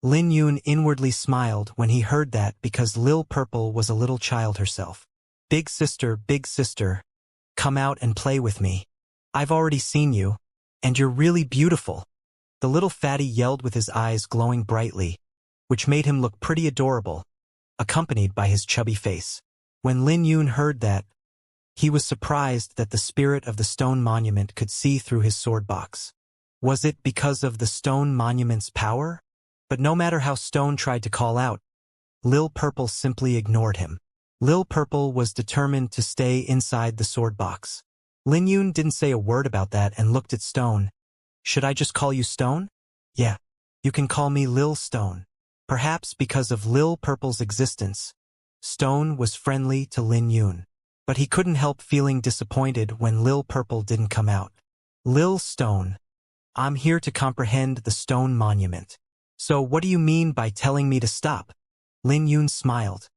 Lin Yun inwardly smiled when he heard that because Lil Purple was a little child herself. Big sister, come out and play with me. I've already seen you, and you're really beautiful. The little fatty yelled with his eyes glowing brightly, which made him look pretty adorable, accompanied by his chubby face. When Lin Yun heard that, he was surprised that the spirit of the stone monument could see through his sword box. Was it because of the stone monument's power? But no matter how Stone tried to call out, Lil Purple simply ignored him. Lil Purple was determined to stay inside the sword box. Lin Yun didn't say a word about that and looked at Stone. Should I just call you Stone? Yeah, you can call me Lil Stone. Perhaps because of Lil Purple's existence, Stone was friendly to Lin Yun. But he couldn't help feeling disappointed when Lil Purple didn't come out. Lil Stone, I'm here to comprehend the stone monument. So what do you mean by telling me to stop? Lin Yun smiled.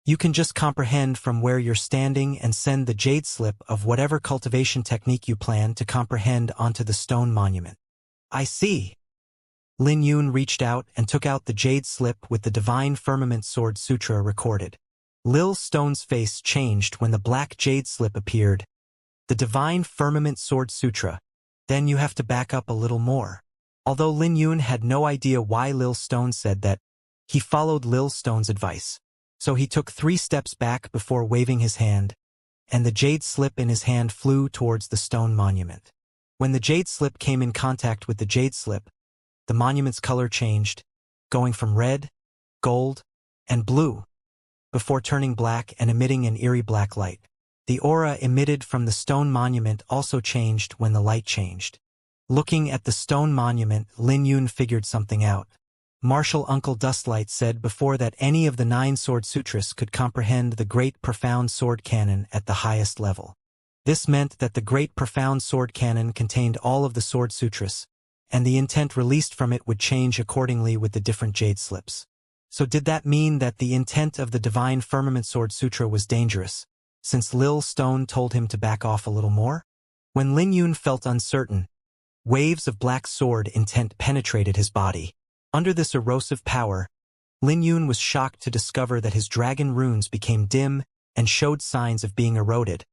You can just comprehend from where you're standing and send the jade slip of whatever cultivation technique you plan to comprehend onto the stone monument. I see. Lin Yun reached out and took out the jade slip with the Divine Firmament Sword Sutra recorded. Lil Stone's face changed when the black jade slip appeared. The Divine Firmament Sword Sutra. Then you have to back up a little more. Although Lin Yun had no idea why Lil Stone said that, he followed Lil Stone's advice. So he took 3 steps back before waving his hand, and the jade slip in his hand flew towards the stone monument. When the jade slip came in contact with the jade slip, the monument's color changed, going from red, gold, and blue, before turning black and emitting an eerie black light. The aura emitted from the stone monument also changed when the light changed. Looking at the stone monument, Lin Yun figured something out. Martial Uncle Dustlight said before that any of the 9 sword sutras could comprehend the Great Profound Sword Canon at the highest level. This meant that the Great Profound Sword Canon contained all of the sword sutras, and the intent released from it would change accordingly with the different jade slips. So did that mean that the intent of the Divine Firmament Sword Sutra was dangerous, since Lil Stone told him to back off a little more? When Lin Yun felt uncertain, waves of black sword intent penetrated his body. Under this erosive power, Lin Yun was shocked to discover that his dragon runes became dim and showed signs of being eroded,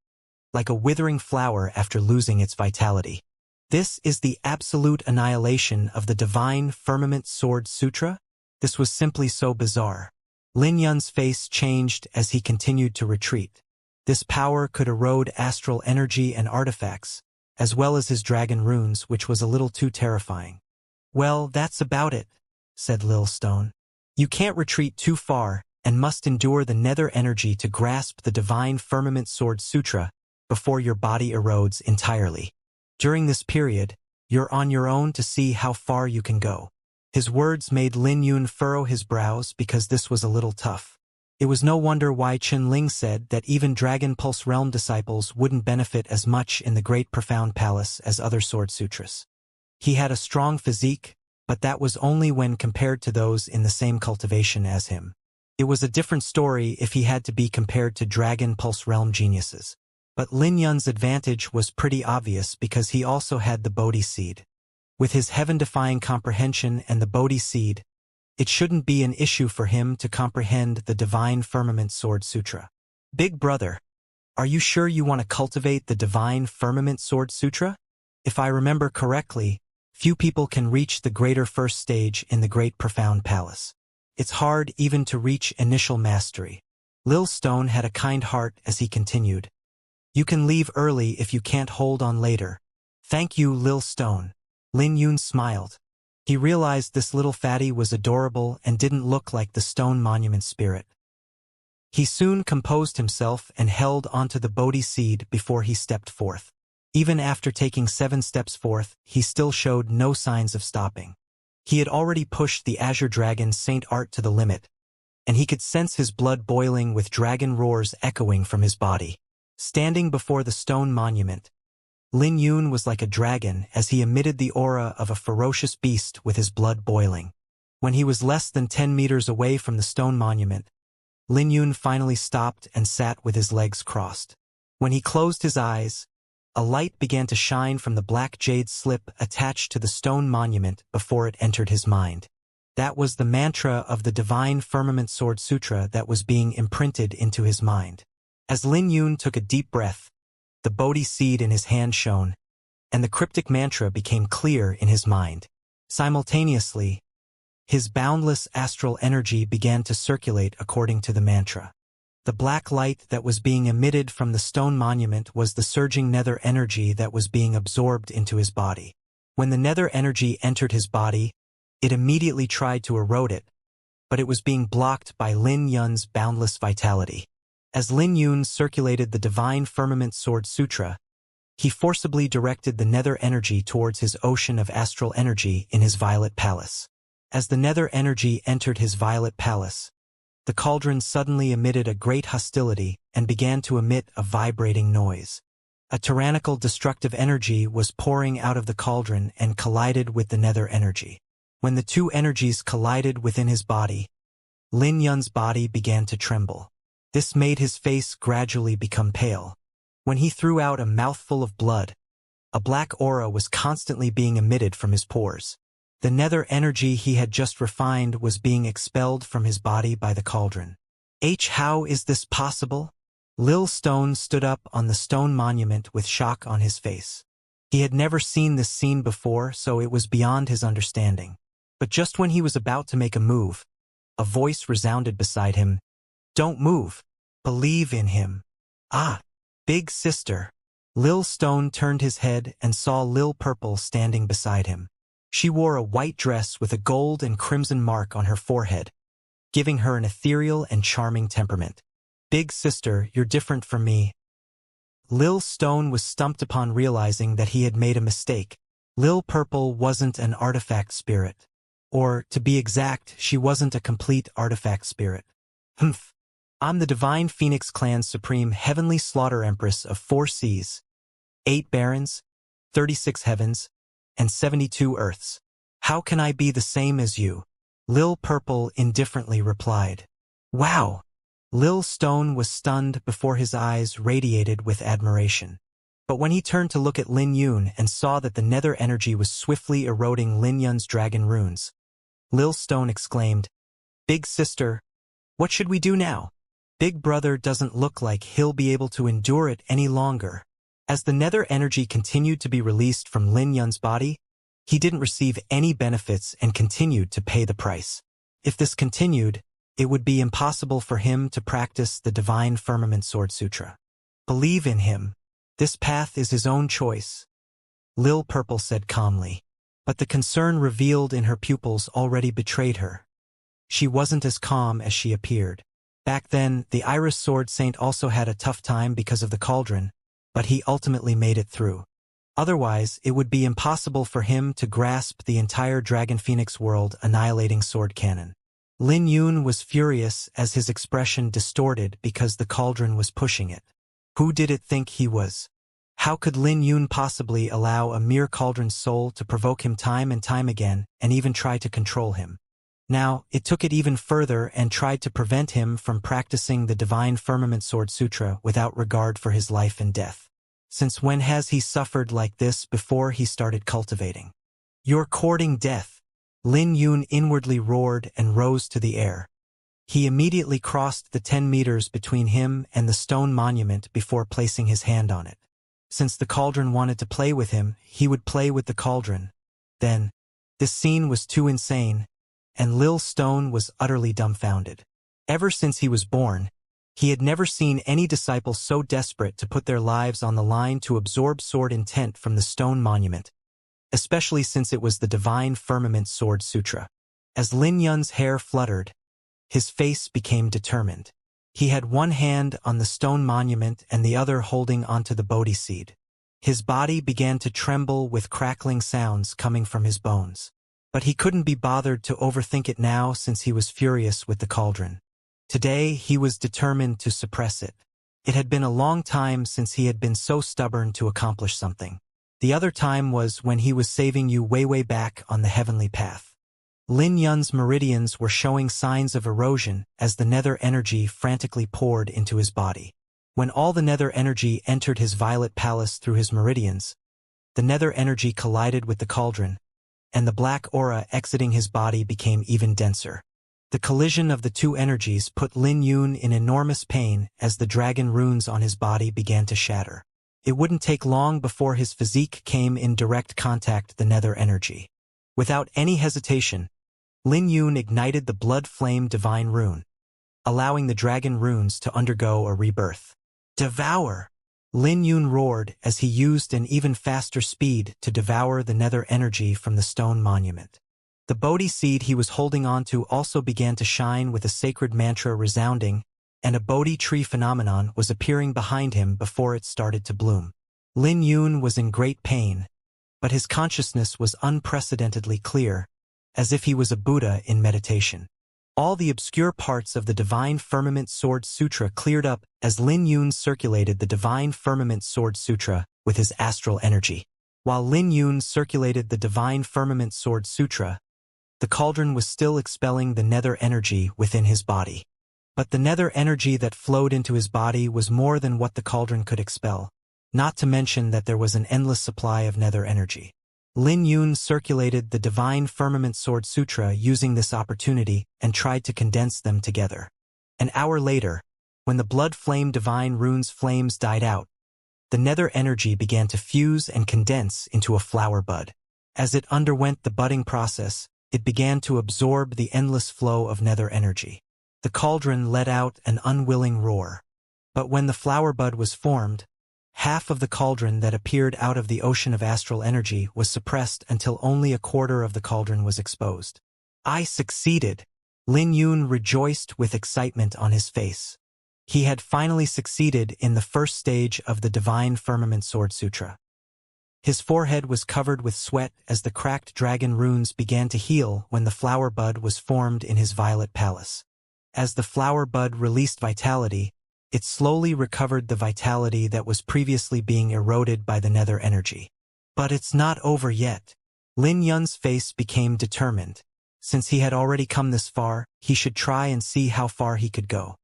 like a withering flower after losing its vitality. This is the absolute annihilation of the Divine Firmament Sword Sutra? This was simply so bizarre. Lin Yun's face changed as he continued to retreat. This power could erode astral energy and artifacts, as well as his dragon runes, which was a little too terrifying. Well, that's about it, said Lil Stone. You can't retreat too far and must endure the nether energy to grasp the Divine Firmament Sword Sutra before your body erodes entirely. During this period, you're on your own to see how far you can go. His words made Lin Yun furrow his brows because this was a little tough. It was no wonder why Chen Ling said that even Dragon Pulse Realm disciples wouldn't benefit as much in the Great Profound Palace as other sword sutras. He had a strong physique, but that was only when compared to those in the same cultivation as him. It was a different story if he had to be compared to Dragon Pulse Realm geniuses. But Lin Yun's advantage was pretty obvious because he also had the Bodhi Seed. With his heaven-defying comprehension and the Bodhi Seed, it shouldn't be an issue for him to comprehend the Divine Firmament Sword Sutra. Big brother, are you sure you want to cultivate the Divine Firmament Sword Sutra? If I remember correctly, few people can reach the greater first stage in the Great Profound Palace. It's hard even to reach initial mastery. Lil Stone had a kind heart as he continued. You can leave early if you can't hold on later. Thank you, Lil Stone. Lin Yun smiled. He realized this little fatty was adorable and didn't look like the stone monument spirit. He soon composed himself and held onto the Bodhi Seed before he stepped forth. Even after taking 7 steps forth, he still showed no signs of stopping. He had already pushed the Azure Dragon Saint Art to the limit, and he could sense his blood boiling with dragon roars echoing from his body. Standing before the stone monument, Lin Yun was like a dragon as he emitted the aura of a ferocious beast with his blood boiling. When he was less than 10 meters away from the stone monument, Lin Yun finally stopped and sat with his legs crossed. When he closed his eyes, a light began to shine from the black jade slip attached to the stone monument before it entered his mind. That was the mantra of the Divine Firmament Sword Sutra that was being imprinted into his mind. As Lin Yun took a deep breath, the Bodhi seed in his hand shone, and the cryptic mantra became clear in his mind. Simultaneously, his boundless astral energy began to circulate according to the mantra. The black light that was being emitted from the stone monument was the surging nether energy that was being absorbed into his body. When the nether energy entered his body, it immediately tried to erode it, but it was being blocked by Lin Yun's boundless vitality. As Lin Yun circulated the Divine Firmament Sword Sutra, he forcibly directed the nether energy towards his ocean of astral energy in his violet palace. As the nether energy entered his violet palace, the cauldron suddenly emitted a great hostility and began to emit a vibrating noise. A tyrannical destructive energy was pouring out of the cauldron and collided with the nether energy. When the two energies collided within his body, Lin Yun's body began to tremble. This made his face gradually become pale. When he threw out a mouthful of blood, a black aura was constantly being emitted from his pores. The nether energy he had just refined was being expelled from his body by the cauldron. How is this possible? Lil Stone stood up on the stone monument with shock on his face. He had never seen this scene before, so it was beyond his understanding. But just when he was about to make a move, a voice resounded beside him. Don't move. Believe in him. Ah, big sister. Lil Stone turned his head and saw Lil Purple standing beside him. She wore a white dress with a gold and crimson mark on her forehead, giving her an ethereal and charming temperament. Big sister, you're different from me. Lil Stone was stumped upon realizing that he had made a mistake. Lil Purple wasn't an artifact spirit. Or, to be exact, she wasn't a complete artifact spirit. Humph. I'm the Divine Phoenix Clan's supreme heavenly slaughter empress of 4 seas, 8 barons, 36 heavens, and 72 earths. How can I be the same as you? Lil Purple indifferently replied. Wow! Lil Stone was stunned before his eyes radiated with admiration. But when he turned to look at Lin Yun and saw that the nether energy was swiftly eroding Lin Yun's dragon runes, Lil Stone exclaimed, Big sister, what should we do now? Big brother doesn't look like he'll be able to endure it any longer. As the nether energy continued to be released from Lin Yun's body, he didn't receive any benefits and continued to pay the price. If this continued, it would be impossible for him to practice the Divine Firmament Sword Sutra. Believe in him. This path is his own choice, Lil Purple said calmly. But the concern revealed in her pupils already betrayed her. She wasn't as calm as she appeared. Back then, the Iris Sword Saint also had a tough time because of the cauldron, but he ultimately made it through. Otherwise, it would be impossible for him to grasp the entire Dragon Phoenix world annihilating sword cannon. Lin Yun was furious as his expression distorted because the cauldron was pushing it. Who did it think he was? How could Lin Yun possibly allow a mere cauldron soul to provoke him time and time again and even try to control him? Now, it took it even further and tried to prevent him from practicing the Divine Firmament Sword Sutra without regard for his life and death. Since when has he suffered like this before he started cultivating? You're courting death. Lin Yun inwardly roared and rose to the air. He immediately crossed the 10 meters between him and the stone monument before placing his hand on it. Since the cauldron wanted to play with him, he would play with the cauldron. Then, this scene was too insane, and Lil Stone was utterly dumbfounded. Ever since he was born, he had never seen any disciple so desperate to put their lives on the line to absorb sword intent from the stone monument, especially since it was the Divine Firmament Sword Sutra. As Lin Yun's hair fluttered, his face became determined. He had one hand on the stone monument and the other holding onto the Bodhi seed. His body began to tremble with crackling sounds coming from his bones. But he couldn't be bothered to overthink it now since he was furious with the cauldron. Today, he was determined to suppress it. It had been a long time since he had been so stubborn to accomplish something. The other time was when he was saving you way back on the heavenly path. Lin Yun's meridians were showing signs of erosion as the nether energy frantically poured into his body. When all the nether energy entered his violet palace through his meridians, the nether energy collided with the cauldron, and the black aura exiting his body became even denser. The collision of the two energies put Lin Yun in enormous pain as the dragon runes on his body began to shatter. It wouldn't take long before his physique came in direct contact with the nether energy. Without any hesitation, Lin Yun ignited the blood flame divine rune, allowing the dragon runes to undergo a rebirth. Devour! Lin Yun roared as he used an even faster speed to devour the nether energy from the stone monument. The Bodhi seed he was holding onto also began to shine with a sacred mantra resounding, and a Bodhi tree phenomenon was appearing behind him before it started to bloom. Lin Yun was in great pain, but his consciousness was unprecedentedly clear, as if he was a Buddha in meditation. All the obscure parts of the Divine Firmament Sword Sutra cleared up as Lin Yun circulated the Divine Firmament Sword Sutra with his astral energy. While Lin Yun circulated the Divine Firmament Sword Sutra, the cauldron was still expelling the nether energy within his body. But the nether energy that flowed into his body was more than what the cauldron could expel, not to mention that there was an endless supply of nether energy. Lin Yun circulated the Divine Firmament Sword Sutra using this opportunity and tried to condense them together. An hour later, when the blood flame divine runes flames died out, the nether energy began to fuse and condense into a flower bud. As it underwent the budding process, it began to absorb the endless flow of nether energy. The cauldron let out an unwilling roar. But when the flower bud was formed, half of the cauldron that appeared out of the ocean of astral energy was suppressed until only a quarter of the cauldron was exposed. I succeeded! Lin Yun rejoiced with excitement on his face. He had finally succeeded in the first stage of the Divine Firmament Sword Sutra. His forehead was covered with sweat as the cracked dragon runes began to heal when the flower bud was formed in his violet palace. As the flower bud released vitality, it slowly recovered the vitality that was previously being eroded by the nether energy. But it's not over yet. Lin Yun's face became determined. Since he had already come this far, he should try and see how far he could go.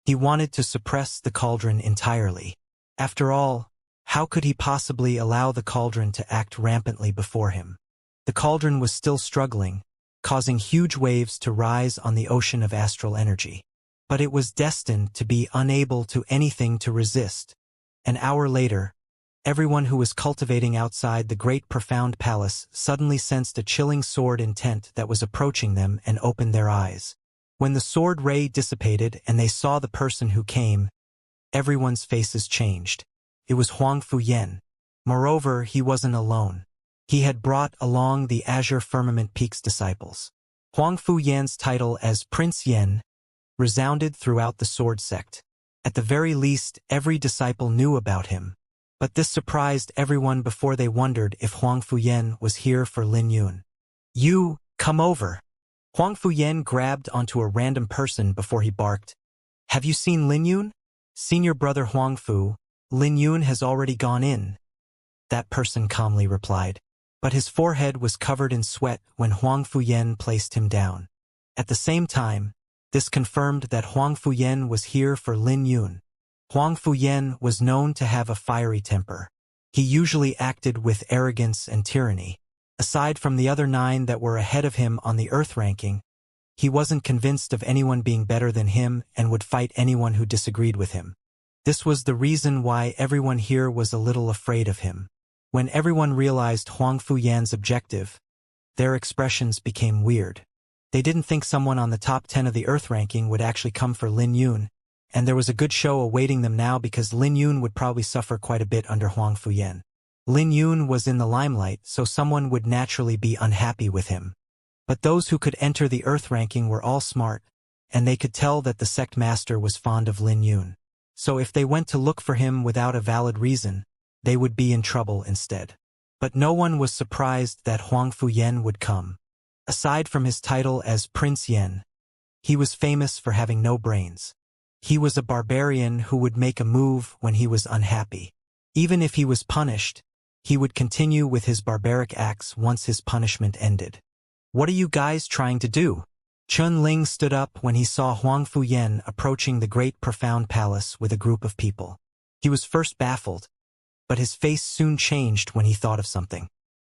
He wanted to suppress the cauldron entirely. After all, how could he possibly allow the cauldron to act rampantly before him? The cauldron was still struggling, causing huge waves to rise on the ocean of astral energy. But it was destined to be unable to anything to resist. An hour later, everyone who was cultivating outside the great profound palace suddenly sensed a chilling sword intent that was approaching them and opened their eyes. When the sword ray dissipated and they saw the person who came, everyone's faces changed. It was Huang Fuyan. Moreover, he wasn't alone. He had brought along the Azure Firmament Peak's disciples. Huang Fuyan's title as Prince Yen resounded throughout the sword sect. At the very least, every disciple knew about him. But this surprised everyone before they wondered if Huang Fuyan was here for Lin Yun. You, come over. Huang Fuyan grabbed onto a random person before he barked. Have you seen Lin Yun? Senior brother Huang Fu, Lin Yun has already gone in. That person calmly replied. But his forehead was covered in sweat when Huang Fuyan placed him down. At the same time, this confirmed that Huang Fuyan was here for Lin Yun. Huang Fuyan was known to have a fiery temper. He usually acted with arrogance and tyranny. Aside from the other 9 that were ahead of him on the Earth ranking, he wasn't convinced of anyone being better than him and would fight anyone who disagreed with him. This was the reason why everyone here was a little afraid of him. When everyone realized Huang Fuyan's objective, their expressions became weird. They didn't think someone on the top 10 of the Earth ranking would actually come for Lin Yun, and there was a good show awaiting them now because Lin Yun would probably suffer quite a bit under Huang Fuyan. Lin Yun was in the limelight, so someone would naturally be unhappy with him. But those who could enter the Earth ranking were all smart, and they could tell that the sect master was fond of Lin Yun. So if they went to look for him without a valid reason, they would be in trouble instead. But no one was surprised that Huang Fuyan would come. Aside from his title as Prince Yen, he was famous for having no brains. He was a barbarian who would make a move when he was unhappy. Even if he was punished, he would continue with his barbaric acts once his punishment ended. What are you guys trying to do? Chun Ling stood up when he saw Huang Fuyan approaching the great profound palace with a group of people. He was first baffled, but his face soon changed when he thought of something.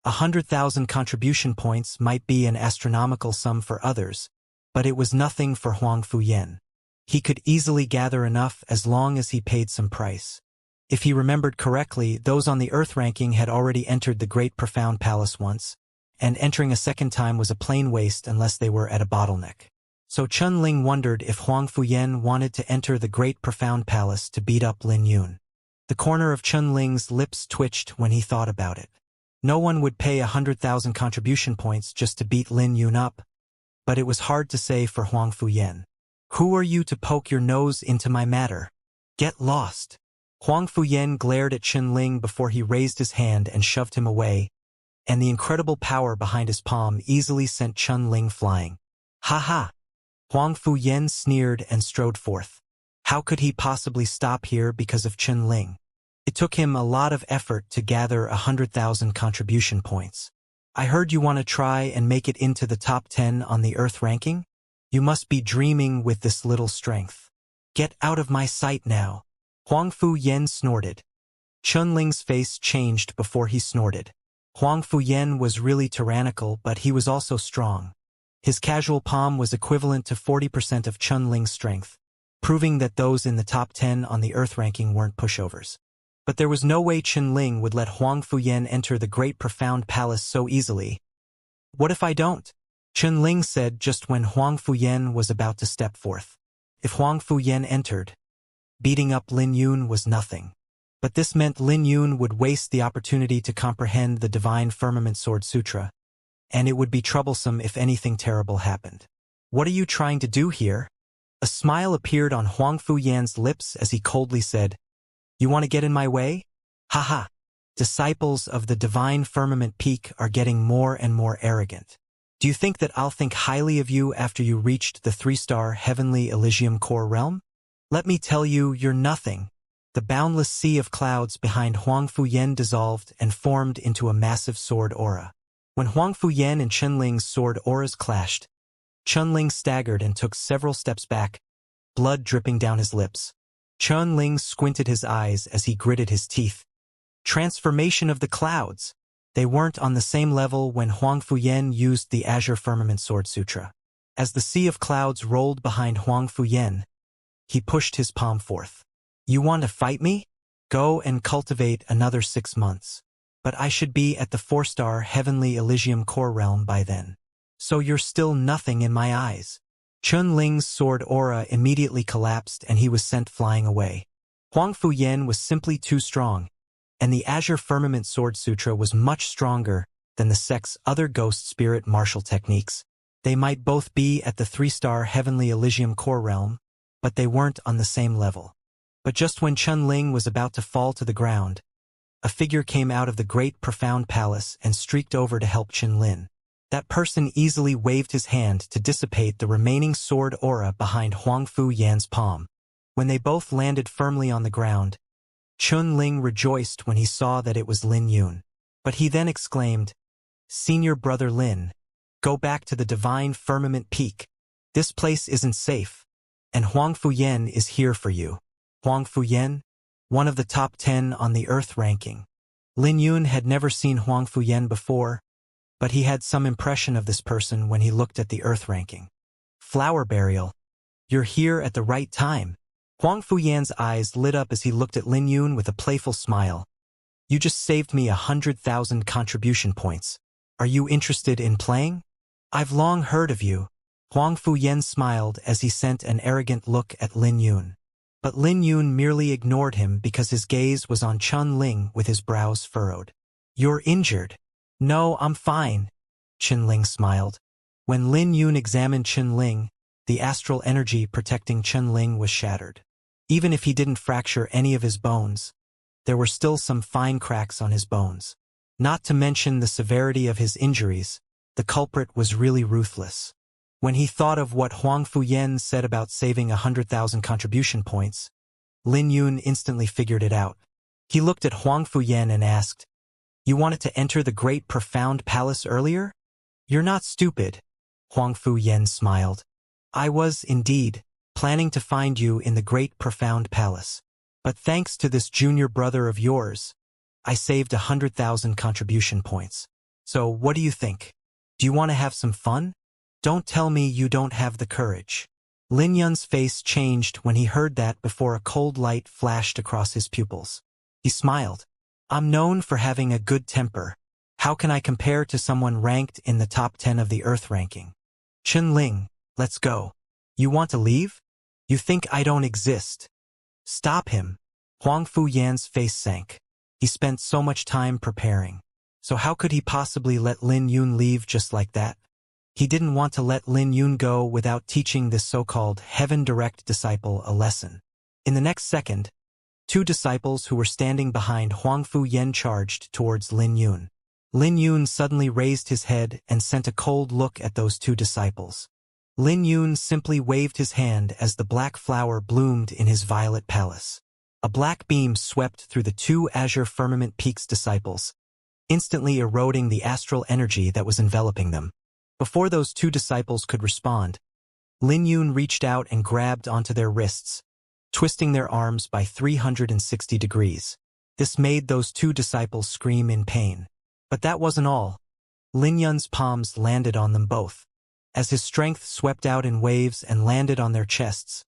100,000 contribution points might be an astronomical sum for others, but it was nothing for Huang Fuyan. He could easily gather enough as long as he paid some price. If he remembered correctly, those on the Earth ranking had already entered the Great Profound Palace once, and entering a second time was a plain waste unless they were at a bottleneck. So Chun Ling wondered if Huang Fuyan wanted to enter the Great Profound Palace to beat up Lin Yun. The corner of Chun Ling's lips twitched when he thought about it. No one would pay 100,000 contribution points just to beat Lin Yun up, but it was hard to say for Huang Fuyan. Who are you to poke your nose into my matter? Get lost. Huang Fuyan glared at Chun Ling before he raised his hand and shoved him away, and the incredible power behind his palm easily sent Chun Ling flying. Ha ha! Huang Fuyan sneered and strode forth. How could he possibly stop here because of Chun Ling? It took him a lot of effort to gather 100,000 contribution points. I heard you want to try and make it into the top 10 on the Earth ranking? You must be dreaming with this little strength. Get out of my sight now. Huang Fuyan snorted. Chun Ling's face changed before he snorted. Huang Fuyan was really tyrannical, but he was also strong. His casual palm was equivalent to 40% of Chun Ling's strength, proving that those in the top 10 on the Earth ranking weren't pushovers. But there was no way Chun Ling would let Huang Fuyan enter the Great Profound Palace so easily. What if I don't? Chun Ling said just when Huang Fuyan was about to step forth. If Huang Fuyan entered, beating up Lin Yun was nothing. But this meant Lin Yun would waste the opportunity to comprehend the Divine Firmament Sword Sutra, and it would be troublesome if anything terrible happened. What are you trying to do here? A smile appeared on Huang Fuyan's lips as he coldly said, You want to get in my way? Ha ha! Disciples of the Divine Firmament Peak are getting more and more arrogant. Do you think that I'll think highly of you after you reached the 3-star Heavenly Elysium Core Realm? Let me tell you, you're nothing. The boundless sea of clouds behind Huang Fuyan dissolved and formed into a massive sword aura. When Huang Fuyan and Chun Ling's sword auras clashed, Chun Ling staggered and took several steps back, blood dripping down his lips. Chun Ling squinted his eyes as he gritted his teeth. Transformation of the clouds! They weren't on the same level when Huang Fuyan used the Azure Firmament Sword Sutra. As the sea of clouds rolled behind Huang Fuyan, he pushed his palm forth. You want to fight me? Go and cultivate another 6 months. But I should be at the 4-star Heavenly Elysium Core Realm by then. So you're still nothing in my eyes. Chun Ling's sword aura immediately collapsed and he was sent flying away. Huang Fuyan was simply too strong, and the Azure Firmament Sword Sutra was much stronger than the sect's other ghost spirit martial techniques. They might both be at the 3-star Heavenly Elysium Core Realm, but they weren't on the same level. But just when Chun Ling was about to fall to the ground, a figure came out of the Great Profound Palace and streaked over to help Chun Lin. That person easily waved his hand to dissipate the remaining sword aura behind Huang Fuyan's palm. When they both landed firmly on the ground, Chun Ling rejoiced when he saw that it was Lin Yun. But he then exclaimed, Senior Brother Lin, go back to the Divine Firmament Peak. This place isn't safe, and Huang Fuyan is here for you. Huang Fuyan, one of the top 10 on the Earth ranking. Lin Yun had never seen Huang Fuyan before, but he had some impression of this person when he looked at the Earth ranking. Flower Burial, you're here at the right time. Huang Fuyan's eyes lit up as he looked at Lin Yun with a playful smile. You just saved me 100,000 contribution points. Are you interested in playing? I've long heard of you. Huang Fuyan smiled as he sent an arrogant look at Lin Yun. But Lin Yun merely ignored him because his gaze was on Chun Ling with his brows furrowed. You're injured. No, I'm fine. Chun Ling smiled. When Lin Yun examined Chun Ling, the astral energy protecting Chun Ling was shattered. Even if he didn't fracture any of his bones, there were still some fine cracks on his bones. Not to mention the severity of his injuries, the culprit was really ruthless. When he thought of what Huang Fuyan said about saving 100,000 contribution points, Lin Yun instantly figured it out. He looked at Huang Fuyan and asked, You wanted to enter the Great Profound Palace earlier? You're not stupid. Huang Fuyan smiled. I was, indeed, planning to find you in the Great Profound Palace. But thanks to this junior brother of yours, I saved 100,000 contribution points. So what do you think? Do you want to have some fun? Don't tell me you don't have the courage. Lin Yun's face changed when he heard that before a cold light flashed across his pupils. He smiled. I'm known for having a good temper. How can I compare to someone ranked in the top 10 of the Earth ranking? Chen Ling, let's go. You want to leave? You think I don't exist? Stop him. Huang Fu Yan's face sank. He spent so much time preparing. So how could he possibly let Lin Yun leave just like that? He didn't want to let Lin Yun go without teaching this so-called heaven-direct disciple a lesson. In the next second, two disciples who were standing behind Huang Fu Yan charged towards Lin Yun. Lin Yun suddenly raised his head and sent a cold look at those two disciples. Lin Yun simply waved his hand as the black flower bloomed in his violet palace. A black beam swept through the two azure firmament peaks disciples, instantly eroding the astral energy that was enveloping them. Before those two disciples could respond, Lin Yun reached out and grabbed onto their wrists, twisting their arms by 360 degrees. This made those two disciples scream in pain. But that wasn't all. Lin Yun's palms landed on them both. As his strength swept out in waves and landed on their chests,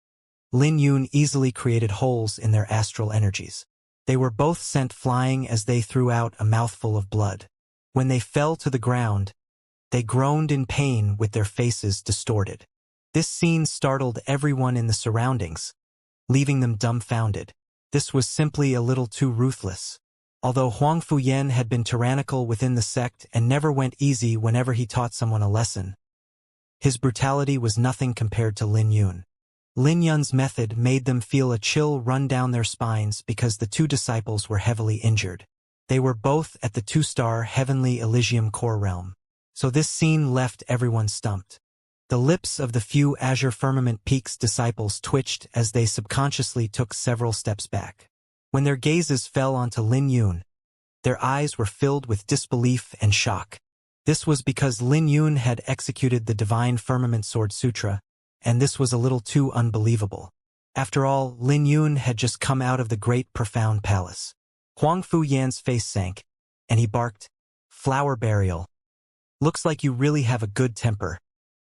Lin Yun easily created holes in their astral energies. They were both sent flying as they threw out a mouthful of blood. When they fell to the ground, they groaned in pain with their faces distorted. This scene startled everyone in the surroundings, leaving them dumbfounded. This was simply a little too ruthless. Although Huang Fu Yan had been tyrannical within the sect and never went easy whenever he taught someone a lesson, his brutality was nothing compared to Lin Yun. Lin Yun's method made them feel a chill run down their spines because the two disciples were heavily injured. They were both at the 2-star Heavenly Elysium core realm. So this scene left everyone stumped. The lips of the few Azure Firmament Peaks disciples twitched as they subconsciously took several steps back. When their gazes fell onto Lin Yun, their eyes were filled with disbelief and shock. This was because Lin Yun had executed the Divine Firmament Sword Sutra, and this was a little too unbelievable. After all, Lin Yun had just come out of the Great Profound Palace. Huang Fu Yan's face sank, and he barked, "Flower burial. Looks like you really have a good temper.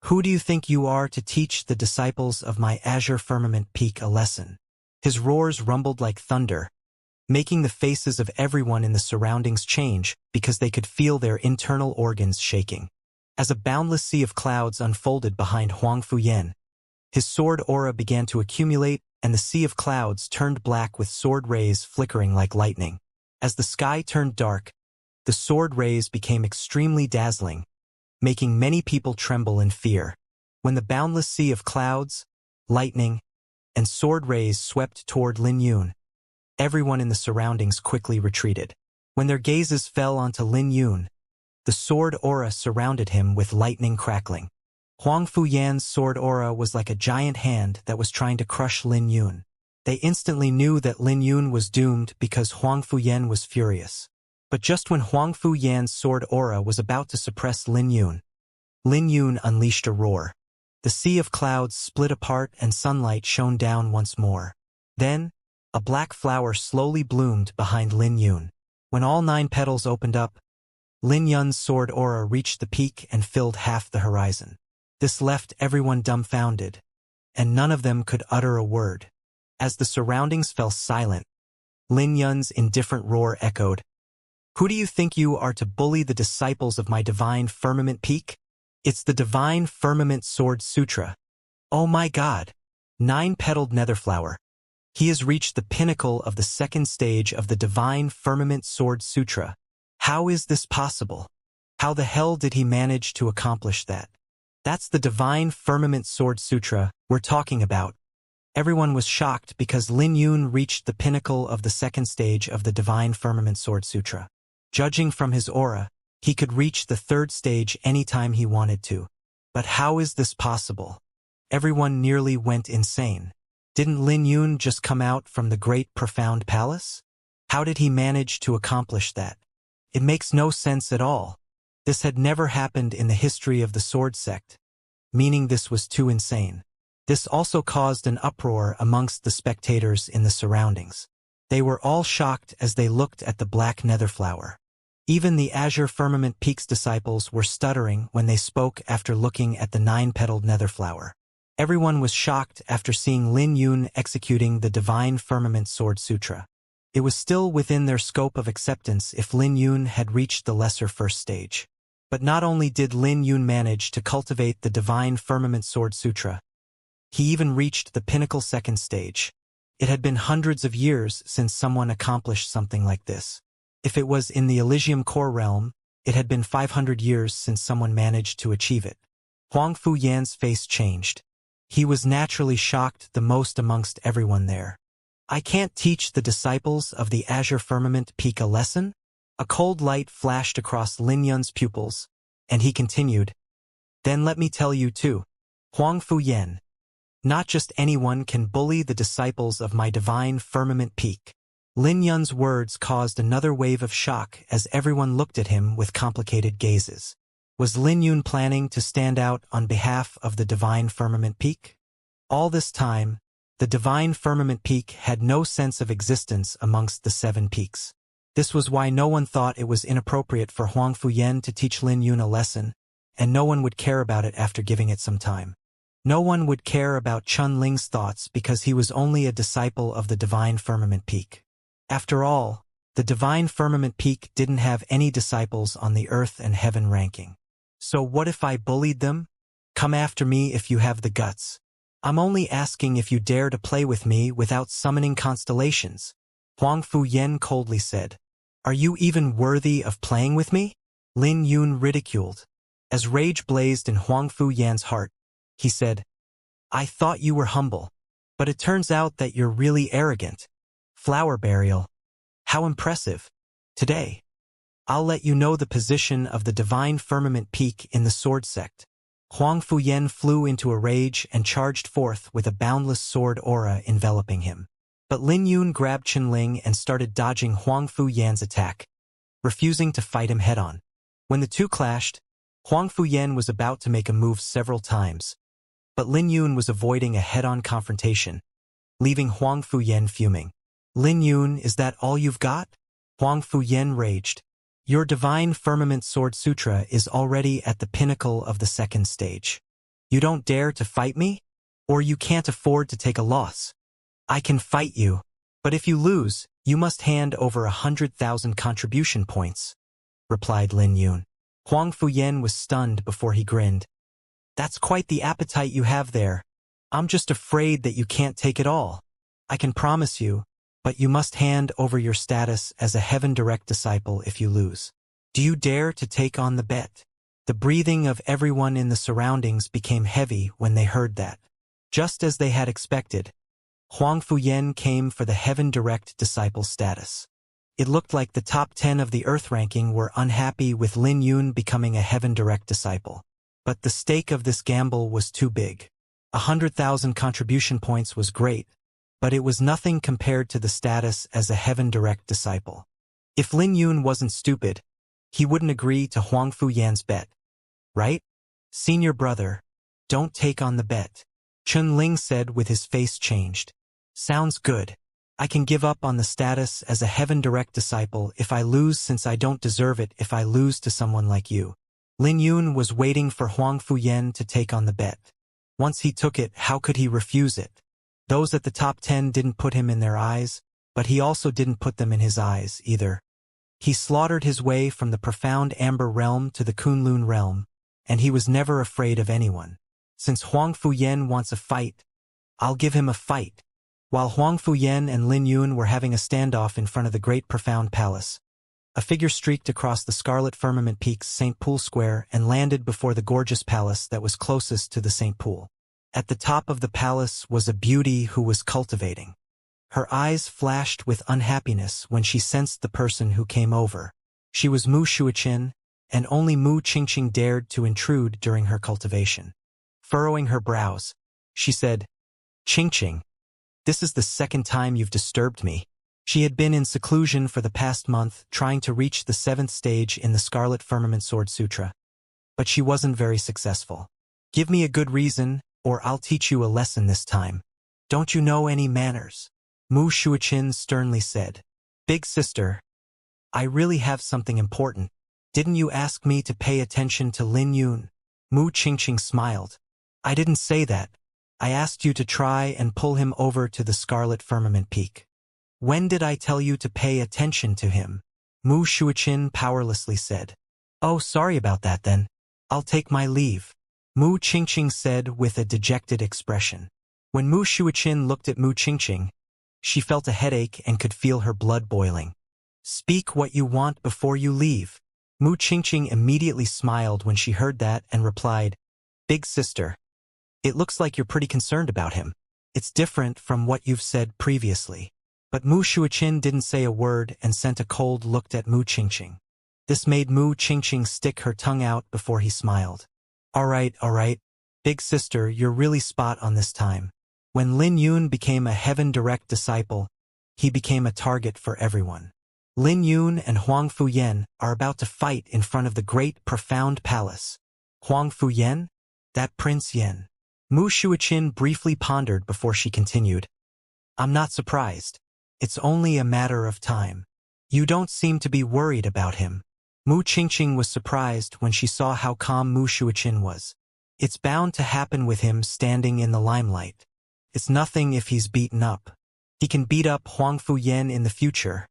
Who do you think you are to teach the disciples of my Azure Firmament Peak a lesson?" His roars rumbled like thunder, making the faces of everyone in the surroundings change because they could feel their internal organs shaking. As a boundless sea of clouds unfolded behind Huang Fu Yan, his sword aura began to accumulate, and the sea of clouds turned black with sword rays flickering like lightning. As the sky turned dark, the sword rays became extremely dazzling, making many people tremble in fear. When the boundless sea of clouds, lightning, and sword rays swept toward Lin Yun, everyone in the surroundings quickly retreated. When their gazes fell onto Lin Yun, the sword aura surrounded him with lightning crackling. Huang Fu Yan's sword aura was like a giant hand that was trying to crush Lin Yun. They instantly knew that Lin Yun was doomed because Huang Fu Yan was furious. But just when Huang Fu Yan's sword aura was about to suppress Lin Yun unleashed a roar. The sea of clouds split apart and sunlight shone down once more. Then, a black flower slowly bloomed behind Lin Yun. When all 9 petals opened up, Lin Yun's sword aura reached the peak and filled half the horizon. This left everyone dumbfounded, and none of them could utter a word. As the surroundings fell silent, Lin Yun's indifferent roar echoed, "Who do you think you are to bully the disciples of my Divine Firmament Peak? It's the Divine Firmament Sword Sutra. Oh my God! 9-petaled netherflower. He has reached the pinnacle of the 2nd stage of the Divine Firmament Sword Sutra. How is this possible? How the hell did he manage to accomplish that? That's the Divine Firmament Sword Sutra we're talking about." Everyone was shocked because Lin Yun reached the pinnacle of the 2nd stage of the Divine Firmament Sword Sutra. Judging from his aura, he could reach the 3rd stage anytime he wanted to. But how is this possible? Everyone nearly went insane. Didn't Lin Yun just come out from the Great Profound Palace? How did he manage to accomplish that? It makes no sense at all. This had never happened in the history of the Sword Sect, meaning this was too insane. This also caused an uproar amongst the spectators in the surroundings. They were all shocked as they looked at the black netherflower. Even the Azure Firmament Peak's disciples were stuttering when they spoke after looking at the 9-petaled netherflower. Everyone was shocked after seeing Lin Yun executing the Divine Firmament Sword Sutra. It was still within their scope of acceptance if Lin Yun had reached the lesser first stage. But not only did Lin Yun manage to cultivate the Divine Firmament Sword Sutra, he even reached the pinnacle second stage. It had been hundreds of years since someone accomplished something like this. If it was in the Elysium Core realm, it had been 500 years since someone managed to achieve it. Huang Fu Yan's face changed. He was naturally shocked the most amongst everyone there. I can't teach the disciples of the Azure Firmament Peak a lesson? A cold light flashed across Lin Yun's pupils, and he continued, Then let me tell you too, Huang Fu Yan. Not just anyone can bully the disciples of my Divine Firmament Peak. Lin Yun's words caused another wave of shock as everyone looked at him with complicated gazes. Was Lin Yun planning to stand out on behalf of the Divine Firmament Peak? All this time, the Divine Firmament Peak had no sense of existence amongst the 7 peaks. This was why no one thought it was inappropriate for Huang Fu Yan to teach Lin Yun a lesson, and no one would care about it after giving it some time. No one would care about Chun Ling's thoughts because he was only a disciple of the Divine Firmament Peak. After all, the Divine Firmament Peak didn't have any disciples on the earth and heaven ranking. So what if I bullied them? Come after me if you have the guts. I'm only asking if you dare to play with me without summoning constellations. Huang Fu Yan coldly said. Are you even worthy of playing with me? Lin Yun ridiculed. As rage blazed in Huang Fu Yan's heart, he said, I thought you were humble, but it turns out that you're really arrogant. Flower burial. How impressive. Today, I'll let you know the position of the Divine Firmament Peak in the Sword Sect. Huang Fu Yan flew into a rage and charged forth with a boundless sword aura enveloping him. But Lin Yun grabbed Chen Ling and started dodging Huang Fu Yan's attack, refusing to fight him head-on. When the two clashed, Huang Fu Yan was about to make a move several times, but Lin Yun was avoiding a head-on confrontation, leaving Huang Fu Yan fuming. Lin Yun, is that all you've got? Huang Fu Yan raged. Your Divine Firmament Sword Sutra is already at the pinnacle of the second stage. You don't dare to fight me? Or you can't afford to take a loss? I can fight you, but if you lose, you must hand over 100,000 contribution points, replied Lin Yun. Huang Fu Yan was stunned before he grinned. That's quite the appetite you have there. I'm just afraid that you can't take it all. I can promise you, but you must hand over your status as a Heaven Direct disciple if you lose. Do you dare to take on the bet? The breathing of everyone in the surroundings became heavy when they heard that. Just as they had expected, Huang Fu Yan came for the Heaven Direct disciple status. It looked like the top 10 of the Earth ranking were unhappy with Lin Yun becoming a Heaven Direct disciple. But the stake of this gamble was too big. 100,000 contribution points was great, but it was nothing compared to the status as a Heaven Direct disciple. If Lin Yun wasn't stupid, he wouldn't agree to Huang Fu Yan's bet. Right? Senior brother, don't take on the bet. Chun Ling said with his face changed. Sounds good. I can give up on the status as a Heaven Direct disciple if I lose, since I don't deserve it if I lose to someone like you. Lin Yun was waiting for Huang Fu Yan to take on the bet. Once he took it, how could he refuse it? Those at the top 10 didn't put him in their eyes, but he also didn't put them in his eyes either. He slaughtered his way from the profound Amber realm to the Kunlun realm, and he was never afraid of anyone. Since Huang Fu Yan wants a fight, I'll give him a fight. While Huang Fu Yan and Lin Yun were having a standoff in front of the Great Profound Palace, a figure streaked across the Scarlet Firmament Peak's St. Pool Square and landed before the gorgeous palace that was closest to the St. Pool. At the top of the palace was a beauty who was cultivating. Her eyes flashed with unhappiness when she sensed the person who came over. She was Mu Shuiqin, and only Mu Qingqing dared to intrude during her cultivation. Furrowing her brows, she said, Qingqing, this is the second time you've disturbed me. She had been in seclusion for the past month, trying to reach the 7th stage in the Scarlet Firmament Sword Sutra. But she wasn't very successful. Give me a good reason, or I'll teach you a lesson this time. Don't you know any manners? Mu Shuiqin sternly said. Big sister, I really have something important. Didn't you ask me to pay attention to Lin Yun? Mu Qingqing smiled. I didn't say that. I asked you to try and pull him over to the Scarlet Firmament Peak. When did I tell you to pay attention to him? Mu Shuiqin powerlessly said. Oh, sorry about that then. I'll take my leave. Mu Qingqing said with a dejected expression. When Mu Shuiqin looked at Mu Qingqing, she felt a headache and could feel her blood boiling. Speak what you want before you leave. Mu Qingqing immediately smiled when she heard that and replied, Big sister, it looks like you're pretty concerned about him. It's different from what you've said previously. But Mu Shuiqin didn't say a word and sent a cold look at Mu Qingqing. This made Mu Qingqing stick her tongue out before he smiled. All right, big sister, you're really spot on this time. When Lin Yun became a Heaven Direct disciple, he became a target for everyone. Lin Yun and Huang Fuyan are about to fight in front of the great profound palace. Huang Fuyan? That Prince Yan. Mu Shuiqin briefly pondered before she continued. I'm not surprised. It's only a matter of time. You don't seem to be worried about him. Mu Qingqing was surprised when she saw how calm Mu Shuiqin was. It's bound to happen with him standing in the limelight. It's nothing if he's beaten up. He can beat up Huang Fuyan in the future,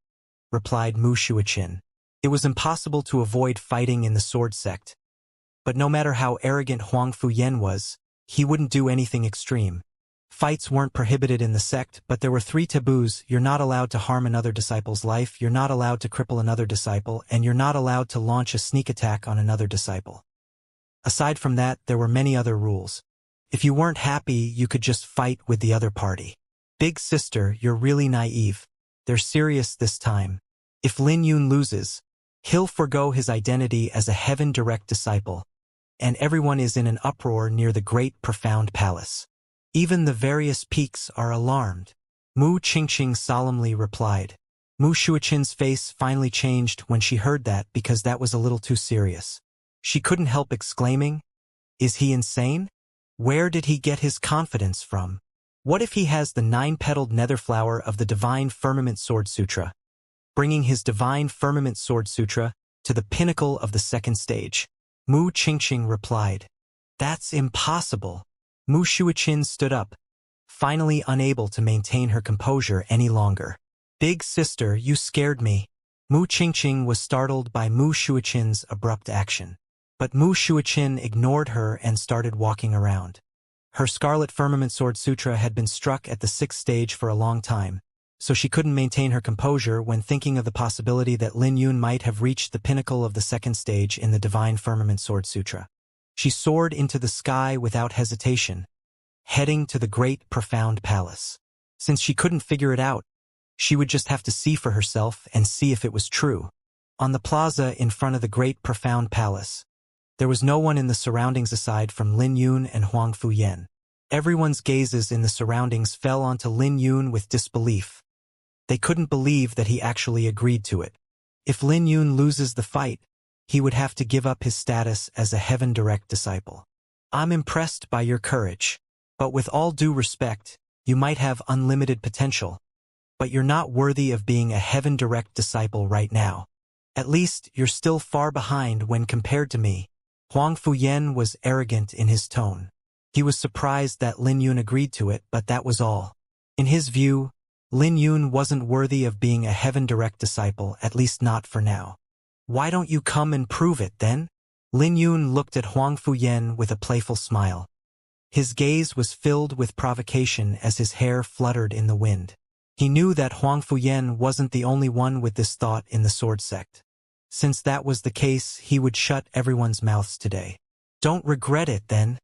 replied Mu Shuiqin. It was impossible to avoid fighting in the sword sect. But no matter how arrogant Huang Fuyan was, he wouldn't do anything extreme. Fights weren't prohibited in the sect, but there were 3 taboos. You're not allowed to harm another disciple's life, you're not allowed to cripple another disciple, and you're not allowed to launch a sneak attack on another disciple. Aside from that, there were many other rules. If you weren't happy, you could just fight with the other party. Big sister, you're really naive. They're serious this time. If Lin Yun loses, he'll forgo his identity as a Heaven Direct disciple, and everyone is in an uproar near the great profound palace. Even the various peaks are alarmed. Mu Qingqing solemnly replied. Mu Shuiqin's face finally changed when she heard that because that was a little too serious. She couldn't help exclaiming, Is he insane? Where did he get his confidence from? What if he has the 9-petaled netherflower of the Divine Firmament Sword Sutra, bringing his Divine Firmament Sword Sutra to the pinnacle of the 2nd stage? Mu Qingqing replied. That's impossible. Mu Shuiqin stood up, finally unable to maintain her composure any longer. Big sister, you scared me. Mu Qingqing was startled by Mu Shuiqin's abrupt action. But Mu Shuiqin ignored her and started walking around. Her Scarlet Firmament Sword Sutra had been struck at the 6th stage for a long time, so she couldn't maintain her composure when thinking of the possibility that Lin Yun might have reached the pinnacle of the 2nd stage in the Divine Firmament Sword Sutra. She soared into the sky without hesitation, heading to the great profound palace. Since she couldn't figure it out, she would just have to see for herself and see if it was true. On the plaza in front of the great profound palace, there was no one in the surroundings aside from Lin Yun and Huang Fuyan. Everyone's gazes in the surroundings fell onto Lin Yun with disbelief. They couldn't believe that he actually agreed to it. If Lin Yun loses the fight, he would have to give up his status as a Heaven Direct disciple. I'm impressed by your courage. But with all due respect, you might have unlimited potential. But you're not worthy of being a Heaven Direct disciple right now. At least, you're still far behind when compared to me. Huang Fuyan was arrogant in his tone. He was surprised that Lin Yun agreed to it, but that was all. In his view, Lin Yun wasn't worthy of being a Heaven Direct disciple, at least not for now. Why don't you come and prove it, then? Lin Yun looked at Huang Fuyan with a playful smile. His gaze was filled with provocation as his hair fluttered in the wind. He knew that Huang Fuyan wasn't the only one with this thought in the sword sect. Since that was the case, he would shut everyone's mouths today. Don't regret it, then.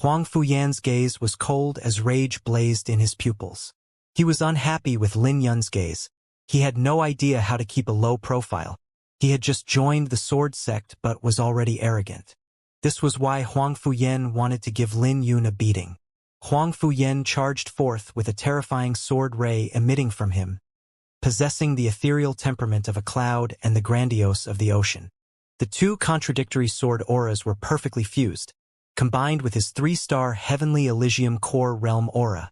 Huang Fuyan's gaze was cold as rage blazed in his pupils. He was unhappy with Lin Yun's gaze. He had no idea how to keep a low profile. He had just joined the sword sect but was already arrogant. This was why Huang Fuyan wanted to give Lin Yun a beating. Huang Fuyan charged forth with a terrifying sword ray emitting from him, possessing the ethereal temperament of a cloud and the grandiose of the ocean. The 2 contradictory sword auras were perfectly fused, combined with his 3-star Heavenly Elysium Core Realm aura.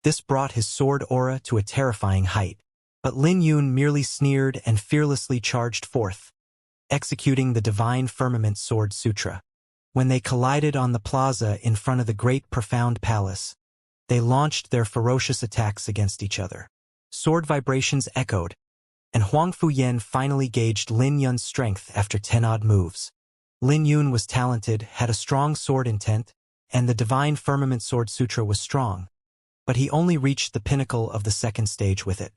This brought his sword aura to a terrifying height. But Lin Yun merely sneered and fearlessly charged forth, executing the Divine Firmament Sword Sutra. When they collided on the plaza in front of the Great Profound Palace, they launched their ferocious attacks against each other. Sword vibrations echoed, and Huang Fuyan finally gauged Lin Yun's strength after 10-odd moves. Lin Yun was talented, had a strong sword intent, and the Divine Firmament Sword Sutra was strong, but he only reached the pinnacle of the second stage with it.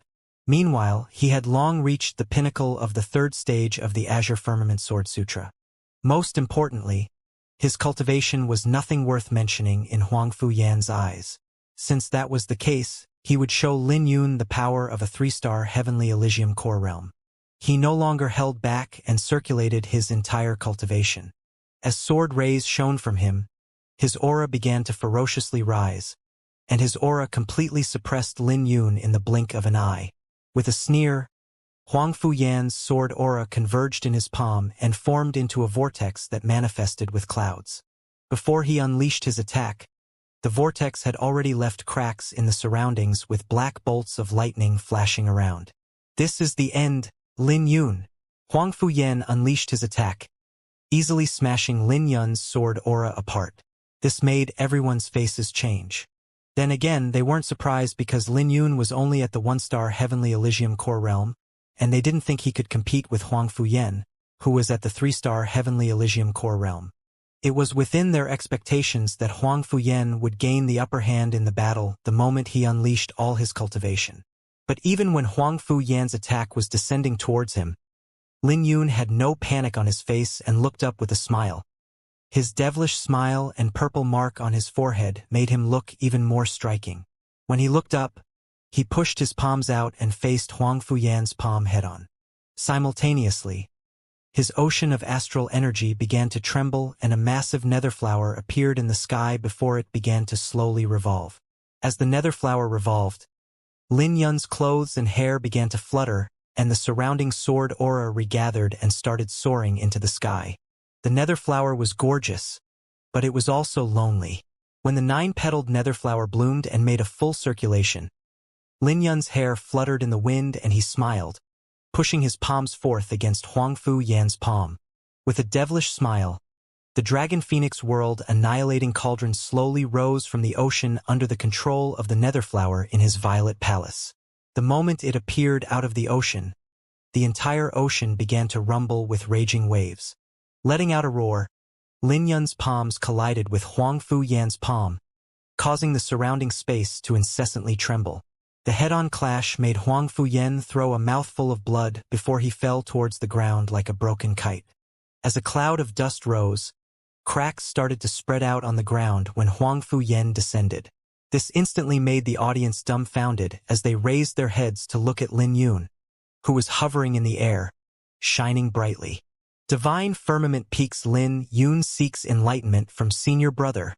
Meanwhile, he had long reached the pinnacle of the third stage of the Azure Firmament Sword Sutra. Most importantly, his cultivation was nothing worth mentioning in Huang Fuyan's eyes. Since that was the case, he would show Lin Yun the power of a 3-star Heavenly Elysium core realm. He no longer held back and circulated his entire cultivation. As sword rays shone from him, his aura began to ferociously rise, and his aura completely suppressed Lin Yun in the blink of an eye. With a sneer, Huang Fuyan's sword aura converged in his palm and formed into a vortex that manifested with clouds. Before he unleashed his attack, the vortex had already left cracks in the surroundings with black bolts of lightning flashing around. "This is the end, Lin Yun." Huang Fuyan unleashed his attack, easily smashing Lin Yun's sword aura apart. This made everyone's faces change. Then again, they weren't surprised because Lin Yun was only at the 1-star Heavenly Elysium core realm, and they didn't think he could compete with Huang Fuyan, who was at the 3-star Heavenly Elysium core realm. It was within their expectations that Huang Fuyan would gain the upper hand in the battle the moment he unleashed all his cultivation. But even when Huang Fuyan's attack was descending towards him, Lin Yun had no panic on his face and looked up with a smile. His devilish smile and purple mark on his forehead made him look even more striking. When he looked up, he pushed his palms out and faced Huang Fuyan's palm head-on. Simultaneously, his ocean of astral energy began to tremble and a massive nether flower appeared in the sky before it began to slowly revolve. As the nether flower revolved, Lin Yun's clothes and hair began to flutter, and the surrounding sword aura regathered and started soaring into the sky. The nether flower was gorgeous, but it was also lonely. When the 9-petaled nether flower bloomed and made a full circulation, Lin Yun's hair fluttered in the wind and he smiled, pushing his palms forth against Huang Fuyan's palm. With a devilish smile, the Dragon Phoenix World Annihilating Cauldron slowly rose from the ocean under the control of the nether flower in his violet palace. The moment it appeared out of the ocean, the entire ocean began to rumble with raging waves. Letting out a roar, Lin Yun's palms collided with Huang Fuyan's palm, causing the surrounding space to incessantly tremble. The head-on clash made Huang Fuyan throw a mouthful of blood before he fell towards the ground like a broken kite. As a cloud of dust rose, cracks started to spread out on the ground when Huang Fuyan descended. This instantly made the audience dumbfounded as they raised their heads to look at Lin Yun, who was hovering in the air, shining brightly. Divine Firmament Peaks Lin Yun seeks enlightenment from senior brother.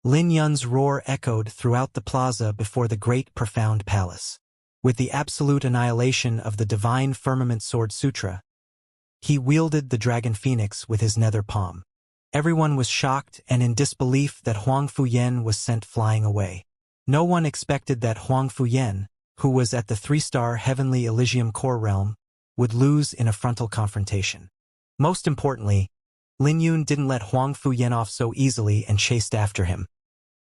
Lin Yun's roar echoed throughout the plaza before the Great Profound Palace. With the absolute annihilation of the Divine Firmament Sword Sutra, he wielded the Dragon Phoenix with his nether palm. Everyone was shocked and in disbelief that Huang Fuyan was sent flying away. No one expected that Huang Fuyan, who was at the 3-star Heavenly Elysium core realm, would lose in a frontal confrontation. Most importantly, Lin Yun didn't let Huang Fuyan off so easily and chased after him,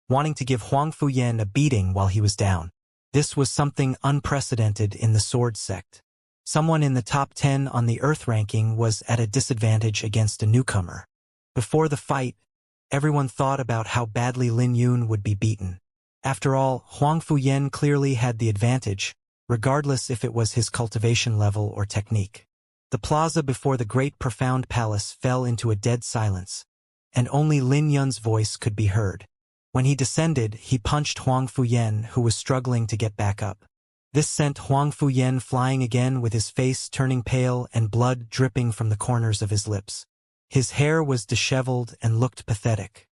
wanting to give Huang Fuyan a beating while he was down. This was something unprecedented in the sword sect. Someone in the top 10 on the Earth ranking was at a disadvantage against a newcomer. Before the fight, everyone thought about how badly Lin Yun would be beaten. After all, Huang Fuyan clearly had the advantage, regardless if it was his cultivation level or technique. The plaza before the Great Profound Palace fell into a dead silence, and only Lin Yun's voice could be heard. When he descended, he punched Huang Fuyan, who was struggling to get back up. This sent Huang Fuyan flying again with his face turning pale and blood dripping from the corners of his lips. His hair was disheveled and looked pathetic.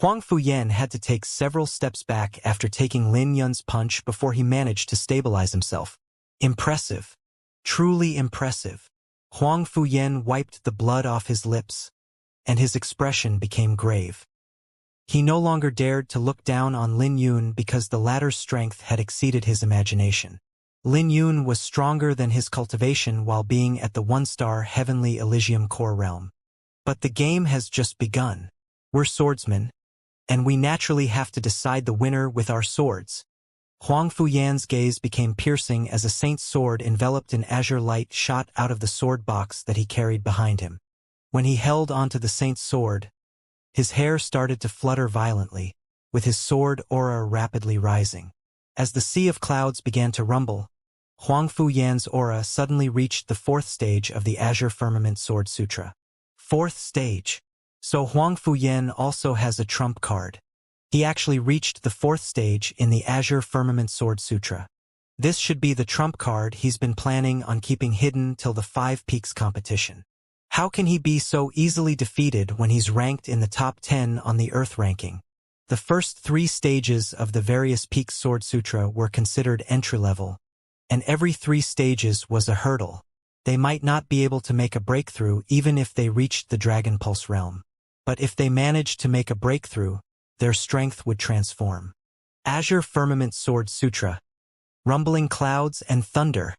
Huang Fuyan had to take several steps back after taking Lin Yun's punch before he managed to stabilize himself. Impressive. Truly impressive. Huang Fuyan wiped the blood off his lips, and his expression became grave. He no longer dared to look down on Lin Yun because the latter's strength had exceeded his imagination. Lin Yun was stronger than his cultivation while being at the one-star Heavenly Elysium core realm. But the game has just begun. We're swordsmen, and we naturally have to decide the winner with our swords. Huang Fuyan's gaze became piercing as a saint's sword enveloped in azure light shot out of the sword box that he carried behind him. When he held onto the saint's sword, his hair started to flutter violently, with his sword aura rapidly rising. As the sea of clouds began to rumble, Huang Fuyan's aura suddenly reached the 4th stage of the Azure Firmament Sword Sutra. 4th stage. So Huang Fuyan also has a trump card. He actually reached the 4th stage in the Azure Firmament Sword Sutra. This should be the trump card he's been planning on keeping hidden till the 5 Peaks competition. How can he be so easily defeated when he's ranked in the top 10 on the Earth ranking? The first 3 stages of the various Peaks Sword Sutra were considered entry-level, and every 3 stages was a hurdle. They might not be able to make a breakthrough even if they reached the Dragon Pulse realm. But if they managed to make a breakthrough, their strength would transform. Azure Firmament Sword Sutra. Rumbling clouds and thunder.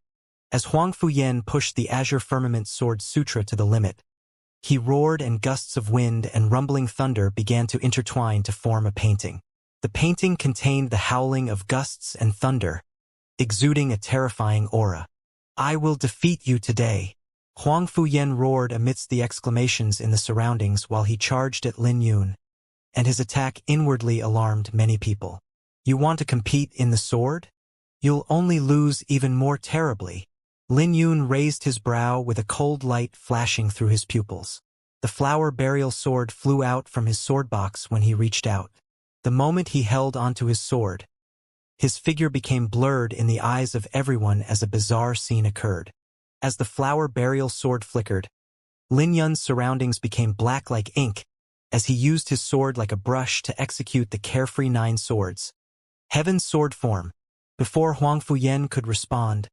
As Huang Fuyan pushed the Azure Firmament Sword Sutra to the limit, he roared and gusts of wind and rumbling thunder began to intertwine to form a painting. The painting contained the howling of gusts and thunder, exuding a terrifying aura. I will defeat you today. Huang Fuyan roared amidst the exclamations in the surroundings while he charged at Lin Yun, and his attack inwardly alarmed many people. You want to compete in the sword? You'll only lose even more terribly. Lin Yun raised his brow with a cold light flashing through his pupils. The flower burial sword flew out from his sword box when he reached out. The moment he held onto his sword, his figure became blurred in the eyes of everyone as a bizarre scene occurred. As the flower burial sword flickered, Lin Yun's surroundings became black like ink as he used his sword like a brush to execute the carefree 9 swords. Heaven's sword form. Before Huang Fuyan could respond,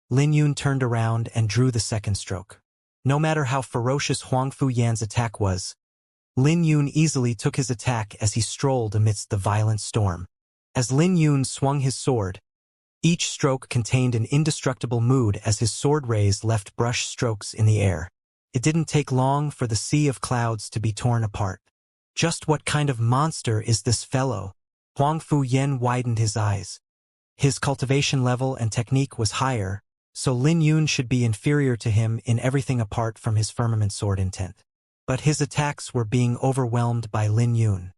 Lin Yun turned around and drew the second stroke. No matter how ferocious Huang Fuyan's attack was, Lin Yun easily took his attack as he strolled amidst the violent storm. As Lin Yun swung his sword, each stroke contained an indestructible mood as his sword rays left brush strokes in the air. It didn't take long for the sea of clouds to be torn apart. Just what kind of monster is this fellow? Huang Fuyan widened his eyes. His cultivation level and technique was higher, so Lin Yun should be inferior to him in everything apart from his firmament sword intent. But his attacks were being overwhelmed by Lin Yun.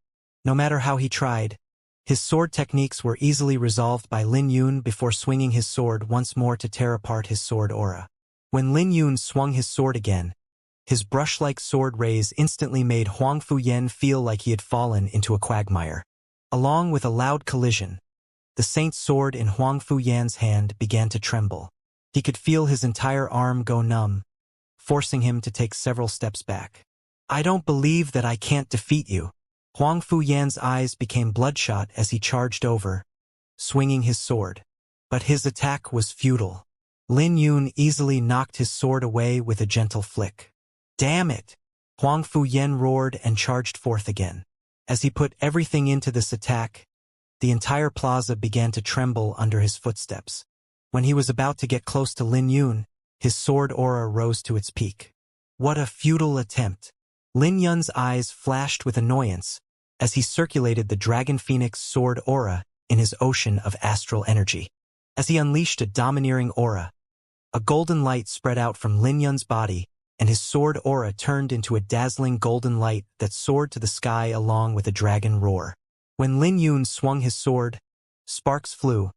No matter how he tried, his sword techniques were easily resolved by Lin Yun before swinging his sword once more to tear apart his sword aura. When Lin Yun swung his sword again, his brush-like sword rays instantly made Huang Fuyan feel like he had fallen into a quagmire. Along with a loud collision, the saint's sword in Huang Fuyan's hand began to tremble. He could feel his entire arm go numb, forcing him to take several steps back. I don't believe that I can't defeat you. Huang Fuyan's eyes became bloodshot as he charged over, swinging his sword. But his attack was futile. Lin Yun easily knocked his sword away with a gentle flick. Damn it! Huang Fuyan roared and charged forth again. As he put everything into this attack, the entire plaza began to tremble under his footsteps. When he was about to get close to Lin Yun, his sword aura rose to its peak. What a futile attempt! Lin Yun's eyes flashed with annoyance as he circulated the Dragon Phoenix sword aura in his ocean of astral energy. As he unleashed a domineering aura, a golden light spread out from Lin Yun's body, and his sword aura turned into a dazzling golden light that soared to the sky along with a dragon roar. When Lin Yun swung his sword, sparks flew,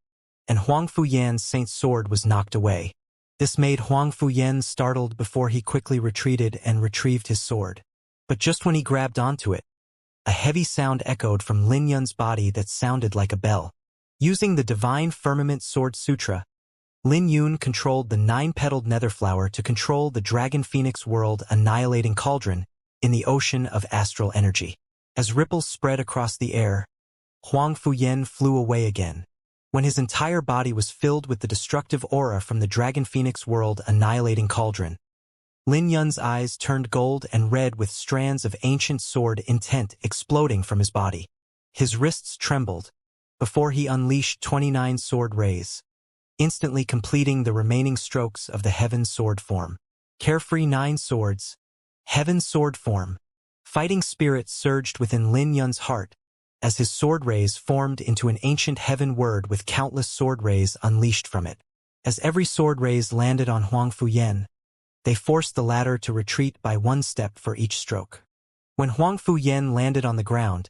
and Huang Fuyan's saint's sword was knocked away. This made Huang Fuyan startled before he quickly retreated and retrieved his sword. But just when he grabbed onto it, a heavy sound echoed from Lin Yun's body that sounded like a bell. Using the Divine Firmament Sword Sutra, Lin Yun controlled the 9-petaled netherflower to control the Dragon Phoenix World Annihilating Cauldron in the ocean of astral energy. As ripples spread across the air, Huang Fuyan flew away again. When his entire body was filled with the destructive aura from the Dragon Phoenix World Annihilating Cauldron, Lin Yun's eyes turned gold and red with strands of ancient sword intent exploding from his body. His wrists trembled before he unleashed 29 sword rays. instantly completing the remaining strokes of the Heaven Sword form. Carefree 9 swords. Heaven Sword form. Fighting spirit surged within Lin Yun's heart, as his sword rays formed into an ancient heaven word with countless sword rays unleashed from it. As every sword rays landed on Huang Fuyan, they forced the latter to retreat by 1 step for each stroke. When Huang Fuyan landed on the ground,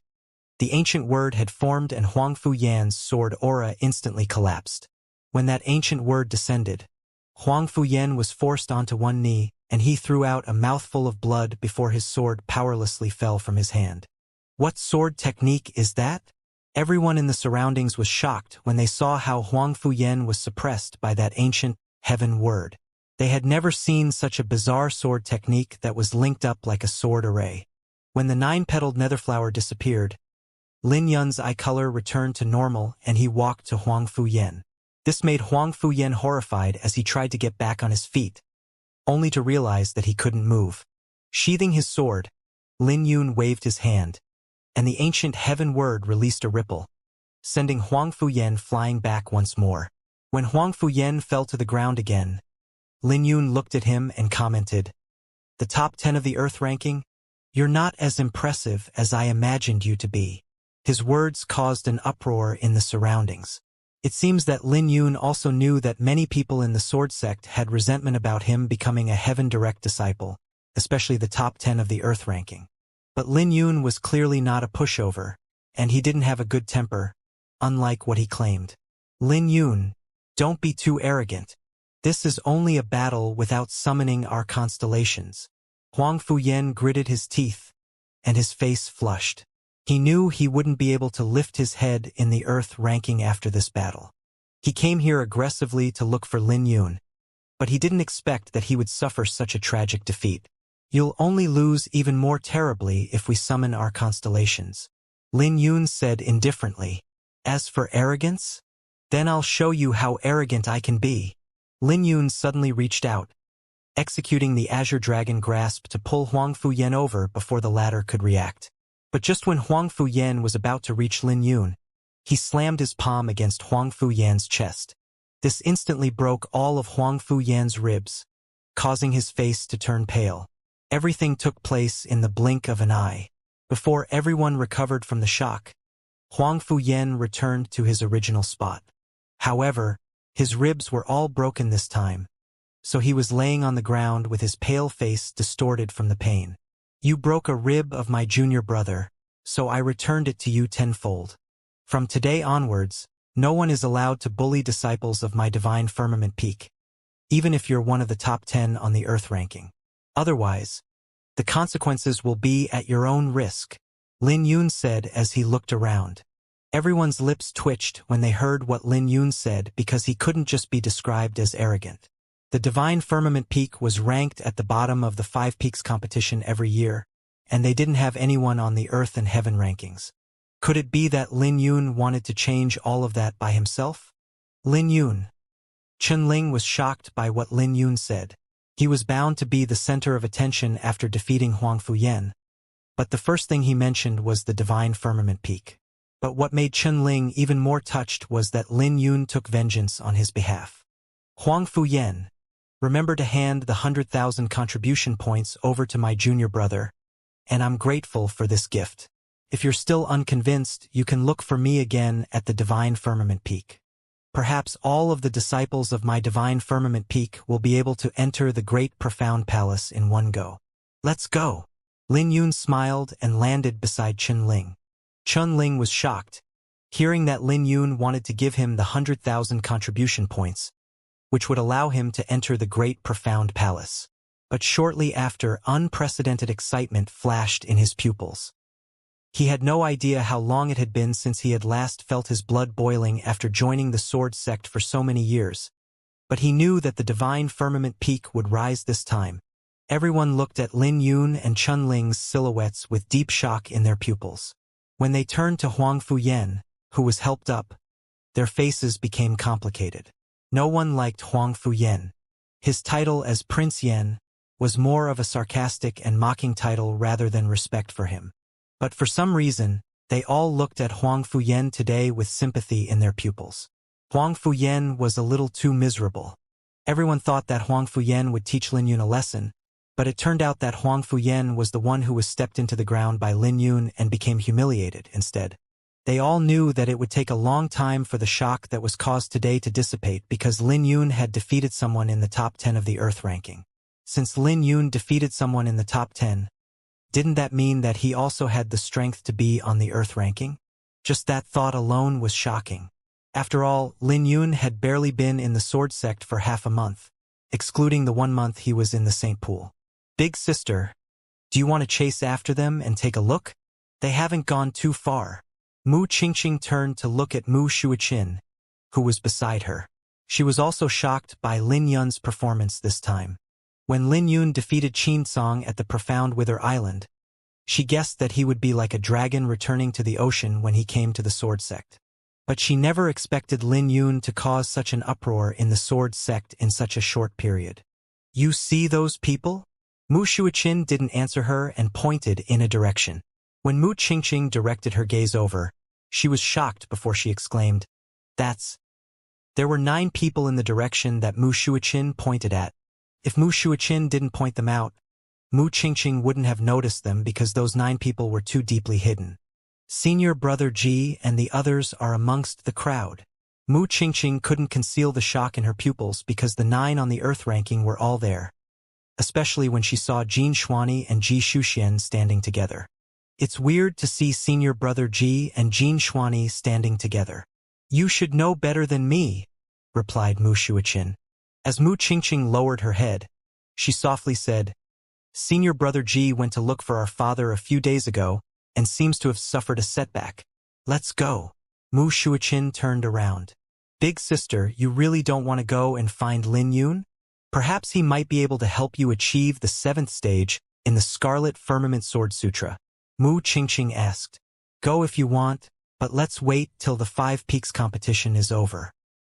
the ancient word had formed and Huang Fuyan's sword aura instantly collapsed. When that ancient word descended, Huang Fuyan was forced onto one knee, and he threw out a mouthful of blood before his sword powerlessly fell from his hand. What sword technique is that? Everyone in the surroundings was shocked when they saw how Huang Fuyan was suppressed by that ancient heaven word. They had never seen such a bizarre sword technique that was linked up like a sword array. When the 9-petaled netherflower disappeared, Lin Yun's eye color returned to normal and he walked to Huang Fuyan. This made Huang Fuyan horrified as he tried to get back on his feet, only to realize that he couldn't move. Sheathing his sword, Lin Yun waved his hand, and the ancient heaven word released a ripple, sending Huang Fuyan flying back once more. When Huang Fuyan fell to the ground again, Lin Yun looked at him and commented, "The top 10 of the Earth ranking? You're not as impressive as I imagined you to be." His words caused an uproar in the surroundings. It seems that Lin Yun also knew that many people in the sword sect had resentment about him becoming a heaven direct disciple, especially the top 10 of the Earth ranking. But Lin Yun was clearly not a pushover, and he didn't have a good temper, unlike what he claimed. "Lin Yun, don't be too arrogant. This is only a battle without summoning our constellations." Huang Fuyan gritted his teeth, and his face flushed. He knew he wouldn't be able to lift his head in the Earth ranking after this battle. He came here aggressively to look for Lin Yun, but he didn't expect that he would suffer such a tragic defeat. "You'll only lose even more terribly if we summon our constellations," Lin Yun said indifferently. "As for arrogance? Then I'll show you how arrogant I can be." Lin Yun suddenly reached out, executing the Azure Dragon grasp to pull Huang Fuyan over before the latter could react. But just when Huang Fuyan was about to reach Lin Yun, he slammed his palm against Huang Fuyan's chest. This instantly broke all of Huang Fuyan's ribs, causing his face to turn pale. Everything took place in the blink of an eye. Before everyone recovered from the shock, Huang Fuyan returned to his original spot. However, his ribs were all broken this time, so he was laying on the ground with his pale face distorted from the pain. "You broke a rib of my junior brother, so I returned it to you tenfold. From today onwards, no one is allowed to bully disciples of my divine firmament peak, even if you're one of the top 10 on the Earth ranking. Otherwise, the consequences will be at your own risk," Lin Yun said as he looked around. Everyone's lips twitched when they heard what Lin Yun said because he couldn't just be described as arrogant. The Divine Firmament Peak was ranked at the bottom of the 5 peaks competition every year, and they didn't have anyone on the Earth and Heaven rankings. Could it be that Lin Yun wanted to change all of that by himself? Lin Yun. Chen Ling was shocked by what Lin Yun said. He was bound to be the center of attention after defeating Huang Fuyan, but the first thing he mentioned was the Divine Firmament Peak. But what made Chen Ling even more touched was that Lin Yun took vengeance on his behalf. "Huang Fuyan, remember to hand the 100,000 contribution points over to my junior brother, and I'm grateful for this gift. If you're still unconvinced, you can look for me again at the Divine Firmament Peak. Perhaps all of the disciples of my Divine Firmament Peak will be able to enter the Great Profound Palace in one go. Let's go." Lin Yun smiled and landed beside Chen Ling. Chen Ling was shocked, hearing that Lin Yun wanted to give him the 100,000 contribution points, which would allow him to enter the Great Profound Palace. But shortly after, unprecedented excitement flashed in his pupils. He had no idea how long it had been since he had last felt his blood boiling after joining the sword sect for so many years. But he knew that the Divine Firmament Peak would rise this time. Everyone looked at Lin Yun and Chen Ling's silhouettes with deep shock in their pupils. When they turned to Huang Fuyan, who was helped up, their faces became complicated. No one liked Huang Fuyan. His title as Prince Yan was more of a sarcastic and mocking title rather than respect for him. But for some reason, they all looked at Huang Fuyan today with sympathy in their pupils. Huang Fuyan was a little too miserable. Everyone thought that Huang Fuyan would teach Lin Yun a lesson, but it turned out that Huang Fuyan was the one who was stepped into the ground by Lin Yun and became humiliated instead. They all knew that it would take a long time for the shock that was caused today to dissipate because Lin Yun had defeated someone in the top 10 of the Earth ranking. Since Lin Yun defeated someone in the top 10, didn't that mean that he also had the strength to be on the Earth ranking? Just that thought alone was shocking. After all, Lin Yun had barely been in the sword sect for half a month, excluding the 1 month he was in the Saint Pool. Big sister, do you want to chase after them and take a look? They haven't gone too far. Mu Qingqing turned to look at Mu Shuiqin, who was beside her. She was also shocked by Lin Yun's performance this time. When Lin Yun defeated Qin Song at the Profound Wither Island, she guessed that he would be like a dragon returning to the ocean when he came to the sword sect. But she never expected Lin Yun to cause such an uproar in the sword sect in such a short period. You see those people? Mu Shuiqin didn't answer her and pointed in a direction. When Mu Qingqing directed her gaze over, she was shocked before she exclaimed, "That's..." There were 9 people in the direction that Mu Shuiqin pointed at. If Mu Shuiqin didn't point them out, Mu Qingqing wouldn't have noticed them because those 9 people were too deeply hidden. Senior Brother Ji and the others are amongst the crowd. Mu Qingqing couldn't conceal the shock in her pupils because the 9 on the Earth ranking were all there, especially when she saw Jin Xuani and Ji Shuxian standing together. It's weird to see Senior Brother Ji and Jin Xuani standing together. You should know better than me, replied Mu Shuiqin. As Mu Qingqing lowered her head, she softly said, Senior Brother Ji went to look for our father a few days ago and seems to have suffered a setback. Let's go. Mu Shuiqin turned around. Big sister, you really don't want to go and find Lin Yun? Perhaps he might be able to help you achieve the 7th stage in the Scarlet Firmament Sword Sutra. Mu Qingqing asked. Go if you want, but let's wait till the 5 Peaks competition is over.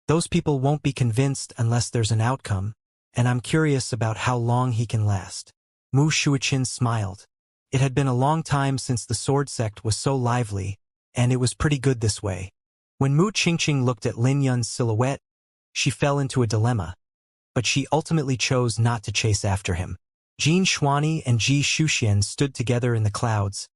Those people won't be convinced unless there's an outcome, and I'm curious about how long he can last. Mu Shuiqin smiled. It had been a long time since the sword sect was so lively, and it was pretty good this way. When Mu Qingqing looked at Lin Yun's silhouette, she fell into a dilemma, but she ultimately chose not to chase after him. Jin Xuani and Ji Shuxian stood together in the clouds,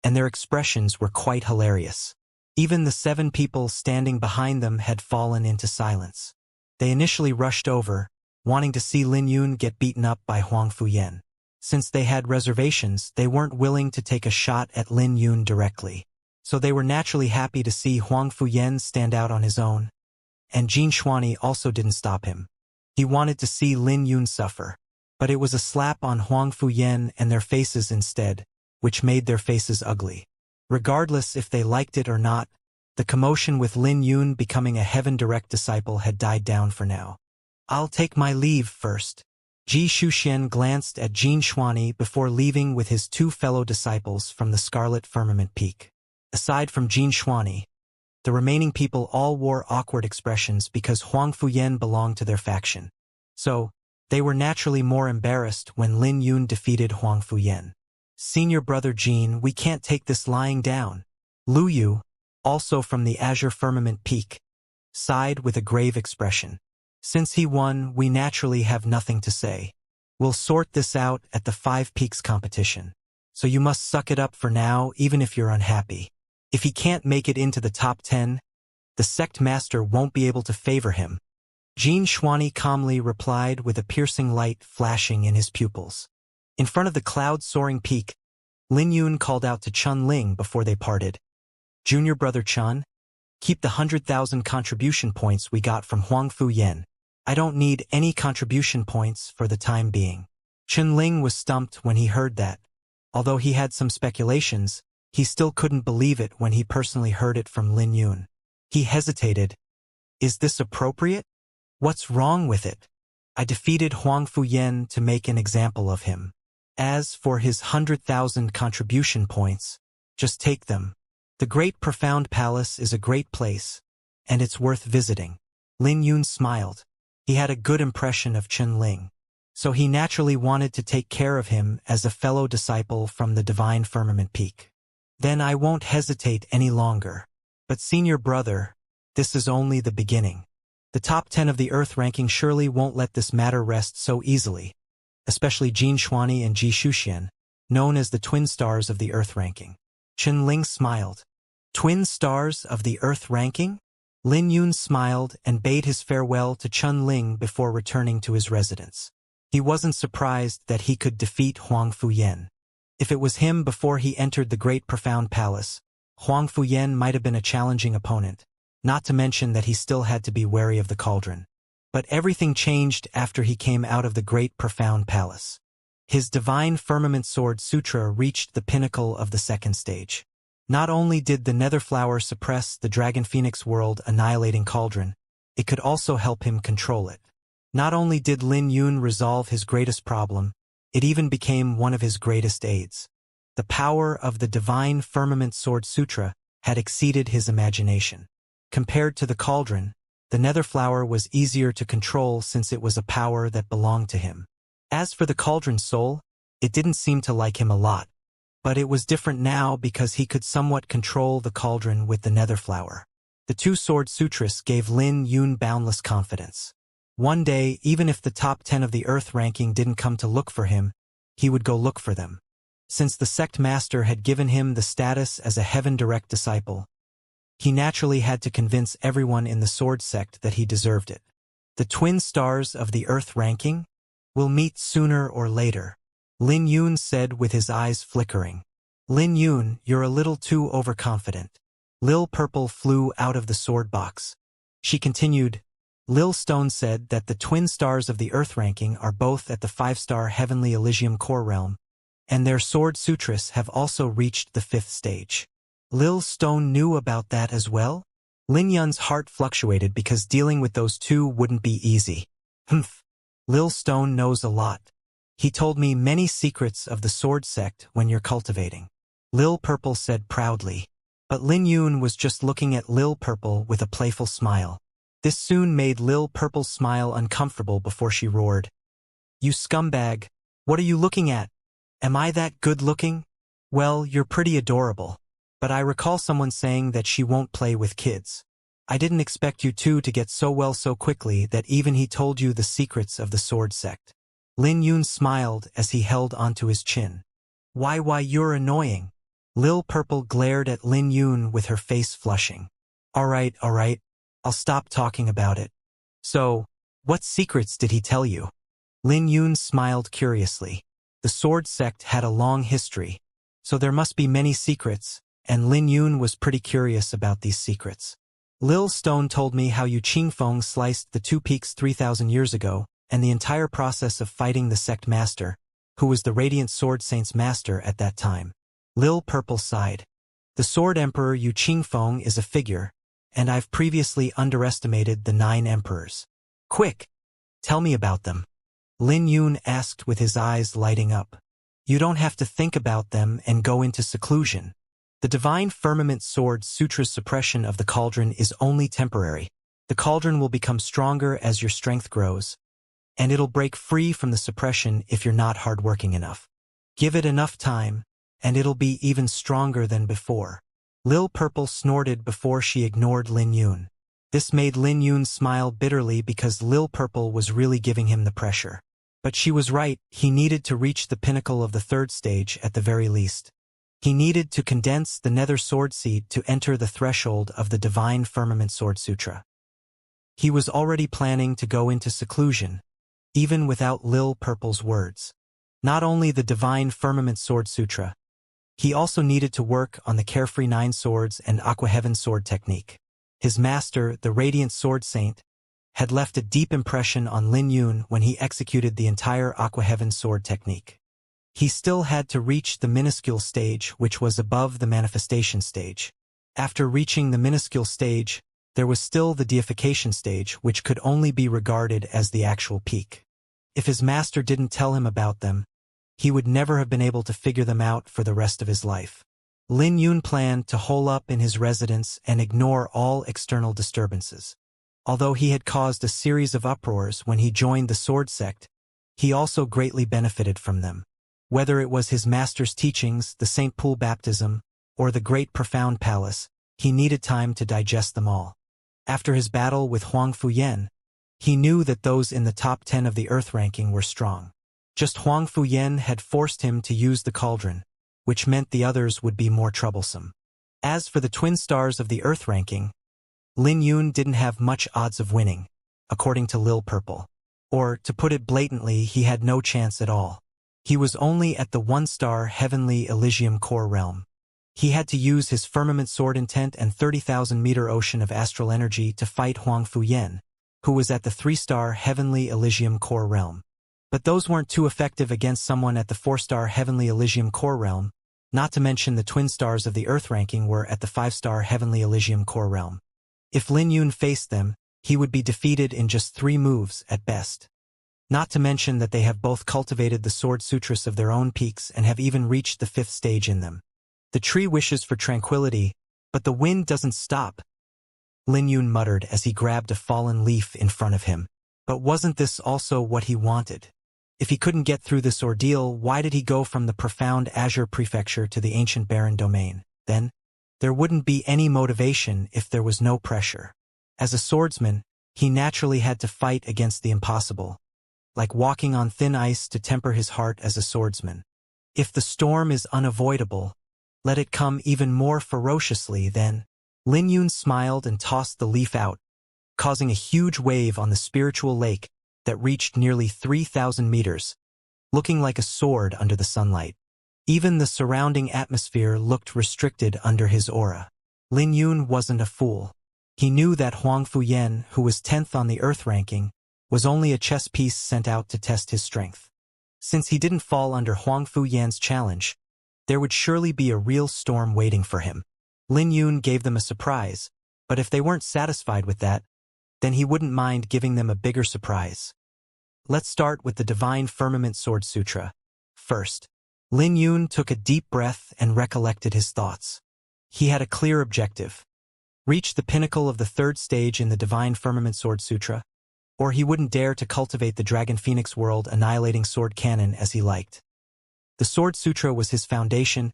and their expressions were quite hilarious. Even the 7 people standing behind them had fallen into silence. They initially rushed over, wanting to see Lin Yun get beaten up by Huang Fuyan. Since they had reservations, they weren't willing to take a shot at Lin Yun directly. So they were naturally happy to see Huang Fuyan stand out on his own. And Jin Xuani also didn't stop him. He wanted to see Lin Yun suffer. But it was a slap on Huang Fuyan and their faces instead, which made their faces ugly. Regardless if they liked it or not, the commotion with Lin Yun becoming a Heaven Direct disciple had died down for now. I'll take my leave first. Ji Shuxian glanced at Jin Xuani before leaving with his 2 fellow disciples from the Scarlet Firmament Peak. Aside from Jin Xuani, the remaining people all wore awkward expressions because Huang Fuyan belonged to their faction. So, they were naturally more embarrassed when Lin Yun defeated Huang Fuyan. Senior Brother Jin, we can't take this lying down. Lu Yu, also from the Azure Firmament Peak, sighed with a grave expression. Since he won, we naturally have nothing to say. We'll sort this out at the 5 Peaks competition. So you must suck it up for now, even if you're unhappy. If he can't make it into the top 10, the sect master won't be able to favor him. Jin Xuani calmly replied with a piercing light flashing in his pupils. In front of the cloud-soaring peak, Lin Yun called out to Chun Ling before they parted. Junior Brother Chun, keep the 100,000 contribution points we got from Huang Fuyan. I don't need any contribution points for the time being. Chun Ling was stumped when he heard that. Although he had some speculations, he still couldn't believe it when he personally heard it from Lin Yun. He hesitated. Is this appropriate? What's wrong with it? I defeated Huang Fuyan to make an example of him. As for his 100,000 contribution points, just take them. The Great Profound Palace is a great place, and it's worth visiting. Lin Yun smiled. He had a good impression of Chun Ling, so he naturally wanted to take care of him as a fellow disciple from the Divine Firmament Peak. Then I won't hesitate any longer. But senior brother, This is only the beginning. The top 10 of the Earth ranking surely won't let this matter rest so easily, especially Jin Xuani and Ji Shuxian, known as the twin stars of the Earth ranking. Chen Ling smiled. Twin stars of the Earth ranking? Lin Yun smiled and bade his farewell to Chun Ling before returning to his residence. He wasn't surprised that he could defeat Huang Fuyan. If it was him before he entered the Great Profound Palace, Huang Fuyan might have been a challenging opponent, not to mention that he still had to be wary of the cauldron. But everything changed after he came out of the Great Profound Palace. His Divine Firmament Sword Sutra reached the pinnacle of the second stage. Not only did the Netherflower suppress the Dragon Phoenix world annihilating cauldron, it could also help him control it. Not only did Lin Yun resolve his greatest problem, it even became one of his greatest aids. The power of the Divine Firmament Sword Sutra had exceeded his imagination. Compared to the cauldron, the Netherflower was easier to control since it was a power that belonged to him. As for the cauldron's soul, it didn't seem to like him a lot. But it was different now because he could somewhat control the cauldron with the Netherflower. The two Sword Sutras gave Lin Yun boundless confidence. One day, even if the top 10 of the Earth ranking didn't come to look for him, he would go look for them. Since the sect master had given him the status as a heaven direct disciple, he naturally had to convince everyone in the sword sect that he deserved it. The twin stars of the Earth ranking will meet sooner or later, Lin Yun said with his eyes flickering. Lin Yun, you're a little too overconfident. Lil Purple flew out of the sword box. She continued, Lil Stone said that the twin stars of the Earth ranking are both at the 5-star Heavenly Elysium core realm, and their sword sutras have also reached the 5th stage. Lil Stone knew about that as well? Lin Yun's heart fluctuated because dealing with those two wouldn't be easy. Humph. Lil Stone knows a lot. He told me many secrets of the sword sect when you're cultivating. Lil Purple said proudly. But Lin Yun was just looking at Lil Purple with a playful smile. This soon made Lil Purple's smile uncomfortable before she roared. You scumbag, what are you looking at? Am I that good looking? Well, you're pretty adorable. But I recall someone saying that she won't play with kids. I didn't expect you two to get so well so quickly that even he told you the secrets of the sword sect. Lin Yun smiled as he held onto his chin. Why, you're annoying. Lil Purple glared at Lin Yun with her face flushing. All right, I'll stop talking about it. So, what secrets did he tell you? Lin Yun smiled curiously. The sword sect had a long history, so there must be many secrets, and Lin Yun was pretty curious about these secrets. Lil Stone told me how Yu Qingfeng sliced the Two Peaks 3,000 years ago, and the entire process of fighting the sect master, who was the Radiant Sword Saint's master at that time. Lil Purple sighed. The Sword Emperor Yu Qingfeng is a figure, and I've previously underestimated the 9 emperors. Quick! Tell me about them. Lin Yun asked with his eyes lighting up. You don't have to think about them and go into seclusion. The Divine Firmament Sword Sutra's suppression of the cauldron is only temporary. The cauldron will become stronger as your strength grows, and it'll break free from the suppression if you're not hardworking enough. Give it enough time, and it'll be even stronger than before. Lil Purple snorted before she ignored Lin Yun. This made Lin Yun smile bitterly because Lil Purple was really giving him the pressure. But she was right, he needed to reach the pinnacle of the 3rd stage at the very least. He needed to condense the Nether Sword Seed to enter the threshold of the Divine Firmament Sword Sutra. He was already planning to go into seclusion, even without Lil Purple's words. Not only the Divine Firmament Sword Sutra, he also needed to work on the Carefree 9 Swords and Aqua Heaven Sword technique. His master, the Radiant Sword Saint, had left a deep impression on Lin Yun when he executed the entire Aqua Heaven Sword technique. He still had to reach the minuscule stage, which was above the manifestation stage. After reaching the minuscule stage, there was still the deification stage, which could only be regarded as the actual peak. If his master didn't tell him about them, he would never have been able to figure them out for the rest of his life. Lin Yun planned to hole up in his residence and ignore all external disturbances. Although he had caused a series of uproars when he joined the sword sect, he also greatly benefited from them. Whether it was his master's teachings, the St. Pool baptism, or the Great Profound Palace, he needed time to digest them all. After his battle with Huang Fuyan, he knew that those in the top 10 of the Earth ranking were strong. Just Huang Fuyan had forced him to use the cauldron, which meant the others would be more troublesome. As for the twin stars of the Earth ranking, Lin Yun didn't have much odds of winning, according to Lil Purple. Or, to put it blatantly, he had no chance at all. He was only at the 1-star Heavenly Elysium core realm. He had to use his firmament sword intent and 30,000-meter ocean of astral energy to fight Huang Fuyan, who was at the 3-star Heavenly Elysium core realm. But those weren't too effective against someone at the 4-star Heavenly Elysium core realm, not to mention the twin stars of the Earth ranking were at the 5-star Heavenly Elysium core realm. If Lin Yun faced them, he would be defeated in just 3 moves at best. Not to mention that they have both cultivated the sword sutras of their own peaks and have even reached the 5th stage in them. The tree wishes for tranquility, but the wind doesn't stop, Lin Yun muttered as he grabbed a fallen leaf in front of him. But wasn't this also what he wanted? If he couldn't get through this ordeal, why did he go from the profound Azure Prefecture to the ancient Barren Domain? Then, there wouldn't be any motivation if there was no pressure. As a swordsman, he naturally had to fight against the impossible, like walking on thin ice to temper his heart as a swordsman. If the storm is unavoidable, let it come even more ferociously then. Lin Yun smiled and tossed the leaf out, causing a huge wave on the spiritual lake that reached nearly 3,000 meters, looking like a sword under the sunlight. Even the surrounding atmosphere looked restricted under his aura. Lin Yun wasn't a fool. He knew that Huang Fuyan, who was 10th on the Earth ranking, was only a chess piece sent out to test his strength. Since he didn't fall under Huang Fuyan's challenge, there would surely be a real storm waiting for him. Lin Yun gave them a surprise, but if they weren't satisfied with that, then he wouldn't mind giving them a bigger surprise. Let's start with the Divine Firmament Sword Sutra. First, Lin Yun took a deep breath and recollected his thoughts. He had a clear objective: reach the pinnacle of the 3rd stage in the Divine Firmament Sword Sutra, or he wouldn't dare to cultivate the Dragon Phoenix World annihilating sword cannon as he liked. The Sword Sutra was his foundation,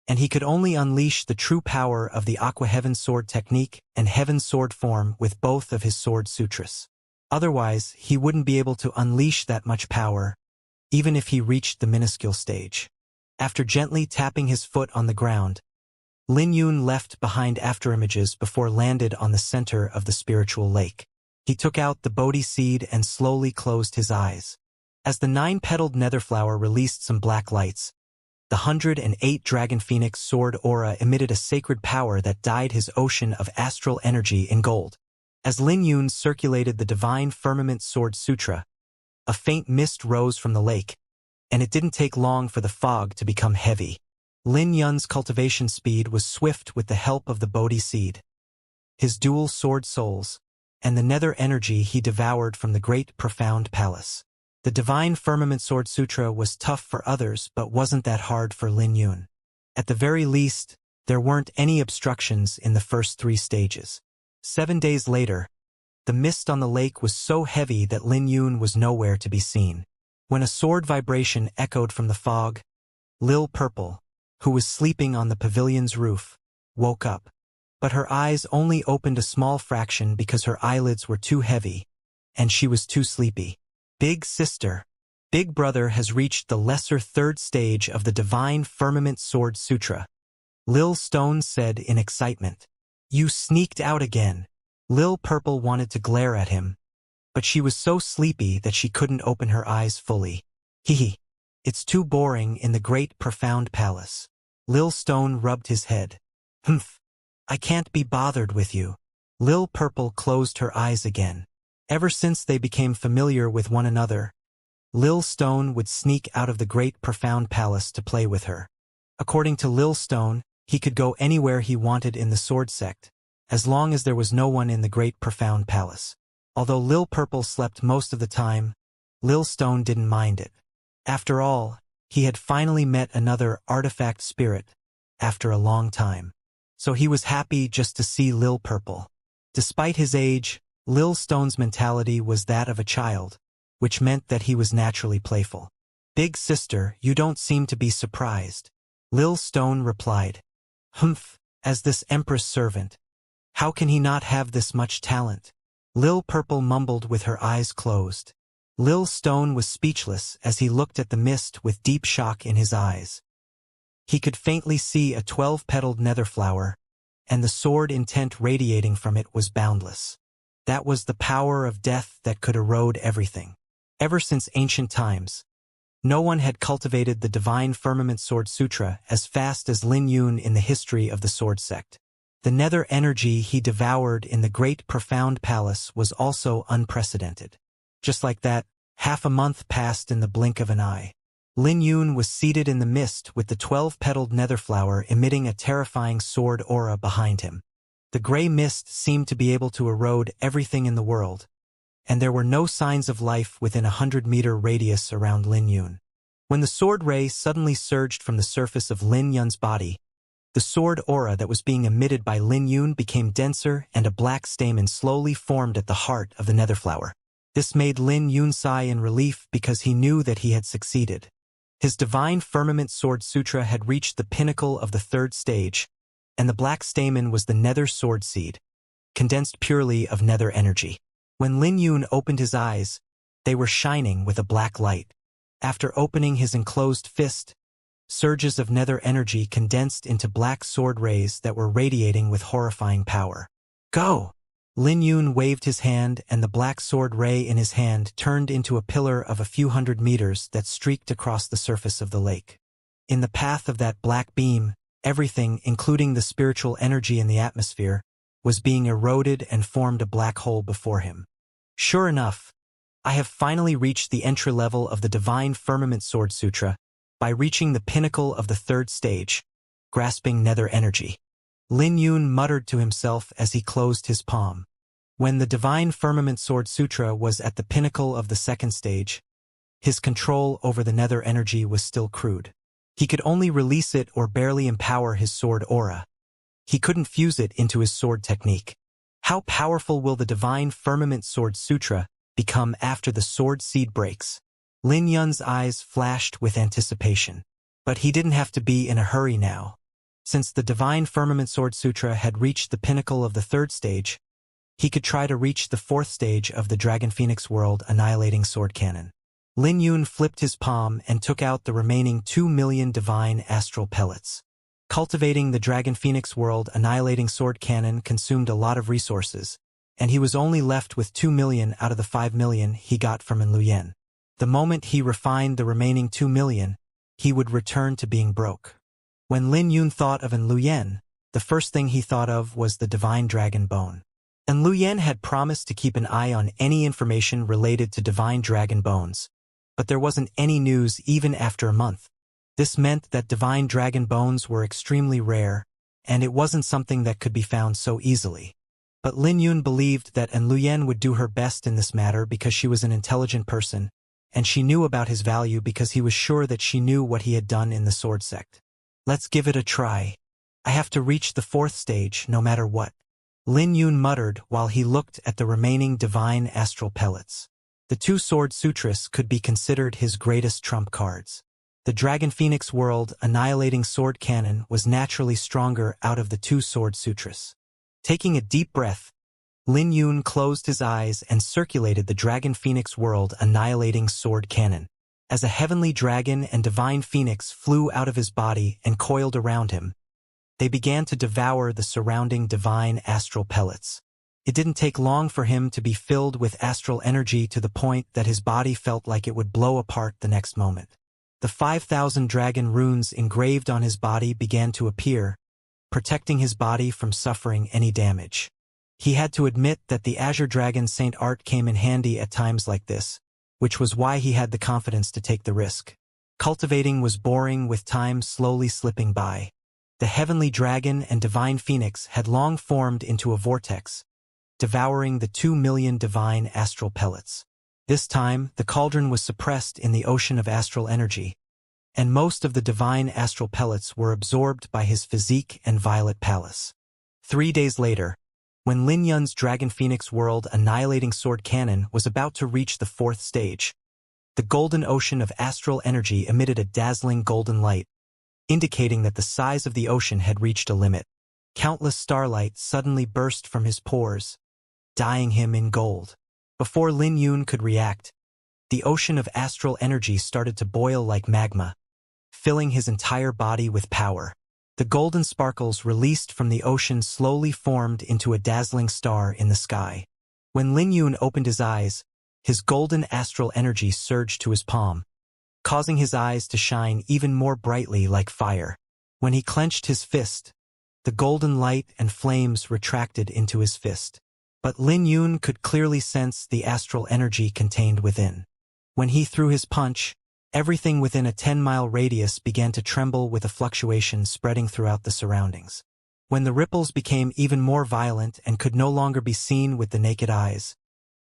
and he could only unleash the true power of the Aqua Heaven Sword technique and Heaven Sword form with both of his Sword Sutras. Otherwise, he wouldn't be able to unleash that much power, even if he reached the minuscule stage. After gently tapping his foot on the ground, Lin Yun left behind afterimages before landed on the center of the spiritual lake. He took out the Bodhi seed and slowly closed his eyes. As the 9-petaled netherflower released some black lights, the 108 Dragon Phoenix sword aura emitted a sacred power that dyed his ocean of astral energy in gold. As Lin Yun circulated the Divine Firmament Sword Sutra, a faint mist rose from the lake, and it didn't take long for the fog to become heavy. Lin Yun's cultivation speed was swift with the help of the Bodhi seed, his dual sword souls, and the nether energy he devoured from the great profound palace. The Divine Firmament Sword Sutra was tough for others but wasn't that hard for Lin Yun. At the very least, there weren't any obstructions in the first 3 stages. 7 days later, the mist on the lake was so heavy that Lin Yun was nowhere to be seen. When a sword vibration echoed from the fog, Lil Purple, who was sleeping on the pavilion's roof, woke up. But her eyes only opened a small fraction because her eyelids were too heavy, and she was too sleepy. Big sister, Big Brother has reached the lesser 3rd stage of the Divine Firmament Sword Sutra, Lil Stone said in excitement. You sneaked out again. Lil Purple wanted to glare at him, but she was so sleepy that she couldn't open her eyes fully. Hee. It's too boring in the great profound palace. Lil Stone rubbed his head. Humph. I can't be bothered with you. Lil Purple closed her eyes again. Ever since they became familiar with one another, Lil Stone would sneak out of the great profound palace to play with her. According to Lil Stone, he could go anywhere he wanted in the sword sect, as long as there was no one in the great profound palace. Although Lil Purple slept most of the time, Lil Stone didn't mind it. After all, he had finally met another artifact spirit after a long time. So he was happy just to see Lil Purple. Despite his age, Lil Stone's mentality was that of a child, which meant that he was naturally playful. Big sister, you don't seem to be surprised. Lil Stone replied. Humph, as this Empress servant. How can he not have this much talent? Lil Purple mumbled with her eyes closed. Lil Stone was speechless as he looked at the mist with deep shock in his eyes. He could faintly see a 12-petaled nether flower, and the sword intent radiating from it was boundless. That was the power of death that could erode everything. Ever since ancient times, no one had cultivated the divine firmament sword sutra as fast as Lin Yun in the history of the sword sect. The nether energy he devoured in the great profound palace was also unprecedented. Just like that, half a month passed in the blink of an eye. Lin Yun was seated in the mist with the 12-petaled nether flower emitting a terrifying sword aura behind him. The gray mist seemed to be able to erode everything in the world, and there were no signs of life within a 100-meter radius around Lin Yun. When the sword ray suddenly surged from the surface of Lin Yun's body, the sword aura that was being emitted by Lin Yun became denser and a black stamen slowly formed at the heart of the nether flower. This made Lin Yun sigh in relief because he knew that he had succeeded. His divine firmament sword sutra had reached the pinnacle of the third stage, and the black stamen was the nether sword seed, condensed purely of nether energy. When Lin Yun opened his eyes, they were shining with a black light. After opening his enclosed fist, surges of nether energy condensed into black sword rays that were radiating with horrifying power. Go! Lin Yun waved his hand, and the black sword ray in his hand turned into a pillar of a few hundred meters that streaked across the surface of the lake. In the path of that black beam, everything, including the spiritual energy in the atmosphere, was being eroded and formed a black hole before him. Sure enough, I have finally reached the entry level of the Divine Firmament Sword Sutra by reaching the pinnacle of the third stage, grasping nether energy. Lin Yun muttered to himself as he closed his palm. When the Divine Firmament Sword Sutra was at the pinnacle of the second stage, his control over the nether energy was still crude. He could only release it or barely empower his sword aura. He couldn't fuse it into his sword technique. How powerful will the Divine Firmament Sword Sutra become after the sword seed breaks? Lin Yun's eyes flashed with anticipation. But he didn't have to be in a hurry now. Since the Divine Firmament Sword Sutra had reached the pinnacle of the third stage, he could try to reach the fourth stage of the Dragon Phoenix World Annihilating Sword Cannon. Lin Yun flipped his palm and took out the remaining 2 million divine astral pellets. Cultivating the Dragon Phoenix World Annihilating Sword Cannon consumed a lot of resources, and he was only left with 2 million out of the 5 million he got from Enluyen. The moment he refined the remaining 2 million, he would return to being broke. When Lin Yun thought of Enluyen, the first thing he thought of was the Divine Dragon Bone. Enluyen had promised to keep an eye on any information related to Divine Dragon Bones, but there wasn't any news even after a month. This meant that Divine Dragon Bones were extremely rare, and it wasn't something that could be found so easily. But Lin Yun believed that Enluyen would do her best in this matter because she was an intelligent person, and she knew about his value because he was sure that she knew what he had done in the sword sect. Let's give it a try. I have to reach the fourth stage no matter what. Lin Yun muttered while he looked at the remaining divine astral pellets. The two sword sutras could be considered his greatest trump cards. The Dragon Phoenix World Annihilating Sword Cannon was naturally stronger out of the two sword sutras. Taking a deep breath, Lin Yun closed his eyes and circulated the Dragon Phoenix World Annihilating Sword Cannon. As a heavenly dragon and divine phoenix flew out of his body and coiled around him, they began to devour the surrounding divine astral pellets. It didn't take long for him to be filled with astral energy to the point that his body felt like it would blow apart the next moment. The 5,000 dragon runes engraved on his body began to appear, protecting his body from suffering any damage. He had to admit that the Azure Dragon Saint art came in handy at times like this, which was why he had the confidence to take the risk. Cultivating was boring with time slowly slipping by. The heavenly dragon and divine phoenix had long formed into a vortex, devouring the 2 million divine astral pellets. This time, the cauldron was suppressed in the ocean of astral energy, and most of the divine astral pellets were absorbed by his physique and violet palace. 3 days later, when Lin Yun's Dragon Phoenix World Annihilating Sword Cannon was about to reach the fourth stage, the golden ocean of astral energy emitted a dazzling golden light, indicating that the size of the ocean had reached a limit. Countless starlight suddenly burst from his pores, dyeing him in gold. Before Lin Yun could react, the ocean of astral energy started to boil like magma, filling his entire body with power. The golden sparkles released from the ocean slowly formed into a dazzling star in the sky. When Lin Yun opened his eyes, his golden astral energy surged to his palm, causing his eyes to shine even more brightly like fire. When he clenched his fist, the golden light and flames retracted into his fist. But Lin Yun could clearly sense the astral energy contained within. When he threw his punch, everything within a 10-mile radius began to tremble with a fluctuation spreading throughout the surroundings. When the ripples became even more violent and could no longer be seen with the naked eyes,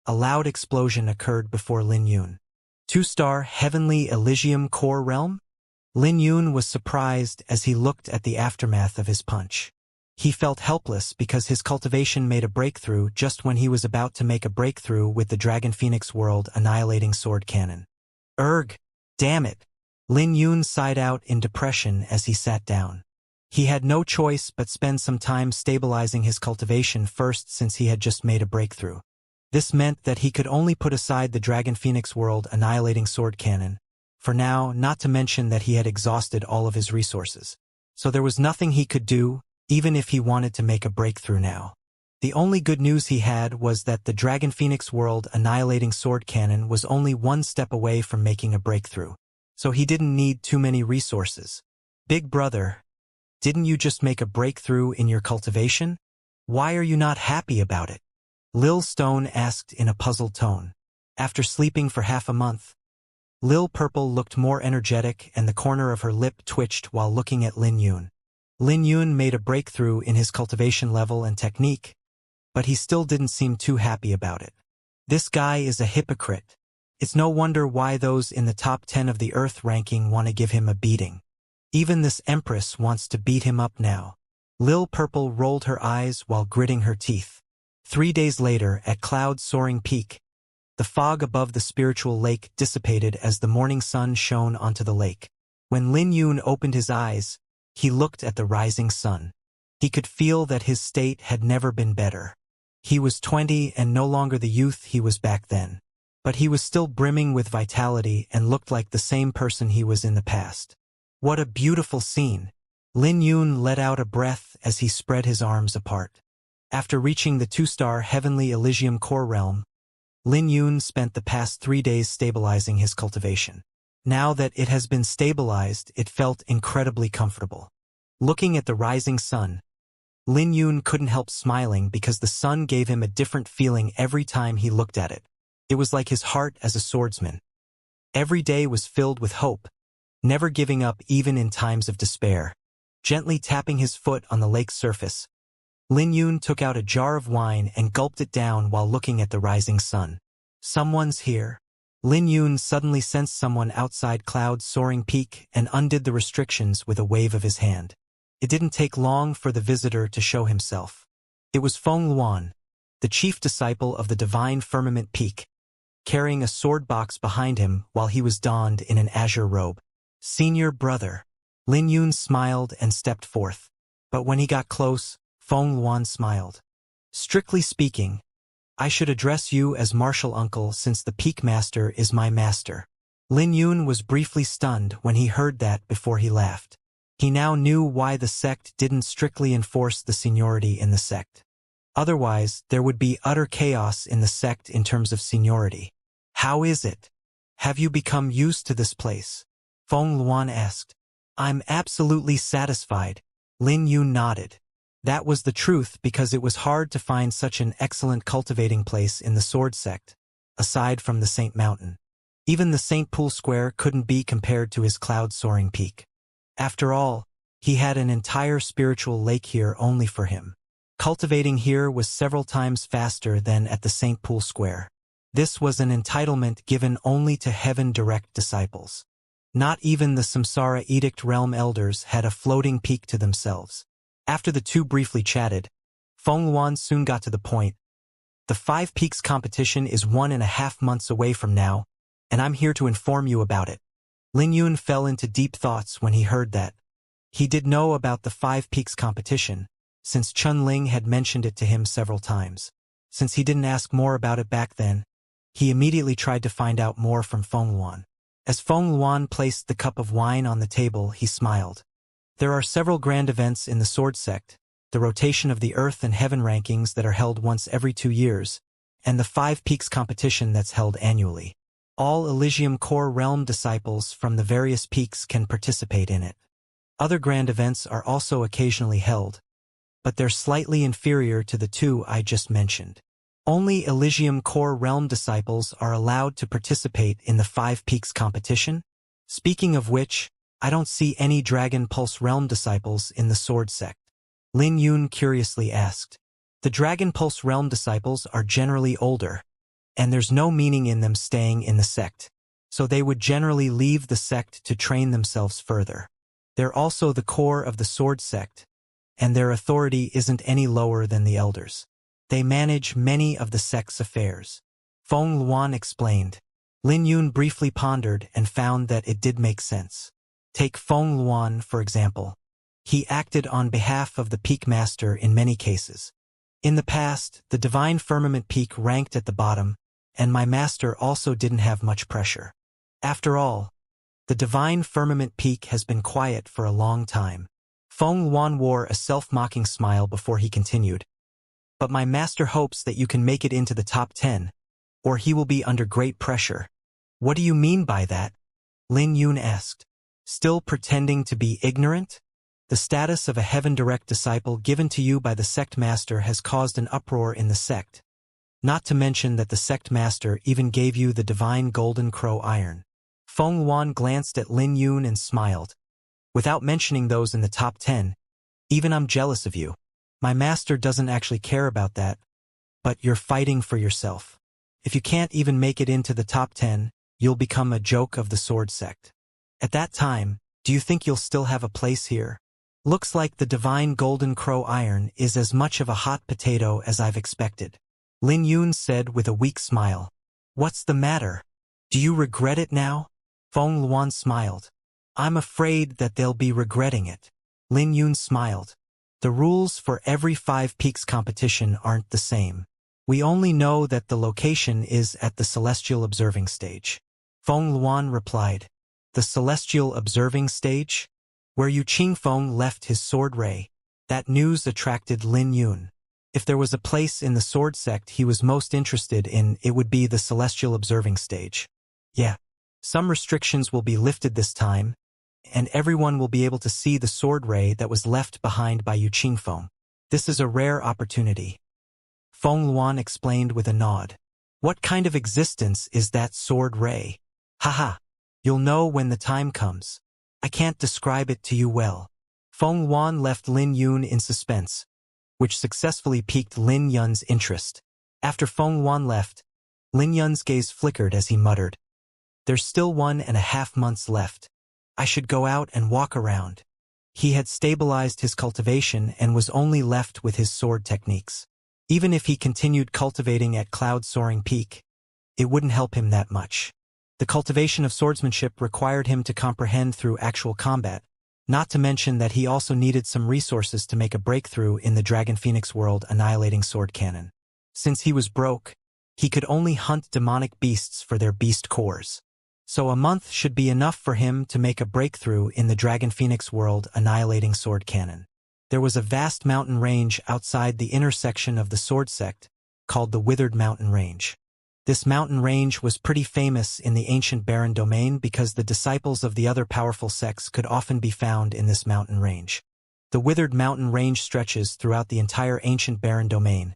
a loud explosion occurred before Lin Yun. 2-star Heavenly Elysium Core Realm? Lin Yun was surprised as he looked at the aftermath of his punch. He felt helpless because his cultivation made a breakthrough just when he was about to make a breakthrough with the Dragon Phoenix World Annihilating Sword Cannon. Erg! Damn it! Lin Yun sighed out in depression as he sat down. He had no choice but spend some time stabilizing his cultivation first since he had just made a breakthrough. This meant that he could only put aside the Dragon Phoenix World Annihilating Sword Cannon, for now, not to mention that he had exhausted all of his resources. So there was nothing he could do, even if he wanted to make a breakthrough now. The only good news he had was that the Dragon Phoenix World Annihilating Sword Cannon was only one step away from making a breakthrough, so he didn't need too many resources. Big brother, didn't you just make a breakthrough in your cultivation? Why are you not happy about it? Lil Stone asked in a puzzled tone. After sleeping for half a month, Lil Purple looked more energetic and the corner of her lip twitched while looking at Lin Yun. Lin Yun made a breakthrough in his cultivation level and technique, but he still didn't seem too happy about it. This guy is a hypocrite. It's no wonder why those in the top 10 of the Earth ranking want to give him a beating. Even this Empress wants to beat him up now. Lil Purple rolled her eyes while gritting her teeth. 3 days later, at Cloud Soaring Peak, the fog above the spiritual lake dissipated as the morning sun shone onto the lake. When Lin Yun opened his eyes, he looked at the rising sun. He could feel that his state had never been better. He was 20 and no longer the youth he was back then. But he was still brimming with vitality and looked like the same person he was in the past. What a beautiful scene! Lin Yun let out a breath as he spread his arms apart. After reaching the 2-star Heavenly Elysium Core Realm, Lin Yun spent the past 3 days stabilizing his cultivation. Now that it has been stabilized, it felt incredibly comfortable. Looking at the rising sun, Lin Yun couldn't help smiling because the sun gave him a different feeling every time he looked at it. It was like his heart as a swordsman. Every day was filled with hope, never giving up even in times of despair. Gently tapping his foot on the lake's surface, Lin Yun took out a jar of wine and gulped it down while looking at the rising sun. Someone's here. Lin Yun suddenly sensed someone outside Cloud Soaring Peak and undid the restrictions with a wave of his hand. It didn't take long for the visitor to show himself. It was Feng Luan, the chief disciple of the Divine Firmament Peak, carrying a sword box behind him while he was donned in an azure robe. Senior brother. Lin Yun smiled and stepped forth. But when he got close, Feng Luan smiled. Strictly speaking, I should address you as Martial Uncle since the Peak Master is my master. Lin Yun was briefly stunned when he heard that before he laughed. He now knew why the sect didn't strictly enforce the seniority in the sect. Otherwise, there would be utter chaos in the sect in terms of seniority. How is it? Have you become used to this place? Feng Luan asked. I'm absolutely satisfied. Lin Yun nodded. That was the truth because it was hard to find such an excellent cultivating place in the Sword Sect, aside from the Saint Mountain. Even the Saint Pool Square couldn't be compared to his cloud-soaring peak. After all, he had an entire spiritual lake here only for him. Cultivating here was several times faster than at the Saint Pool Square. This was an entitlement given only to Heaven Direct disciples. Not even the Samsara Edict Realm Elders had a floating peak to themselves. After the two briefly chatted, Feng Luan soon got to the point. The 5 Peaks competition is 1.5 months away from now, and I'm here to inform you about it. Lin Yun fell into deep thoughts when he heard that. He did know about the 5 Peaks competition, since Chun Ling had mentioned it to him several times. Since he didn't ask more about it back then, he immediately tried to find out more from Feng Luan. As Feng Luan placed the cup of wine on the table, he smiled. There are several grand events in the Sword Sect, the rotation of the Earth and Heaven rankings that are held once every 2 years, and the 5 Peaks competition that's held annually. All Elysium Core Realm disciples from the various peaks can participate in it. Other grand events are also occasionally held, but they're slightly inferior to the 2 I just mentioned. Only Elysium Core Realm disciples are allowed to participate in the 5 Peaks competition. Speaking of which, I don't see any Dragon Pulse Realm disciples in the Sword Sect. Lin Yun curiously asked. The Dragon Pulse Realm disciples are generally older, and there's no meaning in them staying in the sect, so they would generally leave the sect to train themselves further. They're also the core of the Sword Sect, and their authority isn't any lower than the elders. They manage many of the sect's affairs. Feng Luan explained. Lin Yun briefly pondered and found that it did make sense. Take Feng Luan, for example. He acted on behalf of the Peak Master in many cases. In the past, the Divine Firmament Peak ranked at the bottom, and my master also didn't have much pressure. After all, the Divine Firmament Peak has been quiet for a long time. Feng Luan wore a self-mocking smile before he continued. But my master hopes that you can make it into the top 10, or he will be under great pressure. What do you mean by that? Lin Yun asked. Still pretending to be ignorant? The status of a Heaven Direct disciple given to you by the sect master has caused an uproar in the sect. Not to mention that the sect master even gave you the Divine Golden Crow Iron. Feng Luan glanced at Lin Yun and smiled. Without mentioning those in the top 10, even I'm jealous of you. My master doesn't actually care about that, but you're fighting for yourself. If you can't even make it into the top 10, you'll become a joke of the Sword Sect. At that time, do you think you'll still have a place here? Looks like the Divine Golden Crow Iron is as much of a hot potato as I've expected. Lin Yun said with a weak smile. What's the matter? Do you regret it now? Feng Luan smiled. I'm afraid that they'll be regretting it. Lin Yun smiled. The rules for every 5 Peaks competition aren't the same. We only know that the location is at the Celestial Observing Stage. Feng Luan replied. The Celestial Observing Stage? Where Yu Qingfeng left his sword ray. That news attracted Lin Yun. If there was a place in the Sword Sect he was most interested in, it would be the Celestial Observing Stage. Yeah. Some restrictions will be lifted this time, and everyone will be able to see the sword ray that was left behind by Yu Qingfeng. This is a rare opportunity. Feng Luan explained with a nod. What kind of existence is that sword ray? Haha. You'll know when the time comes. I can't describe it to you well. Feng Luan left Lin Yun in suspense, which successfully piqued Lin Yun's interest. After Feng Luan left, Lin Yun's gaze flickered as he muttered. There's still 1.5 months left. I should go out and walk around. He had stabilized his cultivation and was only left with his sword techniques. Even if he continued cultivating at Cloud Soaring Peak, it wouldn't help him that much. The cultivation of swordsmanship required him to comprehend through actual combat, not to mention that he also needed some resources to make a breakthrough in the Dragon Phoenix world annihilating sword cannon. Since he was broke, he could only hunt demonic beasts for their beast cores. So a month should be enough for him to make a breakthrough in the Dragon Phoenix world annihilating sword cannon. There was a vast mountain range outside the intersection of the Sword Sect, called the Withered Mountain Range. This mountain range was pretty famous in the ancient barren domain because the disciples of the other powerful sects could often be found in this mountain range. The Withered Mountain Range stretches throughout the entire ancient barren domain,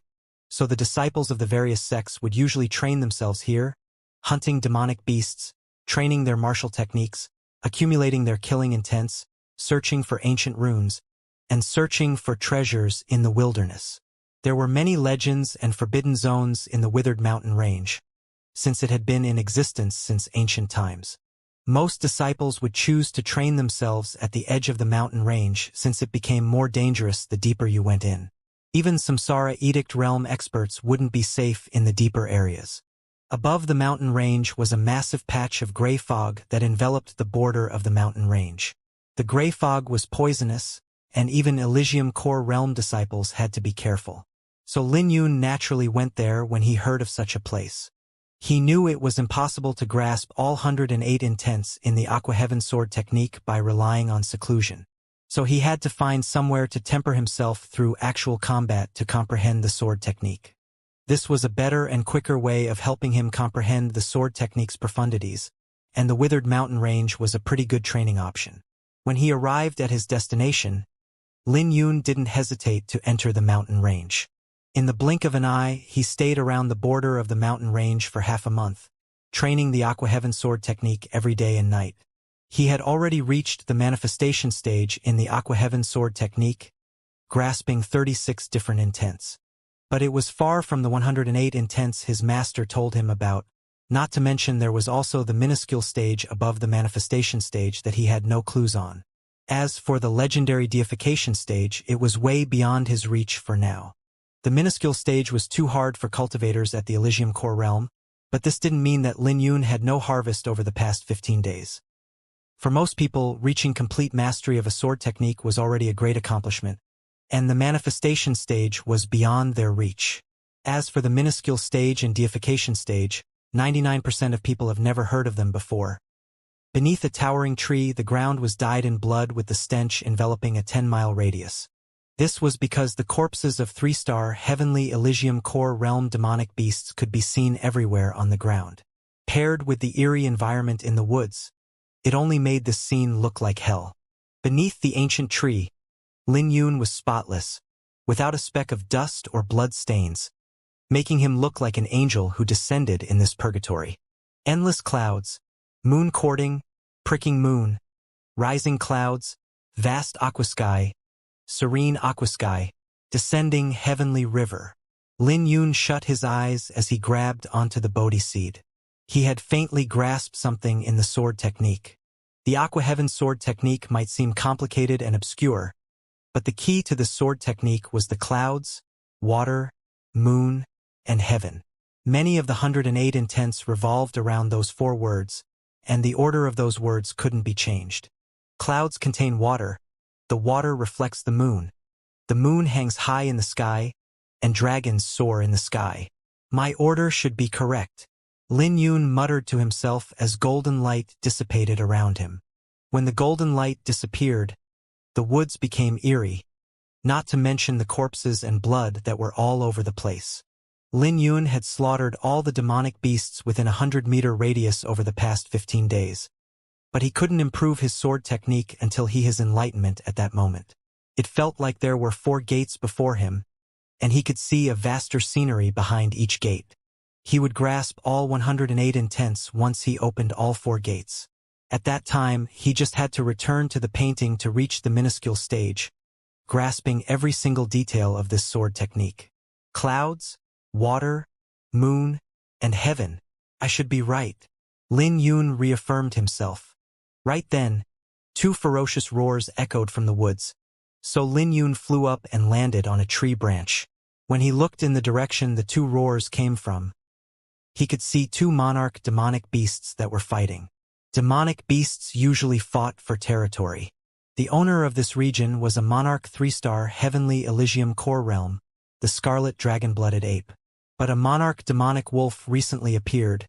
so the disciples of the various sects would usually train themselves here, hunting demonic beasts, training their martial techniques, accumulating their killing intents, searching for ancient runes, and searching for treasures in the wilderness. There were many legends and forbidden zones in the Withered Mountain Range, since it had been in existence since ancient times. Most disciples would choose to train themselves at the edge of the mountain range since it became more dangerous the deeper you went in. Even Samsara Edict Realm experts wouldn't be safe in the deeper areas. Above the mountain range was a massive patch of gray fog that enveloped the border of the mountain range. The gray fog was poisonous, and even Elysium Core Realm disciples had to be careful. So Lin Yun naturally went there when he heard of such a place. He knew it was impossible to grasp all 108 intents in the Aqua Heaven Sword technique by relying on seclusion. So he had to find somewhere to temper himself through actual combat to comprehend the sword technique. This was a better and quicker way of helping him comprehend the sword technique's profundities, and the Withered Mountain Range was a pretty good training option. When he arrived at his destination, Lin Yun didn't hesitate to enter the mountain range. In the blink of an eye, he stayed around the border of the mountain range for half a month, training the Aqua Heaven Sword technique every day and night. He had already reached the manifestation stage in the Aqua Heaven Sword technique, grasping 36 different intents. But it was far from the 108 intents his master told him about, not to mention there was also the minuscule stage above the manifestation stage that he had no clues on. As for the legendary deification stage, it was way beyond his reach for now. The minuscule stage was too hard for cultivators at the Elysium Core Realm, but this didn't mean that Lin Yun had no harvest over the past 15 days. For most people, reaching complete mastery of a sword technique was already a great accomplishment, and the manifestation stage was beyond their reach. As for the minuscule stage and deification stage, 99% of people have never heard of them before. Beneath a towering tree, the ground was dyed in blood with the stench enveloping a 10-mile radius. This was because the corpses of 3-star heavenly Elysium Core Realm demonic beasts could be seen everywhere on the ground. Paired with the eerie environment in the woods, it only made this scene look like hell. Beneath the ancient tree, Lin Yun was spotless, without a speck of dust or blood stains, making him look like an angel who descended in this purgatory. Endless clouds, moon courting, pricking moon, rising clouds, vast aqua sky, serene aqua sky, descending heavenly river. Lin Yun shut his eyes as he grabbed onto the Bodhi seed. He had faintly grasped something in the sword technique. The Aqua Heaven Sword technique might seem complicated and obscure, but the key to the sword technique was the clouds, water, moon, and heaven. Many of the 108 intents revolved around those 4 words, and the order of those words couldn't be changed. Clouds contain water. The water reflects the moon hangs high in the sky, and dragons soar in the sky. My order should be correct. Lin Yun muttered to himself as golden light dissipated around him. When the golden light disappeared, the woods became eerie, not to mention the corpses and blood that were all over the place. Lin Yun had slaughtered all the demonic beasts within a 100-meter radius over the past 15 days. But he couldn't improve his sword technique until his enlightenment at that moment. It felt like there were 4 gates before him, and he could see a vaster scenery behind each gate. He would grasp all 108 intents once he opened all 4 gates. At that time, he just had to return to the painting to reach the minuscule stage, grasping every single detail of this sword technique. Clouds, water, moon, and heaven. I should be right. Lin Yun reaffirmed himself. Right then, 2 ferocious roars echoed from the woods, so Lin Yun flew up and landed on a tree branch. When he looked in the direction the 2 roars came from, he could see 2 monarch demonic beasts that were fighting. Demonic beasts usually fought for territory. The owner of this region was a monarch 3-star heavenly Elysium Core Realm, the scarlet dragon-blooded ape. But a monarch demonic wolf recently appeared,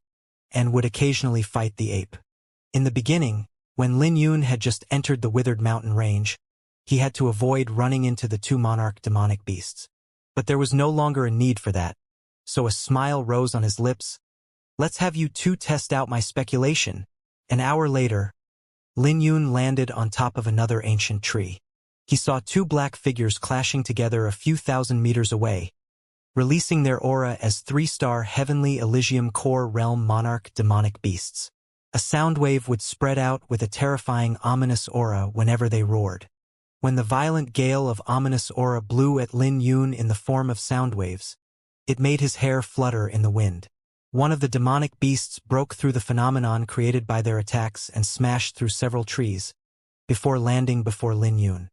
and would occasionally fight the ape. In the beginning, when Lin Yun had just entered the Withered Mountain Range, he had to avoid running into the 2 monarch demonic beasts. But there was no longer a need for that, so a smile rose on his lips. Let's have you 2 test out my speculation. An hour later, Lin Yun landed on top of another ancient tree. He saw 2 black figures clashing together a few thousand meters away, releasing their aura as 3-star heavenly Elysium Core Realm monarch demonic beasts. A sound wave would spread out with a terrifying ominous aura whenever they roared. When the violent gale of ominous aura blew at Lin Yun in the form of sound waves, it made his hair flutter in the wind. One of the demonic beasts broke through the phenomenon created by their attacks and smashed through several trees, before landing before Lin Yun.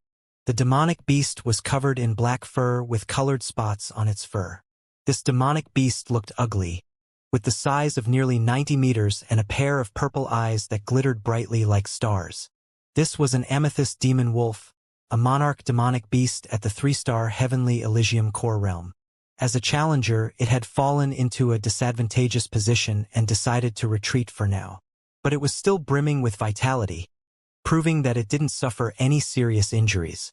The demonic beast was covered in black fur with colored spots on its fur. This demonic beast looked ugly, with the size of nearly 90 meters and a pair of purple eyes that glittered brightly like stars. This was an amethyst demon wolf, a monarch demonic beast at the 3-star Heavenly Elysium core realm. As a challenger, it had fallen into a disadvantageous position and decided to retreat for now. But it was still brimming with vitality, proving that it didn't suffer any serious injuries.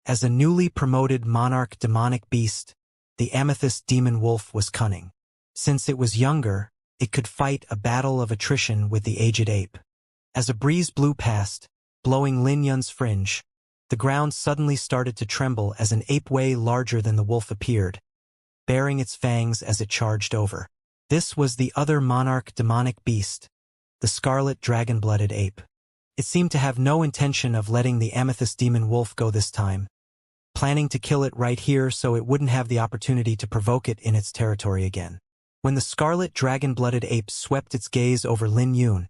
As a newly promoted monarch demonic beast, the amethyst demon wolf was cunning. Since it was younger, it could fight a battle of attrition with the aged ape. As a breeze blew past, blowing Lin Yun's fringe, the ground suddenly started to tremble as an ape way larger than the wolf appeared, baring its fangs as it charged over. This was the other monarch demonic beast, the scarlet dragon-blooded ape. It seemed to have no intention of letting the amethyst demon wolf go this time, planning to kill it right here so it wouldn't have the opportunity to provoke it in its territory again. When the scarlet dragon-blooded ape swept its gaze over Lin Yun,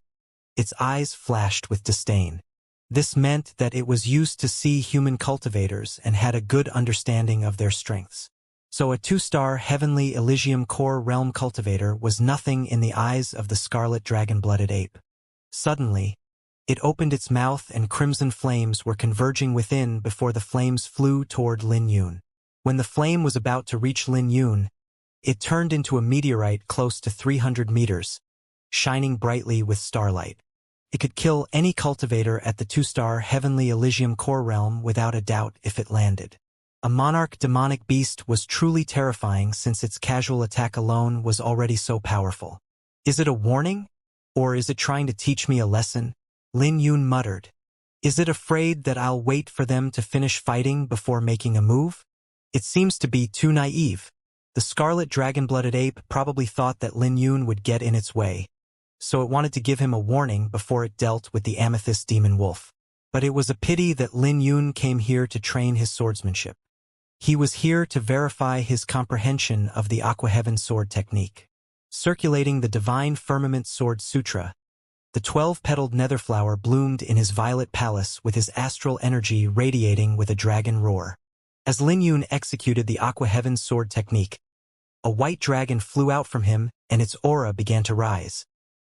its eyes flashed with disdain. This meant that it was used to see human cultivators and had a good understanding of their strengths. So a 2-star Heavenly Elysium core realm cultivator was nothing in the eyes of the scarlet dragon-blooded ape. Suddenly, it opened its mouth and crimson flames were converging within before the flames flew toward Lin Yun. When the flame was about to reach Lin Yun, it turned into a meteorite close to 300 meters, shining brightly with starlight. It could kill any cultivator at the 2-star Heavenly Elysium core realm without a doubt if it landed. A monarch demonic beast was truly terrifying since its casual attack alone was already so powerful. Is it a warning? Or is it trying to teach me a lesson? Lin Yun muttered. Is it afraid that I'll wait for them to finish fighting before making a move? It seems to be too naive. The scarlet dragon-blooded ape probably thought that Lin Yun would get in its way, so it wanted to give him a warning before it dealt with the amethyst demon wolf. But it was a pity that Lin Yun came here to train his swordsmanship. He was here to verify his comprehension of the Aqua Heaven sword technique. Circulating the Divine Firmament Sword Sutra, the 12-petaled netherflower bloomed in his violet palace with his astral energy radiating with a dragon roar. As Lin Yun executed the Aqua Heaven sword technique, a white dragon flew out from him and its aura began to rise,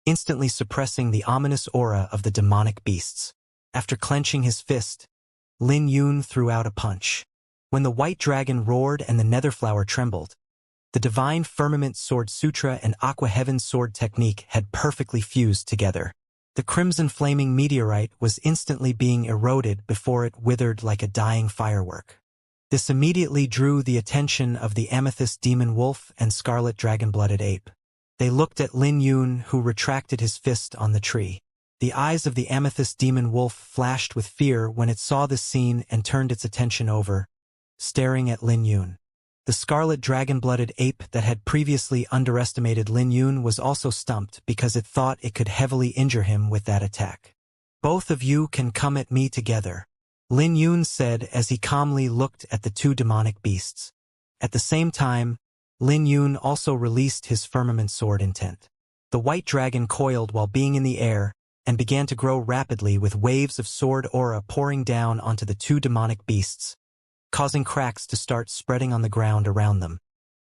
instantly suppressing the ominous aura of the demonic beasts. After clenching his fist, Lin Yun threw out a punch. When the white dragon roared and the netherflower trembled, the Divine Firmament Sword Sutra and Aqua Heaven sword technique had perfectly fused together. The crimson flaming meteorite was instantly being eroded before it withered like a dying firework. This immediately drew the attention of the amethyst demon wolf and scarlet dragon-blooded ape. They looked at Lin Yun, who retracted his fist on the tree. The eyes of the amethyst demon wolf flashed with fear when it saw this scene and turned its attention over, staring at Lin Yun. The scarlet dragon-blooded ape that had previously underestimated Lin Yun was also stumped because it thought it could heavily injure him with that attack. Both of you can come at me together, Lin Yun said as he calmly looked at the 2 demonic beasts. At the same time, Lin Yun also released his firmament sword intent. The white dragon coiled while being in the air and began to grow rapidly with waves of sword aura pouring down onto the 2 demonic beasts, causing cracks to start spreading on the ground around them.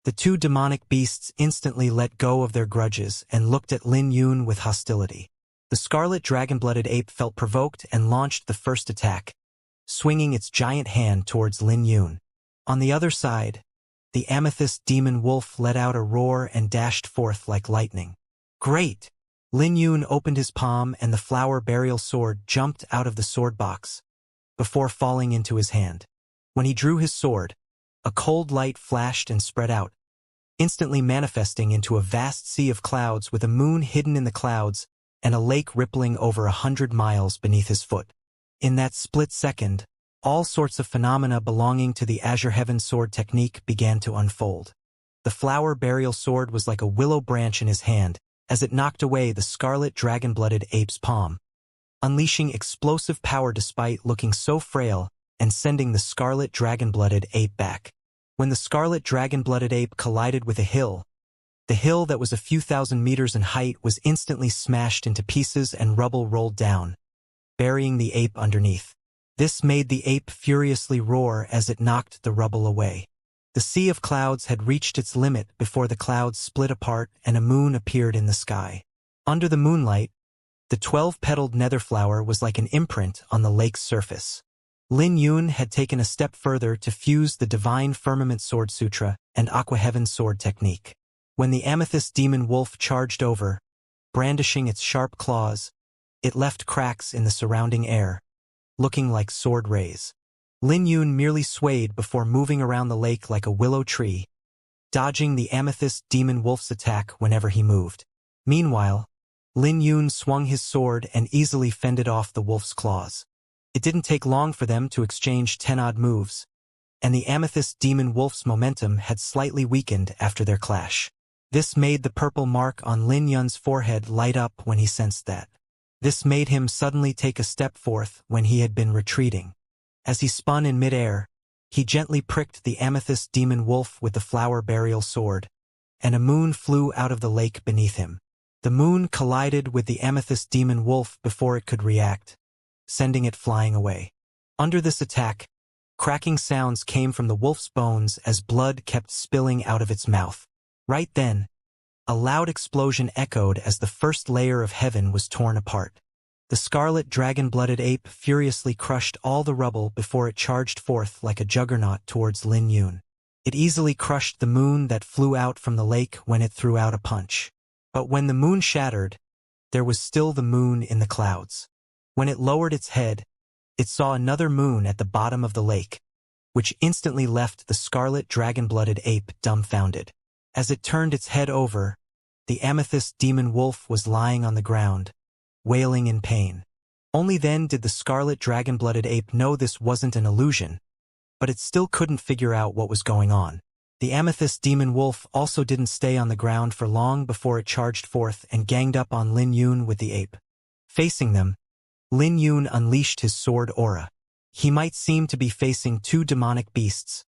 The 2 demonic beasts instantly let go of their grudges and looked at Lin Yun with hostility. The scarlet dragon-blooded ape felt provoked and launched the first attack, swinging its giant hand towards Lin Yun. On the other side, the amethyst demon wolf let out a roar and dashed forth like lightning. Great! Lin Yun opened his palm and the flower burial sword jumped out of the sword box, before falling into his hand. When he drew his sword, a cold light flashed and spread out, instantly manifesting into a vast sea of clouds with a moon hidden in the clouds and a lake rippling over 100 miles beneath his foot. In that split second, all sorts of phenomena belonging to the Azure Heaven sword technique began to unfold. The flower burial sword was like a willow branch in his hand as it knocked away the scarlet dragon-blooded ape's palm, unleashing explosive power despite looking so frail and sending the scarlet dragon-blooded ape back. When the scarlet dragon-blooded ape collided with a hill, the hill that was a few thousand meters in height was instantly smashed into pieces and rubble rolled down, burying the ape underneath. This made the ape furiously roar as it knocked the rubble away. The sea of clouds had reached its limit before the clouds split apart and a moon appeared in the sky. Under the moonlight, the 12-petaled netherflower was like an imprint on the lake's surface. Lin Yun had taken a step further to fuse the Divine Firmament Sword Sutra and Aqua Heaven Sword technique. When the Amethyst Demon Wolf charged over, brandishing its sharp claws, it left cracks in the surrounding air, looking like sword rays. Lin Yun merely swayed before moving around the lake like a willow tree, dodging the Amethyst Demon Wolf's attack whenever he moved. Meanwhile, Lin Yun swung his sword and easily fended off the wolf's claws. It didn't take long for them to exchange 10-odd moves, and the Amethyst Demon Wolf's momentum had slightly weakened after their clash. This made the purple mark on Lin Yun's forehead light up when he sensed that. This made him suddenly take a step forth when he had been retreating. As he spun in midair, he gently pricked the Amethyst Demon Wolf with the Flower Burial Sword, and a moon flew out of the lake beneath him. The moon collided with the Amethyst Demon Wolf before it could react, sending it flying away. Under this attack, cracking sounds came from the wolf's bones as blood kept spilling out of its mouth. Right then, a loud explosion echoed as the first layer of heaven was torn apart. The scarlet dragon-blooded ape furiously crushed all the rubble before it charged forth like a juggernaut towards Lin Yun. It easily crushed the moon that flew out from the lake when it threw out a punch. But when the moon shattered, there was still the moon in the clouds. When it lowered its head, it saw another moon at the bottom of the lake, which instantly left the scarlet dragon-blooded ape dumbfounded. As it turned its head over, the Amethyst Demon Wolf was lying on the ground, wailing in pain. Only then did the scarlet dragon-blooded ape know this wasn't an illusion, but it still couldn't figure out what was going on. The Amethyst Demon Wolf also didn't stay on the ground for long before it charged forth and ganged up on Lin Yun with the ape. Facing them, Lin Yun unleashed his sword aura. He might seem to be facing two demonic beasts,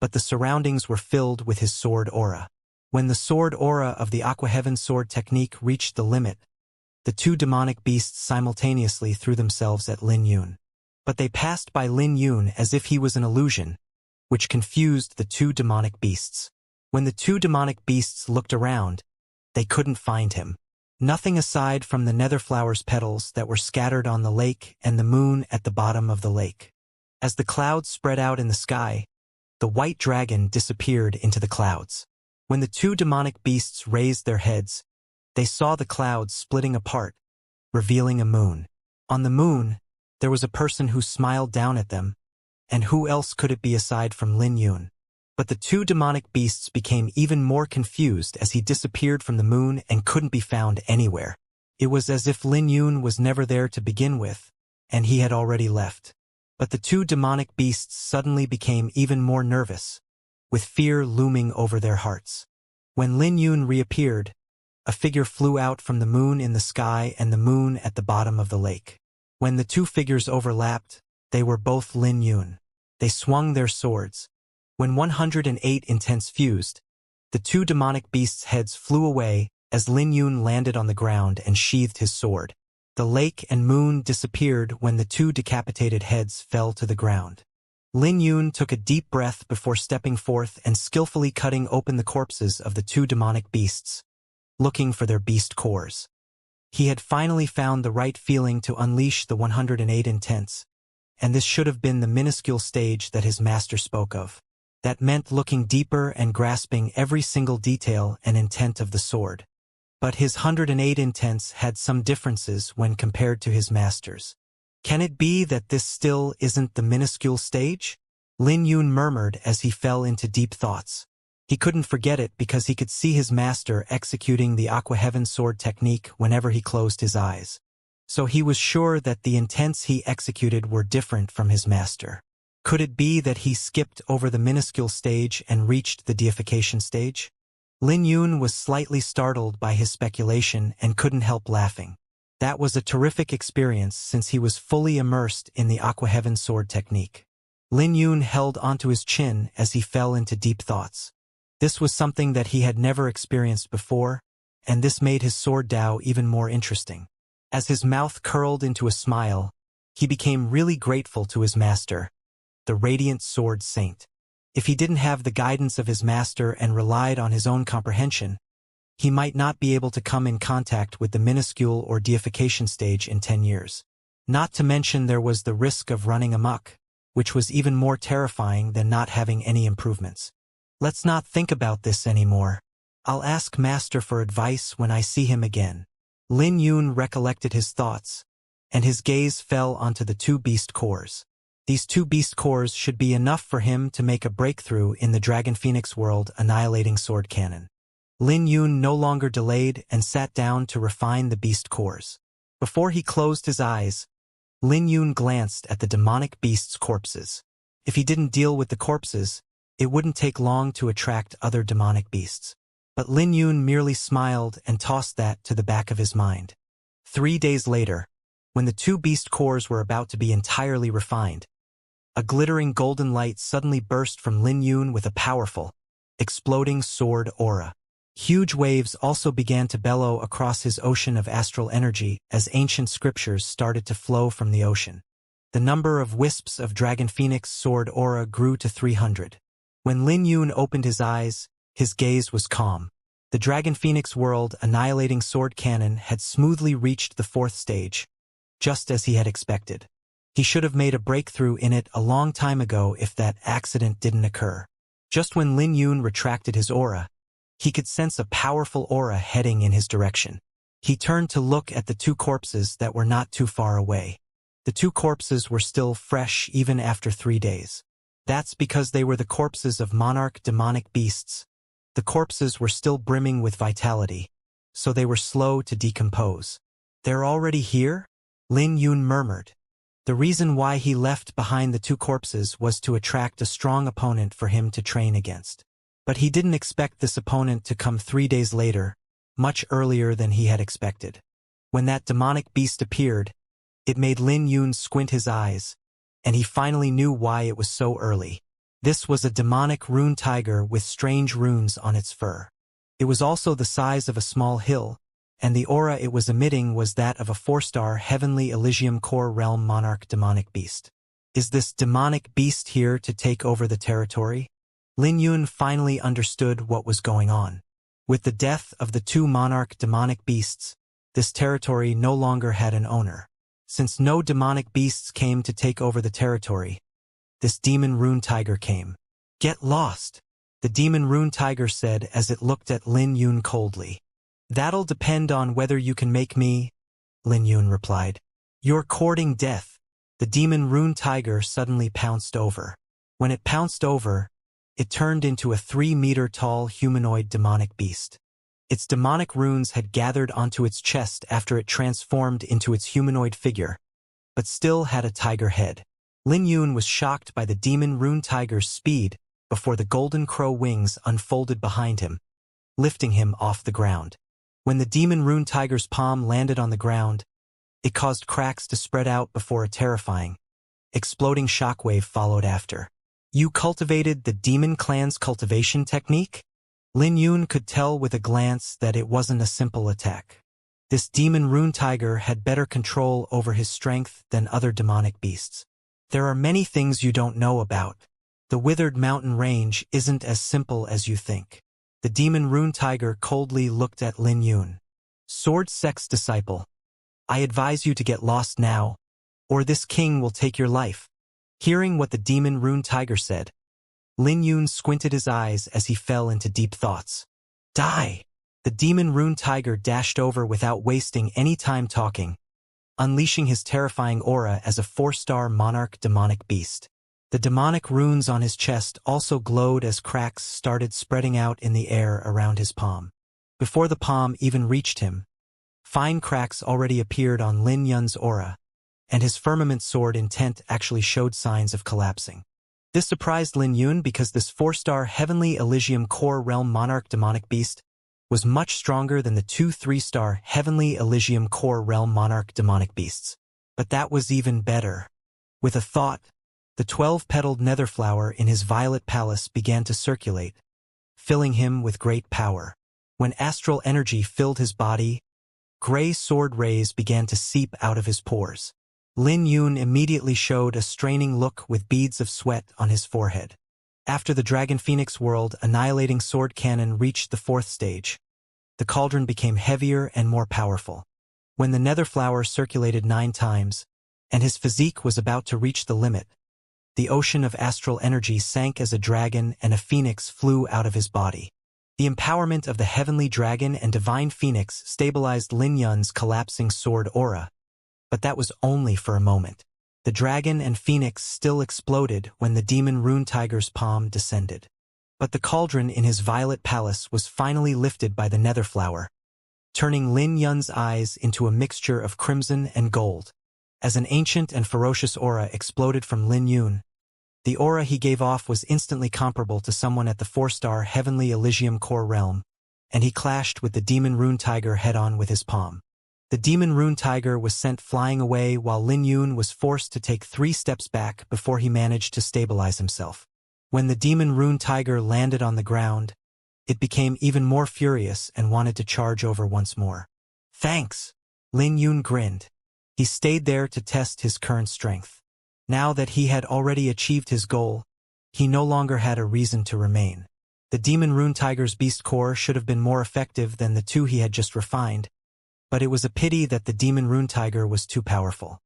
but the surroundings were filled with his sword aura. When the sword aura of the Aqua Heaven Sword technique reached the limit, the two demonic beasts simultaneously threw themselves at Lin Yun. But they passed by Lin Yun as if he was an illusion, which confused the two demonic beasts. When the two demonic beasts looked around, they couldn't find him. Nothing aside from the netherflower's petals that were scattered on the lake and the moon at the bottom of the lake. As the clouds spread out in the sky, the white dragon disappeared into the clouds. When the two demonic beasts raised their heads, they saw the clouds splitting apart, revealing a moon. On the moon, there was a person who smiled down at them, and who else could it be aside from Lin Yun? But the two demonic beasts became even more confused as he disappeared from the moon and couldn't be found anywhere. It was as if Lin Yun was never there to begin with, and he had already left. But the two demonic beasts suddenly became even more nervous, with fear looming over their hearts. When Lin Yun reappeared, a figure flew out from the moon in the sky and the moon at the bottom of the lake. When the two figures overlapped, they were both Lin Yun. They swung their swords. When 108 intents fused, the two demonic beasts' heads flew away as Lin Yun landed on the ground and sheathed his sword. The lake and moon disappeared when the two decapitated heads fell to the ground. Lin Yun took a deep breath before stepping forth and skillfully cutting open the corpses of the two demonic beasts, looking for their beast cores. He had finally found the right feeling to unleash the 108 intents, and this should have been the minuscule stage that his master spoke of. That meant looking deeper and grasping every single detail and intent of the sword. But his 108 intents had some differences when compared to his master's. Can it be that this still isn't the minuscule stage? Lin Yun murmured as he fell into deep thoughts. He couldn't forget it because he could see his master executing the Aqua Heaven Sword technique whenever he closed his eyes. So he was sure that the intents he executed were different from his master. Could it be that he skipped over the minuscule stage and reached the deification stage? Lin Yun was slightly startled by his speculation and couldn't help laughing. That was a terrific experience since he was fully immersed in the Aqua Heaven Sword technique. Lin Yun held onto his chin as he fell into deep thoughts. This was something that he had never experienced before, and this made his sword Dao even more interesting. As his mouth curled into a smile, he became really grateful to his master, the Radiant Sword Saint. If he didn't have the guidance of his master and relied on his own comprehension, he might not be able to come in contact with the minuscule or deification stage in 10 years. Not to mention there was the risk of running amok, which was even more terrifying than not having any improvements. Let's not think about this anymore. I'll ask Master for advice when I see him again. Lin Yun recollected his thoughts, and his gaze fell onto the two beast cores. These two beast cores should be enough for him to make a breakthrough in the Dragon Phoenix world annihilating sword cannon. Lin Yun no longer delayed and sat down to refine the beast cores. Before he closed his eyes, Lin Yun glanced at the demonic beast's corpses. If he didn't deal with the corpses, it wouldn't take long to attract other demonic beasts. But Lin Yun merely smiled and tossed that to the back of his mind. 3 days later, when the two beast cores were about to be entirely refined, a glittering golden light suddenly burst from Lin Yun with a powerful, exploding sword aura. Huge waves also began to bellow across his ocean of astral energy as ancient scriptures started to flow from the ocean. The number of wisps of Dragon Phoenix sword aura grew to 300. When Lin Yun opened his eyes, his gaze was calm. The Dragon Phoenix world annihilating sword cannon had smoothly reached the 4th stage, just as he had expected. He should have made a breakthrough in it a long time ago if that accident didn't occur. Just when Lin Yun retracted his aura, he could sense a powerful aura heading in his direction. He turned to look at the two corpses that were not too far away. The two corpses were still fresh even after 3 days. That's because they were the corpses of monarch demonic beasts. The corpses were still brimming with vitality, so they were slow to decompose. "They're already here?" Lin Yun murmured. The reason why he left behind the two corpses was to attract a strong opponent for him to train against. But he didn't expect this opponent to come 3 days later, much earlier than he had expected. When that demonic beast appeared, it made Lin Yun squint his eyes, and he finally knew why it was so early. This was a demonic rune tiger with strange runes on its fur. It was also the size of a small hill, and the aura it was emitting was that of a 4-star Heavenly Elysium Core Realm monarch demonic beast. Is this demonic beast here to take over the territory? Lin Yun finally understood what was going on. With the death of the two monarch demonic beasts, this territory no longer had an owner. Since no demonic beasts came to take over the territory, this demon rune tiger came. "Get lost," the demon rune tiger said as it looked at Lin Yun coldly. "That'll depend on whether you can make me," Lin Yun replied. "You're courting death." The demon rune tiger suddenly pounced over. When it pounced over, it turned into a 3-meter-tall humanoid demonic beast. Its demonic runes had gathered onto its chest after it transformed into its humanoid figure, but still had a tiger head. Lin Yun was shocked by the demon rune tiger's speed before the golden crow wings unfolded behind him, lifting him off the ground. When the demon rune tiger's palm landed on the ground, it caused cracks to spread out before a terrifying, exploding shockwave followed after. "You cultivated the demon clan's cultivation technique?" Lin Yun could tell with a glance that it wasn't a simple attack. This demon rune tiger had better control over his strength than other demonic beasts. "There are many things you don't know about. The withered mountain range isn't as simple as you think." The demon rune tiger coldly looked at Lin Yun. "Sword sex disciple, I advise you to get lost now, or this king will take your life." Hearing what the demon rune tiger said, Lin Yun squinted his eyes as he fell into deep thoughts. "Die!" The demon rune tiger dashed over without wasting any time talking, unleashing his terrifying aura as a 4-star monarch demonic beast. The demonic runes on his chest also glowed as cracks started spreading out in the air around his palm. Before the palm even reached him, fine cracks already appeared on Lin Yun's aura, and his firmament sword intent actually showed signs of collapsing. This surprised Lin Yun because this 4-star Heavenly Elysium Core Realm monarch demonic beast was much stronger than the 2 3-star Heavenly Elysium Core Realm monarch demonic beasts. But that was even better. With a thought, the 12-petaled nether flower in his violet palace began to circulate, filling him with great power. When astral energy filled his body, gray sword rays began to seep out of his pores. Lin Yun immediately showed a straining look with beads of sweat on his forehead. After the Dragon Phoenix world annihilating sword cannon reached the 4th stage, the cauldron became heavier and more powerful. When the nether flower circulated 9 times, and his physique was about to reach the limit, the ocean of astral energy sank as a dragon and a phoenix flew out of his body. The empowerment of the heavenly dragon and divine phoenix stabilized Lin Yun's collapsing sword aura, but that was only for a moment. The dragon and phoenix still exploded when the demon rune tiger's palm descended. But the cauldron in his violet palace was finally lifted by the nether flower, turning Lin Yun's eyes into a mixture of crimson and gold. As an ancient and ferocious aura exploded from Lin Yun, the aura he gave off was instantly comparable to someone at the 4-star Heavenly Elysium core realm, and he clashed with the demon rune tiger head-on with his palm. The demon rune tiger was sent flying away while Lin Yun was forced to take 3 steps back before he managed to stabilize himself. When the demon rune tiger landed on the ground, it became even more furious and wanted to charge over once more. "Thanks!" Lin Yun grinned. He stayed there to test his current strength. Now that he had already achieved his goal, he no longer had a reason to remain. The demon rune tiger's beast core should have been more effective than the 2 he had just refined, but it was a pity that the demon rune tiger was too powerful.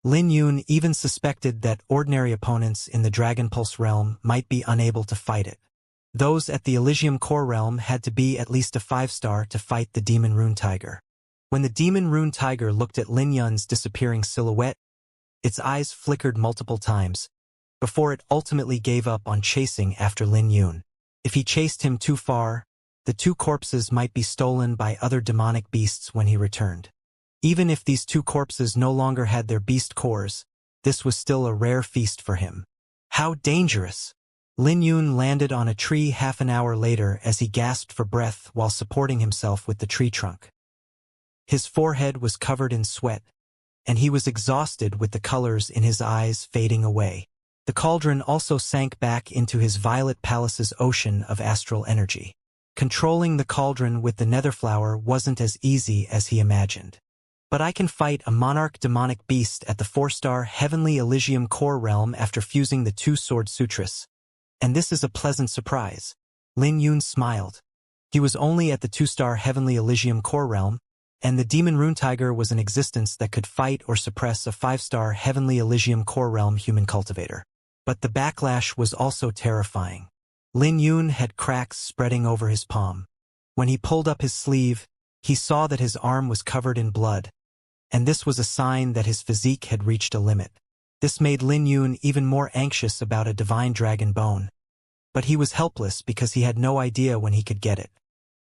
Lin Yun even suspected that ordinary opponents in the Dragon Pulse realm might be unable to fight it. Those at the Elysium core realm had to be at least a 5-star to fight the demon rune tiger. When the demon rune tiger looked at Lin Yun's disappearing silhouette, its eyes flickered multiple times, before it ultimately gave up on chasing after Lin Yun. If he chased him too far, the 2 corpses might be stolen by other demonic beasts when he returned. Even if these 2 corpses no longer had their beast cores, this was still a rare feast for him. How dangerous! Lin Yun landed on a tree half an hour later as he gasped for breath while supporting himself with the tree trunk. His forehead was covered in sweat, and he was exhausted with the colors in his eyes fading away. The cauldron also sank back into his violet palace's ocean of astral energy. Controlling the cauldron with the nether flower wasn't as easy as he imagined. But I can fight a monarch demonic beast at the 4-star Heavenly Elysium core realm after fusing the 2 sword sutras. And this is a pleasant surprise. Lin Yun smiled. He was only at the 2-star Heavenly Elysium core realm, and the demon rune tiger was an existence that could fight or suppress a 5-star Heavenly Elysium core realm human cultivator. But the backlash was also terrifying. Lin Yun had cracks spreading over his palm. When he pulled up his sleeve, he saw that his arm was covered in blood, and this was a sign that his physique had reached a limit. This made Lin Yun even more anxious about a divine dragon bone. But he was helpless because he had no idea when he could get it.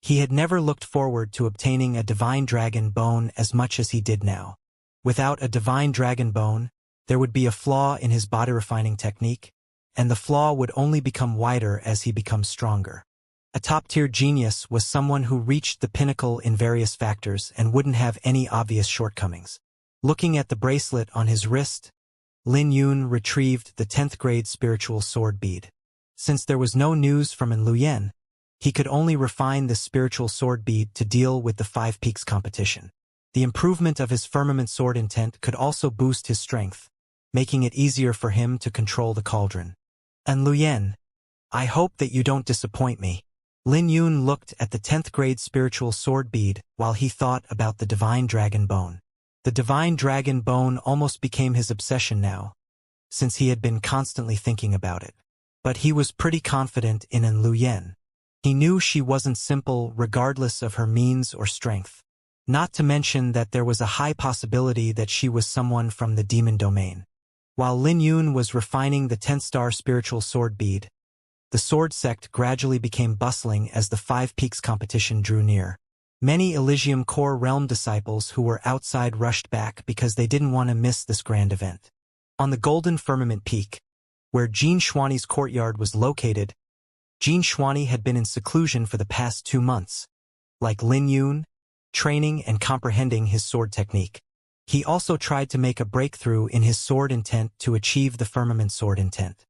He had never looked forward to obtaining a divine dragon bone as much as he did now. Without a divine dragon bone, there would be a flaw in his body refining technique, and the flaw would only become wider as he becomes stronger. A top-tier genius was someone who reached the pinnacle in various factors and wouldn't have any obvious shortcomings. Looking at the bracelet on his wrist, Lin Yun retrieved the 10th grade spiritual sword bead. Since there was no news from An Luyen, he could only refine this spiritual sword bead to deal with the 5 Peaks competition. The improvement of his firmament sword intent could also boost his strength, making it easier for him to control the cauldron. An Luyen, I hope that you don't disappoint me. Lin Yun looked at the 10th grade spiritual sword bead while he thought about the divine dragon bone. The divine dragon bone almost became his obsession now, since he had been constantly thinking about it. But he was pretty confident in An Luyen. He knew she wasn't simple regardless of her means or strength. Not to mention that there was a high possibility that she was someone from the demon domain. While Lin Yun was refining the 10th-star spiritual sword bead, the sword sect gradually became bustling as the 5 Peaks competition drew near. Many Elysium core realm disciples who were outside rushed back because they didn't want to miss this grand event. On the Golden Firmament Peak, where Xianxia's courtyard was located, Xianxia had been in seclusion for the past 2 months. Like Lin Yun, training and comprehending his sword technique. He also tried to make a breakthrough in his sword intent to achieve the firmament sword intent.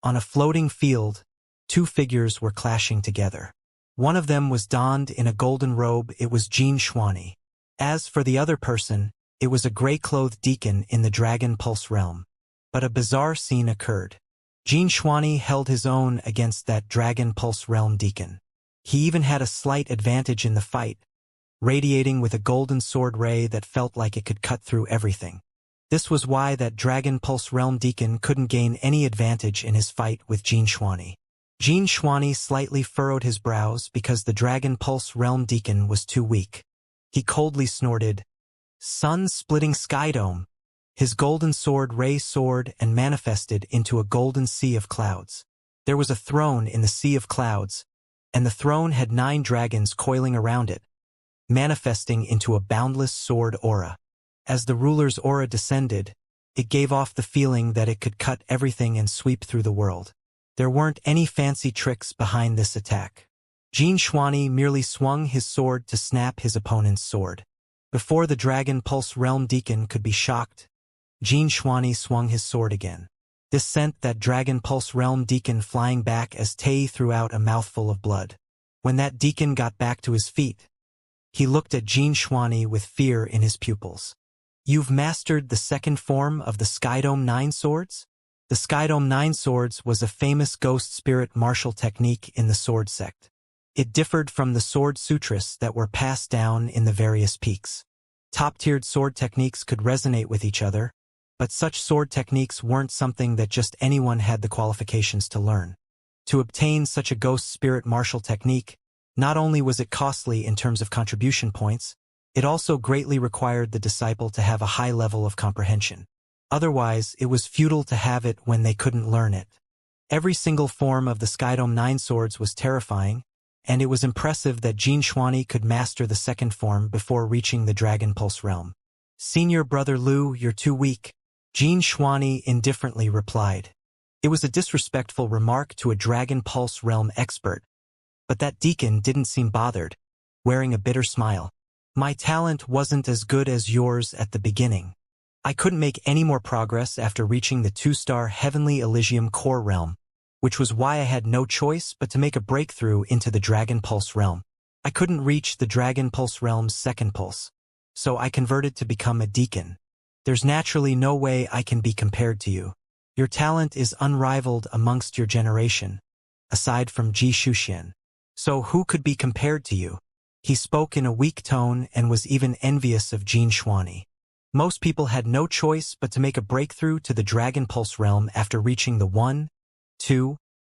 On a floating field, 2 figures were clashing together. One of them was donned in a golden robe. It was Xianxia. As for the other person, it was a gray-clothed deacon in the Dragon Pulse realm. But a bizarre scene occurred. Xianxia held his own against that Dragon Pulse realm deacon. He even had a slight advantage in the fight, radiating with a golden sword ray that felt like it could cut through everything. This was why that Dragon Pulse Realm Deacon couldn't gain any advantage in his fight with Xianxia. Xianxia slightly furrowed his brows because the Dragon Pulse Realm Deacon was too weak. He coldly snorted, "Sun-splitting skydome." His golden sword soared and manifested into a golden sea of clouds. There was a throne in the sea of clouds, and the throne had 9 dragons coiling around it, manifesting into a boundless sword aura. As the ruler's aura descended, it gave off the feeling that it could cut everything and sweep through the world. There weren't any fancy tricks behind this attack. Xianxia merely swung his sword to snap his opponent's sword. Before the Dragon Pulse Realm Deacon could be shocked, Xianxia swung his sword again. This sent that Dragon Pulse Realm Deacon flying back as Tei threw out a mouthful of blood. When that deacon got back to his feet, he looked at Xianxia with fear in his pupils. "You've mastered the second form of the Skydome 9 Swords?" The Skydome 9 Swords was a famous ghost spirit martial technique in the sword sect. It differed from the sword sutras that were passed down in the various peaks. Top-tiered sword techniques could resonate with each other, but such sword techniques weren't something that just anyone had the qualifications to learn. To obtain such a ghost spirit martial technique, not only was it costly in terms of contribution points, it also greatly required the disciple to have a high level of comprehension. Otherwise, it was futile to have it when they couldn't learn it. Every single form of the Skydome 9 Swords was terrifying, and it was impressive that Xianxia could master the second form before reaching the Dragon Pulse realm. "Senior Brother Liu, you're too weak," Xianxia indifferently replied. It was a disrespectful remark to a Dragon Pulse realm expert, but that deacon didn't seem bothered, wearing a bitter smile. "My talent wasn't as good as yours at the beginning. I couldn't make any more progress after reaching the 2-star Heavenly Elysium core realm, which was why I had no choice but to make a breakthrough into the Dragon Pulse realm. I couldn't reach the Dragon Pulse realm's second pulse, so I converted to become a deacon. There's naturally no way I can be compared to you. Your talent is unrivaled amongst your generation, aside from Ji Shuxian. So who could be compared to you?" He spoke in a weak tone and was even envious of Xianxia. Most people had no choice but to make a breakthrough to the Dragon Pulse realm after reaching the 1, 2,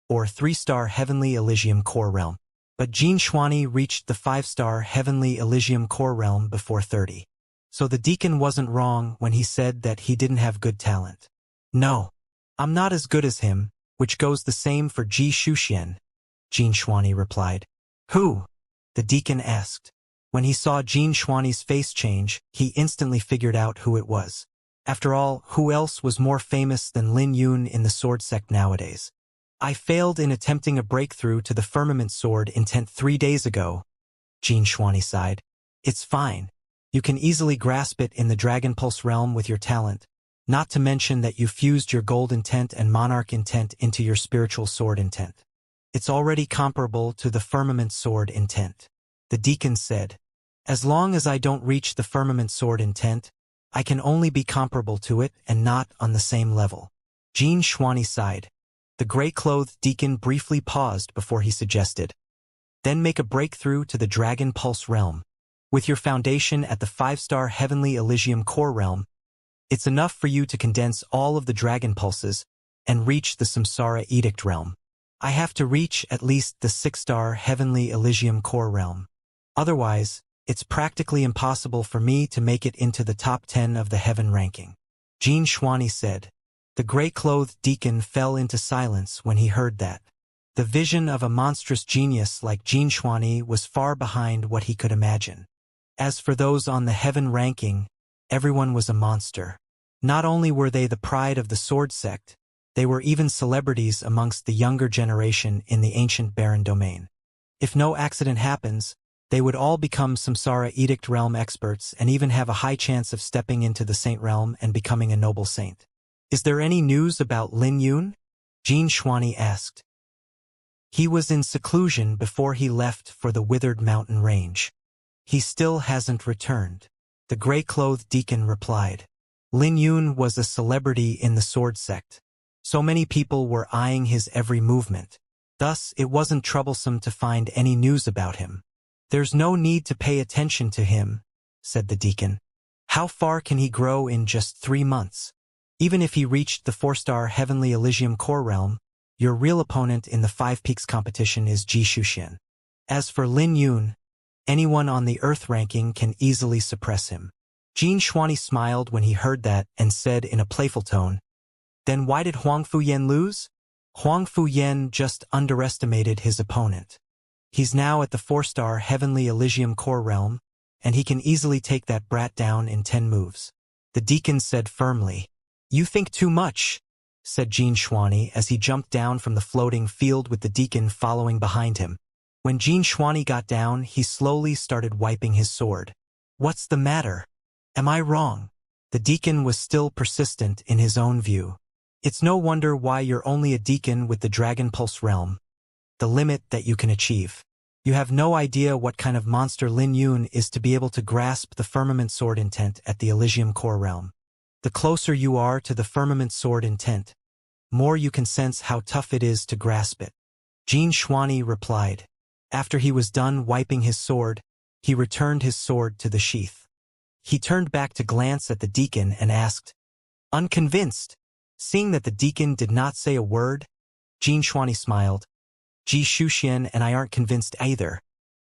or 3-star Heavenly Elysium core realm. But Xianxia reached the 5-star Heavenly Elysium core realm before 30. So the deacon wasn't wrong when he said that he didn't have good talent. "No, I'm not as good as him, which goes the same for Ji Shuxian," Xianxia replied. "Who?" the deacon asked. When he saw Xianxia's face change, he instantly figured out who it was. After all, who else was more famous than Lin Yun in the sword sect nowadays? "I failed in attempting a breakthrough to the firmament sword intent 3 days ago," Xianxia sighed. "It's fine. You can easily grasp it in the Dragon Pulse realm with your talent, not to mention that you fused your gold intent and monarch intent into your spiritual sword intent. It's already comparable to the firmament sword intent," the deacon said. "As long as I don't reach the firmament sword intent, I can only be comparable to it and not on the same level." Xianxia sighed. The gray-clothed deacon briefly paused before he suggested, "Then make a breakthrough to the Dragon Pulse realm. With your foundation at the 5-star Heavenly Elysium core realm, it's enough for you to condense all of the Dragon Pulses and reach the Samsara Edict realm. I have to reach at least the 6-star Heavenly Elysium core realm. Otherwise, it's practically impossible for me to make it into the top 10 of the heaven ranking," Xianxia said. The gray-clothed deacon fell into silence when he heard that. The vision of a monstrous genius like Xianxia was far behind what he could imagine. As for those on the heaven ranking, everyone was a monster. Not only were they the pride of the sword sect, they were even celebrities amongst the younger generation in the ancient Baron domain. If no accident happens, they would all become Samsara Edict realm experts and even have a high chance of stepping into the saint realm and becoming a noble saint. "Is there any news about Lin Yun?" Xianxia asked. "He was in seclusion before he left for the Withered Mountain Range. He still hasn't returned," the gray-clothed deacon replied. Lin Yun was a celebrity in the sword sect. So many people were eyeing his every movement. Thus, it wasn't troublesome to find any news about him. "There's no need to pay attention to him," said the deacon. How far can he grow in just 3 months? Even if he reached the 4-star Heavenly Elysium core realm, your real opponent in the 5 Peaks competition is Xianxia. As for Lin Yun, anyone on the Earth ranking can easily suppress him. Jin Shuani smiled when he heard that and said in a playful tone, "Then why did Huang Fuyan lose?" Huang Fuyan just underestimated his opponent. He's now at the 4-star Heavenly Elysium core realm, and he can easily take that brat down in 10 moves. The deacon said firmly. "You think too much," said Jin Shuani as he jumped down from the floating field with the deacon following behind him. When Jin Shuani got down, he slowly started wiping his sword. "What's the matter? Am I wrong?" The deacon was still persistent in his own view. "It's no wonder why you're only a deacon with the Dragon Pulse realm. The limit that you can achieve. You have no idea what kind of monster Lin Yun is to be able to grasp the Firmament Sword intent at the Elysium core realm. The closer you are to the Firmament Sword intent, more you can sense how tough it is to grasp it." Jin Shuani replied. After he was done wiping his sword, he returned his sword to the sheath. He turned back to glance at the deacon and asked, "Unconvinced?" Seeing that the deacon did not say a word, Jin Shuani smiled. "Ji Shuxian and I aren't convinced either,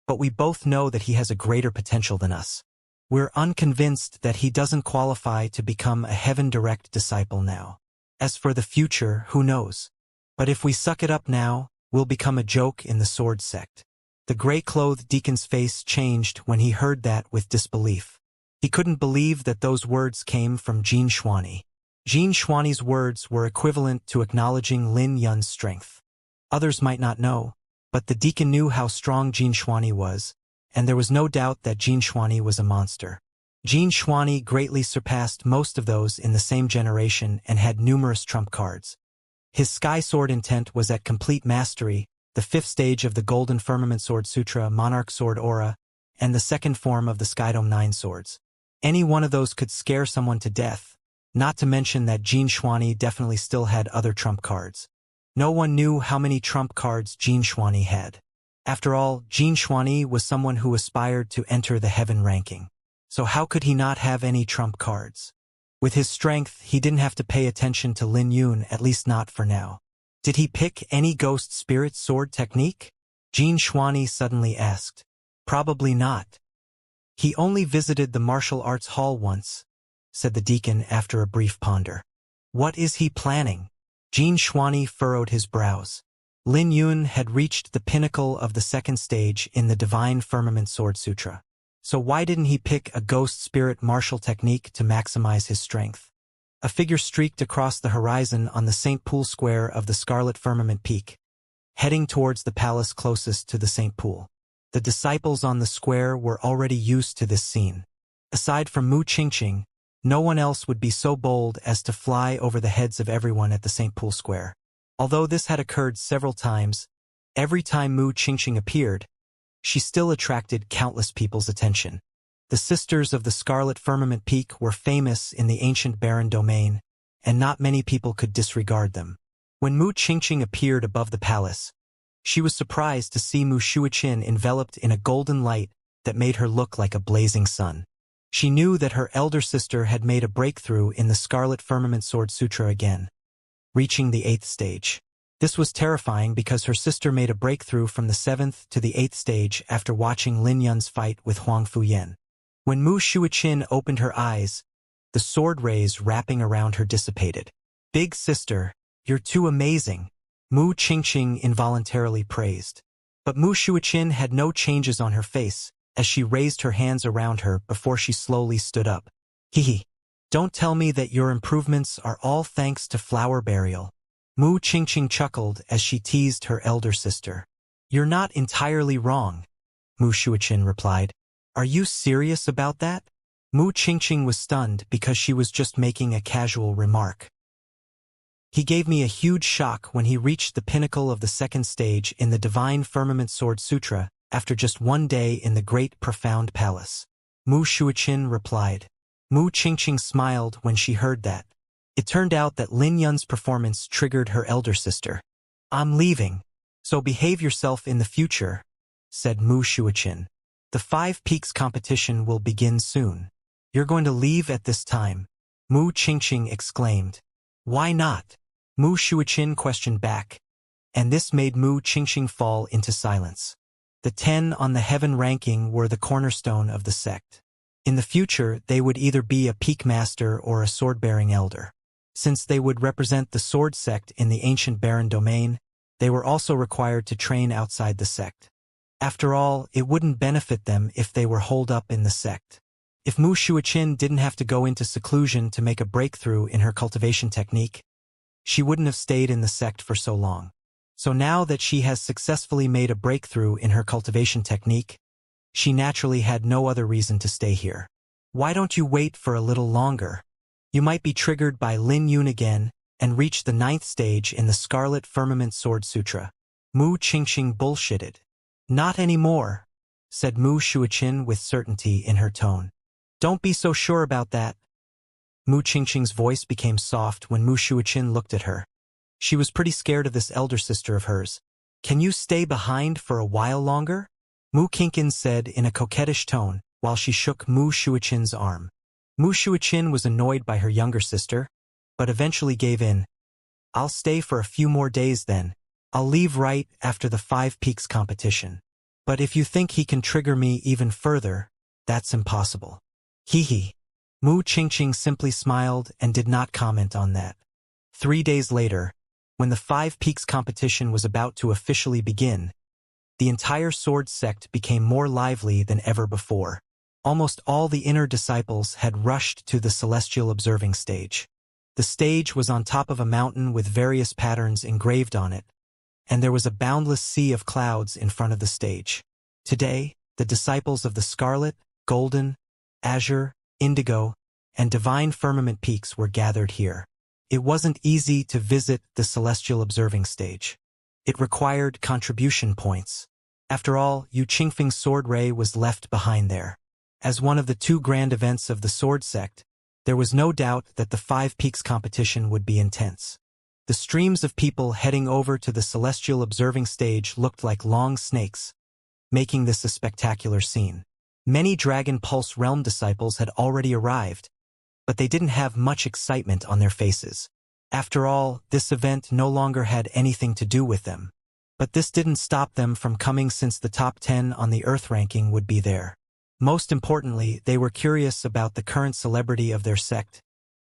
but we both know that he has a greater potential than us. We're unconvinced that he doesn't qualify to become a Heaven Direct disciple now. As for the future, who knows? But if we suck it up now, we'll become a joke in the sword sect." The gray-clothed deacon's face changed when he heard that with disbelief. He couldn't believe that those words came from Jin Shuani. Jin Shuani's words were equivalent to acknowledging Lin Yun's strength. Others might not know, but the deacon knew how strong Jin Shuani was, and there was no doubt that Jin Shuani was a monster. Jin Shuani greatly surpassed most of those in the same generation and had numerous trump cards. His Sky Sword intent was at complete mastery, the 5th stage of the Golden Firmament Sword Sutra, Monarch Sword Aura, and the 2nd form of the Skydome 9 swords. Any one of those could scare someone to death, not to mention that Jin Shuani definitely still had other trump cards. No one knew how many trump cards Jin Shuani had. After all, Jin Shuani was someone who aspired to enter the heaven ranking. So how could he not have any trump cards? With his strength, he didn't have to pay attention to Lin Yun, at least not for now. Did he pick any ghost spirit sword technique? Jin Shuani suddenly asked. Probably not. He only visited the martial arts hall once, said the deacon after a brief ponder. What is he planning? Jin Shuani furrowed his brows. Lin Yun had reached the pinnacle of the 2nd stage in the Divine Firmament Sword Sutra. So why didn't he pick a ghost spirit martial technique to maximize his strength? A figure streaked across the horizon on the St. Pool Square of the Scarlet Firmament Peak, heading towards the palace closest to the St. Pool. The disciples on the square were already used to this scene. Aside from Mu Qingqing, no one else would be so bold as to fly over the heads of everyone at the St. Pool Square. Although this had occurred several times, every time Mu Qingqing appeared, she still attracted countless people's attention. The Sisters of the Scarlet Firmament Peak were famous in the ancient barren domain, and not many people could disregard them. When Mu Qingqing appeared above the palace, she was surprised to see Mu Shuiqin enveloped in a golden light that made her look like a blazing sun. She knew that her elder sister had made a breakthrough in the Scarlet Firmament Sword Sutra again, reaching the 8th stage. This was terrifying because her sister made a breakthrough from the 7th to the 8th stage after watching Lin Yun's fight with Huang Fuyan. When Mu Shuiqin opened her eyes, the sword rays wrapping around her dissipated. Big sister, you're too amazing, Mu Qingqing involuntarily praised. But Mu Shuiqin had no changes on her face as she raised her hands around her before she slowly stood up. Hee. Don't tell me that your improvements are all thanks to flower burial. Mu Qingqing chuckled as she teased her elder sister. You're not entirely wrong, Mu Shuiqin replied. Are you serious about that? Mu Qingqing was stunned because she was just making a casual remark. He gave me a huge shock when he reached the pinnacle of the 2nd stage in the Divine Firmament Sword Sutra after just 1 day in the Great Profound Palace. Mu Shuiqin replied. Mu Qingqing smiled when she heard that. It turned out that Lin Yun's performance triggered her elder sister. I'm leaving, so behave yourself in the future, said Mu Shuiqin. The 5 Peaks competition will begin soon. You're going to leave at this time? Mu Qingqing exclaimed. Why not? Mu Shuiqin questioned back, and this made Mu Qingqing fall into silence. The 10 on the heaven ranking were the cornerstone of the sect. In the future, they would either be a peak master or a sword-bearing elder. Since they would represent the sword sect in the ancient Baron domain, they were also required to train outside the sect. After all, it wouldn't benefit them if they were holed up in the sect. If Mu Shuiqin didn't have to go into seclusion to make a breakthrough in her cultivation technique, she wouldn't have stayed in the sect for so long. So now that she has successfully made a breakthrough in her cultivation technique, she naturally had no other reason to stay here. Why don't you wait for a little longer? You might be triggered by Lin Yun again and reach the 9th stage in the Scarlet Firmament Sword Sutra. Mu Qingqing bullshitted. Not anymore, said Mu Shuiqin with certainty in her tone. Don't be so sure about that. Mu Qingqing's voice became soft when Mu Shuiqin looked at her. She was pretty scared of this elder sister of hers. Can you stay behind for a while longer? Mu Qingqin said in a coquettish tone while she shook Mu Shuiqin's arm. Mu Shuiqin was annoyed by her younger sister, but eventually gave in. I'll stay for a few more days then. I'll leave right after the 5 Peaks competition. But if you think he can trigger me even further, that's impossible. Hee hee. Mu Qingqing simply smiled and did not comment on that. 3 days later, when the 5 Peaks competition was about to officially begin, the entire sword sect became more lively than ever before. Almost all the inner disciples had rushed to the celestial observing stage. The stage was on top of a mountain with various patterns engraved on it, and there was a boundless sea of clouds in front of the stage. Today, the disciples of the Scarlet, Golden, Azure, Indigo, and Divine Firmament Peaks were gathered here. It wasn't easy to visit the celestial observing stage. It required contribution points. After all, Yu Qingfeng's sword ray was left behind there. As one of the 2 grand events of the sword sect, there was no doubt that the 5 Peaks competition would be intense. The streams of people heading over to the celestial observing stage looked like long snakes, making this a spectacular scene. Many Dragon Pulse Realm disciples had already arrived, but they didn't have much excitement on their faces. After all, this event no longer had anything to do with them. But this didn't stop them from coming since the top 10 on the Earth ranking would be there. Most importantly, they were curious about the current celebrity of their sect,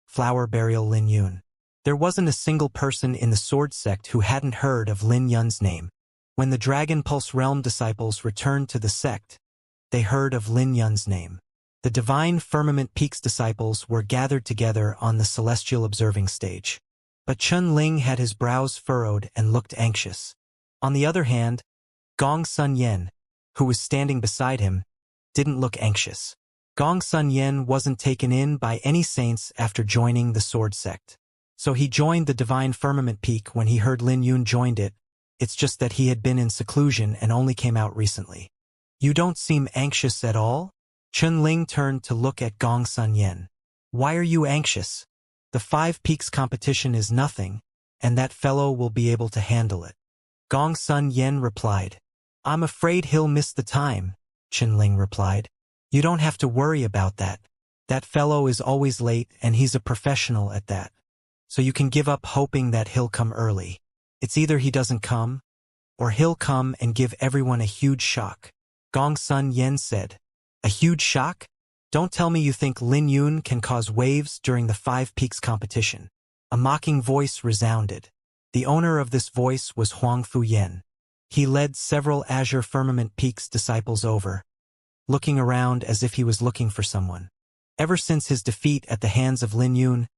Flower Burial Lin Yun. There wasn't a single person in the sword sect who hadn't heard of Lin Yun's name. When the Dragon Pulse Realm disciples returned to the sect, they heard of Lin Yun's name. The Divine Firmament Peaks disciples were gathered together on the celestial observing stage. But Chun Ling had his brows furrowed and looked anxious. On the other hand, Gong Sun Yen, who was standing beside him, didn't look anxious. Gong Sun Yen wasn't taken in by any saints after joining the sword sect. So he joined the Divine Firmament Peak when he heard Lin Yun joined it. It's just that he had been in seclusion and only came out recently. You don't seem anxious at all? Chun Ling turned to look at Gong Sun Yen. Why are you anxious? The 5 Peaks competition is nothing, and that fellow will be able to handle it. Gong Sun Yen replied. I'm afraid he'll miss the time, Chun Ling replied. You don't have to worry about that. That fellow is always late and he's a professional at that. So you can give up hoping that he'll come early. It's either he doesn't come, or he'll come and give everyone a huge shock. Gong Sun Yen said. A huge shock? Don't tell me you think Lin Yun can cause waves during the 5 Peaks competition. A mocking voice resounded. The owner of this voice was Huang Fu Yen. He led several Azure Firmament Peaks disciples over, looking around as if he was looking for someone. Ever since his defeat at the hands of Lin Yun,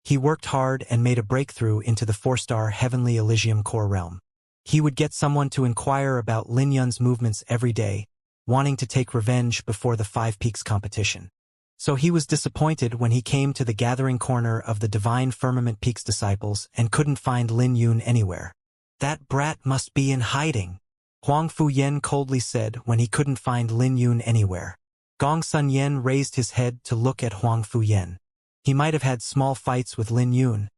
he worked hard and made a breakthrough into the 4-star Heavenly Elysium core realm. He would get someone to inquire about Lin Yun's movements every day, wanting to take revenge before the 5 Peaks competition. So he was disappointed when he came to the gathering corner of the Divine Firmament Peaks disciples and couldn't find Lin Yun anywhere. That brat must be in hiding, Huang Fu Yen coldly said when he couldn't find Lin Yun anywhere. Gong Sun Yen raised his head to look at Huang Fu Yen. He might have had small fights with Lin Yun,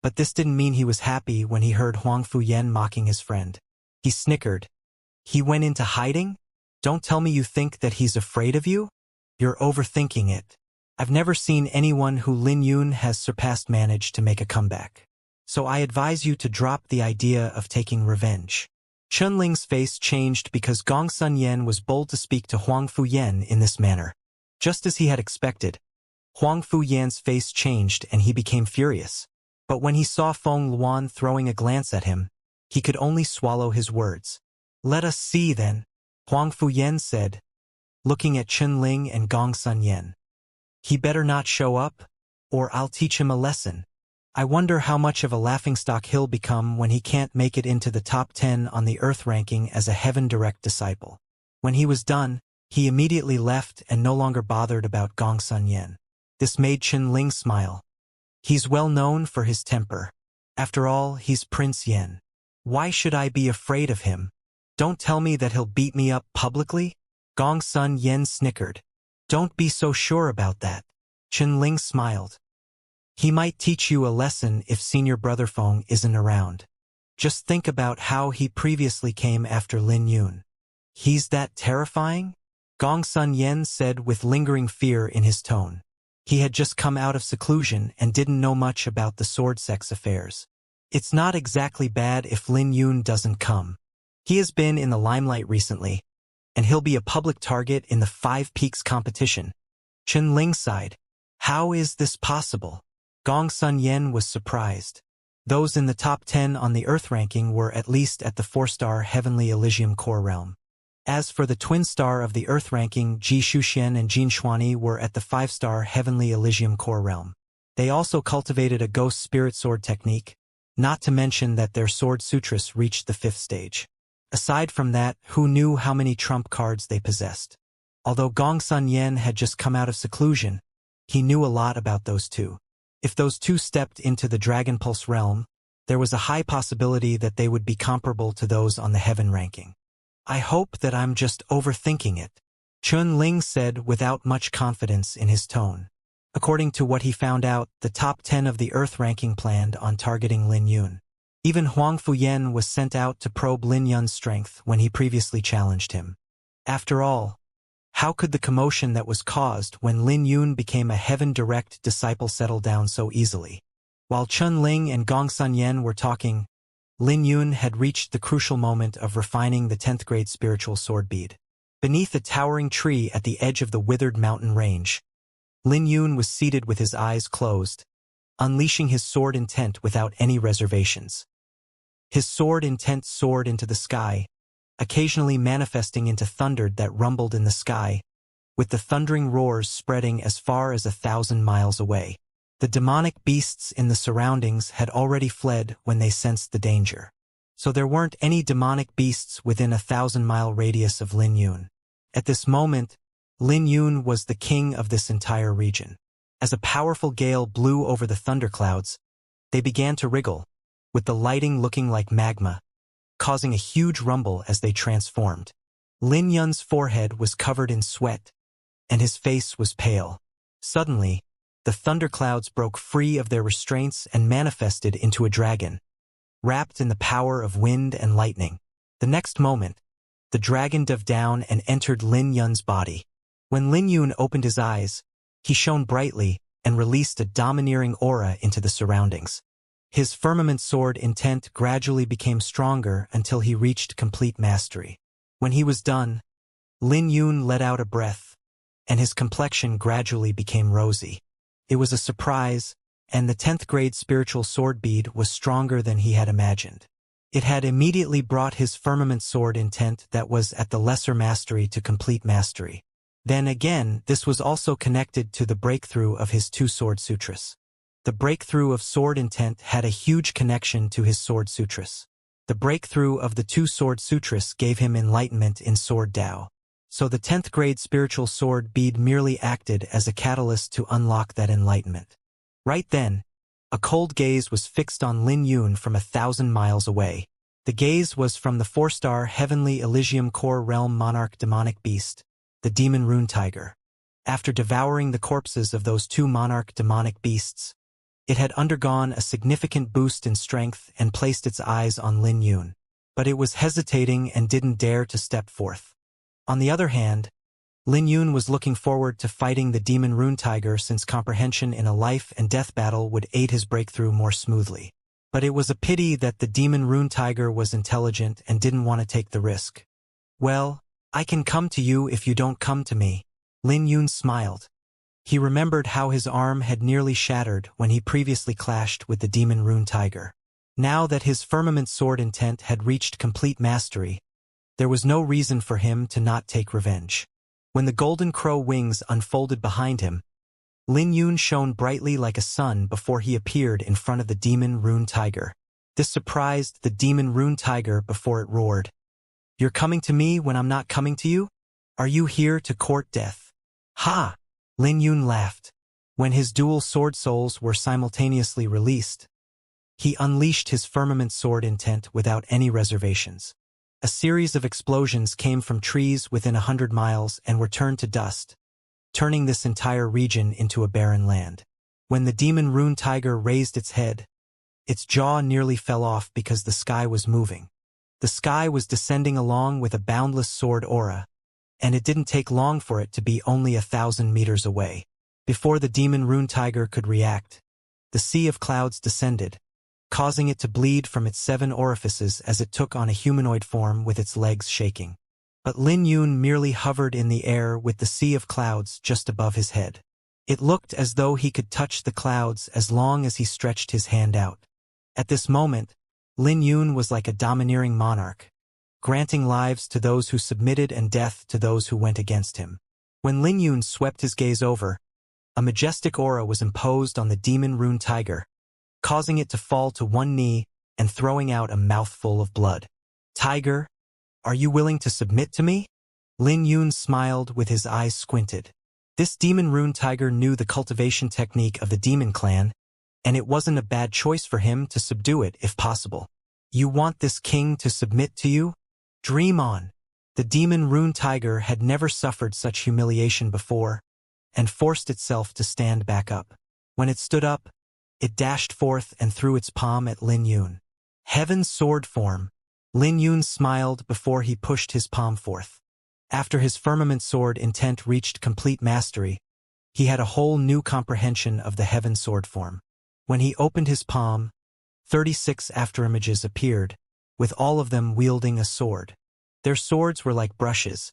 but this didn't mean he was happy when he heard Huang Fu Yen mocking his friend. He snickered. He went into hiding? Don't tell me you think that he's afraid of you? You're overthinking it. I've never seen anyone who Lin Yun has surpassed manage to make a comeback. So I advise you to drop the idea of taking revenge. Chun Ling's face changed because Gong Sun Yen was bold to speak to Huang Fu Yen in this manner. Just as he had expected, Huang Fu Yan's face changed and he became furious. But when he saw Feng Luan throwing a glance at him, he could only swallow his words. "Let us see, then," Huang Fu Yen said, looking at Chun Ling and Gong Sun Yen. "He better not show up, or I'll teach him a lesson. I wonder how much of a laughingstock he'll become when he can't make it into the top 10 on the Earth ranking as a Heaven Direct disciple." When he was done, he immediately left and no longer bothered about Gong Sun Yen. This made Chun Ling smile. He's well known for his temper. After all, he's Prince Yen. Why should I be afraid of him? Don't tell me that he'll beat me up publicly? Gong Sun Yen snickered. Don't be so sure about that. Chun Ling smiled. He might teach you a lesson if Senior Brother Feng isn't around. Just think about how he previously came after Lin Yun. He's that terrifying? Gong Sun Yen said with lingering fear in his tone. He had just come out of seclusion and didn't know much about the sword sex affairs. It's not exactly bad if Lin Yun doesn't come. He has been in the limelight recently, and he'll be a public target in the Five Peaks competition. Chun Ling sighed. How is this possible? Gong Sun Yen was surprised. Those in the top 10 on the Earth ranking were at least at the 4-star Heavenly Elysium core realm. As for the twin star of the Earth ranking, Ji Shuxian and Jin Xuani were at the 5-star Heavenly Elysium core realm. They also cultivated a ghost spirit sword technique, not to mention that their sword sutras reached the 5th stage. Aside from that, who knew how many trump cards they possessed? Although Gong Sun Yen had just come out of seclusion, he knew a lot about those two. If those two stepped into the Dragon Pulse realm, there was a high possibility that they would be comparable to those on the Heaven ranking. I hope that I'm just overthinking it, Chun Ling said without much confidence in his tone. According to what he found out, the top 10 of the Earth ranking planned on targeting Lin Yun. Even Huang Fu Yen was sent out to probe Lin Yun's strength when he previously challenged him. After all, how could the commotion that was caused when Lin Yun became a Heaven Direct disciple settle down so easily? While Chun Ling and Gong Sun Yen were talking, Lin Yun had reached the crucial moment of refining the 10th grade spiritual sword bead. Beneath a towering tree at the edge of the withered mountain range, Lin Yun was seated with his eyes closed, unleashing his sword intent without any reservations. His sword intent soared into the sky, occasionally manifesting into thunder that rumbled in the sky, with the thundering roars spreading as far as 1,000 miles away. The demonic beasts in the surroundings had already fled when they sensed the danger. So there weren't any demonic beasts within a 1,000-mile radius of Lin Yun. At this moment, Lin Yun was the king of this entire region. As a powerful gale blew over the thunderclouds, they began to wriggle, with the lighting looking like magma, causing a huge rumble as they transformed. Lin Yun's forehead was covered in sweat, and his face was pale. Suddenly, the thunderclouds broke free of their restraints and manifested into a dragon, wrapped in the power of wind and lightning. The next moment, the dragon dove down and entered Lin Yun's body. When Lin Yun opened his eyes, he shone brightly and released a domineering aura into the surroundings. His firmament sword intent gradually became stronger until he reached complete mastery. When he was done, Lin Yun let out a breath, and his complexion gradually became rosy. It was a surprise, and the 10th grade spiritual sword bead was stronger than he had imagined. It had immediately brought his firmament sword intent that was at the lesser mastery to complete mastery. Then again, this was also connected to the breakthrough of his 2 sword sutras. The breakthrough of sword intent had a huge connection to his sword sutras. The breakthrough of the 2 sword sutras gave him enlightenment in sword Tao. So the 10th grade spiritual sword bead merely acted as a catalyst to unlock that enlightenment. Right then, a cold gaze was fixed on Lin Yun from 1,000 miles away. The gaze was from the 4-star Heavenly Elysium core realm monarch demonic beast, the demon rune tiger. After devouring the corpses of those 2 monarch demonic beasts, it had undergone a significant boost in strength and placed its eyes on Lin Yun. But it was hesitating and didn't dare to step forth. On the other hand, Lin Yun was looking forward to fighting the demon rune tiger since comprehension in a life and death battle would aid his breakthrough more smoothly. But it was a pity that the demon rune tiger was intelligent and didn't want to take the risk. Well, I can come to you if you don't come to me. Lin Yun smiled. He remembered how his arm had nearly shattered when he previously clashed with the demon rune tiger. Now that his firmament sword intent had reached complete mastery, there was no reason for him to not take revenge. When the golden crow wings unfolded behind him, Lin Yun shone brightly like a sun before he appeared in front of the demon rune tiger. This surprised the demon rune tiger before it roared. You're coming to me when I'm not coming to you? Are you here to court death? Ha! Lin Yun laughed. When his dual sword souls were simultaneously released, he unleashed his firmament sword intent without any reservations. A series of explosions came from trees within 100 miles and were turned to dust, turning this entire region into a barren land. When the demon rune tiger raised its head, its jaw nearly fell off because the sky was moving. The sky was descending along with a boundless sword aura, and it didn't take long for it to be only 1,000 meters away. Before the demon rune tiger could react, the sea of clouds descended, causing it to bleed from its 7 orifices as it took on a humanoid form with its legs shaking. But Lin Yun merely hovered in the air with the sea of clouds just above his head. It looked as though he could touch the clouds as long as he stretched his hand out. At this moment, Lin Yun was like a domineering monarch, granting lives to those who submitted and death to those who went against him. When Lin Yun swept his gaze over, a majestic aura was imposed on the demon rune tiger, causing it to fall to one knee and throwing out a mouthful of blood. Tiger, are you willing to submit to me? Lin Yun smiled with his eyes squinted. This demon rune tiger knew the cultivation technique of the demon clan, and it wasn't a bad choice for him to subdue it if possible. You want this king to submit to you? Dream on. The demon rune tiger had never suffered such humiliation before, and forced itself to stand back up. When it stood up, it dashed forth and threw its palm at Lin Yun. Heaven's sword form. Lin Yun smiled before he pushed his palm forth. After his firmament sword intent reached complete mastery, he had a whole new comprehension of the heaven sword form. When he opened his palm, 36 afterimages appeared, with all of them wielding a sword. Their swords were like brushes,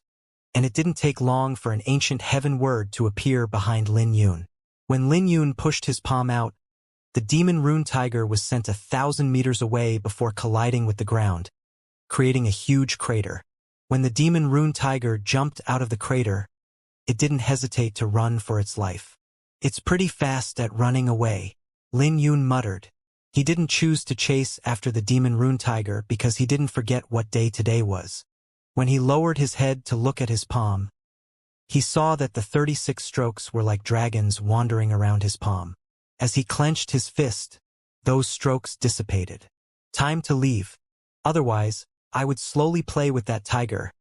and it didn't take long for an ancient heaven word to appear behind Lin Yun. When Lin Yun pushed his palm out, the demon rune tiger was sent 1,000 meters away before colliding with the ground, creating a huge crater. When the demon rune tiger jumped out of the crater, it didn't hesitate to run for its life. It's pretty fast at running away, Lin Yun muttered. He didn't choose to chase after the demon rune tiger because he didn't forget what day today was. When he lowered his head to look at his palm, he saw that the 36 strokes were like dragons wandering around his palm. As he clenched his fist, those strokes dissipated. Time to leave. Otherwise, I would slowly play with that tiger.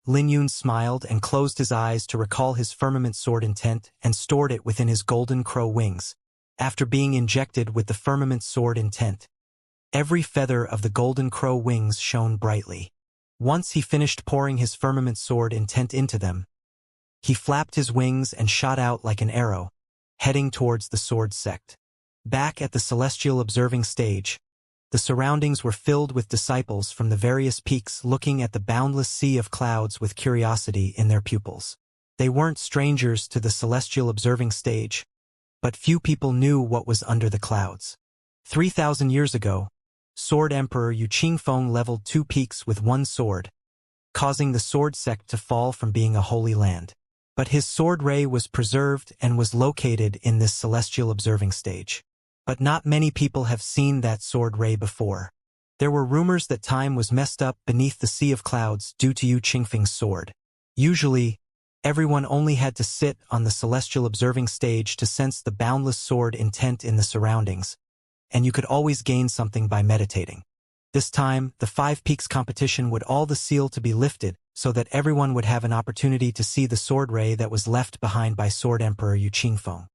Lin Yun smiled and closed his eyes to recall his firmament sword intent and stored it within his golden crow wings. After being injected with the firmament sword intent, every feather of the golden crow wings shone brightly. Once he finished pouring his firmament sword intent into them, he flapped his wings and shot out like an arrow, heading towards the sword sect. Back at the celestial observing stage, the surroundings were filled with disciples from the various peaks looking at the boundless sea of clouds with curiosity in their pupils. They weren't strangers to the celestial observing stage, but few people knew what was under the clouds. 3,000 years ago, Sword Emperor Yu Qingfeng leveled 2 peaks with one sword, causing the sword sect to fall from being a holy land. But his sword ray was preserved and was located in this celestial observing stage. But not many people have seen that sword ray before. There were rumors that time was messed up beneath the sea of clouds due to Yu Qingfeng's sword. Usually, everyone only had to sit on the celestial observing stage to sense the boundless sword intent in the surroundings, and you could always gain something by meditating. This time, the 5 peaks competition would all the seal to be lifted, so that everyone would have an opportunity to see the sword ray that was left behind by Sword Emperor Yu Qingfeng.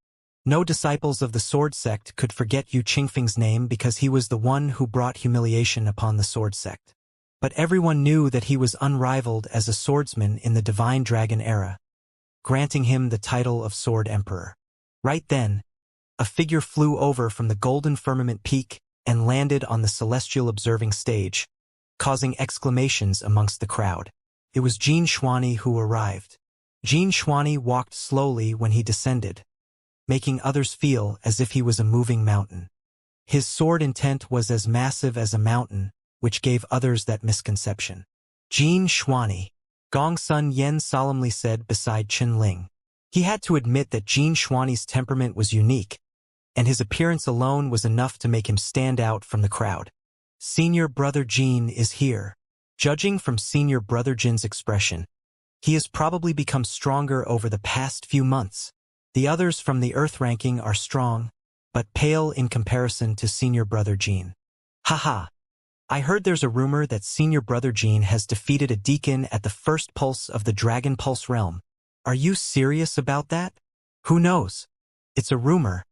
No disciples of the sword sect could forget Yu Qingfeng's name because he was the one who brought humiliation upon the sword sect. But everyone knew that he was unrivaled as a swordsman in the divine dragon era. granting him the title of Sword Emperor. Right then, a figure flew over from the golden firmament peak and landed on the celestial observing stage, causing exclamations amongst the crowd. It was Jin Xuanyi who arrived. Jin Xuanyi walked slowly when he descended, making others feel as if he was a moving mountain. His sword intent was as massive as a mountain, which gave others that misconception. Jin Xuanyi, Gong Sun Yen solemnly said beside Chen Ling. He had to admit that Jin Xuanyi's temperament was unique, and his appearance alone was enough to make him stand out from the crowd. Senior Brother Jin is here. Judging from Senior Brother Jin's expression, he has probably become stronger over the past few months. The others from the Earth ranking are strong, but pale in comparison to Senior Brother Jin. Haha. I heard there's a rumor that Senior Brother Jin has defeated a deacon at the first pulse of the Dragon Pulse realm. Are you serious about that? Who knows? It's a rumor,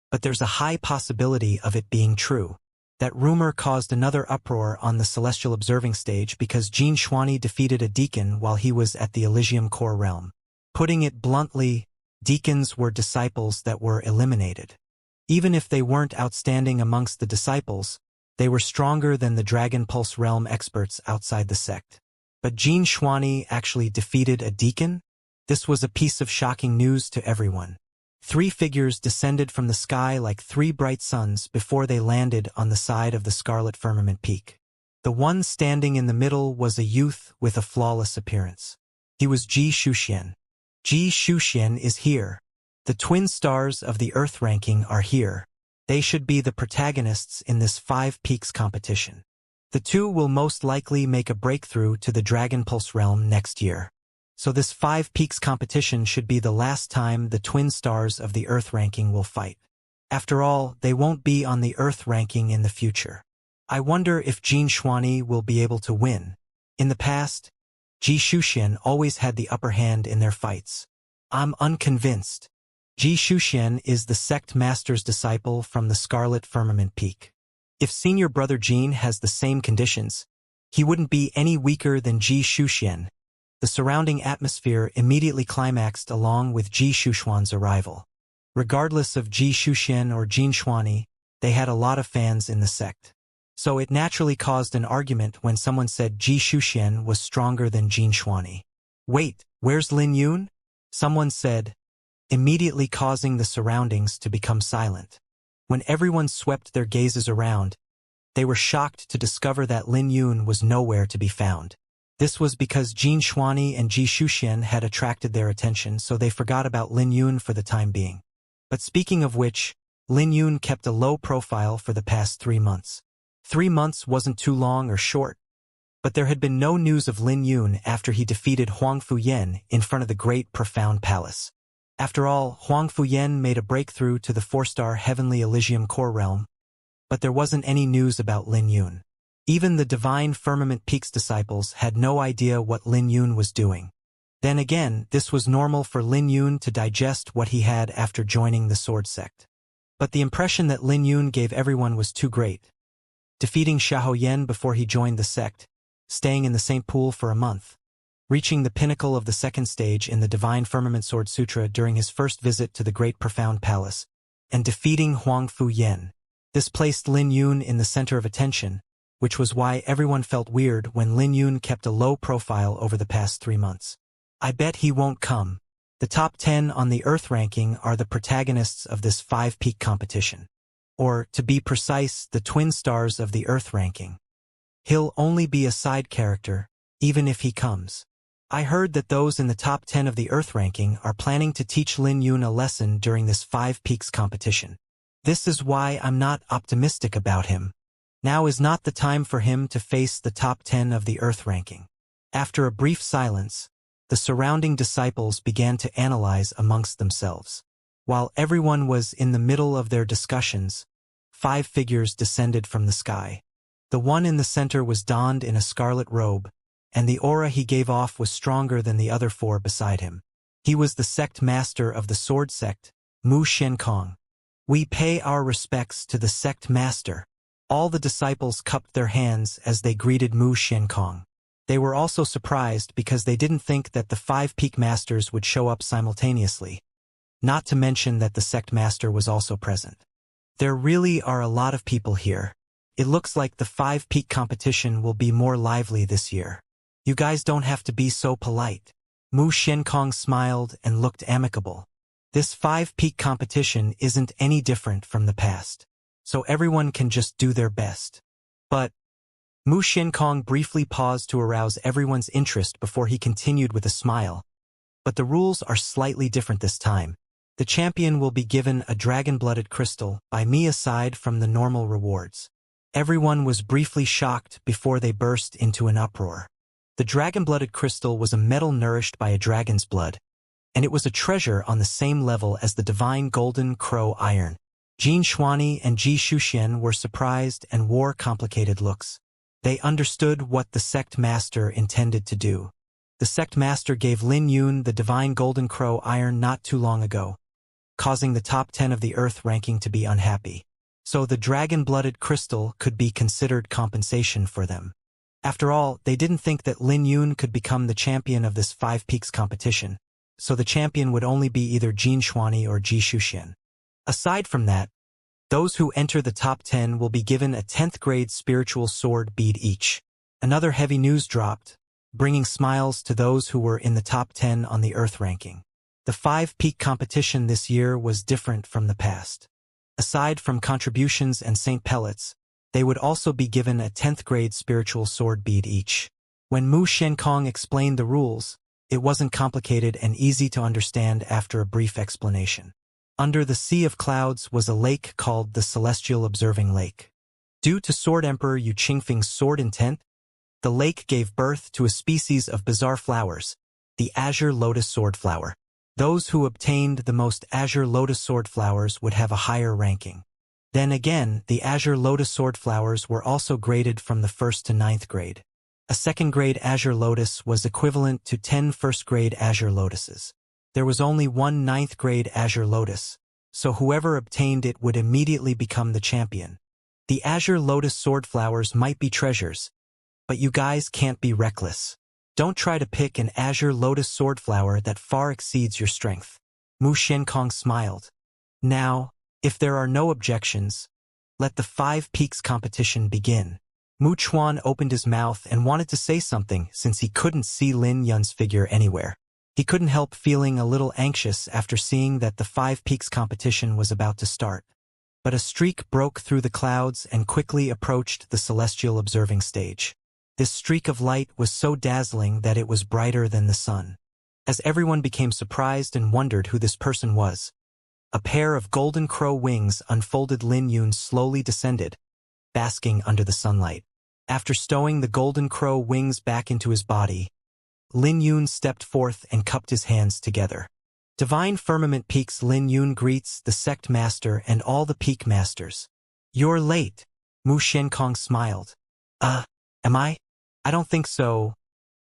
but there's a high possibility of it being true. That rumor caused another uproar on the celestial observing stage because Jin Xuanyi defeated a deacon while he was at the Elysium Core realm. Putting it bluntly, deacons were disciples that were eliminated. Even if they weren't outstanding amongst the disciples, they were stronger than the Dragon Pulse realm experts outside the sect. But Jin Xuanyi actually defeated a deacon? This was a piece of shocking news to everyone. 3 figures descended from the sky like 3 bright suns before they landed on the side of the scarlet firmament peak. The one standing in the middle was a youth with a flawless appearance. He was Ji Shuxian. Ji Shuxian is here. The twin stars of the Earth ranking are here. They should be the protagonists in this 5 peaks competition. The 2 will most likely make a breakthrough to the Dragon Pulse realm next year. So this 5 peaks competition should be the last time the twin stars of the Earth ranking will fight. After all, they won't be on the Earth ranking in the future. I wonder if Jin Xuanyi will be able to win. In the past, Ji Shuxian always had the upper hand in their fights. I'm unconvinced. Ji Shuxian is the sect master's disciple from the Scarlet Firmament Peak. If Senior Brother Jin has the same conditions, he wouldn't be any weaker than Ji Shuxian. The surrounding atmosphere immediately climaxed along with Ji Shuxian's arrival. Regardless of Ji Shuxian or Jin Xuanyi, they had a lot of fans in the sect. So it naturally caused an argument when someone said Ji Shuxian was stronger than Jin Xuanyi. Wait, where's Lin Yun? Someone said, immediately causing the surroundings to become silent. When everyone swept their gazes around, they were shocked to discover that Lin Yun was nowhere to be found. This was because Jin Xuanyi and Ji Shuxian had attracted their attention, so they forgot about Lin Yun for the time being. But speaking of which, Lin Yun kept a low profile for the past 3 months. 3 months wasn't too long or short, but there had been no news of Lin Yun after he defeated Huang Fuyan in front of the Great Profound Palace. After all, Huang Fuyan made a breakthrough to the 4-star Heavenly Elysium Core realm, but there wasn't any news about Lin Yun. Even the Divine Firmament Peaks disciples had no idea what Lin Yun was doing. Then again, this was normal for Lin Yun to digest what he had after joining the Sword Sect. But the impression that Lin Yun gave everyone was too great. Defeating Xiahou Yan before he joined the sect, staying in the same pool for a month, reaching the pinnacle of the 2nd stage in the Divine Firmament Sword Sutra during his first visit to the Great Profound Palace, and defeating Huang Fuyan. This placed Lin Yun in the center of attention, which was why everyone felt weird when Lin Yun kept a low profile over the past 3 months. I bet he won't come. The top 10 on the Earth ranking are the protagonists of this 5-peak competition. Or, to be precise, the twin stars of the Earth ranking. He'll only be a side character, even if he comes. I heard that those in the top 10 of the Earth ranking are planning to teach Lin Yun a lesson during this 5 peaks competition. This is why I'm not optimistic about him. Now is not the time for him to face the top 10 of the Earth ranking. After a brief silence, the surrounding disciples began to analyze amongst themselves. While everyone was in the middle of their discussions, 5 figures descended from the sky. The one in the center was donned in a scarlet robe, and the aura he gave off was stronger than the other 4 beside him. He was the sect master of the sword sect, Mu Shenkong. We pay our respects to the sect master. All the disciples cupped their hands as they greeted Mu Shenkong. They were also surprised because they didn't think that the 5 peak masters would show up simultaneously, not to mention that the sect master was also present. There really are a lot of people here. It looks like the 5 peak competition will be more lively this year. You guys don't have to be so polite. Mu Xiankong smiled and looked amicable. This 5 peak competition isn't any different from the past, so everyone can just do their best. But Mu Xiankong briefly paused to arouse everyone's interest before he continued with a smile. But the rules are slightly different this time. The champion will be given a dragon-blooded crystal by me aside from the normal rewards. Everyone was briefly shocked before they burst into an uproar. The dragon-blooded crystal was a metal nourished by a dragon's blood, and it was a treasure on the same level as the divine golden crow iron. Jin Xuani and Ji Shuxian were surprised and wore complicated looks. They understood what the sect master intended to do. The sect master gave Lin Yun the divine golden crow iron not too long ago, causing the top 10 of the Earth ranking to be unhappy. So the dragon-blooded crystal could be considered compensation for them. After all, they didn't think that Lin Yun could become the champion of this 5 peaks competition, so the champion would only be either Jin Xuani or Ji Shuxian. Aside from that, those who enter the top 10 will be given a 10th grade spiritual sword bead each. Another heavy news dropped, bringing smiles to those who were in the top 10 on the Earth ranking. The 5 peak competition this year was different from the past. Aside from contributions and Saint pellets, they would also be given a 10th grade spiritual sword bead each. When Mu Xiankong explained the rules, it wasn't complicated and easy to understand after a brief explanation. Under the Sea of Clouds was a lake called the Celestial Observing Lake. Due to Sword Emperor Yu Qingfeng's sword intent, the lake gave birth to a species of bizarre flowers, the Azure Lotus Sword Flower. Those who obtained the most Azure Lotus Sword Flowers would have a higher ranking. Then again, the Azure Lotus Sword Flowers were also graded from the 1st to 9th grade. A 2nd grade Azure Lotus was equivalent to 10 1st grade Azure Lotuses. There was only one 9th grade Azure Lotus, so whoever obtained it would immediately become the champion. The Azure Lotus Sword Flowers might be treasures, but you guys can't be reckless. Don't try to pick an Azure Lotus Sword Flower that far exceeds your strength. Mu Xiankong smiled. Now, if there are no objections, let the 5 peaks competition begin. Mu Chuan opened his mouth and wanted to say something since he couldn't see Lin Yun's figure anywhere. He couldn't help feeling a little anxious after seeing that the 5 peaks competition was about to start. But a streak broke through the clouds and quickly approached the celestial observing stage. This streak of light was so dazzling that it was brighter than the sun. As everyone became surprised and wondered who this person was, a pair of golden crow wings unfolded. Lin Yun slowly descended, basking under the sunlight. After stowing the golden crow wings back into his body, Lin Yun stepped forth and cupped his hands together. Divine Firmament Peaks. Lin Yun greets the sect master and all the peak masters. You're late. Mu Xiankong smiled. Am I? I don't think so.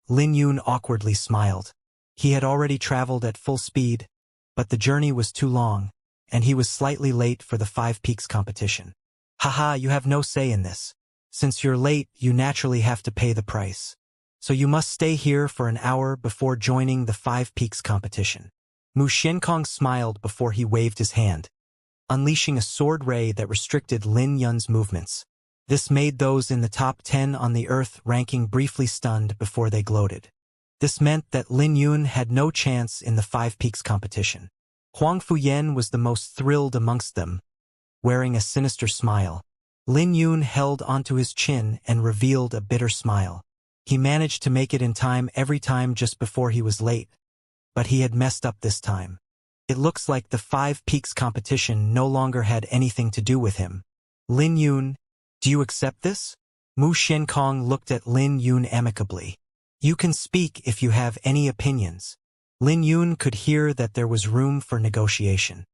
Lin Yun awkwardly smiled. He had already traveled at full speed, but the journey was too long, and he was slightly late for the 5 peaks competition. Haha, you have no say in this. Since you're late, you naturally have to pay the price. So you must stay here for an hour before joining the 5 peaks competition. Mu Xiankong smiled before he waved his hand, unleashing a sword ray that restricted Lin Yun's movements. This made those in the top 10 on the Earth ranking briefly stunned before they gloated. This meant that Lin Yun had no chance in the 5 peaks competition. Huang Fuyan was the most thrilled amongst them, wearing a sinister smile. Lin Yun held onto his chin and revealed a bitter smile. He managed to make it in time every time just before he was late, but he had messed up this time. It looks like the 5 peaks competition no longer had anything to do with him. Lin Yun, do you accept this? Mu Xiankong looked at Lin Yun amicably. You can speak if you have any opinions. Lin Yun could hear that there was room for negotiation.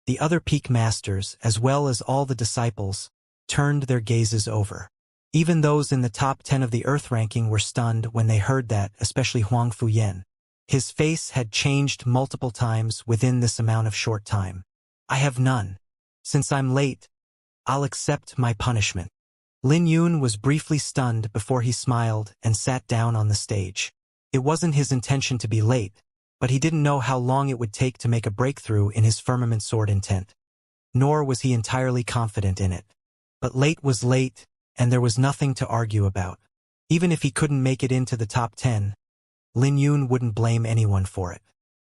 The other peak masters, as well as all the disciples, turned their gazes over. Even those in the top 10 of the Earth ranking were stunned when they heard that, especially Huang Fuyan. His face had changed multiple times within this amount of short time. I have none. Since I'm late, I'll accept my punishment. Lin Yun was briefly stunned before he smiled and sat down on the stage. It wasn't his intention to be late, but he didn't know how long it would take to make a breakthrough in his firmament sword intent. Nor was he entirely confident in it. But late was late, and there was nothing to argue about. Even if he couldn't make it into the top 10, Lin Yun wouldn't blame anyone for it.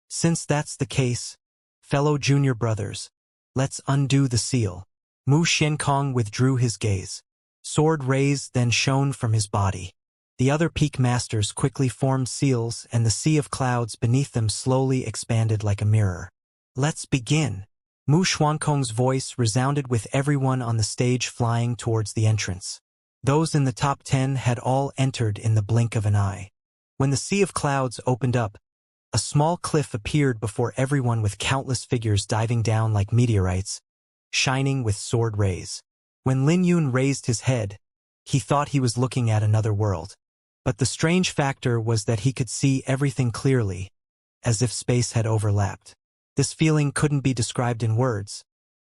Since that's the case, fellow junior brothers, let's undo the seal. Mu Xiankong withdrew his gaze. Sword rays then shone from his body. The other peak masters quickly formed seals, and the sea of clouds beneath them slowly expanded like a mirror. Let's begin. Mu Xuankong's voice resounded with everyone on the stage flying towards the entrance. Those in the top 10 had all entered in the blink of an eye. When the sea of clouds opened up, a small cliff appeared before everyone with countless figures diving down like meteorites, shining with sword rays. When Lin Yun raised his head, he thought he was looking at another world. But the strange factor was that he could see everything clearly, as if space had overlapped. This feeling couldn't be described in words,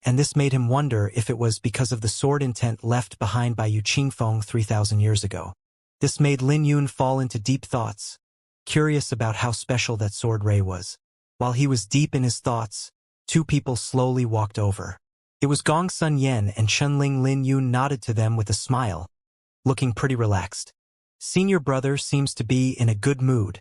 and this made him wonder if it was because of the sword intent left behind by Yu Qingfeng 3,000 years ago. This made Lin Yun fall into deep thoughts, curious about how special that sword ray was. While he was deep in his thoughts, two people slowly walked over. It was Gong Sun Yen and Chunling. Lin Yun nodded to them with a smile, looking pretty relaxed. Senior brother seems to be in a good mood,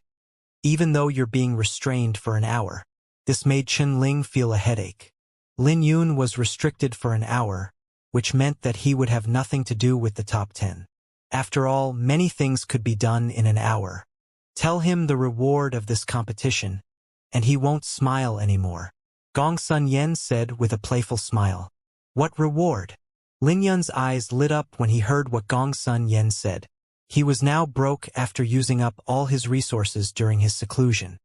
even though you're being restrained for an hour. This made Chunling feel a headache. Lin Yun was restricted for an hour, which meant that he would have nothing to do with the top 10. After all, many things could be done in an hour. Tell him the reward of this competition, and he won't smile anymore. Gong Sun Yen said with a playful smile. What reward? Lin Yun's eyes lit up when he heard what Gong Sun Yen said. He was now broke after using up all his resources during his seclusion.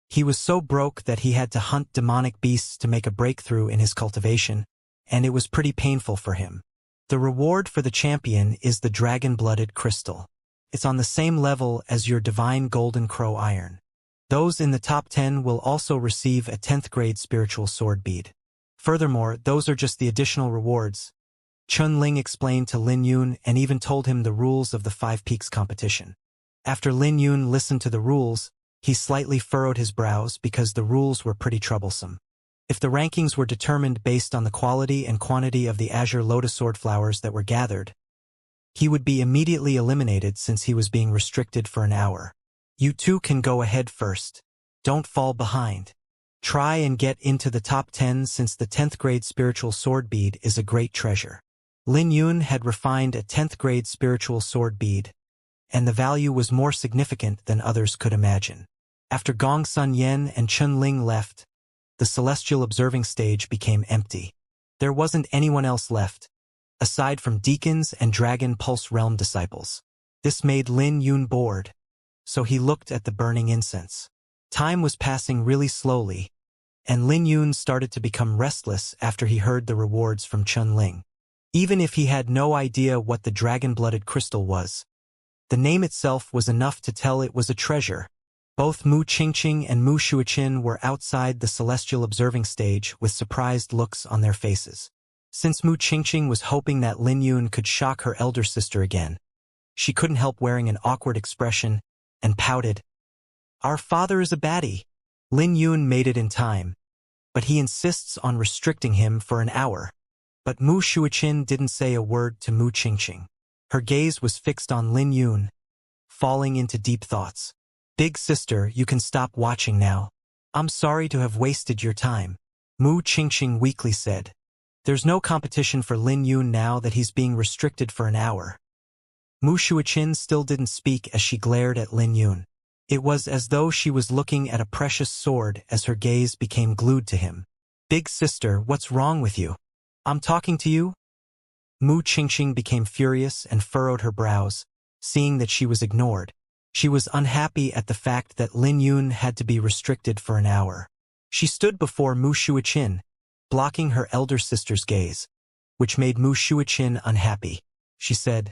He was so broke that he had to hunt demonic beasts to make a breakthrough in his cultivation, and it was pretty painful for him. The reward for the champion is the dragon-blooded crystal. It's on the same level as your divine golden crow iron. Those in the top 10 will also receive a 10th grade spiritual sword bead. Furthermore, those are just the additional rewards. Chunling explained to Lin Yun and even told him the rules of the 5 Peaks competition. After Lin Yun listened to the rules, he slightly furrowed his brows because the rules were pretty troublesome. If the rankings were determined based on the quality and quantity of the azure lotus sword flowers that were gathered, he would be immediately eliminated since he was being restricted for an hour. You two can go ahead first. Don't fall behind. Try and get into the top 10 since the 10th grade spiritual sword bead is a great treasure. Lin Yun had refined a 10th grade spiritual sword bead, and the value was more significant than others could imagine. After Gong Sun Yen and Chunling left, the celestial observing stage became empty. There wasn't anyone else left, aside from deacons and Dragon Pulse Realm disciples. This made Lin Yun bored, so he looked at the burning incense. Time was passing really slowly, and Lin Yun started to become restless after he heard the rewards from Chunling. Even if he had no idea what the dragon-blooded crystal was, the name itself was enough to tell it was a treasure. Both Mu Qingqing and Mu Shuiqin were outside the celestial observing stage with surprised looks on their faces. Since Mu Qingqing was hoping that Lin Yun could shock her elder sister again, she couldn't help wearing an awkward expression and pouted. Our father is a baddie. Lin Yun made it in time, but he insists on restricting him for an hour. But Mu Shuiqin didn't say a word to Mu Qingqing. Her gaze was fixed on Lin Yun, falling into deep thoughts. Big sister, you can stop watching now. I'm sorry to have wasted your time. Mu Qingqing weakly said. There's no competition for Lin Yun now that he's being restricted for an hour. Mu Shuiqin still didn't speak as she glared at Lin Yun. It was as though she was looking at a precious sword as her gaze became glued to him. Big sister, what's wrong with you? I'm talking to you? Mu Qingqing became furious and furrowed her brows, seeing that she was ignored. She was unhappy at the fact that Lin Yun had to be restricted for an hour. She stood before Mu Shuiqin, blocking her elder sister's gaze, which made Mu Shuiqin unhappy. She said,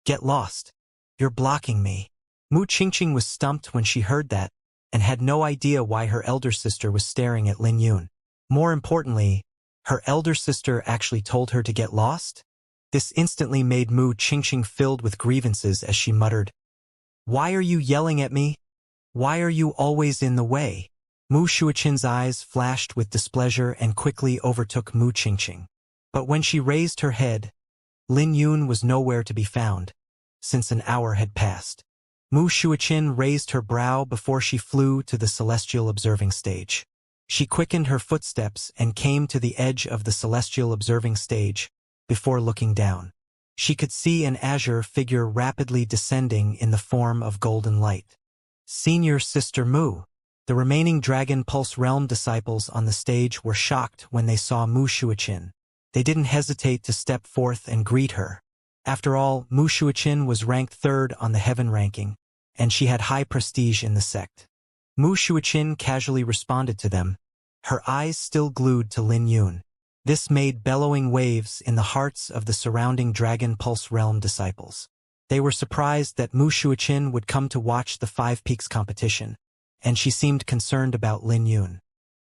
Get lost. You're blocking me. Mu Qingqing was stumped when she heard that, and had no idea why her elder sister was staring at Lin Yun. More importantly, her elder sister actually told her to get lost? This instantly made Mu Qingqing filled with grievances as she muttered, "Why are you yelling at me? Why are you always in the way?" Mu Shuiqin's eyes flashed with displeasure and quickly overtook Mu Qingqing. But when she raised her head, Lin Yun was nowhere to be found, since an hour had passed. Mu Shuiqin raised her brow before she flew to the celestial observing stage. She quickened her footsteps and came to the edge of the celestial observing stage, before looking down. She could see an azure figure rapidly descending in the form of golden light. Senior Sister Mu. The remaining Dragon Pulse Realm disciples on the stage were shocked when they saw Mu Shuiqin. They didn't hesitate to step forth and greet her. After all, Mu Shuiqin was ranked third on the heaven ranking, and she had high prestige in the sect. Mu Shuiqin casually responded to them, her eyes still glued to Lin Yun. This made bellowing waves in the hearts of the surrounding Dragon Pulse Realm disciples. They were surprised that Mu Shuiqin would come to watch the Five Peaks competition, and she seemed concerned about Lin Yun.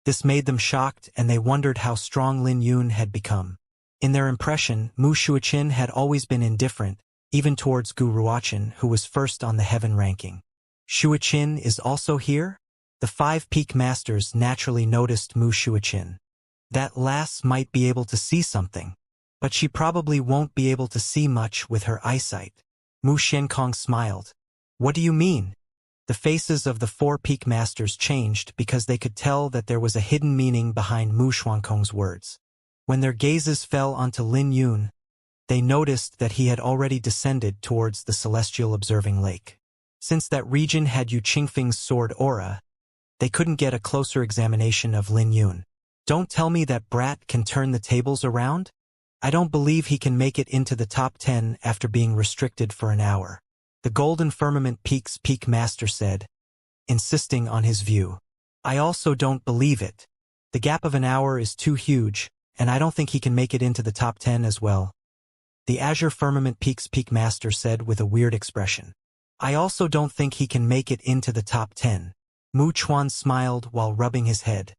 This made them shocked, and they wondered how strong Lin Yun had become. In their impression, Mu Shuiqin had always been indifferent, even towards Gu Ruochen, who was first on the heaven ranking. Shuiqin is also here? The Five Peak Masters naturally noticed Mu Shuiqin. That lass might be able to see something, but she probably won't be able to see much with her eyesight. Mu Xiankong smiled. What do you mean? The faces of the four Peak Masters changed because they could tell that there was a hidden meaning behind Mu Xuankong's words. When their gazes fell onto Lin Yun, they noticed that he had already descended towards the celestial observing lake. Since that region had Yu Qingfeng's sword aura, they couldn't get a closer examination of Lin Yun. Don't tell me that brat can turn the tables around? I don't believe he can make it into the top 10 after being restricted for an hour. The Golden Firmament Peak's Peak Master said, insisting on his view. I also don't believe it. The gap of an hour is too huge, and I don't think he can make it into the top 10 as well. The Azure Firmament Peak's Peak Master said with a weird expression. I also don't think he can make it into the top 10. Mu Chuan smiled while rubbing his head.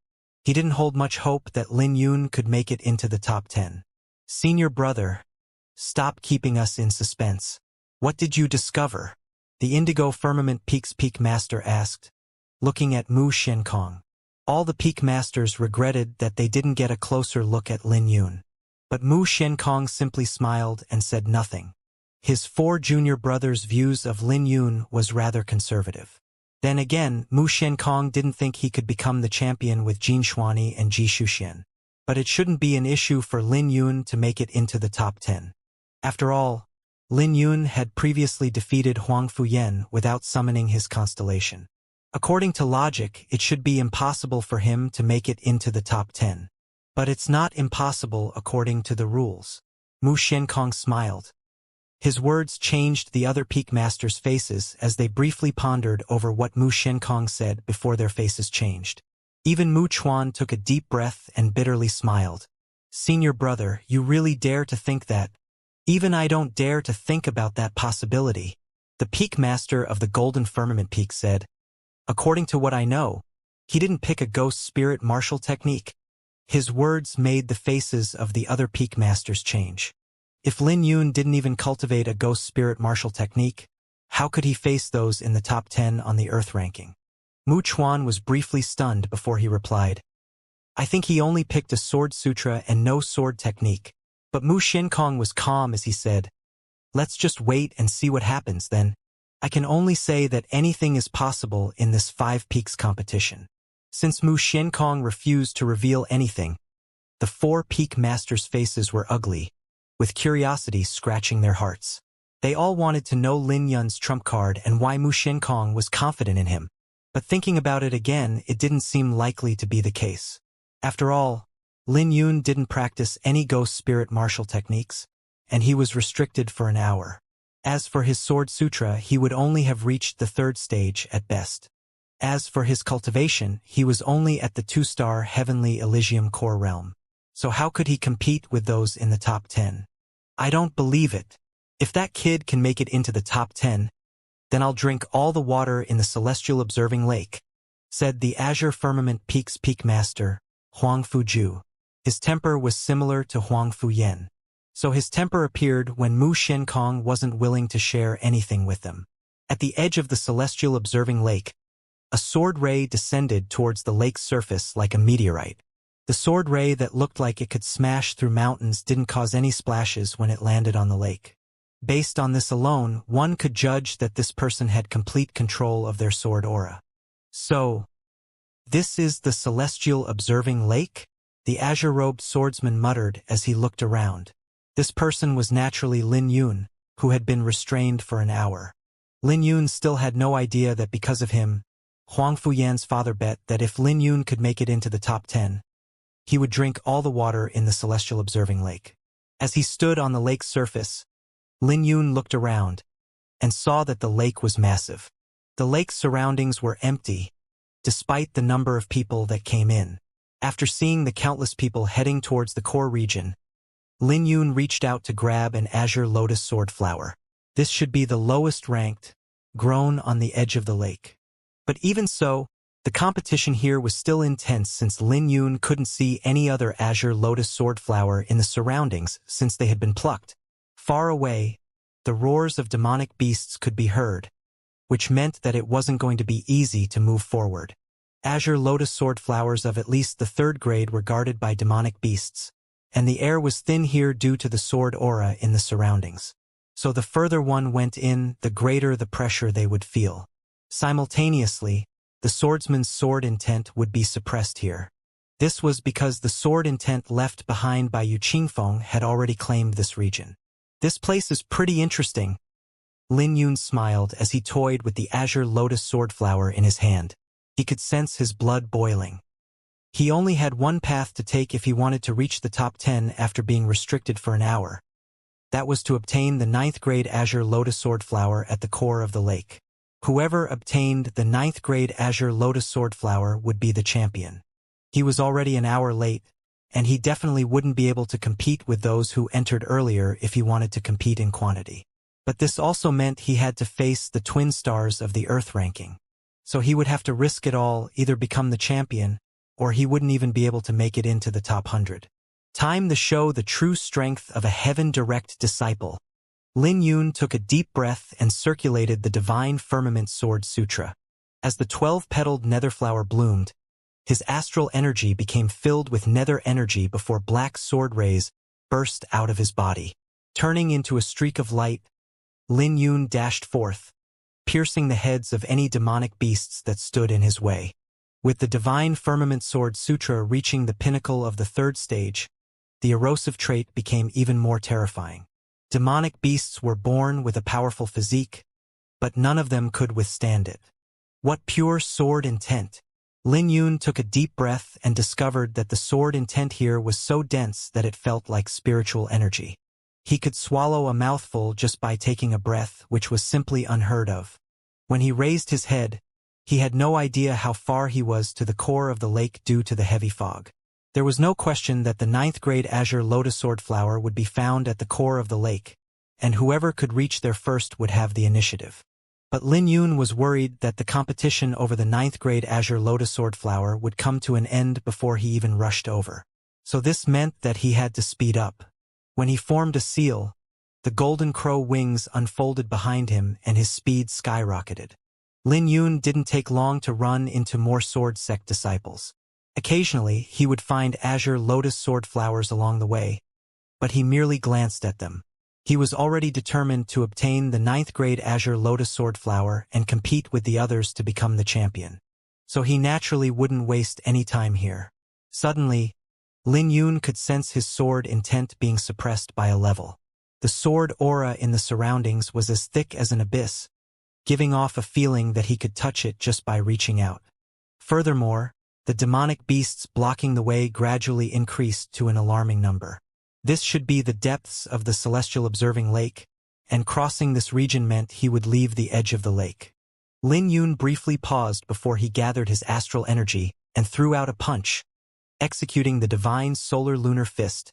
He didn't hold much hope that Lin Yun could make it into the top 10. Senior brother, stop keeping us in suspense. What did you discover? The Indigo Firmament Peak's Peak Master asked, looking at Mu Xiankong. All the Peak Masters regretted that they didn't get a closer look at Lin Yun. But Mu Xiankong simply smiled and said nothing. His four junior brothers' views of Lin Yun was rather conservative. Then again, Mu Xiankong didn't think he could become the champion with Jin Shuani and Ji Shuxian. But it shouldn't be an issue for Lin Yun to make it into the top 10. After all, Lin Yun had previously defeated Huang Fuyan without summoning his constellation. According to logic, it should be impossible for him to make it into the top 10. But it's not impossible according to the rules. Mu Xiankong smiled. His words changed the other Peak Masters' faces as they briefly pondered over what Mu Xiankong said before their faces changed. Even Mu Chuan took a deep breath and bitterly smiled. Senior brother, you really dare to think that? Even I don't dare to think about that possibility. The Peak Master of the Golden Firmament Peak said. According to what I know, he didn't pick a ghost spirit martial technique. His words made the faces of the other Peak Masters change. If Lin Yun didn't even cultivate a ghost spirit martial technique, how could he face those in the top 10 on the Earth ranking? Mu Chuan was briefly stunned before he replied. I think he only picked a sword sutra and no sword technique. But Mu Xiankong was calm as he said, let's just wait and see what happens then. I can only say that anything is possible in this Five Peaks competition. Since Mu Xiankong refused to reveal anything, the four Peak Masters' faces were ugly, with curiosity scratching their hearts. They all wanted to know Lin Yun's trump card and why Mu Xiankong was confident in him. But thinking about it again, it didn't seem likely to be the case. After all, Lin Yun didn't practice any ghost spirit martial techniques, and he was restricted for an hour. As for his sword sutra, he would only have reached the third stage at best. As for his cultivation, he was only at the 2-star Heavenly Elysium core realm. So how could he compete with those in the top 10? I don't believe it. If that kid can make it into the top 10, then I'll drink all the water in the celestial observing lake, said the Azure Firmament Peak's Peak Master, Huang Fuju. His temper was similar to Huang Fuyan. So his temper appeared when Mu Shenkong wasn't willing to share anything with them. At the edge of the celestial observing lake, a sword ray descended towards the lake's surface like a meteorite. The sword ray that looked like it could smash through mountains didn't cause any splashes when it landed on the lake. Based on this alone, one could judge that this person had complete control of their sword aura. So, this is the celestial observing lake? The azure-robed swordsman muttered as he looked around. This person was naturally Lin Yun, who had been restrained for an hour. Lin Yun still had no idea that because of him, Huang Fuyan's father bet that if Lin Yun could make it into the top 10, he would drink all the water in the celestial observing lake. As he stood on the lake's surface, Lin Yun looked around and saw that the lake was massive. The lake's surroundings were empty, despite the number of people that came in. After seeing the countless people heading towards the core region, Lin Yun reached out to grab an azure lotus sword flower. This should be the lowest ranked, grown on the edge of the lake. But even so, the competition here was still intense since Lin Yun couldn't see any other azure lotus sword flower in the surroundings since they had been plucked. Far away, the roars of demonic beasts could be heard, which meant that it wasn't going to be easy to move forward. Azure lotus sword flowers of at least the 3rd grade were guarded by demonic beasts, and the air was thin here due to the sword aura in the surroundings. So the further one went in, the greater the pressure they would feel. Simultaneously, the swordsman's sword intent would be suppressed here. This was because the sword intent left behind by Yu Qingfeng had already claimed this region. This place is pretty interesting. Lin Yun smiled as he toyed with the azure lotus sword flower in his hand. He could sense his blood boiling. He only had one path to take if he wanted to reach the top 10 after being restricted for an hour. That was to obtain the 9th grade azure lotus sword flower at the core of the lake. Whoever obtained the 9th grade azure lotus sword flower would be the champion. He was already an hour late, and he definitely wouldn't be able to compete with those who entered earlier if he wanted to compete in quantity. But this also meant he had to face the twin stars of the Earth ranking. So he would have to risk it all, either become the champion, or he wouldn't even be able to make it into the top 100. Time to show the true strength of a heaven-direct disciple. Lin Yun took a deep breath and circulated the Divine Firmament Sword Sutra. As the 12-petaled nether flower bloomed, his astral energy became filled with nether energy before black sword rays burst out of his body. Turning into a streak of light, Lin Yun dashed forth, piercing the heads of any demonic beasts that stood in his way. With the Divine Firmament Sword Sutra reaching the pinnacle of the 3rd stage, the erosive trait became even more terrifying. Demonic beasts were born with a powerful physique, but none of them could withstand it. What pure sword intent! Lin Yun took a deep breath and discovered that the sword intent here was so dense that it felt like spiritual energy. He could swallow a mouthful just by taking a breath, which was simply unheard of. When he raised his head, he had no idea how far he was to the core of the lake due to the heavy fog. There was no question that the 9th grade azure lotus sword flower would be found at the core of the lake, and whoever could reach there first would have the initiative. But Lin Yun was worried that the competition over the 9th grade azure lotus sword flower would come to an end before he even rushed over. So this meant that he had to speed up. When he formed a seal, the golden crow wings unfolded behind him and his speed skyrocketed. Lin Yun didn't take long to run into more sword sect disciples. Occasionally, he would find azure lotus sword flowers along the way, but he merely glanced at them. He was already determined to obtain the 9th grade azure lotus sword flower and compete with the others to become the champion. So he naturally wouldn't waste any time here. Suddenly, Lin Yun could sense his sword intent being suppressed by a level. The sword aura in the surroundings was as thick as an abyss, giving off a feeling that he could touch it just by reaching out. Furthermore, the demonic beasts blocking the way gradually increased to an alarming number. This should be the depths of the celestial observing lake, and crossing this region meant he would leave the edge of the lake. Lin Yun briefly paused before he gathered his astral energy and threw out a punch, executing the divine solar-lunar fist,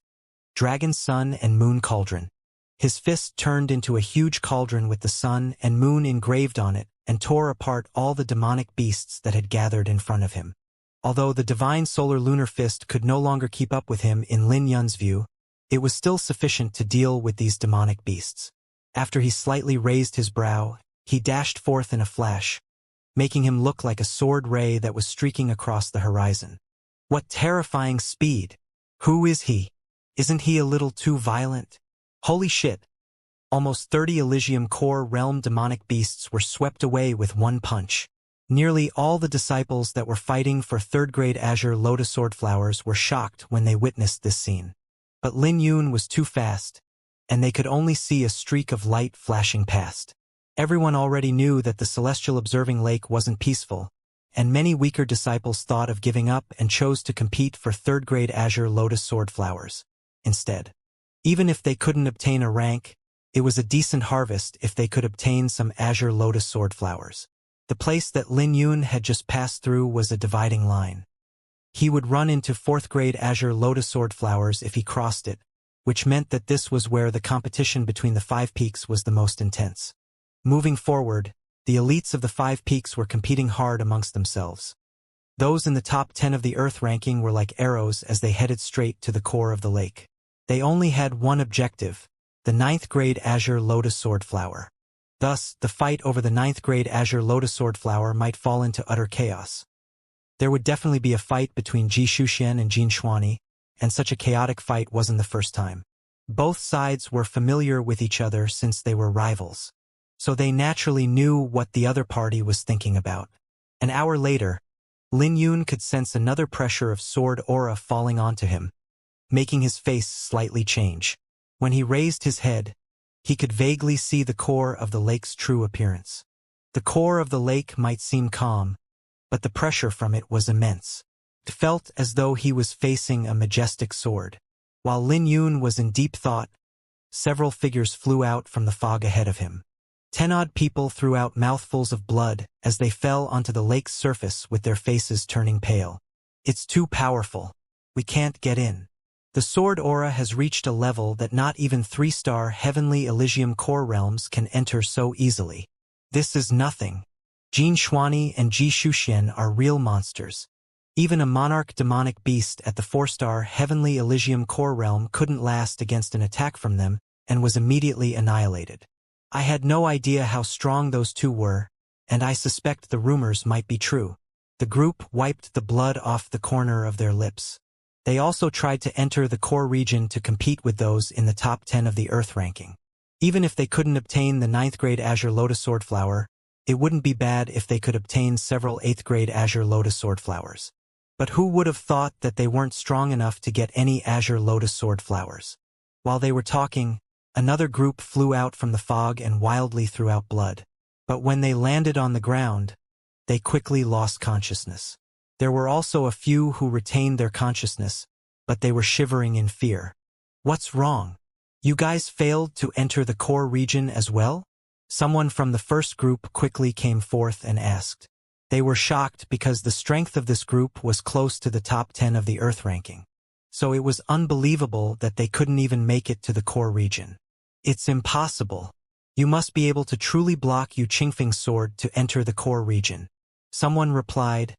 dragon sun and moon cauldron. His fist turned into a huge cauldron with the sun and moon engraved on it and tore apart all the demonic beasts that had gathered in front of him. Although the divine solar-lunar fist could no longer keep up with him in Lin Yun's view, It was still sufficient to deal with these demonic beasts. After he slightly raised his brow, he dashed forth in a flash, making him look like a sword ray that was streaking across the horizon. What terrifying speed! Who is he? Isn't he a little too violent? Holy shit! Almost 30 Elysium Core realm demonic beasts were swept away with one punch. Nearly all the disciples that were fighting for third-grade Azure Lotus Sword Flowers were shocked when they witnessed this scene. But Lin Yun was too fast, and they could only see a streak of light flashing past. Everyone already knew that the celestial observing lake wasn't peaceful, and many weaker disciples thought of giving up and chose to compete for third-grade Azure Lotus Sword Flowers instead. Even if they couldn't obtain a rank, it was a decent harvest if they could obtain some Azure Lotus Sword Flowers. The place that Lin Yun had just passed through was a dividing line. He would run into fourth-grade Azure Lotus Sword Flowers if he crossed it, which meant that this was where the competition between the 5 peaks was the most intense. Moving forward, the elites of the 5 peaks were competing hard amongst themselves. Those in the top 10 of the Earth ranking were like arrows as they headed straight to the core of the lake. They only had one objective, the 9th-grade Azure Lotus Sword Flower. Thus, the fight over the 9th-grade Azure Lotus Sword Flower might fall into utter chaos. There would definitely be a fight between Ji Shuxian and Jin Xuani, and such a chaotic fight wasn't the first time. Both sides were familiar with each other since they were rivals, so they naturally knew what the other party was thinking about. An hour later, Lin Yun could sense another pressure of sword aura falling onto him, making his face slightly change. When he raised his head, he could vaguely see the core of the lake's true appearance. The core of the lake might seem calm, but the pressure from it was immense. It felt as though he was facing a majestic sword. While Lin Yun was in deep thought, several figures flew out from the fog ahead of him. 10-odd people threw out mouthfuls of blood as they fell onto the lake's surface with their faces turning pale. It's too powerful. We can't get in. The sword aura has reached a level that not even 3-star heavenly Elysium Core realms can enter so easily. This is nothing. Jin Xuani and Ji Shuxian are real monsters. Even a monarch demonic beast at the 4-star heavenly Elysium Core realm couldn't last against an attack from them and was immediately annihilated. I had no idea how strong those two were, and I suspect the rumors might be true. The group wiped the blood off the corner of their lips. They also tried to enter the core region to compete with those in the top 10 of the Earth ranking. Even if they couldn't obtain the 9th-grade Azure Lotus Sword Flower, it wouldn't be bad if they could obtain several 8th-grade Azure Lotus Sword Flowers. But who would have thought that they weren't strong enough to get any Azure Lotus Sword Flowers? While they were talking, another group flew out from the fog and wildly threw out blood. But when they landed on the ground, they quickly lost consciousness. There were also a few who retained their consciousness, but they were shivering in fear. What's wrong? You guys failed to enter the core region as well? Someone from the first group quickly came forth and asked. They were shocked because the strength of this group was close to the top 10 of the Earth ranking. So it was unbelievable that they couldn't even make it to the core region. It's impossible. You must be able to truly block Yu Qingfeng's sword to enter the core region. Someone replied,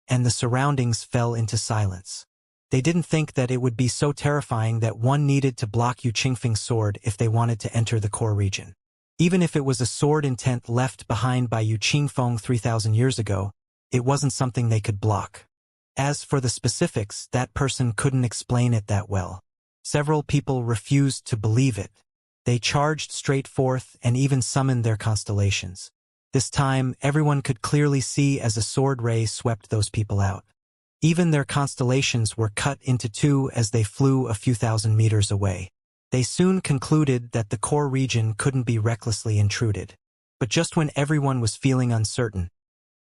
and the surroundings fell into silence. They didn't think that it would be so terrifying that one needed to block Yu Qingfeng's sword if they wanted to enter the core region. Even if it was a sword intent left behind by Yu Qingfeng 3,000 years ago, it wasn't something they could block. As for the specifics, that person couldn't explain it that well. Several people refused to believe it. They charged straight forth and even summoned their constellations. This time, everyone could clearly see as a sword ray swept those people out. Even their constellations were cut into two as they flew a few thousand meters away. They soon concluded that the core region couldn't be recklessly intruded. But just when everyone was feeling uncertain,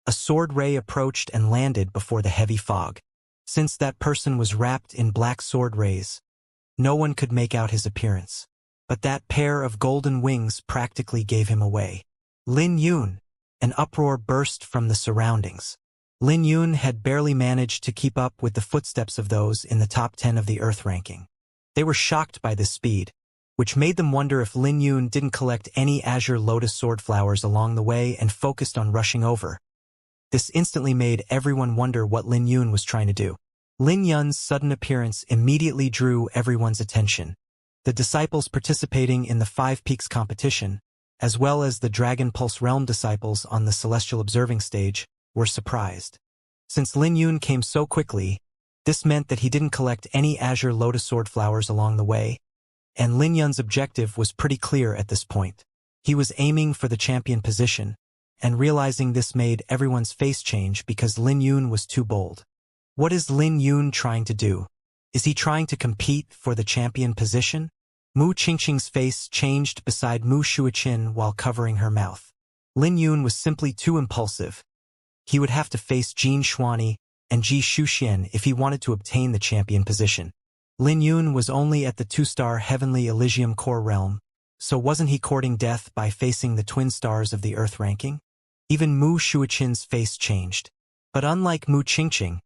a sword ray approached and landed before the heavy fog. Since that person was wrapped in black sword rays, no one could make out his appearance. But that pair of golden wings practically gave him away. Lin Yun! An uproar burst from the surroundings. Lin Yun had barely managed to keep up with the footsteps of those in the top 10 of the Earth ranking. They were shocked by this speed, which made them wonder if Lin Yun didn't collect any Azure Lotus Sword Flowers along the way and focused on rushing over. This instantly made everyone wonder what Lin Yun was trying to do. Lin Yun's sudden appearance immediately drew everyone's attention. The disciples participating in the Five Peaks competition, as well as the Dragon Pulse Realm disciples on the Celestial Observing stage, were surprised. Since Lin Yun came so quickly, this meant that he didn't collect any Azure Lotus Sword flowers along the way, and Lin Yun's objective was pretty clear at this point. He was aiming for the champion position, and realizing this made everyone's face change because Lin Yun was too bold. What is Lin Yun trying to do? Is he trying to compete for the champion position? Mu Qingqing's face changed beside Mu Shuiqin while covering her mouth. Lin Yun was simply too impulsive. He would have to face Jin Xuani and Ji Shuxian if he wanted to obtain the champion position. Lin Yun was only at the 2-star Heavenly Elysium Core Realm, so wasn't he courting death by facing the twin stars of the Earth ranking? Even Mu Shuiqin's face changed. But unlike Mu Qingqing,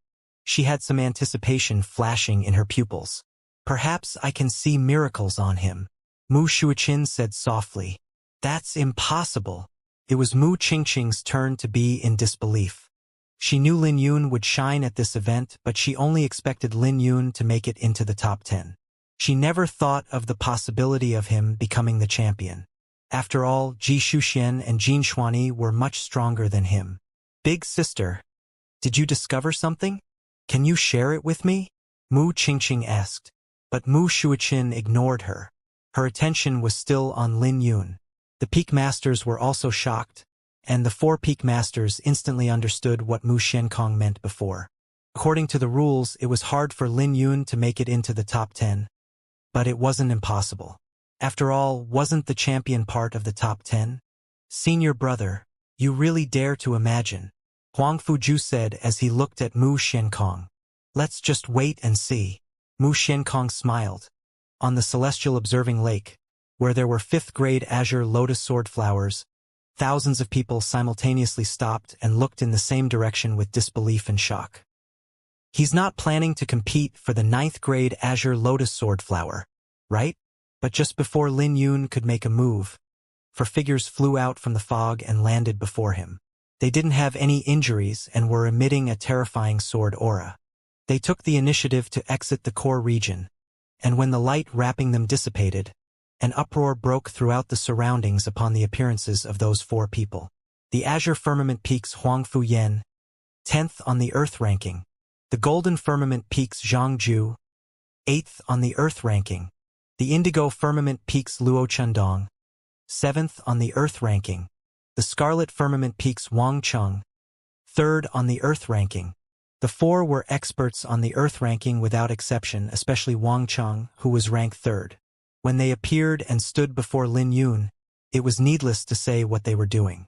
she had some anticipation flashing in her pupils. Perhaps I can see miracles on him, Mu Shuiqin said softly. That's impossible. It was Mu Qingqing's turn to be in disbelief. She knew Lin Yun would shine at this event, but she only expected Lin Yun to make it into the top 10. She never thought of the possibility of him becoming the champion. After all, Ji Shuxian and Jin Xuani were much stronger than him. Big sister, did you discover something? Can you share it with me? Mu Qingqing asked. But Mu Shuiqin ignored her. Her attention was still on Lin Yun. The Peak Masters were also shocked, and the 4 Peak Masters instantly understood what Mu Xiankong meant before. According to the rules, it was hard for Lin Yun to make it into the top 10. But it wasn't impossible. After all, wasn't the champion part of the top 10? Senior brother, you really dare to imagine, Huang Fuju said as he looked at Mu Xiankong. Let's just wait and see. Mu Xiankong smiled. On the Celestial Observing Lake, where there were 5th-grade Azure Lotus Sword flowers, thousands of people simultaneously stopped and looked in the same direction with disbelief and shock. He's not planning to compete for the 9th-grade Azure Lotus Sword flower, right? But just before Lin Yun could make a move, 4 figures flew out from the fog and landed before him. They didn't have any injuries and were emitting a terrifying sword aura. They took the initiative to exit the core region, and when the light wrapping them dissipated, an uproar broke throughout the surroundings upon the appearances of those 4 people. The Azure Firmament Peaks Huang Fu Yen, 10th on the Earth ranking. The Golden Firmament Peaks Zhang Ju, 8th on the Earth ranking. The Indigo Firmament Peaks Luo Chendong, 7th on the Earth ranking. The Scarlet Firmament Peaks Wang Cheng, 3rd on the Earth ranking. The 4 were experts on the Earth ranking without exception, especially Wang Cheng, who was ranked 3rd. When they appeared and stood before Lin Yun, it was needless to say what they were doing.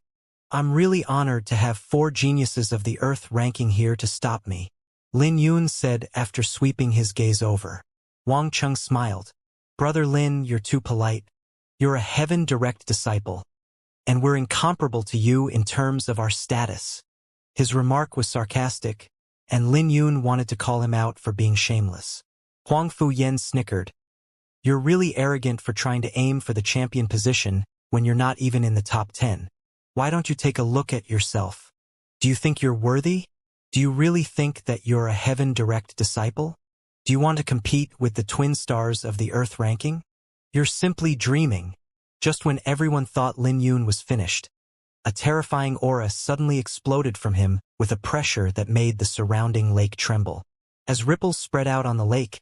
I'm really honored to have 4 geniuses of the Earth ranking here to stop me, Lin Yun said after sweeping his gaze over. Wang Cheng smiled. Brother Lin, you're too polite. You're a heaven direct disciple, and we're incomparable to you in terms of our status. His remark was sarcastic, and Lin Yun wanted to call him out for being shameless. Huang Fu Yen snickered. You're really arrogant for trying to aim for the champion position when you're not even in the top 10. Why don't you take a look at yourself? Do you think you're worthy? Do you really think that you're a heaven direct disciple? Do you want to compete with the twin stars of the Earth ranking? You're simply dreaming. Just when everyone thought Lin Yun was finished, a terrifying aura suddenly exploded from him with a pressure that made the surrounding lake tremble. As ripples spread out on the lake,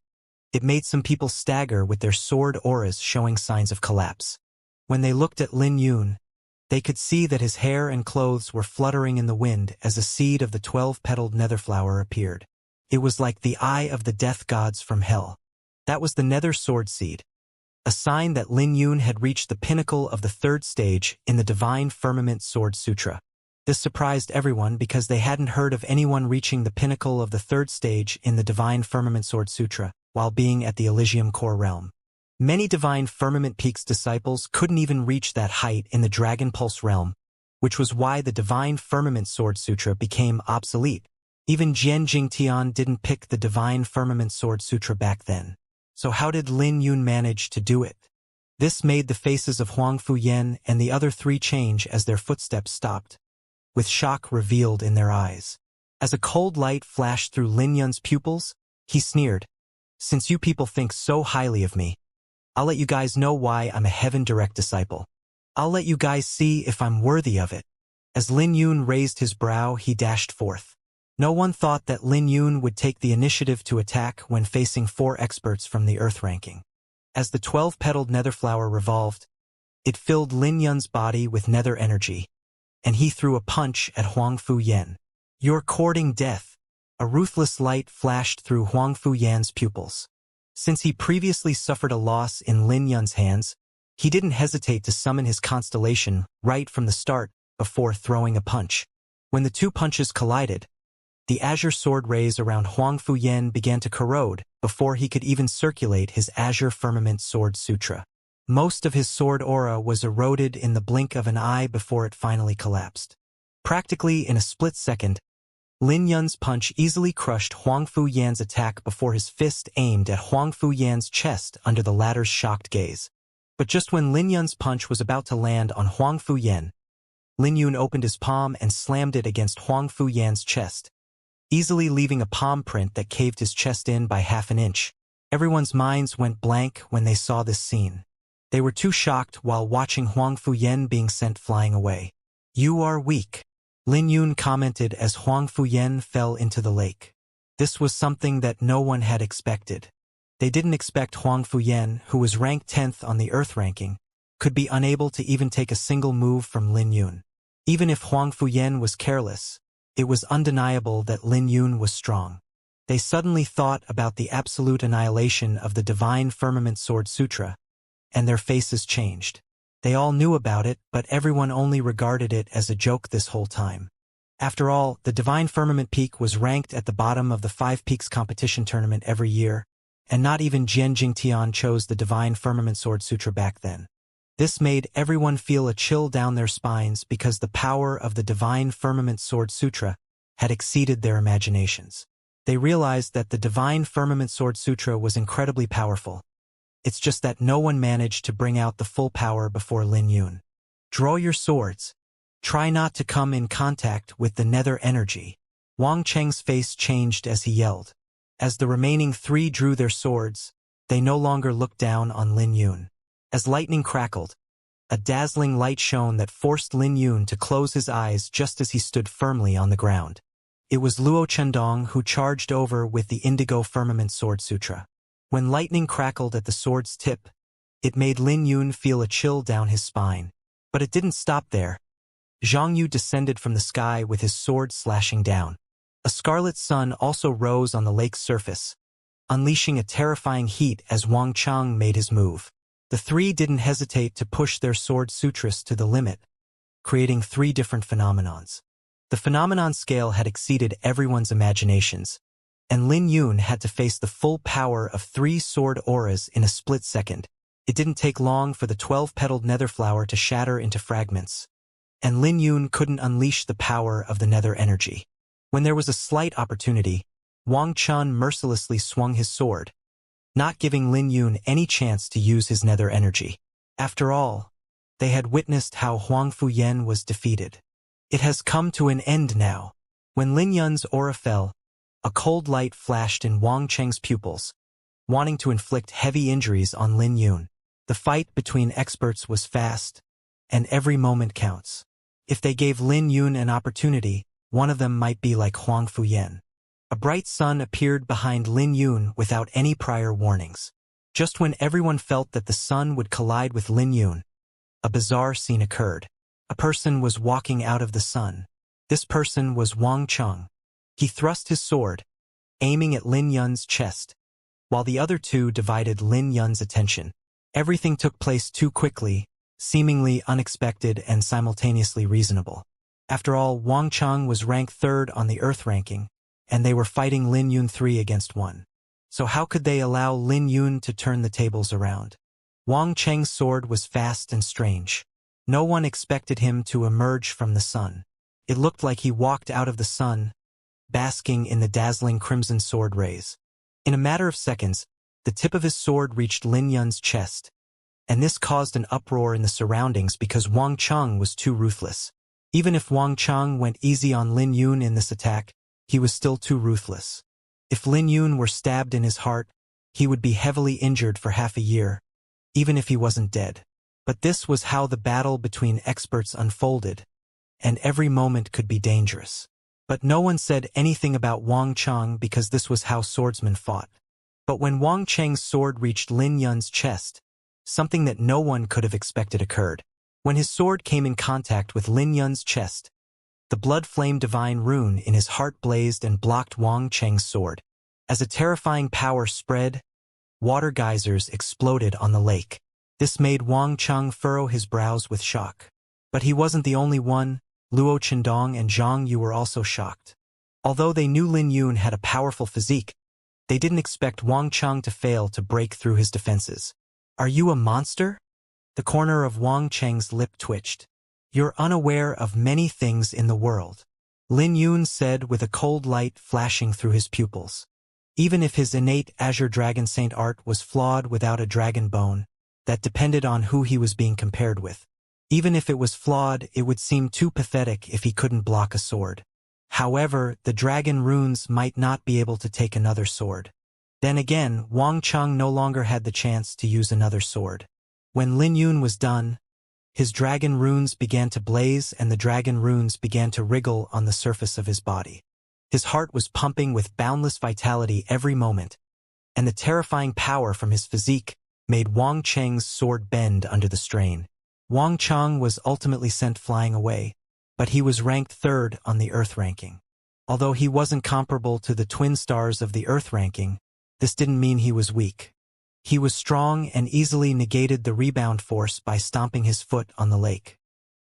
it made some people stagger with their sword auras showing signs of collapse. When they looked at Lin Yun, they could see that his hair and clothes were fluttering in the wind as a seed of the 12-petaled netherflower appeared. It was like the eye of the death gods from hell. That was the nether sword seed, a sign that Lin Yun had reached the pinnacle of the 3rd stage in the Divine Firmament Sword Sutra. This surprised everyone because they hadn't heard of anyone reaching the pinnacle of the 3rd stage in the Divine Firmament Sword Sutra while being at the Elysium Core Realm. Many Divine Firmament Peaks disciples couldn't even reach that height in the Dragon Pulse Realm, which was why the Divine Firmament Sword Sutra became obsolete. Even Jian Jingtian didn't pick the Divine Firmament Sword Sutra back then. So how did Lin Yun manage to do it? This made the faces of Huang Fu Yen and the other 3 change as their footsteps stopped, with shock revealed in their eyes. As a cold light flashed through Lin Yun's pupils, he sneered. Since you people think so highly of me, I'll let you guys know why I'm a heaven direct disciple. I'll let you guys see if I'm worthy of it. As Lin Yun raised his brow, he dashed forth. No one thought that Lin Yun would take the initiative to attack when facing 4 experts from the Earth ranking. As the 12-petaled nether flower revolved, it filled Lin Yun's body with nether energy, and he threw a punch at Huang Fu Yan. You're courting death. A ruthless light flashed through Huang Fu Yan's pupils. Since he previously suffered a loss in Lin Yun's hands, he didn't hesitate to summon his constellation right from the start before throwing a punch. When the 2 punches collided, the azure sword rays around Huang Fu Yan began to corrode before he could even circulate his azure firmament sword sutra. Most of his sword aura was eroded in the blink of an eye before it finally collapsed. Practically in a split second, Lin Yun's punch easily crushed Huang Fu Yan's attack before his fist aimed at Huang Fu Yan's chest under the latter's shocked gaze. But just when Lin Yun's punch was about to land on Huang Fu Yan, Lin Yun opened his palm and slammed it against Huang Fu Yan's chest, easily leaving a palm print that caved his chest in by half an inch. Everyone's minds went blank when they saw this scene. They were too shocked while watching Huang Fu Yan being sent flying away. You are weak, Lin Yun commented as Huang Fu Yan fell into the lake. This was something that no one had expected. They didn't expect Huang Fu Yan, who was ranked 10th on the Earth ranking, could be unable to even take a single move from Lin Yun. Even if Huang Fu Yan was careless, it was undeniable that Lin Yun was strong. They suddenly thought about the absolute annihilation of the Divine Firmament Sword Sutra, and their faces changed. They all knew about it, but everyone only regarded it as a joke this whole time. After all, the Divine Firmament Peak was ranked at the bottom of the 5 Peaks competition tournament every year, and not even Jian Jingtian chose the Divine Firmament Sword Sutra back then. This made everyone feel a chill down their spines because the power of the Divine Firmament Sword Sutra had exceeded their imaginations. They realized that the Divine Firmament Sword Sutra was incredibly powerful. It's just that no one managed to bring out the full power before Lin Yun. Draw your swords. Try not to come in contact with the nether energy. Wang Cheng's face changed as he yelled. As the remaining 3 drew their swords, they no longer looked down on Lin Yun. As lightning crackled, a dazzling light shone that forced Lin Yun to close his eyes just as he stood firmly on the ground. It was Luo Chendong who charged over with the Indigo Firmament Sword Sutra. When lightning crackled at the sword's tip, it made Lin Yun feel a chill down his spine. But it didn't stop there. Zhang Yu descended from the sky with his sword slashing down. A scarlet sun also rose on the lake's surface, unleashing a terrifying heat as Wang Chang made his move. The 3 didn't hesitate to push their sword sutras to the limit, creating 3 different phenomenons. The phenomenon scale had exceeded everyone's imaginations, and Lin Yun had to face the full power of 3 sword auras in a split second. It didn't take long for the 12-petaled nether flower to shatter into fragments, and Lin Yun couldn't unleash the power of the nether energy. When there was a slight opportunity, Wang Chun mercilessly swung his sword, not giving Lin Yun any chance to use his nether energy. After all, they had witnessed how Huang Fu Yan was defeated. It has come to an end now. When Lin Yun's aura fell, a cold light flashed in Wang Cheng's pupils, wanting to inflict heavy injuries on Lin Yun. The fight between experts was fast, and every moment counts. If they gave Lin Yun an opportunity, one of them might be like Huang Fu Yan. A bright sun appeared behind Lin Yun without any prior warnings. Just when everyone felt that the sun would collide with Lin Yun, a bizarre scene occurred. A person was walking out of the sun. This person was Wang Cheng. He thrust his sword, aiming at Lin Yun's chest, while the other 2 divided Lin Yun's attention. Everything took place too quickly, seemingly unexpected and simultaneously reasonable. After all, Wang Cheng was ranked 3rd on the Earth ranking, and they were fighting Lin Yun 3 against 1. So how could they allow Lin Yun to turn the tables around? Wang Cheng's sword was fast and strange. No one expected him to emerge from the sun. It looked like he walked out of the sun, basking in the dazzling crimson sword rays. In a matter of seconds, the tip of his sword reached Lin Yun's chest, and this caused an uproar in the surroundings because Wang Cheng was too ruthless. Even if Wang Cheng went easy on Lin Yun in this attack, he was still too ruthless. If Lin Yun were stabbed in his heart, he would be heavily injured for half a year. even if he wasn't dead. But this was how the battle between experts unfolded, and every moment could be dangerous. But no one said anything about Wang Cheng because this was how swordsmen fought. But when Wang Cheng's sword reached Lin Yun's chest, something that no one could have expected occurred. When his sword came in contact with Lin Yun's chest, the blood flame divine rune in his heart blazed and blocked Wang Cheng's sword. As a terrifying power spread, water geysers exploded on the lake. This made Wang Cheng furrow his brows with shock. But he wasn't the only one. Luo Chendong and Zhang Yu were also shocked. Although they knew Lin Yun had a powerful physique, they didn't expect Wang Cheng to fail to break through his defenses. "Are you a monster?" The corner of Wang Cheng's lip twitched. "You're unaware of many things in the world," Lin Yun said with a cold light flashing through his pupils. Even if his innate Azure Dragon Saint art was flawed without a dragon bone, that depended on who he was being compared with. Even if it was flawed, it would seem too pathetic if he couldn't block a sword. However, the dragon runes might not be able to take another sword. Then again, Wang Cheng no longer had the chance to use another sword. When Lin Yun was done, his dragon runes began to blaze and the dragon runes began to wriggle on the surface of his body. His heart was pumping with boundless vitality every moment, and the terrifying power from his physique made Wang Cheng's sword bend under the strain. Wang Cheng was ultimately sent flying away, but he was ranked third on the Earth ranking. Although he wasn't comparable to the twin stars of the Earth ranking, this didn't mean he was weak. He was strong and easily negated the rebound force by stomping his foot on the lake.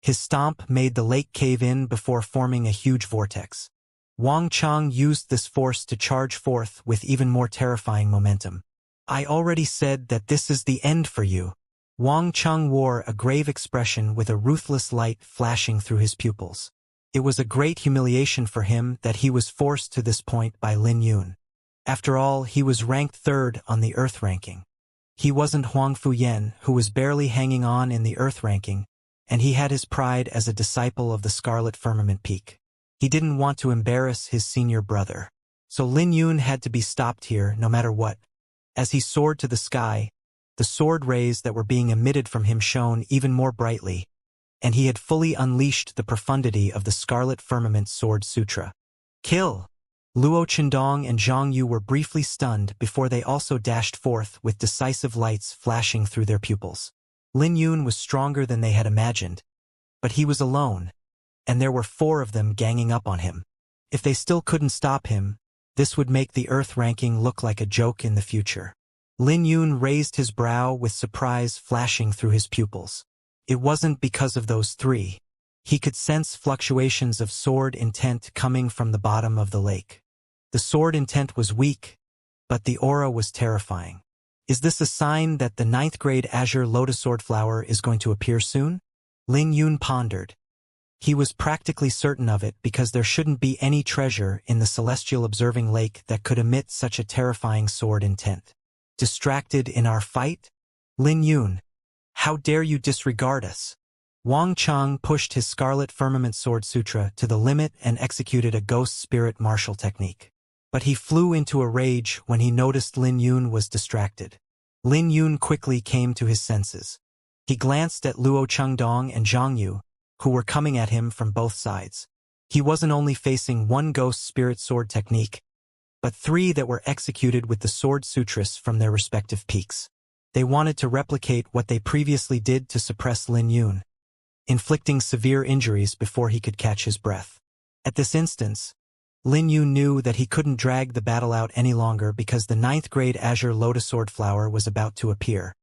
His stomp made the lake cave in before forming a huge vortex. Wang Cheng used this force to charge forth with even more terrifying momentum. "I already said that this is the end for you." Wang Cheng wore a grave expression with a ruthless light flashing through his pupils. It was a great humiliation for him that he was forced to this point by Lin Yun. After all, he was ranked third on the Earth ranking. He wasn't Huang Fuyan, who was barely hanging on in the Earth ranking, and he had his pride as a disciple of the Scarlet Firmament Peak. He didn't want to embarrass his senior brother. So Lin Yun had to be stopped here no matter what. As he soared to the sky, the sword rays that were being emitted from him shone even more brightly, and he had fully unleashed the profundity of the Scarlet Firmament Sword Sutra. "Kill!" Luo Chendong and Zhang Yu were briefly stunned before they also dashed forth with decisive lights flashing through their pupils. Lin Yun was stronger than they had imagined, but he was alone, and there were 4 of them ganging up on him. If they still couldn't stop him, this would make the Earth ranking look like a joke in the future. Lin Yun raised his brow with surprise flashing through his pupils. It wasn't because of those 3. He could sense fluctuations of sword intent coming from the bottom of the lake. The sword intent was weak, but the aura was terrifying. Is this a sign that the 9th grade Azure Lotus Sword flower is going to appear soon? Lin Yun pondered. He was practically certain of it because there shouldn't be any treasure in the celestial observing lake that could emit such a terrifying sword intent. Distracted in our fight? Lin Yun, how dare you disregard us? Wang Cheng pushed his Scarlet Firmament Sword Sutra to the limit and executed a ghost spirit martial technique. But he flew into a rage when he noticed Lin Yun was distracted. Lin Yun quickly came to his senses. He glanced at Luo Chendong and Zhang Yu, who were coming at him from both sides. He wasn't only facing 1 ghost spirit sword technique, but 3 that were executed with the sword sutras from their respective peaks. They wanted to replicate what they previously did to suppress Lin Yun, inflicting severe injuries before he could catch his breath. At this instance, Lin Yun knew that he couldn't drag the battle out any longer because the 9th grade Azure Lotus Sword flower was about to appear.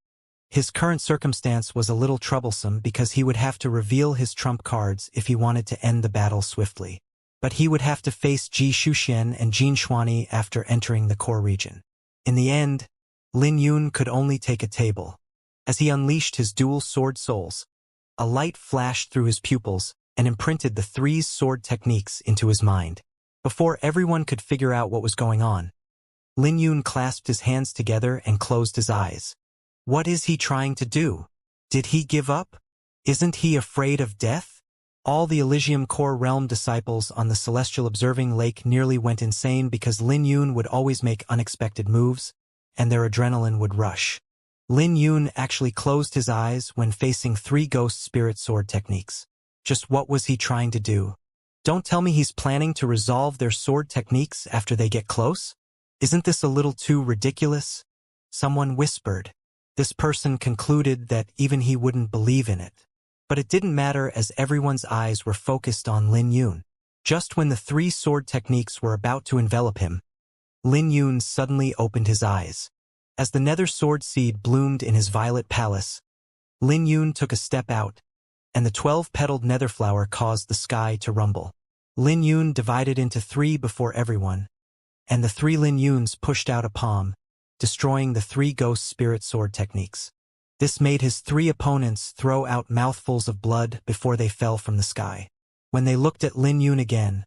His current circumstance was a little troublesome because he would have to reveal his trump cards if he wanted to end the battle swiftly. But he would have to face Ji Shuxian and Jin Xuani after entering the core region. In the end, Lin Yun could only take a table. As he unleashed his dual sword souls, a light flashed through his pupils and imprinted the 3 sword techniques into his mind. Before everyone could figure out what was going on, Lin Yun clasped his hands together and closed his eyes. What is he trying to do? Did he give up? Isn't he afraid of death? All the Elysium Core Realm disciples on the Celestial Observing Lake nearly went insane because Lin Yun would always make unexpected moves, and their adrenaline would rush. Lin Yun actually closed his eyes when facing 3 ghost spirit sword techniques. Just what was he trying to do? Don't tell me he's planning to resolve their sword techniques after they get close? Isn't this a little too ridiculous? Someone whispered. This person concluded that even he wouldn't believe in it. But it didn't matter as everyone's eyes were focused on Lin Yun. Just when the 3 sword techniques were about to envelop him, Lin Yun suddenly opened his eyes. As the nether sword seed bloomed in his violet palace, Lin Yun took a step out, and the 12-petaled nether flower caused the sky to rumble. Lin Yun divided into 3 before everyone, and the 3 Lin Yuns pushed out a palm, destroying the 3 ghost spirit sword techniques. This made his 3 opponents throw out mouthfuls of blood before they fell from the sky. When they looked at Lin Yun again,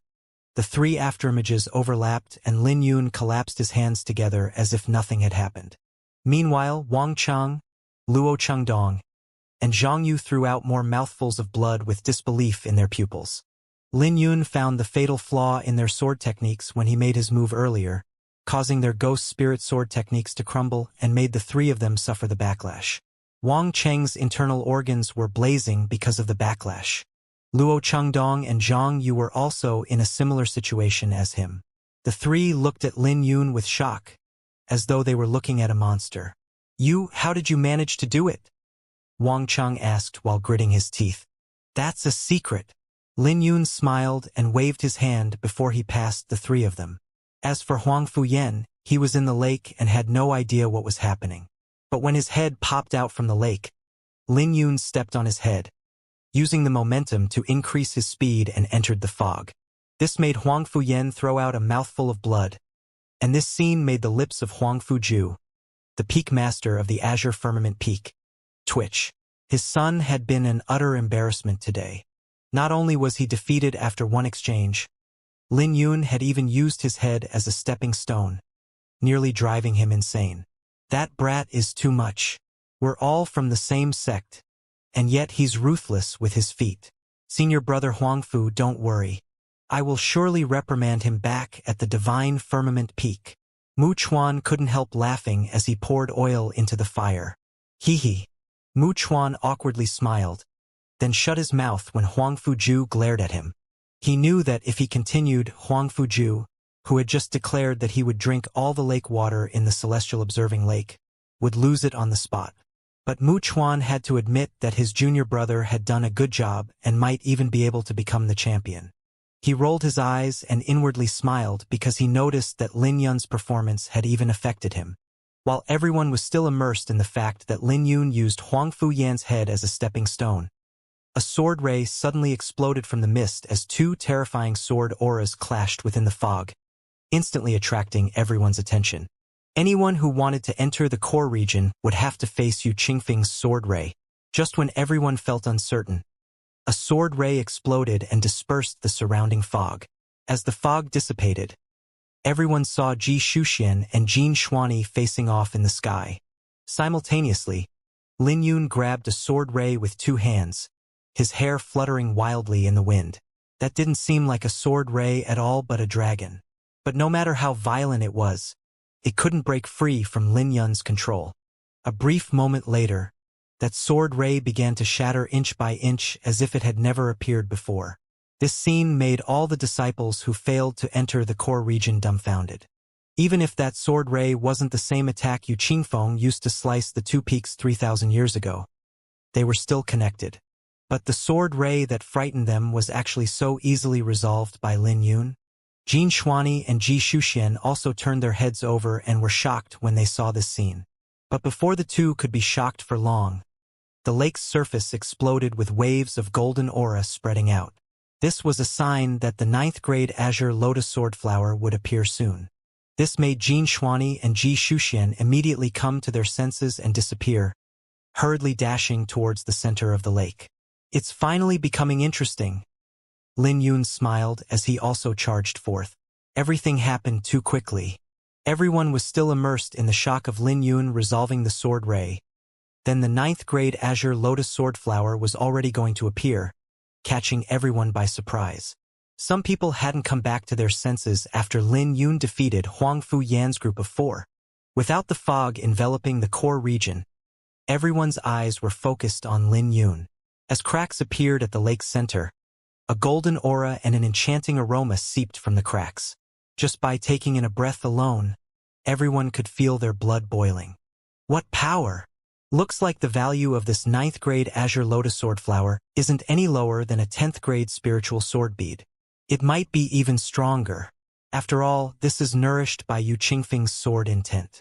the 3 afterimages overlapped and Lin Yun collapsed his hands together as if nothing had happened. Meanwhile, Wang Chang, Luo Chengdong, and Zhang Yu threw out more mouthfuls of blood with disbelief in their pupils. Lin Yun found the fatal flaw in their sword techniques when he made his move earlier, causing their ghost spirit sword techniques to crumble and made the 3 of them suffer the backlash. Wang Cheng's internal organs were blazing because of the backlash. Luo Chengdong and Zhang Yu were also in a similar situation as him. The 3 looked at Lin Yun with shock, as though they were looking at a monster. How did you manage to do it? Wang Cheng asked while gritting his teeth. That's a secret. Lin Yun smiled and waved his hand before he passed the 3 of them. As for Huang Fuyan, he was in the lake and had no idea what was happening. But when his head popped out from the lake, Lin Yun stepped on his head, using the momentum to increase his speed and entered the fog. This made Huang Fuyan throw out a mouthful of blood, and this scene made the lips of Huang Fuju, the peak master of the Azure Firmament Peak, twitch. His son had been an utter embarrassment today. Not only was he defeated after one exchange, Lin Yun had even used his head as a stepping stone, nearly driving him insane. That brat is too much. We're all from the same sect, and yet he's ruthless with his feet. Senior brother Huangfu, don't worry. I will surely reprimand him back at the divine firmament peak. Mu Chuan couldn't help laughing as he poured oil into the fire. Hee. Mu Chuan awkwardly smiled, then shut his mouth when Huang Fuju glared at him. He knew that if he continued, Huang Fuju, who had just declared that he would drink all the lake water in the celestial observing lake, would lose it on the spot. But Mu Chuan had to admit that his junior brother had done a good job and might even be able to become the champion. He rolled his eyes and inwardly smiled because he noticed that Lin Yun's performance had even affected him. While everyone was still immersed in the fact that Lin Yun used Huang Fuyan's head as a stepping stone, a sword ray suddenly exploded from the mist as 2 terrifying sword auras clashed within the fog, instantly attracting everyone's attention. Anyone who wanted to enter the core region would have to face Yu Qingfeng's sword ray. Just when everyone felt uncertain, a sword ray exploded and dispersed the surrounding fog. As the fog dissipated, everyone saw Ji Shuxian and Jin Xuani facing off in the sky. Simultaneously, Lin Yun grabbed a sword ray with 2 hands, his hair fluttering wildly in the wind. That didn't seem like a sword ray at all but a dragon. But no matter how violent it was, it couldn't break free from Lin Yun's control. A brief moment later, that sword ray began to shatter inch by inch as if it had never appeared before. This scene made all the disciples who failed to enter the core region dumbfounded. Even if that sword ray wasn't the same attack Yu Qingfeng used to slice the 2 peaks 3,000 years ago, they were still connected. But the sword ray that frightened them was actually so easily resolved by Lin Yun. Jin Xuani and Ji Shuxian also turned their heads over and were shocked when they saw this scene. But before the 2 could be shocked for long, the lake's surface exploded with waves of golden aura spreading out. This was a sign that the 9th grade Azure Lotus Sword Flower would appear soon. This made Jin Xuani and Ji Shuxian immediately come to their senses and disappear, hurriedly dashing towards the center of the lake. It's finally becoming interesting. Lin Yun smiled as he also charged forth. Everything happened too quickly. Everyone was still immersed in the shock of Lin Yun resolving the sword ray. Then the 9th grade Azure Lotus Sword Flower was already going to appear, catching everyone by surprise. Some people hadn't come back to their senses after Lin Yun defeated Huang Fuyan's group of 4. Without the fog enveloping the core region, Everyone's eyes were focused on Lin Yun. As cracks appeared at the lake's center, a golden aura and an enchanting aroma seeped from the cracks. Just by taking in a breath alone, everyone could feel their blood boiling. What power! Looks like the value of this 9th grade Azure Lotus Sword Flower isn't any lower than a 10th grade spiritual sword bead. It might be even stronger. After all, this is nourished by Yu Qingfeng's sword intent.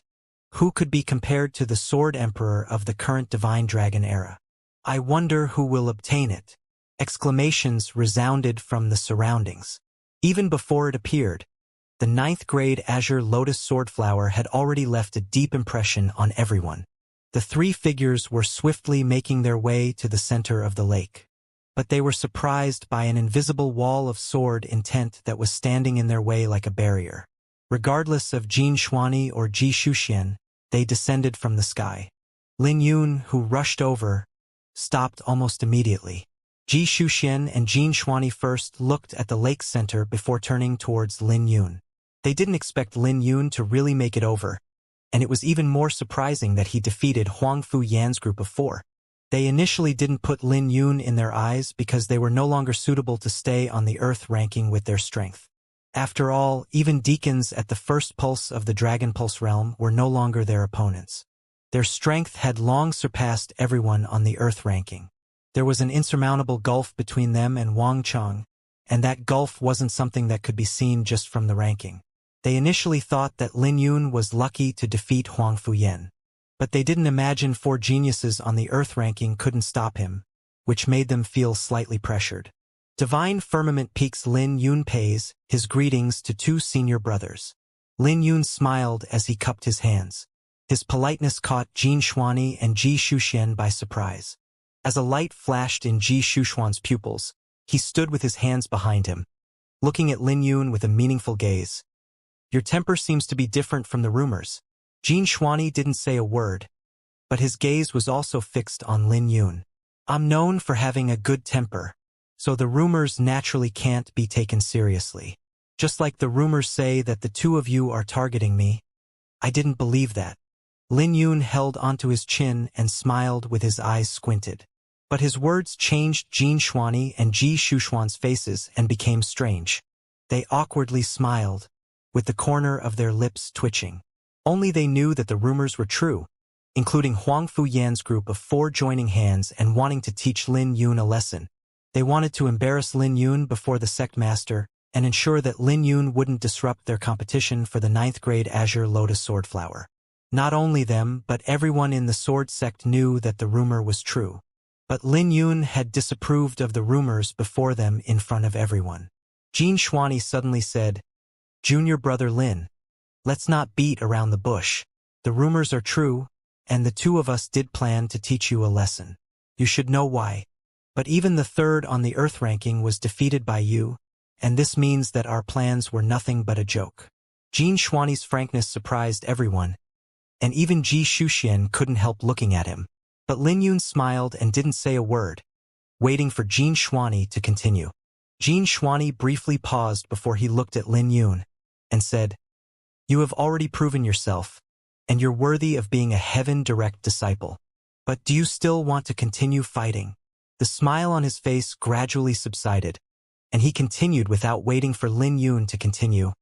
Who could be compared to the Sword Emperor of the current Divine Dragon era? I wonder who will obtain it. Exclamations resounded from the surroundings. Even before it appeared, the 9th grade Azure Lotus Sword Flower had already left a deep impression on everyone. The 3 figures were swiftly making their way to the center of the lake. But they were surprised by an invisible wall of sword intent that was standing in their way like a barrier. Regardless of Jin Xuani or Ji Shuxian, they descended from the sky. Lin Yun, who rushed over, stopped almost immediately. Ji Shuxian and Jin Xuani first looked at the lake center before turning towards Lin Yun. They didn't expect Lin Yun to really make it over, and it was even more surprising that he defeated Huang Fu Yan's group of 4. They initially didn't put Lin Yun in their eyes because they were no longer suitable to stay on the Earth ranking with their strength. After all, even deacons at the first pulse of the Dragon Pulse realm were no longer their opponents. Their strength had long surpassed everyone on the Earth ranking. There was an insurmountable gulf between them and Wang Cheng, and that gulf wasn't something that could be seen just from the ranking. They initially thought that Lin Yun was lucky to defeat Huang Fu Yan. But they didn't imagine 4 geniuses on the Earth ranking couldn't stop him, which made them feel slightly pressured. Divine Firmament Peak's Lin Yun pays his greetings to 2 senior brothers. Lin Yun smiled as he cupped his hands. His politeness caught Jin Xuani and Ji Shuxian by surprise. As a light flashed in Ji Shuxuan's pupils, he stood with his hands behind him, looking at Lin Yun with a meaningful gaze. Your temper seems to be different from the rumors. Jin Xuani didn't say a word, but his gaze was also fixed on Lin Yun. I'm known for having a good temper, so the rumors naturally can't be taken seriously. Just like the rumors say that the 2 of you are targeting me. I didn't believe that. Lin Yun held onto his chin and smiled with his eyes squinted. But his words changed Jin Xuani and Ji Shuxuan's faces and became strange. They awkwardly smiled, with the corner of their lips twitching. Only they knew that the rumors were true, including Huang Fu Yan's group of 4 joining hands and wanting to teach Lin Yun a lesson. They wanted to embarrass Lin Yun before the sect master and ensure that Lin Yun wouldn't disrupt their competition for the 9th grade Azure Lotus Sword Flower. Not only them, but everyone in the sword sect knew that the rumor was true. But Lin Yun had disapproved of the rumors before them in front of everyone. Jin Xuani suddenly said, Junior brother Lin, let's not beat around the bush. The rumors are true, and the 2 of us did plan to teach you a lesson. You should know why. But even the 3rd on the Earth ranking was defeated by you, and this means that our plans were nothing but a joke. Jin Xuani's frankness surprised everyone, and even Ji Shuxian couldn't help looking at him. But Lin Yun smiled and didn't say a word, waiting for Jin Xuani to continue. Jin Xuani briefly paused before he looked at Lin Yun and said, You have already proven yourself, and you're worthy of being a heaven-direct disciple. But do you still want to continue fighting? The smile on his face gradually subsided, and he continued without waiting for Lin Yun to continue.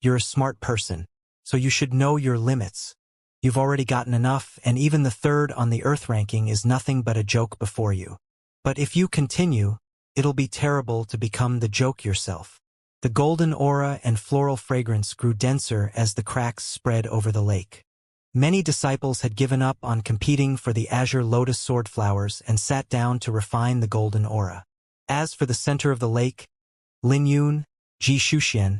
You're a smart person, so you should know your limits. You've already gotten enough, and even the 3rd on the Earth ranking is nothing but a joke before you. But if you continue, it'll be terrible to become the joke yourself. The golden aura and floral fragrance grew denser as the cracks spread over the lake. Many disciples had given up on competing for the Azure Lotus Sword Flowers and sat down to refine the golden aura. As for the center of the lake, Lin Yun, Ji Shuxian,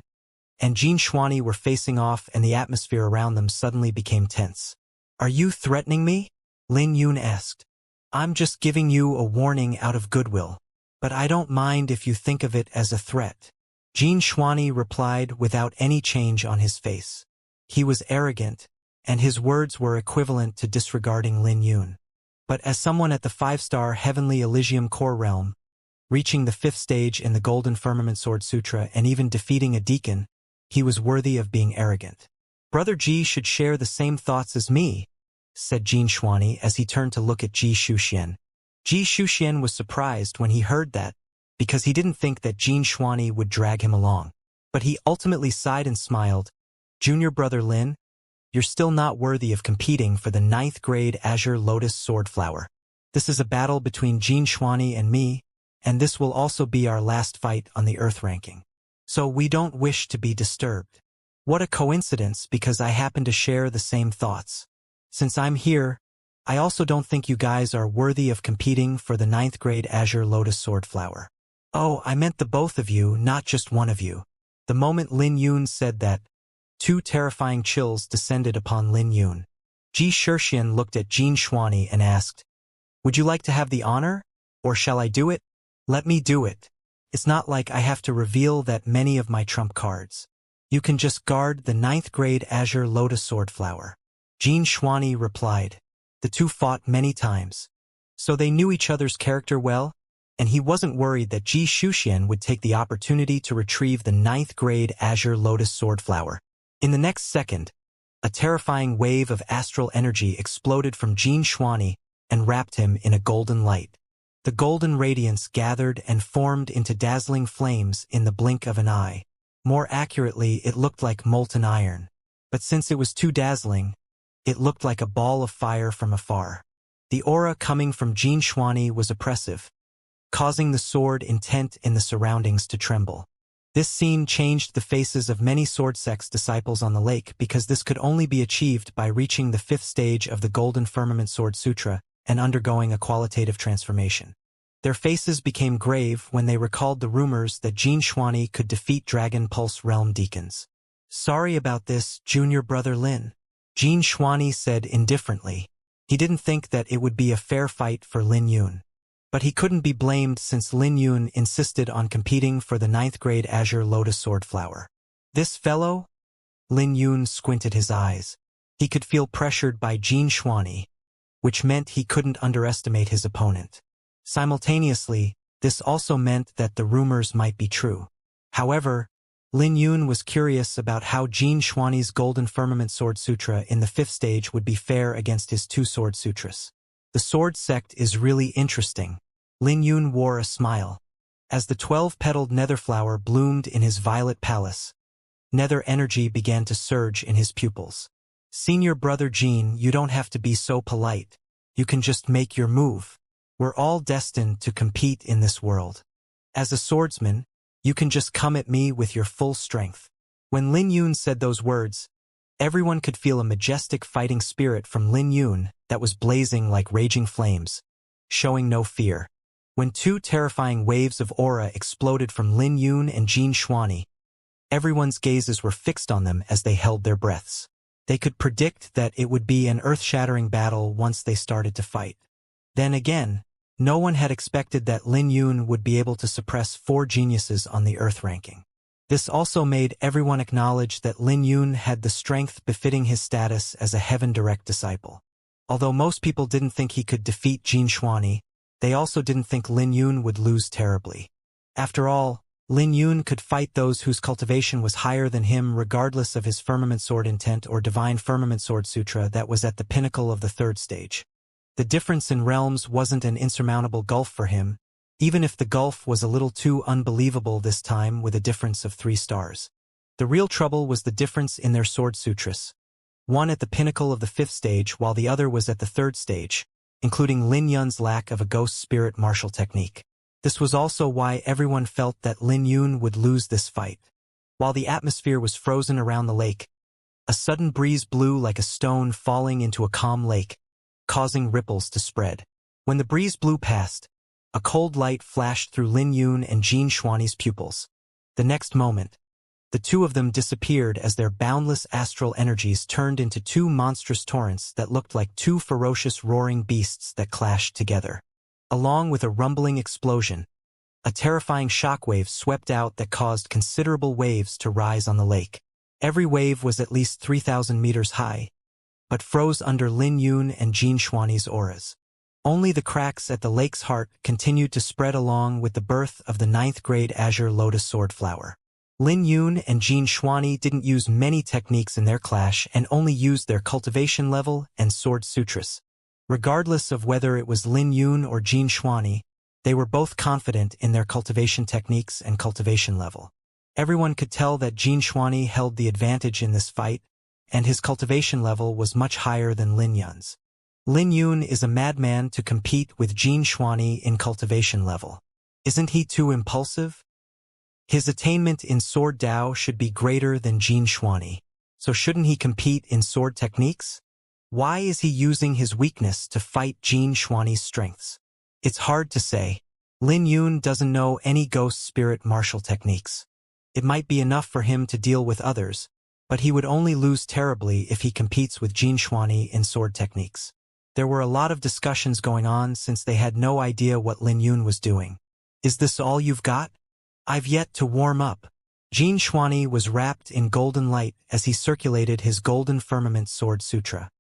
and Jin Xuani were facing off, and the atmosphere around them suddenly became tense. Are you threatening me? Lin Yun asked. I'm just giving you a warning out of goodwill, but I don't mind if you think of it as a threat. Jin Xuani replied without any change on his face. He was arrogant, and his words were equivalent to disregarding Lin Yun. But as someone at the 5-star Heavenly Elysium Core Realm, reaching the 5th stage in the Golden Firmament Sword Sutra and even defeating a deacon, he was worthy of being arrogant. Brother Ji should share the same thoughts as me, said Jin Shuani as he turned to look at Ji Shuxian. Ji Shuxian was surprised when he heard that, because he didn't think that Jin Shuani would drag him along. But he ultimately sighed and smiled. Junior brother Lin, you're still not worthy of competing for the 9th grade Azure Lotus Sword Flower. This is a battle between Jin Shuani and me, and this will also be our last fight on the Earth ranking. So we don't wish to be disturbed. What a coincidence, because I happen to share the same thoughts. Since I'm here, I also don't think you guys are worthy of competing for the 9th grade Azure Lotus Sword Flower. Oh, I meant the both of you, not just one of you. The moment Lin Yun said that, 2 terrifying chills descended upon Lin Yun. Ji Shuxian looked at Jin Shuani and asked, "Would you like to have the honor? Or shall I do it? Let me do it. It's not like I have to reveal that many of my trump cards. You can just guard the 9th grade Azure Lotus Sword Flower." Jin Shuani replied. The two fought many times. So they knew each other's character well, and he wasn't worried that Ji Shuxian would take the opportunity to retrieve the 9th grade Azure Lotus Sword Flower. In the next second, a terrifying wave of astral energy exploded from Jin Shuani and wrapped him in a golden light. The golden radiance gathered and formed into dazzling flames in the blink of an eye. More accurately, it looked like molten iron. But since it was too dazzling, it looked like a ball of fire from afar. The aura coming from Jin Shuani was oppressive, causing the sword intent in the surroundings to tremble. This scene changed the faces of many sword sects disciples on the lake, because this could only be achieved by reaching the 5th stage of the Golden Firmament Sword Sutra and undergoing a qualitative transformation. Their faces became grave when they recalled the rumors that Jin Shuani could defeat Dragon Pulse Realm Deacons. "Sorry about this, junior brother Lin," Jin Shuani said indifferently. He didn't think that it would be a fair fight for Lin Yun. But he couldn't be blamed since Lin Yun insisted on competing for the 9th grade Azure Lotus Sword Flower. This fellow? Lin Yun squinted his eyes. He could feel pressured by Jin Shuani, which meant he couldn't underestimate his opponent. Simultaneously, this also meant that the rumors might be true. However, Lin Yun was curious about how Jin Shuani's Golden Firmament Sword Sutra in the 5th stage would be fair against his 2 Sword Sutras. The sword sect is really interesting. Lin Yun wore a smile. As the 12-petaled nether flower bloomed in his violet palace, nether energy began to surge in his pupils. "Senior brother Jin, you don't have to be so polite. You can just make your move. We're all destined to compete in this world. As a swordsman, you can just come at me with your full strength." When Lin Yun said those words, everyone could feel a majestic fighting spirit from Lin Yun that was blazing like raging flames, showing no fear. When 2 terrifying waves of aura exploded from Lin Yun and Jin Shuani, everyone's gazes were fixed on them as they held their breaths. They could predict that it would be an earth-shattering battle once they started to fight. Then again, no one had expected that Lin Yun would be able to suppress 4 geniuses on the Earth ranking. This also made everyone acknowledge that Lin Yun had the strength befitting his status as a Heaven Direct disciple. Although most people didn't think he could defeat Jin Shuani, they also didn't think Lin Yun would lose terribly. After all, Lin Yun could fight those whose cultivation was higher than him regardless of his Firmament Sword Intent or Divine Firmament Sword Sutra that was at the pinnacle of the 3rd stage. The difference in realms wasn't an insurmountable gulf for him, even if the gulf was a little too unbelievable this time with a difference of 3 stars. The real trouble was the difference in their sword sutras. One at the pinnacle of the 5th stage while the other was at the 3rd stage, including Lin Yun's lack of a ghost spirit martial technique. This was also why everyone felt that Lin Yun would lose this fight. While the atmosphere was frozen around the lake, a sudden breeze blew like a stone falling into a calm lake, causing ripples to spread. When the breeze blew past, a cold light flashed through Lin Yun and Jin Shuani's pupils. The next moment, the 2 of them disappeared as their boundless astral energies turned into 2 monstrous torrents that looked like 2 ferocious roaring beasts that clashed together. Along with a rumbling explosion, a terrifying shockwave swept out that caused considerable waves to rise on the lake. Every wave was at least 3,000 meters high, but froze under Lin Yun and Jin Shuani's auras. Only the cracks at the lake's heart continued to spread along with the birth of the 9th grade Azure Lotus Sword Flower. Lin Yun and Jin Xuani didn't use many techniques in their clash and only used their cultivation level and sword sutras. Regardless of whether it was Lin Yun or Jin Xuani, they were both confident in their cultivation techniques and cultivation level. Everyone could tell that Jin Xuani held the advantage in this fight, and his cultivation level was much higher than Lin Yun's. Lin Yun is a madman to compete with Jin Xuani in cultivation level. Isn't he too impulsive? His attainment in sword Dao should be greater than Jin Xuani, so shouldn't he compete in sword techniques? Why is he using his weakness to fight Jin Xuani's strengths? It's hard to say. Lin Yun doesn't know any ghost spirit martial techniques. It might be enough for him to deal with others, but he would only lose terribly if he competes with Jin Xuani in sword techniques. There were a lot of discussions going on since they had no idea what Lin Yun was doing. Is this all you've got? I've yet to warm up. Jin Xuani was wrapped in golden light as he circulated his golden firmament sword sutra.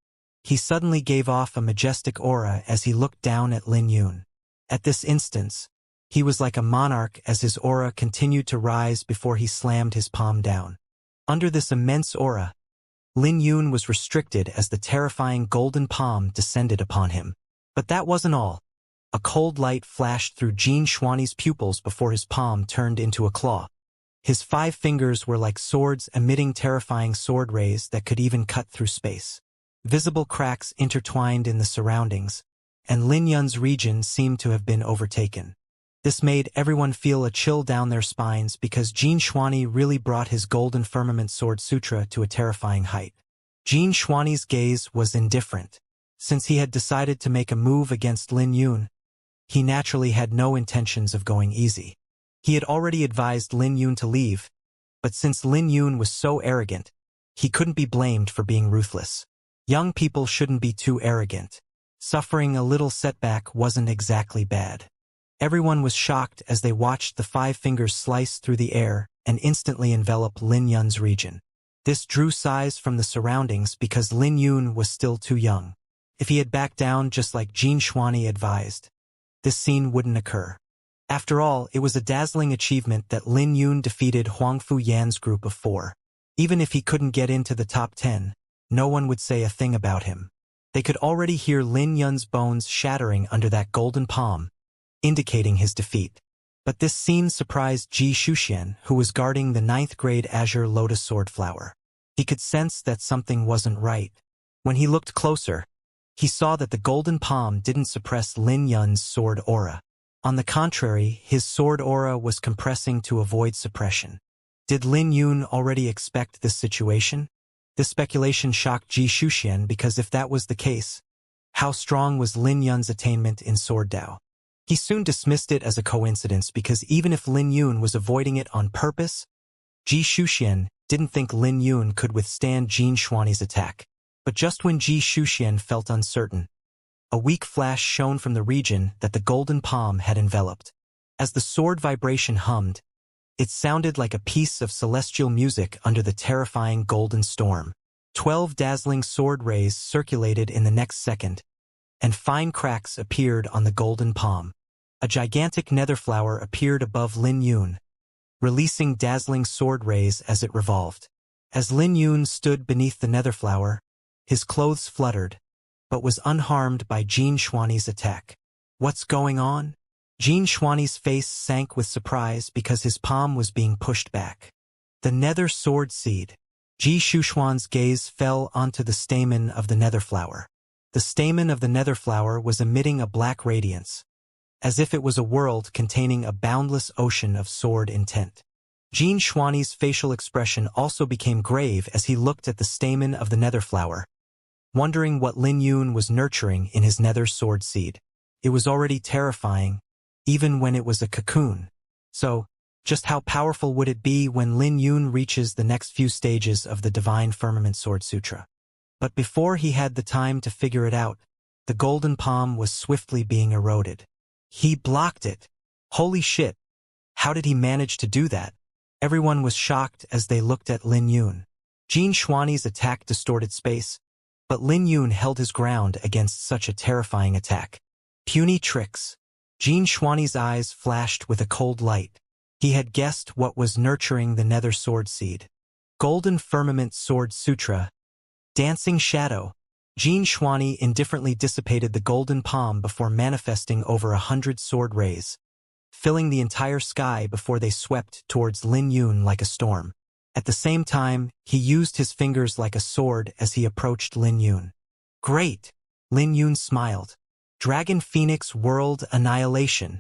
He suddenly gave off a majestic aura as he looked down at Lin Yun. At this instance, he was like a monarch as his aura continued to rise before he slammed his palm down. Under this immense aura, Lin Yun was restricted as the terrifying golden palm descended upon him. But that wasn't all. A cold light flashed through Jin Xuani's pupils before his palm turned into a claw. His 5 fingers were like swords emitting terrifying sword rays that could even cut through space. Visible cracks intertwined in the surroundings, and Lin Yun's region seemed to have been overtaken. This made everyone feel a chill down their spines because Jin Xuani really brought his golden firmament sword sutra to a terrifying height. Jin Xuani's gaze was indifferent. Since he had decided to make a move against Lin Yun, he naturally had no intentions of going easy. He had already advised Lin Yun to leave, but since Lin Yun was so arrogant, he couldn't be blamed for being ruthless. Young people shouldn't be too arrogant. Suffering a little setback wasn't exactly bad. Everyone was shocked as they watched the 5 fingers slice through the air and instantly envelop Lin Yun's region. This drew sighs from the surroundings because Lin Yun was still too young. If he had backed down just like Jin Xuani advised, this scene wouldn't occur. After all, it was a dazzling achievement that Lin Yun defeated Huangfu Yan's group of 4. Even if he couldn't get into the top 10, no one would say a thing about him. They could already hear Lin Yun's bones shattering under that golden palm, indicating his defeat. But this scene surprised Ji Shuxian, who was guarding the 9th grade Azure Lotus Sword Flower. He could sense that something wasn't right. When he looked closer, he saw that the golden palm didn't suppress Lin Yun's sword aura. On the contrary, his sword aura was compressing to avoid suppression. Did Lin Yun already expect this situation? This speculation shocked Ji Shuxian because if that was the case, how strong was Lin Yun's attainment in sword Dao? He soon dismissed it as a coincidence because even if Lin Yun was avoiding it on purpose, Ji Shuxian didn't think Lin Yun could withstand Jin Xuani's attack. But just when Ji Shuxian felt uncertain, a weak flash shone from the region that the golden palm had enveloped. As the sword vibration hummed, it sounded like a piece of celestial music under the terrifying golden storm. 12 dazzling sword rays circulated in the next second, and fine cracks appeared on the golden palm. A gigantic nether flower appeared above Lin Yun, releasing dazzling sword rays as it revolved. As Lin Yun stood beneath the nether flower, his clothes fluttered, but was unharmed by Jin Xuani's attack. What's going on? Jin Xuani's face sank with surprise because his palm was being pushed back. The nether sword seed. Ji Shuxuan's gaze fell onto the stamen of the nether flower. The stamen of the nether flower was emitting a black radiance, as if it was a world containing a boundless ocean of sword intent. Jin Xuani's facial expression also became grave as he looked at the stamen of the nether flower, wondering what Lin Yun was nurturing in his nether sword seed. It was already terrifying, even when it was a cocoon. So, just how powerful would it be when Lin Yun reaches the next few stages of the Divine Firmament Sword Sutra? But before he had the time to figure it out, the golden palm was swiftly being eroded. He blocked it. Holy shit! How did he manage to do that? Everyone was shocked as they looked at Lin Yun. Jin Xuani's attack distorted space, but Lin Yun held his ground against such a terrifying attack. Puny tricks. Jin Xuani's eyes flashed with a cold light. He had guessed what was nurturing the nether sword seed. Golden Firmament Sword Sutra. Dancing Shadow. Jin Xuani indifferently dissipated the golden palm before manifesting over 100 sword rays, filling the entire sky before they swept towards Lin Yun like a storm. At the same time, he used his fingers like a sword as he approached Lin Yun. Great! Lin Yun smiled. Dragon Phoenix World Annihilation.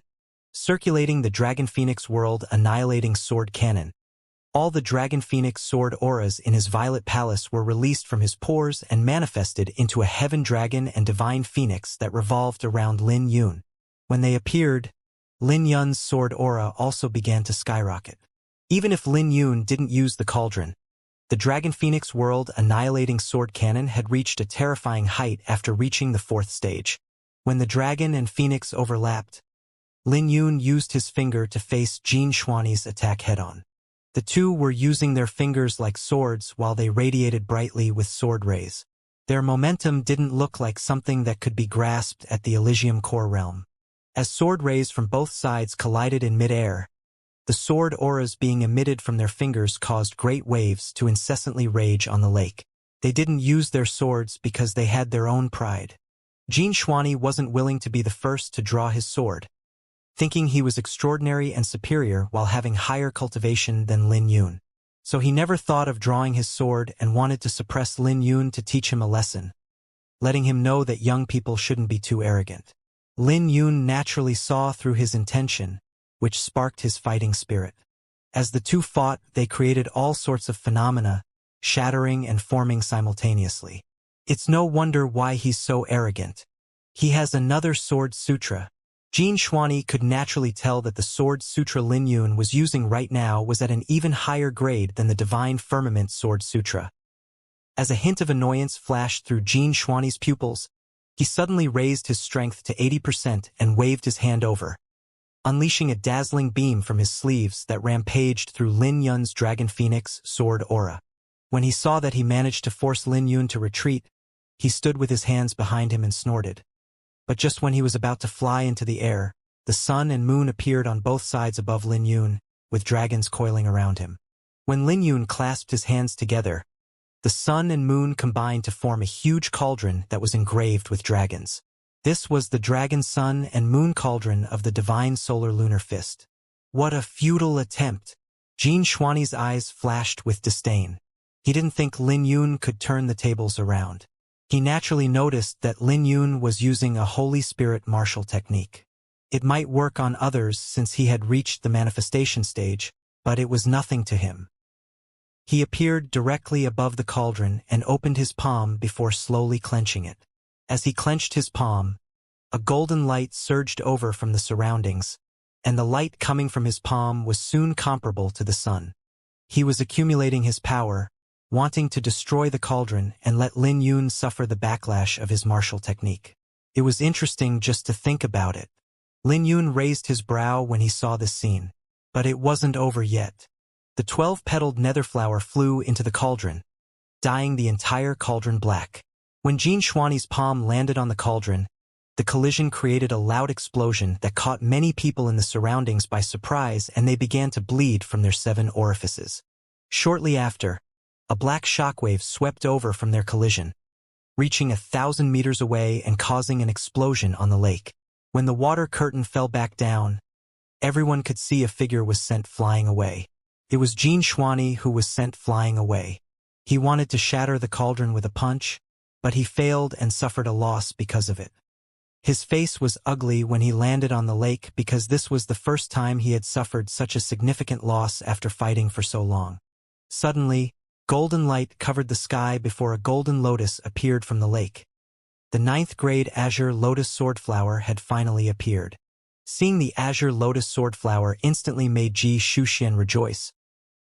Circulating the Dragon Phoenix World Annihilating Sword Cannon. All the Dragon Phoenix sword auras in his Violet Palace were released from his pores and manifested into a Heaven Dragon and Divine Phoenix that revolved around Lin Yun. When they appeared, Lin Yun's sword aura also began to skyrocket. Even if Lin Yun didn't use the cauldron, the Dragon Phoenix World Annihilating Sword Cannon had reached a terrifying height after reaching the 4th stage. When the dragon and phoenix overlapped, Lin Yun used his finger to face Jin Xuani's attack head-on. The two were using their fingers like swords while they radiated brightly with sword rays. Their momentum didn't look like something that could be grasped at the Elysium core realm. As sword rays from both sides collided in mid-air, the sword auras being emitted from their fingers caused great waves to incessantly rage on the lake. They didn't use their swords because they had their own pride. Jin Xuani wasn't willing to be the first to draw his sword, thinking he was extraordinary and superior while having higher cultivation than Lin Yun. So he never thought of drawing his sword and wanted to suppress Lin Yun to teach him a lesson, letting him know that young people shouldn't be too arrogant. Lin Yun naturally saw through his intention, which sparked his fighting spirit. As the two fought, they created all sorts of phenomena, shattering and forming simultaneously. It's no wonder why he's so arrogant. He has another sword sutra. Jin Xuani could naturally tell that the sword sutra Lin Yun was using right now was at an even higher grade than the Divine Firmament Sword Sutra. As a hint of annoyance flashed through Jin Xuani's pupils, he suddenly raised his strength to 80% and waved his hand over, unleashing a dazzling beam from his sleeves that rampaged through Lin Yun's Dragon Phoenix sword aura. When he saw that he managed to force Lin Yun to retreat, he stood with his hands behind him and snorted. But just when he was about to fly into the air, the sun and moon appeared on both sides above Lin Yun, with dragons coiling around him. When Lin Yun clasped his hands together, the sun and moon combined to form a huge cauldron that was engraved with dragons. This was the Dragon Sun and Moon Cauldron of the Divine Solar Lunar Fist. What a futile attempt! Jin Xuani's eyes flashed with disdain. He didn't think Lin Yun could turn the tables around. He naturally noticed that Lin Yun was using a Holy Spirit martial technique. It might work on others since he had reached the manifestation stage, but it was nothing to him. He appeared directly above the cauldron and opened his palm before slowly clenching it. As he clenched his palm, a golden light surged over from the surroundings, and the light coming from his palm was soon comparable to the sun. He was accumulating his power, wanting to destroy the cauldron and let Lin Yun suffer the backlash of his martial technique. It was interesting just to think about it. Lin Yun raised his brow when he saw this scene. But it wasn't over yet. The 12-petaled netherflower flew into the cauldron, dyeing the entire cauldron black. When Jin Xuani's palm landed on the cauldron, the collision created a loud explosion that caught many people in the surroundings by surprise, and they began to bleed from their 7 orifices. Shortly after, a black shockwave swept over from their collision, reaching 1,000 meters away and causing an explosion on the lake. When the water curtain fell back down, everyone could see a figure was sent flying away. It was Jin Xuani who was sent flying away. He wanted to shatter the cauldron with a punch, but he failed and suffered a loss because of it. His face was ugly when he landed on the lake because this was the first time he had suffered such a significant loss after fighting for so long. Suddenly, golden light covered the sky before a golden lotus appeared from the lake. The 9th grade azure lotus swordflower had finally appeared. Seeing the azure lotus swordflower instantly made Ji Shuxian rejoice.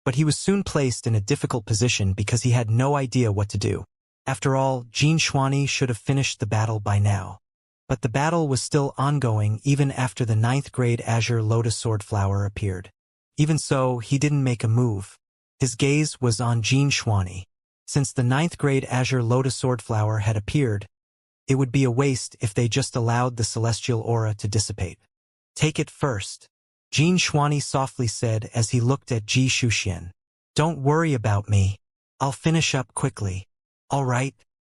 But he was soon placed in a difficult position because he had no idea what to do. After all, Jin Xuani should have finished the battle by now. But the battle was still ongoing even after the 9th grade azure lotus swordflower appeared. Even so, he didn't make a move. His gaze was on Jin Xuani. Since the 9th grade azure lotus swordflower had appeared, it would be a waste if they just allowed the celestial aura to dissipate. Take it first. Jin Xuanyi softly said as he looked at Ji Shuxian. Don't worry about me. I'll finish up quickly. All right.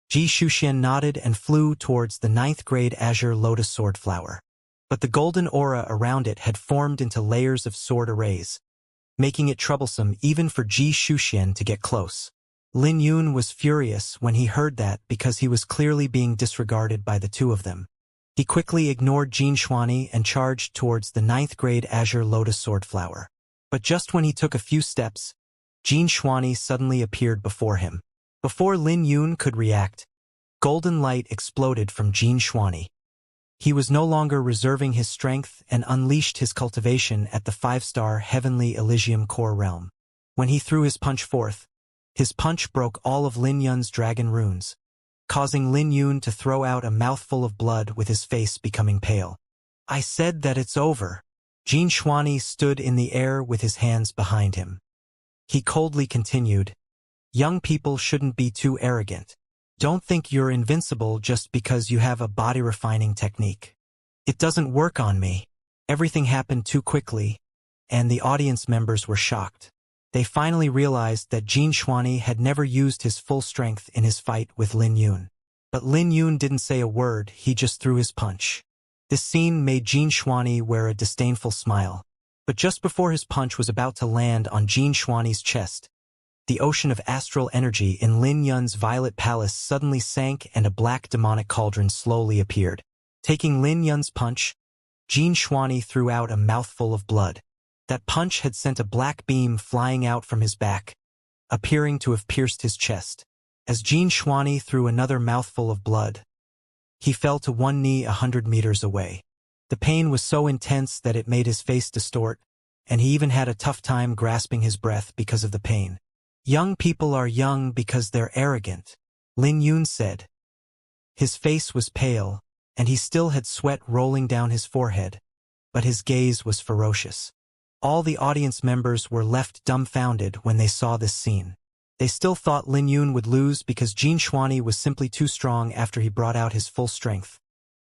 Ji Shuxian nodded and flew towards the 9th grade azure lotus sword flower. But the golden aura around it had formed into layers of sword arrays, making it troublesome even for Ji Shuxian to get close. Lin Yun was furious when he heard that because he was clearly being disregarded by the two of them. He quickly ignored Jin Xuanyi and charged towards the 9th grade azure lotus sword flower. But just when he took a few steps, Jin Xuanyi suddenly appeared before him. Before Lin Yun could react, golden light exploded from Jin Xuanyi. He was no longer reserving his strength and unleashed his cultivation at the 5-star Heavenly Elysium core realm. When he threw his punch forth, his punch broke all of Lin Yun's dragon runes, causing Lin Yun to throw out a mouthful of blood with his face becoming pale. I said that it's over. Jin Xuanyi stood in the air with his hands behind him. He coldly continued, young people shouldn't be too arrogant. Don't think you're invincible just because you have a body-refining technique. It doesn't work on me. Everything happened too quickly, and the audience members were shocked. They finally realized that Jin Xuanyi had never used his full strength in his fight with Lin Yun. But Lin Yun didn't say a word, he just threw his punch. This scene made Jin Xuanyi wear a disdainful smile. But just before his punch was about to land on Jin Xuanyi's chest, the ocean of astral energy in Lin Yun's violet palace suddenly sank and a black demonic cauldron slowly appeared. Taking Lin Yun's punch, Jin Xuanyi threw out a mouthful of blood. That punch had sent a black beam flying out from his back, appearing to have pierced his chest. As Jin Xuanyi threw another mouthful of blood, he fell to one knee 100 meters away. The pain was so intense that it made his face distort, and he even had a tough time grasping his breath because of the pain. Young people are young because they're arrogant, Lin Yun said. His face was pale, and he still had sweat rolling down his forehead, but his gaze was ferocious. All the audience members were left dumbfounded when they saw this scene. They still thought Lin Yun would lose because Jin Xuanyi was simply too strong after he brought out his full strength,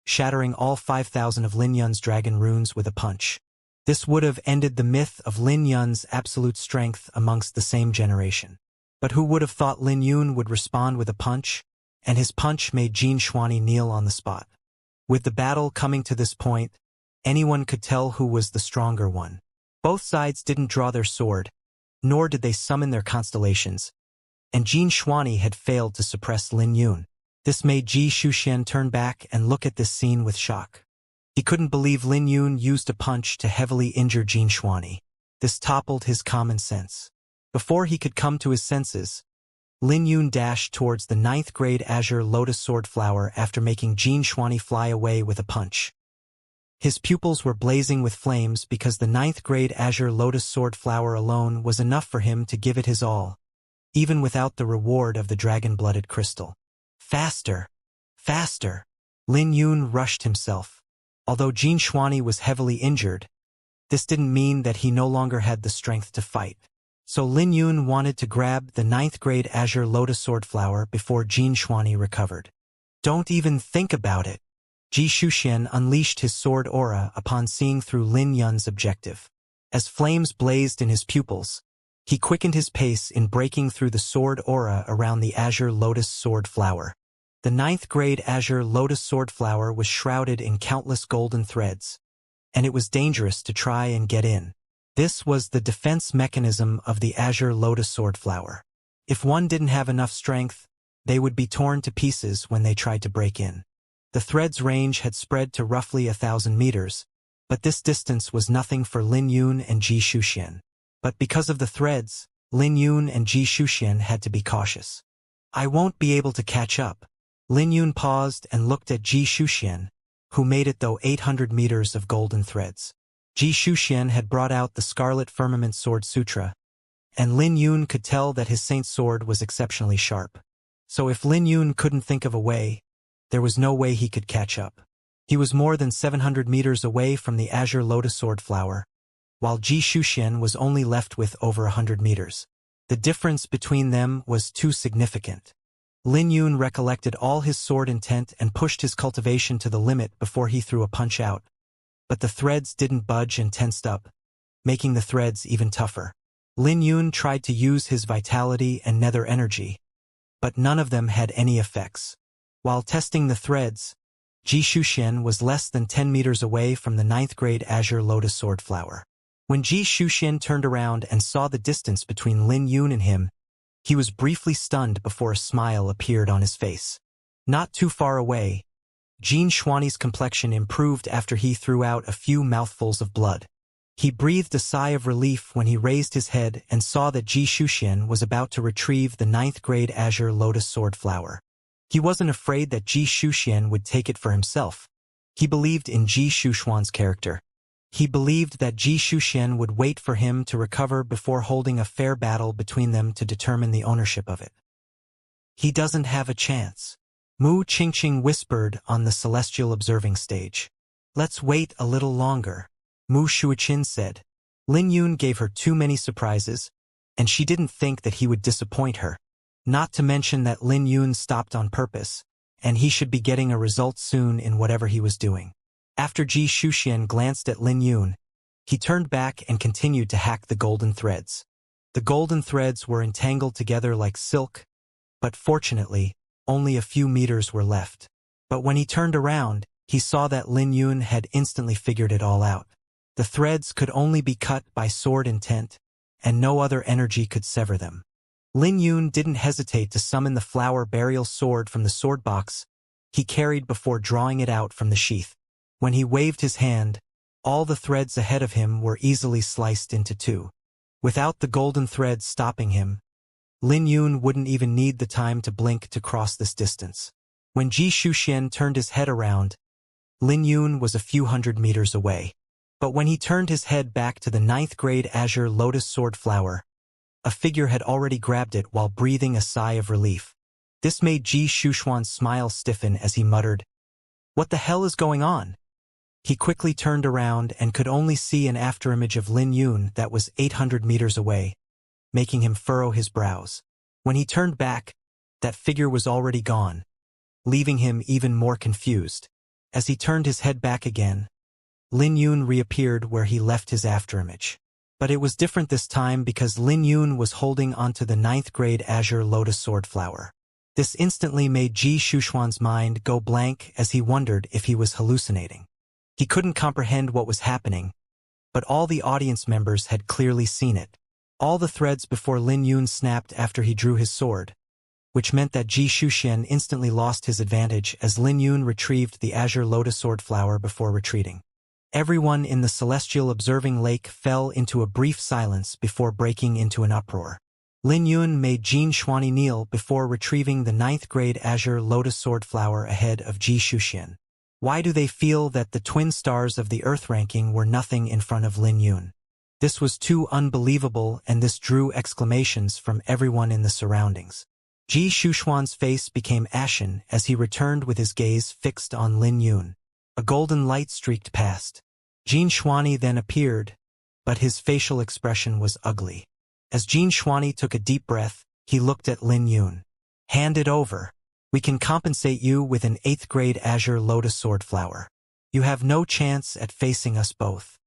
shattering all 5,000 of Lin Yun's dragon runes with a punch. This would have ended the myth of Lin Yun's absolute strength amongst the same generation. But who would have thought Lin Yun would respond with a punch? And his punch made Jin Xuanyi kneel on the spot. With the battle coming to this point, anyone could tell who was the stronger one. Both sides didn't draw their sword, nor did they summon their constellations, and Jin Xuanyi had failed to suppress Lin Yun. This made Ji Shuxian turn back and look at this scene with shock. He couldn't believe Lin Yun used a punch to heavily injure Jin Xuanyi. This toppled his common sense. Before he could come to his senses, Lin Yun dashed towards the 9th grade azure lotus sword flower after making Jin Xuanyi fly away with a punch. His pupils were blazing with flames because the 9th grade azure lotus sword flower alone was enough for him to give it his all, even without the reward of the dragon-blooded crystal. Faster! Faster! Lin Yun rushed himself. Although Jin Xuanyi was heavily injured, this didn't mean that he no longer had the strength to fight. So Lin Yun wanted to grab the 9th grade azure lotus sword flower before Jin Xuanyi recovered. Don't even think about it. Ji Shuxian unleashed his sword aura upon seeing through Lin Yun's objective. As flames blazed in his pupils, he quickened his pace in breaking through the sword aura around the azure lotus sword flower. The 9th grade azure lotus sword flower was shrouded in countless golden threads, and it was dangerous to try and get in. This was the defense mechanism of the azure lotus sword flower. If one didn't have enough strength, they would be torn to pieces when they tried to break in. The thread's range had spread to roughly 1,000 meters, but this distance was nothing for Lin Yun and Ji Shuxian. But because of the threads, Lin Yun and Ji Shuxian had to be cautious. I won't be able to catch up. Lin Yun paused and looked at Ji Shuxian, who made it though 800 meters of golden threads. Ji Shuxian had brought out the Scarlet Firmament Sword Sutra, and Lin Yun could tell that his saint sword was exceptionally sharp. So if Lin Yun couldn't think of a way, there was no way he could catch up. He was more than 700 meters away from the azure lotus sword flower, while Ji Shuxian was only left with over 100 meters. The difference between them was too significant. Lin Yun recollected all his sword intent and pushed his cultivation to the limit before he threw a punch out. but the threads didn't budge and tensed up, making the threads even tougher. Lin Yun tried to use his vitality and nether energy, but none of them had any effects. While testing the threads, Ji Shuxian was less than 10 meters away from the 9th grade Azure Lotus Sword Flower. When Ji Shuxian turned around and saw the distance between Lin Yun and him, he was briefly stunned before a smile appeared on his face. Not too far away, Jin Xuani's complexion improved after he threw out a few mouthfuls of blood. He breathed a sigh of relief when he raised his head and saw that Ji Shuxian was about to retrieve the 9th grade Azure Lotus Sword Flower. He wasn't afraid that Ji Shuxian would take it for himself. He believed in Ji Shuxian's character. He believed that Ji Shuxian would wait for him to recover before holding a fair battle between them to determine the ownership of it. He doesn't have a chance, Mu Qingqing whispered on the celestial observing stage. Let's wait a little longer, Mu Shuiqin said. Lin Yun gave her too many surprises, and she didn't think that he would disappoint her. Not to mention that Lin Yun stopped on purpose, and he should be getting a result soon in whatever he was doing. After Ji Shuxian glanced at Lin Yun, he turned back and continued to hack the golden threads. The golden threads were entangled together like silk, but fortunately, only a few meters were left. But when he turned around, he saw that Lin Yun had instantly figured it all out. The threads could only be cut by sword intent, and no other energy could sever them. Lin Yun didn't hesitate to summon the flower burial sword from the sword box he carried before drawing it out from the sheath. When he waved his hand, all the threads ahead of him were easily sliced into two. Without the golden threads stopping him, Lin Yun wouldn't even need the time to blink to cross this distance. When Ji Shuxian turned his head around, Lin Yun was a few hundred meters away. But when he turned his head back to the 9th grade Azure Lotus Sword Flower, a figure had already grabbed it while breathing a sigh of relief. This made Ji Shuxian's smile stiffen as he muttered, "What the hell is going on?" He quickly turned around and could only see an afterimage of Lin Yun that was 800 meters away, making him furrow his brows. When he turned back, that figure was already gone, leaving him even more confused. As he turned his head back again, Lin Yun reappeared where he left his afterimage. But it was different this time because Lin Yun was holding onto the 9th grade Azure Lotus Sword Flower. This instantly made Ji Shuxian's mind go blank as he wondered if he was hallucinating. He couldn't comprehend what was happening, but all the audience members had clearly seen it. All the threads before Lin Yun snapped after he drew his sword, which meant that Ji Shuxian instantly lost his advantage as Lin Yun retrieved the Azure Lotus Sword Flower before retreating. Everyone in the celestial observing lake fell into a brief silence before breaking into an uproar. Lin Yun made Jin Xuani kneel before retrieving the 9th grade Azure Lotus Sword Flower ahead of Ji Shuxian. Why do they feel that the twin stars of the Earth ranking were nothing in front of Lin Yun? This was too unbelievable, and this drew exclamations from everyone in the surroundings. Ji Shuxian's face became ashen as he returned with his gaze fixed on Lin Yun. A golden light streaked past. Jin Xuani then appeared, but his facial expression was ugly. As Jin Xuani took a deep breath, he looked at Lin Yun. "Hand it over. We can compensate you with an 8th grade Azure Lotus Sword Flower. You have no chance at facing us both."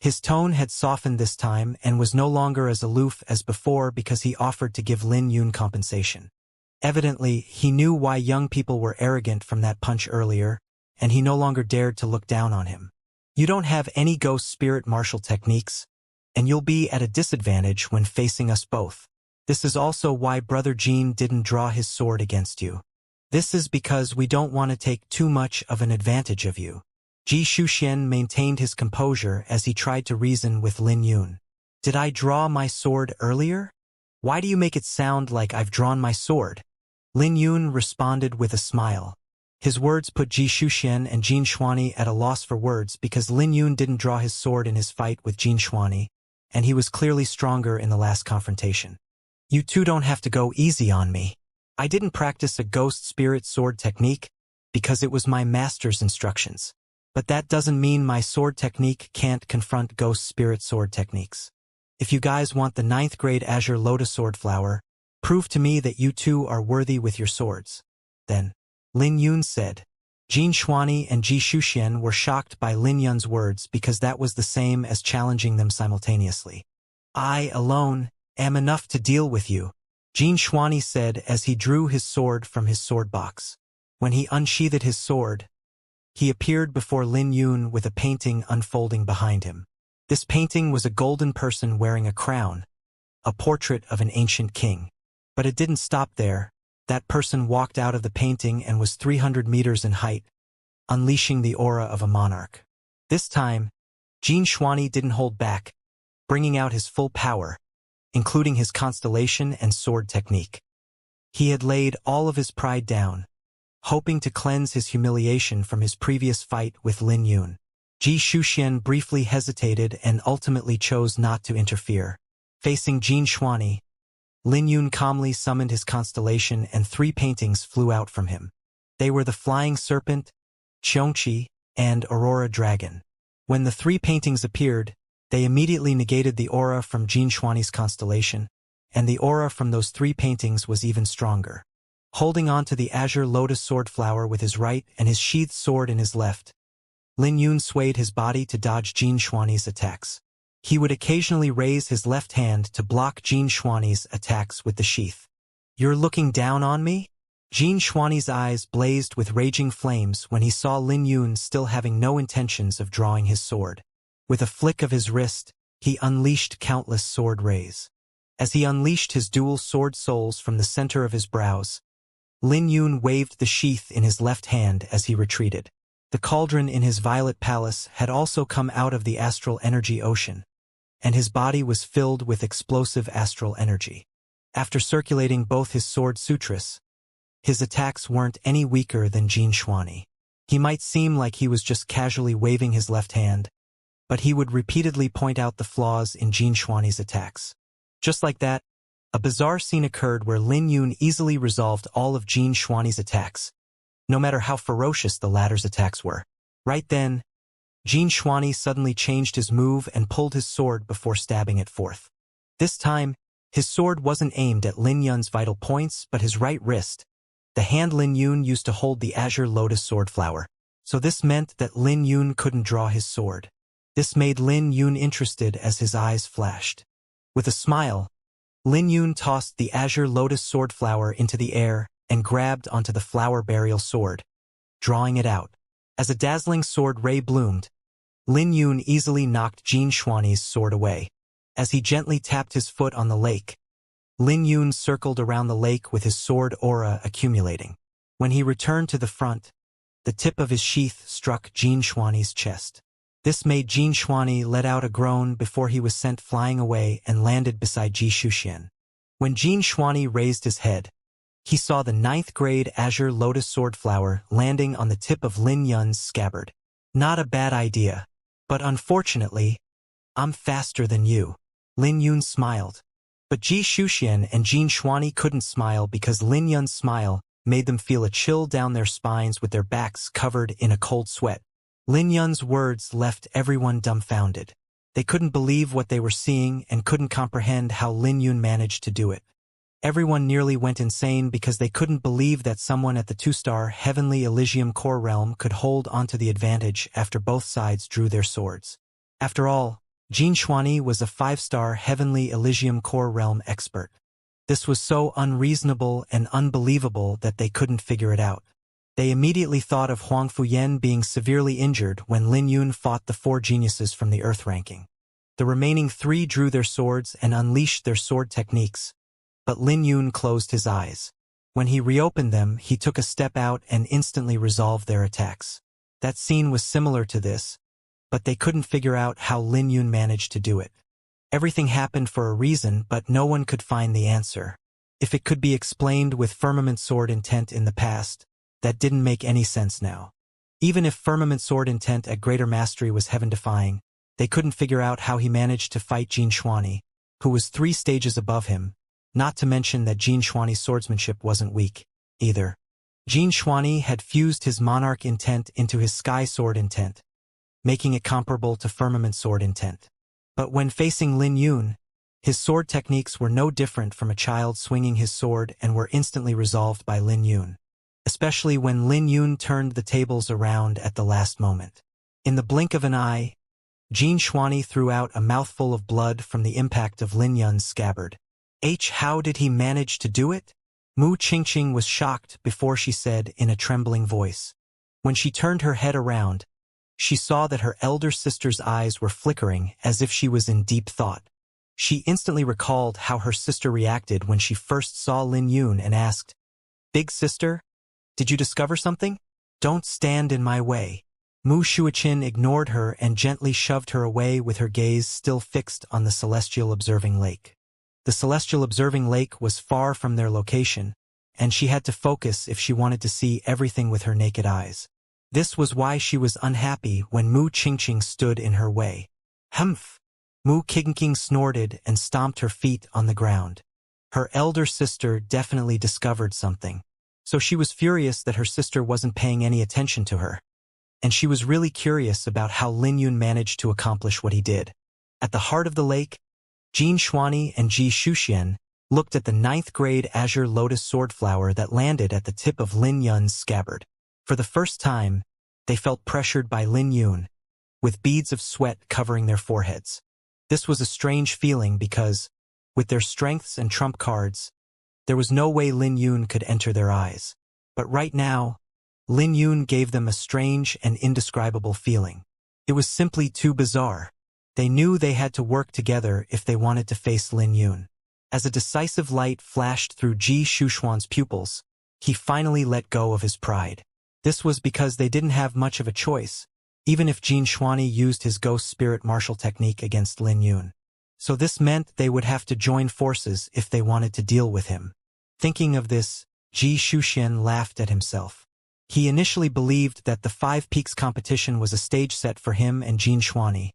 His tone had softened this time and was no longer as aloof as before because he offered to give Lin Yun compensation. Evidently, he knew why young people were arrogant from that punch earlier, and he no longer dared to look down on him. "You don't have any ghost spirit martial techniques, and you'll be at a disadvantage when facing us both. This is also why Brother Jin didn't draw his sword against you. This is because we don't want to take too much of an advantage of you." Ji Shuxian maintained his composure as he tried to reason with Lin Yun. "Did I draw my sword earlier? Why do you make it sound like I've drawn my sword?" Lin Yun responded with a smile. His words put Ji Shuxian and Jin Xuani at a loss for words because Lin Yun didn't draw his sword in his fight with Jin Xuani, and he was clearly stronger in the last confrontation. "You two don't have to go easy on me. I didn't practice a ghost spirit sword technique because it was my master's instructions. But that doesn't mean my sword technique can't confront ghost spirit sword techniques. If you guys want the 9th grade Azure Lotus Sword Flower, prove to me that you two are worthy with your swords." Then, Lin Yun said, Jin Xuanyi and Ji Shuxian were shocked by Lin Yun's words because that was the same as challenging them simultaneously. I, alone, am enough to deal with you, Jin Xuanyi said as he drew his sword from his sword box. When he unsheathed his sword, he appeared before Lin Yun with a painting unfolding behind him. This painting was a golden person wearing a crown, a portrait of an ancient king. But it didn't stop there. That person walked out of the painting and was 300 meters in height, unleashing the aura of a monarch. This time, Jin Xuanyi didn't hold back, bringing out his full power, including his constellation and sword technique. He had laid all of his pride down, hoping to cleanse his humiliation from his previous fight with Lin Yun. Ji Shuxian briefly hesitated and ultimately chose not to interfere. Facing Jin Xuanyi, Lin Yun calmly summoned his constellation and 3 paintings flew out from him. They were the Flying Serpent, Xianxia, and Aurora Dragon. When the 3 paintings appeared, they immediately negated the aura from Jin Xuanyi's constellation, and the aura from those 3 paintings was even stronger. Holding on to the azure lotus sword flower with his right and his sheathed sword in his left, Lin Yun swayed his body to dodge Jin Xuanyi's attacks. He would occasionally raise his left hand to block Jin Xuanyi's attacks with the sheath. You're looking down on me? Jin Xuanyi's eyes blazed with raging flames when he saw Lin Yun still having no intentions of drawing his sword. With a flick of his wrist, he unleashed countless sword rays. As he unleashed his dual sword souls from the center of his brows, Lin Yun waved the sheath in his left hand as he retreated. The cauldron in his violet palace had also come out of the astral energy ocean, and his body was filled with explosive astral energy. After circulating both his sword sutras, his attacks weren't any weaker than Jin Xuanyi. He might seem like he was just casually waving his left hand, but he would repeatedly point out the flaws in Jin Xuanyi's attacks. Just like that, a bizarre scene occurred where Lin Yun easily resolved all of Jin Xuanyi's attacks, no matter how ferocious the latter's attacks were. Right then, Jin Xuanyi suddenly changed his move and pulled his sword before stabbing it forth. This time, his sword wasn't aimed at Lin Yun's vital points but his right wrist, the hand Lin Yun used to hold the azure lotus sword flower. So this meant that Lin Yun couldn't draw his sword. This made Lin Yun interested as his eyes flashed. With a smile, Lin Yun tossed the azure lotus sword flower into the air and grabbed onto the flower burial sword, drawing it out. As a dazzling sword ray bloomed, Lin Yun easily knocked Jin Xuanyi's sword away. As he gently tapped his foot on the lake, Lin Yun circled around the lake with his sword aura accumulating. When he returned to the front, the tip of his sheath struck Jin Xuanyi's chest. This made Jin Xuanyi let out a groan before he was sent flying away and landed beside Ji Shuxian. When Jin Xuanyi raised his head, he saw the 9th grade azure lotus sword flower landing on the tip of Lin Yun's scabbard. Not a bad idea. But unfortunately, I'm faster than you. Lin Yun smiled. But Ji Shuxian and Jin Xuanyi couldn't smile because Lin Yun's smile made them feel a chill down their spines with their backs covered in a cold sweat. Lin Yun's words left everyone dumbfounded. They couldn't believe what they were seeing and couldn't comprehend how Lin Yun managed to do it. Everyone nearly went insane because they couldn't believe that someone at the 2-star Heavenly Elysium core realm could hold onto the advantage after both sides drew their swords. After all, Jin Xuanyi was a 5-star Heavenly Elysium core realm expert. This was so unreasonable and unbelievable that they couldn't figure it out. They immediately thought of Huang Fuyan being severely injured when Lin Yun fought the 4 geniuses from the Earth ranking. The remaining 3 drew their swords and unleashed their sword techniques, but Lin Yun closed his eyes. When he reopened them, he took a step out and instantly resolved their attacks. That scene was similar to this, but they couldn't figure out how Lin Yun managed to do it. Everything happened for a reason, but no one could find the answer. If it could be explained with firmament sword intent in the past, that didn't make any sense now. Even if firmament sword intent at greater mastery was heaven-defying, they couldn't figure out how he managed to fight Jin Xuanyi, who was 3 stages above him, not to mention that Jin Xuanyi's swordsmanship wasn't weak, either. Jin Xuanyi had fused his monarch intent into his sky sword intent, making it comparable to firmament sword intent. But when facing Lin Yun, his sword techniques were no different from a child swinging his sword and were instantly resolved by Lin Yun. especially when Lin Yun turned the tables around at the last moment. In the blink of an eye, Jin Xuani threw out a mouthful of blood from the impact of Lin Yun's scabbard. How did he manage to do it? Mu Qingqing was shocked before she said in a trembling voice. When she turned her head around, she saw that her elder sister's eyes were flickering as if she was in deep thought. She instantly recalled how her sister reacted when she first saw Lin Yun and asked, "Big sister, did you discover something? Don't stand in my way." Mu Shuiqin ignored her and gently shoved her away with her gaze still fixed on the celestial observing lake. The celestial observing lake was far from their location, and she had to focus if she wanted to see everything with her naked eyes. This was why she was unhappy when Mu Qingqing stood in her way. Humph! Mu Qingqing snorted and stomped her feet on the ground. Her elder sister definitely discovered something, so she was furious that her sister wasn't paying any attention to her. And she was really curious about how Lin Yun managed to accomplish what he did. At the heart of the lake, Jin Xuani and Ji Shuxian looked at the 9th grade azure lotus sword flower that landed at the tip of Lin Yun's scabbard. For the first time, they felt pressured by Lin Yun, with beads of sweat covering their foreheads. This was a strange feeling because, with their strengths and trump cards, there was no way Lin Yun could enter their eyes. But right now, Lin Yun gave them a strange and indescribable feeling. It was simply too bizarre. They knew they had to work together if they wanted to face Lin Yun. As a decisive light flashed through Ji Shuxuan's pupils, he finally let go of his pride. This was because they didn't have much of a choice, even if Jin Xuani used his ghost spirit martial technique against Lin Yun. So this meant they would have to join forces if they wanted to deal with him. Thinking of this, Ji Shuxian laughed at himself. He initially believed that the 5 Peaks competition was a stage set for him and Jin Xuani,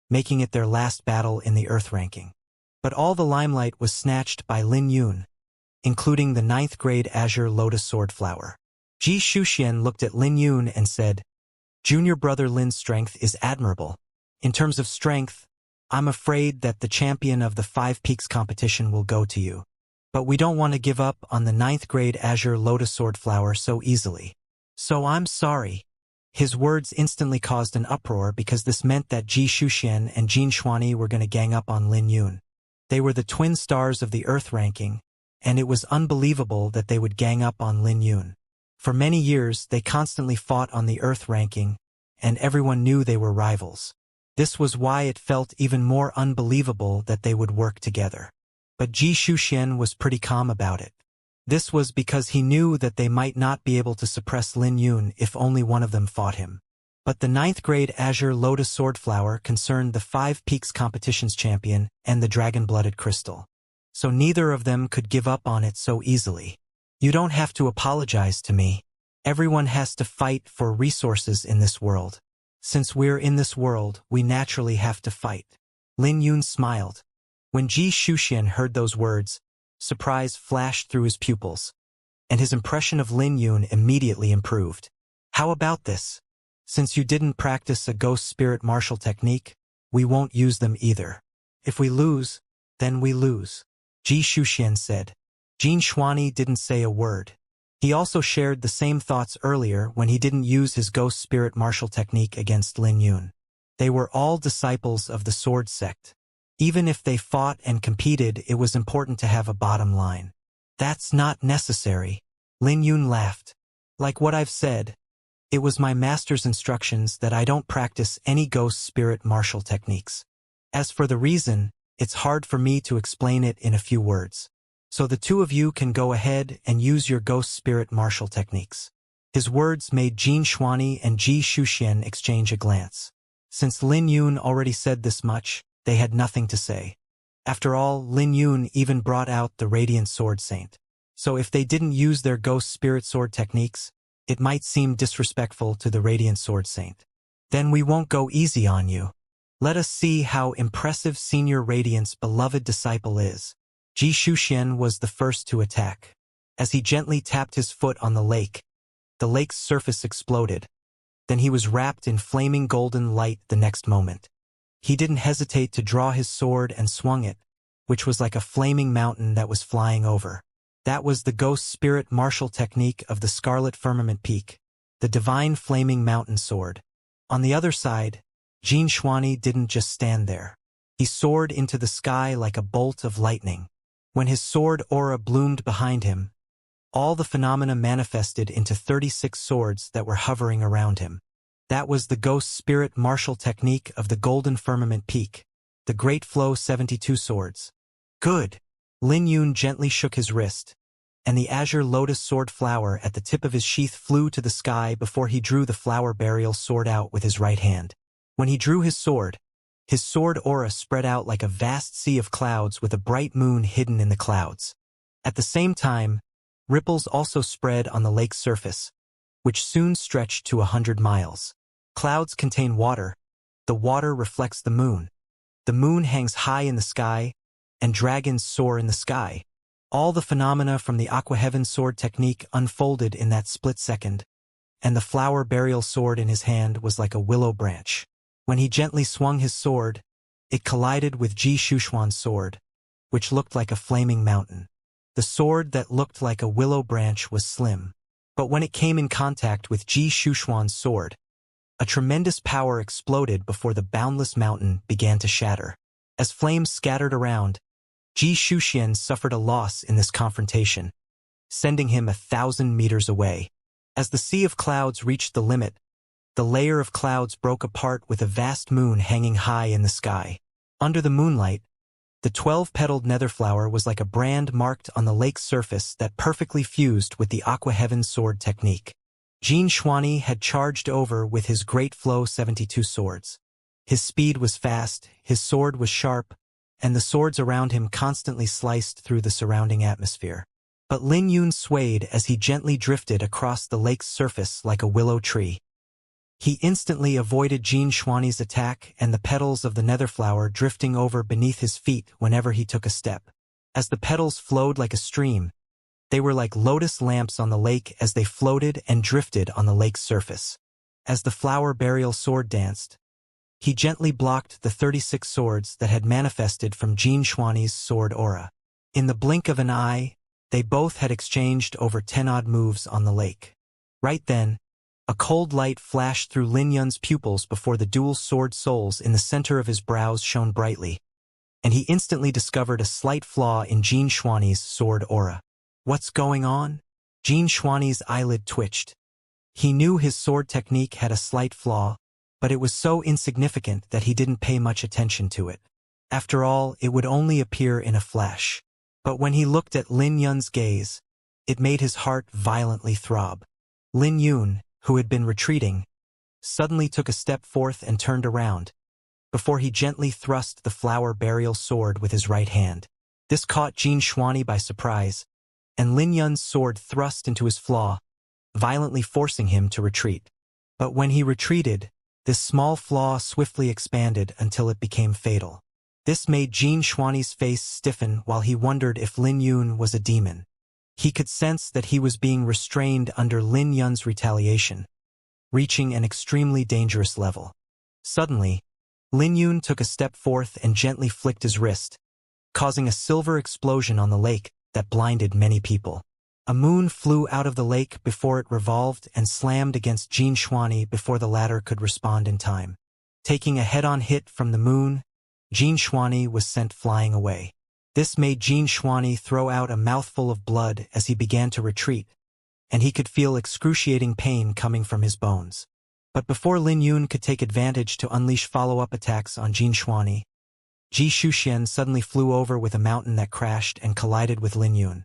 making it their last battle in the Earth ranking. But all the limelight was snatched by Lin Yun, including the 9th grade azure lotus sword flower. Ji Shuxian looked at Lin Yun and said, "Junior brother Lin's strength is admirable. In terms of strength, I'm afraid that the champion of the 5 Peaks competition will go to you. But we don't want to give up on the 9th grade azure lotus sword flower so easily. So I'm sorry." His words instantly caused an uproar because this meant that Ji Shuxian and Jin Xuani were going to gang up on Lin Yun. They were the twin stars of the Earth ranking, and it was unbelievable that they would gang up on Lin Yun. For many years, they constantly fought on the Earth ranking, and everyone knew they were rivals. This was why it felt even more unbelievable that they would work together. But Ji Shuxian was pretty calm about it. This was because he knew that they might not be able to suppress Lin Yun if only one of them fought him. But the 9th grade azure lotus sword flower concerned the 5 Peaks competition's champion and the dragon-blooded crystal. So neither of them could give up on it so easily. "You don't have to apologize to me. Everyone has to fight for resources in this world. Since we're in this world, we naturally have to fight." Lin Yun smiled. When Ji Shuxian heard those words, surprise flashed through his pupils, and his impression of Lin Yun immediately improved. "How about this? Since you didn't practice a ghost spirit martial technique, we won't use them either. If we lose, then we lose," Ji Shuxian said. Jin Xuani didn't say a word. He also shared the same thoughts earlier when he didn't use his ghost spirit martial technique against Lin Yun. They were all disciples of the sword sect. Even if they fought and competed, it was important to have a bottom line. "That's not necessary," Lin Yun laughed. "Like what I've said, it was my master's instructions that I don't practice any ghost spirit martial techniques. As for the reason, it's hard for me to explain it in a few words. So the two of you can go ahead and use your ghost spirit martial techniques." His words made Jin Xuani and Ji Shuxian exchange a glance. Since Lin Yun already said this much, they had nothing to say. After all, Lin Yun even brought out the Radiant Sword Saint. So if they didn't use their ghost spirit sword techniques, it might seem disrespectful to the Radiant Sword Saint. "Then we won't go easy on you. Let us see how impressive Senior Radiant's beloved disciple is." Ji Shuxian was the first to attack. As he gently tapped his foot on the lake's surface exploded. Then he was wrapped in flaming golden light the next moment. He didn't hesitate to draw his sword and swung it, which was like a flaming mountain that was flying over. That was the ghost spirit martial technique of the Scarlet Firmament Peak, the divine flaming mountain sword. On the other side, Jin Xuani didn't just stand there. He soared into the sky like a bolt of lightning. When his sword aura bloomed behind him, all the phenomena manifested into 36 swords that were hovering around him. That was the ghost spirit martial technique of the Golden Firmament Peak, the Great Flow 72 swords. Good. Lin Yun gently shook his wrist, and the azure lotus sword flower at the tip of his sheath flew to the sky before he drew the flower burial sword out with his right hand. When he drew his sword aura spread out like a vast sea of clouds with a bright moon hidden in the clouds. At the same time, ripples also spread on the lake's surface, which soon stretched to 100 miles. Clouds contain water. The water reflects the moon. The moon hangs high in the sky, and dragons soar in the sky. All the phenomena from the Aqua Heaven sword technique unfolded in that split second, and the flower burial sword in his hand was like a willow branch. When he gently swung his sword, it collided with Ji Shushuan's sword, which looked like a flaming mountain. The sword that looked like a willow branch was slim, but when it came in contact with Ji Shushuan's sword, a tremendous power exploded before the boundless mountain began to shatter. As flames scattered around, Ji Shushuan suffered a loss in this confrontation, sending him 1,000 meters away. As the sea of clouds reached the limit, the layer of clouds broke apart with a vast moon hanging high in the sky. Under the moonlight, the 12-petaled netherflower was like a brand marked on the lake's surface that perfectly fused with the Aqua Heaven sword technique. Jin Xuani had charged over with his Great Flow 72 swords. His speed was fast, his sword was sharp, and the swords around him constantly sliced through the surrounding atmosphere. But Lin Yun swayed as he gently drifted across the lake's surface like a willow tree. He instantly avoided Jin Xuani's attack and the petals of the netherflower drifting over beneath his feet whenever he took a step. As the petals flowed like a stream, they were like lotus lamps on the lake as they floated and drifted on the lake's surface. As the flower burial sword danced, he gently blocked the 36 swords that had manifested from Jin Xuani's sword aura. In the blink of an eye, they both had exchanged over 10-odd moves on the lake. Right then, a cold light flashed through Lin Yun's pupils before the dual sword soles in the center of his brows shone brightly, and he instantly discovered a slight flaw in Jin Xuani's sword aura. What's going on? Jin Xuani's eyelid twitched. He knew his sword technique had a slight flaw, but it was so insignificant that he didn't pay much attention to it. After all, it would only appear in a flash. But when he looked at Lin Yun's gaze, it made his heart violently throb. Lin Yun, who had been retreating, suddenly took a step forth and turned around, before he gently thrust the flower burial sword with his right hand. This caught Jin Xuani by surprise, and Lin Yun's sword thrust into his flaw, violently forcing him to retreat. But when he retreated, this small flaw swiftly expanded until it became fatal. This made Jin Xuani's face stiffen while he wondered if Lin Yun was a demon. He could sense that he was being restrained under Lin Yun's retaliation, reaching an extremely dangerous level. Suddenly, Lin Yun took a step forth and gently flicked his wrist, causing a silver explosion on the lake that blinded many people. A moon flew out of the lake before it revolved and slammed against Jin Xuani before the latter could respond in time. Taking a head-on hit from the moon, Jin Xuani was sent flying away. This made Jin Xuani throw out a mouthful of blood as he began to retreat, and he could feel excruciating pain coming from his bones. But before Lin Yun could take advantage to unleash follow-up attacks on Jin Xuani, Ji Shushuan suddenly flew over with a mountain that crashed and collided with Lin Yun.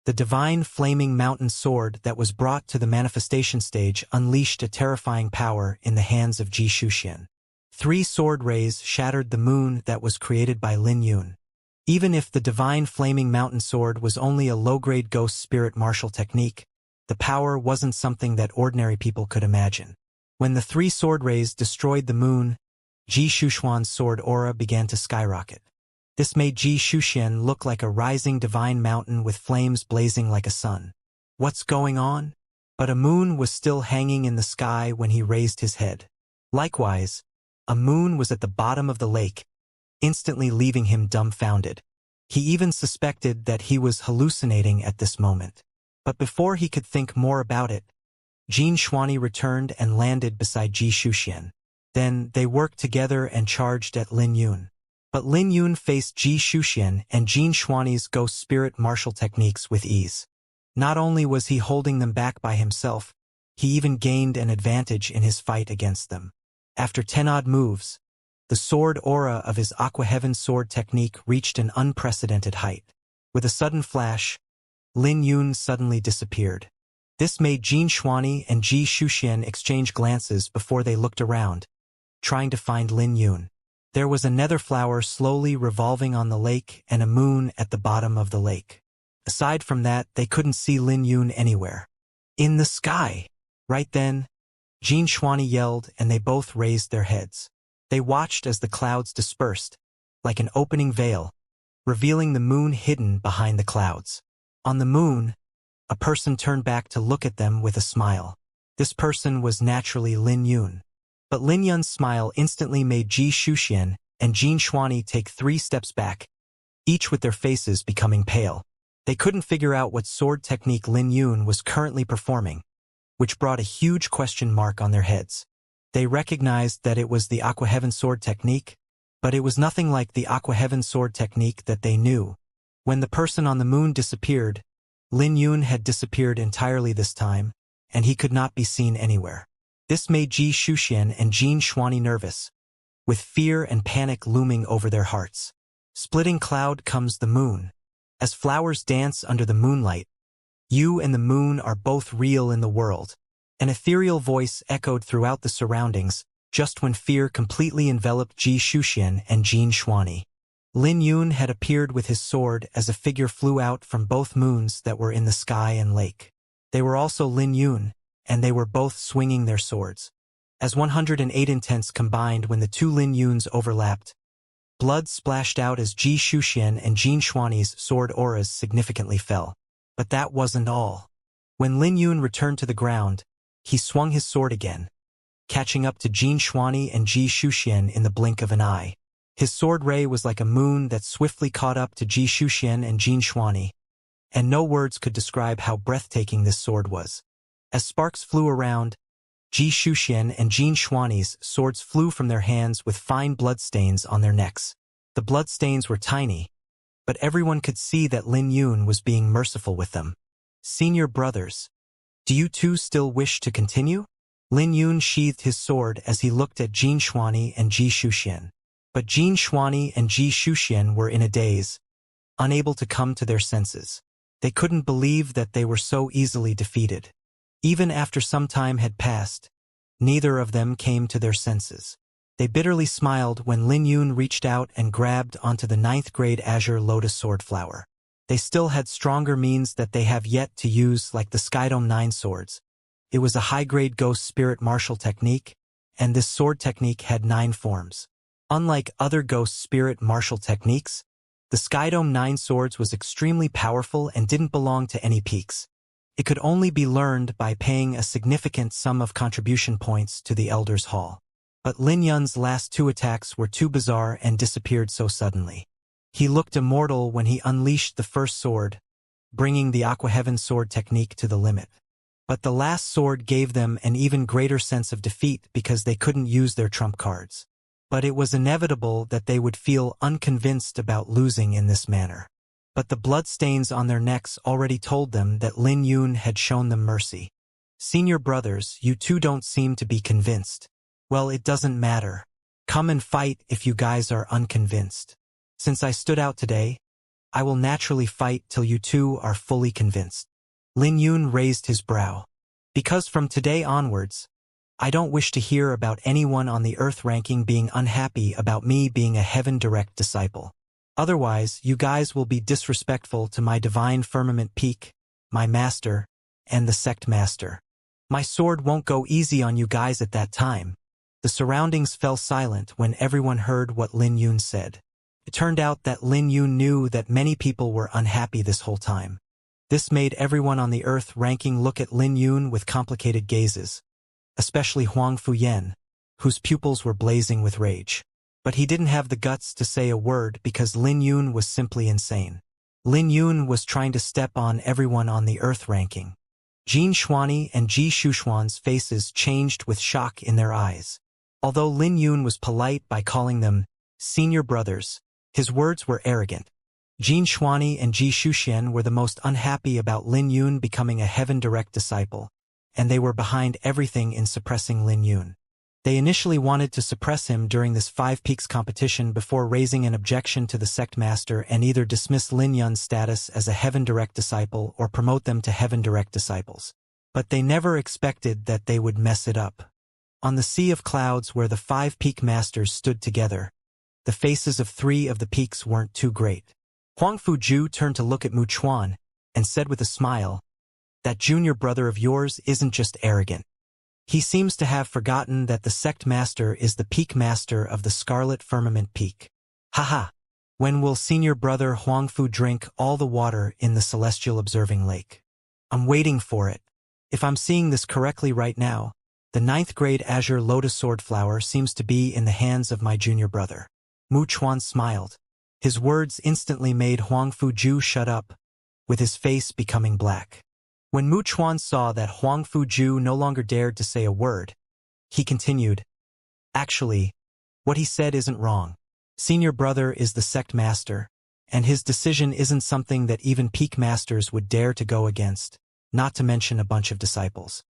The divine flaming mountain sword that was brought to the manifestation stage unleashed a terrifying power in the hands of Ji Shushuan. 3 sword rays shattered the moon that was created by Lin Yun. Even if the divine flaming mountain sword was only a low-grade ghost spirit martial technique, the power wasn't something that ordinary people could imagine. When the 3 sword rays destroyed the moon, Ji Shushuan's sword aura began to skyrocket. This made Ji Shushuan look like a rising divine mountain with flames blazing like a sun. What's going on? But a moon was still hanging in the sky when he raised his head. Likewise, a moon was at the bottom of the lake, instantly leaving him dumbfounded. He even suspected that he was hallucinating at this moment. But before he could think more about it, Jin Xuanyi returned and landed beside Ji Shuxian. Then they worked together and charged at Lin Yun. But Lin Yun faced Ji Shuxian and Jin Xuanyi's ghost spirit martial techniques with ease. Not only was he holding them back by himself, he even gained an advantage in his fight against them. After 10-odd moves, the sword aura of his Aqua Heaven sword technique reached an unprecedented height. With a sudden flash, Lin Yun suddenly disappeared. This made Jin Xuanyi and Ji Shuxian exchange glances before they looked around, trying to find Lin Yun. There was a nether flower slowly revolving on the lake and a moon at the bottom of the lake. Aside from that, they couldn't see Lin Yun anywhere. In the sky! Right then, Jin Xuanyi yelled and they both raised their heads. They watched as the clouds dispersed, like an opening veil, revealing the moon hidden behind the clouds. On the moon, a person turned back to look at them with a smile. This person was naturally Lin Yun. But Lin Yun's smile instantly made Ji Shuxian and Jin Xuanyi take 3 steps back, each with their faces becoming pale. They couldn't figure out what sword technique Lin Yun was currently performing, which brought a huge question mark on their heads. They recognized that it was the Aqua Heaven sword technique, but it was nothing like the Aqua Heaven sword technique that they knew. When the person on the moon disappeared, Lin Yun had disappeared entirely this time, and he could not be seen anywhere. This made Ji Shuxian and Jin Xuanyi nervous, with fear and panic looming over their hearts. Splitting cloud comes the moon. As flowers dance under the moonlight, you and the moon are both real in the world. An ethereal voice echoed throughout the surroundings, just when fear completely enveloped Ji Shuxian and Jin Xuanyi. Lin Yun had appeared with his sword as a figure flew out from both moons that were in the sky and lake. They were also Lin Yun, and they were both swinging their swords. As 108 intents combined when the 2 Lin Yuns overlapped, blood splashed out as Ji Shuxian and Jin Xuanyi's sword auras significantly fell. But that wasn't all. When Lin Yun returned to the ground, he swung his sword again, catching up to Jin Xuanyi and Ji Shuxian in the blink of an eye. His sword ray was like a moon that swiftly caught up to Ji Shuxian and Jin Xuanyi, and no words could describe how breathtaking this sword was. As sparks flew around, Ji Shuxian and Jin Xuanyi's swords flew from their hands with fine bloodstains on their necks. The bloodstains were tiny, but everyone could see that Lin Yun was being merciful with them. Senior brothers, do you two still wish to continue? Lin Yun sheathed his sword as he looked at Jin Xuanyi and Ji Shuxian. But Jin Xuanyi and Ji Shuxian were in a daze, unable to come to their senses. They couldn't believe that they were so easily defeated. Even after some time had passed, neither of them came to their senses. They bitterly smiled when Lin Yun reached out and grabbed onto the 9th grade Azure Lotus Sword Flower. They still had stronger means that they have yet to use, like the Skydome 9 swords. It was a high-grade ghost spirit martial technique, and this sword technique had 9 forms. Unlike other ghost spirit martial techniques, the Skydome 9 swords was extremely powerful and didn't belong to any peaks. It could only be learned by paying a significant sum of contribution points to the Elder's Hall. But Lin Yun's last 2 attacks were too bizarre and disappeared so suddenly. He looked immortal when he unleashed the first sword, bringing the Aqua Heaven sword technique to the limit. But the last sword gave them an even greater sense of defeat because they couldn't use their trump cards. But it was inevitable that they would feel unconvinced about losing in this manner. But the bloodstains on their necks already told them that Lin Yun had shown them mercy. Senior brothers, you two don't seem to be convinced. Well, it doesn't matter. Come and fight if you guys are unconvinced. Since I stood out today, I will naturally fight till you two are fully convinced. Lin Yun raised his brow. Because from today onwards, I don't wish to hear about anyone on the Earth ranking being unhappy about me being a Heaven Direct disciple. Otherwise, you guys will be disrespectful to my Divine Firmament Peak, my master, and the Sect Master. My sword won't go easy on you guys at that time. The surroundings fell silent when everyone heard what Lin Yun said. It turned out that Lin Yun knew that many people were unhappy this whole time. This made everyone on the Earth ranking look at Lin Yun with complicated gazes, especially Huang Fuyan, whose pupils were blazing with rage. But he didn't have the guts to say a word because Lin Yun was simply insane. Lin Yun was trying to step on everyone on the Earth ranking. Jin Xuanyi and Ji Shushuan's faces changed with shock in their eyes. Although Lin Yun was polite by calling them senior brothers, his words were arrogant. Jin Xuanyi and Ji Shushuan were the most unhappy about Lin Yun becoming a heaven direct disciple, and they were behind everything in suppressing Lin Yun. They initially wanted to suppress him during this Five Peaks competition before raising an objection to the sect master and either dismiss Lin Yun's status as a heaven direct disciple or promote them to heaven direct disciples. But they never expected that they would mess it up. On the sea of clouds where the 5 peak masters stood together, the faces of 3 of the peaks weren't too great. Huang Fuju turned to look at Mu Chuan and said with a smile, "That junior brother of yours isn't just arrogant. He seems to have forgotten that the sect master is the peak master of the Scarlet Firmament Peak. Haha. When will senior brother Huangfu drink all the water in the Celestial Observing Lake? I'm waiting for it. If I'm seeing this correctly right now, the 9th grade Azure Lotus Sword Flower seems to be in the hands of my junior brother." Mu Chuan smiled. His words instantly made Huang Fuju shut up, with his face becoming black. When Mu Chuan saw that Huang Fuju no longer dared to say a word, he continued, "Actually, what he said isn't wrong. Senior brother is the sect master, and his decision isn't something that even peak masters would dare to go against, not to mention a bunch of disciples.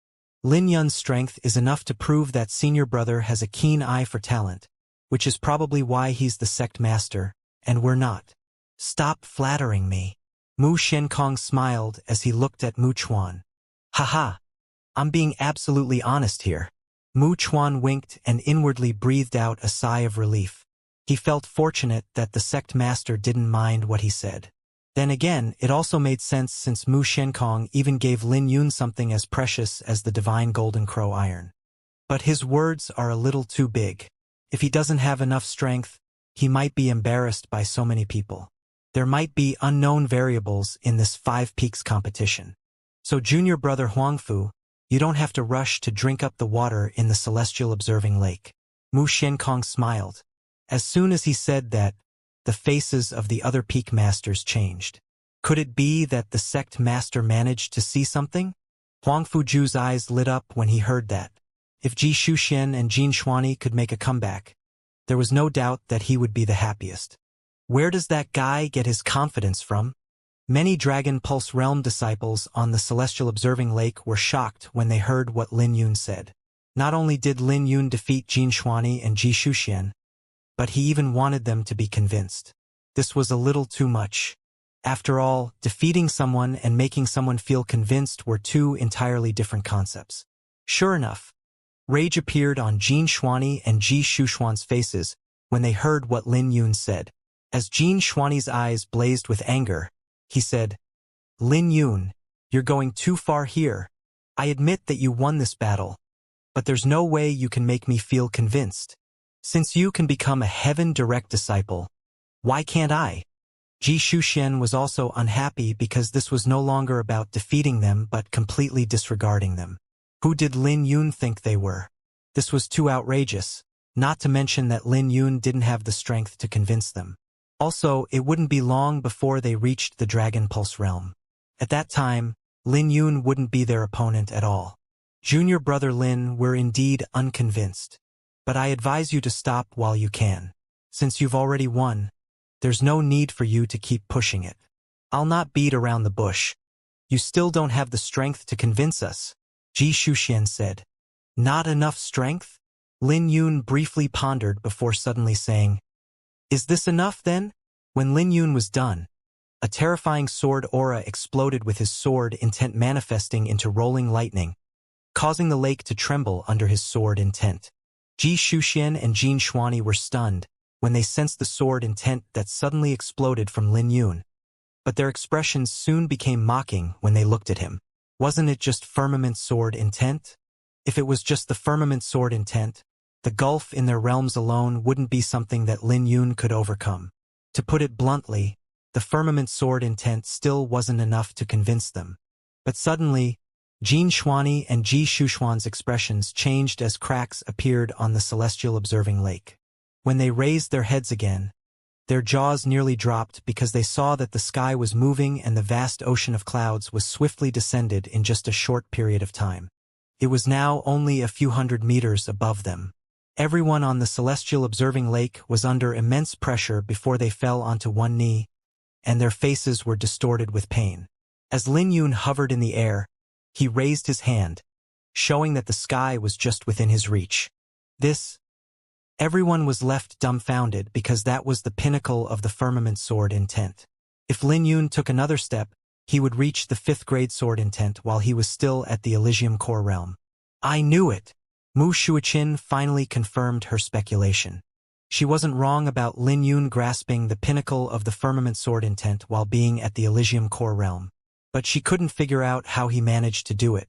Lin Yun's strength is enough to prove that senior brother has a keen eye for talent, which is probably why he's the sect master, and we're not. Stop flattering me." Mu Shenkong smiled as he looked at Mu Chuan. "Haha. I'm being absolutely honest here." Mu Chuan winked and inwardly breathed out a sigh of relief. He felt fortunate that the sect master didn't mind what he said. Then again, it also made sense since Mu Shenkong even gave Lin Yun something as precious as the divine golden crow iron. But his words are a little too big. If he doesn't have enough strength, he might be embarrassed by so many people. There might be unknown variables in this 5 peaks competition. So junior brother Huangfu, you don't have to rush to drink up the water in the Celestial Observing Lake. Mu Shenkong smiled. As soon as he said that, the faces of the other peak masters changed. Could it be that the sect master managed to see something? Huang Fuju's eyes lit up when he heard that. If Ji Shushen and Jin Xuanyi could make a comeback, there was no doubt that he would be the happiest. Where does that guy get his confidence from? Many Dragon Pulse Realm disciples on the Celestial Observing Lake were shocked when they heard what Lin Yun said. Not only did Lin Yun defeat Jin Xuanyi and Ji Shushen, but he even wanted them to be convinced. This was a little too much. After all, defeating someone and making someone feel convinced were 2 entirely different concepts. Sure enough, rage appeared on Jin Xuanyi and Ji Shushuan's faces when they heard what Lin Yun said. As Jin Xuanyi's eyes blazed with anger, he said, "Lin Yun, you're going too far here. I admit that you won this battle, but there's no way you can make me feel convinced. Since you can become a heaven direct disciple, why can't I?" Ji Shushen was also unhappy because this was no longer about defeating them but completely disregarding them. Who did Lin Yun think they were? This was too outrageous, not to mention that Lin Yun didn't have the strength to convince them. Also, it wouldn't be long before they reached the Dragon Pulse realm. At that time, Lin Yun wouldn't be their opponent at all. Junior brother Lin were indeed unconvinced. But I advise you to stop while you can. Since you've already won, there's no need for you to keep pushing it. I'll not beat around the bush. You still don't have the strength to convince us, Ji Shushen said. Not enough strength? Lin Yun briefly pondered before suddenly saying, "Is this enough then?" When Lin Yun was done, a terrifying sword aura exploded with his sword intent manifesting into rolling lightning, causing the lake to tremble under his sword intent. Ji Shushen and Jin Xuanyi were stunned when they sensed the sword intent that suddenly exploded from Lin Yun. But their expressions soon became mocking when they looked at him. Wasn't it just firmament sword intent? If it was just the firmament sword intent, the gulf in their realms alone wouldn't be something that Lin Yun could overcome. To put it bluntly, the firmament sword intent still wasn't enough to convince them. But suddenly, Jin Xuanyi and Ji Shushuan's expressions changed as cracks appeared on the celestial observing lake. When they raised their heads again, their jaws nearly dropped because they saw that the sky was moving and the vast ocean of clouds was swiftly descended in just a short period of time. It was now only a few hundred meters above them. Everyone on the celestial observing lake was under immense pressure before they fell onto one knee, and their faces were distorted with pain. As Lin Yun hovered in the air, he raised his hand, showing that the sky was just within his reach. Everyone was left dumbfounded because that was the pinnacle of the firmament sword intent. If Lin Yun took another step, he would reach the 5th grade sword intent while he was still at the Elysium core realm. I knew it! Mu Shuiqin finally confirmed her speculation. She wasn't wrong about Lin Yun grasping the pinnacle of the firmament sword intent while being at the Elysium core realm. But she couldn't figure out how he managed to do it.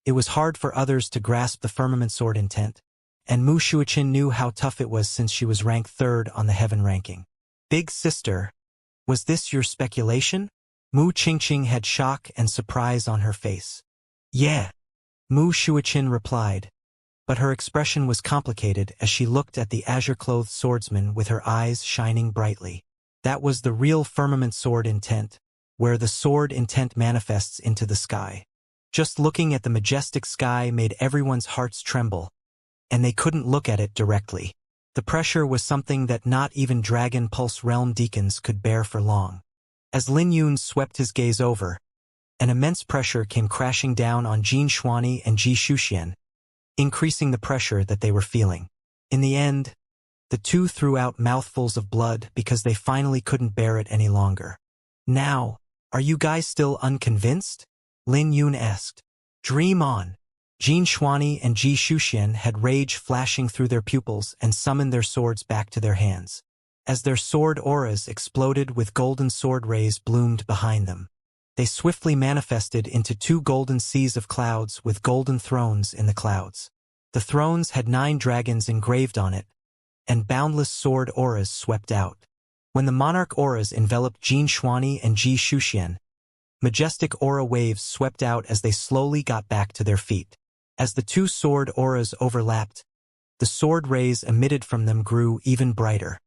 It was hard for others to grasp the firmament sword intent, and Mu Shuiqin knew how tough it was since she was ranked 3rd on the heaven ranking. Big sister, was this your speculation? Mu Qingqing had shock and surprise on her face. Yeah, Mu Shuiqin replied, but her expression was complicated as she looked at the azure-clothed swordsman with her eyes shining brightly. That was the real firmament sword intent, where the sword intent manifests into the sky. Just looking at the majestic sky made everyone's hearts tremble, and they couldn't look at it directly. The pressure was something that not even Dragon Pulse Realm deacons could bear for long. As Lin Yun swept his gaze over, an immense pressure came crashing down on Jin Xuani and Ji Shuxian, increasing the pressure that they were feeling. In the end, the two threw out mouthfuls of blood because they finally couldn't bear it any longer. Now, are you guys still unconvinced? Lin Yun asked. Dream on. Jin Xuani and Ji Shuxian had rage flashing through their pupils and summoned their swords back to their hands. As their sword auras exploded with golden sword rays bloomed behind them, they swiftly manifested into 2 golden seas of clouds with golden thrones in the clouds. The thrones had 9 dragons engraved on it, and boundless sword auras swept out. When the monarch auras enveloped Jin Xuani and Ji Shuxian, majestic aura waves swept out as they slowly got back to their feet. As the 2 sword auras overlapped, the sword rays emitted from them grew even brighter.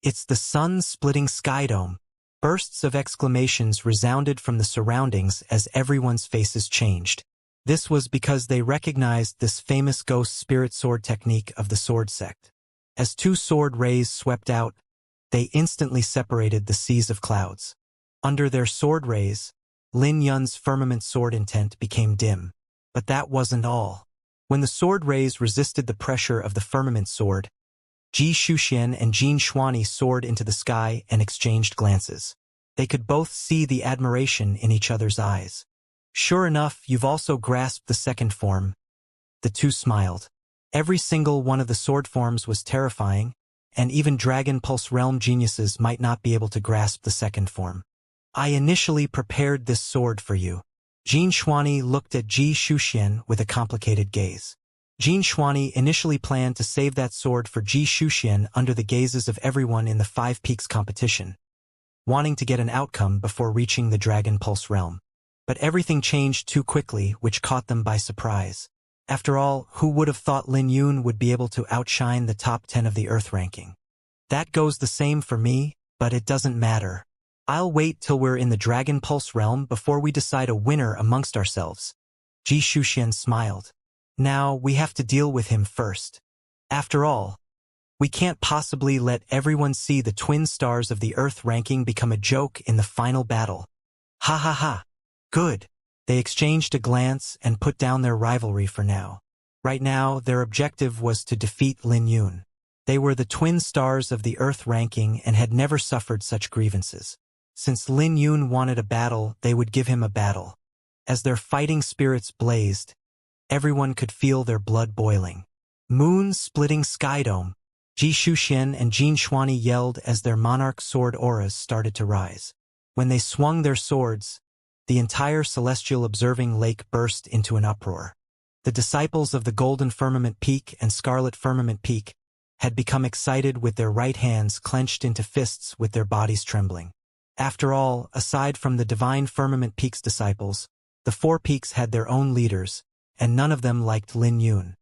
It's the sun-splitting sky dome. Bursts of exclamations resounded from the surroundings as everyone's faces changed. This was because they recognized this famous ghost spirit sword technique of the sword sect. As 2 sword rays swept out, they instantly separated the seas of clouds. Under their sword rays, Lin Yun's firmament sword intent became dim. But that wasn't all. When the sword rays resisted the pressure of the firmament sword, Ji Shuxian and Jin Xuani soared into the sky and exchanged glances. They could both see the admiration in each other's eyes. Sure enough, you've also grasped the second form. The two smiled. Every single one of the sword forms was terrifying, and even Dragon Pulse Realm geniuses might not be able to grasp the second form. I initially prepared this sword for you. Jin Xuani looked at Ji Shuxian with a complicated gaze. Jin Xuani initially planned to save that sword for Ji Shuxian under the gazes of everyone in the 5 Peaks competition, wanting to get an outcome before reaching the Dragon Pulse realm. But everything changed too quickly, which caught them by surprise. After all, who would have thought Lin Yun would be able to outshine the top 10 of the Earth ranking? That goes the same for me, but it doesn't matter. I'll wait till we're in the Dragon Pulse realm before we decide a winner amongst ourselves. Ji Shuxian smiled. Now we have to deal with him first. After all, we can't possibly let everyone see the twin stars of the Earth ranking become a joke in the final battle. Ha ha ha. Good. They exchanged a glance and put down their rivalry for now. Right now, their objective was to defeat Lin Yun. They were the twin stars of the Earth ranking and had never suffered such grievances. Since Lin Yun wanted a battle, they would give him a battle. As their fighting spirits blazed, everyone could feel their blood boiling. Moon-splitting sky dome. Ji Shuxian and Jin Xuani yelled as their monarch sword auras started to rise. When they swung their swords, the entire celestial observing lake burst into an uproar. The disciples of the Golden Firmament Peak and Scarlet Firmament Peak had become excited with their right hands clenched into fists with their bodies trembling. After all, aside from the Divine Firmament Peak's disciples, the 4 peaks had their own leaders, and none of them liked Lin Yun.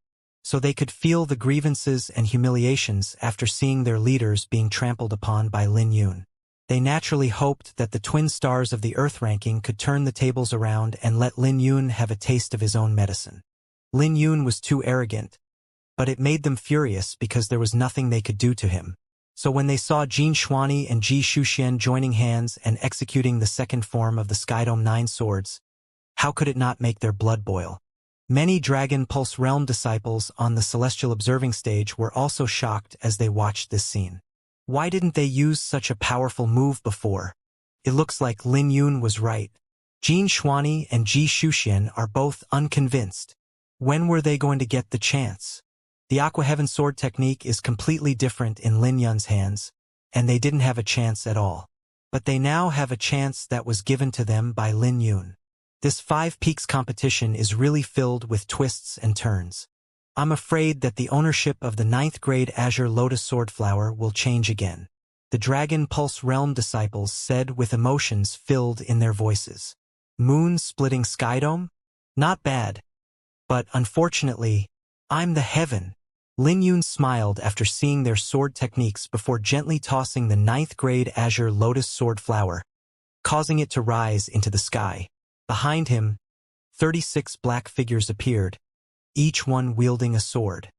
so they could feel the grievances and humiliations after seeing their leaders being trampled upon by Lin Yun. They naturally hoped that the twin stars of the Earth ranking could turn the tables around and let Lin Yun have a taste of his own medicine. Lin Yun was too arrogant, but it made them furious because there was nothing they could do to him. So when they saw Jin Xuani and Ji Shuxian joining hands and executing the second form of the Skydome 9 swords, how could it not make their blood boil? Many Dragon Pulse Realm disciples on the Celestial Observing stage were also shocked as they watched this scene. Why didn't they use such a powerful move before? It looks like Lin Yun was right. Jin Xuani and Ji Shuxian are both unconvinced. When were they going to get the chance? The Aqua Heaven Sword technique is completely different in Lin Yun's hands, and they didn't have a chance at all. But they now have a chance that was given to them by Lin Yun. This 5 Peaks competition is really filled with twists and turns. I'm afraid that the ownership of the 9th grade Azure Lotus Swordflower will change again. The Dragon Pulse Realm disciples said with emotions filled in their voices. Moon-splitting Skydome? Not bad. But unfortunately, I'm the heaven. Lin Yun smiled after seeing their sword techniques before gently tossing the 9th grade Azure Lotus Swordflower, causing it to rise into the sky. Behind him, 36 black figures appeared, each one wielding a sword.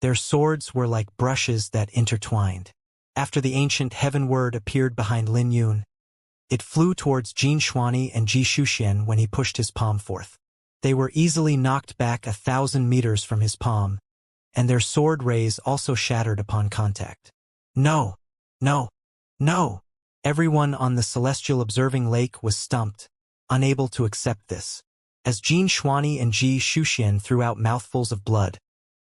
Their swords were like brushes that intertwined. After the ancient heaven word appeared behind Lin Yun, it flew towards Jin Xuani and Ji Shuxian when he pushed his palm forth. They were easily knocked back 1,000 meters from his palm, and their sword rays also shattered upon contact. No! No! No! Everyone on the Celestial Observing Lake was stumped, unable to accept this. As Jin Xuani and Ji Shuxian threw out mouthfuls of blood,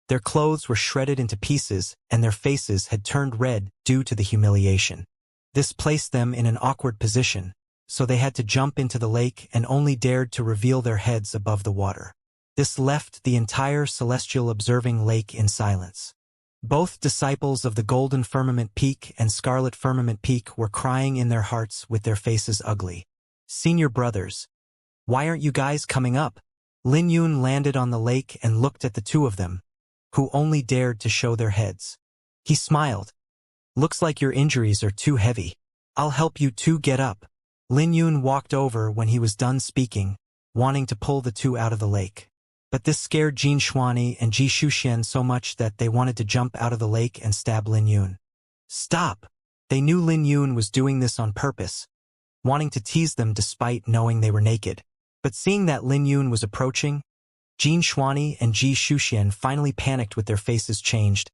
their clothes were shredded into pieces and their faces had turned red due to the humiliation. This placed them in an awkward position, so they had to jump into the lake and only dared to reveal their heads above the water. This left the entire Celestial Observing Lake in silence. Both disciples of the Golden Firmament Peak and Scarlet Firmament Peak were crying in their hearts with their faces ugly. Senior brothers, why aren't you guys coming up? Lin Yun landed on the lake and looked at the two of them, who only dared to show their heads. He smiled. Looks like your injuries are too heavy. I'll help you two get up. Lin Yun walked over when he was done speaking, wanting to pull the two out of the lake. But this scared Jin Xuani and Ji Shuxian so much that they wanted to jump out of the lake and stab Lin Yun. Stop! They knew Lin Yun was doing this on purpose, wanting to tease them despite knowing they were naked. But seeing that Lin Yun was approaching, Jin Xuani and Ji Shuxian finally panicked with their faces changed.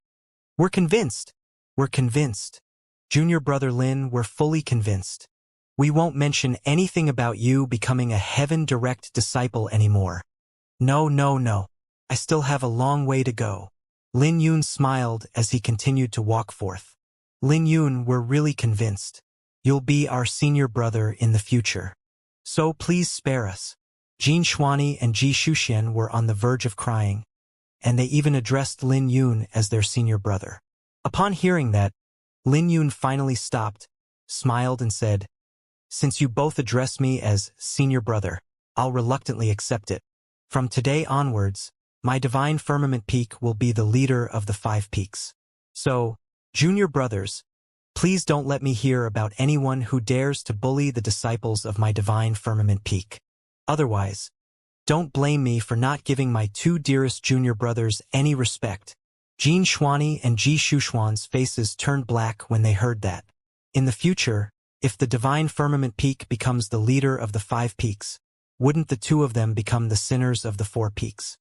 We're convinced. We're convinced. Junior brother Lin, we're fully convinced. We won't mention anything about you becoming a Heaven Direct disciple anymore. No, no, no. I still have a long way to go. Lin Yun smiled as he continued to walk forth. Lin Yun, we're really convinced. You'll be our senior brother in the future. So please spare us. Jin Xuani and Ji Shuxian were on the verge of crying, and they even addressed Lin Yun as their senior brother. Upon hearing that, Lin Yun finally stopped, smiled and said, Since you both address me as senior brother, I'll reluctantly accept it. From today onwards, my Divine Firmament Peak will be the leader of the 5 peaks. So, junior brothers, please don't let me hear about anyone who dares to bully the disciples of my Divine Firmament Peak. Otherwise, don't blame me for not giving my 2 dearest junior brothers any respect. Jin Xuani and Ji Shuxian's faces turned black when they heard that. In the future, if the Divine Firmament Peak becomes the leader of the 5 peaks, wouldn't the 2 of them become the sinners of the 4 peaks?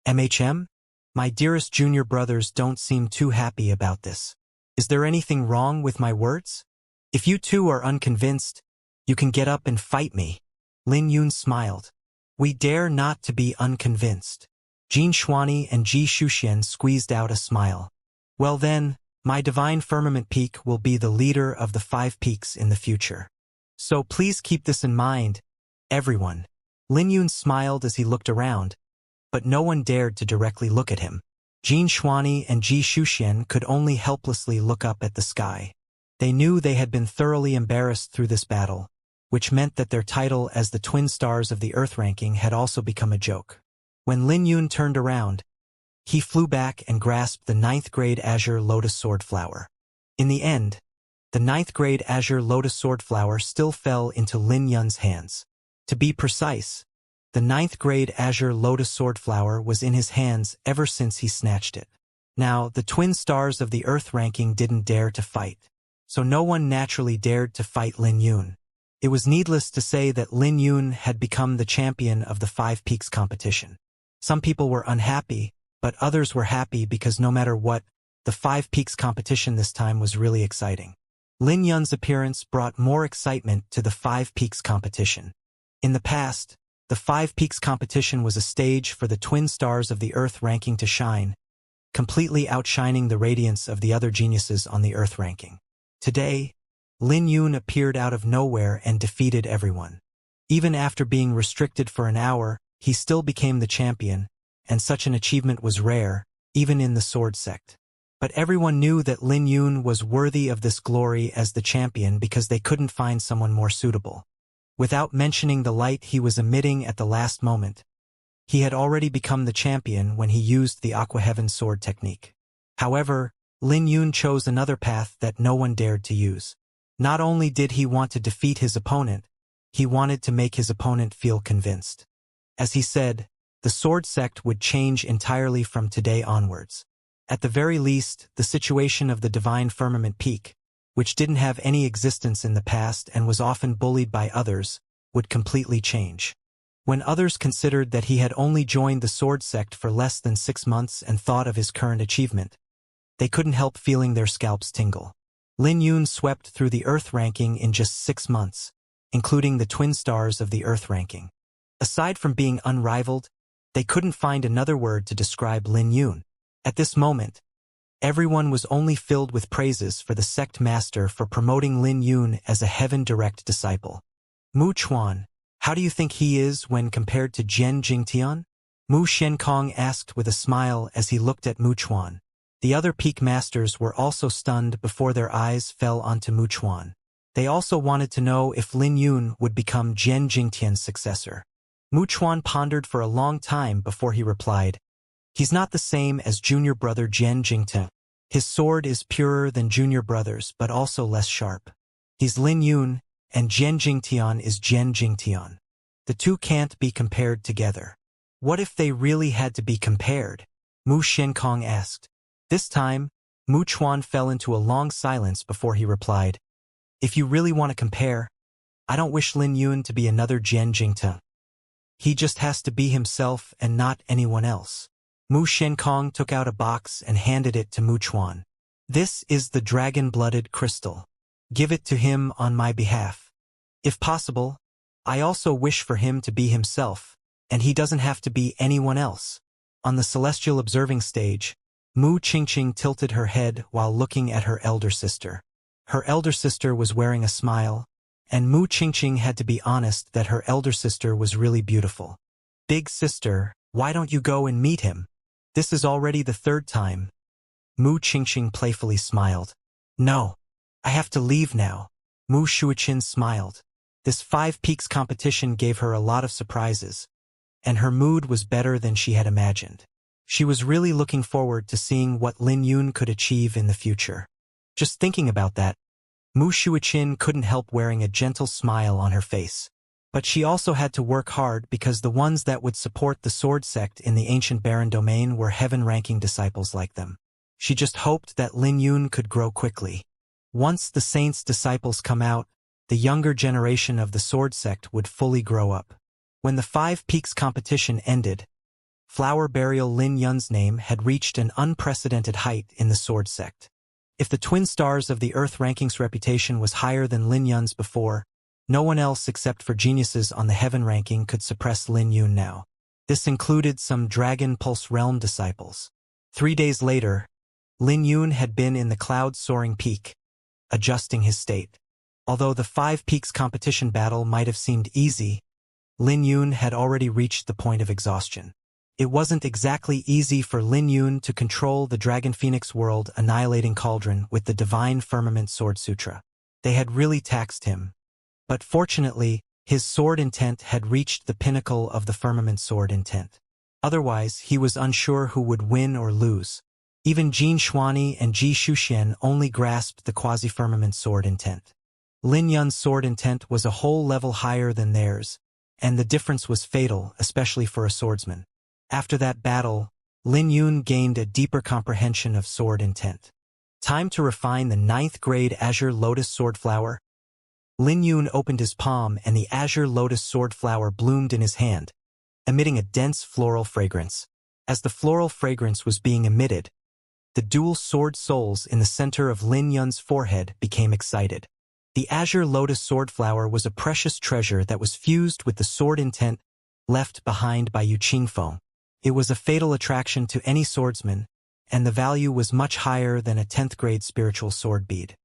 MHM? My dearest junior brothers don't seem too happy about this. Is there anything wrong with my words? If you 2 are unconvinced, you can get up and fight me. Lin Yun smiled. We dare not to be unconvinced. Jin Xuani and Ji Shuxian squeezed out a smile. Well then, my Divine Firmament Peak will be the leader of the 5 peaks in the future. So please keep this in mind, everyone. Lin Yun smiled as he looked around, but no one dared to directly look at him. Jin Xuani and Ji Shuxian could only helplessly look up at the sky. They knew they had been thoroughly embarrassed through this battle, which meant that their title as the twin stars of the Earth ranking had also become a joke. When Lin Yun turned around, He flew back and grasped the ninth-grade Azure Lotus Sword Flower. In the end, the ninth-grade Azure Lotus Sword Flower still fell into Lin Yun's hands. To be precise, the ninth-grade Azure Lotus Sword Flower was in his hands ever since he snatched it. Now, the twin stars of the Earth ranking didn't dare to fight, so no one naturally dared to fight Lin Yun. It was needless to say that Lin Yun had become the champion of the Five Peaks competition. Some people were unhappy, but others were happy because no matter what, the Five Peaks competition this time was really exciting. Lin Yun's appearance brought more excitement to the Five Peaks competition. In the past, the Five Peaks competition was a stage for the twin stars of the Earth ranking to shine, completely outshining the radiance of the other geniuses on the Earth ranking. Today, Lin Yun appeared out of nowhere and defeated everyone. Even after being restricted for an hour, he still became the champion, and such an achievement was rare, even in the Sword Sect. But everyone knew that Lin Yun was worthy of this glory as the champion because they couldn't find someone more suitable. Without mentioning the light he was emitting at the last moment, he had already become the champion when he used the Aqua Heaven Sword technique. However, Lin Yun chose another path that no one dared to use. Not only did he want to defeat his opponent, he wanted to make his opponent feel convinced. As he said, the Sword Sect would change entirely from today onwards. At the very least, the situation of the Divine Firmament Peak, which didn't have any existence in the past and was often bullied by others, would completely change. When others considered that he had only joined the Sword Sect for less than 6 months and thought of his current achievement, they couldn't help feeling their scalps tingle. Lin Yun swept through the Earth ranking in just 6 months, including the twin stars of the Earth ranking. Aside from being unrivaled, they couldn't find another word to describe Lin Yun. At this moment, everyone was only filled with praises for the sect master for promoting Lin Yun as a heaven-direct disciple. Mu Chuan, how do you think he is when compared to Jian Jingtian? Mu Xiankong asked with a smile as he looked at Mu Chuan. The other peak masters were also stunned before their eyes fell onto Mu Chuan. They also wanted to know if Lin Yun would become Jian Jingtian's successor. Mu Chuan pondered for a long time before he replied, "He's not the same as junior brother Jian Jingtian. His sword is purer than junior brother's but also less sharp. He's Lin Yun, and Jian Jingtian is Jian Jingtian. The two can't be compared together." What if they really had to be compared? Mu Xiankong asked. This time, Mu Chuan fell into a long silence before he replied, "If you really want to compare, I don't wish Lin Yun to be another Jian Jingtian. He just has to be himself and not anyone else." Mu Xiankong took out a box and handed it to Mu Chuan. "This is the dragon-blooded crystal. Give it to him on my behalf. If possible, I also wish for him to be himself, and he doesn't have to be anyone else." On the celestial observing stage, Mu Qingqing tilted her head while looking at her elder sister. Her elder sister was wearing a smile, and Mu Qingqing had to be honest that her elder sister was really beautiful. "Big sister, why don't you go and meet him? This is already the 3rd time." Mu Qingqing playfully smiled. "No, I have to leave now." Mu Shuiqin smiled. This Five Peaks competition gave her a lot of surprises, and her mood was better than she had imagined. She was really looking forward to seeing what Lin Yun could achieve in the future. Just thinking about that, Mu Shuiqin couldn't help wearing a gentle smile on her face. But she also had to work hard because the ones that would support the Sword Sect in the ancient Baron domain were heaven-ranking disciples like them. She just hoped that Lin Yun could grow quickly. Once the Saints' disciples come out, the younger generation of the Sword Sect would fully grow up. When the Five Peaks competition ended, Flower Burial Lin Yun's name had reached an unprecedented height in the Sword Sect. If the twin stars of the Earth rankings reputation was higher than Lin Yun's before, no one else except for geniuses on the heaven ranking could suppress Lin Yun now. This included some Dragon Pulse Realm disciples. 3 days later, Lin Yun had been in the cloud-soaring peak, adjusting his state. Although the Five Peaks competition battle might have seemed easy, Lin Yun had already reached the point of exhaustion. It wasn't exactly easy for Lin Yun to control the Dragon Phoenix World Annihilating Cauldron with the Divine Firmament Sword Sutra. They had really taxed him. But fortunately, his sword intent had reached the pinnacle of the Firmament Sword intent. Otherwise, he was unsure who would win or lose. Even Jin Xuani and Ji Shuxian only grasped the quasi-firmament sword intent. Lin Yun's sword intent was a whole level higher than theirs, and the difference was fatal, especially for a swordsman. After that battle, Lin Yun gained a deeper comprehension of sword intent. Time to refine the 9th grade Azure Lotus Sword Flower. Lin Yun opened his palm and the Azure Lotus Sword Flower bloomed in his hand, emitting a dense floral fragrance. As the floral fragrance was being emitted, the dual sword souls in the center of Lin Yun's forehead became excited. The Azure Lotus Sword Flower was a precious treasure that was fused with the sword intent left behind by Yu Qingfeng. It was a fatal attraction to any swordsman, and the value was much higher than a 10th grade spiritual sword bead.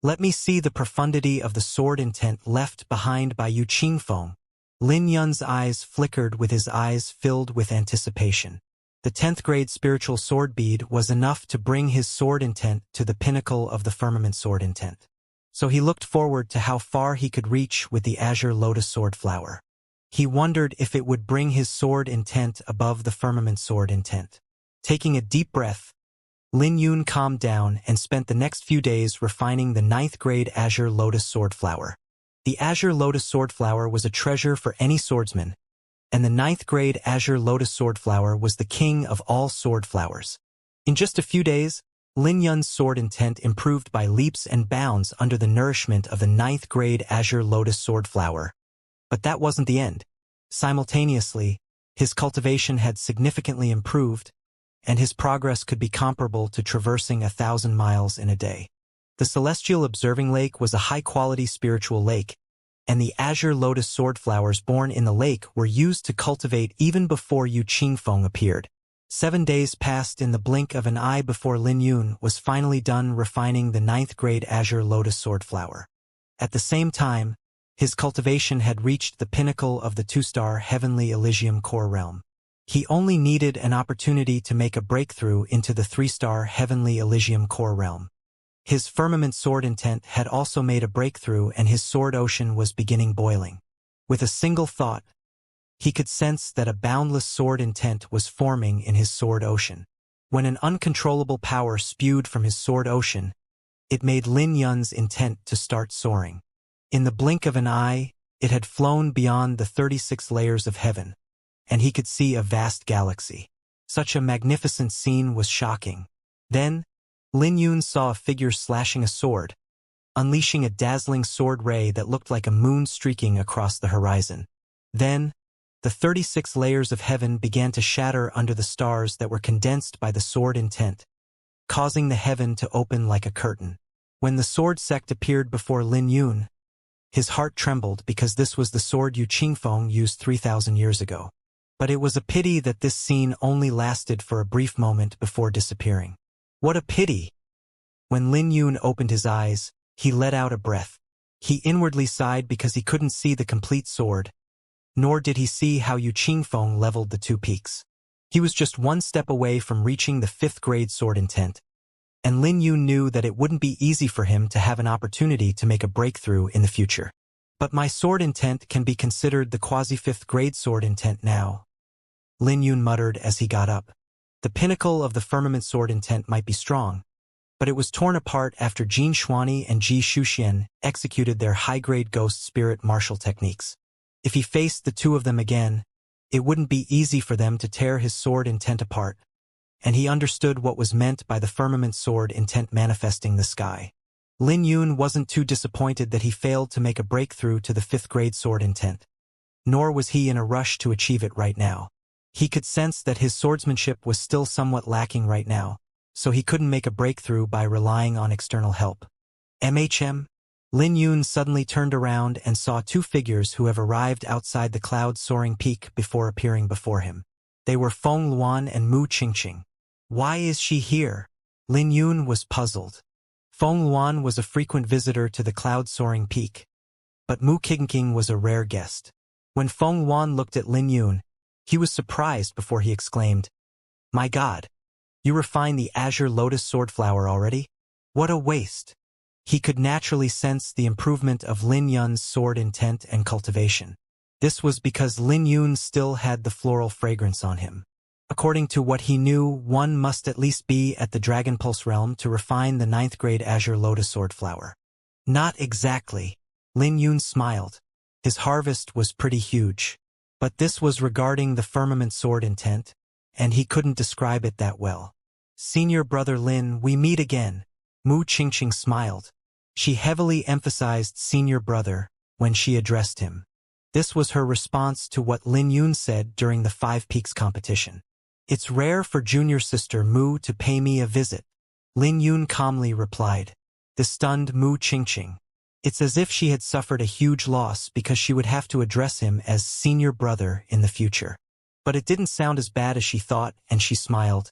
Let me see the profundity of the sword intent left behind by Yu Qingfeng. Lin Yun's eyes flickered with his eyes filled with anticipation. The 10th grade spiritual sword bead was enough to bring his sword intent to the pinnacle of the firmament sword intent. So he looked forward to how far he could reach with the Azure Lotus Sword Flower. He wondered if it would bring his sword intent above the firmament sword intent. Taking a deep breath, Lin Yun calmed down and spent the next few days refining the 9th grade Azure Lotus Sword Flower. The Azure Lotus Sword Flower was a treasure for any swordsman, and the 9th grade Azure Lotus Sword Flower was the king of all sword flowers. In just a few days, Lin Yun's sword intent improved by leaps and bounds under the nourishment of the 9th grade Azure Lotus Sword Flower. But that wasn't the end. Simultaneously, his cultivation had significantly improved, and his progress could be comparable to traversing 1,000 miles in a day. The Celestial Observing Lake was a high-quality spiritual lake, and the Azure Lotus Sword Flowers born in the lake were used to cultivate even before Yu Qingfeng appeared. 7 days passed in the blink of an eye before Lin Yun was finally done refining the 9th grade Azure Lotus Sword Flower. At the same time, his cultivation had reached the pinnacle of the 2-star Heavenly Elysium core realm. He only needed an opportunity to make a breakthrough into the 3-star Heavenly Elysium core realm. His firmament sword intent had also made a breakthrough and his sword ocean was beginning boiling. With a single thought, he could sense that a boundless sword intent was forming in his sword ocean. When an uncontrollable power spewed from his sword ocean, it made Lin Yun's intent to start soaring. In the blink of an eye, it had flown beyond the 36 layers of heaven, and he could see a vast galaxy. Such a magnificent scene was shocking. Then, Lin Yun saw a figure slashing a sword, unleashing a dazzling sword ray that looked like a moon streaking across the horizon. Then, the 36 layers of heaven began to shatter under the stars that were condensed by the sword intent, causing the heaven to open like a curtain. When the sword sect appeared before Lin Yun, his heart trembled because this was the sword Yu Qingfeng used 3,000 years ago. But it was a pity that this scene only lasted for a brief moment before disappearing. What a pity! When Lin Yun opened his eyes, he let out a breath. He inwardly sighed because he couldn't see the complete sword, nor did he see how Yu Qingfeng leveled the 2 peaks. He was just 1 step away from reaching the 5th grade sword intent, and Lin Yun knew that it wouldn't be easy for him to have an opportunity to make a breakthrough in the future. But my sword intent can be considered the quasi-5th grade sword intent now, Lin Yun muttered as he got up. The pinnacle of the firmament sword intent might be strong, but it was torn apart after Jin Xuani and Ji Shuxian executed their high-grade ghost spirit martial techniques. If he faced the 2 of them again, it wouldn't be easy for them to tear his sword intent apart, and he understood what was meant by the firmament sword intent manifesting the sky. Lin Yun wasn't too disappointed that he failed to make a breakthrough to the 5th grade sword intent, nor was he in a rush to achieve it right now. He could sense that his swordsmanship was still somewhat lacking right now, so he couldn't make a breakthrough by relying on external help. MHM? Lin Yun suddenly turned around and saw 2 figures who have arrived outside the cloud-soaring peak before appearing before him. They were Feng Luan and Mu Qingqing. Why is she here? Lin Yun was puzzled. Feng Luan was a frequent visitor to the cloud-soaring peak, but Mu Qingqing was a rare guest. When Feng Luan looked at Lin Yun, he was surprised before he exclaimed, "My God, you refined the Azure Lotus Sword Flower already? What a waste!" He could naturally sense the improvement of Lin Yun's sword intent and cultivation. This was because Lin Yun still had the floral fragrance on him. According to what he knew, one must at least be at the Dragon Pulse realm to refine the 9th grade Azure Lotus Sword flower. Not exactly. Lin Yun smiled. His harvest was pretty huge. But this was regarding the firmament sword intent, and he couldn't describe it that well. Senior brother Lin, we meet again. Mu Qingqing smiled. She heavily emphasized senior brother when she addressed him. This was her response to what Lin Yun said during the 5 Peaks competition. It's rare for junior sister Mu to pay me a visit. Lin Yun calmly replied. This stunned Mu Qingqing. It's as if she had suffered a huge loss because she would have to address him as senior brother in the future. But it didn't sound as bad as she thought, and she smiled.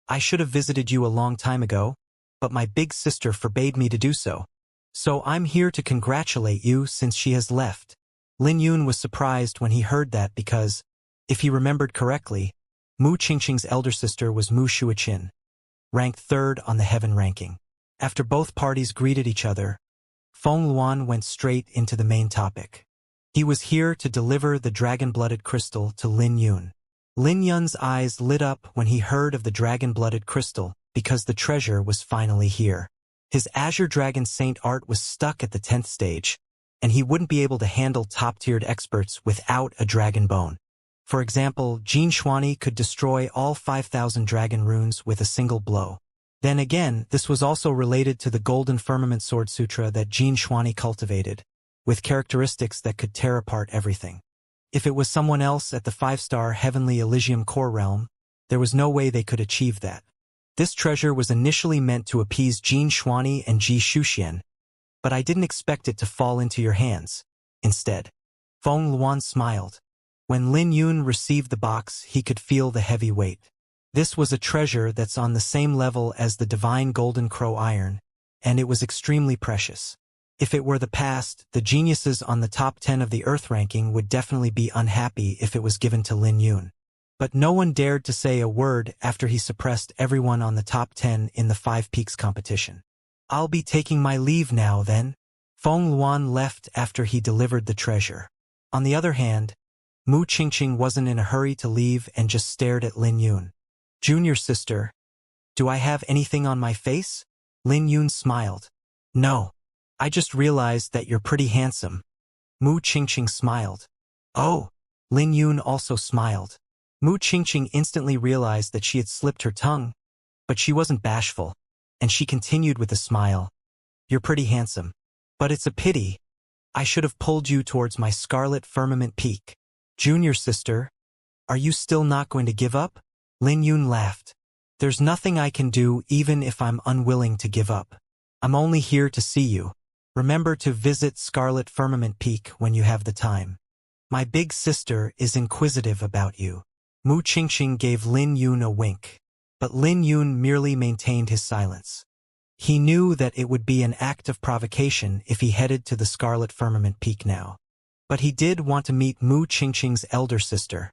I should have visited you a long time ago, but my big sister forbade me to do so. So I'm here to congratulate you since she has left. Lin Yun was surprised when he heard that because, if he remembered correctly, Mu Qingqing's elder sister was Mu Shuiqin, ranked 3rd on the heaven ranking. After both parties greeted each other, Feng Luan went straight into the main topic. He was here to deliver the dragon-blooded crystal to Lin Yun. Lin Yun's eyes lit up when he heard of the dragon-blooded crystal because the treasure was finally here. His Azure Dragon Saint art was stuck at the 10th stage, and he wouldn't be able to handle top-tiered experts without a dragon bone. For example, Jin Xuani could destroy all 5,000 dragon runes with a single blow. Then again, this was also related to the Golden Firmament Sword Sutra that Jin Xuani cultivated, with characteristics that could tear apart everything. If it was someone else at the 5-star Heavenly Elysium core realm, there was no way they could achieve that. This treasure was initially meant to appease Jin Xuani and Ji Shuxian, but I didn't expect it to fall into your hands. Instead, Feng Luan smiled. When Lin Yun received the box, he could feel the heavy weight. This was a treasure that's on the same level as the divine golden crow iron, and it was extremely precious. If it were the past, the geniuses on the top 10 of the Earth ranking would definitely be unhappy if it was given to Lin Yun. But no one dared to say a word after he suppressed everyone on the top 10 in the 5 Peaks competition. I'll be taking my leave now then. Feng Luan left after he delivered the treasure. On the other hand, Mu Qingqing wasn't in a hurry to leave and just stared at Lin Yun. Junior sister, do I have anything on my face? Lin Yun smiled. No. I just realized that you're pretty handsome. Mu Qingqing smiled. Oh. Lin Yun also smiled. Mu Qingqing instantly realized that she had slipped her tongue, but she wasn't bashful, and she continued with a smile. You're pretty handsome. But it's a pity. I should have pulled you towards my scarlet firmament peak. Junior sister, are you still not going to give up? Lin Yun laughed. There's nothing I can do even if I'm unwilling to give up. I'm only here to see you. Remember to visit Scarlet Firmament Peak when you have the time. My big sister is inquisitive about you. Mu Qingqing gave Lin Yun a wink, but Lin Yun merely maintained his silence. He knew that it would be an act of provocation if he headed to the Scarlet Firmament Peak now. But he did want to meet Mu Qingqing's elder sister.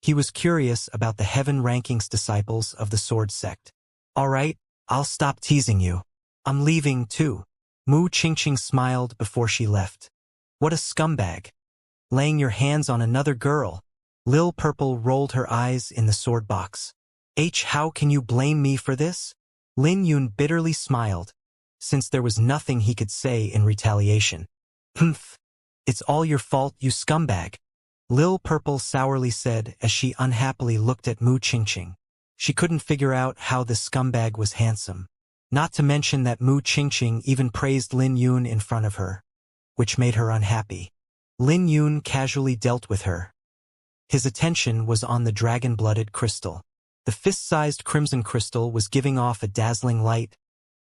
He was curious about the Heaven Rankings disciples of the Sword Sect. All right, I'll stop teasing you. I'm leaving too. Mu Qingqing smiled before she left. What a scumbag. Laying your hands on another girl. Lil Purple rolled her eyes in the sword box. How can you blame me for this? Lin Yun bitterly smiled, since there was nothing he could say in retaliation. Humph. It's all your fault, you scumbag. Lil Purple sourly said as she unhappily looked at Mu Qingqing. She couldn't figure out how the scumbag was handsome. Not to mention that Mu Qingqing even praised Lin Yun in front of her, which made her unhappy. Lin Yun casually dealt with her. His attention was on the dragon-blooded crystal. The fist-sized crimson crystal was giving off a dazzling light,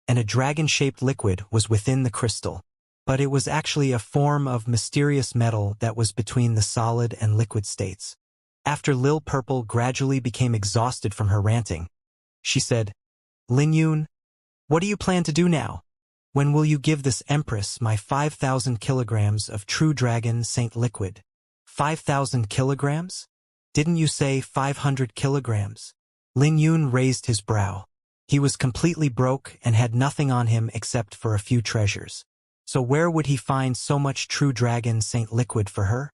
and a dragon-shaped liquid was within the crystal. But it was actually a form of mysterious metal that was between the solid and liquid states. After Lil Purple gradually became exhausted from her ranting, she said, Lin Yun, what do you plan to do now? When will you give this Empress my 5,000 kilograms of true dragon saint liquid? 5,000 kilograms? Didn't you say 500 kilograms? Lin Yun raised his brow. He was completely broke and had nothing on him except for a few treasures. So where would he find so much true dragon saint liquid for her?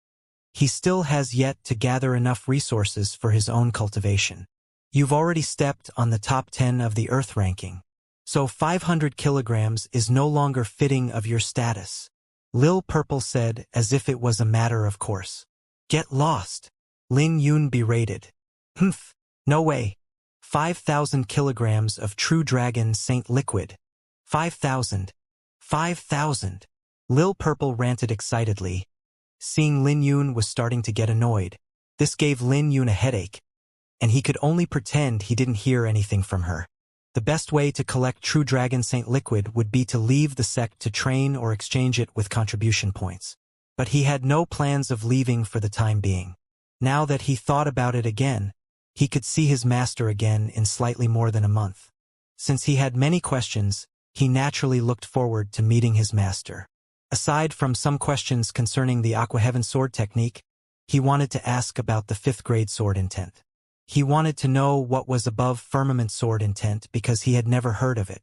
he still has yet to gather enough resources for his own cultivation. You've already stepped on the top 10 of the Earth ranking. So 500 kilograms is no longer fitting of your status. Lil Purple said as if it was a matter of course. Get lost. Lin Yun berated. Humph, no way. 5,000 kilograms of true dragon saint liquid. 5,000. 5,000. Lil Purple ranted excitedly. Seeing Lin Yun was starting to get annoyed. This gave Lin Yun a headache, and he could only pretend he didn't hear anything from her. The best way to collect true dragon saint liquid would be to leave the sect to train or exchange it with contribution points. But he had no plans of leaving for the time being. Now that he thought about it again, he could see his master again in slightly more than a month. Since he had many questions, he naturally looked forward to meeting his master. Aside from some questions concerning the Aqua Heaven sword technique, he wanted to ask about the 5th grade sword intent. He wanted to know what was above firmament sword intent because he had never heard of it.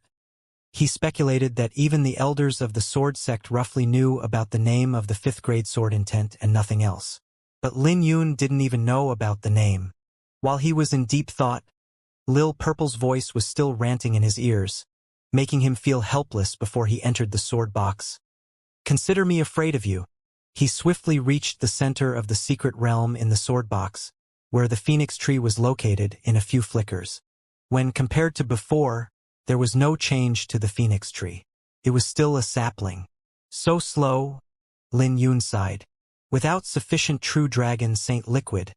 He speculated that even the elders of the sword sect roughly knew about the name of the 5th grade sword intent and nothing else. But Lin Yun didn't even know about the name. While he was in deep thought, Lil Purple's voice was still ranting in his ears, making him feel helpless before he entered the sword box. Consider me afraid of you. He swiftly reached the center of the secret realm in the sword box, where the phoenix tree was located, in a few flickers. When compared to before, there was no change to the phoenix tree. It was still a sapling. So slow, Lin Yun sighed. Without sufficient true dragon saint liquid,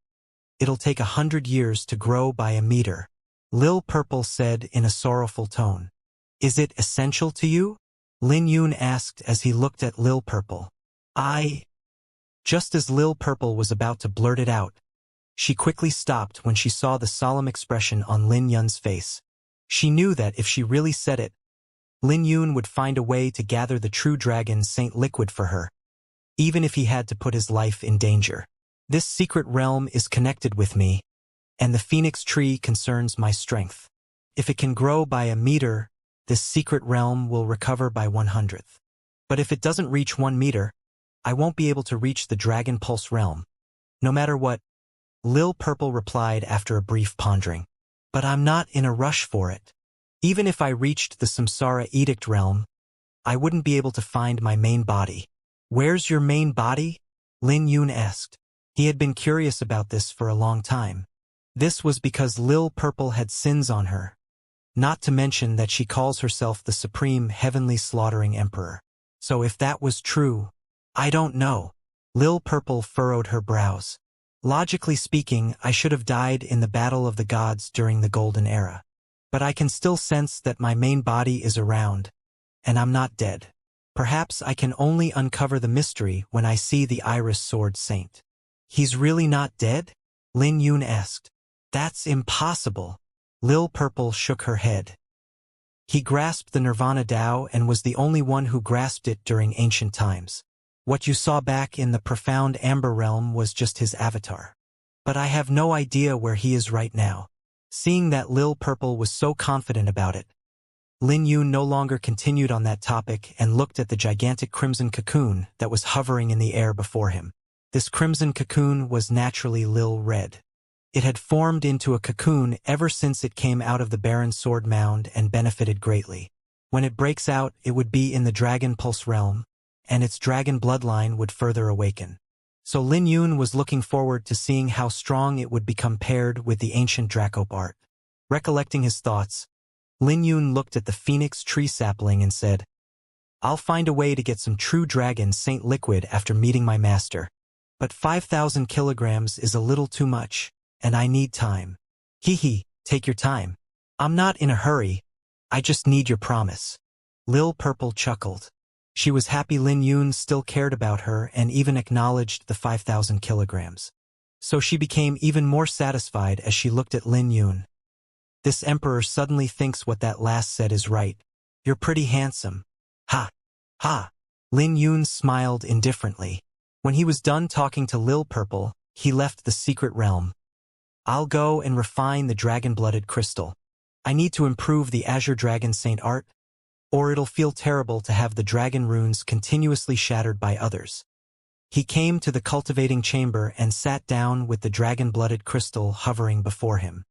it'll take 100 years to grow by a meter. Lil Purple said in a sorrowful tone. Is it essential to you? Lin Yun asked as he looked at Lil Purple. Just as Lil Purple was about to blurt it out, she quickly stopped when she saw the solemn expression on Lin Yun's face. She knew that if she really said it, Lin Yun would find a way to gather the true dragon saint liquid for her, even if he had to put his life in danger. This secret realm is connected with me, and the phoenix tree concerns my strength. If it can grow by a meter, this secret realm will recover by 100th. But if it doesn't reach 1 meter, I won't be able to reach the Dragon Pulse realm. No matter what, Lil Purple replied after a brief pondering. But I'm not in a rush for it. Even if I reached the Samsara Edict realm, I wouldn't be able to find my main body. Where's your main body? Lin Yun asked. He had been curious about this for a long time. This was because Lil Purple had sins on her. Not to mention that she calls herself the Supreme Heavenly Slaughtering Emperor. So if that was true, I don't know. Lil Purple furrowed her brows. Logically speaking, I should have died in the Battle of the Gods during the Golden Era. But I can still sense that my main body is around, and I'm not dead. Perhaps I can only uncover the mystery when I see the Iris Sword Saint. He's really not dead? Lin Yun asked. That's impossible. Lil Purple shook her head. He grasped the Nirvana Tao and was the only one who grasped it during ancient times. What you saw back in the profound Amber Realm was just his avatar. But I have no idea where he is right now. Seeing that Lil Purple was so confident about it, Lin Yun no longer continued on that topic and looked at the gigantic crimson cocoon that was hovering in the air before him. This crimson cocoon was naturally Lil Red. It had formed into a cocoon ever since it came out of the barren sword mound and benefited greatly. When it breaks out, it would be in the Dragon Pulse realm, and its dragon bloodline would further awaken. So Lin Yun was looking forward to seeing how strong it would become paired with the ancient Dracope art. Recollecting his thoughts, Lin Yun looked at the phoenix tree sapling and said, I'll find a way to get some true dragon saint liquid after meeting my master. But 5,000 kilograms is a little too much, and I need time. Hee, take your time. I'm not in a hurry, I just need your promise. Lil Purple chuckled. She was happy Lin Yun still cared about her and even acknowledged the 5,000 kilograms. So she became even more satisfied as she looked at Lin Yun. This emperor suddenly thinks what that last said is right. You're pretty handsome. Ha! Lin Yun smiled indifferently. When he was done talking to Lil Purple, he left the secret realm. I'll go and refine the dragon-blooded crystal. I need to improve the Azure Dragon Saint art, or it'll feel terrible to have the dragon runes continuously shattered by others. He came to the cultivating chamber and sat down with the dragon-blooded crystal hovering before him.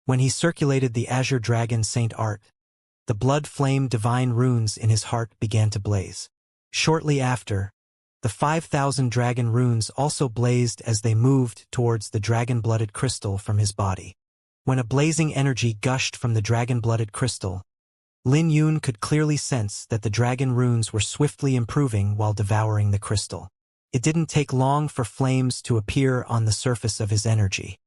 When he circulated the azure dragon Saint Art, the blood-flame divine runes in his heart began to blaze. Shortly after, the 5,000 dragon runes also blazed as they moved towards the dragon-blooded crystal from his body. When a blazing energy gushed from the dragon-blooded crystal, Lin Yun could clearly sense that the dragon runes were swiftly improving while devouring the crystal. It didn't take long for flames to appear on the surface of his energy.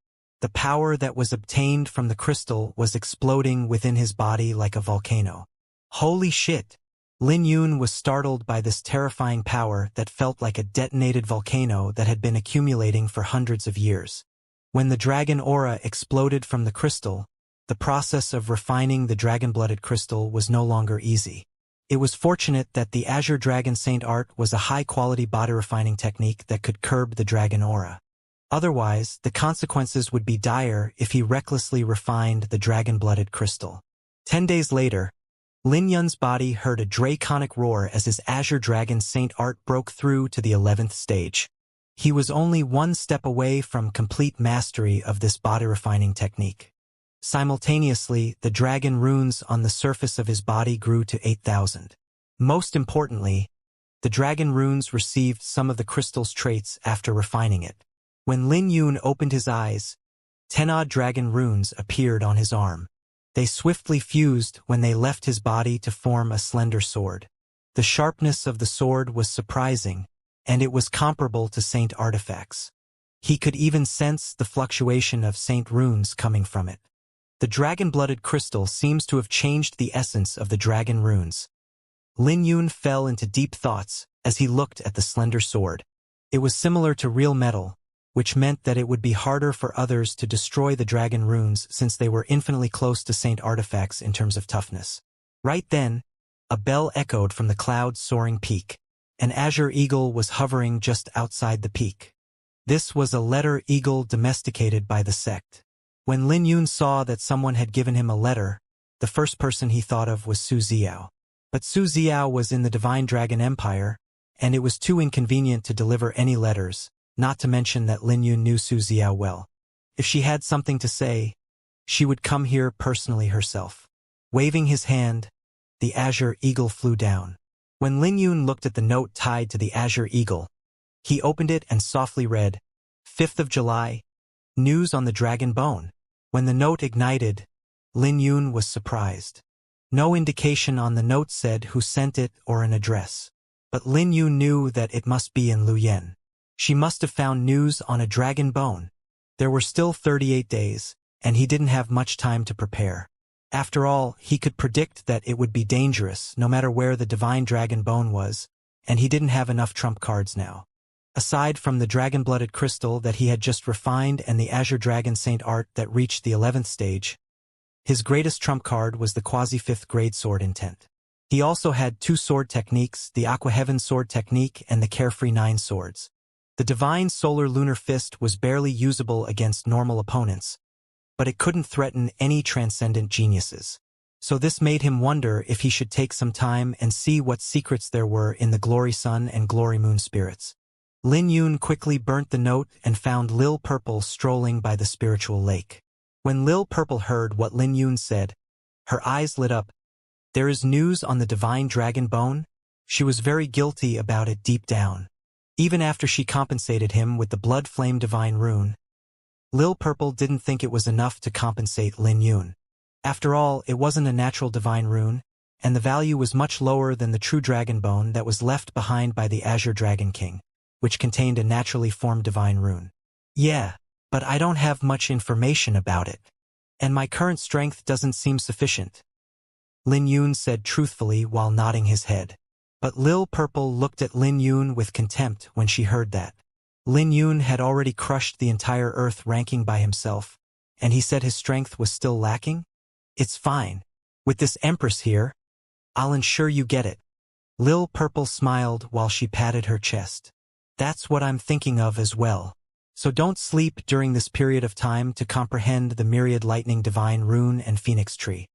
The power that was obtained from the crystal was exploding within his body like a volcano. Holy shit! Lin Yun was startled by this terrifying power that felt like a detonated volcano that had been accumulating for hundreds of years. When the dragon aura exploded from the crystal, the process of refining the dragon-blooded crystal was no longer easy. It was fortunate that the Azure Dragon Saint Art was a high-quality body refining technique that could curb the dragon aura. Otherwise, the consequences would be dire if he recklessly refined the dragon-blooded crystal. 10 days later, Lin Yun's body heard a draconic roar as his Azure Dragon Saint Art broke through to the 11th stage. He was only one step away from complete mastery of this body refining technique. Simultaneously, the dragon runes on the surface of his body grew to 8,000. Most importantly, the dragon runes received some of the crystal's traits after refining it. When Lin Yun opened his eyes, 10-odd dragon runes appeared on his arm. They swiftly fused when they left his body to form a slender sword. The sharpness of the sword was surprising, and it was comparable to Saint artifacts. He could even sense the fluctuation of Saint runes coming from it. The dragon-blooded crystal seems to have changed the essence of the dragon runes. Lin Yun fell into deep thoughts as he looked at the slender sword. It was similar to real metal, which meant that it would be harder for others to destroy the dragon runes since they were infinitely close to Saint artifacts in terms of toughness. Right then, a bell echoed from the cloud's soaring peak. An azure eagle was hovering just outside the peak. This was a letter eagle domesticated by the sect. When Lin Yun saw that someone had given him a letter, the first person he thought of was Su Xiao. But Su Xiao was in the Divine Dragon Empire, and it was too inconvenient to deliver any letters, not to mention that Lin Yun knew Su Xiao well. If she had something to say, she would come here personally herself. Waving his hand, the azure eagle flew down. When Lin Yun looked at the note tied to the azure eagle, he opened it and softly read, 5th of July, News on the Dragon Bone. When the note ignited, Lin Yun was surprised. No indication on the note said who sent it or an address. But Lin Yun knew that it must be in Luyen. She must have found news on a dragon bone. There were still 38 days, and he didn't have much time to prepare. After all, he could predict that it would be dangerous no matter where the divine dragon bone was, and he didn't have enough trump cards now. Aside from the dragon-blooded crystal that he had just refined and the Azure Dragon Saint Art that reached the 11th stage, his greatest trump card was the quasi-5th grade sword intent. He also had 2 sword techniques, the Aqua Heaven sword technique and the Carefree 9 swords. The Divine Solar Lunar Fist was barely usable against normal opponents, but it couldn't threaten any transcendent geniuses. So this made him wonder if he should take some time and see what secrets there were in the Glory Sun and Glory Moon spirits. Lin Yun quickly burnt the note and found Lil Purple strolling by the spiritual lake. When Lil Purple heard what Lin Yun said, her eyes lit up. There is news on the divine dragon bone? She was very guilty about it deep down. Even after she compensated him with the blood flame divine rune, Lil Purple didn't think it was enough to compensate Lin Yun. After all, it wasn't a natural divine rune, and the value was much lower than the true dragon bone that was left behind by the Azure Dragon King, which contained a naturally formed divine rune. Yeah, but I don't have much information about it, and my current strength doesn't seem sufficient, Lin Yun said truthfully while nodding his head. But Lil Purple looked at Lin Yun with contempt when she heard that. Lin Yun had already crushed the entire Earth ranking by himself, and he said his strength was still lacking? It's fine. With this Empress here, I'll ensure you get it. Lil Purple smiled while she patted her chest. That's what I'm thinking of as well. So don't sleep during this period of time to comprehend the myriad lightning divine rune and phoenix tree.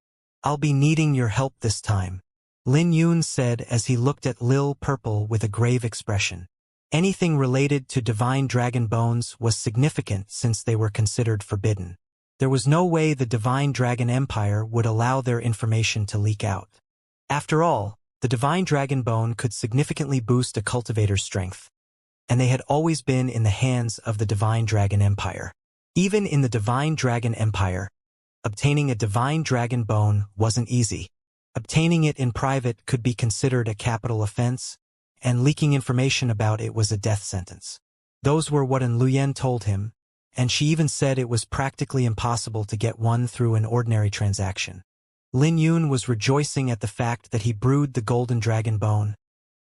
I'll be needing your help this time, Lin Yun said as he looked at Lil Purple with a grave expression. Anything related to divine dragon bones was significant since they were considered forbidden. There was no way the divine dragon empire would allow their information to leak out. After all, the divine dragon bone could significantly boost a cultivator's strength, and they had always been in the hands of the divine dragon empire. Even in the divine dragon empire, obtaining a divine dragon bone wasn't easy. Obtaining it in private could be considered a capital offense, and leaking information about it was a death sentence. Those were what An Luyen told him, and she even said it was practically impossible to get one through an ordinary transaction. Lin Yun was rejoicing at the fact that he brewed the golden dragon bone,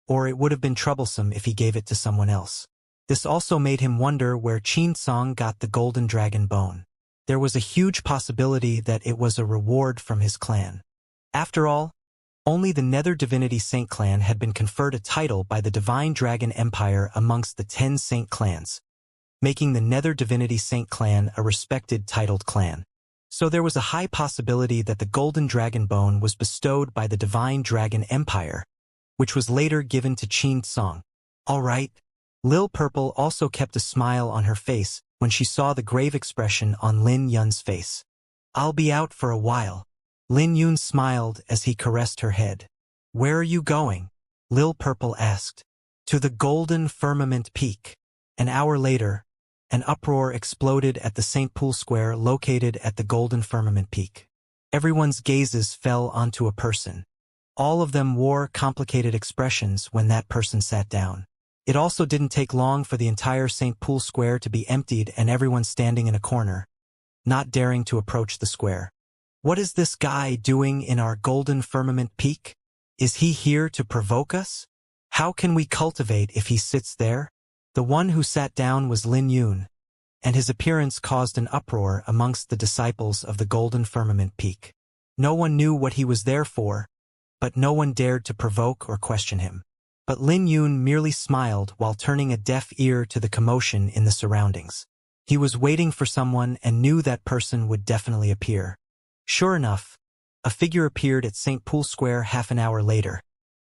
or it would have been troublesome if he gave it to someone else. This also made him wonder where Qin Song got the golden dragon bone. There was a huge possibility that it was a reward from his clan. After all, only the Nether Divinity Saint clan had been conferred a title by the Divine Dragon Empire amongst the 10 Saint clans, making the Nether Divinity Saint clan a respected titled clan. So there was a high possibility that the Golden Dragon Bone was bestowed by the Divine Dragon Empire, which was later given to Qin Song. All right. Lil Purple also kept a smile on her face when she saw the grave expression on Lin Yun's face. I'll be out for a while. Lin Yun smiled as he caressed her head. Where are you going? Lil Purple asked. To the Golden Firmament Peak. An hour later, an uproar exploded at the St. Pool Square located at the Golden Firmament Peak. Everyone's gazes fell onto a person. All of them wore complicated expressions when that person sat down. It also didn't take long for the entire St. Pool Square to be emptied and everyone standing in a corner, not daring to approach the square. What is this guy doing in our Golden Firmament Peak? Is he here to provoke us? How can we cultivate if he sits there? The one who sat down was Lin Yun, and his appearance caused an uproar amongst the disciples of the Golden Firmament Peak. No one knew what he was there for, but no one dared to provoke or question him. But Lin Yun merely smiled while turning a deaf ear to the commotion in the surroundings. He was waiting for someone and knew that person would definitely appear. Sure enough, a figure appeared at St. Pool Square half an hour later,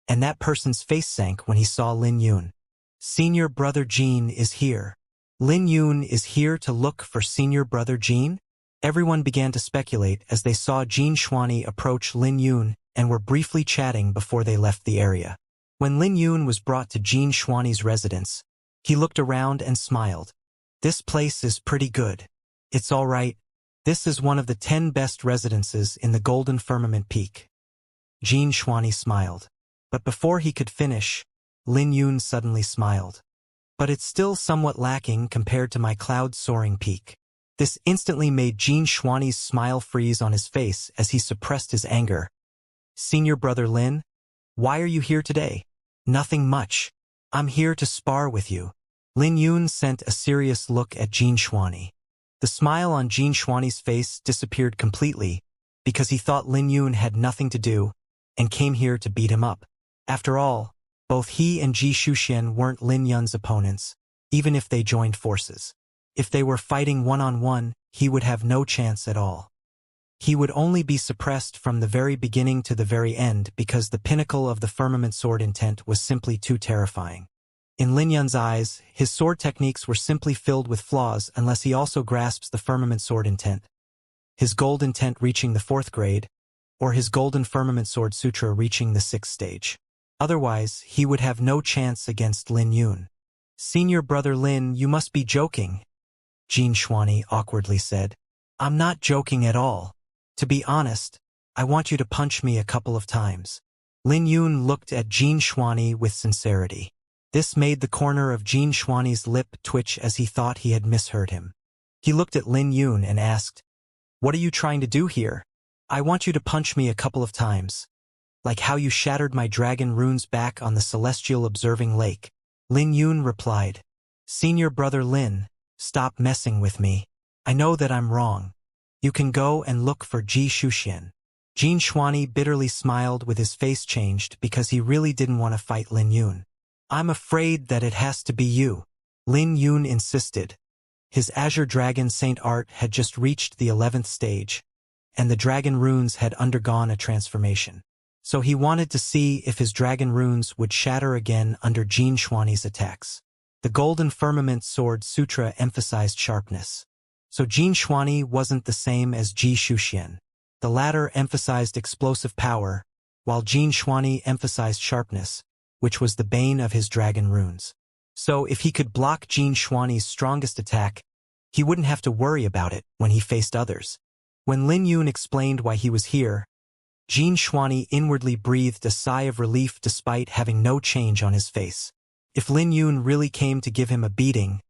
and that person's face sank when he saw Lin Yun. Senior Brother Jean is here. Lin Yun is here to look for Senior Brother Jean? Everyone began to speculate as they saw Jean Xuanyi approach Lin Yun and were briefly chatting before they left the area. When Lin Yun was brought to Jean Xuanyi's residence, he looked around and smiled. This place is pretty good. It's all right. This is one of the 10 best residences in the Golden Firmament Peak. Jean Xuanyi smiled. But before he could finish, Lin Yun suddenly smiled. But it's still somewhat lacking compared to my cloud-soaring peak. This instantly made Jean Xuanyi's smile freeze on his face as he suppressed his anger. Senior Brother Lin, why are you here today? Nothing much. I'm here to spar with you. Lin Yun sent a serious look at Jean Xuanyi. The smile on Jean Xuanyi's face disappeared completely because he thought Lin Yun had nothing to do and came here to beat him up. After all, both he and Ji Shuxian weren't Lin Yun's opponents, even if they joined forces. If they were fighting one-on-one, he would have no chance at all. He would only be suppressed from the very beginning to the very end because the pinnacle of the firmament sword intent was simply too terrifying. In Lin Yun's eyes, his sword techniques were simply filled with flaws unless he also grasps the firmament sword intent. His gold intent reaching the 4th grade, or his golden firmament sword sutra reaching the 6th stage. Otherwise, he would have no chance against Lin Yun. Senior Brother Lin, you must be joking, Jean Xuanyi awkwardly said. I'm not joking at all. To be honest, I want you to punch me a couple of times. Lin Yun looked at Jean Xuanyi with sincerity. This made the corner of Jean Xuanyi's lip twitch as he thought he had misheard him. He looked at Lin Yun and asked, What are you trying to do here? I want you to punch me a couple of times. Like how you shattered my dragon runes back on the celestial observing lake. Lin Yun replied, Senior Brother Lin, stop messing with me. I know that I'm wrong. You can go and look for Ji Shuxian. Jean Xuanyi bitterly smiled with his face changed because he really didn't want to fight Lin Yun. I'm afraid that it has to be you, Lin Yun insisted. His Azure Dragon Saint Art had just reached the 11th stage, and the dragon runes had undergone a transformation. So he wanted to see if his dragon runes would shatter again under Jean Xuanyi's attacks. The Golden Firmament Sword Sutra emphasized sharpness. So Jin Xuanyi wasn't the same as Ji Shuxian. The latter emphasized explosive power, while Jin Xuanyi emphasized sharpness, which was the bane of his dragon runes. So if he could block Jin Xuanyi's strongest attack, he wouldn't have to worry about it when he faced others. When Lin Yun explained why he was here, Jin Xuanyi inwardly breathed a sigh of relief despite having no change on his face. If Lin Yun really came to give him a beating,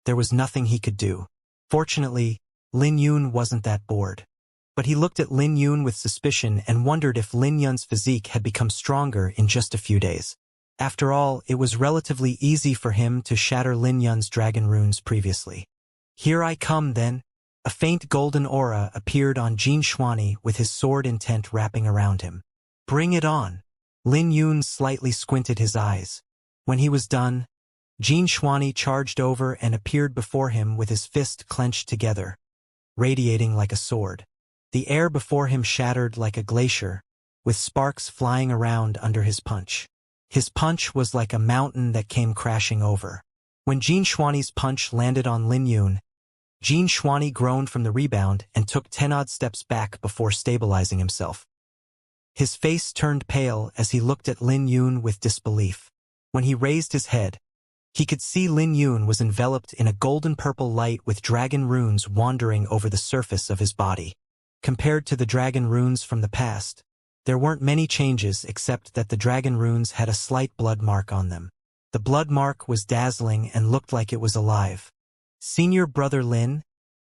there was nothing he could do. Fortunately, Lin Yun wasn't that bored. But he looked at Lin Yun with suspicion and wondered if Lin Yun's physique had become stronger in just a few days. After all, it was relatively easy for him to shatter Lin Yun's dragon runes previously. Here I come, then. A faint golden aura appeared on Jin Xuanyi with his sword intent wrapping around him. Bring it on. Lin Yun slightly squinted his eyes. When he was done, Jin Xuanyi charged over and appeared before him with his fist clenched together, radiating like a sword. The air before him shattered like a glacier, with sparks flying around under his punch. His punch was like a mountain that came crashing over. When Jin Xuanyi's punch landed on Lin Yun, Jin Xuanyi groaned from the rebound and took 10-odd steps back before stabilizing himself. His face turned pale as he looked at Lin Yun with disbelief. When he raised his head, he could see Lin Yun was enveloped in a golden-purple light with dragon runes wandering over the surface of his body. Compared to the dragon runes from the past, there weren't many changes except that the dragon runes had a slight blood mark on them. The blood mark was dazzling and looked like it was alive. Senior Brother Lin,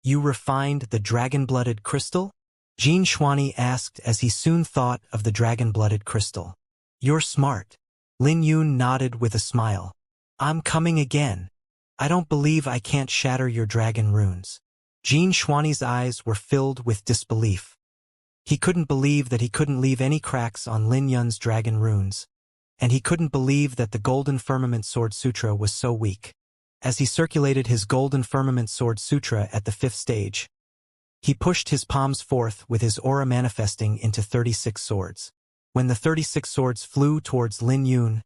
you refined the dragon-blooded crystal? Jin Xuanyi asked as he soon thought of the dragon-blooded crystal. You're smart. Lin Yun nodded with a smile. I'm coming again. I don't believe I can't shatter your dragon runes. Jin Xuanyi's eyes were filled with disbelief. He couldn't believe that he couldn't leave any cracks on Lin Yun's dragon runes, and he couldn't believe that the Golden Firmament Sword Sutra was so weak. As he circulated his Golden Firmament Sword Sutra at the 5th stage, he pushed his palms forth with his aura manifesting into 36 swords. When the 36 swords flew towards Lin Yun,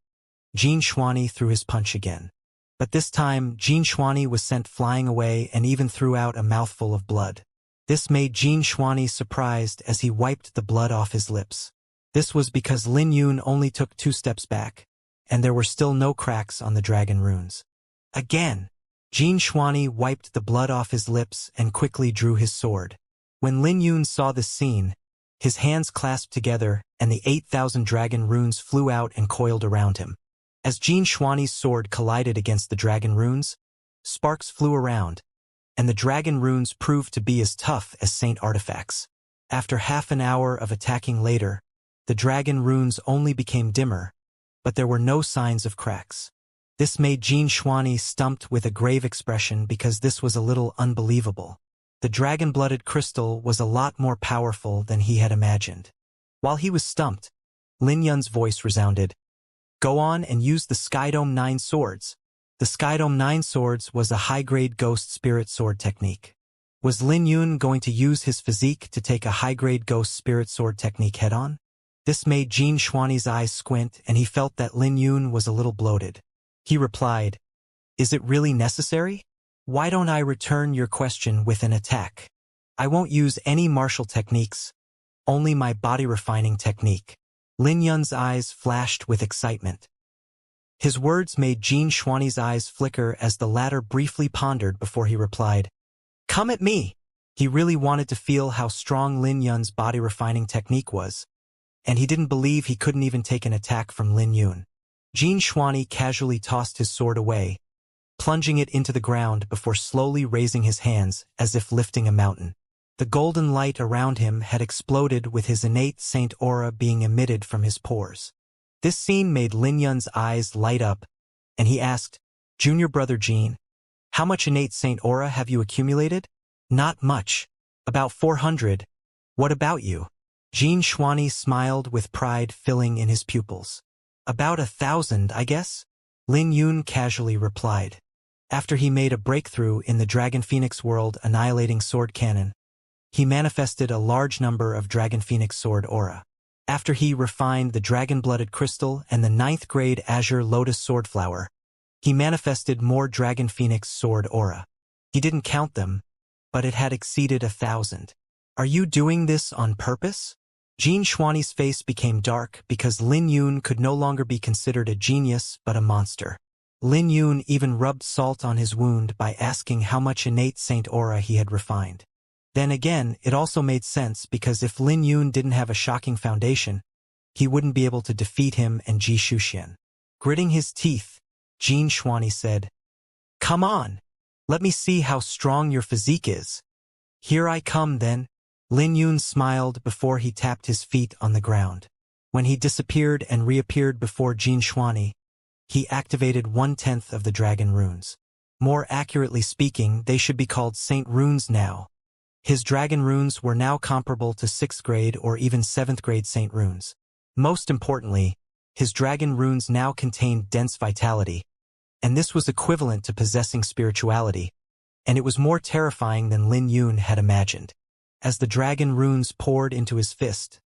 Jin Xuanyi threw his punch again. But this time, Jin Xuanyi was sent flying away and even threw out a mouthful of blood. This made Jin Xuanyi surprised as he wiped the blood off his lips. This was because Lin Yun only took 2 steps back, and there were still no cracks on the dragon runes. Again, Jin Xuanyi wiped the blood off his lips and quickly drew his sword. When Lin Yun saw this scene, his hands clasped together and the 8,000 dragon runes flew out and coiled around him. As Jin Xuanyi's sword collided against the dragon runes, sparks flew around, and the dragon runes proved to be as tough as saint artifacts. After half an hour of attacking later, the dragon runes only became dimmer, but there were no signs of cracks. This made Jin Xuanyi stumped with a grave expression because this was a little unbelievable. The dragon-blooded crystal was a lot more powerful than he had imagined. While he was stumped, Lin Yun's voice resounded. Go on and use the Skydome 9 swords. The Skydome 9 swords was a high-grade ghost spirit sword technique. Was Lin Yun going to use his physique to take a high-grade ghost spirit sword technique head-on? This made Jin Xuanyi's eyes squint and he felt that Lin Yun was a little bloated. He replied, Is it really necessary? Why don't I return your question with an attack? I won't use any martial techniques, only my body-refining technique. Lin Yun's eyes flashed with excitement. His words made Jin Xuanyi's eyes flicker as the latter briefly pondered before he replied, Come at me! He really wanted to feel how strong Lin Yun's body-refining technique was, and he didn't believe he couldn't even take an attack from Lin Yun. Jin Xuanyi casually tossed his sword away, plunging it into the ground before slowly raising his hands as if lifting a mountain. The golden light around him had exploded with his innate saint aura being emitted from his pores. This scene made Lin Yun's eyes light up, and he asked, Junior Brother Jin, how much innate saint aura have you accumulated? Not much. About 400. What about you? Jin Xuanyi smiled with pride filling in his pupils. About 1,000, I guess? Lin Yun casually replied. After he made a breakthrough in the Dragon Phoenix World Annihilating Sword Cannon, he manifested a large number of Dragon Phoenix Sword aura. After he refined the Dragon-Blooded Crystal and the 9th grade Azure Lotus Sword Flower, He manifested more Dragon Phoenix sword aura. He didn't count them, but it had exceeded 1,000. Are you doing this on purpose? Jin Xuani's face became dark because Lin Yun could no longer be considered a genius but a monster. Lin Yun even rubbed salt on his wound by asking how much innate saint aura he had refined. Then again, it also made sense because if Lin Yun didn't have a shocking foundation, he wouldn't be able to defeat him and Ji Shuxian. Gritting his teeth, Jin Xuani said, "Come on! Let me see how strong your physique is." "Here I come then." Lin Yun smiled before he tapped his feet on the ground. When he disappeared and reappeared before Jin Xuani, he activated 1/10 of the dragon runes. More accurately speaking, they should be called Saint Runes now. His dragon runes were now comparable to 6th grade or even 7th grade Saint Runes. Most importantly, his dragon runes now contained dense vitality, and this was equivalent to possessing spirituality, and it was more terrifying than Lin Yun had imagined. As the dragon runes poured into his fist,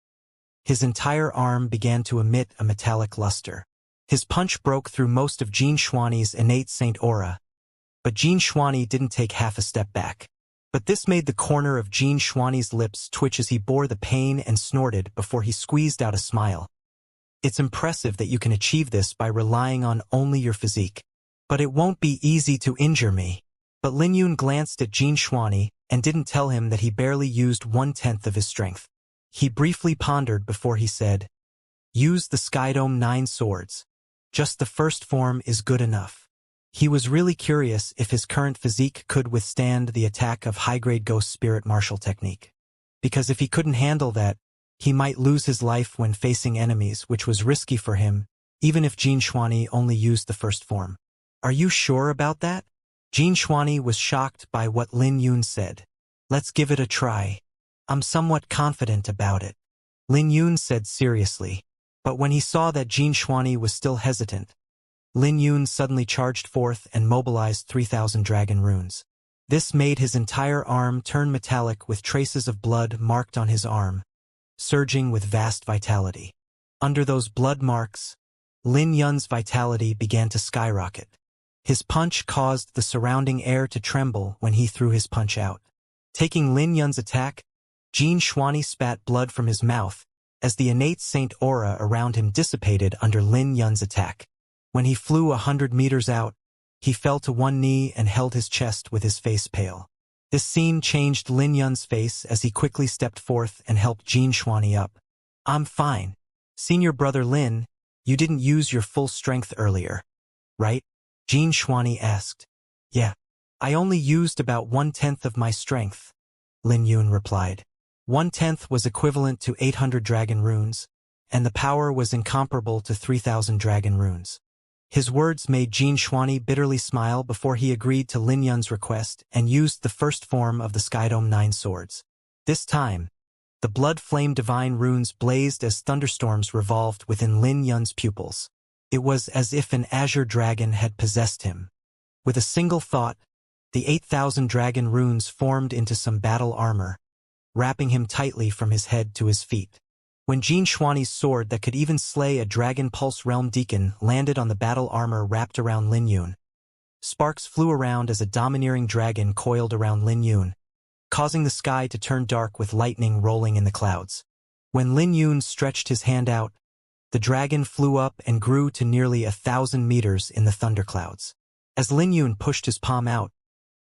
his entire arm began to emit a metallic luster. His punch broke through most of Jin Xuani's innate saint aura, but Jin Xuani didn't take half a step back. But this made the corner of Jin Xuani's lips twitch as he bore the pain and snorted before he squeezed out a smile. "It's impressive that you can achieve this by relying on only your physique. But it won't be easy to injure me." But Lin Yun glanced at Jin Xuani and didn't tell him that he barely used 1/10 of his strength. He briefly pondered before he said, "Use the Skydome 9 swords. Just the first form is good enough." He was really curious if his current physique could withstand the attack of high-grade ghost spirit martial technique. Because if he couldn't handle that, he might lose his life when facing enemies, which was risky for him, even if Jin Xuani only used the first form. "Are you sure about that?" Jin Xuani was shocked by what Lin Yun said. "Let's give it a try. I'm somewhat confident about it," Lin Yun said seriously. But when he saw that Jin Xuani was still hesitant, Lin Yun suddenly charged forth and mobilized 3,000 dragon runes. This made his entire arm turn metallic with traces of blood marked on his arm, surging with vast vitality. Under those blood marks, Lin Yun's vitality began to skyrocket. His punch caused the surrounding air to tremble when he threw his punch out. Taking Lin Yun's attack, Jin Xuani spat blood from his mouth as the innate saint aura around him dissipated under Lin Yun's attack. When he flew 100 meters out, he fell to one knee and held his chest with his face pale. This scene changed Lin Yun's face as he quickly stepped forth and helped Jin Xuani up. "I'm fine. Senior brother Lin, you didn't use your full strength earlier, right?" Jin Xuani asked. "Yeah. I only used about 1/10 of my strength," Lin Yun replied. 1/10 was equivalent to 800 dragon runes, and the power was incomparable to 3,000 dragon runes. His words made Jin Xuani bitterly smile before he agreed to Lin Yun's request and used the first form of the Skydome 9 swords. This time, the blood flame divine runes blazed as thunderstorms revolved within Lin Yun's pupils. It was as if an azure dragon had possessed him. With a single thought, the 8,000 dragon runes formed into some battle armor, wrapping him tightly from his head to his feet. When Jin Xuani's sword that could even slay a Dragon Pulse Realm Deacon landed on the battle armor wrapped around Lin Yun, sparks flew around as a domineering dragon coiled around Lin Yun, causing the sky to turn dark with lightning rolling in the clouds. When Lin Yun stretched his hand out, the dragon flew up and grew to nearly 1,000 meters in the thunderclouds. As Lin Yun pushed his palm out,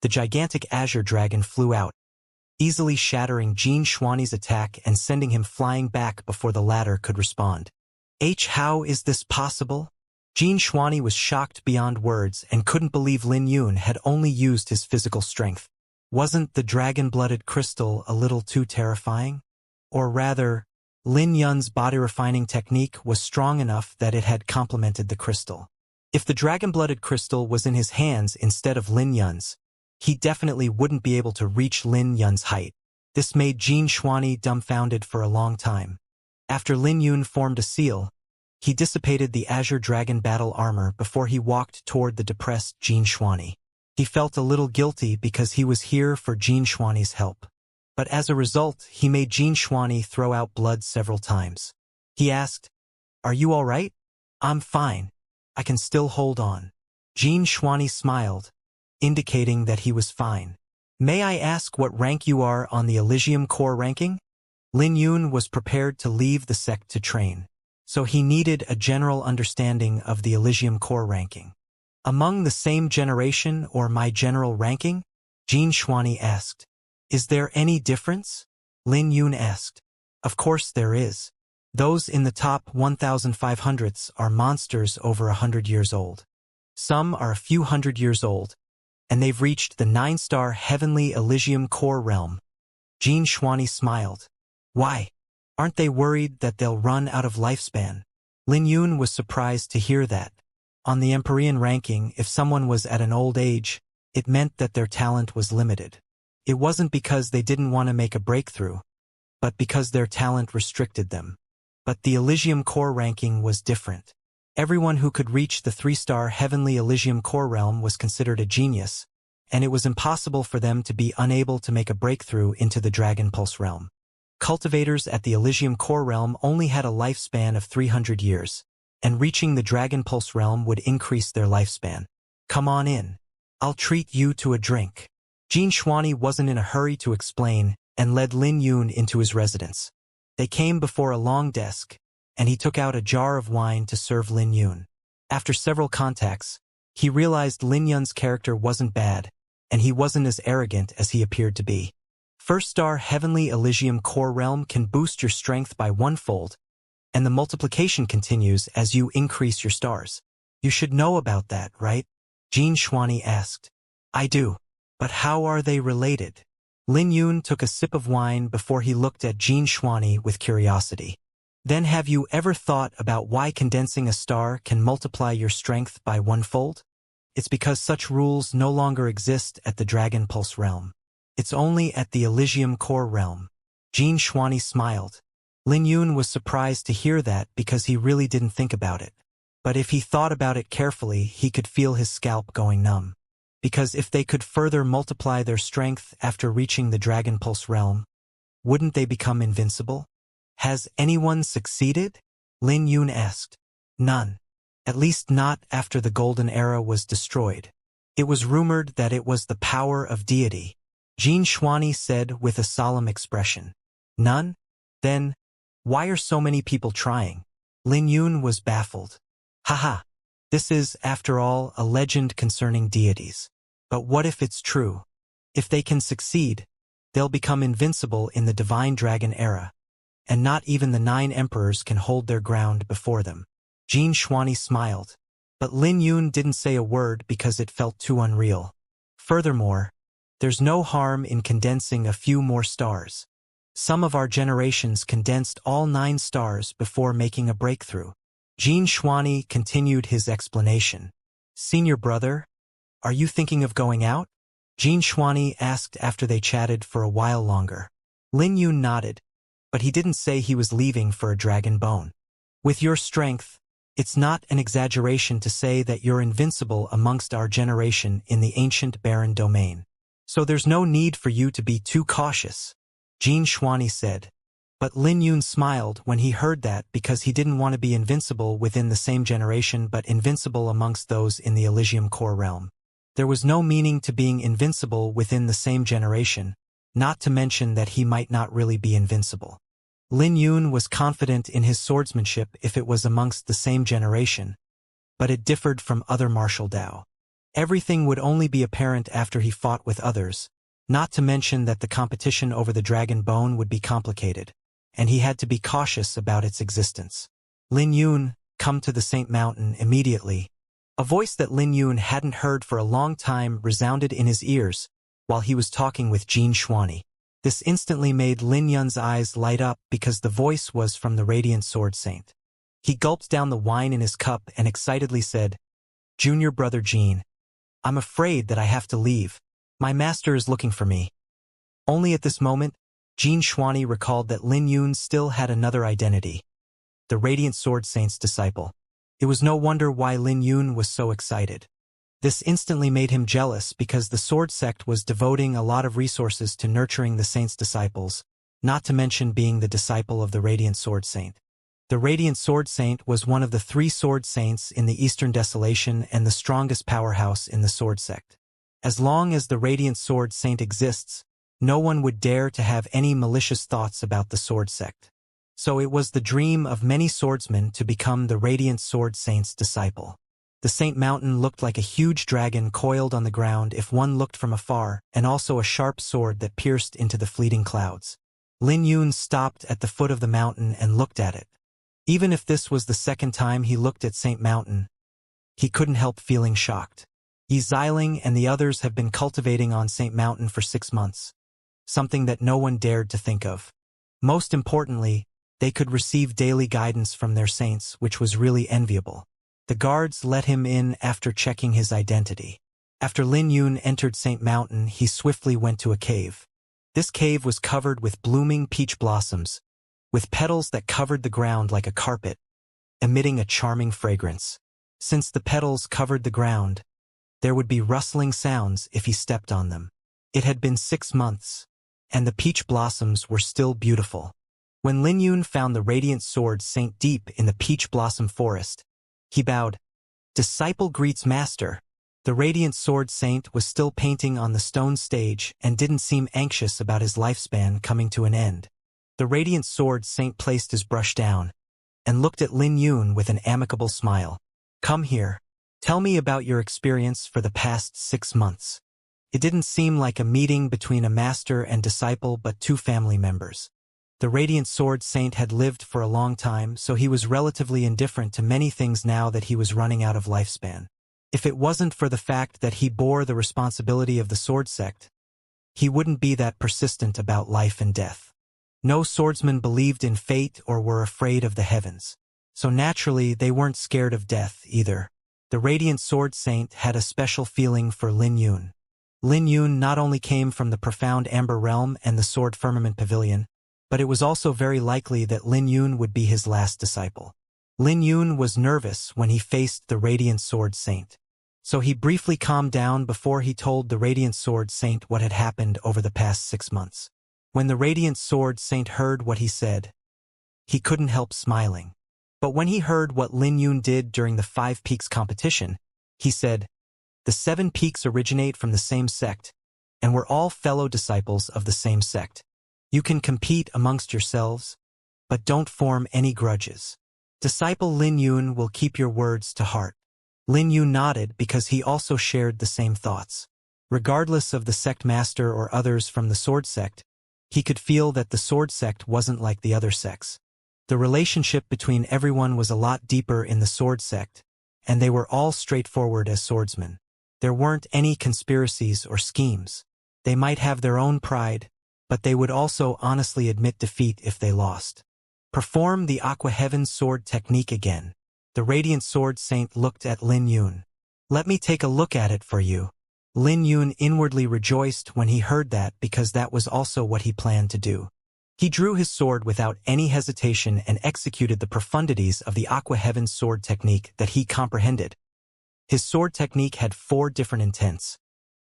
the gigantic azure dragon flew out, easily shattering Jin Xuani's attack and sending him flying back before the latter could respond. How is this possible? Jin Xuani was shocked beyond words and couldn't believe Lin Yun had only used his physical strength. Wasn't the dragon-blooded crystal a little too terrifying? Or rather, Lin Yun's body-refining technique was strong enough that it had complemented the crystal. If the dragon-blooded crystal was in his hands instead of Lin Yun's, he definitely wouldn't be able to reach Lin Yun's height. This made Jin Xuani dumbfounded for a long time. After Lin Yun formed a seal, he dissipated the azure dragon battle armor before he walked toward the depressed Jin Xuani. He felt a little guilty because he was here for Jin Xuani's help. But as a result, he made Jin Xuani throw out blood several times. He asked, "Are you all right?" "I'm fine. I can still hold on." Jin Xuani smiled, indicating that he was fine. May I ask what rank you are on the Elysium Core ranking? Lin Yun was prepared to leave the sect to train, so he needed a general understanding of the Elysium Core ranking. Among the same generation or my general ranking? Jin Xuani asked. Is there any difference? Lin Yun asked. Of course there is. Those in the top 1,500s are monsters over 100 years old. Some are a few hundred years old, and they've reached the 9-star Heavenly Elysium Core realm. Jin Xuani smiled. Why? Aren't they worried that they'll run out of lifespan? Lin Yun was surprised to hear that. On the Empyrean ranking, if someone was at an old age, it meant that their talent was limited. It wasn't because they didn't want to make a breakthrough, but because their talent restricted them. But the Elysium Core ranking was different. Everyone who could reach the 3-star Heavenly Elysium Core realm was considered a genius, and it was impossible for them to be unable to make a breakthrough into the Dragon Pulse realm. Cultivators at the Elysium Core realm only had a lifespan of 300 years, and reaching the Dragon Pulse realm would increase their lifespan. Come on in. I'll treat you to a drink. Jin Xuani wasn't in a hurry to explain and led Lin Yun into his residence. They came before a long desk, and he took out a jar of wine to serve Lin Yun. After several contacts, he realized Lin Yun's character wasn't bad, and he wasn't as arrogant as he appeared to be. 1st-star Heavenly Elysium Core realm can boost your strength by 1-fold, and the multiplication continues as you increase your stars. You should know about that, right? Jin Xuani asked. I do. But how are they related? Lin Yun took a sip of wine before he looked at Jin Xuani with curiosity. Then have you ever thought about why condensing a star can multiply your strength by 1-fold? It's because such rules no longer exist at the Dragon Pulse realm. It's only at the Elysium Core realm. Jin Xuani smiled. Lin Yun was surprised to hear that because he really didn't think about it. But if he thought about it carefully, he could feel his scalp going numb. Because if they could further multiply their strength after reaching the Dragon Pulse realm, wouldn't they become invincible? Has anyone succeeded? Lin Yun asked. None. At least not after the Golden Era was destroyed. It was rumored that it was the power of deity. Jin Xuani said with a solemn expression. None? Then, why are so many people trying? Lin Yun was baffled. Haha. This is, after all, a legend concerning deities. But what if it's true? If they can succeed, they'll become invincible in the Divine Dragon Era, and not even the 9 emperors can hold their ground before them. Jin Xuani smiled, but Lin Yun didn't say a word because it felt too unreal. Furthermore, there's no harm in condensing a few more stars. Some of our generations condensed all 9 stars before making a breakthrough. Jin Xuani continued his explanation. Senior brother, are you thinking of going out? Jin Xuani asked after they chatted for a while longer. Lin Yun nodded, but he didn't say he was leaving for a dragon bone. With your strength, it's not an exaggeration to say that you're invincible amongst our generation in the ancient barren domain. So there's no need for you to be too cautious, Jin Xuani said. But Lin Yun smiled when he heard that because he didn't want to be invincible within the same generation but invincible amongst those in the Elysium Core realm. There was no meaning to being invincible within the same generation, not to mention that he might not really be invincible. Lin Yun was confident in his swordsmanship if it was amongst the same generation, but it differed from other martial Dao. Everything would only be apparent after he fought with others, not to mention that the competition over the dragon bone would be complicated, and he had to be cautious about its existence. Lin Yun, come to the Saint Mountain immediately. A voice that Lin Yun hadn't heard for a long time resounded in his ears while he was talking with Jin Xuani. This instantly made Lin Yun's eyes light up because the voice was from the Radiant Sword Saint. He gulped down the wine in his cup and excitedly said, Junior brother Jin, I'm afraid that I have to leave. My master is looking for me. Only at this moment, Jin Xuani recalled that Lin Yun still had another identity, the Radiant Sword Saint's disciple. It was no wonder why Lin Yun was so excited. This instantly made him jealous because the sword sect was devoting a lot of resources to nurturing the saint's disciples, not to mention being the disciple of the Radiant Sword Saint. The Radiant Sword Saint was one of the 3 sword saints in the Eastern Desolation and the strongest powerhouse in the sword sect. As long as the Radiant Sword Saint exists, no one would dare to have any malicious thoughts about the sword sect. So it was the dream of many swordsmen to become the Radiant Sword Saint's disciple. The Saint Mountain looked like a huge dragon coiled on the ground if one looked from afar, and also a sharp sword that pierced into the fleeting clouds. Lin Yun stopped at the foot of the mountain and looked at it. Even if this was the second time he looked at Saint Mountain, he couldn't help feeling shocked. Yi Xiling and the others have been cultivating on Saint Mountain for 6 months, something that no one dared to think of. Most importantly, they could receive daily guidance from their saints, which was really enviable. The guards let him in after checking his identity. After Lin Yun entered Saint Mountain, he swiftly went to a cave. This cave was covered with blooming peach blossoms, with petals that covered the ground like a carpet, emitting a charming fragrance. Since the petals covered the ground, there would be rustling sounds if he stepped on them. It had been 6 months, and the peach blossoms were still beautiful. When Lin Yun found the Radiant Sword Saint deep in the peach blossom forest, he bowed. "Disciple greets master." The Radiant Sword Saint was still painting on the stone stage and didn't seem anxious about his lifespan coming to an end. The Radiant Sword Saint placed his brush down and looked at Lin Yun with an amicable smile. "Come here. Tell me about your experience for the past 6 months." It didn't seem like a meeting between a master and disciple but 2 family members. The Radiant Sword Saint had lived for a long time, so he was relatively indifferent to many things now that he was running out of lifespan. If it wasn't for the fact that he bore the responsibility of the sword sect, he wouldn't be that persistent about life and death. No swordsmen believed in fate or were afraid of the heavens. So naturally, they weren't scared of death either. The Radiant Sword Saint had a special feeling for Lin Yun. Lin Yun not only came from the profound Amber Realm and the Sword Firmament Pavilion, but it was also very likely that Lin Yun would be his last disciple. Lin Yun was nervous when he faced the Radiant Sword Saint. So he briefly calmed down before he told the Radiant Sword Saint what had happened over the past 6 months. When the Radiant Sword Saint heard what he said, he couldn't help smiling. But when he heard what Lin Yun did during the 5 Peaks competition, he said, "The 7 peaks originate from the same sect, and we're all fellow disciples of the same sect. You can compete amongst yourselves, but don't form any grudges. Disciple Lin Yun will keep your words to heart." Lin Yun nodded because he also shared the same thoughts. Regardless of the sect master or others from the sword sect, he could feel that the sword sect wasn't like the other sects. The relationship between everyone was a lot deeper in the sword sect, and they were all straightforward as swordsmen. There weren't any conspiracies or schemes. They might have their own pride, but they would also honestly admit defeat if they lost. Perform the Aqua Heaven sword technique again. The Radiant Sword Saint looked at Lin Yun. "Let me take a look at it for you." Lin Yun inwardly rejoiced when he heard that because that was also what he planned to do. He drew his sword without any hesitation and executed the profundities of the Aqua Heaven sword technique that he comprehended. His sword technique had 4 different intents: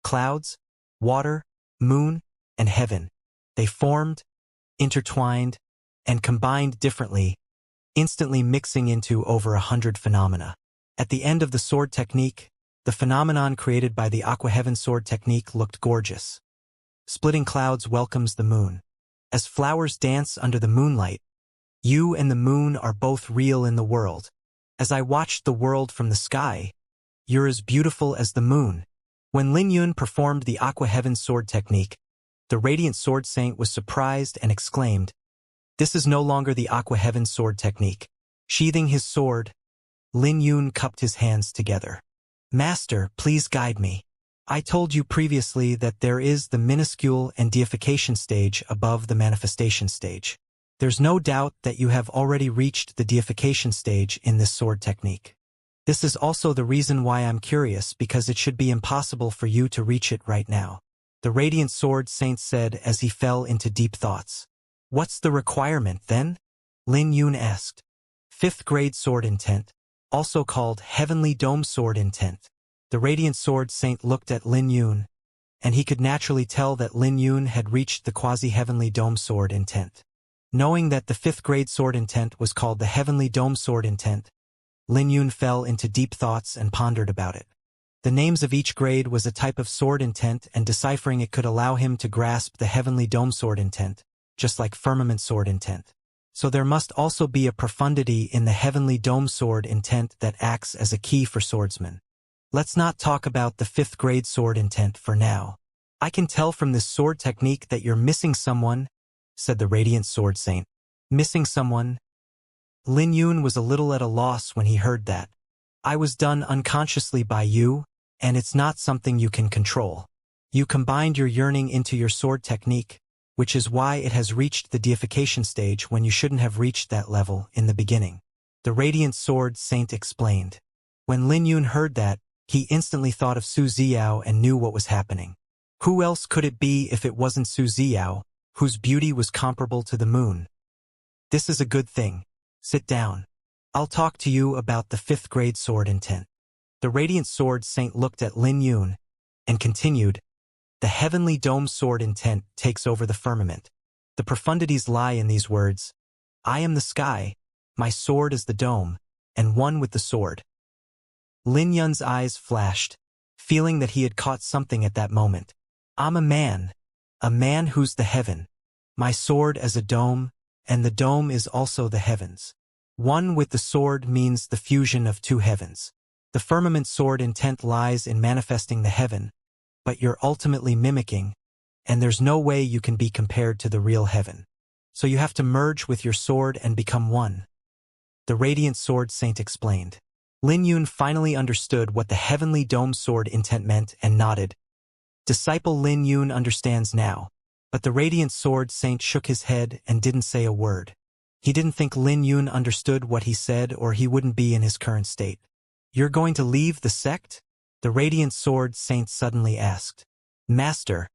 clouds, water, moon, and heaven. They formed, intertwined, and combined differently, instantly mixing into over 100 phenomena. At the end of the sword technique, the phenomenon created by the Aqua Heaven sword technique looked gorgeous. Splitting clouds welcomes the moon. As flowers dance under the moonlight, you and the moon are both real in the world. As I watched the world from the sky, you're as beautiful as the moon. When Lin Yun performed the Aqua Heaven sword technique, the Radiant Sword Saint was surprised and exclaimed, "This is no longer the Aqua Heaven sword technique." Sheathing his sword, Lin Yun cupped his hands together. "Master, please guide me. I told you previously that there is the minuscule and deification stage above the manifestation stage. There's no doubt that you have already reached the deification stage in this sword technique. This is also the reason why I'm curious, because it should be impossible for you to reach it right now," the Radiant Sword Saint said as he fell into deep thoughts. "What's the requirement, then?" Lin Yun asked. 5th grade sword intent, also called Heavenly Dome sword intent. The Radiant Sword Saint looked at Lin Yun, and he could naturally tell that Lin Yun had reached the quasi-heavenly dome sword intent. Knowing that the 5th grade sword intent was called the Heavenly Dome sword intent, Lin Yun fell into deep thoughts and pondered about it. The names of each grade was a type of sword intent, and deciphering it could allow him to grasp the Heavenly Dome sword intent, just like firmament sword intent. So there must also be a profundity in the Heavenly Dome sword intent that acts as a key for swordsmen. Let's not talk about the 5th grade sword intent for now. I can tell from this sword technique that you're missing someone, said the Radiant Sword Saint. Missing someone? Lin Yun was a little at a loss when he heard that. I was done unconsciously by you, and it's not something you can control. You combined your yearning into your sword technique, which is why it has reached the deification stage when you shouldn't have reached that level in the beginning. The Radiant Sword Saint explained. When Lin Yun heard that, he instantly thought of Su Ziao and knew what was happening. Who else could it be if it wasn't Su Ziao, whose beauty was comparable to the moon? This is a good thing. Sit down. I'll talk to you about the 5th grade sword intent. The Radiant Sword Saint looked at Lin Yun and continued, the Heavenly Dome sword intent takes over the firmament. The profundities lie in these words. I am the sky, my sword is the dome, and one with the sword. Lin Yun's eyes flashed, feeling that he had caught something at that moment. I'm a man who's the heaven. My sword as a dome, and the dome is also the heavens. One with the sword means the fusion of two heavens. The firmament sword intent lies in manifesting the heaven, but you're ultimately mimicking, and there's no way you can be compared to the real heaven. So you have to merge with your sword and become one. The Radiant Sword Saint explained. Lin Yun finally understood what the Heavenly Dome sword intent meant and nodded. Disciple Lin Yun understands now, but the Radiant Sword Saint shook his head and didn't say a word. He didn't think Lin Yun understood what he said, or he wouldn't be in his current state. You're going to leave the sect? The Radiant Sword Saint suddenly asked. Master,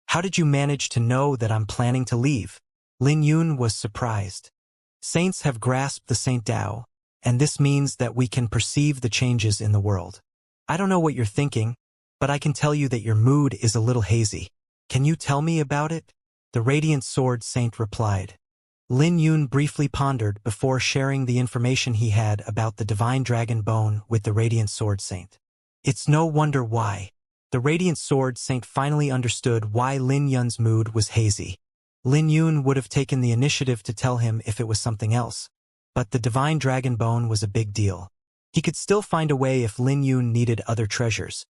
how did you manage to know that I'm planning to leave? Lin Yun was surprised. Saints have grasped the Saint Tao, and this means that we can perceive the changes in the world. I don't know what you're thinking, but I can tell you that your mood is a little hazy. Can you tell me about it? The Radiant Sword Saint replied. Lin Yun briefly pondered before sharing the information he had about the Divine Dragon Bone with the Radiant Sword Saint. It's no wonder why. The Radiant Sword Saint finally understood why Lin Yun's mood was hazy. Lin Yun would have taken the initiative to tell him if it was something else, but the Divine Dragon Bone was a big deal. He could still find a way if Lin Yun needed other treasures.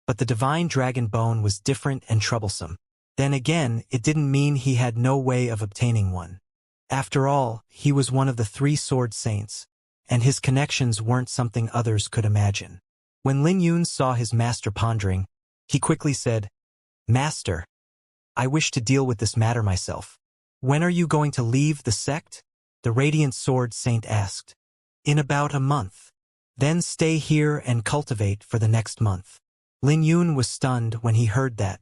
But the Divine Dragon Bone was different and troublesome. Then again, it didn't mean he had no way of obtaining one. After all, he was one of the 3 sword saints, and his connections weren't something others could imagine. When Lin Yun saw his master pondering, he quickly said, Master, I wish to deal with this matter myself. When are you going to leave the sect? The Radiant Sword Saint asked. In about a month. Then stay here and cultivate for the next month. Lin Yun was stunned when he heard that.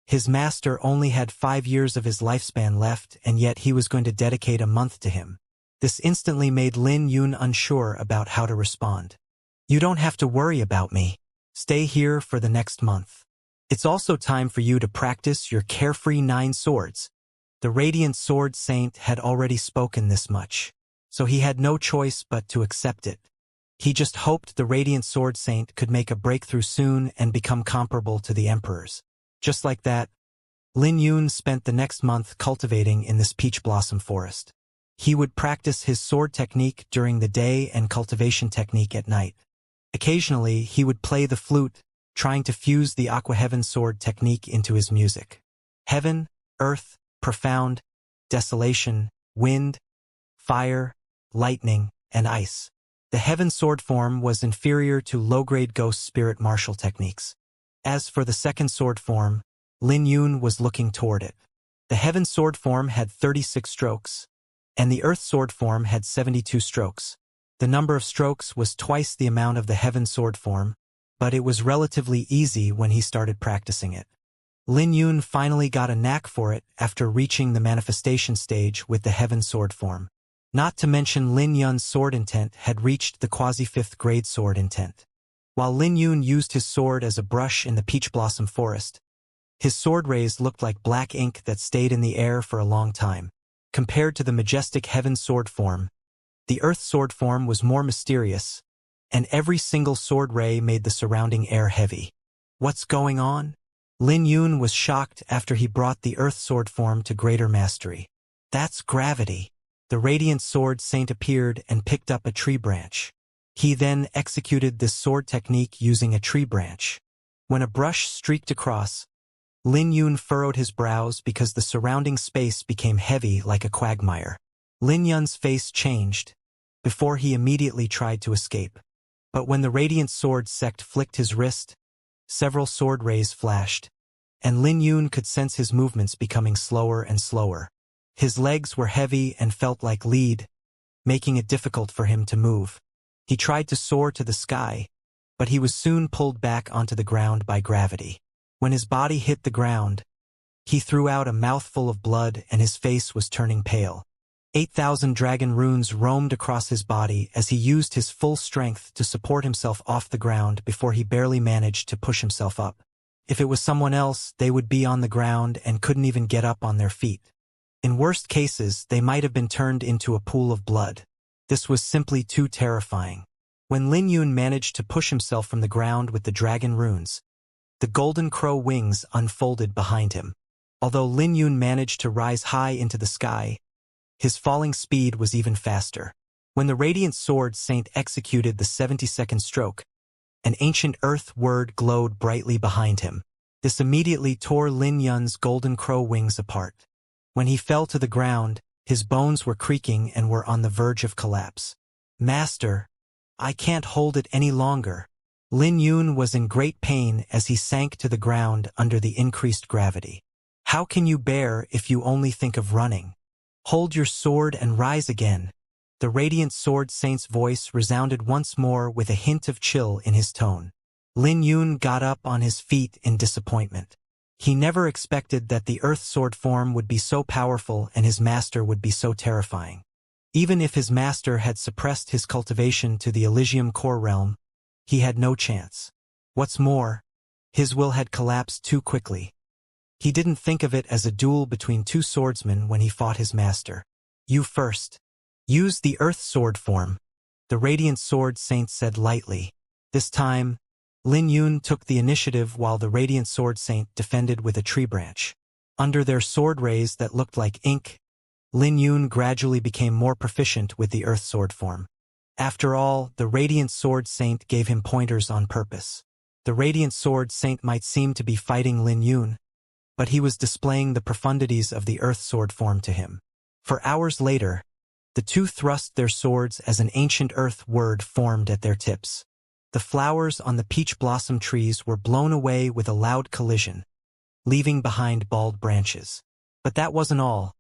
His master only had 5 years of his lifespan left, and yet he was going to dedicate a month to him. This instantly made Lin Yun unsure about how to respond. You don't have to worry about me. Stay here for the next month. It's also time for you to practice your carefree 9 swords. The Radiant Sword Saint had already spoken this much, so he had no choice but to accept it. He just hoped the Radiant Sword Saint could make a breakthrough soon and become comparable to the emperors. Just like that, Lin Yun spent the next month cultivating in this peach blossom forest. He would practice his sword technique during the day and cultivation technique at night. Occasionally, he would play the flute, trying to fuse the Aqua Heaven sword technique into his music. Heaven, earth, profound, desolation, wind, fire, lightning, and ice. The Heaven sword form was inferior to low-grade ghost spirit martial techniques. As for the second sword form, Lin Yun was looking toward it. The Heaven sword form had 36 strokes, and the Earth sword form had 72 strokes. The number of strokes was twice the amount of the Heaven sword form, but it was relatively easy when he started practicing it. Lin Yun finally got a knack for it after reaching the manifestation stage with the Heaven sword form. Not to mention Lin Yun's sword intent had reached the quasi-5th grade sword intent. While Lin Yun used his sword as a brush in the peach blossom forest, his sword rays looked like black ink that stayed in the air for a long time. Compared to the majestic heaven sword form, the earth sword form was more mysterious, and every single sword ray made the surrounding air heavy. What's going on? Lin Yun was shocked after he brought the earth sword form to greater mastery. That's gravity. The radiant sword saint appeared and picked up a tree branch. He then executed this sword technique using a tree branch. When a brush streaked across, Lin Yun furrowed his brows because the surrounding space became heavy like a quagmire. Lin Yun's face changed, before he immediately tried to escape. But when the radiant sword sect flicked his wrist, several sword rays flashed, and Lin Yun could sense his movements becoming slower and slower. His legs were heavy and felt like lead, making it difficult for him to move. He tried to soar to the sky, but he was soon pulled back onto the ground by gravity. When his body hit the ground, he threw out a mouthful of blood and his face was turning pale. 8,000 dragon runes roamed across his body as he used his full strength to support himself off the ground before he barely managed to push himself up. If it was someone else, they would be on the ground and couldn't even get up on their feet. In worst cases, they might have been turned into a pool of blood. This was simply too terrifying. When Lin Yun managed to push himself from the ground with the dragon runes, the golden crow wings unfolded behind him. Although Lin Yun managed to rise high into the sky, his falling speed was even faster. When the radiant sword saint executed the 70-second stroke, an ancient earth word glowed brightly behind him. This immediately tore Lin Yun's golden crow wings apart. When he fell to the ground, his bones were creaking and were on the verge of collapse. Master, I can't hold it any longer. Lin Yun was in great pain as he sank to the ground under the increased gravity. How can you bear if you only think of running? Hold your sword and rise again. The radiant sword saint's voice resounded once more with a hint of chill in his tone. Lin Yun got up on his feet in disappointment. He never expected that the earth sword form would be so powerful and his master would be so terrifying. Even if his master had suppressed his cultivation to the Elysium core realm, he had no chance. What's more, his will had collapsed too quickly. He didn't think of it as a duel between two swordsmen when he fought his master. You first. Use the earth sword form, the radiant sword saint said lightly. This time, Lin Yun took the initiative while the radiant sword saint defended with a tree branch. Under their sword rays that looked like ink, Lin Yun gradually became more proficient with the earth sword form. After all, the radiant sword saint gave him pointers on purpose. The radiant sword saint might seem to be fighting Lin Yun, but he was displaying the profundities of the earth sword form to him. For hours later, the two thrust their swords as an ancient earth word formed at their tips. The flowers on the peach blossom trees were blown away with a loud collision, leaving behind bald branches. But that wasn't all.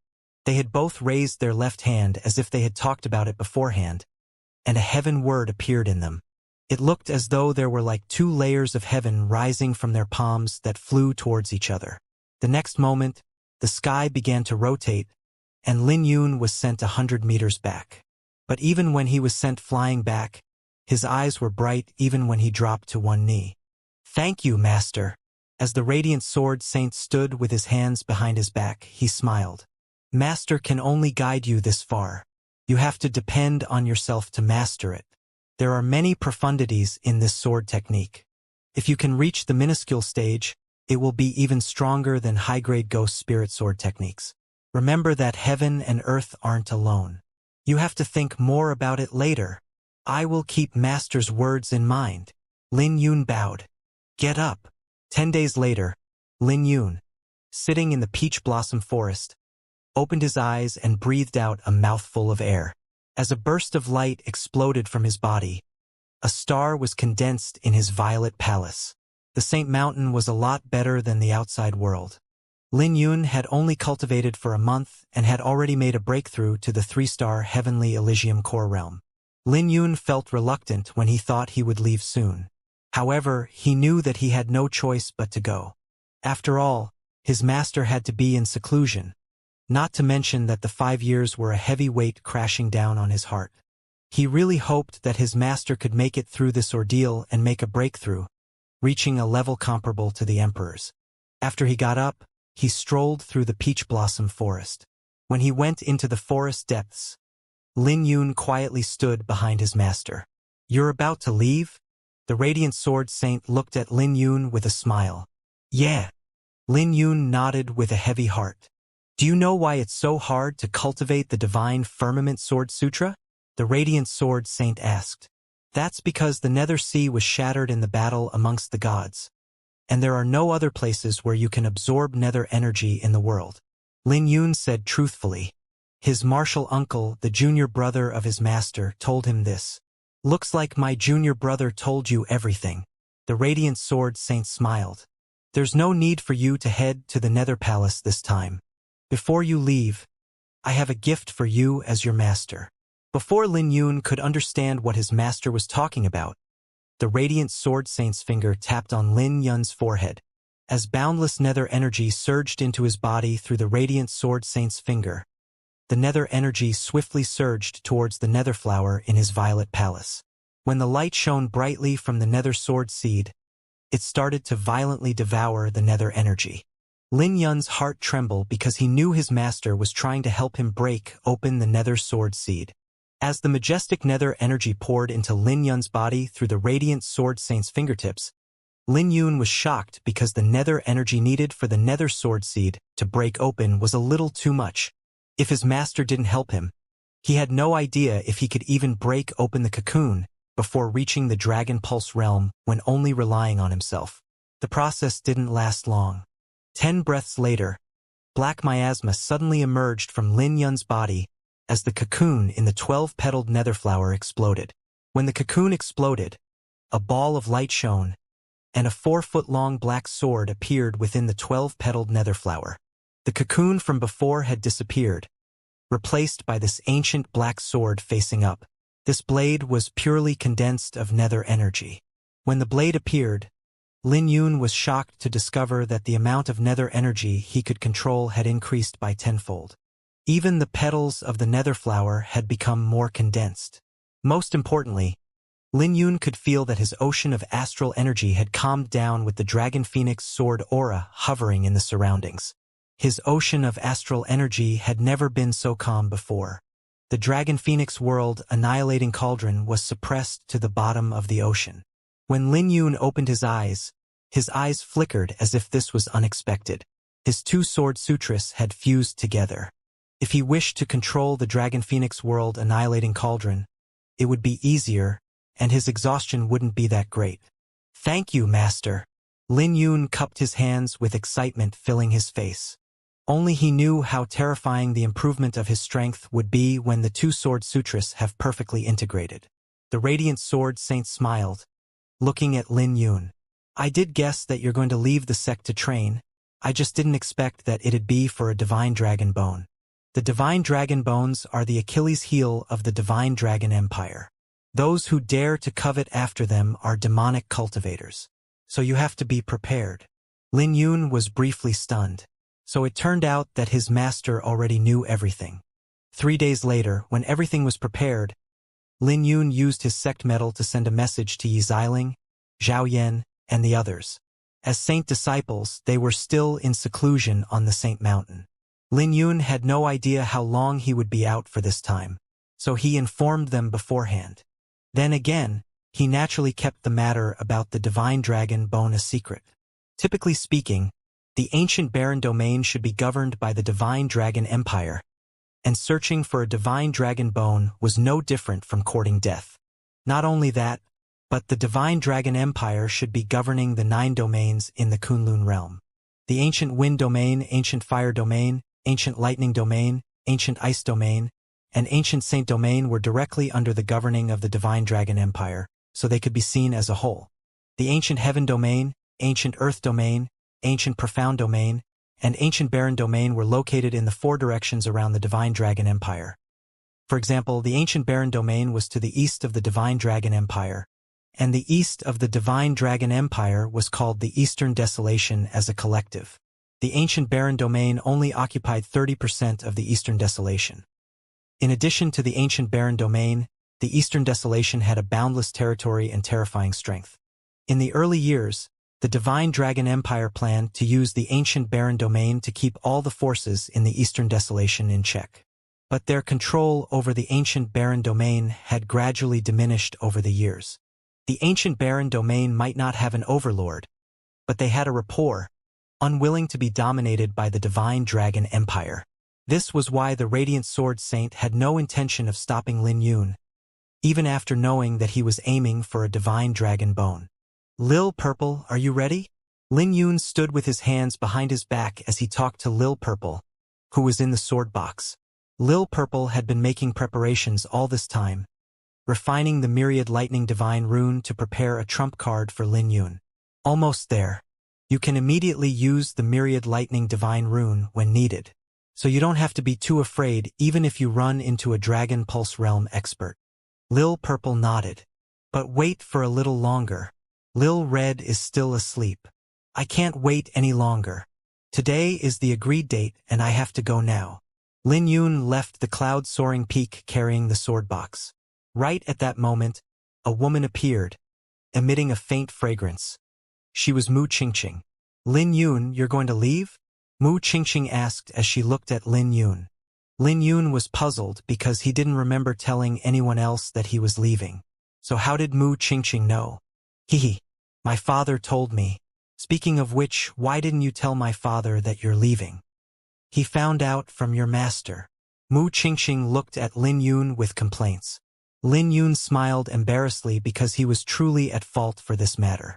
They had both raised their left hand as if they had talked about it beforehand, and a heaven word appeared in them. It looked as though there were like two layers of heaven rising from their palms that flew towards each other. The next moment, the sky began to rotate, and Lin Yun was sent 100 meters back. But even when he was sent flying back, his eyes were bright even when he dropped to one knee. Thank you, Master. As the radiant sword saint stood with his hands behind his back, he smiled. Master can only guide you this far. You have to depend on yourself to master it. There are many profundities in this sword technique. If you can reach the minuscule stage, it will be even stronger than high-grade ghost spirit sword techniques. Remember that heaven and earth aren't alone. You have to think more about it later. I will keep Master's words in mind. Lin Yun bowed. Get up. 10 days later, Lin Yun, sitting in the peach blossom forest, opened his eyes and breathed out a mouthful of air. As a burst of light exploded from his body, a star was condensed in his violet palace. The Saint Mountain was a lot better than the outside world. Lin Yun had only cultivated for a month and had already made a breakthrough to the 3-star heavenly Elysium core realm. Lin Yun felt reluctant when he thought he would leave soon. However, he knew that he had no choice but to go. After all, his master had to be in seclusion, not to mention that the 5 years were a heavy weight crashing down on his heart. He really hoped that his master could make it through this ordeal and make a breakthrough, reaching a level comparable to the Emperor's. After he got up, he strolled through the peach blossom forest. When he went into the forest depths, Lin Yun quietly stood behind his master. "You're about to leave?" The Radiant Sword Saint looked at Lin Yun with a smile. "Yeah." Lin Yun nodded with a heavy heart. "Do you know why it's so hard to cultivate the Divine Firmament Sword Sutra?" The Radiant Sword Saint asked. "That's because the Nether Sea was shattered in the battle amongst the gods, and there are no other places where you can absorb nether energy in the world." Lin Yun said truthfully. His martial uncle, the junior brother of his master, told him this. "Looks like my junior brother told you everything." The Radiant Sword Saint smiled. "There's no need for you to head to the Nether Palace this time. Before you leave, I have a gift for you as your master." Before Lin Yun could understand what his master was talking about, the Radiant Sword Saint's finger tapped on Lin Yun's forehead. As boundless nether energy surged into his body through the Radiant Sword Saint's finger, the nether energy swiftly surged towards the nether flower in his violet palace. When the light shone brightly from the nether sword seed, it started to violently devour the nether energy. Lin Yun's heart trembled because he knew his master was trying to help him break open the nether sword seed. As the majestic nether energy poured into Lin Yun's body through the Radiant Sword Saint's fingertips, Lin Yun was shocked because the nether energy needed for the nether sword seed to break open was a little too much. If his master didn't help him, he had no idea if he could even break open the cocoon before reaching the Dragon Pulse realm when only relying on himself. The process didn't last long. 10 breaths later, black miasma suddenly emerged from Lin Yun's body as the cocoon in the 12-petaled nether flower exploded. When the cocoon exploded, a ball of light shone, and a 4-foot-long black sword appeared within the 12-petaled nether flower. The cocoon from before had disappeared, replaced by this ancient black sword facing up. This blade was purely condensed of nether energy. When the blade appeared, Lin Yun was shocked to discover that the amount of nether energy he could control had increased by tenfold. Even the petals of the nether flower had become more condensed. Most importantly, Lin Yun could feel that his ocean of astral energy had calmed down with the Dragon Phoenix sword aura hovering in the surroundings. His ocean of astral energy had never been so calm before. The Dragon Phoenix world annihilating cauldron was suppressed to the bottom of the ocean. When Lin Yun opened his eyes flickered as if this was unexpected. His two sword sutras had fused together. If he wished to control the Dragon Phoenix world annihilating cauldron, it would be easier, and his exhaustion wouldn't be that great. "Thank you, Master." Lin Yun cupped his hands with excitement filling his face. Only he knew how terrifying the improvement of his strength would be when the two sword sutras have perfectly integrated. The Radiant Sword Saint smiled, looking at Lin Yun. "I did guess that you're going to leave the sect to train. I just didn't expect that it'd be for a Divine Dragon Bone." The Divine Dragon Bones are the Achilles heel of the Divine Dragon Empire. Those who dare to covet after them are demonic cultivators. So you have to be prepared. Lin Yun was briefly stunned. So it turned out that his master already knew everything. 3 days later, when everything was prepared, Lin Yun used his sect medal to send a message to Yi Xiling, Zhao Yan, and the others. As saint disciples, they were still in seclusion on the Saint Mountain. Lin Yun had no idea how long he would be out for this time, so he informed them beforehand. Then again, he naturally kept the matter about the Divine Dragon Bone a secret. Typically speaking, the ancient barren domain should be governed by the Divine Dragon Empire, and searching for a Divine Dragon Bone was no different from courting death. Not only that, but the Divine Dragon Empire should be governing the 9 domains in the Kunlun realm. The Ancient Wind Domain, Ancient Fire Domain, Ancient Lightning Domain, Ancient Ice Domain, and Ancient Saint Domain were directly under the governing of the Divine Dragon Empire, so they could be seen as a whole. The Ancient Heaven Domain, Ancient Earth Domain, Ancient Profound Domain, and Ancient Barren Domain were located in the 4 directions around the Divine Dragon Empire. For example, the Ancient Barren Domain was to the east of the Divine Dragon Empire, and the east of the Divine Dragon Empire was called the Eastern Desolation as a collective. The Ancient Barren Domain only occupied 30% of the Eastern Desolation. In addition to the Ancient Barren Domain, the Eastern Desolation had a boundless territory and terrifying strength. In the early years, The Divine Dragon Empire planned to use the ancient barren domain to keep all the forces in the Eastern Desolation in check. But their control over the ancient barren domain had gradually diminished over the years. The ancient barren domain might not have an overlord, but they had a rapport, unwilling to be dominated by the Divine Dragon Empire. This was why the Radiant Sword Saint had no intention of stopping Lin Yun, even after knowing that he was aiming for a Divine Dragon Bone. Lil Purple, are you ready? Lin Yun stood with his hands behind his back as he talked to Lil Purple, who was in the sword box. Lil Purple had been making preparations all this time, refining the Myriad Lightning Divine Rune to prepare a trump card for Lin Yun. Almost there. You can immediately use the Myriad Lightning Divine Rune when needed, so you don't have to be too afraid even if you run into a Dragon Pulse Realm expert. Lil Purple nodded. But wait for a little longer. Lil Red is still asleep. I can't wait any longer. Today is the agreed date and I have to go now. Lin Yun left the cloud-soaring peak carrying the sword box. Right at that moment, a woman appeared, emitting a faint fragrance. She was Mu Qingqing. Lin Yun, you're going to leave? Mu Qingqing asked as she looked at Lin Yun. Lin Yun was puzzled because he didn't remember telling anyone else that he was leaving. So how did Mu Qingqing know? Hehe. My father told me. Speaking of which, why didn't you tell my father that you're leaving? He found out from your master. Mu Qingqing looked at Lin Yun with complaints. Lin Yun smiled embarrassedly because he was truly at fault for this matter.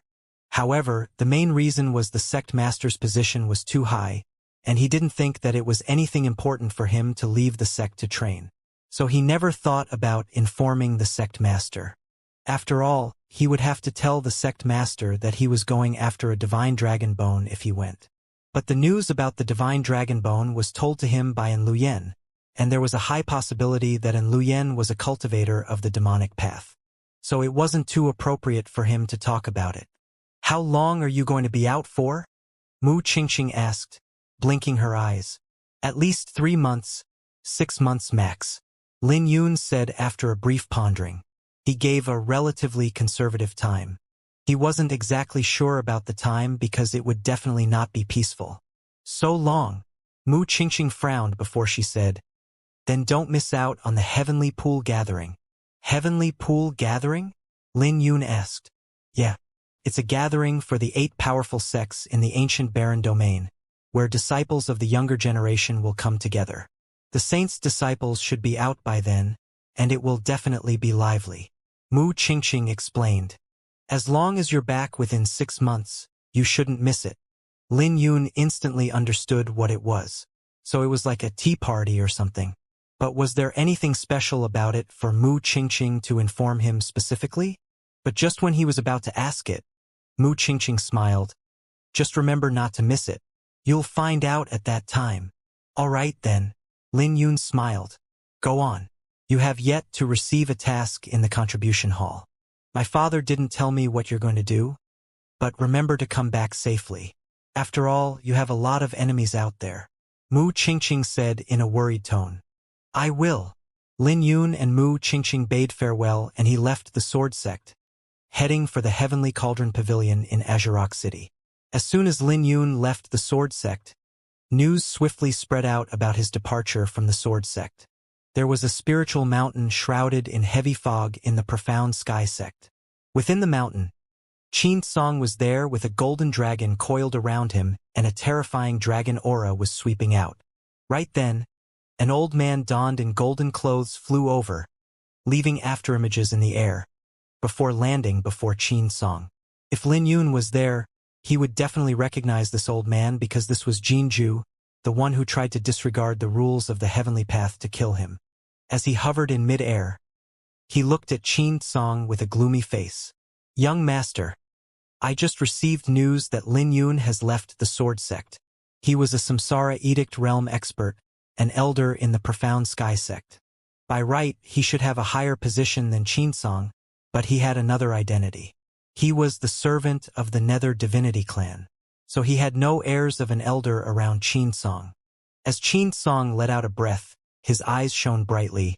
However, the main reason was the sect master's position was too high, and he didn't think that it was anything important for him to leave the sect to train. So he never thought about informing the sect master. After all, he would have to tell the sect master that he was going after a Divine Dragon Bone if he went. But the news about the Divine Dragon Bone was told to him by An Luyen, and there was a high possibility that An Luyen was a cultivator of the demonic path. So it wasn't too appropriate for him to talk about it. How long are you going to be out for? Mu Qingqing asked, blinking her eyes. At least 3 months, 6 months max. Lin Yun said after a brief pondering. He gave a relatively conservative time. He wasn't exactly sure about the time because it would definitely not be peaceful. So long. Mu Qingqing frowned before she said, then don't miss out on the Heavenly Pool Gathering. Heavenly Pool Gathering? Lin Yun asked. Yeah. It's a gathering for the 8 powerful sects in the ancient barren domain, where disciples of the younger generation will come together. The saints' disciples should be out by then, and it will definitely be lively. Mu Qingqing explained. As long as you're back within 6 months, you shouldn't miss it. Lin Yun instantly understood what it was. So it was like a tea party or something. But was there anything special about it for Mu Qingqing to inform him specifically? But just when he was about to ask it, Mu Qingqing smiled. Just remember not to miss it. You'll find out at that time. All right then. Lin Yun smiled. Go on. You have yet to receive a task in the contribution hall. My father didn't tell me what you're going to do, but remember to come back safely. After all, you have a lot of enemies out there. Mu Qingqing said in a worried tone. I will. Lin Yun and Mu Qingqing bade farewell and he left the sword sect, heading for the Heavenly Cauldron Pavilion in Azurok City. As soon as Lin Yun left the sword sect, news swiftly spread out about his departure from the sword sect. There was a spiritual mountain shrouded in heavy fog in the profound sky sect. Within the mountain, Qin Song was there with a golden dragon coiled around him and a terrifying dragon aura was sweeping out. Right then, an old man donned in golden clothes flew over, leaving afterimages in the air, before landing before Qin Song. If Lin Yun was there, he would definitely recognize this old man because this was Jinju, the one who tried to disregard the rules of the heavenly path to kill him. As he hovered in mid-air, he looked at Qin Song with a gloomy face. Young master, I just received news that Lin Yun has left the sword sect. He was a Samsara Edict Realm expert, an elder in the profound sky sect. By right, he should have a higher position than Qin Song, but he had another identity. He was the servant of the Nether Divinity clan, so he had no heirs of an elder around Qin Song. As Qin Song let out a breath, his eyes shone brightly.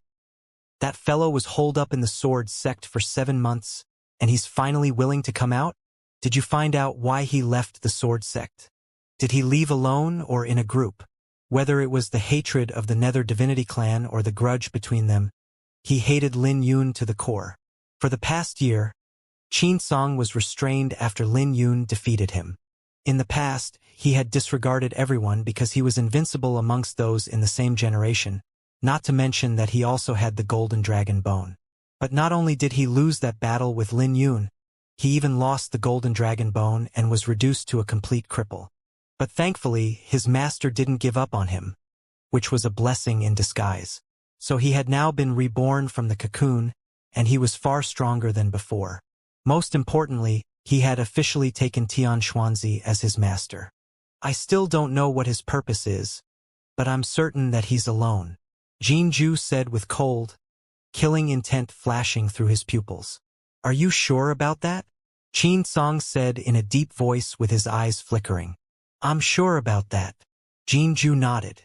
That fellow was holed up in the sword sect for 7 months, and he's finally willing to come out? Did you find out why he left the sword sect? Did he leave alone or in a group? Whether it was the hatred of the Nether Divinity clan or the grudge between them, he hated Lin Yun to the core. For the past year, Qin Song was restrained after Lin Yun defeated him. In the past, he had disregarded everyone because he was invincible amongst those in the same generation, not to mention that he also had the Golden Dragon Bone. But not only did he lose that battle with Lin Yun, he even lost the Golden Dragon Bone and was reduced to a complete cripple. But thankfully, his master didn't give up on him, which was a blessing in disguise. So he had now been reborn from the cocoon, and he was far stronger than before. Most importantly, he had officially taken Tian Xuanzi as his master. I still don't know what his purpose is, but I'm certain that he's alone, Jin Ju said with cold, killing intent flashing through his pupils. Are you sure about that? Qin Song said in a deep voice with his eyes flickering. I'm sure about that. Jin Ju nodded.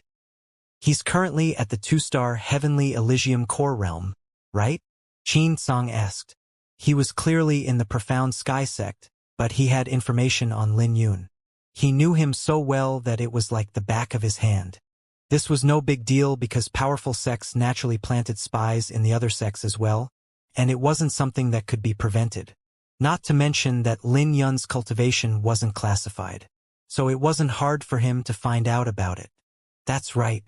He's currently at the 2-star Heavenly Elysium core realm, right? Qin Song asked. He was clearly in the Profound Sky sect, but he had information on Lin Yun. He knew him so well that it was like the back of his hand. This was no big deal because powerful sects naturally planted spies in the other sects as well, and it wasn't something that could be prevented. Not to mention that Lin Yun's cultivation wasn't classified, so it wasn't hard for him to find out about it. That's right.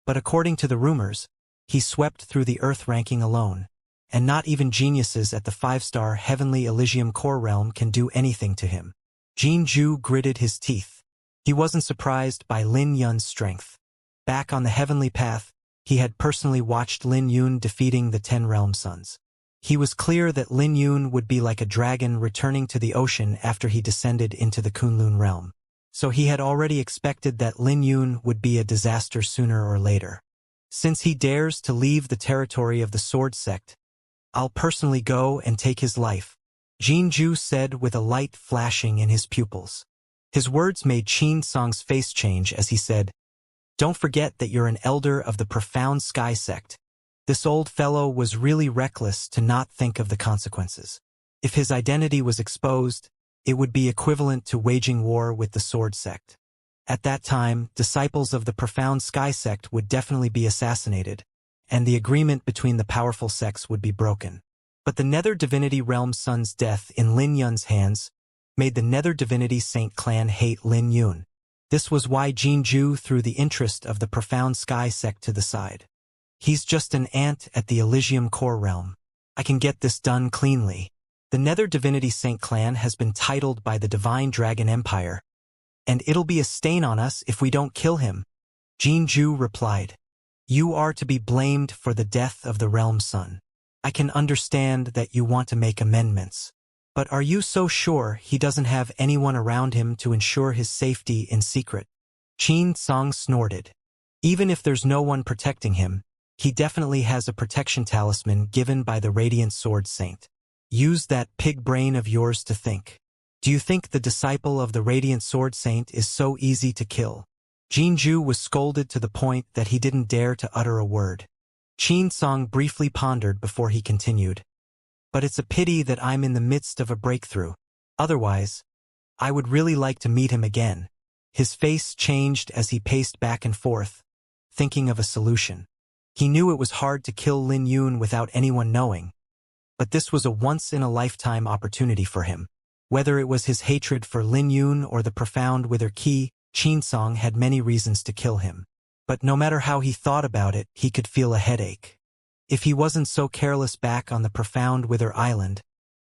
But according to the rumors, he swept through the Earth ranking alone, and not even geniuses at the 5-star Heavenly Elysium core realm can do anything to him. Jin Ju gritted his teeth. He wasn't surprised by Lin Yun's strength. Back on the heavenly path, he had personally watched Lin Yun defeating the 10 realm suns. He was clear that Lin Yun would be like a dragon returning to the ocean after he descended into the Kunlun realm. So he had already expected that Lin Yun would be a disaster sooner or later. Since he dares to leave the territory of the sword sect, I'll personally go and take his life, Jin Ju said with a light flashing in his pupils. His words made Qin Song's face change as he said, Don't forget that you're an elder of the Profound Sky sect. This old fellow was really reckless to not think of the consequences. If his identity was exposed, it would be equivalent to waging war with the sword sect. At that time, disciples of the Profound Sky sect would definitely be assassinated, and the agreement between the powerful sects would be broken. But the Nether Divinity Realm Sun's death in Lin Yun's hands made the Nether Divinity Saint clan hate Lin Yun. This was why Jin Ju threw the interest of the Profound Sky sect to the side. He's just an ant at the Elysium core realm. I can get this done cleanly. The Nether Divinity Saint clan has been titled by the Divine Dragon Empire, and it'll be a stain on us if we don't kill him, Jin Ju replied. You are to be blamed for the death of the realm sun. I can understand that you want to make amendments. But are you so sure he doesn't have anyone around him to ensure his safety in secret? Qin Song snorted. Even if there's no one protecting him, he definitely has a protection talisman given by the Radiant Sword Saint. Use that pig brain of yours to think. Do you think the disciple of the Radiant Sword Saint is so easy to kill? Jin Ju was scolded to the point that he didn't dare to utter a word. Qin Song briefly pondered before he continued. But it's a pity that I'm in the midst of a breakthrough. Otherwise, I would really like to meet him again. His face changed as he paced back and forth, thinking of a solution. He knew it was hard to kill Lin Yun without anyone knowing, but this was a once-in-a-lifetime opportunity for him. Whether it was his hatred for Lin Yun or the profound Wither Key, Qin Song had many reasons to kill him. But no matter how he thought about it, he could feel a headache. If he wasn't so careless back on the profound Wither Island,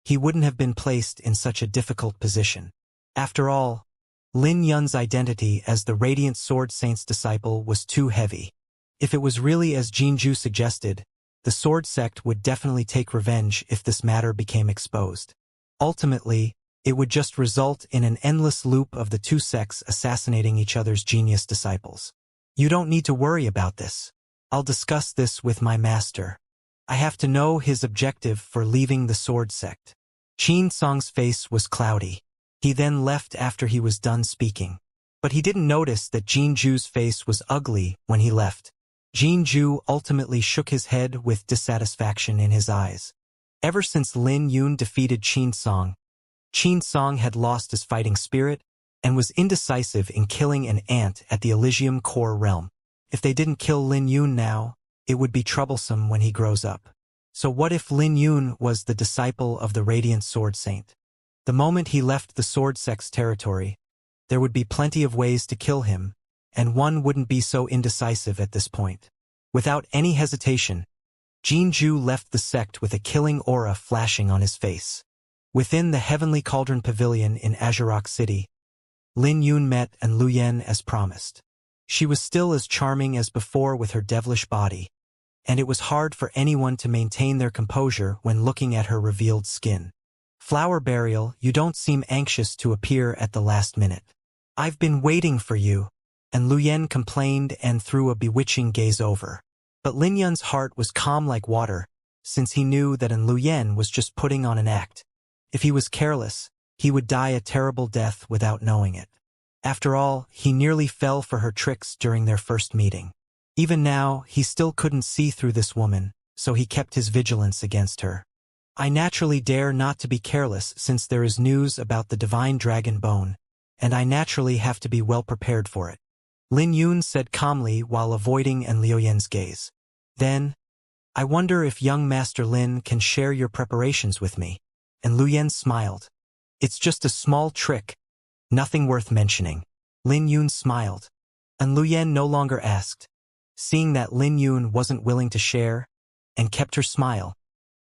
he wouldn't have been placed in such a difficult position. After all, Lin Yun's identity as the Radiant Sword Saint's disciple was too heavy. If it was really as Jin Ju suggested, the Sword Sect would definitely take revenge if this matter became exposed. Ultimately, it would just result in an endless loop of the two sects assassinating each other's genius disciples. You don't need to worry about this. I'll discuss this with my master. I have to know his objective for leaving the Sword Sect. Qin Song's face was cloudy. He then left after he was done speaking. But he didn't notice that Jin Ju's face was ugly when he left. Jin Ju ultimately shook his head with dissatisfaction in his eyes. Ever since Lin Yun defeated Qin Song, Qin Song had lost his fighting spirit and was indecisive in killing an ant at the Elysium core realm. If they didn't kill Lin Yun now, it would be troublesome when he grows up. So what if Lin Yun was the disciple of the Radiant Sword Saint? The moment he left the sword sect's territory, there would be plenty of ways to kill him, and one wouldn't be so indecisive at this point. Without any hesitation, Jin Ju left the sect with a killing aura flashing on his face. Within the Heavenly Cauldron Pavilion in Azurok City, Lin Yun met and Lu Yen as promised. She was still as charming as before with her devilish body, and it was hard for anyone to maintain their composure when looking at her revealed skin. Flower Burial, you don't seem anxious to appear at the last minute. I've been waiting for you, and Lu Yen complained and threw a bewitching gaze over. But Lin Yun's heart was calm like water, since he knew that Lu Yen was just putting on an act. If he was careless, he would die a terrible death without knowing it. After all, he nearly fell for her tricks during their first meeting. Even now, he still couldn't see through this woman, so he kept his vigilance against her. I naturally dare not to be careless since there is news about the divine dragon bone, and I naturally have to be well prepared for it. Lin Yun said calmly while avoiding Liu Yen's gaze. Then, I wonder if young Master Lin can share your preparations with me. And Lu Yen smiled. It's just a small trick, nothing worth mentioning. Lin Yun smiled. And Lu Yen no longer asked, seeing that Lin Yun wasn't willing to share, and kept her smile.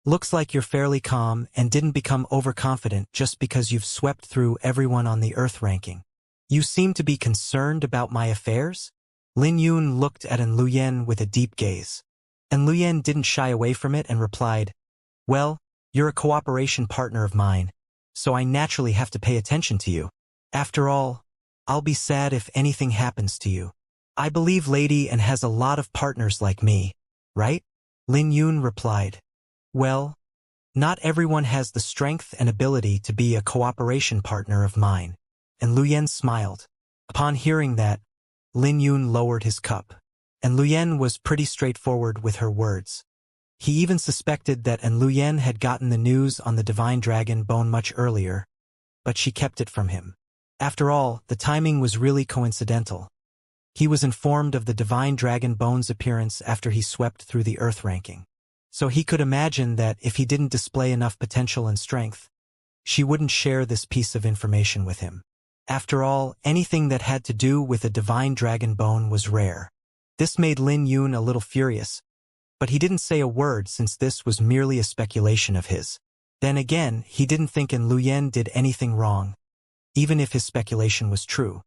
Looks like you're fairly calm and didn't become overconfident just because you've swept through everyone on the Earth ranking. You seem to be concerned about my affairs? Lin Yun looked at Lu Yen with a deep gaze. And Lu Yen didn't shy away from it and replied, well, you're a cooperation partner of mine, so I naturally have to pay attention to you. After all, I'll be sad if anything happens to you. I believe Lady N has a lot of partners like me, right? Lin Yun replied. Well, not everyone has the strength and ability to be a cooperation partner of mine. And Lu Yen smiled. Upon hearing that, Lin Yun lowered his cup. And Lu Yen was pretty straightforward with her words. He even suspected that Lu Yen had gotten the news on the divine dragon bone much earlier, but she kept it from him. After all, the timing was really coincidental. He was informed of the divine dragon bone's appearance after he swept through the Earth ranking. So he could imagine that if he didn't display enough potential and strength, she wouldn't share this piece of information with him. After all, anything that had to do with a divine dragon bone was rare. This made Lin Yun a little furious, but he didn't say a word since this was merely a speculation of his. Then again, he didn't think Lu Yen did anything wrong, even if his speculation was true.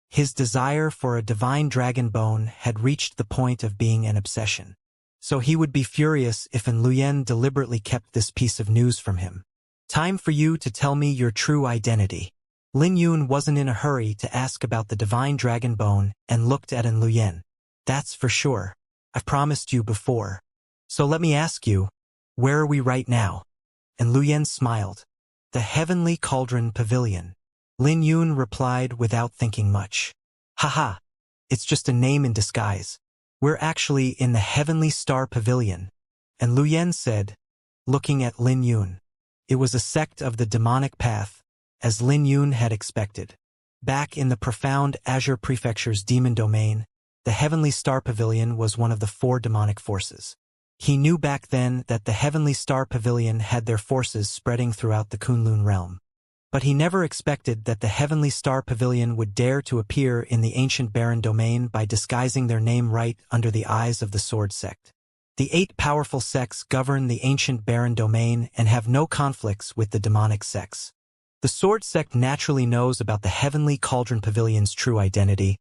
His desire for a divine dragon bone had reached the point of being an obsession. So he would be furious if Lu Yen deliberately kept this piece of news from him. Time for you to tell me your true identity. Lin Yun wasn't in a hurry to ask about the divine dragon bone and looked at Lu Yen. That's for sure. I've promised you before. So let me ask you, where are we right now? And Lu Yen smiled. The Heavenly Cauldron Pavilion. Lin Yun replied without thinking much. Haha, it's just a name in disguise. We're actually in the Heavenly Star Pavilion. And Lu Yen said, looking at Lin Yun. It was a sect of the demonic path, as Lin Yun had expected. Back in the profound Azure Prefecture's demon domain, the Heavenly Star Pavilion was one of the 4 demonic forces. He knew back then that the Heavenly Star Pavilion had their forces spreading throughout the Kunlun realm. But he never expected that the Heavenly Star Pavilion would dare to appear in the ancient barren domain by disguising their name right under the eyes of the Sword Sect. The 8 powerful sects govern the ancient barren domain and have no conflicts with the demonic sects. The Sword Sect naturally knows about the Heavenly Cauldron Pavilion's true identity,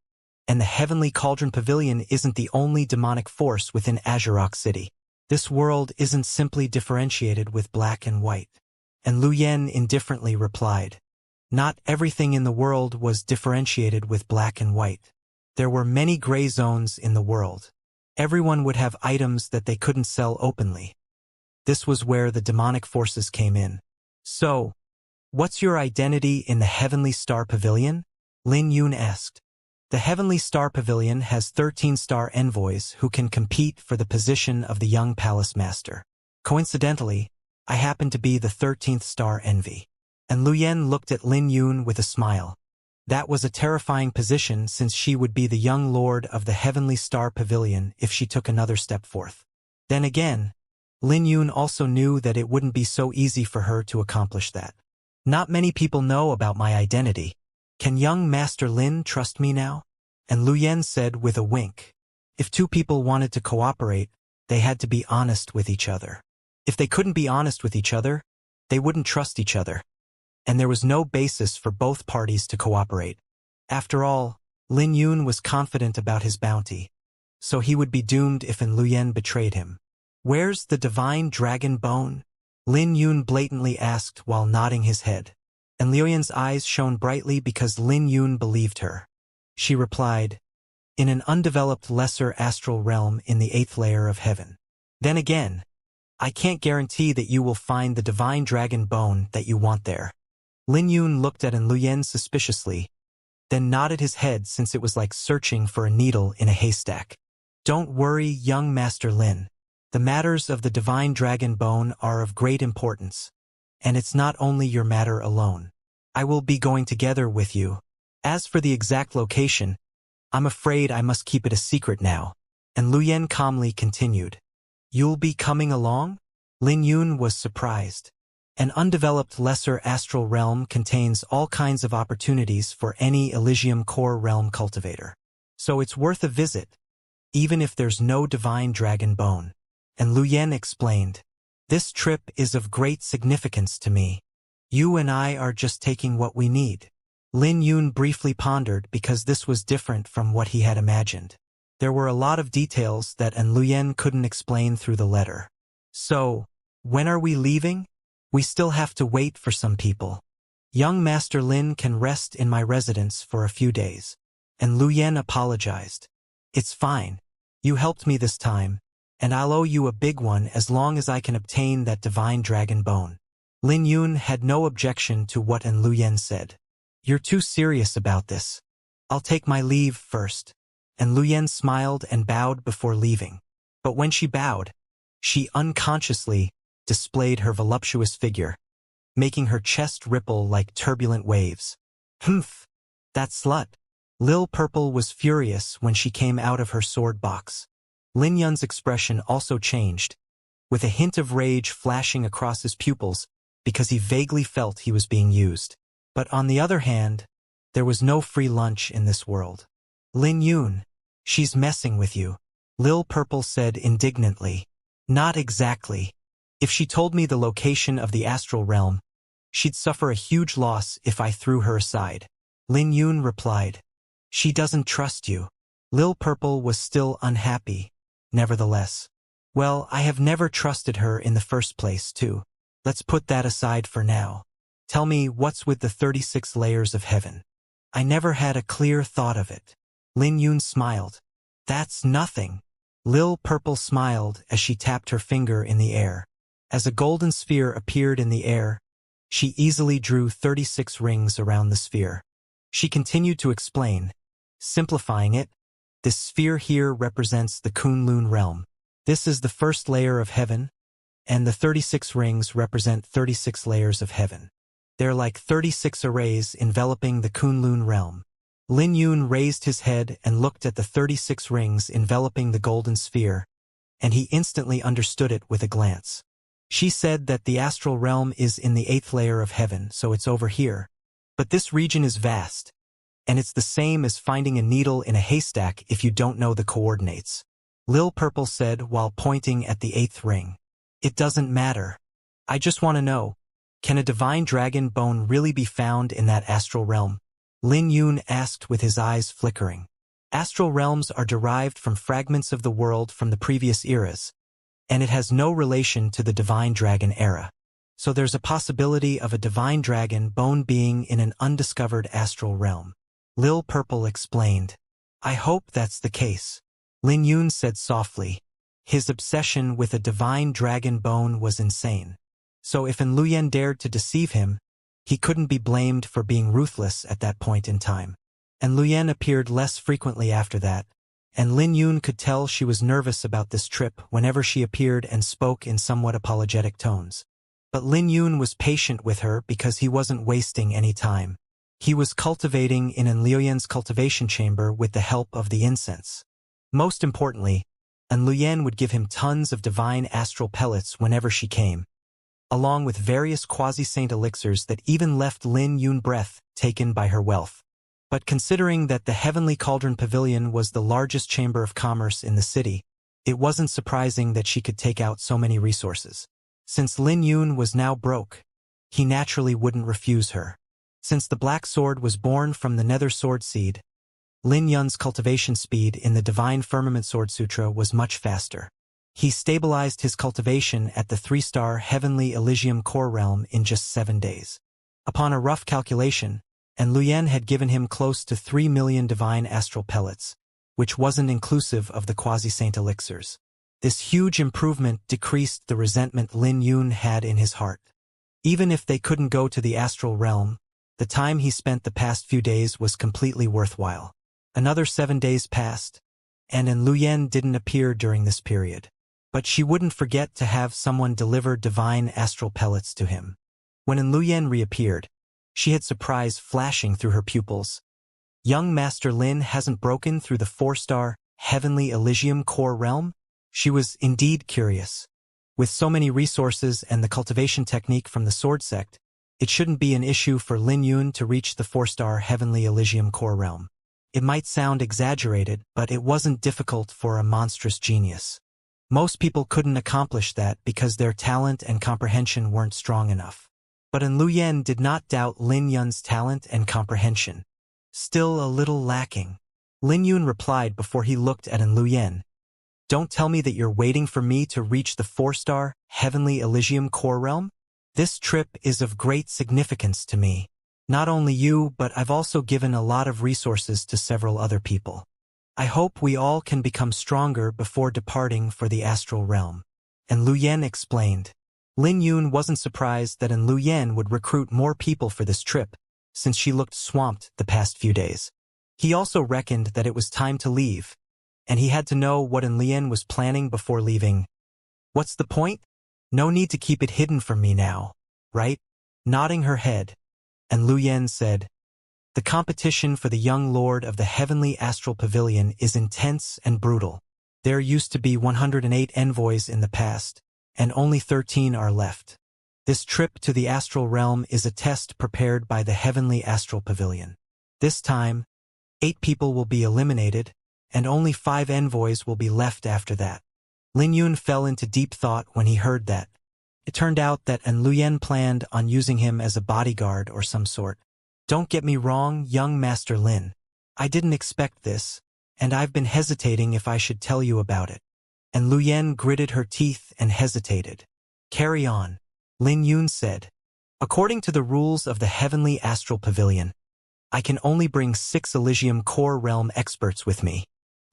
and the Heavenly Cauldron Pavilion isn't the only demonic force within Azurok City. This world isn't simply differentiated with black and white. And Lu Yen indifferently replied, not everything in the world was differentiated with black and white. There were many gray zones in the world. Everyone would have items that they couldn't sell openly. This was where the demonic forces came in. So, what's your identity in the Heavenly Star Pavilion? Lin Yun asked. The Heavenly Star Pavilion has 13 star envoys who can compete for the position of the young palace master. Coincidentally, I happen to be the 13th star envy. And Luyen looked at Lin Yun with a smile. That was a terrifying position since she would be the young lord of the Heavenly Star Pavilion if she took another step forth. Then again, Lin Yun also knew that it wouldn't be so easy for her to accomplish that. Not many people know about my identity. Can young Master Lin trust me now? And Luyen said with a wink. If two people wanted to cooperate, they had to be honest with each other. If they couldn't be honest with each other, they wouldn't trust each other. And there was no basis for both parties to cooperate. After all, Lin Yun was confident about his bounty, so he would be doomed if Luyen betrayed him. Where's the divine dragon bone? Lin Yun blatantly asked while nodding his head. And Luyen's eyes shone brightly because Lin Yun believed her. She replied, in an undeveloped lesser astral realm in the 8th layer of heaven. Then again, I can't guarantee that you will find the divine dragon bone that you want there. Lin Yun looked at Luyen suspiciously, then nodded his head since it was like searching for a needle in a haystack. Don't worry, young Master Lin. The matters of the divine dragon bone are of great importance. And it's not only your matter alone. I will be going together with you. As for the exact location, I'm afraid I must keep it a secret now. And Luyen calmly continued. You'll be coming along? Lin Yun was surprised. An undeveloped lesser astral realm contains all kinds of opportunities for any Elysium core realm cultivator. So it's worth a visit, even if there's no divine dragon bone. And Luyen explained. This trip is of great significance to me. You and I are just taking what we need. Lin Yun briefly pondered because this was different from what he had imagined. There were a lot of details that Luyen couldn't explain through the letter. So, when are we leaving? We still have to wait for some people. Young Master Lin can rest in my residence for a few days. And Luyen apologized. It's fine. You helped me this time, and I'll owe you a big one as long as I can obtain that divine dragon bone. Lin Yun had no objection to what Luyen said. You're too serious about this. I'll take my leave first. And Luyen smiled and bowed before leaving. But when she bowed, she unconsciously displayed her voluptuous figure, making her chest ripple like turbulent waves. Humph! That slut! Lil Purple was furious when she came out of her sword box. Lin Yun's expression also changed, with a hint of rage flashing across his pupils because he vaguely felt he was being used. But on the other hand, there was no free lunch in this world. Lin Yun, she's messing with you, Lil Purple said indignantly. Not exactly. If she told me the location of the astral realm, she'd suffer a huge loss if I threw her aside. Lin Yun replied. She doesn't trust you. Lil Purple was still unhappy, nevertheless. Well, I have never trusted her in the first place, too. Let's put that aside for now. Tell me what's with the 36 layers of heaven. I never had a clear thought of it. Lin Yun smiled. That's nothing. Lil Purple smiled as she tapped her finger in the air. As a golden sphere appeared in the air, she easily drew 36 rings around the sphere. She continued to explain, simplifying it. This sphere here represents the Kunlun realm. This is the first layer of heaven, and the 36 rings represent 36 layers of heaven. They're like 36 arrays enveloping the Kunlun realm. Lin Yun raised his head and looked at the 36 rings enveloping the golden sphere, and he instantly understood it with a glance. She said that the astral realm is in the 8th layer of heaven, so it's over here. But this region is vast, and it's the same as finding a needle in a haystack if you don't know the coordinates. Lil Purple said while pointing at the 8th ring. It doesn't matter. I just want to know, can a divine dragon bone really be found in that astral realm? Lin Yun asked with his eyes flickering. Astral realms are derived from fragments of the world from the previous eras, and it has no relation to the divine dragon era. So there's a possibility of a divine dragon bone being in an undiscovered astral realm. Lil Purple explained. I hope that's the case. Lin Yun said softly. His obsession with a divine dragon bone was insane. So if Luyen dared to deceive him, he couldn't be blamed for being ruthless at that point in time. And Luyen appeared less frequently after that, and Lin Yun could tell she was nervous about this trip whenever she appeared and spoke in somewhat apologetic tones. But Lin Yun was patient with her because he wasn't wasting any time. He was cultivating in Enluyen's cultivation chamber with the help of the incense. Most importantly, Enluyen would give him tons of divine astral pellets whenever she came, along with various quasi-saint elixirs that even left Lin Yun breath taken by her wealth. But considering that the Heavenly Cauldron Pavilion was the largest chamber of commerce in the city, it wasn't surprising that she could take out so many resources. Since Lin Yun was now broke, he naturally wouldn't refuse her. Since the Black Sword was born from the Nether Sword Seed, Lin Yun's cultivation speed in the Divine Firmament Sword Sutra was much faster. He stabilized his cultivation at the 3-star Heavenly Elysium core realm in just 7 days. Upon a rough calculation, Enluyen had given him close to 3 million divine astral pellets, which wasn't inclusive of the quasi-saint elixirs. This huge improvement decreased the resentment Lin Yun had in his heart. Even if they couldn't go to the astral realm, the time he spent the past few days was completely worthwhile. Another 7 days passed, and Enluyen didn't appear during this period. But she wouldn't forget to have someone deliver divine astral pellets to him. When Enluyen reappeared, she had surprise flashing through her pupils. Young Master Lin hasn't broken through the 4-star Heavenly Elysium core realm? She was indeed curious. With so many resources and the cultivation technique from the Sword Sect, it shouldn't be an issue for Lin Yun to reach the 4-star Heavenly Elysium core realm. It might sound exaggerated, but it wasn't difficult for a monstrous genius. Most people couldn't accomplish that because their talent and comprehension weren't strong enough. But Enluyen did not doubt Lin Yun's talent and comprehension. Still a little lacking. Lin Yun replied before he looked at Enluyen. Don't tell me that you're waiting for me to reach the 4-star Heavenly Elysium core realm? This trip is of great significance to me. Not only you, but I've also given a lot of resources to several other people. I hope we all can become stronger before departing for the astral realm. Enluyen explained. Lin Yun wasn't surprised that Enluyen would recruit more people for this trip, since she looked swamped the past few days. He also reckoned that it was time to leave, and he had to know what Enluyen was planning before leaving. What's the point? No need to keep it hidden from me now, right? Nodding her head, Enluyen said, the competition for the young lord of the Heavenly Astral Pavilion is intense and brutal. There used to be 108 envoys in the past, and only 13 are left. This trip to the astral realm is a test prepared by the Heavenly Astral Pavilion. This time, 8 people will be eliminated, and only 5 envoys will be left after that. Lin Yun fell into deep thought when he heard that. It turned out that Enluyen planned on using him as a bodyguard or some sort. Don't get me wrong, young Master Lin. I didn't expect this, and I've been hesitating if I should tell you about it. Enluyen gritted her teeth and hesitated. Carry on, Lin Yun said. According to the rules of the Heavenly Astral Pavilion, I can only bring 6 Elysium core realm experts with me.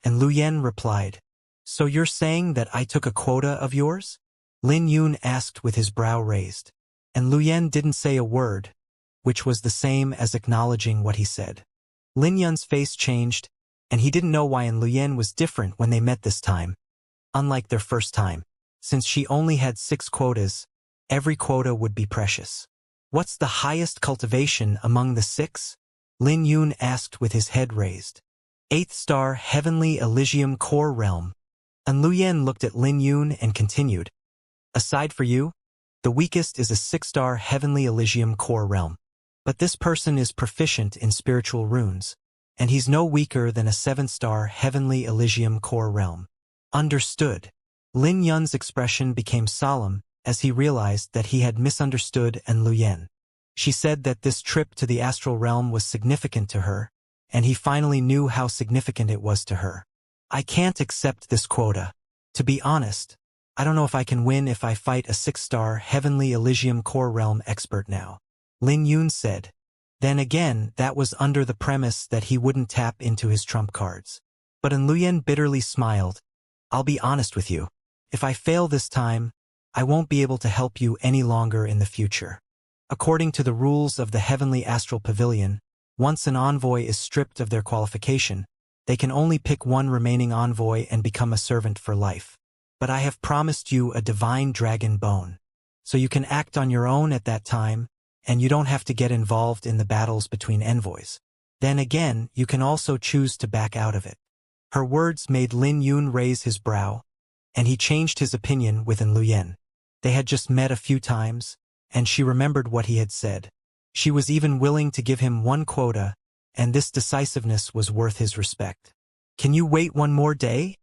Enluyen replied. So you're saying that I took a quota of yours? Lin Yun asked with his brow raised. Enluyen didn't say a word, which was the same as acknowledging what he said. Lin Yun's face changed, and he didn't know why Enluyen was different when they met this time. Unlike their first time, since she only had 6 quotas, every quota would be precious. What's the highest cultivation among the 6? Lin Yun asked with his head raised. 8th star Heavenly Elysium core realm. Enluyen looked at Lin Yun and continued. Aside for you, the weakest is a 6-star Heavenly Elysium core realm. But this person is proficient in spiritual runes, and he's no weaker than a 7-star Heavenly Elysium core realm. Understood. Lin Yun's expression became solemn as he realized that he had misunderstood Enluyen. She said that this trip to the astral realm was significant to her, and he finally knew how significant it was to her. I can't accept this quota. To be honest, I don't know if I can win if I fight a 6-star Heavenly Elysium core realm expert now. Lin Yun said. Then again, that was under the premise that he wouldn't tap into his trump cards. But Enluyen bitterly smiled. I'll be honest with you. If I fail this time, I won't be able to help you any longer in the future. According to the rules of the Heavenly Astral Pavilion, once an envoy is stripped of their qualification, they can only pick one remaining envoy and become a servant for life. But I have promised you a divine dragon bone. so you can act on your own at that time, and you don't have to get involved in the battles between envoys. Then again, you can also choose to back out of it. Her words made Lin Yun raise his brow, and he changed his opinion with Luyen. They had just met a few times, and she remembered what he had said. She was even willing to give him one quota, and this decisiveness was worth his respect. Can you wait one more day?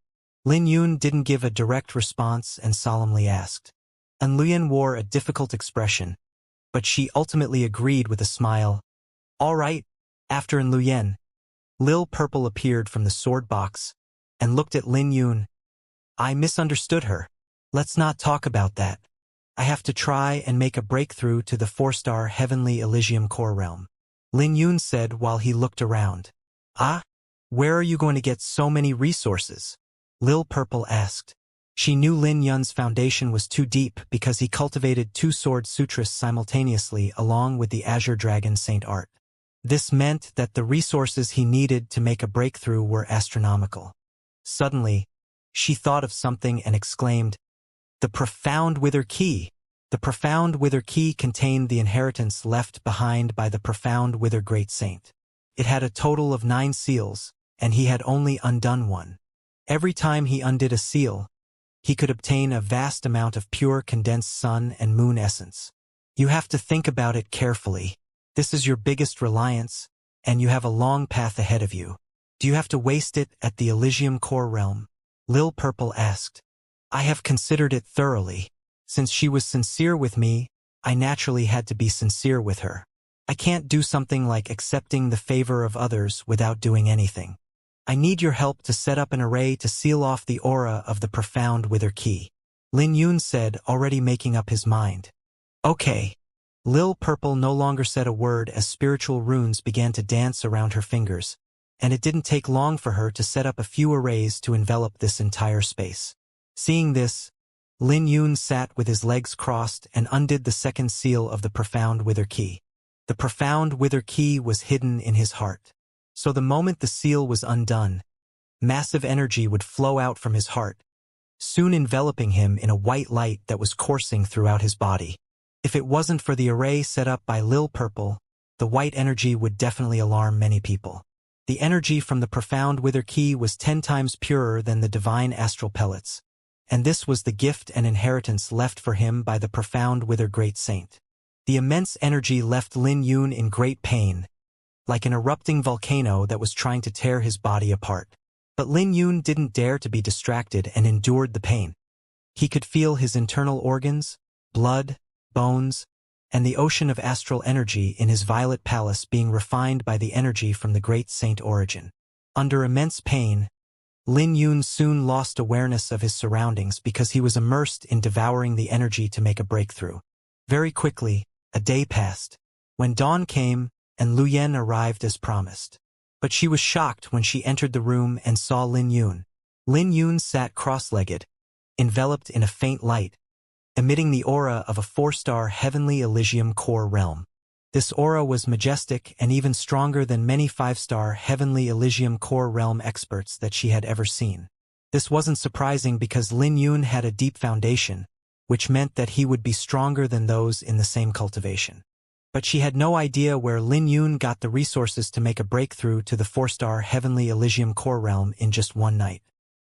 Lin Yun didn't give a direct response and solemnly asked. Luyen wore a difficult expression, but she ultimately agreed with a smile. All right. After Luyen, Lil Purple appeared from the sword box and looked at Lin Yun. I misunderstood her. Let's not talk about that. I have to try and make a breakthrough to the 4-star Heavenly Elysium core realm, Lin Yun said while he looked around. Ah? Where are you going to get so many resources? Lil Purple asked. She knew Lin Yun's foundation was too deep because he cultivated 2 sword sutras simultaneously along with the Azure Dragon Saint Art. This meant that the resources he needed to make a breakthrough were astronomical. Suddenly, she thought of something and exclaimed, The Profound Wither Key! The Profound Wither Key contained the inheritance left behind by the Profound Wither Great Saint. It had a total of 9 seals, and he had only undone one. Every time he undid a seal, he could obtain a vast amount of pure condensed sun and moon essence. You have to think about it carefully. This is your biggest reliance, and you have a long path ahead of you. Do you have to waste it at the Elysium core realm? Lil Purple asked. I have considered it thoroughly. Since she was sincere with me, I naturally had to be sincere with her. I can't do something like accepting the favor of others without doing anything. I need your help to set up an array to seal off the aura of the Profound Wither Key, Lin Yun said, already making up his mind. Okay. Lil Purple no longer said a word as spiritual runes began to dance around her fingers, and it didn't take long for her to set up a few arrays to envelop this entire space. Seeing this, Lin Yun sat with his legs crossed and undid the second seal of the Profound Wither Key. The Profound Wither Key was hidden in his heart. So the moment the seal was undone, massive energy would flow out from his heart, soon enveloping him in a white light that was coursing throughout his body. If it wasn't for the array set up by Lil Purple, the white energy would definitely alarm many people. The energy from the Profound Wither Key was 10 times purer than the divine astral pellets, and this was the gift and inheritance left for him by the Profound Wither Great Saint. The immense energy left Lin Yun in great pain, like an erupting volcano that was trying to tear his body apart. But Lin Yun didn't dare to be distracted and endured the pain. He could feel his internal organs, blood, bones, and the ocean of astral energy in his violet palace being refined by the energy from the great saint origin. Under immense pain, Lin Yun soon lost awareness of his surroundings because he was immersed in devouring the energy to make a breakthrough. Very quickly, a day passed. When dawn came, and Luyen arrived as promised. But she was shocked when she entered the room and saw Lin Yun. Lin Yun sat cross-legged, enveloped in a faint light, emitting the aura of a 4-star Heavenly Elysium core realm. This aura was majestic and even stronger than many 5-star Heavenly Elysium core realm experts that she had ever seen. This wasn't surprising because Lin Yun had a deep foundation, which meant that he would be stronger than those in the same cultivation. But she had no idea where Lin Yun got the resources to make a breakthrough to the 4-star Heavenly Elysium core realm in just one night.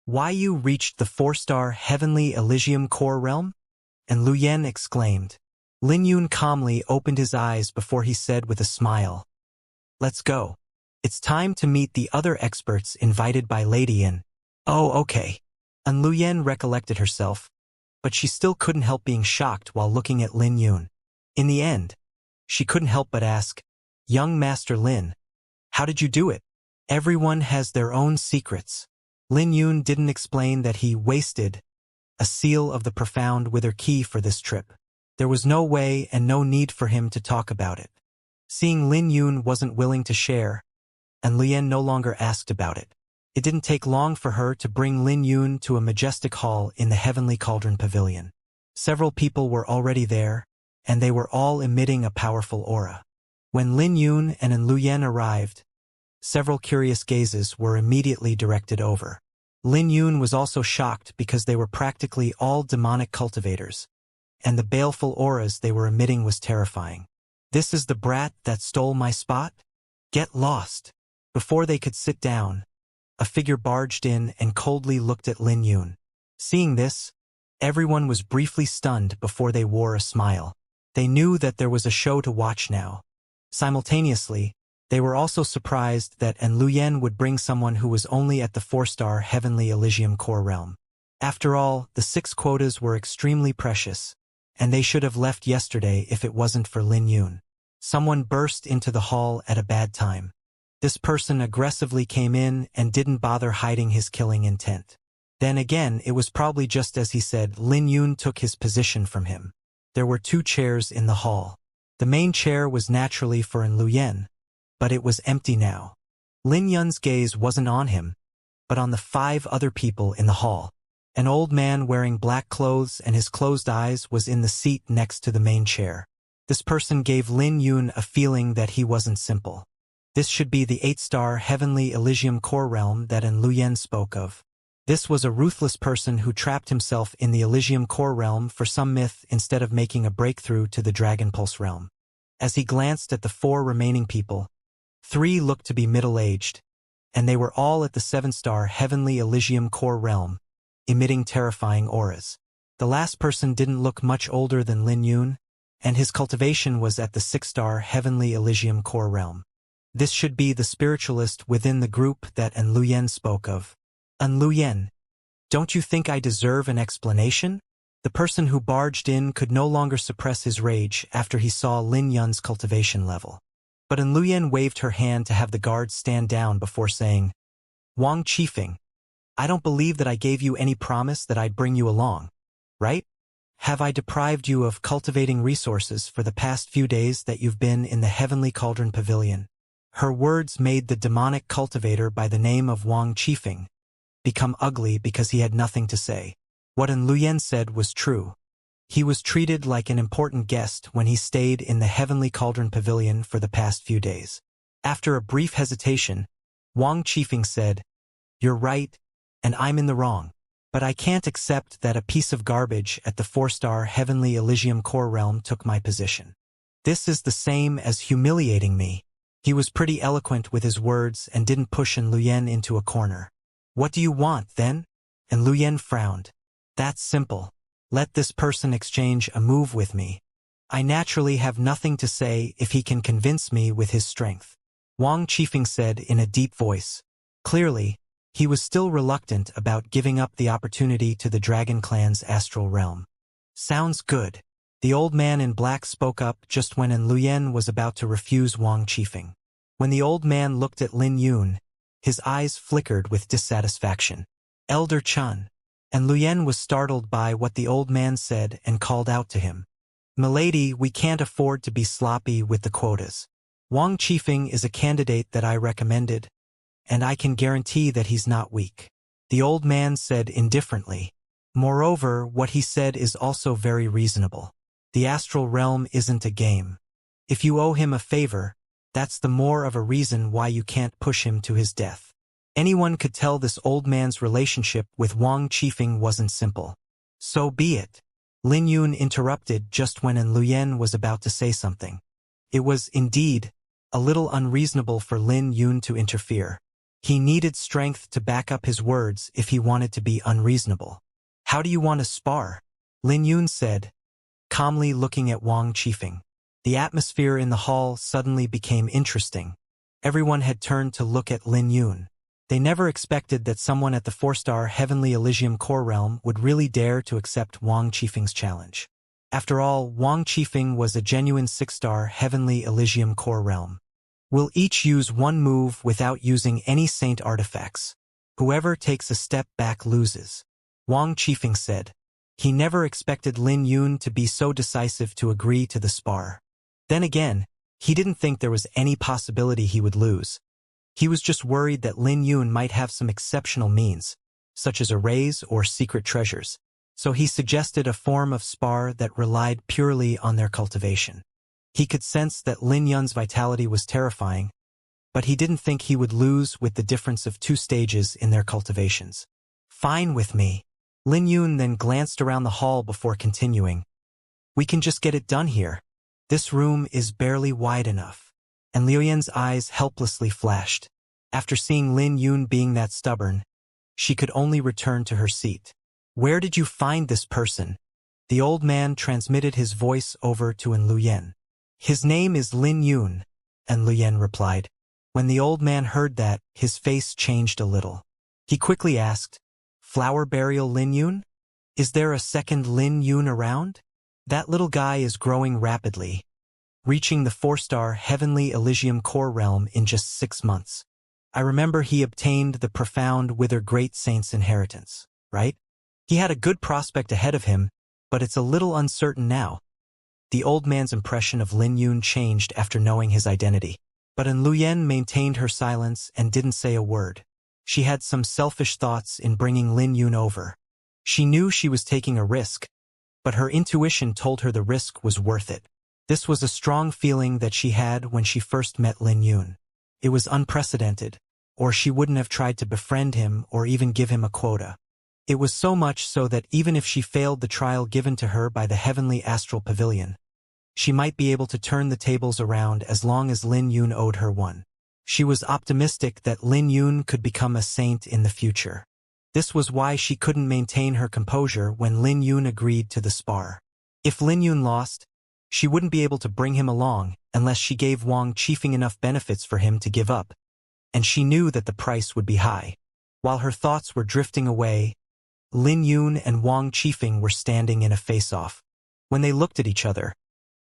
Why you reached the 4-star Heavenly Elysium core realm? And Luyen exclaimed. Lin Yun calmly opened his eyes before he said with a smile, Let's go. It's time to meet the other experts invited by Lady Yin. Oh, okay. And Luyen recollected herself, but she still couldn't help being shocked while looking at Lin Yun. In the end, she couldn't help but ask, Young Master Lin, how did you do it? Everyone has their own secrets. Lin Yun didn't explain that he wasted a seal of the Profound Wither Key for this trip. There was no way and no need for him to talk about it. Seeing Lin Yun wasn't willing to share, and Lien no longer asked about it. It didn't take long for her to bring Lin Yun to a majestic hall in the Heavenly Cauldron Pavilion. Several people were already there, and they were all emitting a powerful aura. When Lin Yun and Luyen arrived, several curious gazes were immediately directed over. Lin Yun was also shocked because they were practically all demonic cultivators, and the baleful auras they were emitting was terrifying. "This is the brat that stole my spot? Get lost." Before they could sit down, a figure barged in and coldly looked at Lin Yun. Seeing this, everyone was briefly stunned before they wore a smile. They knew that there was a show to watch now. Simultaneously, they were also surprised that An Luyen would bring someone who was only at the 4-star Heavenly Elysium core realm. After all, the 6 quotas were extremely precious, and they should have left yesterday if it wasn't for Lin Yun. Someone burst into the hall at a bad time. This person aggressively came in and didn't bother hiding his killing intent. Then again, it was probably just as he said. Lin Yun took his position from him. There were 2 chairs in the hall. The main chair was naturally for An Luyen, but it was empty now. Lin Yun's gaze wasn't on him, but on the 5 other people in the hall. An old man wearing black clothes and his closed eyes was in the seat next to the main chair. This person gave Lin Yun a feeling that he wasn't simple. This should be the 8-star Heavenly Elysium core realm that An Luyen spoke of. This was a ruthless person who trapped himself in the Elysium core realm for some myth instead of making a breakthrough to the Dragon Pulse realm. As he glanced at the 4 remaining people, 3 looked to be middle-aged, and they were all at the 7-star Heavenly Elysium core realm, emitting terrifying auras. The last person didn't look much older than Lin Yun, and his cultivation was at the 6-star Heavenly Elysium core realm. This should be the spiritualist within the group that An Luyen spoke of. An Luyen, don't you think I deserve an explanation? The person who barged in could no longer suppress his rage after he saw Lin Yun's cultivation level. But An Luyen waved her hand to have the guards stand down before saying, "Wang Qifeng, I don't believe that I gave you any promise that I'd bring you along, right? Have I deprived you of cultivating resources for the past few days that you've been in the Heavenly Cauldron Pavilion?" Her words made the demonic cultivator by the name of Wang Qifeng become ugly because he had nothing to say. What An Luyen said was true. He was treated like an important guest when he stayed in the Heavenly Cauldron Pavilion for the past few days. After a brief hesitation, Wang Qifeng said, "You're right, and I'm in the wrong. But I can't accept that a piece of garbage at the 4-star Heavenly Elysium core realm took my position. This is the same as humiliating me." He was pretty eloquent with his words and didn't push An Luyen into a corner. "What do you want, then?" An Luyen frowned. "That's simple. Let this person exchange a move with me. I naturally have nothing to say if he can convince me with his strength," Wang Qifeng said in a deep voice. Clearly, he was still reluctant about giving up the opportunity to the Dragon Clan's astral realm. "Sounds good." The old man in black spoke up just when An Luyen was about to refuse Wang Qifeng. When the old man looked at Lin Yun, his eyes flickered with dissatisfaction. "Elder Chun." An Luyen was startled by what the old man said and called out to him. "Milady, we can't afford to be sloppy with the quotas. Wang Qifeng is a candidate that I recommended, and I can guarantee that he's not weak," the old man said indifferently. "Moreover, what he said is also very reasonable. The astral realm isn't a game. If you owe him a favor, that's the more of a reason why you can't push him to his death." Anyone could tell this old man's relationship with Wang Qifeng wasn't simple. "So be it." Lin Yun interrupted just when An Luyen was about to say something. It was, indeed, a little unreasonable for Lin Yun to interfere. He needed strength to back up his words if he wanted to be unreasonable. "How do you want to spar?" Lin Yun said, calmly looking at Wang Qifeng. The atmosphere in the hall suddenly became interesting. Everyone had turned to look at Lin Yun. They never expected that someone at the 4-star Heavenly Elysium core realm would really dare to accept Wang Qifeng's challenge. After all, Wang Qifeng was a genuine 6-star Heavenly Elysium core realm. "We'll each use one move without using any saint artifacts. Whoever takes a step back loses," Wang Qifeng said. He never expected Lin Yun to be so decisive to agree to the spar. Then again, he didn't think there was any possibility he would lose. He was just worried that Lin Yun might have some exceptional means, such as arrays or secret treasures, so he suggested a form of spar that relied purely on their cultivation. He could sense that Lin Yun's vitality was terrifying, but he didn't think he would lose with the difference of 2 stages in their cultivations. "Fine with me." Lin Yun then glanced around the hall before continuing. We can just get it done here. This room is barely wide enough. And Liu Yan's eyes helplessly flashed. After seeing Lin Yun being that stubborn, she could only return to her seat. Where did you find this person? The old man transmitted his voice over to Liu Yan. His name is Lin Yun, and Liu Yan replied. When the old man heard that, his face changed a little. He quickly asked, Flower Burial Lin Yun? Is there a second Lin Yun around? That little guy is growing rapidly, reaching the 4-star Heavenly Elysium core realm in just 6 months. I remember he obtained the profound Wither Great Saint's inheritance, right? He had a good prospect ahead of him, but it's a little uncertain now. The old man's impression of Lin Yun changed after knowing his identity. But Liu Yan maintained her silence and didn't say a word. She had some selfish thoughts in bringing Lin Yun over. She knew she was taking a risk, but her intuition told her the risk was worth it. This was a strong feeling that she had when she first met Lin Yun. It was unprecedented, or she wouldn't have tried to befriend him or even give him a quota. It was so much so that even if she failed the trial given to her by the Heavenly Astral Pavilion, she might be able to turn the tables around as long as Lin Yun owed her one. She was optimistic that Lin Yun could become a saint in the future. This was why she couldn't maintain her composure when Lin Yun agreed to the spar. If Lin Yun lost, she wouldn't be able to bring him along unless she gave Wang Qifeng enough benefits for him to give up, and she knew that the price would be high. While her thoughts were drifting away, Lin Yun and Wang Qifeng were standing in a face-off. When they looked at each other,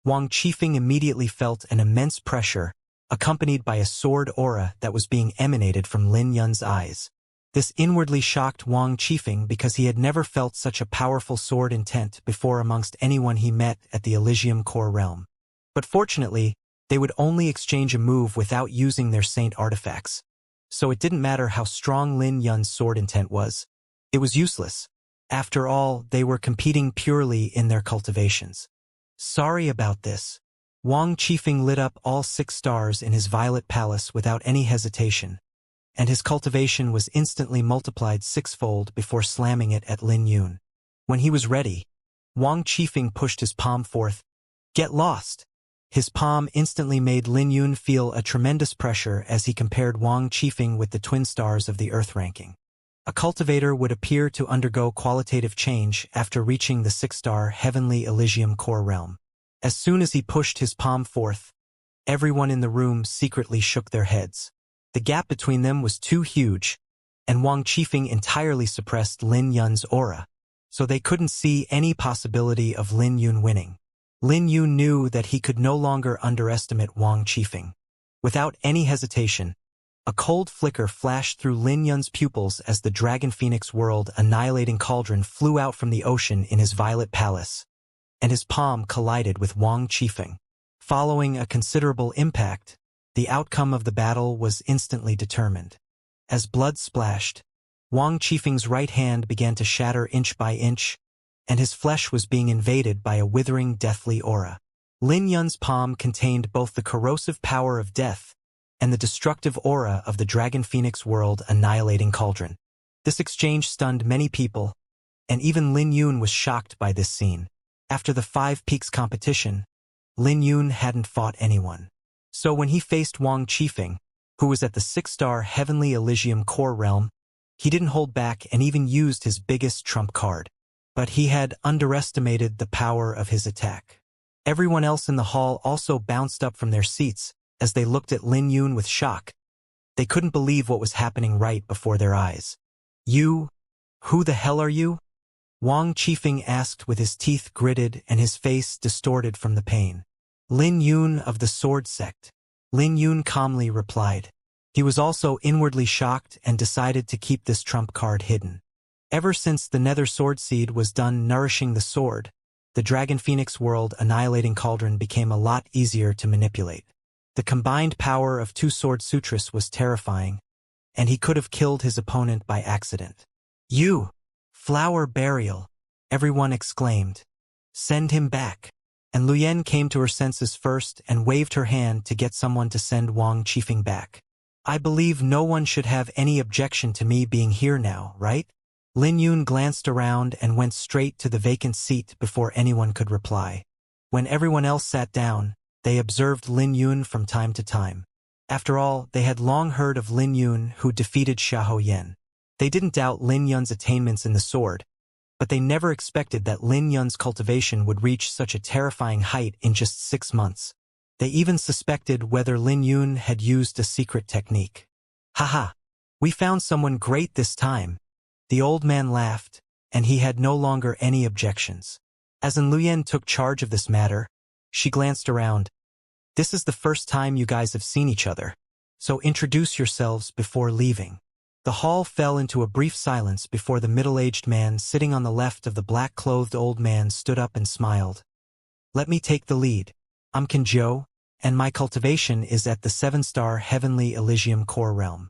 Wang Qifeng immediately felt an immense pressure, accompanied by a sword aura that was being emanated from Lin Yun's eyes. This inwardly shocked Wang Qifeng because he had never felt such a powerful sword intent before amongst anyone he met at the Elysium core realm. But fortunately, they would only exchange a move without using their saint artifacts. So it didn't matter how strong Lin Yun's sword intent was. It was useless. After all, they were competing purely in their cultivations. Sorry about this. Wang Qifeng lit up all 6 stars in his violet palace without any hesitation, and his cultivation was instantly multiplied 6-fold before slamming it at Lin Yun. When he was ready, Wang Qifeng pushed his palm forth. Get lost! His palm instantly made Lin Yun feel a tremendous pressure as he compared Wang Qifeng with the twin stars of the Earth ranking. A cultivator would appear to undergo qualitative change after reaching the 6-star Heavenly Elysium core realm. As soon as he pushed his palm forth, everyone in the room secretly shook their heads. The gap between them was too huge, and Wang Qifeng entirely suppressed Lin Yun's aura, so they couldn't see any possibility of Lin Yun winning. Lin Yun knew that he could no longer underestimate Wang Qifeng. Without any hesitation, a cold flicker flashed through Lin Yun's pupils as the Dragon Phoenix World Annihilating Cauldron flew out from the ocean in his violet palace, and his palm collided with Wang Qifeng. Following a considerable impact, the outcome of the battle was instantly determined. As blood splashed, Wang Qifeng's right hand began to shatter inch by inch, and his flesh was being invaded by a withering deathly aura. Lin Yun's palm contained both the corrosive power of death and the destructive aura of the Dragon Phoenix World Annihilating Cauldron. This exchange stunned many people, and even Lin Yun was shocked by this scene. After the 5 Peaks competition, Lin Yun hadn't fought anyone. So when he faced Wang Qifeng, who was at the 6-star Heavenly Elysium core realm, he didn't hold back and even used his biggest trump card. But he had underestimated the power of his attack. Everyone else in the hall also bounced up from their seats as they looked at Lin Yun with shock. They couldn't believe what was happening right before their eyes. You? Who the hell are you? Wang Qifeng asked with his teeth gritted and his face distorted from the pain. Lin Yun of the Sword Sect. Lin Yun calmly replied. He was also inwardly shocked and decided to keep this trump card hidden. Ever since the Nether Sword Seed was done nourishing the sword, the Dragon Phoenix World Annihilating Cauldron became a lot easier to manipulate. The combined power of 2 Sword Sutras was terrifying, and he could have killed his opponent by accident. You! Flower Burial! Everyone exclaimed. Send him back! And Liu Yan came to her senses first and waved her hand to get someone to send Wang Qifeng back. I believe no one should have any objection to me being here now, right? Lin Yun glanced around and went straight to the vacant seat before anyone could reply. When everyone else sat down, they observed Lin Yun from time to time. After all, they had long heard of Lin Yun who defeated Xiahou Yan. They didn't doubt Lin Yun's attainments in the sword, but they never expected that Lin Yun's cultivation would reach such a terrifying height in just 6 months. They even suspected whether Lin Yun had used a secret technique. Haha, we found someone great this time. The old man laughed, and he had no longer any objections. As Luyan took charge of this matter, she glanced around. This is the first time you guys have seen each other, so introduce yourselves before leaving. The hall fell into a brief silence before the middle-aged man sitting on the left of the black-clothed old man stood up and smiled. Let me take the lead. I'm Kinjo, and my cultivation is at the 7-star Heavenly Elysium core realm.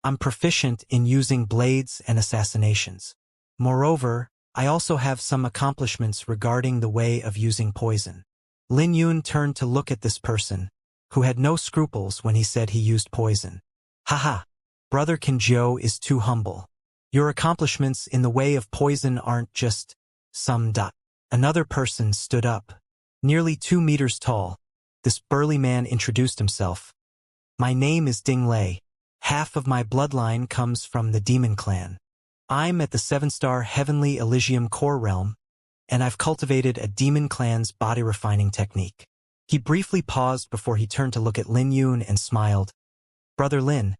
I'm proficient in using blades and assassinations. Moreover, I also have some accomplishments regarding the way of using poison. Lin Yun turned to look at this person, who had no scruples when he said he used poison. Haha, Brother Kinjo is too humble. Your accomplishments in the way of poison aren't just some dot. Another person stood up. Nearly 2 meters tall, this burly man introduced himself. My name is Ding Lei. Half of my bloodline comes from the demon clan. I'm at the 7-star Heavenly Elysium core realm, and I've cultivated a demon clan's body refining technique. He briefly paused before he turned to look at Lin Yun and smiled. Brother Lin,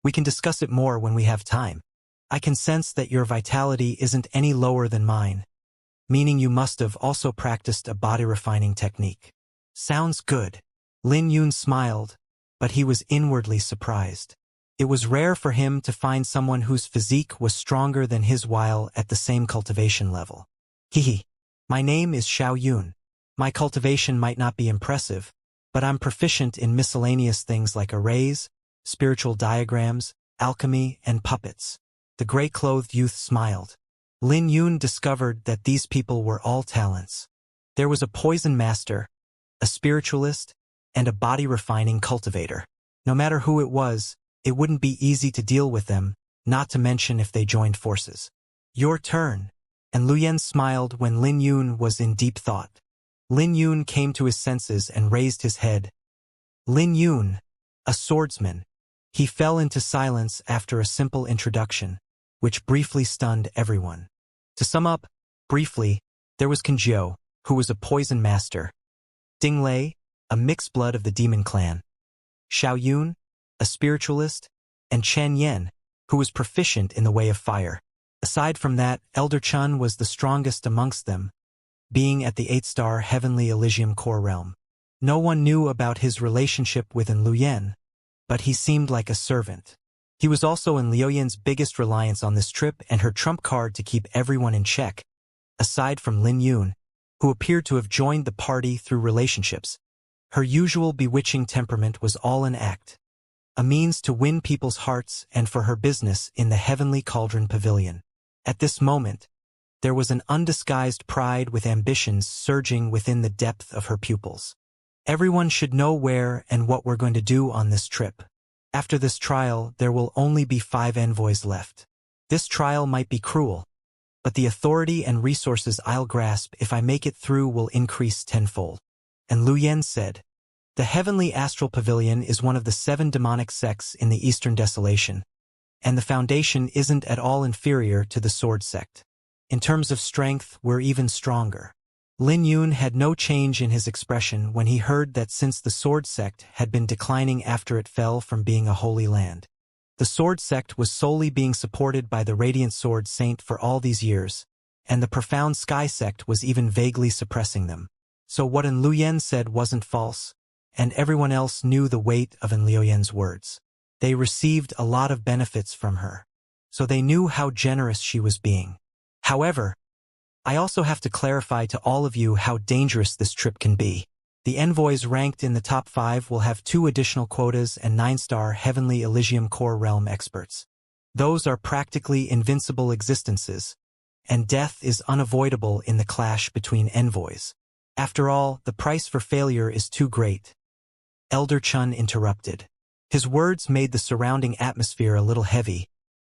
we can discuss it more when we have time. I can sense that your vitality isn't any lower than mine, meaning you must have also practiced a body refining technique. Sounds good. Lin Yun smiled, but he was inwardly surprised. It was rare for him to find someone whose physique was stronger than his while at the same cultivation level. Hehe. My name is Xiao Yun. My cultivation might not be impressive, but I'm proficient in miscellaneous things like arrays, spiritual diagrams, alchemy, and puppets. The gray-clothed youth smiled. Lin Yun discovered that these people were all talents. There was a poison master, a spiritualist, and a body-refining cultivator. No matter who it was, it wouldn't be easy to deal with them, not to mention if they joined forces. Your turn. And Luyen smiled when Lin Yun was in deep thought. Lin Yun came to his senses and raised his head. Lin Yun, a swordsman. He fell into silence after a simple introduction, which briefly stunned everyone. To sum up, briefly, there was Kinjo, who was a poison master. Ding Lei, a mixed blood of the demon clan. Xiao Yun, a spiritualist, and Chen Yen, who was proficient in the way of fire. Aside from that, Elder Chun was the strongest amongst them, being at the 8-star Heavenly Elysium core realm. No one knew about his relationship with Luyen, but he seemed like a servant. He was also Luyen's biggest reliance on this trip and her trump card to keep everyone in check, aside from Lin Yun, who appeared to have joined the party through relationships. Her usual bewitching temperament was all an act, a means to win people's hearts and for her business in the Heavenly Cauldron Pavilion. At this moment, there was an undisguised pride with ambitions surging within the depth of her pupils. Everyone should know where and what we're going to do on this trip. After this trial, there will only be 5 envoys left. This trial might be cruel, but the authority and resources I'll grasp if I make it through will increase tenfold. And Luyen said, the Heavenly Astral Pavilion is one of the 7 demonic sects in the Eastern Desolation, and the Foundation isn't at all inferior to the Sword Sect. In terms of strength, we're even stronger. Lin Yun had no change in his expression when he heard that since the Sword Sect had been declining after it fell from being a holy land. The Sword Sect was solely being supported by the Radiant Sword Saint for all these years, and the Profound Sky Sect was even vaguely suppressing them. So what Luyen said wasn't false, and everyone else knew the weight of Luyen's words. They received a lot of benefits from her, so they knew how generous she was being. However, I also have to clarify to all of you how dangerous this trip can be. The envoys ranked in the top 5 will have 2 additional quotas and 9-star Heavenly Elysium core realm experts. Those are practically invincible existences, and death is unavoidable in the clash between envoys. After all, the price for failure is too great. Elder Chun interrupted. His words made the surrounding atmosphere a little heavy,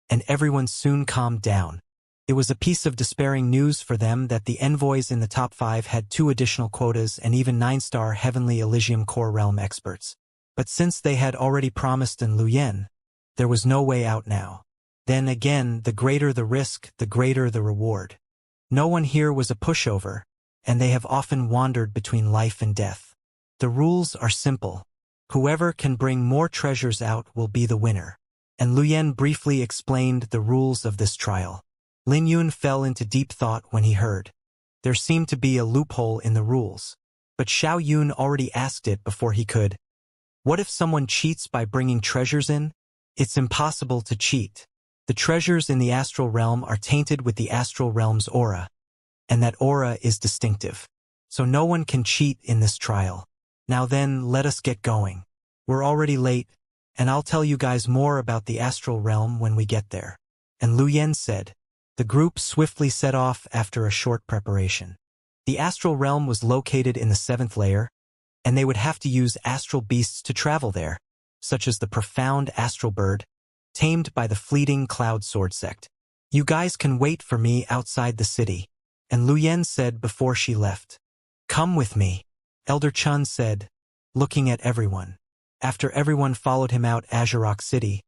and everyone soon calmed down. It was a piece of despairing news for them that the envoys in the top 5 had 2 additional quotas and even 9-star Heavenly Elysium Core Realm experts. But since they had already promised in Luyen, there was no way out now. Then again, the greater the risk, the greater the reward. No one here was a pushover, and they have often wandered between life and death. The rules are simple. Whoever can bring more treasures out will be the winner. And Luyen briefly explained the rules of this trial. Lin Yun fell into deep thought when he heard. There seemed to be a loophole in the rules. But Xiao Yun already asked it before he could. What if someone cheats by bringing treasures in? It's impossible to cheat. The treasures in the astral realm are tainted with the astral realm's aura. And that aura is distinctive. So no one can cheat in this trial. Now then, let us get going. We're already late, and I'll tell you guys more about the astral realm when we get there. And Luyen said. The group swiftly set off after a short preparation. The astral realm was located in the 7th layer, and they would have to use astral beasts to travel there, such as the profound astral bird, tamed by the fleeting cloud sword sect. You guys can wait for me outside the city, and Luyen said before she left. Come with me, Elder Chun said, looking at everyone. After everyone followed him out Azurok City,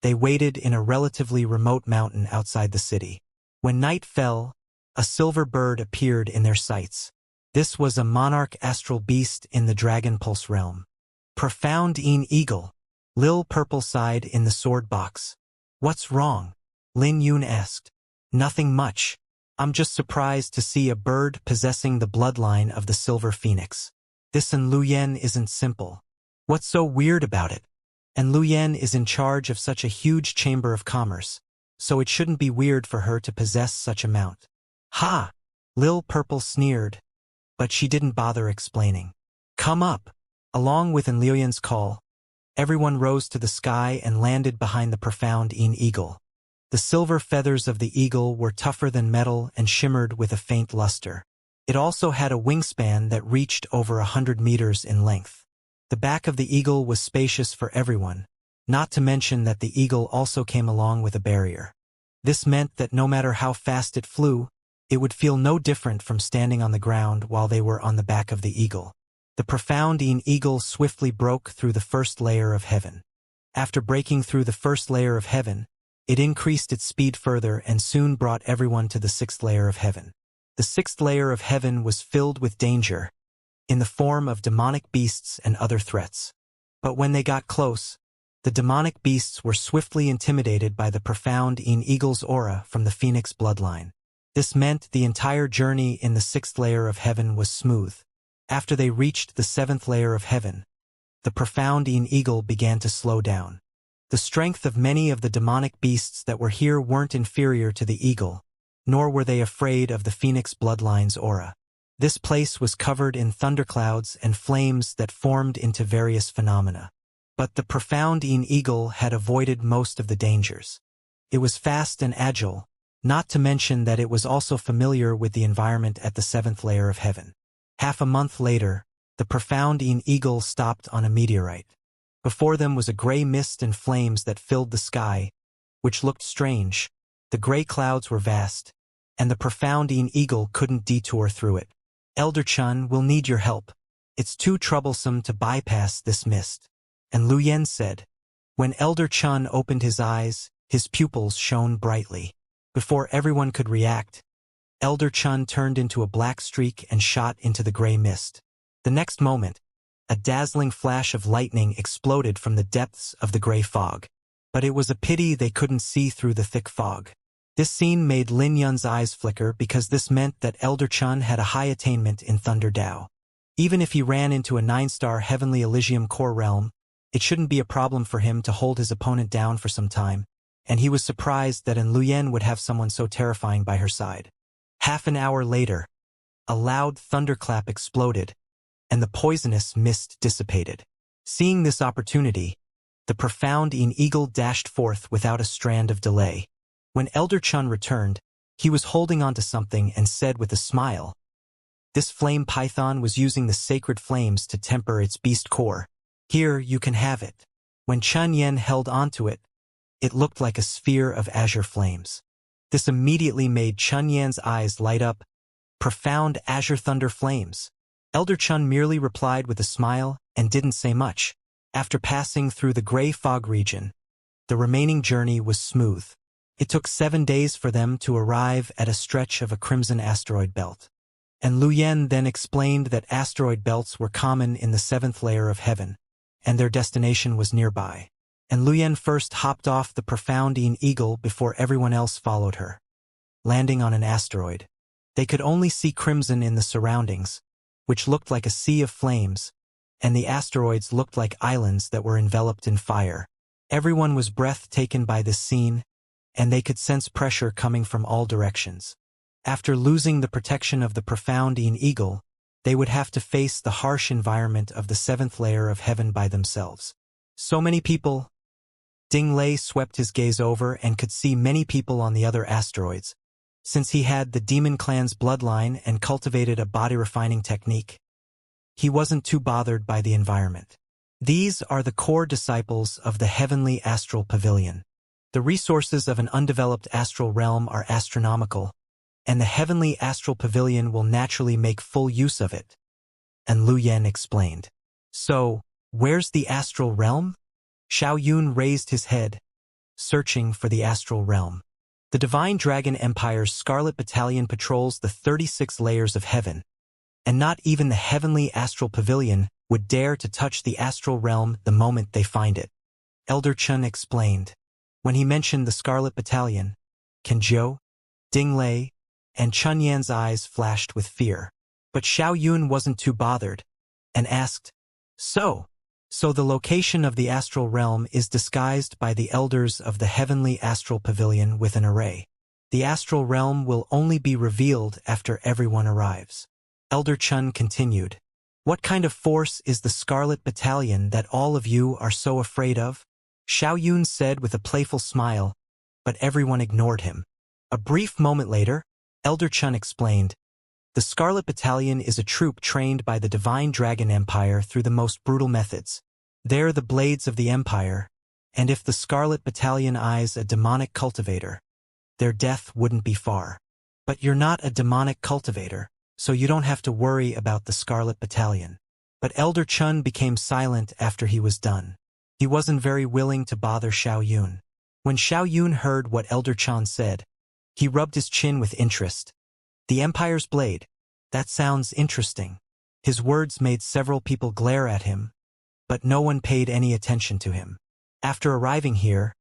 they waited in a relatively remote mountain outside the city. When night fell, a silver bird appeared in their sights. This was a monarch astral beast in the Dragon Pulse realm. Profound Eagle. Lil Purple sighed in the sword box. What's wrong? Lin Yun asked. Nothing much. I'm just surprised to see a bird possessing the bloodline of the Silver Phoenix. This in Luyen isn't simple. What's so weird about it? And Luyen is in charge of such a huge chamber of commerce, so it shouldn't be weird for her to possess such a mount. Ha! Lil Purple sneered, but she didn't bother explaining. Come up! Along with Enlilion's call, everyone rose to the sky and landed behind the profound eagle. The silver feathers of the eagle were tougher than metal and shimmered with a faint luster. It also had a wingspan that reached over 100 meters in length. The back of the eagle was spacious for everyone, not to mention that the eagle also came along with a barrier. This meant that no matter how fast it flew, it would feel no different from standing on the ground while they were on the back of the eagle. The profound eagle swiftly broke through the first layer of heaven. After breaking through the first layer of heaven, it increased its speed further and soon brought everyone to the 6th layer of heaven. The 6th layer of heaven was filled with danger, in the form of demonic beasts and other threats. But when they got close, the demonic beasts were swiftly intimidated by the profound eagle's aura from the phoenix bloodline. This meant the entire journey in the 6th layer of heaven was smooth. After they reached the 7th layer of heaven, the profound eagle began to slow down. The strength of many of the demonic beasts that were here weren't inferior to the eagle, nor were they afraid of the phoenix bloodline's aura. This place was covered in thunderclouds and flames that formed into various phenomena. But the profound eagle had avoided most of the dangers. It was fast and agile, not to mention that it was also familiar with the environment at the 7th layer of heaven. Half a month later, the profound eagle stopped on a meteorite. Before them was a gray mist and flames that filled the sky, which looked strange. The gray clouds were vast, and the profound eagle couldn't detour through it. Elder Chun will need your help. It's too troublesome to bypass this mist. And Luyen said. When Elder Chun opened his eyes, his pupils shone brightly. Before everyone could react, Elder Chun turned into a black streak and shot into the gray mist. The next moment, a dazzling flash of lightning exploded from the depths of the gray fog. But it was a pity they couldn't see through the thick fog. This scene made Lin Yun's eyes flicker because this meant that Elder Chun had a high attainment in Thunder Dao. Even if he ran into a 9-star Heavenly Elysium Core Realm, it shouldn't be a problem for him to hold his opponent down for some time, and he was surprised that Luyen would have someone so terrifying by her side. Half an hour later, a loud thunderclap exploded, and the poisonous mist dissipated. Seeing this opportunity, the profound eagle dashed forth without a strand of delay. When Elder Chun returned, he was holding onto something and said with a smile, "This flame python was using the sacred flames to temper its beast core. Here, you can have it." When Chun Yen held onto it, it looked like a sphere of azure flames. This immediately made Chun Yan's eyes light up, profound azure thunder flames. Elder Chun merely replied with a smile and didn't say much. After passing through the gray fog region, the remaining journey was smooth. It took 7 days for them to arrive at a stretch of a crimson asteroid belt. And Lu Yen then explained that asteroid belts were common in the 7th layer of heaven, and their destination was nearby. And Lu Yen first hopped off the profound eagle before everyone else followed her. Landing on an asteroid, they could only see crimson in the surroundings, which looked like a sea of flames, and the asteroids looked like islands that were enveloped in fire. Everyone was breathtaken by this scene, and they could sense pressure coming from all directions. After losing the protection of the profound eagle, they would have to face the harsh environment of the 7th layer of heaven by themselves. So many people. Ding Lei swept his gaze over and could see many people on the other asteroids. Since he had the demon clan's bloodline and cultivated a body-refining technique, he wasn't too bothered by the environment. These are the core disciples of the heavenly astral pavilion. The resources of an undeveloped astral realm are astronomical, and the heavenly astral pavilion will naturally make full use of it. And Lu Yen explained. So, where's the astral realm? Xiao Yun raised his head, searching for the astral realm. The Divine Dragon Empire's Scarlet Battalion patrols the 36 layers of heaven, and not even the heavenly astral pavilion would dare to touch the astral realm the moment they find it. Elder Chun explained. When he mentioned the Scarlet Battalion, Kenjiu, Ding Lei, and Chun Yan's eyes flashed with fear. But Xiao Yun wasn't too bothered, and asked, So the location of the astral realm is disguised by the elders of the heavenly astral pavilion with an array. The astral realm will only be revealed after everyone arrives. Elder Chun continued. What kind of force is the Scarlet Battalion that all of you are so afraid of? Xiao Yun said with a playful smile, but everyone ignored him. A brief moment later, Elder Chun explained. The Scarlet Battalion is a troop trained by the Divine Dragon Empire through the most brutal methods. They're the blades of the Empire, and if the Scarlet Battalion eyes a demonic cultivator, their death wouldn't be far. But you're not a demonic cultivator, so you don't have to worry about the Scarlet Battalion. But Elder Chun became silent after he was done. He wasn't very willing to bother Xiao Yun. When Xiao Yun heard what Elder Chun said, he rubbed his chin with interest. The Empire's blade. That sounds interesting. His words made several people glare at him, but no one paid any attention to him. After arriving here,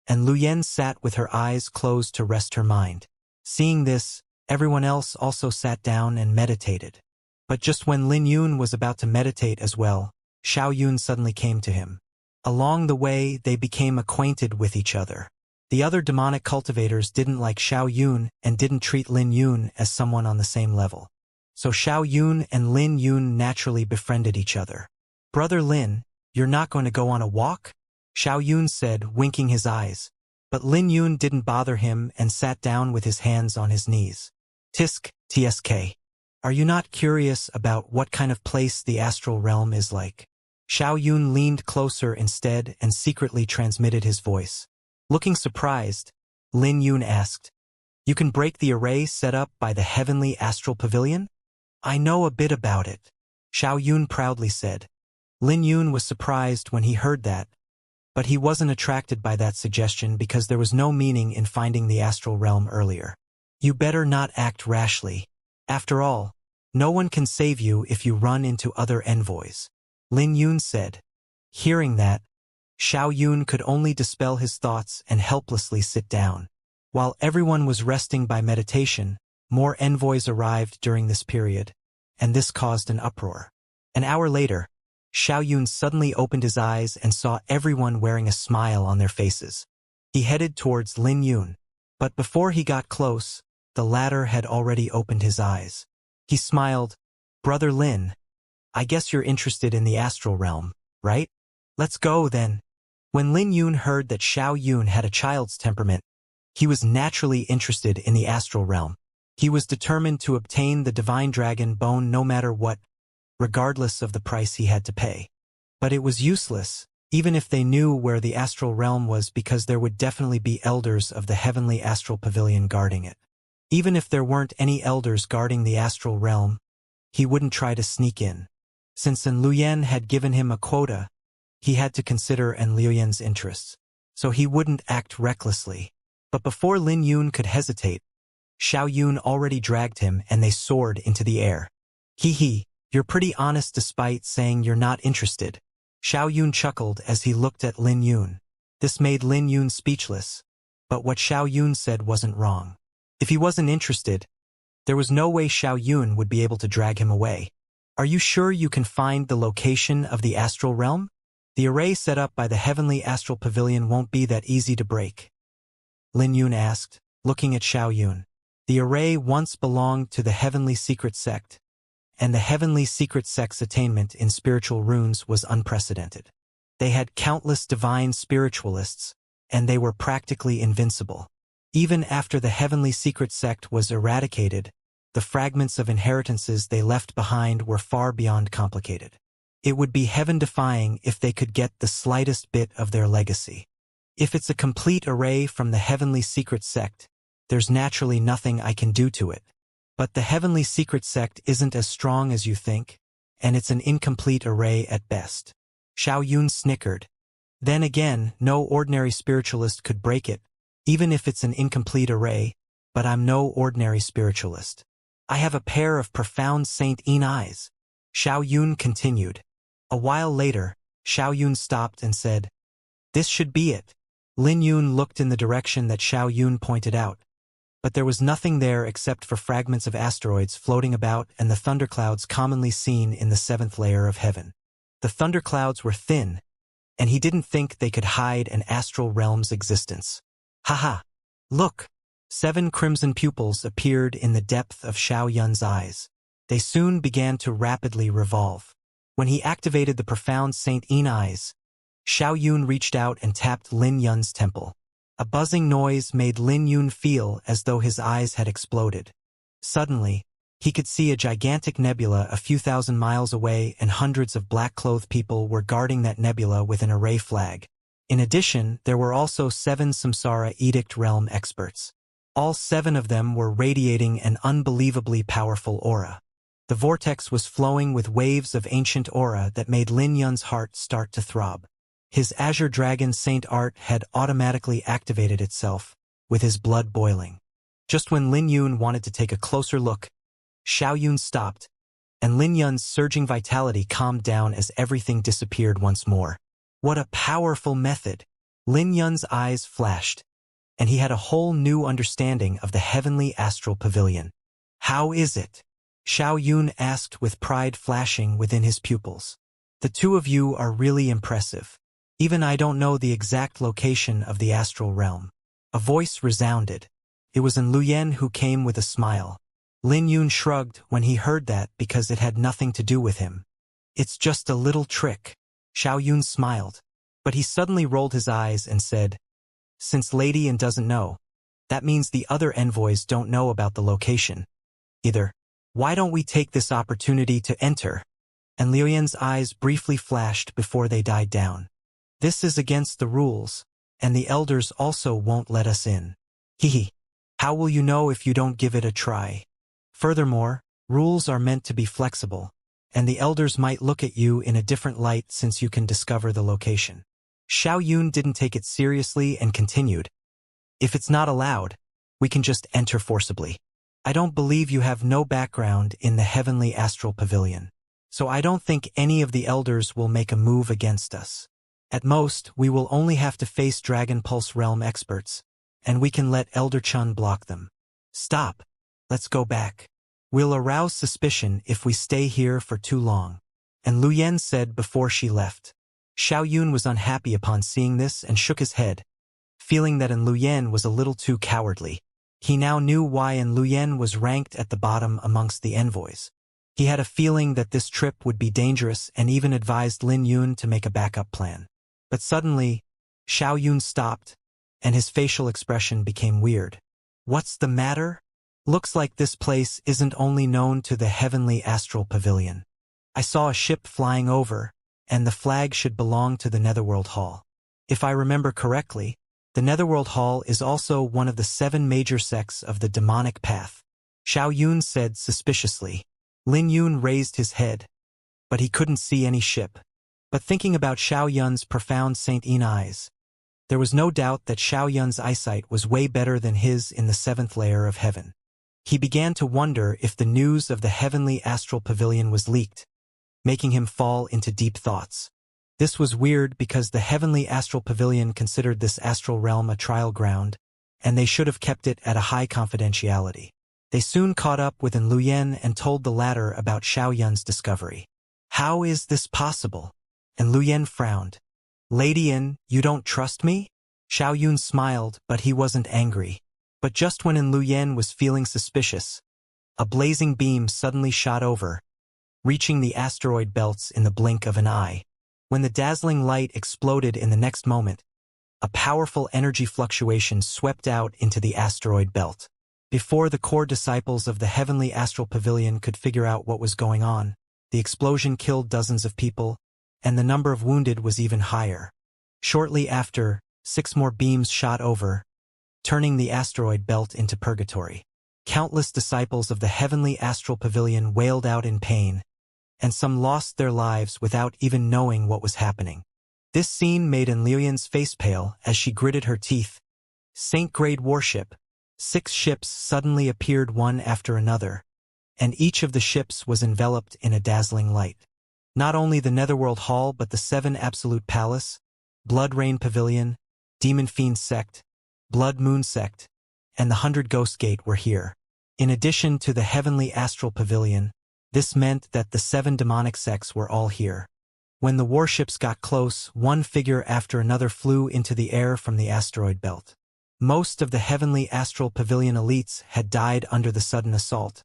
and Lu Yen sat with her eyes closed to rest her mind. Seeing this, everyone else also sat down and meditated. But just when Lin Yun was about to meditate as well, Xiao Yun suddenly came to him. Along the way, they became acquainted with each other. The other demonic cultivators didn't like Xiao Yun and didn't treat Lin Yun as someone on the same level. So Xiao Yun and Lin Yun naturally befriended each other. Brother Lin, you're not going to go on a walk? Xiao Yun said, winking his eyes. But Lin Yun didn't bother him and sat down with his hands on his knees. TSK. Are you not curious about what kind of place the astral realm is like? Xiao Yun leaned closer instead and secretly transmitted his voice. Looking surprised, Lin Yun asked, You can break the array set up by the heavenly astral pavilion? I know a bit about it, Xiao Yun proudly said. Lin Yun was surprised when he heard that, but he wasn't attracted by that suggestion because there was no meaning in finding the astral realm earlier. You better not act rashly. After all, no one can save you if you run into other envoys, Lin Yun said. Hearing that, Xiao Yun could only dispel his thoughts and helplessly sit down. While everyone was resting by meditation, more envoys arrived during this period, and this caused an uproar. An hour later, Xiao Yun suddenly opened his eyes and saw everyone wearing a smile on their faces. He headed towards Lin Yun, but before he got close, the latter had already opened his eyes. He smiled, Brother Lin, I guess you're interested in the astral realm, right? Let's go then. When Lin Yun heard that Xiao Yun had a child's temperament, he was naturally interested in the astral realm. He was determined to obtain the divine dragon bone no matter what, regardless of the price he had to pay. But it was useless, even if they knew where the astral realm was, because there would definitely be elders of the heavenly astral pavilion guarding it. Even if there weren't any elders guarding the astral realm, he wouldn't try to sneak in. Since An Luoyan had given him a quota, he had to consider An Luoyan's interests, so he wouldn't act recklessly. But before Lin Yun could hesitate, Xiao Yun already dragged him and they soared into the air. Hee, you're pretty honest despite saying you're not interested. Xiao Yun chuckled as he looked at Lin Yun. This made Lin Yun speechless, but what Xiao Yun said wasn't wrong. If he wasn't interested, there was no way Xiao Yun would be able to drag him away. Are you sure you can find the location of the astral realm? The array set up by the heavenly astral pavilion won't be that easy to break, Lin Yun asked, looking at Xiao Yun. The array once belonged to the heavenly secret sect, and the heavenly secret sect's attainment in spiritual runes was unprecedented. They had countless divine spiritualists, and they were practically invincible. Even after the heavenly secret sect was eradicated, the fragments of inheritances they left behind were far beyond complicated. It would be heaven-defying if they could get the slightest bit of their legacy. If it's a complete array from the heavenly secret sect, there's naturally nothing I can do to it. But the heavenly secret sect isn't as strong as you think, and it's an incomplete array at best. Xiao Yun snickered. Then again, no ordinary spiritualist could break it, even if it's an incomplete array, but I'm no ordinary spiritualist. I have a pair of profound Saint Yin eyes. Xiao Yun continued. A while later, Xiao Yun stopped and said, "This should be it." Lin Yun looked in the direction that Xiao Yun pointed out, but there was nothing there except for fragments of asteroids floating about and the thunderclouds commonly seen in the seventh layer of heaven. The thunderclouds were thin, and he didn't think they could hide an astral realm's existence. Haha! Look! 7 crimson pupils appeared in the depth of Xiao Yun's eyes. They soon began to rapidly revolve. When he activated the profound Saint Yin eyes, Xiao Yun reached out and tapped Lin Yun's temple. A buzzing noise made Lin Yun feel as though his eyes had exploded. Suddenly, he could see a gigantic nebula a few thousand miles away, and hundreds of black-clothed people were guarding that nebula with an array flag. In addition, there were also 7 Samsara Edict Realm experts. All 7 of them were radiating an unbelievably powerful aura. The vortex was flowing with waves of ancient aura that made Lin Yun's heart start to throb. His Azure Dragon Saint Art had automatically activated itself, with his blood boiling. Just when Lin Yun wanted to take a closer look, Xiao Yun stopped, and Lin Yun's surging vitality calmed down as everything disappeared once more. What a powerful method! Lin Yun's eyes flashed, and he had a whole new understanding of the heavenly astral pavilion. How is it? Xiao Yun asked with pride flashing within his pupils. The two of you are really impressive. Even I don't know the exact location of the astral realm. A voice resounded. It was An Luoyan who came with a smile. Lin Yun shrugged when he heard that because it had nothing to do with him. It's just a little trick. Xiao Yun smiled, but he suddenly rolled his eyes and said, "Since Lady An doesn't know, that means the other envoys don't know about the location either. Why don't we take this opportunity to enter?" And Luoyan's eyes briefly flashed before they died down. "This is against the rules, and the elders also won't let us in. Hehe. How will you know if you don't give it a try? Furthermore, rules are meant to be flexible, and the elders might look at you in a different light since you can discover the location." Xiao Yun didn't take it seriously and continued, "If it's not allowed, we can just enter forcibly. I don't believe you have no background in the heavenly astral pavilion, so I don't think any of the elders will make a move against us. At most, we will only have to face Dragon Pulse Realm experts, and we can let Elder Chun block them. Stop. Let's go back. We'll arouse suspicion if we stay here for too long," and Luoyan said before she left. Xiao Yun was unhappy upon seeing this and shook his head, feeling that An Luoyan was a little too cowardly. He now knew why An Luoyan was ranked at the bottom amongst the envoys. He had a feeling that this trip would be dangerous and even advised Lin Yun to make a backup plan. But suddenly, Xiao Yun stopped, and his facial expression became weird. "What's the matter? Looks like this place isn't only known to the heavenly astral pavilion. I saw a ship flying over, and the flag should belong to the Netherworld Hall. If I remember correctly, the Netherworld Hall is also one of the 7 major sects of the demonic path, Xiao Yun said suspiciously. Lin Yun raised his head, but he couldn't see any ship. But thinking about Xiao Yun's profound Saint-Yin eyes, there was no doubt that Xiao Yun's eyesight was way better than his in the 7th layer of heaven. He began to wonder if the news of the heavenly astral pavilion was leaked, making him fall into deep thoughts. This was weird because the heavenly astral pavilion considered this astral realm a trial ground, and they should have kept it at a high confidentiality. They soon caught up with Lu Yen and told the latter about Xiao Yun's discovery. How is this possible? And Lu Yen frowned. Lady Yin, you don't trust me? Xiao Yun smiled, but he wasn't angry. But just when Lu Yen was feeling suspicious, a blazing beam suddenly shot over, reaching the asteroid belts in the blink of an eye. When the dazzling light exploded in the next moment, a powerful energy fluctuation swept out into the asteroid belt. Before the core disciples of the heavenly astral pavilion could figure out what was going on, the explosion killed dozens of people, and the number of wounded was even higher. Shortly after, 6 more beams shot over, turning the asteroid belt into purgatory. Countless disciples of the heavenly astral pavilion wailed out in pain, and some lost their lives without even knowing what was happening. This scene made Liu Yan's face pale as she gritted her teeth. Saint-grade warship. 6 ships suddenly appeared one after another, and each of the ships was enveloped in a dazzling light. Not only the Netherworld Hall but the 7 Absolute Palace, Blood Rain Pavilion, Demon Fiend Sect, Blood Moon Sect, and the 100 Ghost Gate were here. In addition to the Heavenly Astral Pavilion, this meant that the 7 demonic sects were all here. When the warships got close, one figure after another flew into the air from the asteroid belt. Most of the Heavenly Astral Pavilion elites had died under the sudden assault,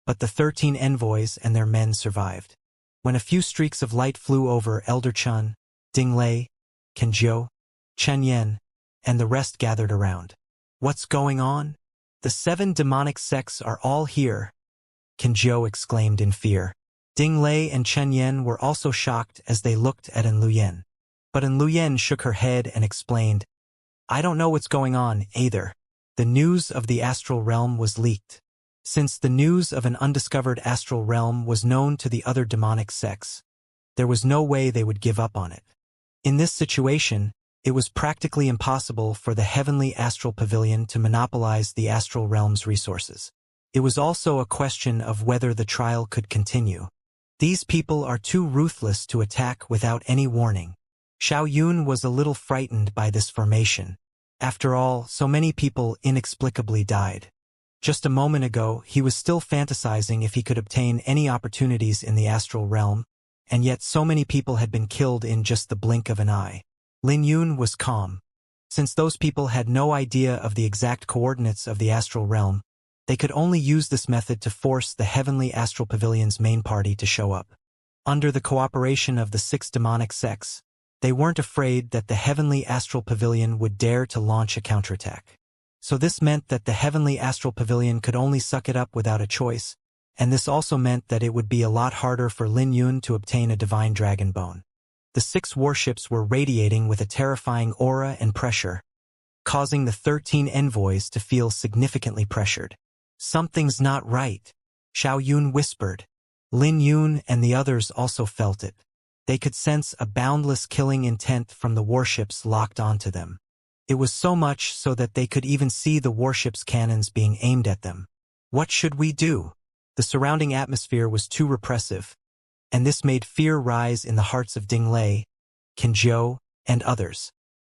but the 13 envoys and their men survived. When a few streaks of light flew over Elder Chun, Ding Lei, Ken Jiu, Chen Yen, and the rest gathered around. What's going on? The 7 demonic sects are all here, Ken Jiu exclaimed in fear. Ding Lei and Chen Yen were also shocked as they looked at Lu Yen. But Lu Yen shook her head and explained, I don't know what's going on, either. The news of the astral realm was leaked. Since the news of an undiscovered astral realm was known to the other demonic sects, there was no way they would give up on it. In this situation, it was practically impossible for the heavenly astral pavilion to monopolize the astral realm's resources. It was also a question of whether the trial could continue. These people are too ruthless to attack without any warning. Xiao Yun was a little frightened by this formation. After all, so many people inexplicably died. Just a moment ago, he was still fantasizing if he could obtain any opportunities in the astral realm, and yet so many people had been killed in just the blink of an eye. Lin Yun was calm. Since those people had no idea of the exact coordinates of the astral realm, they could only use this method to force the heavenly astral pavilion's main party to show up. Under the cooperation of the 6 demonic sects, they weren't afraid that the heavenly astral pavilion would dare to launch a counterattack. So this meant that the heavenly astral pavilion could only suck it up without a choice, and this also meant that it would be a lot harder for Lin Yun to obtain a divine dragon bone. The 6 warships were radiating with a terrifying aura and pressure, causing the 13 envoys to feel significantly pressured. Something's not right, Xiao Yun whispered. Lin Yun and the others also felt it. They could sense a boundless killing intent from the warships locked onto them. It was so much so that they could even see the warship's cannons being aimed at them. What should we do? The surrounding atmosphere was too repressive, and this made fear rise in the hearts of Ding Lei, Ken Jiu, and others.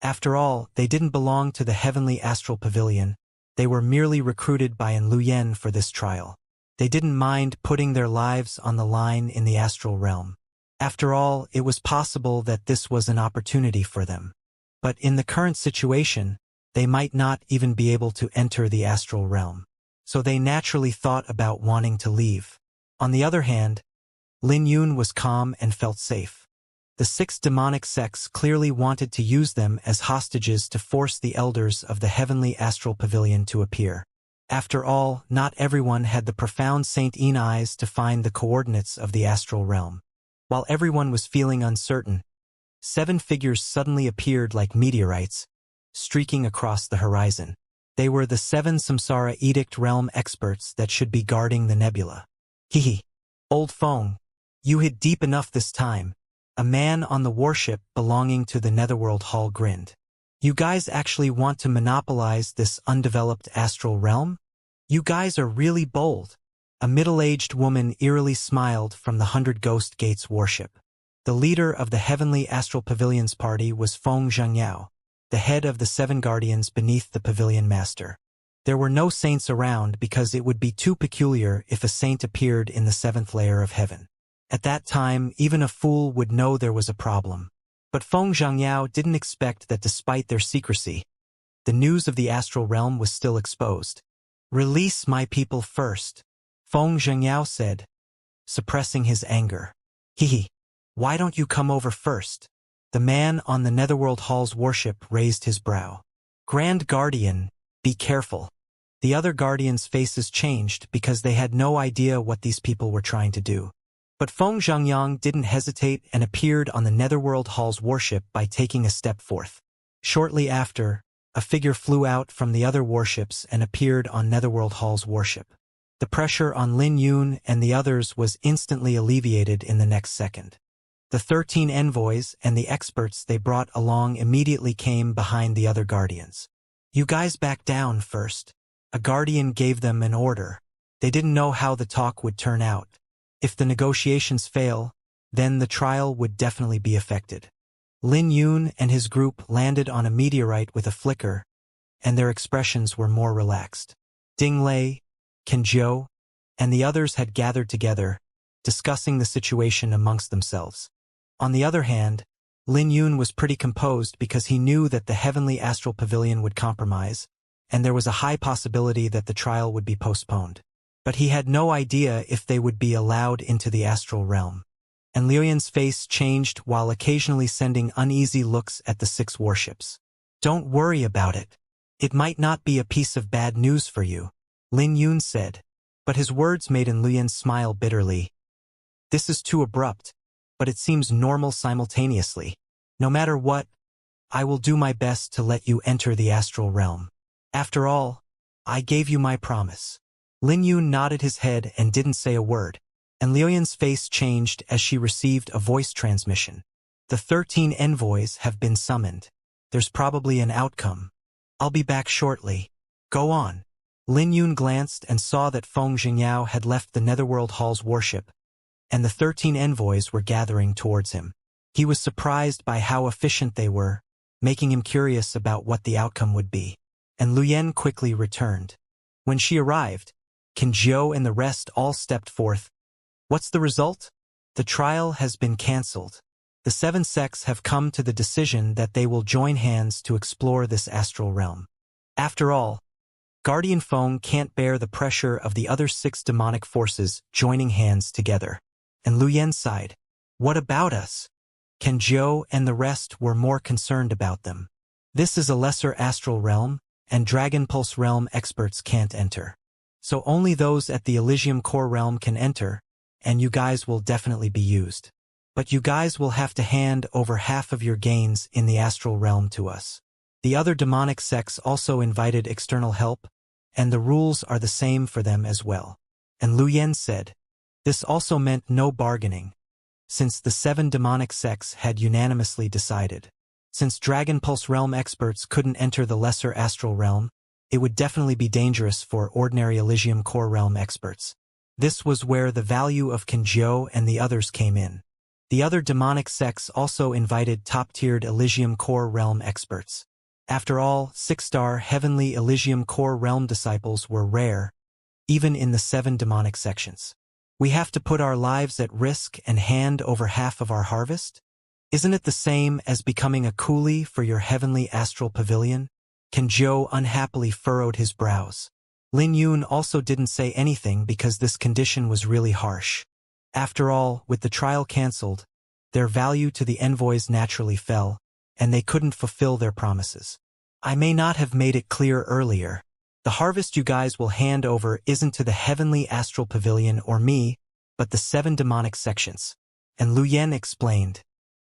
After all, they didn't belong to the heavenly astral pavilion. They were merely recruited by Lu Yen for this trial. They didn't mind putting their lives on the line in the astral realm. After all, it was possible that this was an opportunity for them. But in the current situation, they might not even be able to enter the astral realm. So they naturally thought about wanting to leave. On the other hand, Lin Yun was calm and felt safe. The 6 demonic sects clearly wanted to use them as hostages to force the elders of the heavenly astral pavilion to appear. After all, not everyone had the profound Saint-Yin eyes to find the coordinates of the astral realm. While everyone was feeling uncertain, 7 figures suddenly appeared like meteorites, streaking across the horizon. They were the 7 Samsara Edict Realm experts that should be guarding the nebula. Hehe. Old Feng, you hid deep enough this time. A man on the warship belonging to the Netherworld Hall grinned. You guys actually want to monopolize this undeveloped astral realm? You guys are really bold. A middle-aged woman eerily smiled from the 100 Ghost Gates warship. The leader of the Heavenly Astral Pavilions party was Feng Xianxia, the head of the 7 guardians beneath the pavilion master. There were no saints around because it would be too peculiar if a saint appeared in the 7th layer of heaven. At that time, even a fool would know there was a problem. But Feng Xianxia didn't expect that despite their secrecy, the news of the astral realm was still exposed. Release my people first, Feng Xianxia said, suppressing his anger. Hehe. Why don't you come over first? The man on the Netherworld Hall's warship raised his brow. Grand Guardian, be careful. The other guardians' faces changed because they had no idea what these people were trying to do. But Feng Xiangyang didn't hesitate and appeared on the Netherworld Hall's warship by taking a step forth. Shortly after, a figure flew out from the other warships and appeared on Netherworld Hall's warship. The pressure on Lin Yun and the others was instantly alleviated in the next second. The 13 envoys and the experts they brought along immediately came behind the other guardians. You guys back down first. A guardian gave them an order. They didn't know how the talk would turn out. If the negotiations fail, then the trial would definitely be affected. Lin Yun and his group landed on a meteorite with a flicker, and their expressions were more relaxed. Ding Lei, Ken Zhou, and the others had gathered together, discussing the situation amongst themselves. On the other hand, Lin Yun was pretty composed because he knew that the Heavenly Astral Pavilion would compromise, and there was a high possibility that the trial would be postponed. But he had no idea if they would be allowed into the astral realm. And Liu Yan's face changed while occasionally sending uneasy looks at the 6 warships. Don't worry about it. It might not be a piece of bad news for you, Lin Yun said. But his words made Liu Yan smile bitterly. This is too abrupt, but it seems normal simultaneously. No matter what, I will do my best to let you enter the astral realm. After all, I gave you my promise. Lin Yun nodded his head and didn't say a word, and Liu Yan's face changed as she received a voice transmission. The 13 envoys have been summoned. There's probably an outcome. I'll be back shortly. Go on. Lin Yun glanced and saw that Feng Xiangyao had left the Netherworld Hall's warship, and the 13 envoys were gathering towards him. He was surprised by how efficient they were, making him curious about what the outcome would be. And Liu Yan quickly returned. When she arrived, Ken Zhou and the rest all stepped forth. What's the result? The trial has been cancelled. The 7 sects have come to the decision that they will join hands to explore this astral realm. After all, Guardian Feng can't bear the pressure of the other 6 demonic forces joining hands together. And Liu Yan sighed. What about us? Ken Zhou and the rest were more concerned about them. This is a lesser astral realm, and Dragon Pulse realm experts can't enter. So only those at the Elysium Core realm can enter, and you guys will definitely be used. But you guys will have to hand over half of your gains in the astral realm to us. The other demonic sects also invited external help, and the rules are the same for them as well. And Liu Yan said, this also meant no bargaining, since the 7 demonic sects had unanimously decided. Since Dragon Pulse realm experts couldn't enter the lesser astral realm, it would definitely be dangerous for ordinary Elysium Core realm experts. This was where the value of Ken Zhou and the others came in. The other demonic sects also invited top-tiered Elysium Core realm experts. After all, 6-star Heavenly Elysium Core realm disciples were rare, even in the 7 demonic sections. We have to put our lives at risk and hand over half of our harvest? Isn't it the same as becoming a coolie for your heavenly astral pavilion? Ken Zhou unhappily furrowed his brows. Lin Yun also didn't say anything because this condition was really harsh. After all, with the trial cancelled, their value to the envoys naturally fell, and they couldn't fulfill their promises. I may not have made it clear earlier. The harvest you guys will hand over isn't to the heavenly astral pavilion or me, but the 7 demonic sections. And Luyen explained.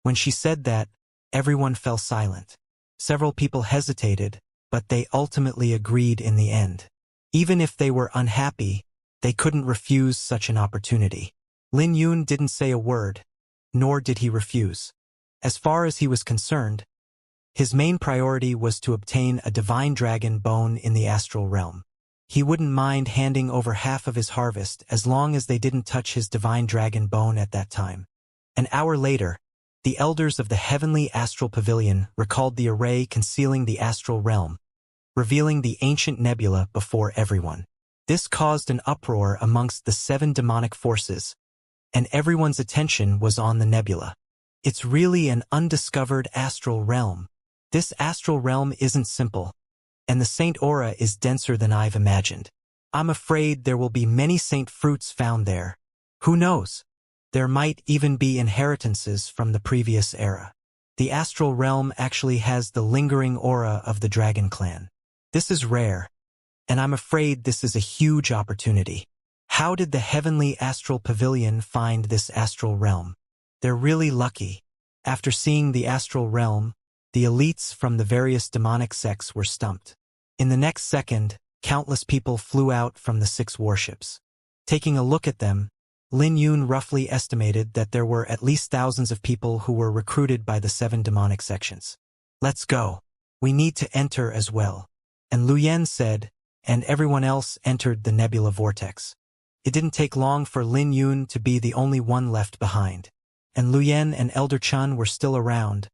When she said that, everyone fell silent. Several people hesitated, but they ultimately agreed in the end. Even if they were unhappy, they couldn't refuse such an opportunity. Lin Yun didn't say a word, nor did he refuse. As far as he was concerned, his main priority was to obtain a divine dragon bone in the astral realm. He wouldn't mind handing over half of his harvest as long as they didn't touch his divine dragon bone at that time. An hour later, the elders of the heavenly astral pavilion recalled the array concealing the astral realm, revealing the ancient nebula before everyone. This caused an uproar amongst the 7 demonic forces, and everyone's attention was on the nebula. It's really an undiscovered astral realm. This astral realm isn't simple, and the saint aura is denser than I've imagined. I'm afraid there will be many saint fruits found there. Who knows? There might even be inheritances from the previous era. The astral realm actually has the lingering aura of the dragon clan. This is rare, and I'm afraid this is a huge opportunity. How did the heavenly astral pavilion find this astral realm? They're really lucky. After seeing the astral realm, the elites from the various demonic sects were stumped. In the next second, countless people flew out from the 6 warships. Taking a look at them, Lin Yun roughly estimated that there were at least thousands of people who were recruited by the 7 demonic sections. Let's go. We need to enter as well. And Luyen said, and everyone else entered the nebula vortex. It didn't take long for Lin Yun to be the only one left behind. And Luyen and Elder Chun were still around,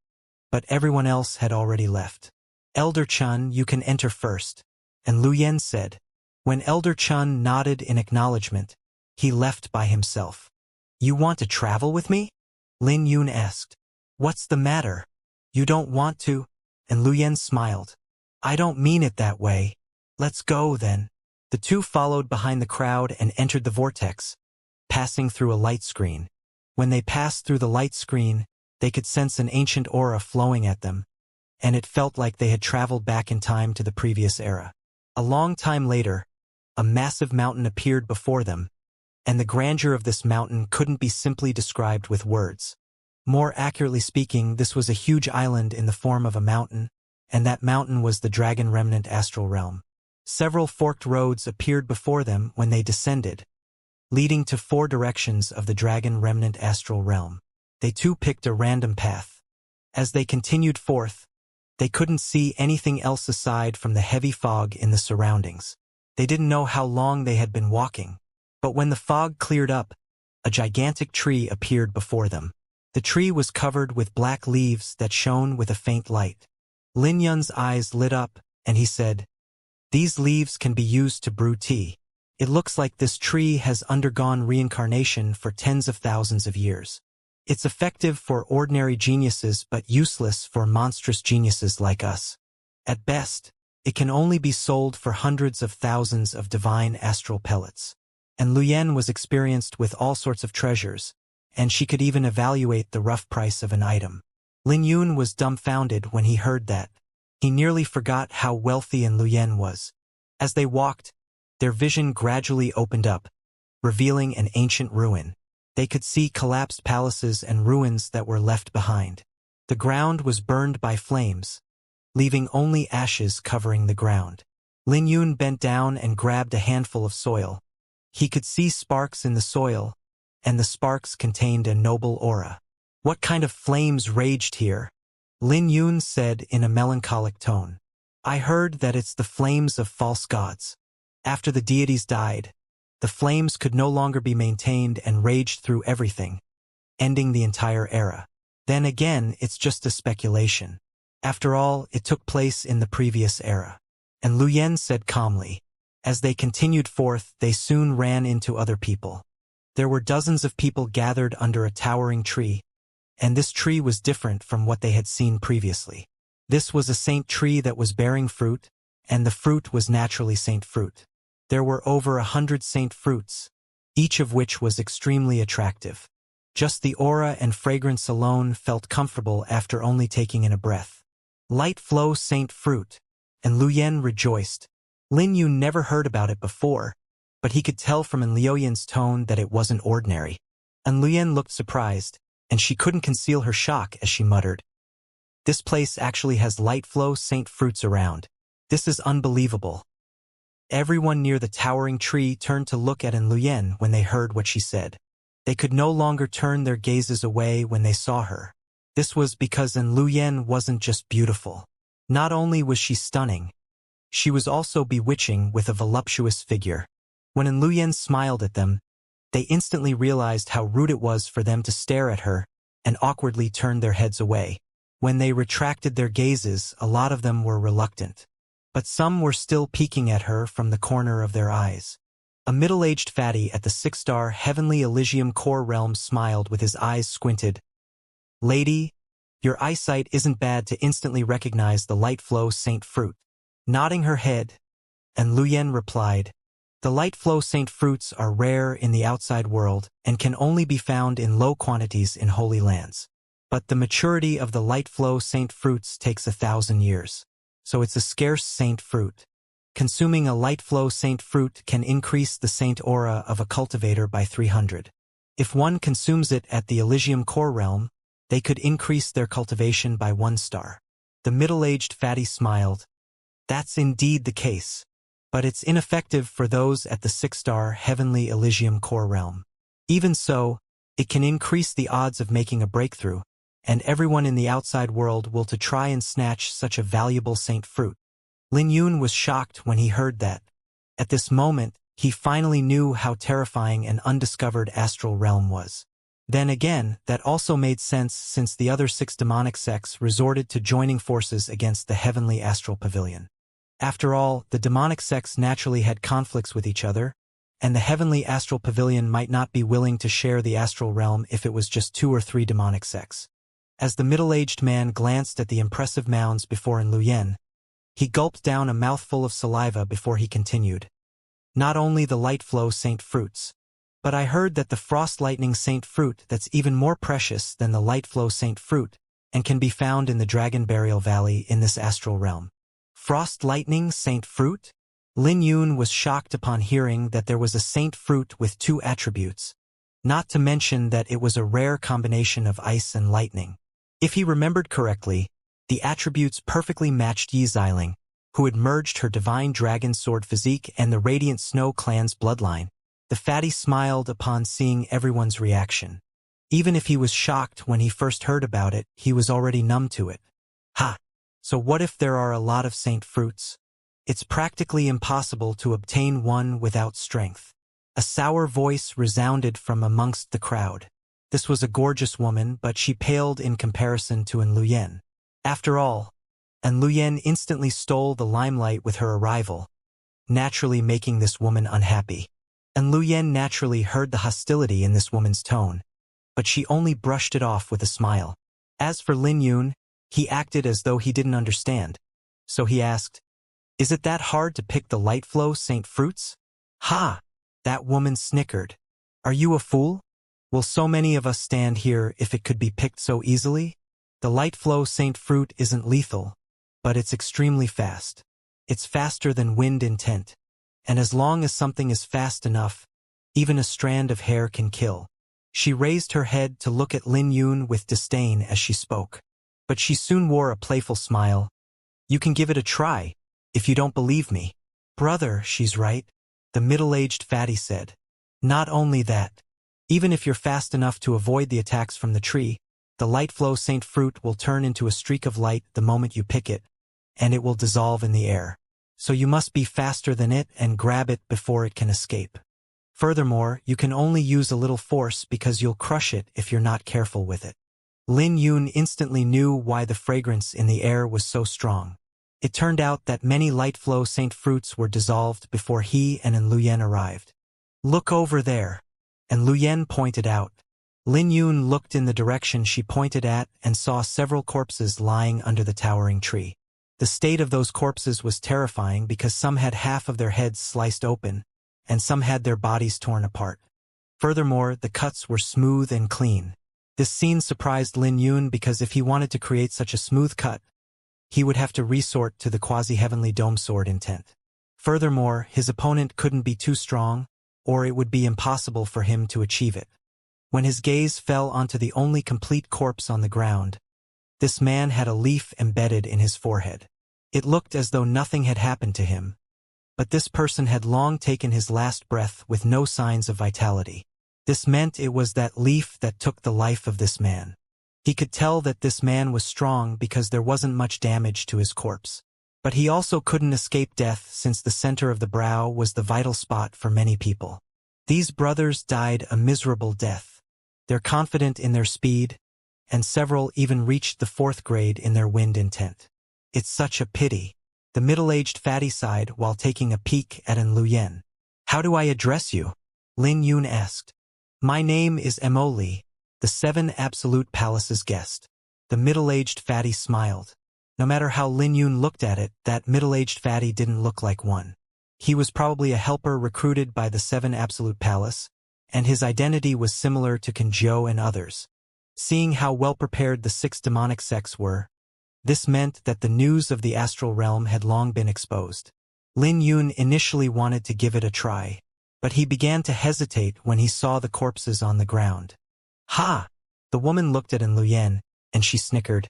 but everyone else had already left. Elder Chun, you can enter first. And Luyen said. When Elder Chun nodded in acknowledgement, he left by himself. You want to travel with me? Lin Yun asked. What's the matter? You don't want to? And Luyen smiled. I don't mean it that way. Let's go then. The two followed behind the crowd and entered the vortex, passing through a light screen. When they passed through the light screen, they could sense an ancient aura flowing at them, and it felt like they had traveled back in time to the previous era. A long time later, a massive mountain appeared before them, and the grandeur of this mountain couldn't be simply described with words. More accurately speaking, this was a huge island in the form of a mountain, and that mountain was the Dragon Remnant Astral Realm. Several forked roads appeared before them when they descended, leading to 4 directions of the Dragon Remnant Astral Realm. They too picked a random path. As they continued forth, they couldn't see anything else aside from the heavy fog in the surroundings. They didn't know how long they had been walking, but when the fog cleared up, a gigantic tree appeared before them. The tree was covered with black leaves that shone with a faint light. Lin Yun's eyes lit up, and he said, These leaves can be used to brew tea. It looks like this tree has undergone reincarnation for tens of thousands of years. It's effective for ordinary geniuses but useless for monstrous geniuses like us. At best, it can only be sold for hundreds of thousands of divine astral pellets. And Luyen was experienced with all sorts of treasures, and she could even evaluate the rough price of an item. Lin Yun was dumbfounded when he heard that. He nearly forgot how wealthy Luyen was. As they walked, their vision gradually opened up, revealing an ancient ruin. They could see collapsed palaces and ruins that were left behind. The ground was burned by flames, leaving only ashes covering the ground. Lin Yun bent down and grabbed a handful of soil. He could see sparks in the soil, and the sparks contained a noble aura. What kind of flames raged here? Lin Yun said in a melancholic tone. I heard that it's the flames of false gods. After the deities died, the flames could no longer be maintained and raged through everything, ending the entire era. Then again, it's just a speculation. After all, it took place in the previous era. And Luyen said calmly. As they continued forth, they soon ran into other people. There were dozens of people gathered under a towering tree, and this tree was different from what they had seen previously. This was a saint tree that was bearing fruit, and the fruit was naturally saint fruit. There were over 100 saint fruits, each of which was extremely attractive. Just the aura and fragrance alone felt comfortable after only taking in a breath. Light flow saint fruit, and Luyen rejoiced. Lin Yun never heard about it before, but he could tell from Luyen's tone that it wasn't ordinary. And Luyen looked surprised. and she couldn't conceal her shock as she muttered, "This place actually has light flow saint fruits around. This is unbelievable." Everyone near the towering tree turned to look at Luyen when they heard what she said. They could no longer turn their gazes away when they saw her. This was because Luyen wasn't just beautiful. Not only was she stunning, she was also bewitching with a voluptuous figure. When Luyen smiled at them, they instantly realized how rude it was for them to stare at her and awkwardly turned their heads away. When they retracted their gazes, a lot of them were reluctant. But some were still peeking at her from the corner of their eyes. A middle-aged fatty at the 6-star Heavenly Elysium core realm smiled with his eyes squinted. "Lady, your eyesight isn't bad to instantly recognize the light flow saint fruit." Nodding her head, Luyen replied, "The light flow saint fruits are rare in the outside world and can only be found in low quantities in holy lands. But the maturity of the light flow saint fruits takes 1,000 years. So it's a scarce saint fruit. Consuming a light flow saint fruit can increase the saint aura of a cultivator by 300. If one consumes it at the Elysium core realm, they could increase their cultivation by 1 star. The middle-aged fatty smiled. "That's indeed the case. But it's ineffective for those at the 6-star Heavenly Elysium core realm. Even so, it can increase the odds of making a breakthrough, and everyone in the outside world will to try and snatch such a valuable saint fruit." Lin Yun was shocked when he heard that. At this moment, he finally knew how terrifying an undiscovered astral realm was. Then again, that also made sense since the other 6 demonic sects resorted to joining forces against the Heavenly Astral Pavilion. After all, the demonic sects naturally had conflicts with each other, and the Heavenly Astral Pavilion might not be willing to share the astral realm if it was just 2 or 3 demonic sects. As the middle-aged man glanced at the impressive mounds before Luyen, he gulped down a mouthful of saliva before he continued. "Not only the light flow saint fruits, but I heard that the frost lightning saint fruit that's even more precious than the light flow saint fruit and can be found in the Dragon Burial Valley in this astral realm." Frost lightning saint fruit? Lin Yun was shocked upon hearing that there was a saint fruit with 2 attributes, not to mention that it was a rare combination of ice and lightning. If he remembered correctly, the attributes perfectly matched Yi Xiling, who had merged her divine dragon sword physique and the Radiant Snow clan's bloodline. The fatty smiled upon seeing everyone's reaction. Even if he was shocked when he first heard about it, he was already numb to it. Ha! So what if there are a lot of saint fruits? It's practically impossible to obtain one without strength. A sour voice resounded from amongst the crowd. This was a gorgeous woman, but she paled in comparison to Luyen. After all, Luyen instantly stole the limelight with her arrival, naturally making this woman unhappy. Luyen naturally heard the hostility in this woman's tone, but she only brushed it off with a smile. As for Lin Yun, he acted as though he didn't understand. So he asked, "Is it that hard to pick the light flow saint fruits?" "Ha!" That woman snickered. "Are you a fool? Will so many of us stand here if it could be picked so easily? The light flow saint fruit isn't lethal, but it's extremely fast. It's faster than wind intent. And as long as something is fast enough, even a strand of hair can kill." She raised her head to look at Lin Yun with disdain as she spoke. But she soon wore a playful smile. "You can give it a try, if you don't believe me." "Brother, she's right," the middle-aged fatty said. "Not only that, even if you're fast enough to avoid the attacks from the tree, the light flow saint fruit will turn into a streak of light the moment you pick it, and it will dissolve in the air. So you must be faster than it and grab it before it can escape. Furthermore, you can only use a little force because you'll crush it if you're not careful with it." Lin Yun instantly knew why the fragrance in the air was so strong. It turned out that many light flow saint fruits were dissolved before he and Luyen arrived. "Look over there," and Luyen pointed out. Lin Yun looked in the direction she pointed at and saw several corpses lying under the towering tree. The state of those corpses was terrifying because some had half of their heads sliced open, and some had their bodies torn apart. Furthermore, the cuts were smooth and clean. This scene surprised Lin Yun because if he wanted to create such a smooth cut, he would have to resort to the quasi-heavenly dome sword intent. Furthermore, his opponent couldn't be too strong, or it would be impossible for him to achieve it. When his gaze fell onto the only complete corpse on the ground, this man had a leaf embedded in his forehead. It looked as though nothing had happened to him, but this person had long taken his last breath with no signs of vitality. This meant it was that leaf that took the life of this man. He could tell that this man was strong because there wasn't much damage to his corpse. But he also couldn't escape death since the center of the brow was the vital spot for many people. These brothers died a miserable death. They're confident in their speed, and several even reached the 4th grade in their wind intent. It's such a pity. The middle-aged fatty sighed while taking a peek at An Luyen. How do I address you? Lin Yun asked. My name is Emoli, the 7 Absolute Palace's guest. The middle-aged fatty smiled. No matter how Lin Yun looked at it, that middle-aged fatty didn't look like one. He was probably a helper recruited by the 7 Absolute Palace, and his identity was similar to Kanjiu and others. Seeing how well-prepared the 6 demonic sects were, this meant that the news of the astral realm had long been exposed. Lin Yun initially wanted to give it a try, but he began to hesitate when he saw the corpses on the ground. Ha! The woman looked at An Luyen, and she snickered.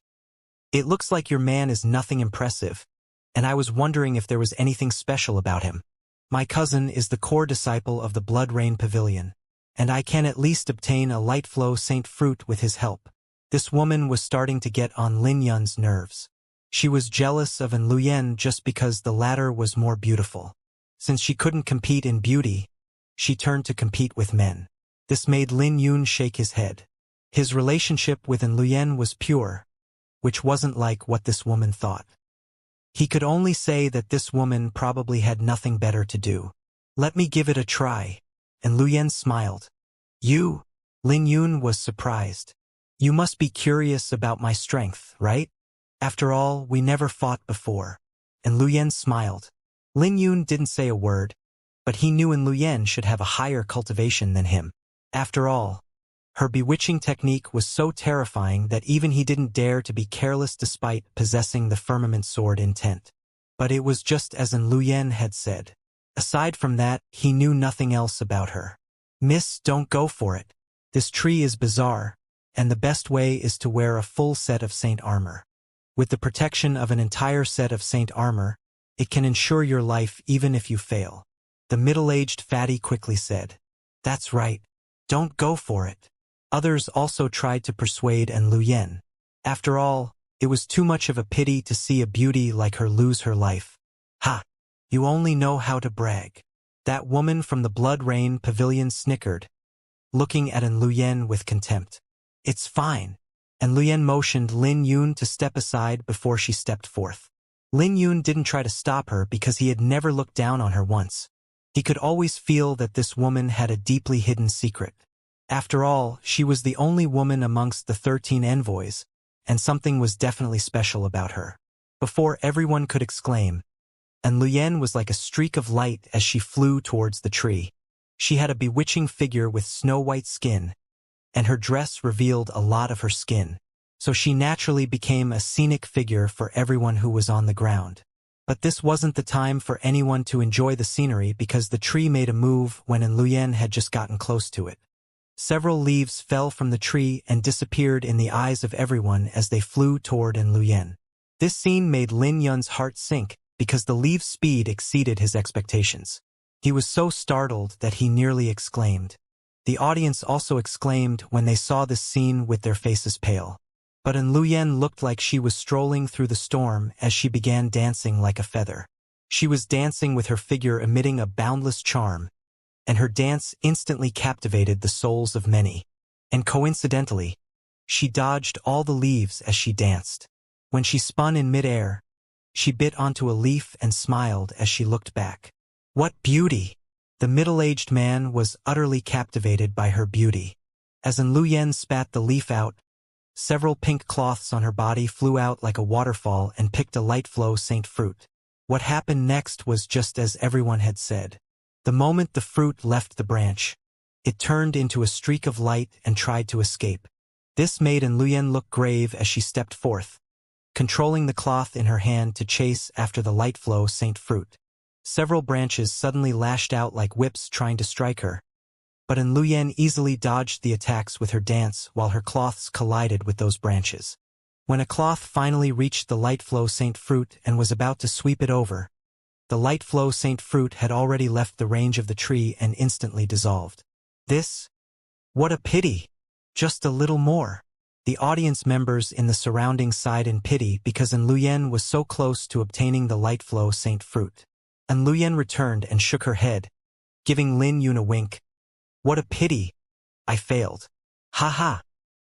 It looks like your man is nothing impressive, and I was wondering if there was anything special about him. My cousin is the core disciple of the Blood Rain Pavilion, and I can at least obtain a light flow saint fruit with his help. This woman was starting to get on Lin Yun's nerves. She was jealous of An Luyen just because the latter was more beautiful. Since she couldn't compete in beauty, she turned to compete with men. This made Lin Yun shake his head. His relationship with An Luyen was pure, which wasn't like what this woman thought. He could only say that this woman probably had nothing better to do. Let me give it a try. And Luyen smiled. You? Lin Yun was surprised. You must be curious about my strength, right? After all, we never fought before. And Luyen smiled. Lin Yun didn't say a word, but he knew An Luyen should have a higher cultivation than him. After all, her bewitching technique was so terrifying that even he didn't dare to be careless despite possessing the firmament sword intent. But it was just as An Luyen had said. Aside from that, he knew nothing else about her. Miss, don't go for it. This tree is bizarre, and the best way is to wear a full set of saint armor. With the protection of an entire set of saint armor, it can ensure your life even if you fail. The middle-aged fatty quickly said. That's right. Don't go for it. Others also tried to persuade An Luyen. After all, it was too much of a pity to see a beauty like her lose her life. Ha! You only know how to brag. That woman from the Blood Rain Pavilion snickered, looking at An Luyen with contempt. It's fine. An Luyen motioned Lin Yun to step aside before she stepped forth. Lin Yun didn't try to stop her because he had never looked down on her once. He could always feel that this woman had a deeply hidden secret. After all, she was the only woman amongst the 13 envoys, and something was definitely special about her. Before everyone could exclaim, An Luyen was like a streak of light as she flew towards the tree. She had a bewitching figure with snow-white skin, and her dress revealed a lot of her skin, so she naturally became a scenic figure for everyone who was on the ground. But this wasn't the time for anyone to enjoy the scenery because the tree made a move when An Luyen had just gotten close to it. Several leaves fell from the tree and disappeared in the eyes of everyone as they flew toward An Luyen. This scene made Lin Yun's heart sink because the leaves' speed exceeded his expectations. He was so startled that he nearly exclaimed. The audience also exclaimed when they saw this scene with their faces pale. But An Luyen looked like she was strolling through the storm as she began dancing like a feather. She was dancing with her figure emitting a boundless charm, and her dance instantly captivated the souls of many. And coincidentally, she dodged all the leaves as she danced. When she spun in midair, she bit onto a leaf and smiled as she looked back. What beauty! The middle-aged man was utterly captivated by her beauty. As An Luyen spat the leaf out, several pink cloths on her body flew out like a waterfall and picked a light flow saint fruit. What happened next was just as everyone had said. The moment the fruit left the branch, it turned into a streak of light and tried to escape. This made An Luyen look grave as she stepped forth, controlling the cloth in her hand to chase after the light flow saint fruit. Several branches suddenly lashed out like whips trying to strike her, but Luyan easily dodged the attacks with her dance while her cloths collided with those branches. When a cloth finally reached the light flow Saint Fruit and was about to sweep it over, the light flow Saint Fruit had already left the range of the tree and instantly dissolved. What a pity! Just a little more. The audience members in the surroundings sighed in pity because Luyan was so close to obtaining the light flow Saint Fruit. Luyan returned and shook her head, giving Lin Yun a wink. What a pity! I failed. Ha ha!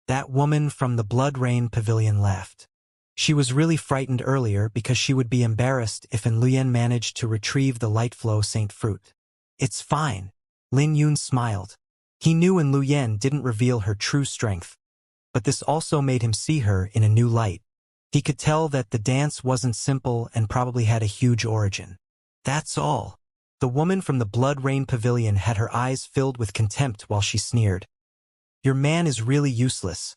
That woman from the Blood Rain Pavilion laughed. She was really frightened earlier because she would be embarrassed if Luyan managed to retrieve the light flow Saint Fruit. It's fine. Lin Yun smiled. He knew Luyan didn't reveal her true strength, but this also made him see her in a new light. He could tell that the dance wasn't simple and probably had a huge origin. That's all. The woman from the Blood Rain Pavilion had her eyes filled with contempt while she sneered. Your man is really useless.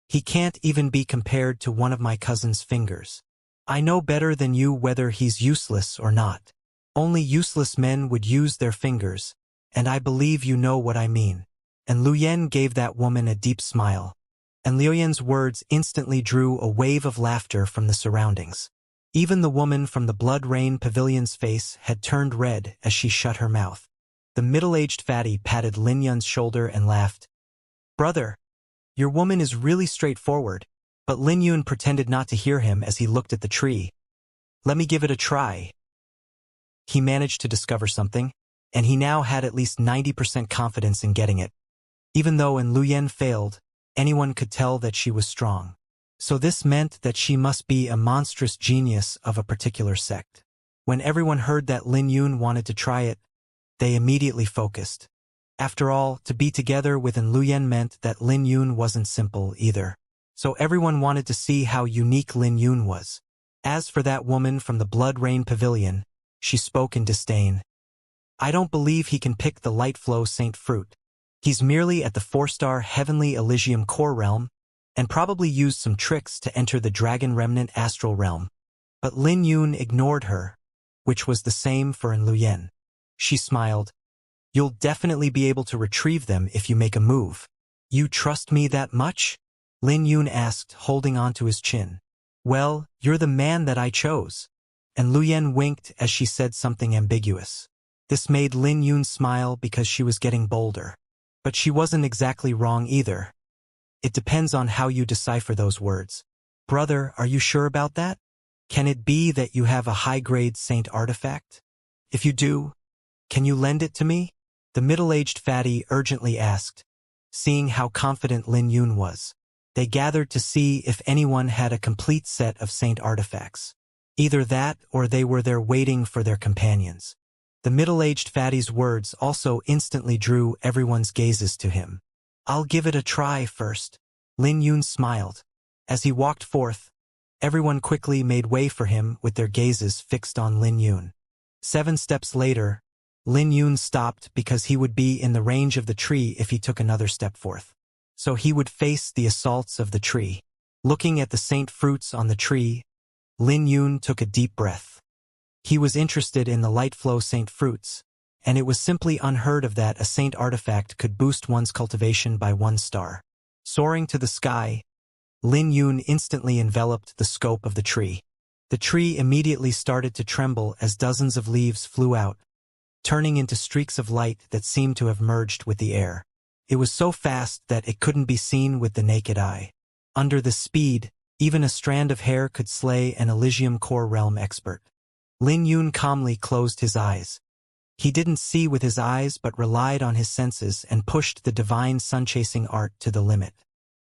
He can't even be compared to one of my cousin's fingers. I know better than you whether he's useless or not. Only useless men would use their fingers, and I believe you know what I mean. And Luyan gave that woman a deep smile. And Luyan's words instantly drew a wave of laughter from the surroundings. Even the woman from the Blood Rain Pavilion's face had turned red as she shut her mouth. The middle-aged fatty patted Lin Yun's shoulder and laughed. Brother, your woman is really straightforward, but Lin Yun pretended not to hear him as he looked at the tree. Let me give it a try. He managed to discover something, and he now had at least 90% confidence in getting it. Even though Luyan failed, anyone could tell that she was strong. So this meant that she must be a monstrous genius of a particular sect. When everyone heard that Lin Yun wanted to try it, they immediately focused. After all, to be together with Luyan meant that Lin Yun wasn't simple either. So everyone wanted to see how unique Lin Yun was. As for that woman from the Blood Rain Pavilion, she spoke in disdain. I don't believe he can pick the light flow Saint Fruit. He's merely at the 4-star Heavenly Elysium core realm, and probably used some tricks to enter the Dragon Remnant astral realm. But Lin Yun ignored her, which was the same for Luyan. She smiled. You'll definitely be able to retrieve them if you make a move. You trust me that much? Lin Yun asked, holding onto his chin. Well, you're the man that I chose. And Luyan winked as she said something ambiguous. This made Lin Yun smile because she was getting bolder. But she wasn't exactly wrong either. It depends on how you decipher those words. Brother, are you sure about that? Can it be that you have a high-grade saint artifact? If you do, can you lend it to me? The middle-aged fatty urgently asked, seeing how confident Lin Yun was. They gathered to see if anyone had a complete set of saint artifacts. Either that or they were there waiting for their companions. The middle-aged fatty's words also instantly drew everyone's gazes to him. I'll give it a try first. Lin Yun smiled. As he walked forth, everyone quickly made way for him with their gazes fixed on Lin Yun. 7 steps later, Lin Yun stopped because he would be in the range of the tree if he took another step forth. So he would face the assaults of the tree. Looking at the saint fruits on the tree, Lin Yun took a deep breath. He was interested in the light flow saint fruits, and it was simply unheard of that a saint artifact could boost one's cultivation by 1 star. Soaring to the sky, Lin Yun instantly enveloped the scope of the tree. The tree immediately started to tremble as dozens of leaves flew out, turning into streaks of light that seemed to have merged with the air. It was so fast that it couldn't be seen with the naked eye. Under the speed, even a strand of hair could slay an Elysium core realm expert. Lin Yun calmly closed his eyes. He didn't see with his eyes but relied on his senses and pushed the divine sun-chasing art to the limit.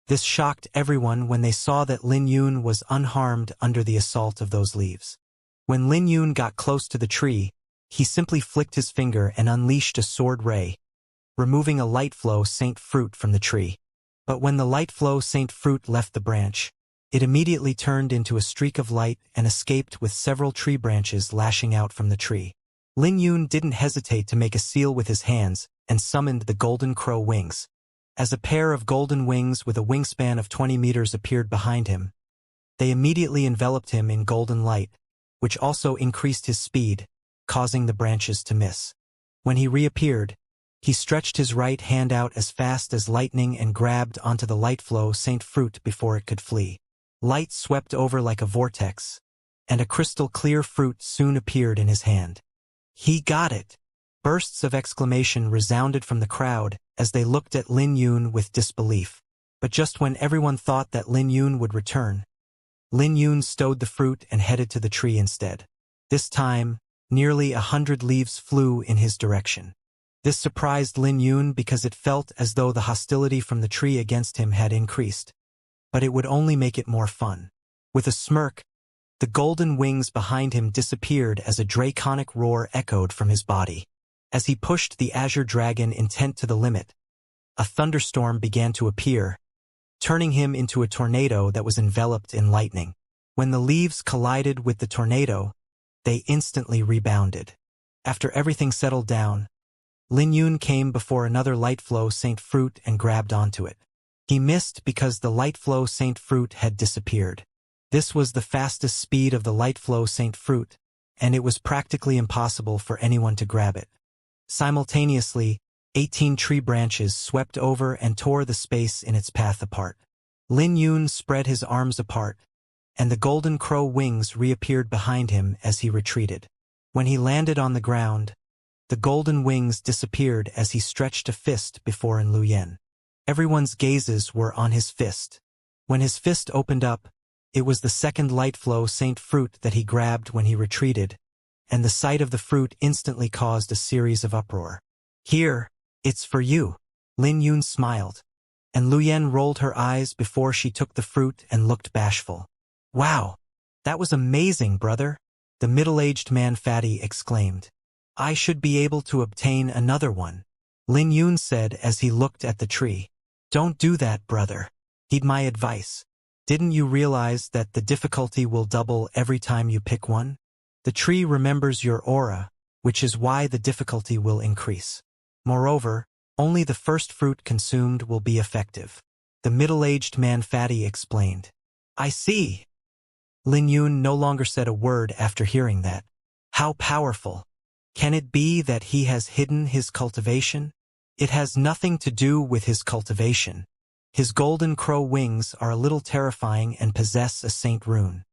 This shocked everyone when they saw that Lin Yun was unharmed under the assault of those leaves. When Lin Yun got close to the tree, he simply flicked his finger and unleashed a sword ray, removing a light flow saint fruit from the tree. But when the light flow saint fruit left the branch, it immediately turned into a streak of light and escaped with several tree branches lashing out from the tree. Lin Yun didn't hesitate to make a seal with his hands and summoned the golden crow wings. As a pair of golden wings with a wingspan of 20 meters appeared behind him, they immediately enveloped him in golden light, which also increased his speed, causing the branches to miss. When he reappeared, He stretched his right hand out as fast as lightning and grabbed onto the light flow Saint fruit before it could flee. Light swept over like a vortex, and a crystal-clear fruit soon appeared in his hand. He got it! Bursts of exclamation resounded from the crowd as they looked at Lin Yun with disbelief. But just when everyone thought that Lin Yun would return, Lin Yun stowed the fruit and headed to the tree instead. This time, nearly 100 leaves flew in his direction. This surprised Lin Yun because it felt as though the hostility from the tree against him had increased. But it would only make it more fun. With a smirk, the golden wings behind him disappeared as a draconic roar echoed from his body. As he pushed the azure dragon intent to the limit, a thunderstorm began to appear, turning him into a tornado that was enveloped in lightning. When the leaves collided with the tornado, they instantly rebounded. After everything settled down, Lin Yun came before another light flow Saint fruit and grabbed onto it. He missed because the light flow Saint fruit had disappeared. This was the fastest speed of the light flow Saint fruit, and it was practically impossible for anyone to grab it. Simultaneously, 18 tree branches swept over and tore the space in its path apart. Lin Yun spread his arms apart, and the golden crow wings reappeared behind him as he retreated. When he landed on the ground, the golden wings disappeared as he stretched a fist before N Luyen. Everyone's gazes were on his fist. When his fist opened up, it was the second light flow Saint fruit that he grabbed when he retreated, and the sight of the fruit instantly caused a series of uproar. Here, it's for you. Lin Yun smiled, and Luyen rolled her eyes before she took the fruit and looked bashful. Wow, that was amazing, brother, the middle-aged man fatty exclaimed. I should be able to obtain another one, Lin Yun said as he looked at the tree. Don't do that, brother. Heed my advice. Didn't you realize that the difficulty will double every time you pick one? The tree remembers your aura, which is why the difficulty will increase. Moreover, only the first fruit consumed will be effective, the middle-aged man fatty explained. I see. Lin Yun no longer said a word after hearing that. How powerful. Can it be that he has hidden his cultivation? It has nothing to do with his cultivation. His golden crow wings are a little terrifying and possess a saint rune.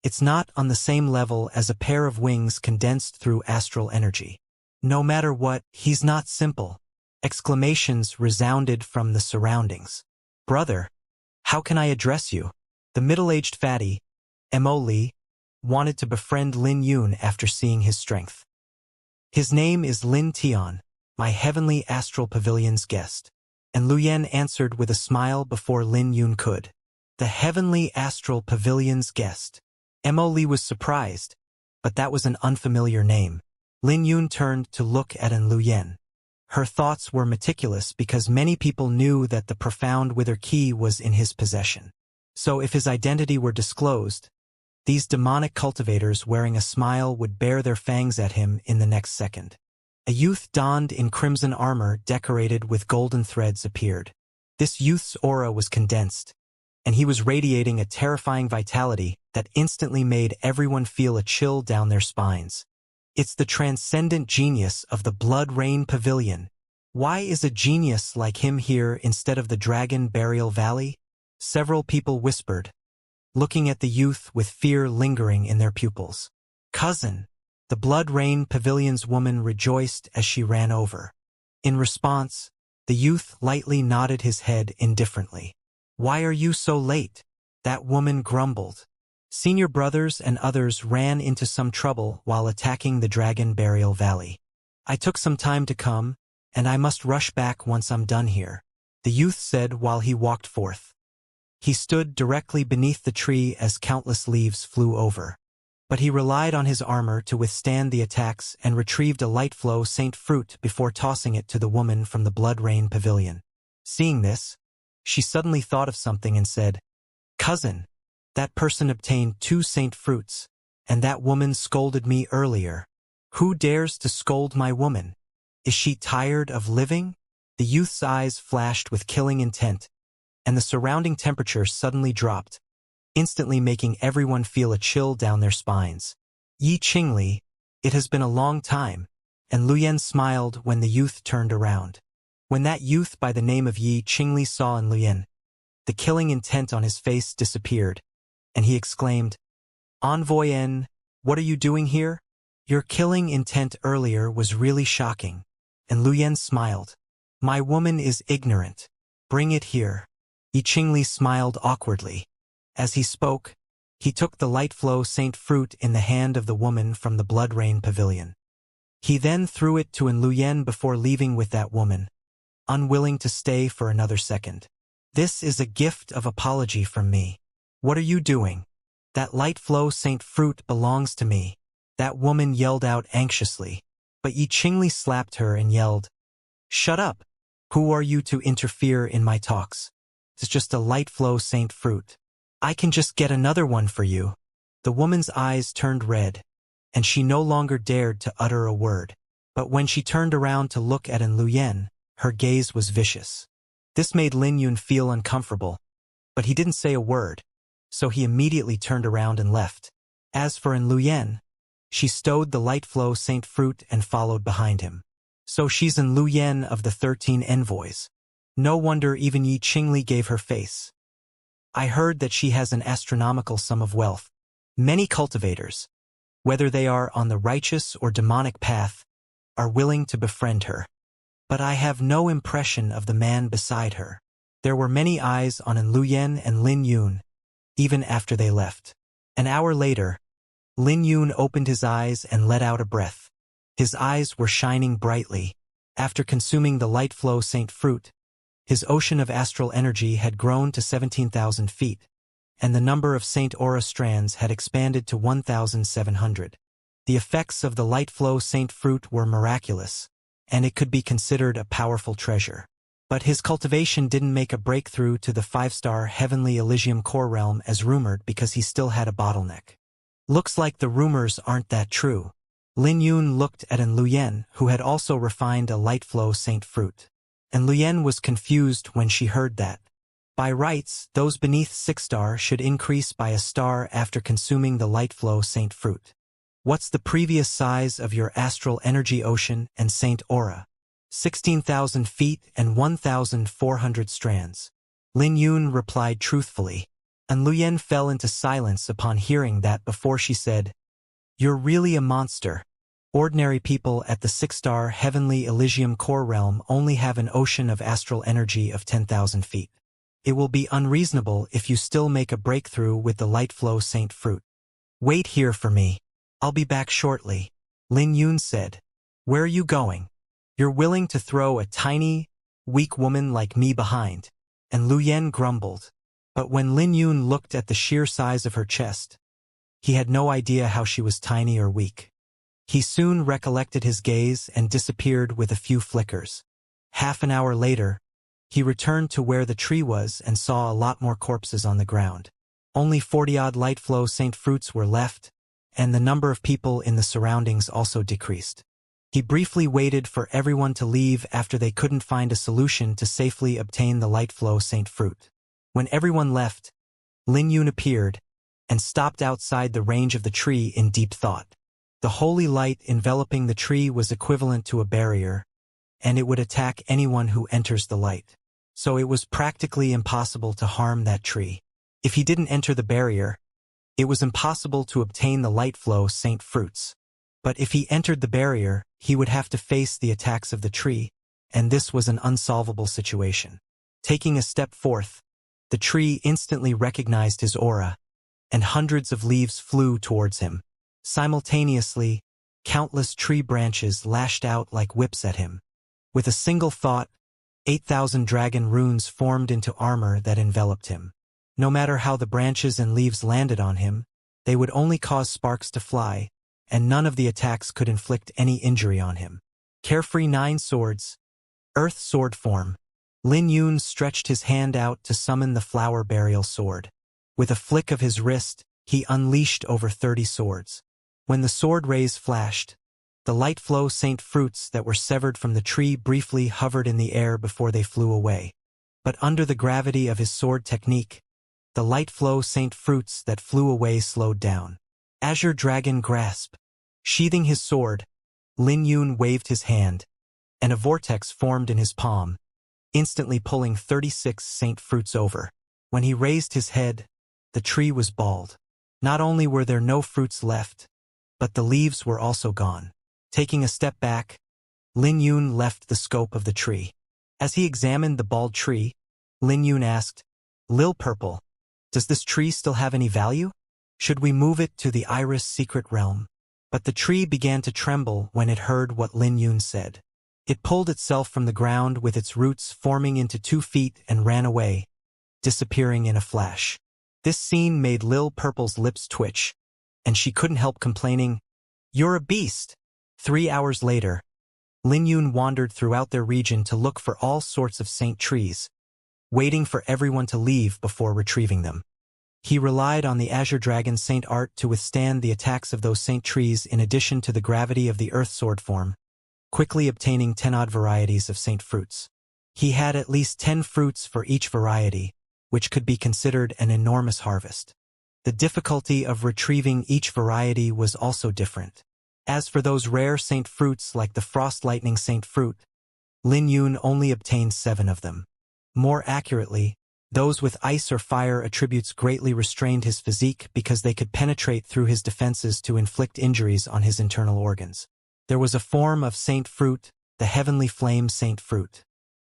It's not on the same level as a pair of wings condensed through astral energy. No matter what, he's not simple. Exclamations resounded from the surroundings. Brother, how can I address you? The middle-aged fatty, Mo Li, wanted to befriend Lin Yun after seeing his strength. His name is Lin Tian, my heavenly astral pavilion's guest. And Luyen answered with a smile before Lin Yun could. The heavenly astral pavilion's guest. Mo Li was surprised, but that was an unfamiliar name. Lin Yun turned to look at N Luyen. Her thoughts were meticulous because many people knew that the profound wither key was in his possession. So if his identity were disclosed, these demonic cultivators wearing a smile would bare their fangs at him in the next second. A youth donned in crimson armor decorated with golden threads appeared. This youth's aura was condensed, and he was radiating a terrifying vitality that instantly made everyone feel a chill down their spines. It's the transcendent genius of the Blood Rain Pavilion. Why is a genius like him here instead of the Dragon Burial Valley? Several people whispered, looking at the youth with fear lingering in their pupils. Cousin, the Blood Rain Pavilion's woman rejoiced as she ran over. In response, the youth lightly nodded his head indifferently. Why are you so late? That woman grumbled. Senior brothers and others ran into some trouble while attacking the Dragon Burial Valley. I took some time to come, and I must rush back once I'm done here, the youth said while he walked forth. He stood directly beneath the tree as countless leaves flew over. But he relied on his armor to withstand the attacks and retrieved a light flow saint fruit before tossing it to the woman from the Blood Rain Pavilion. Seeing this, she suddenly thought of something and said, Cousin, that person obtained 2 saint fruits, and that woman scolded me earlier. Who dares to scold my woman? Is she tired of living? The youth's eyes flashed with killing intent, and the surrounding temperature suddenly dropped, instantly making everyone feel a chill down their spines. Yi Qingli, it has been a long time, and Luyen smiled when the youth turned around. When that youth by the name of Yi Qingli saw in Luyen, the killing intent on his face disappeared, and he exclaimed, "Envoy N, what are you doing here? Your killing intent earlier was really shocking." And Luyen smiled. "My woman is ignorant. Bring it here." Yi Qingli smiled awkwardly. As he spoke, he took the light flow saint fruit in the hand of the woman from the blood rain pavilion. He then threw it to An Luyen before leaving with that woman, unwilling to stay for another second. "This is a gift of apology from me. What are you doing? That light flow saint fruit belongs to me," that woman yelled out anxiously. But Yi Qingli slapped her and yelled, "Shut up! Who are you to interfere in my talks? It's just a light flow saint fruit. I can just get another one for you." The woman's eyes turned red, and she no longer dared to utter a word. But when she turned around to look at An Luyen, her gaze was vicious. This made Lin Yun feel uncomfortable, but he didn't say a word, so he immediately turned around and left. As for An Luyen, she stowed the light flow saint fruit and followed behind him. So she's An Luyen of the 13 envoys. No wonder even Yi Qingli gave her face. I heard that she has an astronomical sum of wealth. Many cultivators, whether they are on the righteous or demonic path, are willing to befriend her. But I have no impression of the man beside her. There were many eyes on An Luyen and Lin Yun, even after they left. An hour later, Lin Yun opened his eyes and let out a breath. His eyes were shining brightly. After consuming the light flow saint fruit, his ocean of astral energy had grown to 17,000 feet, and the number of saint aura strands had expanded to 1,700. The effects of the light flow saint fruit were miraculous, and it could be considered a powerful treasure. But his cultivation didn't make a breakthrough to the 5-star Heavenly Elysium core realm as rumored because he still had a bottleneck. Looks like the rumors aren't that true. Lin Yun looked at An Luyen, who had also refined a light flow saint fruit. An Luyen was confused when she heard that. By rights, those beneath 6-star should increase by a star after consuming the light flow saint fruit. What's the previous size of your astral energy ocean and saint aura? 16,000 feet and 1,400 strands. Lin Yun replied truthfully. An Luyen fell into silence upon hearing that before she said, "You're really a monster. Ordinary people at the 6-star Heavenly Elysium core realm only have an ocean of astral energy of 10,000 feet. It will be unreasonable if you still make a breakthrough with the light flow saint fruit. Wait here for me. I'll be back shortly," Lin Yun said. "Where are you going? You're willing to throw a tiny, weak woman like me behind?" And Luyen grumbled. But when Lin Yun looked at the sheer size of her chest, he had no idea how she was tiny or weak. He soon recollected his gaze and disappeared with a few flickers. Half an hour later, he returned to where the tree was and saw a lot more corpses on the ground. Only 40-odd light flow saint fruits were left, and the number of people in the surroundings also decreased. He briefly waited for everyone to leave after they couldn't find a solution to safely obtain the light flow saint fruit. When everyone left, Lin Yun appeared and stopped outside the range of the tree in deep thought. The holy light enveloping the tree was equivalent to a barrier, and it would attack anyone who enters the light. So it was practically impossible to harm that tree. If he didn't enter the barrier, it was impossible to obtain the light flow saint fruits. But if he entered the barrier, he would have to face the attacks of the tree, and this was an unsolvable situation. Taking a step forth, the tree instantly recognized his aura, and hundreds of leaves flew towards him. Simultaneously, countless tree branches lashed out like whips at him. With a single thought, 8,000 dragon runes formed into armor that enveloped him. No matter how the branches and leaves landed on him, they would only cause sparks to fly, and none of the attacks could inflict any injury on him. Carefree 9 swords. Earth sword form. Lin Yun stretched his hand out to summon the flower burial sword. With a flick of his wrist, he unleashed over 30 swords. When the sword rays flashed, the light flow saint fruits that were severed from the tree briefly hovered in the air before they flew away. But under the gravity of his sword technique, the light flow saint fruits that flew away slowed down. Azure Dragon Grasp. Sheathing his sword, Lin Yun waved his hand, and a vortex formed in his palm, instantly pulling 36 saint fruits over. When he raised his head, the tree was bald. Not only were there no fruits left, but the leaves were also gone. Taking a step back, Lin Yun left the scope of the tree. As he examined the bald tree, Lin Yun asked, "Lil Purple, does this tree still have any value? Should we move it to the Iris secret realm?" But the tree began to tremble when it heard what Lin Yun said. It pulled itself from the ground with its roots forming into 2 feet and ran away, disappearing in a flash. This scene made Lil Purple's lips twitch, and she couldn't help complaining, "You're a beast." 3 hours later, Lin Yun wandered throughout their region to look for all sorts of saint trees, waiting for everyone to leave before retrieving them. He relied on the Azure Dragon Saint art to withstand the attacks of those saint trees in addition to the gravity of the earth sword form, quickly obtaining 10 odd varieties of saint fruits. He had at least 10 fruits for each variety, which could be considered an enormous harvest. The difficulty of retrieving each variety was also different. As for those rare saint fruits like the Frost Lightning Saint Fruit, Lin Yun only obtained 7 of them. More accurately, those with ice or fire attributes greatly restrained his physique because they could penetrate through his defenses to inflict injuries on his internal organs. There was a form of saint fruit, the Heavenly Flame Saint Fruit.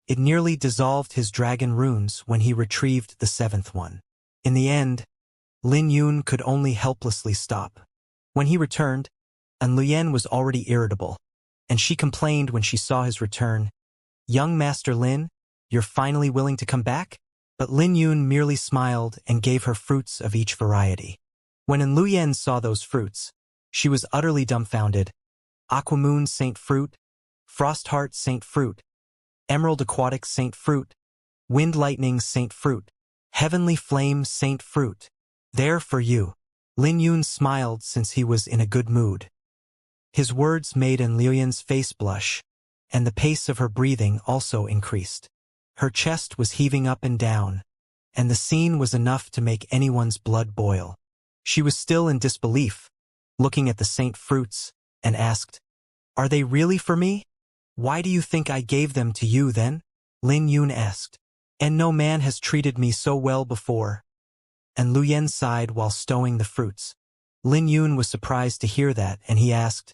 It nearly dissolved his dragon runes when he retrieved the 7th one. In the end, Lin Yun could only helplessly stop. When he returned, An Luyen was already irritable, and she complained when she saw his return, "Young Master Lin, you're finally willing to come back?" But Lin Yun merely smiled and gave her fruits of each variety. When An Luyen saw those fruits, she was utterly dumbfounded. Aquamoon Saint Fruit, Frostheart Saint Fruit, Emerald Aquatic Saint Fruit, Wind Lightning Saint Fruit, Heavenly Flame Saint Fruit. There for you. Lin Yun smiled since he was in a good mood. His words made An Luyen's face blush, and the pace of her breathing also increased. Her chest was heaving up and down, and the scene was enough to make anyone's blood boil. She was still in disbelief, looking at the saint fruits, and asked, "Are they really for me? Why do you think I gave them to you then?" Lin Yun asked. "And no man has treated me so well before." And Luyen sighed while stowing the fruits. Lin Yun was surprised to hear that, and he asked,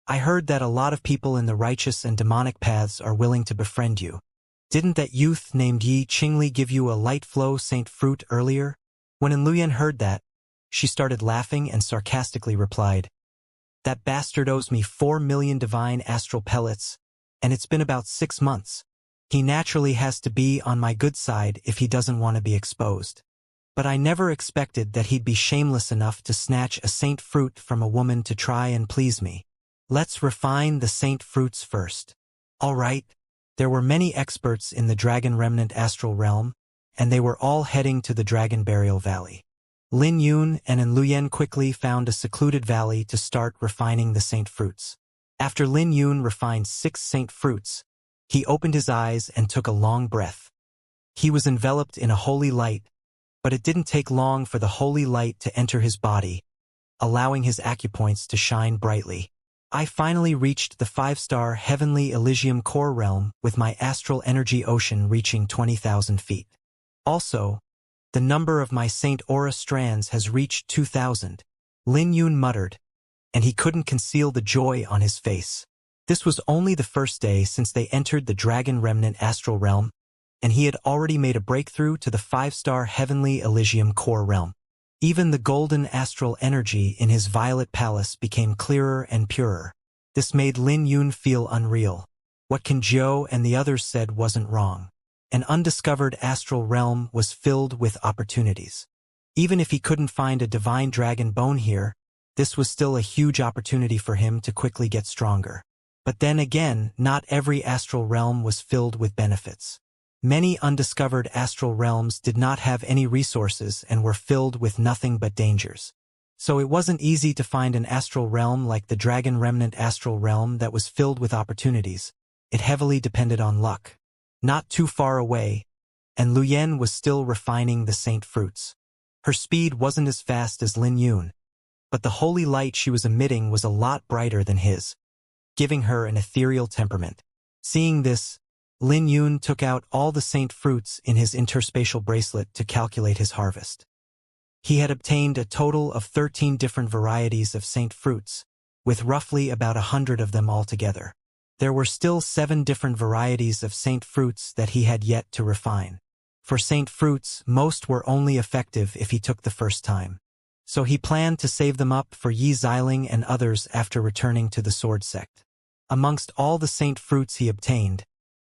"I heard that a lot of people in the righteous and demonic paths are willing to befriend you. Didn't that youth named Yi Qingli give you a light flow saint fruit earlier?" When An Luyen heard that, she started laughing and sarcastically replied, "That bastard owes me 4 million divine astral pellets, and it's been about 6 months. He naturally has to be on my good side if he doesn't want to be exposed. But I never expected that he'd be shameless enough to snatch a saint fruit from a woman to try and please me. Let's refine the saint fruits first." All right. There were many experts in the Dragon Remnant astral realm, and they were all heading to the Dragon Burial Valley. Lin Yun and An Luyen quickly found a secluded valley to start refining the saint fruits. After Lin Yun refined 6 saint fruits, he opened his eyes and took a long breath. He was enveloped in a holy light, but it didn't take long for the holy light to enter his body, allowing his acupoints to shine brightly. I finally reached the 5-star Heavenly Elysium core realm with my astral energy ocean reaching 20,000 feet. Also, the number of my Saint Aura strands has reached 2,000. Lin Yun muttered, and he couldn't conceal the joy on his face. This was only the first day since they entered the Dragon Remnant astral realm, and he had already made a breakthrough to the 5-star Heavenly Elysium core realm. Even the golden astral energy in his violet palace became clearer and purer. This made Lin Yun feel unreal. What Can Zhou and the others said wasn't wrong. An undiscovered astral realm was filled with opportunities. Even if he couldn't find a divine dragon bone here, this was still a huge opportunity for him to quickly get stronger. But then again, not every astral realm was filled with benefits. Many undiscovered astral realms did not have any resources and were filled with nothing but dangers. So it wasn't easy to find an astral realm like the Dragon Remnant astral realm that was filled with opportunities. It heavily depended on luck. Not too far away, and Luyen was still refining the saint fruits. Her speed wasn't as fast as Lin Yun, but the holy light she was emitting was a lot brighter than his. giving her an ethereal temperament. Seeing this, Lin Yun took out all the saint fruits in his interspatial bracelet to calculate his harvest. He had obtained a total of 13 different varieties of saint fruits, with roughly about 100 of them altogether. There were still 7 different varieties of saint fruits that he had yet to refine. For saint fruits, most were only effective if he took the first time. So he planned to save them up for Yi Xiling and others after returning to the sword sect. Amongst all the saint fruits he obtained,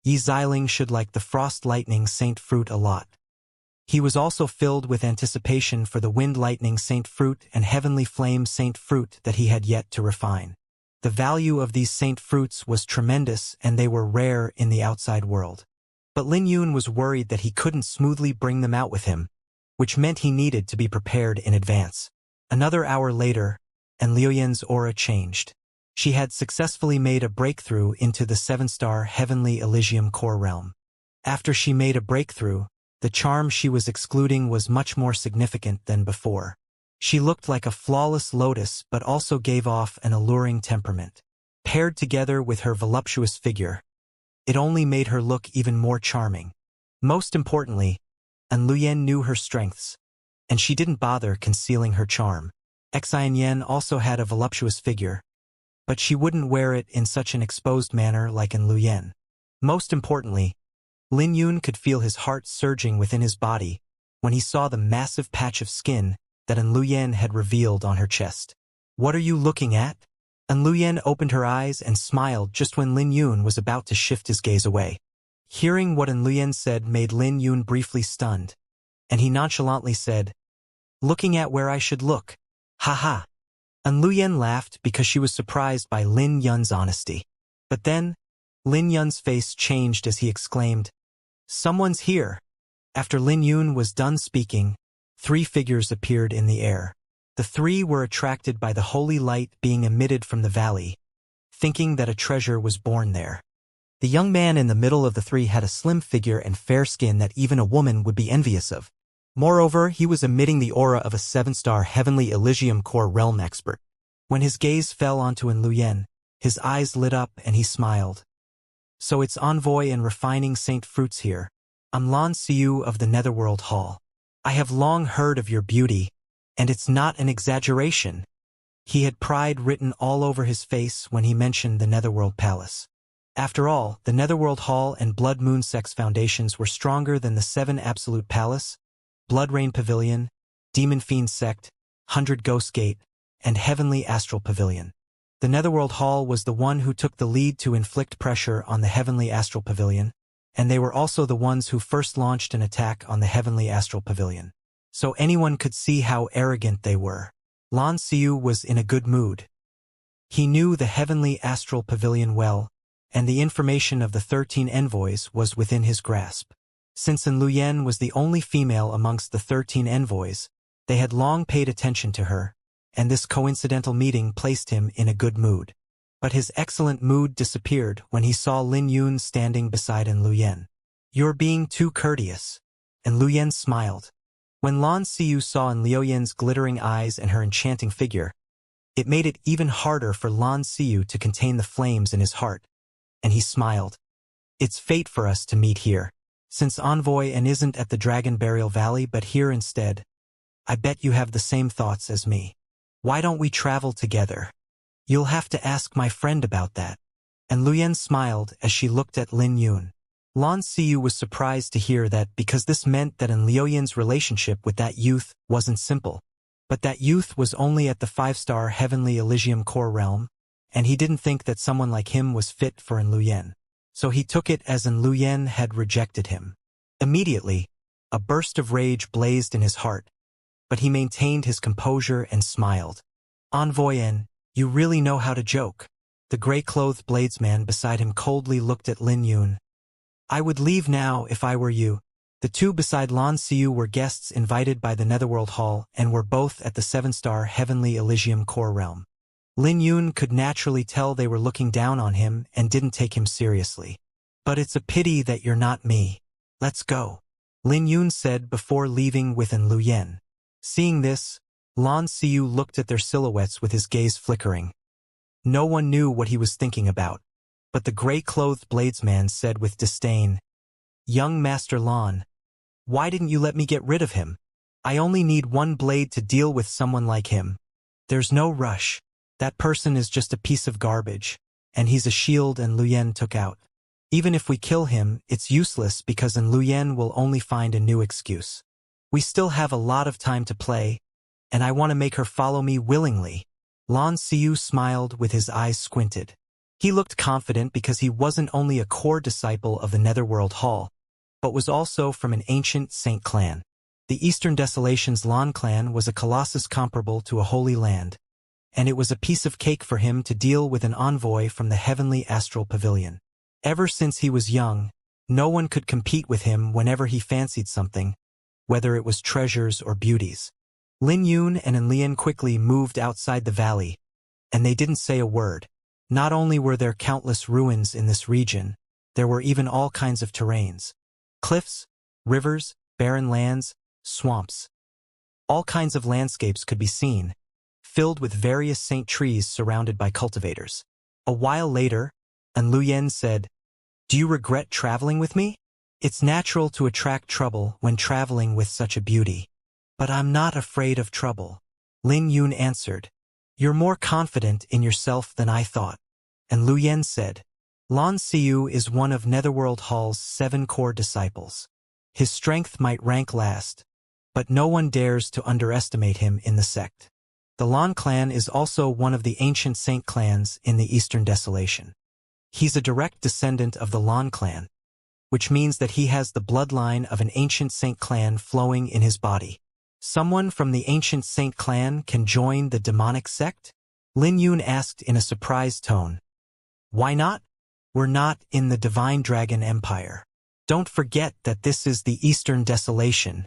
Yi Xiling should like the frost lightning saint fruit a lot. He was also filled with anticipation for the wind lightning saint fruit and heavenly flame saint fruit that he had yet to refine. The value of these saint fruits was tremendous and they were rare in the outside world. But Lin Yun was worried that he couldn't smoothly bring them out with him, which meant he needed to be prepared in advance. Another hour later, and Liu Yan's aura changed. She had successfully made a breakthrough into the 7-star Heavenly Elysium core realm. After she made a breakthrough, the charm she was excluding was much more significant than before. She looked like a flawless lotus but also gave off an alluring temperament. Paired together with her voluptuous figure, it only made her look even more charming. Most importantly, An Luyen knew her strengths, and she didn't bother concealing her charm. Xianxia also had a voluptuous figure, but she wouldn't wear it in such an exposed manner like An Luyen. Most importantly, Lin Yun could feel his heart surging within his body when he saw the massive patch of skin that An Luyen had revealed on her chest. "What are you looking at?" An Luyen opened her eyes and smiled just when Lin Yun was about to shift his gaze away. Hearing what An Luyen said made Lin Yun briefly stunned, and he nonchalantly said, "Looking at where I should look. Ha ha." An Luyen laughed because she was surprised by Lin Yun's honesty. But then, Lin Yun's face changed as he exclaimed, "Someone's here." After Lin Yun was done speaking, 3 figures appeared in the air. The 3 were attracted by the holy light being emitted from the valley, thinking that a treasure was born there. The young man in the middle of the 3 had a slim figure and fair skin that even a woman would be envious of. Moreover, he was emitting the aura of a 7-star Heavenly Elysium core realm expert. When his gaze fell onto An Luyen, his eyes lit up and he smiled. "So it's envoy and refining saint fruits here. I'm Lan Xiu of the Netherworld Hall. I have long heard of your beauty, and it's not an exaggeration." He had pride written all over his face when he mentioned the Netherworld Palace. After all, the Netherworld Hall and Blood Moon Sect's foundations were stronger than the 7 Absolute Palace, Blood Rain Pavilion, Demon Fiend Sect, 100 Ghost Gate, and Heavenly Astral Pavilion. The Netherworld Hall was the one who took the lead to inflict pressure on the Heavenly Astral Pavilion, and they were also the ones who first launched an attack on the Heavenly Astral Pavilion. So anyone could see how arrogant they were. Lan Xiu was in a good mood. He knew the Heavenly Astral Pavilion well, and the information of the 13 envoys was within his grasp. Since An Luyen was the only female amongst the 13 envoys, they had long paid attention to her, and this coincidental meeting placed him in a good mood. But his excellent mood disappeared when he saw Lin Yun standing beside An Luyen. "You're being too courteous." An Luyen smiled. When Lan Xiu saw An Luyen's glittering eyes and her enchanting figure, it made it even harder for Lan Xiu to contain the flames in his heart, and he smiled. "It's fate for us to meet here. Since Envoy and isn't at the Dragon Burial Valley but here instead, I bet you have the same thoughts as me. Why don't we travel together? You'll have to ask my friend about that." And Luyen smiled as she looked at Lin Yun. Lan Xiu was surprised to hear that because this meant that An Luyen's relationship with that youth wasn't simple. But that youth was only at the 5-star Heavenly Elysium core realm, and he didn't think that someone like him was fit for An Luyen. So he took it as An Luyen had rejected him. Immediately, a burst of rage blazed in his heart, but he maintained his composure and smiled. "Envoy N, you really know how to joke." The gray-clothed bladesman beside him coldly looked at Lin Yun. "I would leave now if I were you." The 2 beside Lan Xiu were guests invited by the Netherworld Hall and were both at the 7-star Heavenly Elysium core realm. Lin Yun could naturally tell they were looking down on him and didn't take him seriously. "But it's a pity that you're not me. Let's go," Lin Yun said before leaving with An Luyen. Seeing this, Lan Xiu looked at their silhouettes with his gaze flickering. No one knew what he was thinking about. But the gray-clothed bladesman said with disdain, "Young Master Lan, why didn't you let me get rid of him? I only need one blade to deal with someone like him. There's no rush. That person is just a piece of garbage, and he's a shield and Luyen took out. Even if we kill him, it's useless because Luyen will only find a new excuse. We still have a lot of time to play, and I want to make her follow me willingly." Lan Xiu smiled with his eyes squinted. He looked confident because he wasn't only a core disciple of the Netherworld Hall, but was also from an ancient saint clan. The Eastern Desolation's Lan clan was a colossus comparable to a holy land, and it was a piece of cake for him to deal with an envoy from the heavenly astral pavilion. Ever since he was young, no one could compete with him whenever he fancied something, whether it was treasures or beauties. Lin Yun and Enlian quickly moved outside the valley, and they didn't say a word. Not only were there countless ruins in this region, there were even all kinds of terrains. Cliffs, rivers, barren lands, swamps. All kinds of landscapes could be seen, filled with various saint trees surrounded by cultivators. A while later, Luyen said, "Do you regret traveling with me? It's natural to attract trouble when traveling with such a beauty. But I'm not afraid of trouble." Lin Yun answered, "You're more confident in yourself than I thought." And Luyen said, "Lan Xiu is one of Netherworld Hall's 7 core disciples. His strength might rank last, but no one dares to underestimate him in the sect. The Lan clan is also one of the ancient saint clans in the Eastern Desolation. He's a direct descendant of the Lan clan, which means that he has the bloodline of an ancient saint clan flowing in his body. Someone from the ancient saint clan can join the demonic sect?" Lin Yun asked in a surprised tone. "Why not? We're not in the Divine Dragon Empire. Don't forget that this is the Eastern Desolation."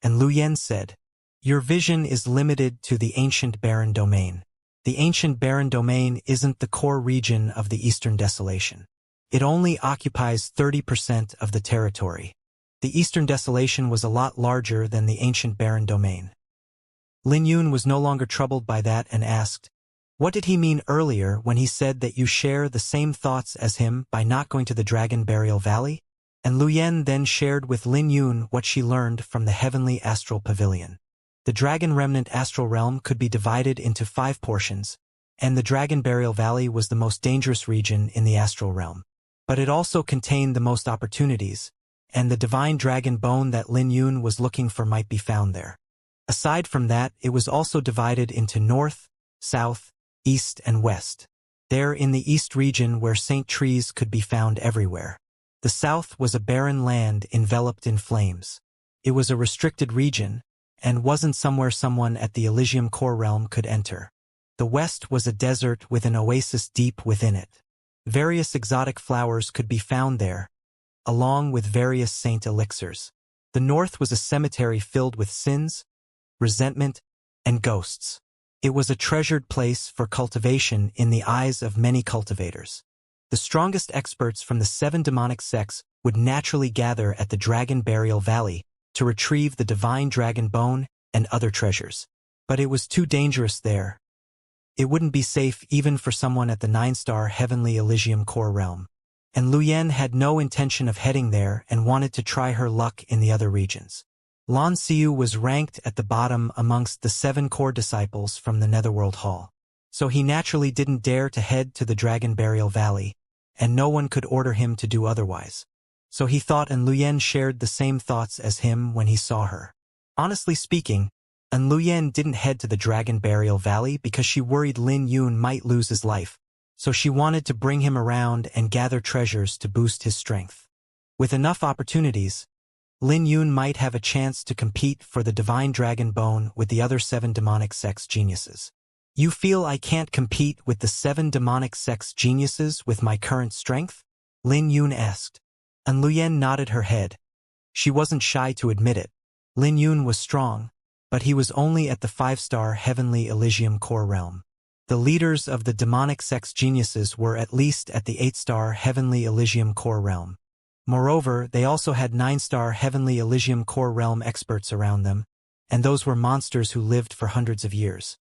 And Luyen said, "Your vision is limited to the ancient barren domain. The ancient barren domain isn't the core region of the Eastern Desolation. It only occupies 30% of the territory. The Eastern Desolation was a lot larger than the ancient barren domain." Lin Yun was no longer troubled by that and asked, "What did he mean earlier when he said that you share the same thoughts as him by not going to the Dragon Burial Valley?" And Luyen then shared with Lin Yun what she learned from the heavenly astral pavilion. The Dragon Remnant astral realm could be divided into 5 portions, and the Dragon Burial Valley was the most dangerous region in the astral realm. But it also contained the most opportunities, and the divine dragon bone that Lin Yun was looking for might be found there. Aside from that, it was also divided into north, south, east, and west. There in the east region where saint trees could be found everywhere. The south was a barren land enveloped in flames. It was a restricted region, and wasn't somewhere someone at the Elysium core realm could enter. The west was a desert with an oasis deep within it. Various exotic flowers could be found there, along with various saint elixirs. The north was a cemetery filled with sins, resentment, and ghosts. It was a treasured place for cultivation in the eyes of many cultivators. The strongest experts from the 7 demonic sects would naturally gather at the Dragon Burial Valley to retrieve the divine dragon bone and other treasures. But it was too dangerous there. It wouldn't be safe even for someone at the 9-star heavenly Elysium core realm. And Luyen had no intention of heading there and wanted to try her luck in the other regions. Lan Xiu was ranked at the bottom amongst the 7 core disciples from the Netherworld Hall. So he naturally didn't dare to head to the Dragon Burial Valley, and no one could order him to do otherwise. So he thought Luyen shared the same thoughts as him when he saw her. Honestly speaking, Luyen didn't head to the Dragon Burial Valley because she worried Lin Yun might lose his life. So she wanted to bring him around and gather treasures to boost his strength. With enough opportunities, Lin Yun might have a chance to compete for the divine dragon bone with the other 7 demonic sex geniuses. "You feel I can't compete with the 7 demonic sex geniuses with my current strength?" Lin Yun asked. And Luyen nodded her head. She wasn't shy to admit it. Lin Yun was strong, but he was only at the 5-star heavenly Elysium core realm. The leaders of the demonic sex geniuses were at least at the 8-star heavenly Elysium core realm. Moreover, they also had 9-star heavenly Elysium core realm experts around them, and those were monsters who lived for hundreds of years.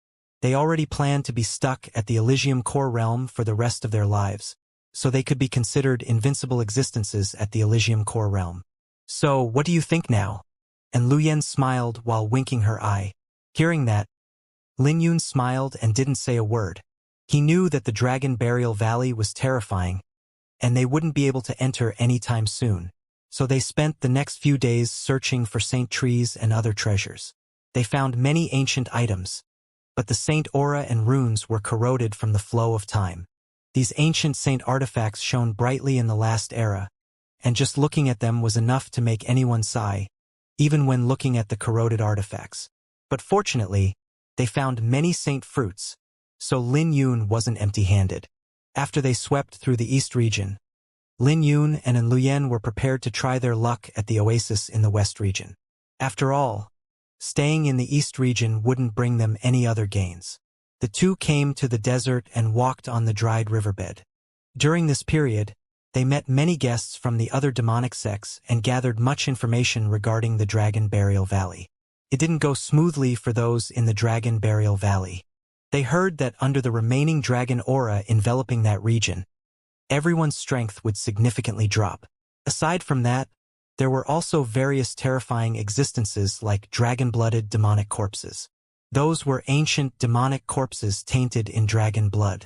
They already planned to be stuck at the Elysium core realm for the rest of their lives, so they could be considered invincible existences at the Elysium core realm. So, what do you think now? And Lu Yen smiled while winking her eye. Hearing that, Lin Yun smiled and didn't say a word. He knew that the Dragon Burial Valley was terrifying, and they wouldn't be able to enter anytime soon. So they spent the next few days searching for saint trees and other treasures. They found many ancient items, but the saint aura and runes were corroded from the flow of time. These ancient saint artifacts shone brightly in the last era, and just looking at them was enough to make anyone sigh, even when looking at the corroded artifacts. But fortunately, they found many saint fruits, so Lin Yun wasn't empty-handed. After they swept through the East region, Lin Yun and Lu Yen were prepared to try their luck at the oasis in the West region. After all, staying in the East region wouldn't bring them any other gains. The two came to the desert and walked on the dried riverbed. During this period, they met many guests from the other demonic sects and gathered much information regarding the Dragon Burial Valley. It didn't go smoothly for those in the Dragon Burial Valley. They heard that under the remaining dragon aura enveloping that region, everyone's strength would significantly drop. Aside from that, there were also various terrifying existences like dragon-blooded demonic corpses. Those were ancient demonic corpses tainted in dragon blood.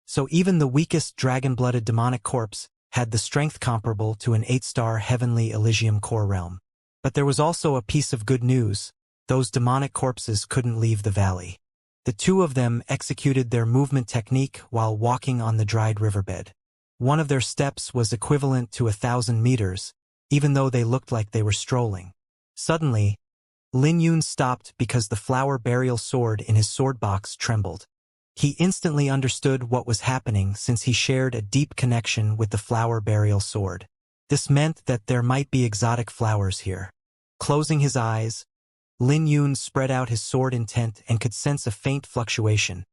So even the weakest dragon-blooded demonic corpse had the strength comparable to an 8-star heavenly Elysium core realm. But there was also a piece of good news. Those demonic corpses couldn't leave the valley. The two of them executed their movement technique while walking on the dried riverbed. One of their steps was equivalent to 1,000 meters, even though they looked like they were strolling. Suddenly, Lin Yun stopped because the flower burial sword in his sword box trembled. He instantly understood what was happening since he shared a deep connection with the flower burial sword. This meant that there might be exotic flowers here. Closing his eyes, Lin Yun spread out his sword intent and could sense a faint fluctuation.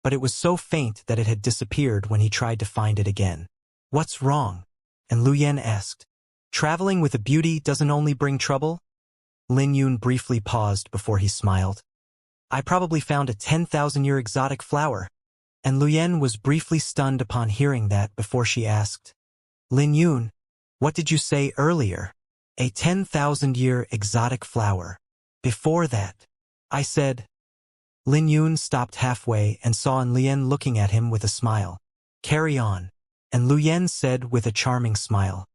But it was so faint that it had disappeared when he tried to find it again. "What's wrong?" And Lu Yen asked. "Traveling with a beauty doesn't only bring trouble?" Lin Yun briefly paused before he smiled. "I probably found a 10,000-year exotic flower." And Lu Yen was briefly stunned upon hearing that before she asked, "Lin Yun, what did you say earlier?" "A 10,000-year exotic flower. Before that, I said." Lin Yun stopped halfway and saw Lu Yen looking at him with a smile. "Carry on." And Lu Yen said with a charming smile,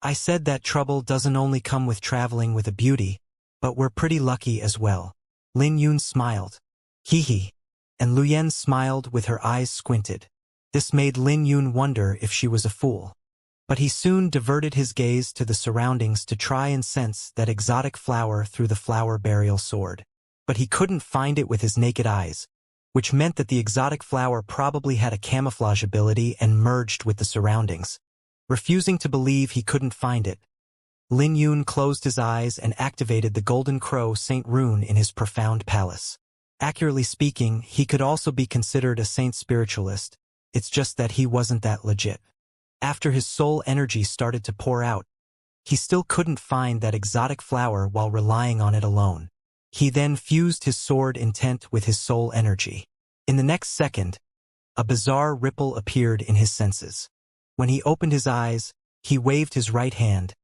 "I said that trouble doesn't only come with traveling with a beauty, but we're pretty lucky as well." Lin Yun smiled. "Hee hee." And Lu Yen smiled with her eyes squinted. This made Lin Yun wonder if she was a fool. But he soon diverted his gaze to the surroundings to try and sense that exotic flower through the flower burial sword. But he couldn't find it with his naked eyes, which meant that the exotic flower probably had a camouflage ability and merged with the surroundings. Refusing to believe he couldn't find it, Lin Yun closed his eyes and activated the Golden Crow Saint rune in his profound palace. Accurately speaking, he could also be considered a saint spiritualist. It's just that he wasn't that legit. After his soul energy started to pour out, he still couldn't find that exotic flower while relying on it alone. He then fused his sword intent with his soul energy. In the next second, a bizarre ripple appeared in his senses. When he opened his eyes, he waved his right hand,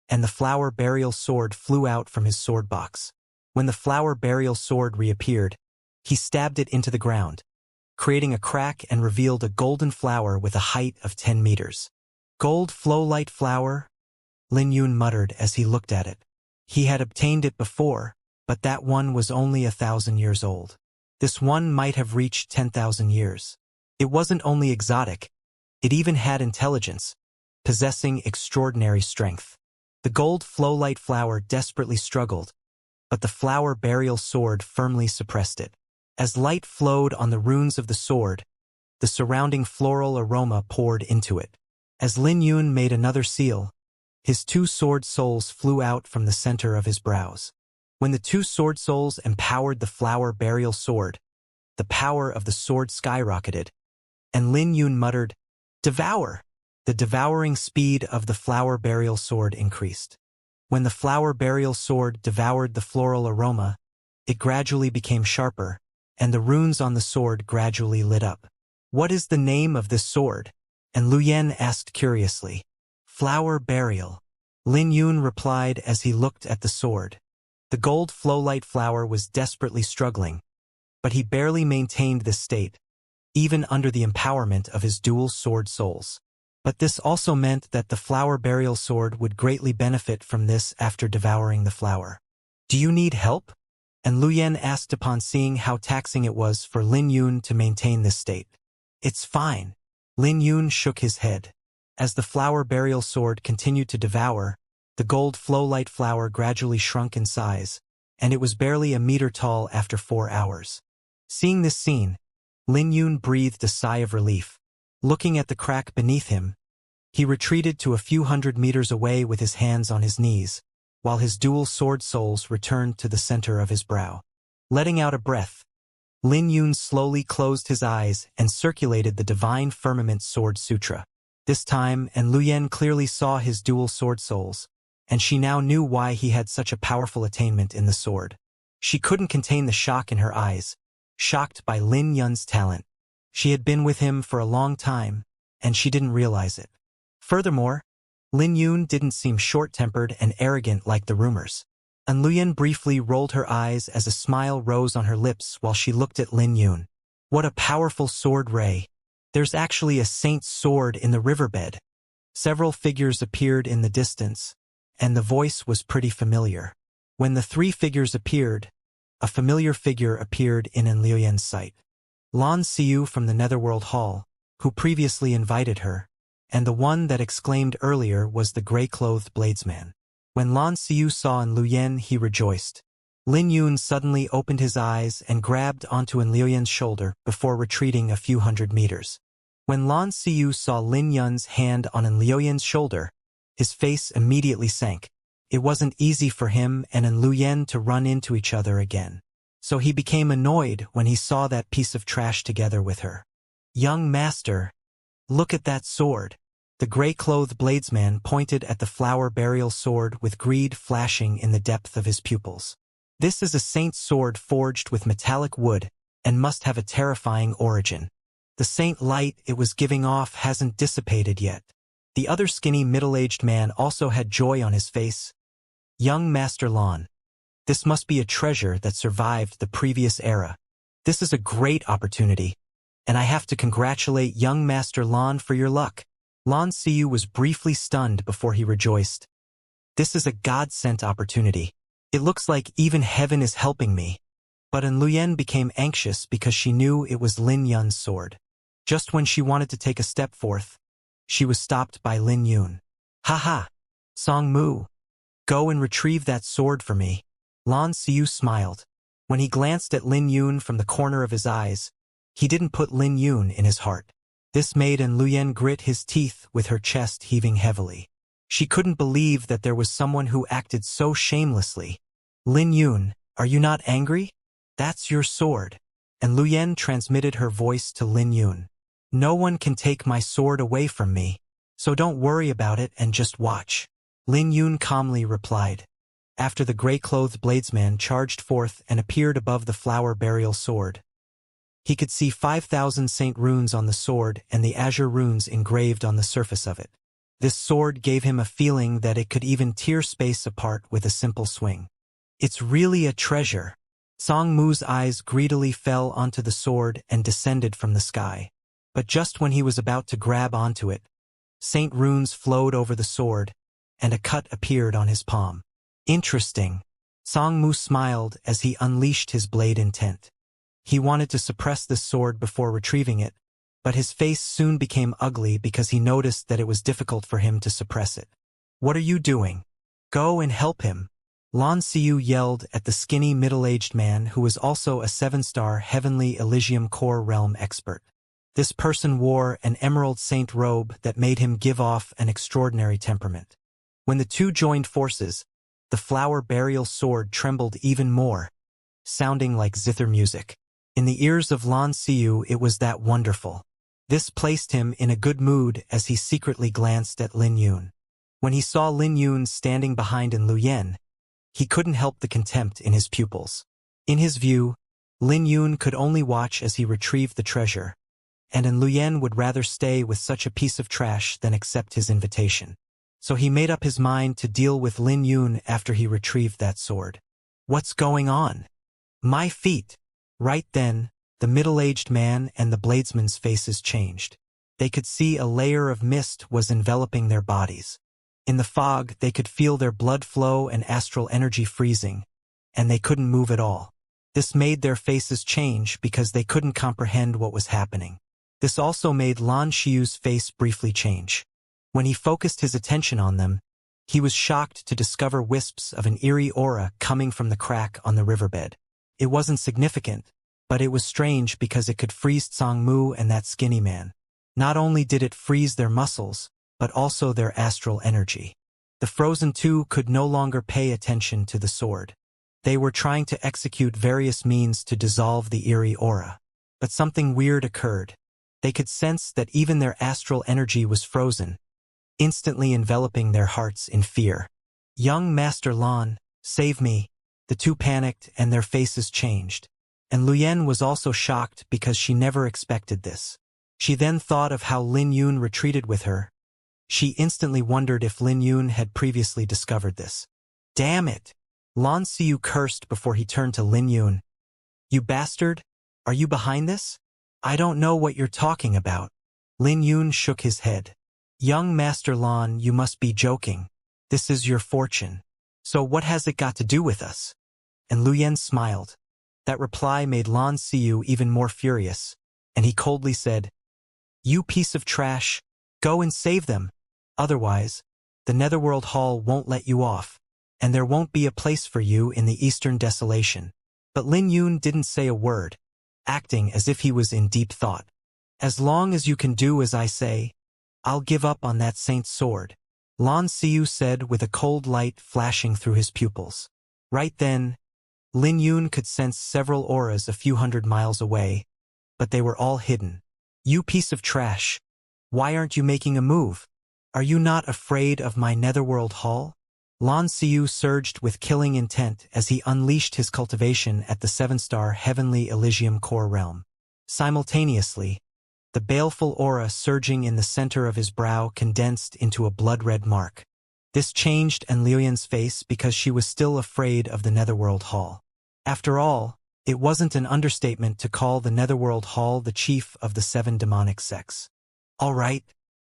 and the flower burial sword flew out from his sword box. When the flower burial sword reappeared, he stabbed it into the ground, creating a crack and revealed a golden flower with a height of 10 meters. "Gold flowlight flower?" Lin Yun muttered as he looked at it. He had obtained it before, but that one was only 1,000 years old. This one might have reached 10,000 years. It wasn't only exotic, it even had intelligence, possessing extraordinary strength. The gold flowlight flower desperately struggled, but the flower burial sword firmly suppressed it. As light flowed on the runes of the sword, the surrounding floral aroma poured into it. As Lin Yun made another seal, his two sword souls flew out from the center of his brows. When the two sword souls empowered the flower burial sword, the power of the sword skyrocketed, and Lin Yun muttered, "Devour!" The devouring speed of the flower burial sword increased. When the flower burial sword devoured the floral aroma, it gradually became sharper, and the runes on the sword gradually lit up. "What is the name of this sword?" and Lu Yen asked curiously. "Flower Burial," Lin Yun replied as he looked at the sword. The gold flowlight flower was desperately struggling, but he barely maintained this state, even under the empowerment of his dual sword souls. But this also meant that the flower burial sword would greatly benefit from this after devouring the flower. "Do you need help?" and Lu Yen asked upon seeing how taxing it was for Lin Yun to maintain this state. "It's fine." Lin Yun shook his head. As the flower burial sword continued to devour, the gold flowlight flower gradually shrunk in size, and it was barely a meter tall after 4 hours. Seeing this scene, Lin Yun breathed a sigh of relief. Looking at the crack beneath him, he retreated to a few hundred meters away with his hands on his knees, while his dual sword souls returned to the center of his brow. Letting out a breath, Lin Yun slowly closed his eyes and circulated the Divine Firmament Sword Sutra. This time, and Lu Yen clearly saw his dual sword souls, and she now knew why he had such a powerful attainment in the sword. She couldn't contain the shock in her eyes, shocked by Lin Yun's talent. She had been with him for a long time, and she didn't realize it. Furthermore, Lin Yun didn't seem short-tempered and arrogant like the rumors. And Lu Yen briefly rolled her eyes as a smile rose on her lips while she looked at Lin Yun. "What a powerful sword ray. There's actually a saint's sword in the riverbed." Several figures appeared in the distance, and the voice was pretty familiar. When the 3 figures appeared, a familiar figure appeared in Liu Yen's sight. Lan Xiu from the Netherworld Hall, who previously invited her, and the one that exclaimed earlier was the gray-clothed bladesman. When Lan Xiu saw Liu Yen, he rejoiced. Lin Yun suddenly opened his eyes and grabbed onto Liu Yen's shoulder before retreating a few hundred meters. When Lan Xiu saw Lin Yun's hand on Liu Yen's shoulder, his face immediately sank. It wasn't easy for him and Liu Yen to run into each other again. So he became annoyed when he saw that piece of trash together with her. "Young master, look at that sword." The gray-clothed bladesman pointed at the flower burial sword with greed flashing in the depth of his pupils. "This is a saint's sword forged with metallic wood and must have a terrifying origin. The saint light it was giving off hasn't dissipated yet." The other skinny middle-aged man also had joy on his face. "Young Master Lan, this must be a treasure that survived the previous era. This is a great opportunity, and I have to congratulate young Master Lan for your luck." Lan Xiu was briefly stunned before he rejoiced. "This is a God-sent opportunity. It looks like even heaven is helping me." But Liu Yen became anxious because she knew it was Lin Yun's sword. Just when she wanted to take a step forth, she was stopped by Lin Yun. "Ha! Song Mu, go and retrieve that sword for me." Lan Xiu smiled. When he glanced at Lin Yun from the corner of his eyes, he didn't put Lin Yun in his heart. This made Liu Yen grit his teeth with her chest heaving heavily. She couldn't believe that there was someone who acted so shamelessly. "Lin Yun, are you not angry? That's your sword." And Liu Yen transmitted her voice to Lin Yun. "No one can take my sword away from me, so don't worry about it and just watch." Lin Yun calmly replied. After the gray-clothed bladesman charged forth and appeared above the flower burial sword, he could see 5,000 saint runes on the sword and the azure runes engraved on the surface of it. This sword gave him a feeling that it could even tear space apart with a simple swing. "It's really a treasure." Song Mu's eyes greedily fell onto the sword and descended from the sky. But just when he was about to grab onto it, saint runes flowed over the sword, and a cut appeared on his palm. "Interesting." Song Mu smiled as he unleashed his blade intent. He wanted to suppress the sword before retrieving it, but his face soon became ugly because he noticed that it was difficult for him to suppress it. "What are you doing? Go and help him." Lan Xiu yelled at the skinny middle-aged man who was also a 7-star Heavenly Elysium Core Realm expert. This person wore an emerald saint robe that made him give off an extraordinary temperament. When the two joined forces, the flower burial sword trembled even more, sounding like zither music. In the ears of Lan Xiu it was that wonderful. This placed him in a good mood as he secretly glanced at Lin Yun. When he saw Lin Yun standing behind Liu Yen, he couldn't help the contempt in his pupils. In his view, Lin Yun could only watch as he retrieved the treasure, and Luyen would rather stay with such a piece of trash than accept his invitation. So he made up his mind to deal with Lin Yun after he retrieved that sword. What's going on? My feet! Right then, the middle-aged man and the bladesman's faces changed. They could see a layer of mist was enveloping their bodies. In the fog, they could feel their blood flow and astral energy freezing, and they couldn't move at all. This made their faces change because they couldn't comprehend what was happening. This also made Lan Xiu's face briefly change. When he focused his attention on them, he was shocked to discover wisps of an eerie aura coming from the crack on the riverbed. It wasn't significant, but it was strange because it could freeze Tsang Mu and that skinny man. Not only did it freeze their muscles, but also their astral energy. The frozen two could no longer pay attention to the sword. They were trying to execute various means to dissolve the eerie aura. But something weird occurred. They could sense that even their astral energy was frozen, instantly enveloping their hearts in fear. Young Master Lan, save me! The two panicked and their faces changed. And Luyen was also shocked because she never expected this. She then thought of how Lin Yun retreated with her. She instantly wondered if Lin Yun had previously discovered this. Damn it! Lan Xiu cursed before he turned to Lin Yun. You bastard! Are you behind this? I don't know what you're talking about. Lin Yun shook his head. Young Master Lan, you must be joking. This is your fortune. So what has it got to do with us? And Luyen smiled. That reply made Lan Xiu even more furious, and he coldly said, You piece of trash, go and save them. Otherwise, the Netherworld Hall won't let you off, and there won't be a place for you in the Eastern Desolation. But Lin Yun didn't say a word, acting as if he was in deep thought. As long as you can do as I say, I'll give up on that saint's sword, Lan Xiu said with a cold light flashing through his pupils. Right then, Lin Yun could sense several auras a few hundred miles away, but they were all hidden. You piece of trash! Why aren't you making a move? Are you not afraid of my Netherworld Hall? Lan Xiu surged with killing intent as he unleashed his cultivation at the 7-star Heavenly Elysium core realm. Simultaneously, the baleful aura surging in the center of his brow condensed into a blood-red mark. This changed Luyen's face because she was still afraid of the Netherworld Hall. After all, it wasn't an understatement to call the Netherworld Hall the chief of the 7 demonic sects. All right.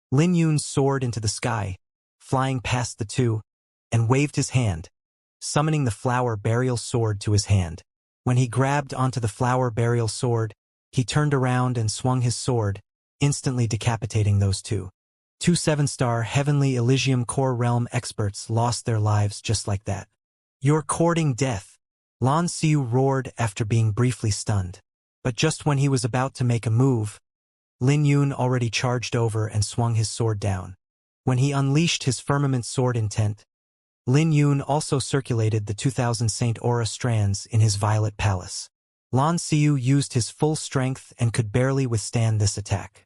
Lin Yun soared into the sky, flying past the two, and waved his hand, summoning the flower burial sword to his hand. When he grabbed onto the flower burial sword, he turned around and swung his sword, instantly decapitating those two. 2 7-star Heavenly Elysium core realm experts lost their lives just like that. You're courting death, Lan Xiu roared after being briefly stunned. But just when he was about to make a move, Lin Yun already charged over and swung his sword down. When he unleashed his firmament sword intent, Lin Yun also circulated the 2000 Saint Aura strands in his violet palace. Lan Xiu used his full strength and could barely withstand this attack.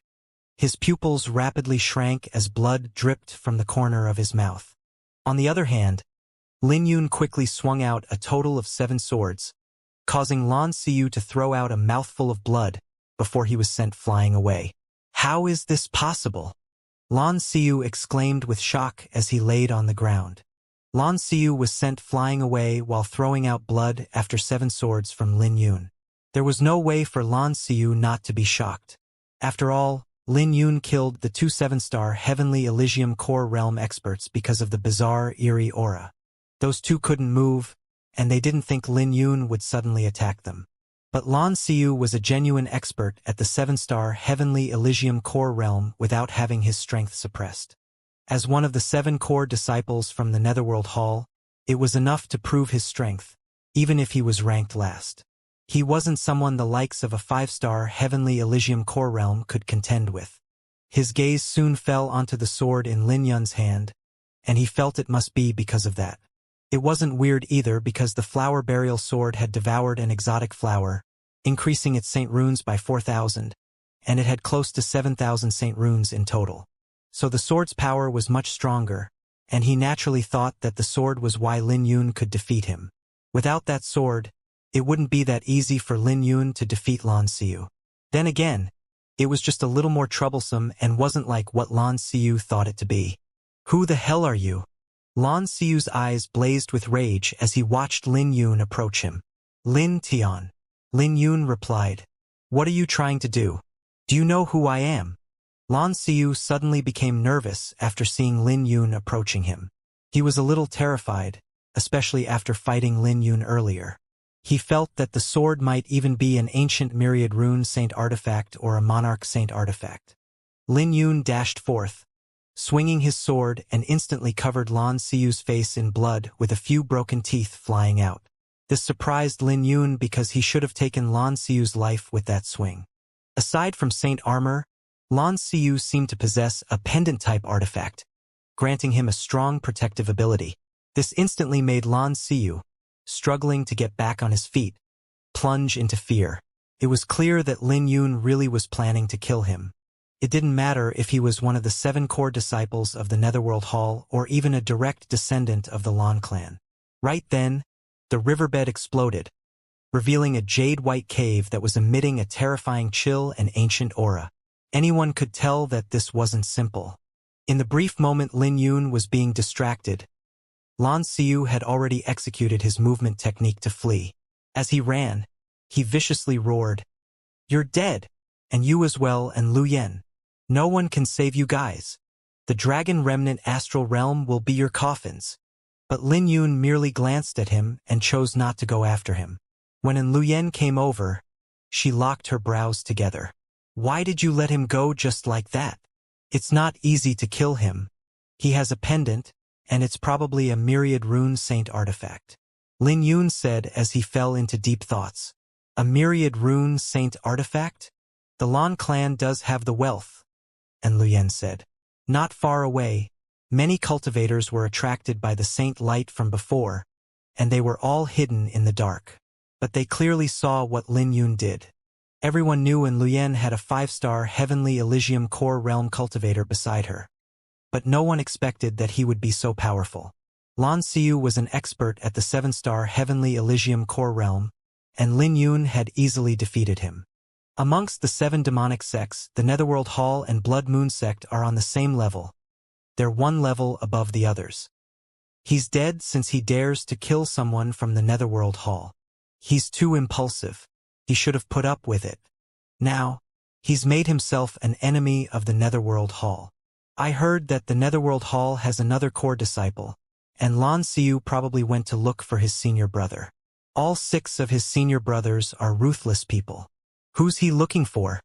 His pupils rapidly shrank as blood dripped from the corner of his mouth. On the other hand, Lin Yun quickly swung out a total of 7 swords, causing Lan Xiu to throw out a mouthful of blood before he was sent flying away. How is this possible? Lan Xiu exclaimed with shock as he laid on the ground. Lan Xiu was sent flying away while throwing out blood after 7 swords from Lin Yun. There was no way for Lan Xiu not to be shocked. After all, Lin Yun killed the 2 7-star Heavenly Elysium core realm experts because of the bizarre eerie aura. Those two couldn't move, and they didn't think Lin Yun would suddenly attack them. But Lan Xiu was a genuine expert at the 7-star Heavenly Elysium core realm without having his strength suppressed. As one of the 7 core disciples from the Netherworld Hall, it was enough to prove his strength, even if he was ranked last. He wasn't someone the likes of a 5-star Heavenly Elysium core realm could contend with. His gaze soon fell onto the sword in Lin Yun's hand, and he felt it must be because of that. It wasn't weird either because the flower burial sword had devoured an exotic flower, increasing its Saint runes by 4,000, and it had close to 7,000 Saint runes in total. So the sword's power was much stronger, and he naturally thought that the sword was why Lin Yun could defeat him. Without that sword, it wouldn't be that easy for Lin Yun to defeat Lan Xiu. Then again, it was just a little more troublesome and wasn't like what Lan Xiu thought it to be. Who the hell are you? Lan Xiu's eyes blazed with rage as he watched Lin Yun approach him. Lin Tian. Lin Yun replied. What are you trying to do? Do you know who I am? Lan Xiu suddenly became nervous after seeing Lin Yun approaching him. He was a little terrified, especially after fighting Lin Yun earlier. He felt that the sword might even be an ancient myriad rune saint artifact or a monarch saint artifact. Lin Yun dashed forth, swinging his sword, and instantly covered Lan Xiu's face in blood with a few broken teeth flying out. This surprised Lin Yun because he should have taken Lan Xiu's life with that swing. Aside from saint armor, Lan Xiu seemed to possess a pendant-type artifact, granting him a strong protective ability. This instantly made Lan Xiu, struggling to get back on his feet, plunge into fear. It was clear that Lin Yun really was planning to kill him. It didn't matter if he was one of the 7 core disciples of the Netherworld Hall or even a direct descendant of the Lan clan. Right then, the riverbed exploded, revealing a jade-white cave that was emitting a terrifying chill and ancient aura. Anyone could tell that this wasn't simple. In the brief moment Lin Yun was being distracted, Lan Xiu had already executed his movement technique to flee. As he ran, he viciously roared, "You're dead! And you as well, and Lu Yen. No one can save you guys. The dragon remnant astral realm will be your coffins." But Lin Yun merely glanced at him and chose not to go after him. When Lu Yen came over, she locked her brows together. Why did you let him go just like that? It's not easy to kill him. He has a pendant, and it's probably a myriad rune saint artifact. Lin Yun said as he fell into deep thoughts. A myriad rune saint artifact? The Lan clan does have the wealth, and Lu Yen said. Not far away, many cultivators were attracted by the saint light from before, and they were all hidden in the dark. But they clearly saw what Lin Yun did. Everyone knew Lu Yen had a 5-star Heavenly Elysium Core Realm cultivator beside her. But no one expected that he would be so powerful. Lan Xiu was an expert at the 7-star Heavenly Elysium Core Realm, and Lin Yun had easily defeated him. Amongst the 7 demonic sects, the Netherworld Hall and Blood Moon sect are on the same level. They're one level above the others. He's dead since he dares to kill someone from the Netherworld Hall. He's too impulsive. He should have put up with it. Now, he's made himself an enemy of the Netherworld Hall. I heard that the Netherworld Hall has another core disciple, and Lan Xiu probably went to look for his senior brother. All 6 of his senior brothers are ruthless people. Who's he looking for?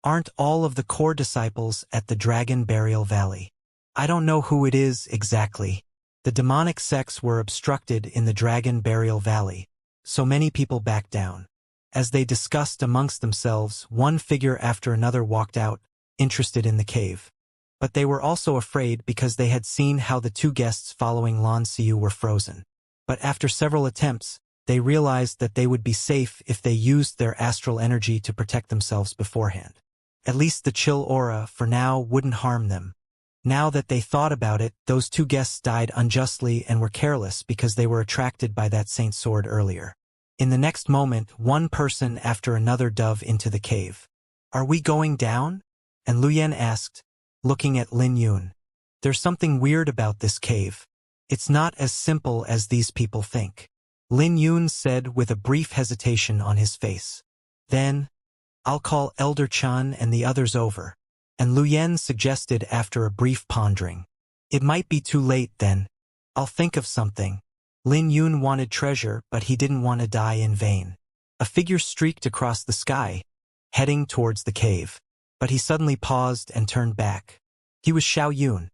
Aren't all of the core disciples at the Dragon Burial Valley? I don't know who it is exactly. The demonic sects were obstructed in the Dragon Burial Valley, so many people backed down. As they discussed amongst themselves, one figure after another walked out, interested in the cave. But they were also afraid because they had seen how the 2 guests following Lan Xiu were frozen. But after several attempts, they realized that they would be safe if they used their astral energy to protect themselves beforehand. At least the chill aura, for now, wouldn't harm them. Now that they thought about it, those 2 guests died unjustly and were careless because they were attracted by that saint sword earlier. In the next moment, one person after another dove into the cave. Are we going down? And Lu Yen asked, looking at Lin Yun. There's something weird about this cave. It's not as simple as these people think. Lin Yun said with a brief hesitation on his face. Then, I'll call Elder Chan and the others over. And Lu Yen suggested after a brief pondering. It might be too late then. I'll think of something. Lin Yun wanted treasure, but he didn't want to die in vain. A figure streaked across the sky, heading towards the cave. But he suddenly paused and turned back. He was Xiao Yun,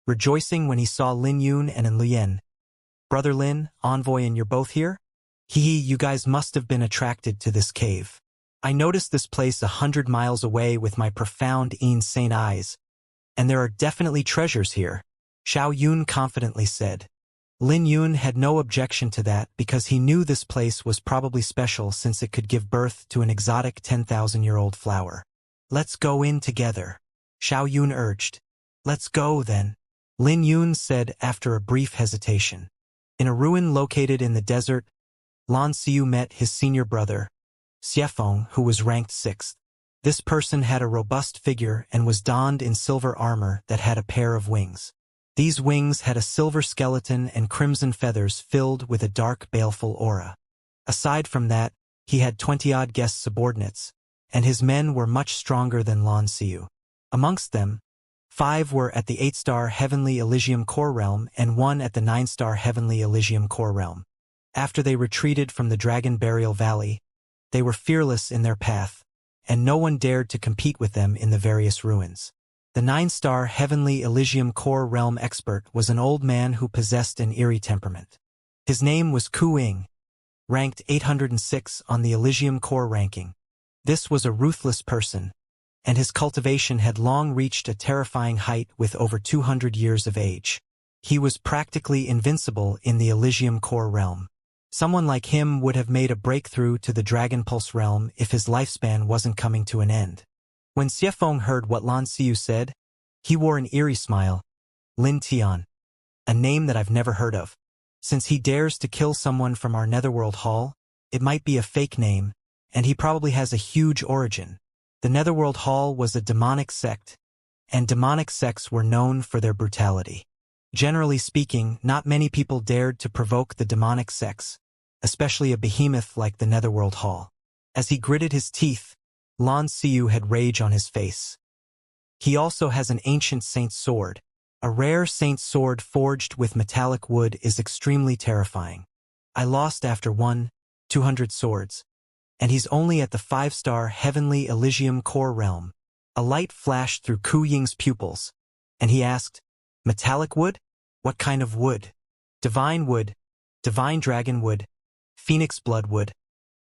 rejoicing when he saw Lin Yun and Lu Yen. Brother Lin, envoy, and you're both here? You guys must have been attracted to this cave. I noticed this place 100 miles away with my profound insane eyes, and there are definitely treasures here, Xiao Yun confidently said. Lin Yun had no objection to that because he knew this place was probably special since it could give birth to an exotic 10,000-year-old flower. Let's go in together, Xiao Yun urged. Let's go then, Lin Yun said after a brief hesitation. In a ruin located in the desert, Lan Xiu met his senior brother, Xiefeng, who was ranked 6th. This person had a robust figure and was donned in silver armor that had a pair of wings. These wings had a silver skeleton and crimson feathers filled with a dark, baleful aura. Aside from that, he had 20-odd guest subordinates, and his men were much stronger than Lan Xiu. Amongst them, 5 were at the 8-star Heavenly Elysium Core Realm and 1 at the 9-star Heavenly Elysium Core Realm. After they retreated from the Dragon Burial Valley, they were fearless in their path, and no one dared to compete with them in the various ruins. The 9-star Heavenly Elysium Core Realm expert was an old man who possessed an eerie temperament. His name was Ku Ying, ranked 806 on the Elysium Core ranking. This was a ruthless person, and his cultivation had long reached a terrifying height with over 200 years of age. He was practically invincible in the Elysium Core realm. Someone like him would have made a breakthrough to the Dragon Pulse realm if his lifespan wasn't coming to an end. When Xiefeng heard what Lan Xiu said, he wore an eerie smile. Lin Tian. A name that I've never heard of. Since he dares to kill someone from our Netherworld Hall, it might be a fake name, and he probably has a huge origin. The Netherworld Hall was a demonic sect, and demonic sects were known for their brutality. Generally speaking, not many people dared to provoke the demonic sects, especially a behemoth like the Netherworld Hall. As he gritted his teeth, Lan Xiu had rage on his face. He also has an ancient saint's sword. A rare saint's sword forged with metallic wood is extremely terrifying. I lost after 200 swords, and he's only at the 5-star Heavenly Elysium Core realm. A light flashed through Ku Ying's pupils, and he asked, "Metallic wood? What kind of wood?" "Divine wood, divine dragon wood, phoenix blood wood,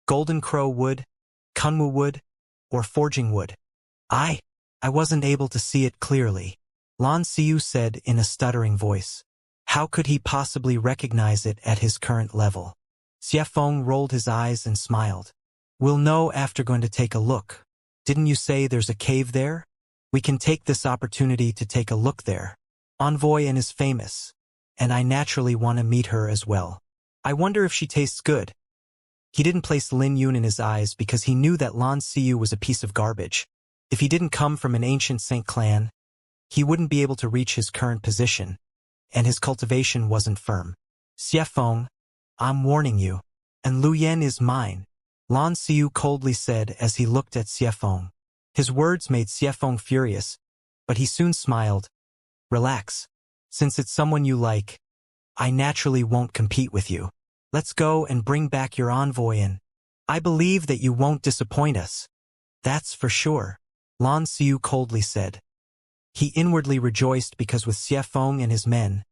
golden crow wood, kunwu wood, or forging wood." I wasn't able to see it clearly," Lan Xiu said in a stuttering voice. How could he possibly recognize it at his current level? Xiefeng rolled his eyes and smiled. "We'll know after going to take a look. Didn't you say there's a cave there? We can take this opportunity to take a look there. Envoy N is famous, and I naturally want to meet her as well. I wonder if she tastes good." He didn't place Lin Yun in his eyes because he knew that Lan Xiu was a piece of garbage. If he didn't come from an ancient Saint clan, he wouldn't be able to reach his current position, and his cultivation wasn't firm. "Xiefeng, I'm warning you, and Lu Yen is mine," Lan Xiu coldly said as he looked at Xiefeng. His words made Xiefeng furious, but he soon smiled. "Relax. Since it's someone you like, I naturally won't compete with you. Let's go and bring back your envoy in. I believe that you won't disappoint us." "That's for sure," Lan Xiu coldly said. He inwardly rejoiced because with Xiefeng and his men,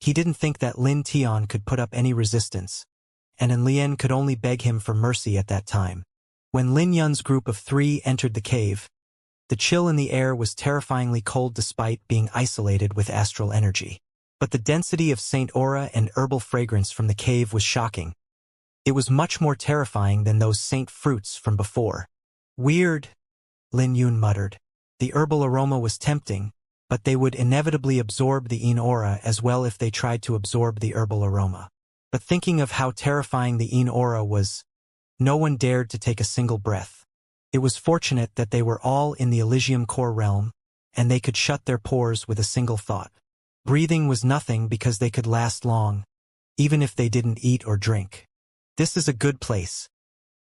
he didn't think that Lin Tian could put up any resistance, and Lien could only beg him for mercy at that time. When Lin Yun's group of 3 entered the cave, the chill in the air was terrifyingly cold despite being isolated with astral energy. But the density of saint aura and herbal fragrance from the cave was shocking. It was much more terrifying than those saint fruits from before. "Weird," Lin Yun muttered. The herbal aroma was tempting, but they would inevitably absorb the Yin aura as well if they tried to absorb the herbal aroma. But thinking of how terrifying the Yin aura was, no one dared to take a single breath. It was fortunate that they were all in the Elysium Core realm, and they could shut their pores with a single thought. Breathing was nothing because they could last long, even if they didn't eat or drink. This is a good place.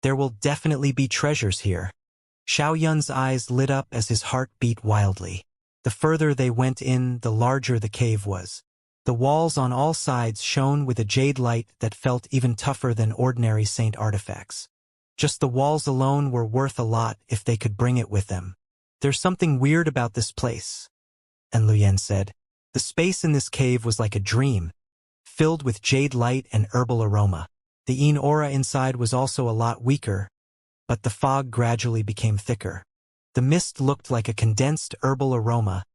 There will definitely be treasures here. Xiao Yun's eyes lit up as his heart beat wildly. The further they went in, the larger the cave was. The walls on all sides shone with a jade light that felt even tougher than ordinary saint artifacts. Just the walls alone were worth a lot if they could bring it with them. "There's something weird about this place," and Luyen said. The space in this cave was like a dream, filled with jade light and herbal aroma. The Yin aura inside was also a lot weaker, but the fog gradually became thicker. The mist looked like a condensed herbal aroma,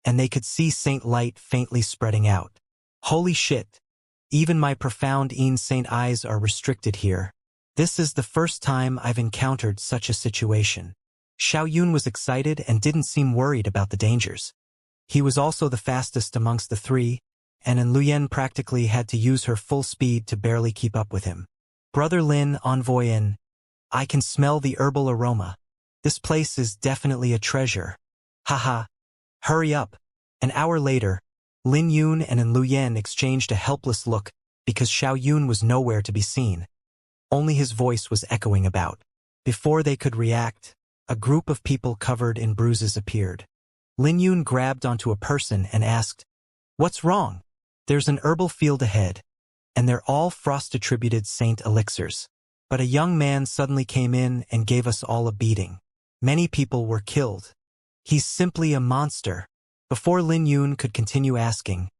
and they could see saint light faintly spreading out. Holy shit! Even my profound Yin saint eyes are restricted here. This is the first time I've encountered such a situation. Xiao Yun was excited and didn't seem worried about the dangers. He was also the fastest amongst the 3, and Luyen practically had to use her full speed to barely keep up with him. Brother Lin, envoy in. I can smell the herbal aroma. This place is definitely a treasure. Haha. Hurry up. An hour later, Lin Yun and Lu Yan exchanged a helpless look because Xiao Yun was nowhere to be seen. Only his voice was echoing about. Before they could react, a group of people covered in bruises appeared. Lin Yun grabbed onto a person and asked, "What's wrong?" "There's an herbal field ahead, and they're all frost-attributed saint elixirs. But a young man suddenly came in and gave us all a beating. Many people were killed. He's simply a monster." Before Lin Yun could continue asking,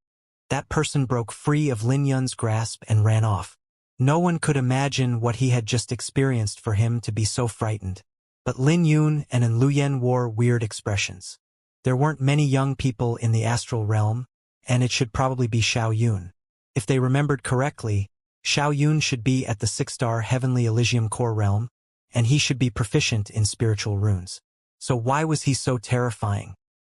that person broke free of Lin Yun's grasp and ran off. No one could imagine what he had just experienced for him to be so frightened. But Lin Yun and Lu Yan wore weird expressions. There weren't many young people in the astral realm, and it should probably be Xiao Yun. If they remembered correctly, Xiao Yun should be at the 6-star Heavenly Elysium core realm, and he should be proficient in spiritual runes. So why was he so terrifying?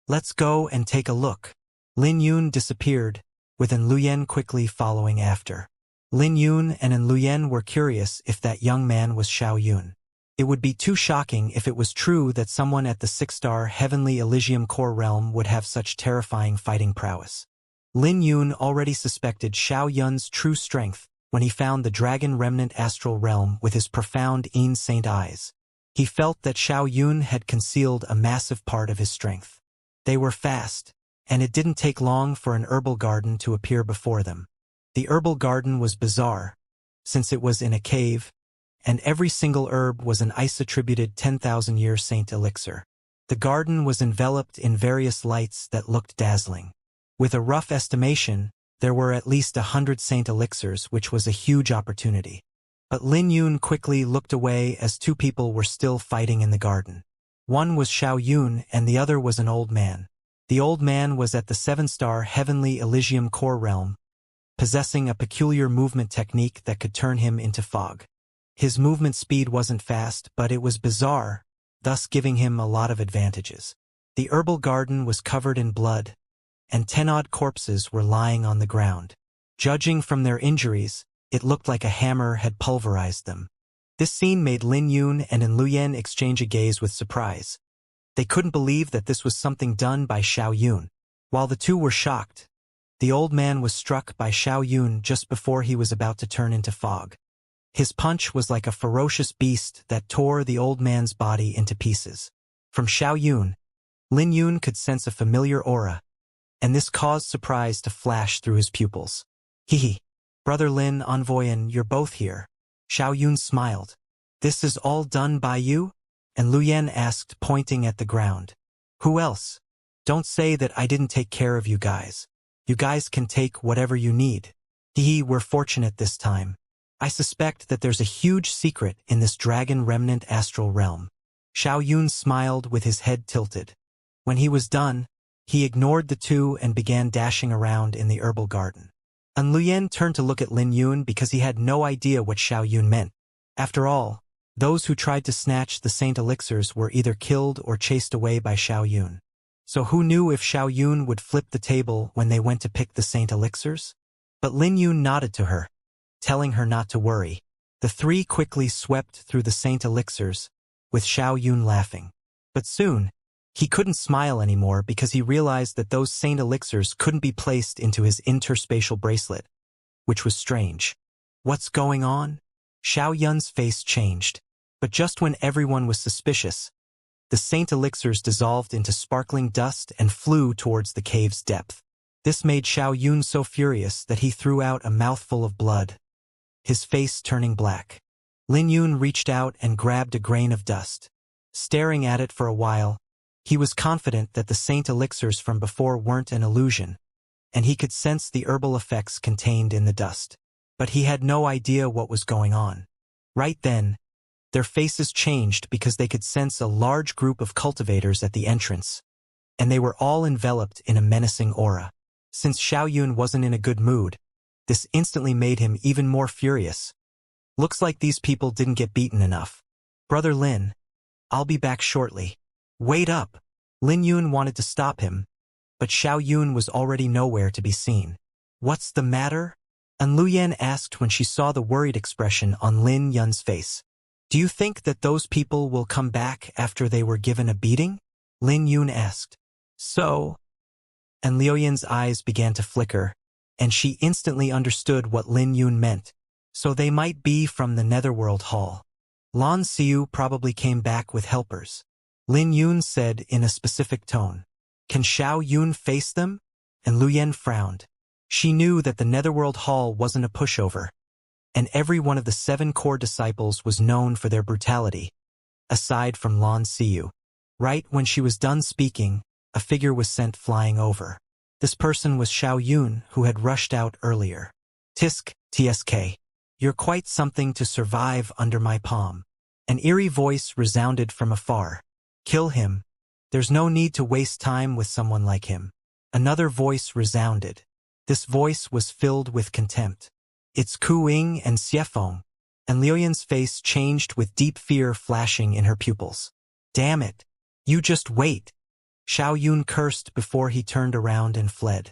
Let's go and take a look. Lin Yun disappeared, with Lu Yan quickly following after. Lin Yun and Lu Yan were curious if that young man was Xiao Yun. It would be too shocking if it was true that someone at the 6-star Heavenly Elysium core realm would have such terrifying fighting prowess. Lin Yun already suspected Xiao Yun's true strength when he found the dragon remnant astral realm with his profound saint eyes. He felt that Xiao Yun had concealed a massive part of his strength. They were fast, and it didn't take long for an herbal garden to appear before them. The herbal garden was bizarre, since it was in a cave, and every single herb was an ice-attributed 10,000-year saint elixir. The garden was enveloped in various lights that looked dazzling. With a rough estimation, there were at least 100 saint elixirs, which was a huge opportunity. But Lin Yun quickly looked away as two people were still fighting in the garden. One was Xiao Yun and the other was an old man. The old man was at the 7-star Heavenly Elysium core realm, possessing a peculiar movement technique that could turn him into fog. His movement speed wasn't fast, but it was bizarre, thus giving him a lot of advantages. The herbal garden was covered in blood, and 10-odd corpses were lying on the ground. Judging from their injuries, it looked like a hammer had pulverized them. This scene made Lin Yun and Lu Yan exchange a gaze with surprise. They couldn't believe that this was something done by Xiao Yun. While the two were shocked, the old man was struck by Xiao Yun just before he was about to turn into fog. His punch was like a ferocious beast that tore the old man's body into pieces. From Xiao Yun, Lin Yun could sense a familiar aura, and this caused surprise to flash through his pupils. Hee. Brother Lin, envoy, and you're both here. Xiao Yun smiled. This is all done by you? And Lu Yan asked, pointing at the ground. Who else? Don't say that I didn't take care of you guys. You guys can take whatever you need. We're fortunate this time. I suspect that there's a huge secret in this dragon remnant astral realm. Xiao Yun smiled with his head tilted. When he was done, he ignored the two and began dashing around in the herbal garden. Lu Yan turned to look at Lin Yun because he had no idea what Xiao Yun meant. After all, those who tried to snatch the saint elixirs were either killed or chased away by Xiao Yun. So who knew if Xiao Yun would flip the table when they went to pick the saint elixirs? But Lin Yun nodded to her, telling her not to worry. The three quickly swept through the saint elixirs, with Xiao Yun laughing. But soon, he couldn't smile anymore because he realized that those saint elixirs couldn't be placed into his interspatial bracelet, which was strange. What's going on? Xiao Yun's face changed. But just when everyone was suspicious, the saint elixirs dissolved into sparkling dust and flew towards the cave's depth. This made Xiao Yun so furious that he threw out a mouthful of blood, his face turning black. Lin Yun reached out and grabbed a grain of dust. Staring at it for a while, he was confident that the saint elixirs from before weren't an illusion, and he could sense the herbal effects contained in the dust. But he had no idea what was going on. Right then, their faces changed because they could sense a large group of cultivators at the entrance, and they were all enveloped in a menacing aura. Since Xiao Yun wasn't in a good mood, this instantly made him even more furious. Looks like these people didn't get beaten enough. Brother Lin, I'll be back shortly. Wait up! Lin Yun wanted to stop him, but Xiao Yun was already nowhere to be seen. What's the matter? And Lu Yan asked when she saw the worried expression on Lin Yun's face. Do you think that those people will come back after they were given a beating? Lin Yun asked. So? And Liu Yan's eyes began to flicker, and she instantly understood what Lin Yun meant. So they might be from the Netherworld Hall. Lan Xiu probably came back with helpers. Lin Yun said in a specific tone. Can Xiao Yun face them? And Lu Yan frowned. She knew that the Netherworld Hall wasn't a pushover, and every one of the 7 core disciples was known for their brutality, aside from Lan Xiu. Right when she was done speaking, a figure was sent flying over. This person was Xiao Yun, who had rushed out earlier. Tisk, TSK. You're quite something to survive under my palm. An eerie voice resounded from afar. Kill him. There's no need to waste time with someone like him. Another voice resounded. This voice was filled with contempt. It's Ku Ying and Xiefeng. And Liu Yan's face changed with deep fear flashing in her pupils. Damn it. You just wait. Xiao Yun cursed before he turned around and fled.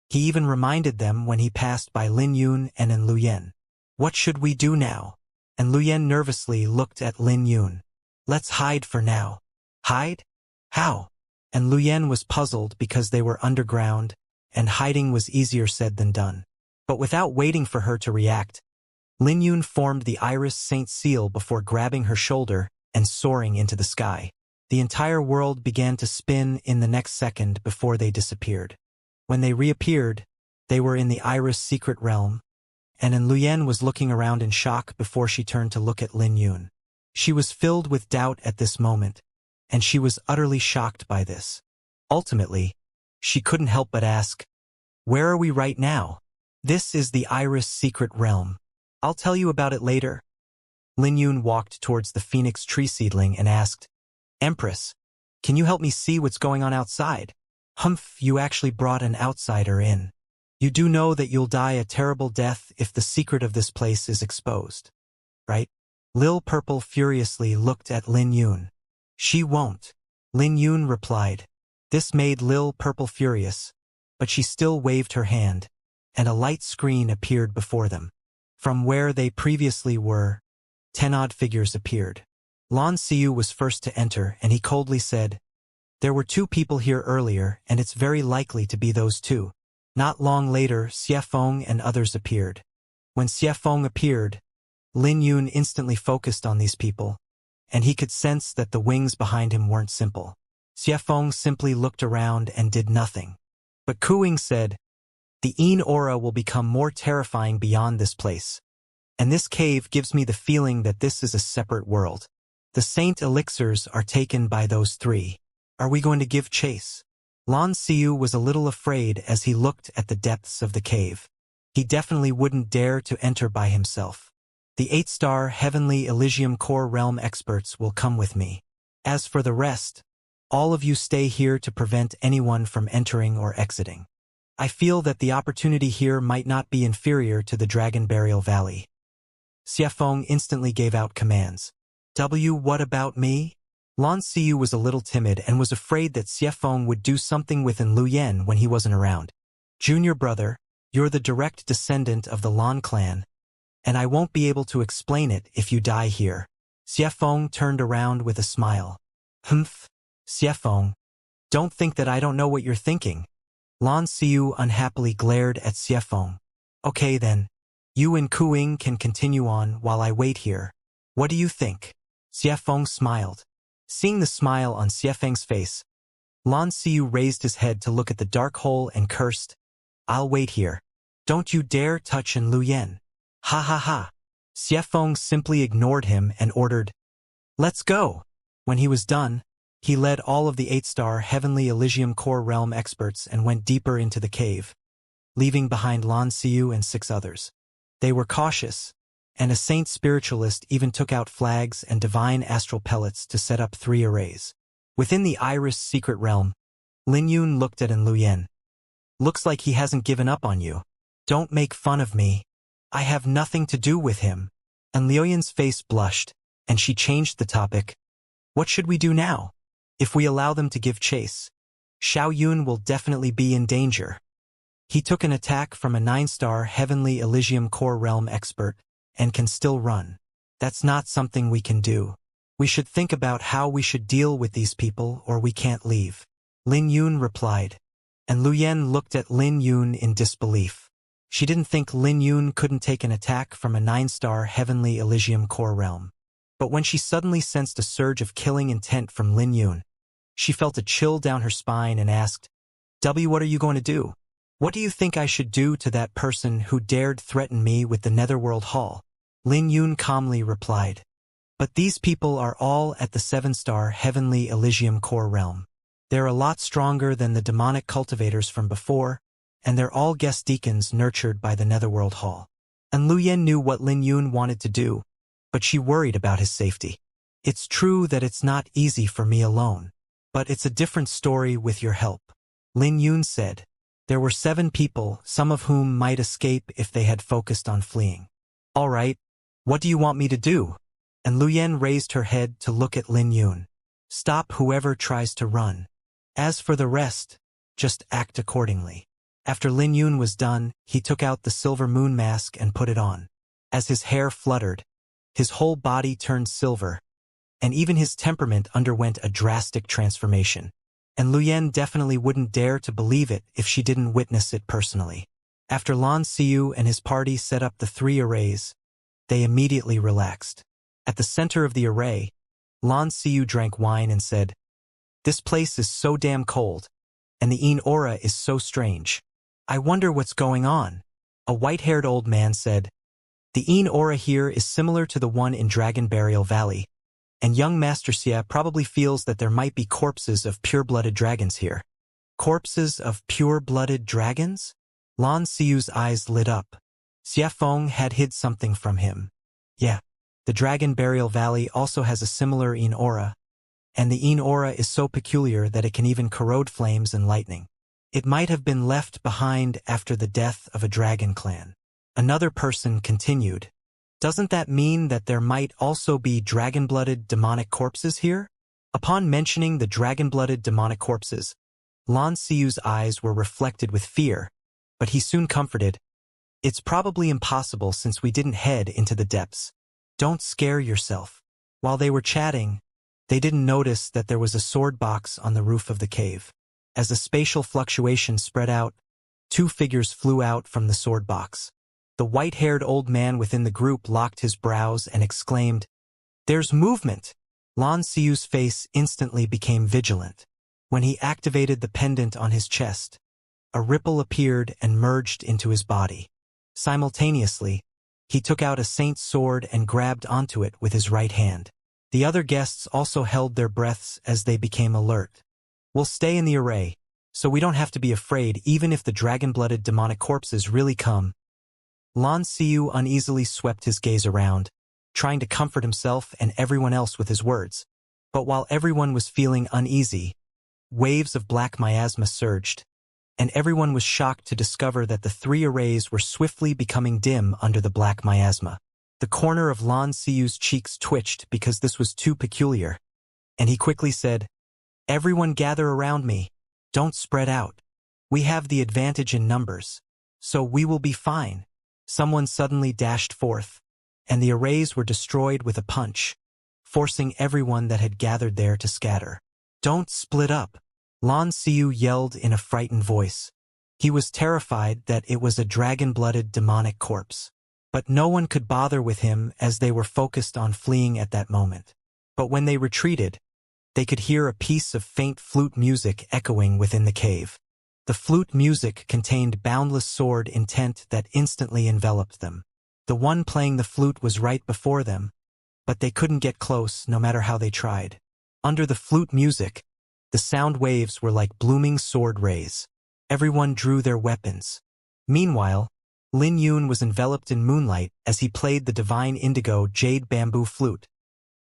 He even reminded them when he passed by Lin Yun and Lu Yan. What should we do now? And Lu Yan nervously looked at Lin Yun. Let's hide for now. Hide? How? And Lu Yan was puzzled because they were underground, and hiding was easier said than done. But without waiting for her to react, Lin Yun formed the Iris Saint Seal before grabbing her shoulder and soaring into the sky. The entire world began to spin in the next second before they disappeared. When they reappeared, they were in the Iris secret realm, and Lu Yan was looking around in shock before she turned to look at Lin Yun. She was filled with doubt at this moment, and she was utterly shocked by this. Ultimately, she couldn't help but ask, where are we right now? This is the Iris secret realm. I'll tell you about it later. Lin Yun walked towards the phoenix tree seedling and asked, Empress, can you help me see what's going on outside? Humph, you actually brought an outsider in. You do know that you'll die a terrible death if the secret of this place is exposed, right? Lil Purple furiously looked at Lin Yun. She won't. Lin Yun replied. This made Lil Purple furious, but she still waved her hand, and a light screen appeared before them. From where they previously were, 10 odd figures appeared. Lan Xiu was first to enter, and he coldly said, There were 2 people here earlier, and it's very likely to be those 2. Not long later, Xiefeng and others appeared. When Xiefeng appeared, Lin Yun instantly focused on these people, and he could sense that the wings behind him weren't simple. Xiefeng simply looked around and did nothing. But Ku Ying said, The Yin aura will become more terrifying beyond this place, and this cave gives me the feeling that this is a separate world. The Saint elixirs are taken by those 3. Are we going to give chase? Lan Xiu was a little afraid as he looked at the depths of the cave. He definitely wouldn't dare to enter by himself. The 8-star Heavenly Elysium Core Realm experts will come with me. As for the rest, all of you stay here to prevent anyone from entering or exiting. I feel that the opportunity here might not be inferior to the Dragon Burial Valley. Xiefeng instantly gave out commands. What about me? Lan Xiu was a little timid and was afraid that Xiefeng would do something with Lu Yan when he wasn't around. Junior brother, you're the direct descendant of the Lan clan, and I won't be able to explain it if you die here. Xiefeng turned around with a smile. Humph, Xiefeng, don't think that I don't know what you're thinking. Lan Xiu unhappily glared at Xiefeng. Okay then, you and Ku Ying can continue on while I wait here. What do you think? Xiefeng smiled. Seeing the smile on Xiefeng's face, Lan Xiu raised his head to look at the dark hole and cursed, I'll wait here. Don't you dare touch Lu Yan. Ha ha ha. Xiefeng simply ignored him and ordered, Let's go. When he was done, he led all of the 8-star Heavenly Elysium Core Realm experts and went deeper into the cave, leaving behind Lan Xiu and 6 others. They were cautious, and a saint spiritualist even took out flags and divine astral pellets to set up 3 arrays. Within the Iris secret realm, Lin Yun looked at Lu Yan. Looks like he hasn't given up on you. Don't make fun of me. I have nothing to do with him. And Liu Yan's face blushed, and she changed the topic. What should we do now? If we allow them to give chase, Xiao Yun will definitely be in danger. He took an attack from a 9-star Heavenly Elysium Core Realm expert and can still run. That's not something we can do. We should think about how we should deal with these people or we can't leave. Lin Yun replied. And Lu Yen looked at Lin Yun in disbelief. She didn't think Lin Yun couldn't take an attack from a 9-star Heavenly Elysium Core Realm. But when she suddenly sensed a surge of killing intent from Lin Yun, she felt a chill down her spine and asked, what are you going to do? What do you think I should do to that person who dared threaten me with the Netherworld Hall? Lin Yun calmly replied. But these people are all at the 7-star Heavenly Elysium Core Realm. They're a lot stronger than the demonic cultivators from before, and they're all guest deacons nurtured by the Netherworld Hall. And Lu Yen knew what Lin Yun wanted to do, but she worried about his safety. It's true that it's not easy for me alone, but it's a different story with your help. Lin Yun said. There were 7 people, some of whom might escape if they had focused on fleeing. All right, what do you want me to do? And Lu Yen raised her head to look at Lin Yun. Stop whoever tries to run. As for the rest, just act accordingly. After Lin Yun was done, he took out the silver moon mask and put it on. As his hair fluttered, his whole body turned silver, and even his temperament underwent a drastic transformation. And Lu Yen definitely wouldn't dare to believe it if she didn't witness it personally. After Lan Xiu and his party set up the 3 arrays, they immediately relaxed. At the center of the array, Lan Xiu drank wine and said, This place is so damn cold, and the Yin aura is so strange. I wonder what's going on. A white-haired old man said, The Yin aura here is similar to the one in Dragon Burial Valley, and young Master Xia probably feels that there might be corpses of pure-blooded dragons here. Corpses of pure-blooded dragons? Lan Xiu's eyes lit up. Xia Feng had hid something from him. Yeah, the Dragon Burial Valley also has a similar Yin aura, and the Yin aura is so peculiar that it can even corrode flames and lightning. It might have been left behind after the death of a dragon clan. Another person continued. Doesn't that mean that there might also be dragon-blooded demonic corpses here? Upon mentioning the dragon-blooded demonic corpses, Lan Xiu's eyes were reflected with fear, but he soon comforted. It's probably impossible since we didn't head into the depths. Don't scare yourself. While they were chatting, they didn't notice that there was a sword box on the roof of the cave. As the spatial fluctuation spread out, 2 figures flew out from the sword box. The white-haired old man within the group locked his brows and exclaimed, There's movement! Lan Xiu's face instantly became vigilant. When he activated the pendant on his chest, a ripple appeared and merged into his body. Simultaneously, he took out a saint's sword and grabbed onto it with his right hand. The other guests also held their breaths as they became alert. We'll stay in the array, so we don't have to be afraid even if the dragon-blooded demonic corpses really come. Lan Xiu uneasily swept his gaze around, trying to comfort himself and everyone else with his words. But while everyone was feeling uneasy, waves of black miasma surged, and everyone was shocked to discover that the 3 arrays were swiftly becoming dim under the black miasma. The corner of Lan Xiu's cheeks twitched because this was too peculiar, and he quickly said, Everyone gather around me. Don't spread out. We have the advantage in numbers, so we will be fine. Someone suddenly dashed forth, and the arrays were destroyed with a punch, forcing everyone that had gathered there to scatter. Don't split up, Lan Xiu yelled in a frightened voice. He was terrified that it was a dragon-blooded demonic corpse. But no one could bother with him as they were focused on fleeing at that moment. But when they retreated, they could hear a piece of faint flute music echoing within the cave. The flute music contained boundless sword intent that instantly enveloped them. The one playing the flute was right before them, but they couldn't get close no matter how they tried. Under the flute music, the sound waves were like blooming sword rays. Everyone drew their weapons. Meanwhile, Lin Yun was enveloped in moonlight as he played the divine indigo jade bamboo flute,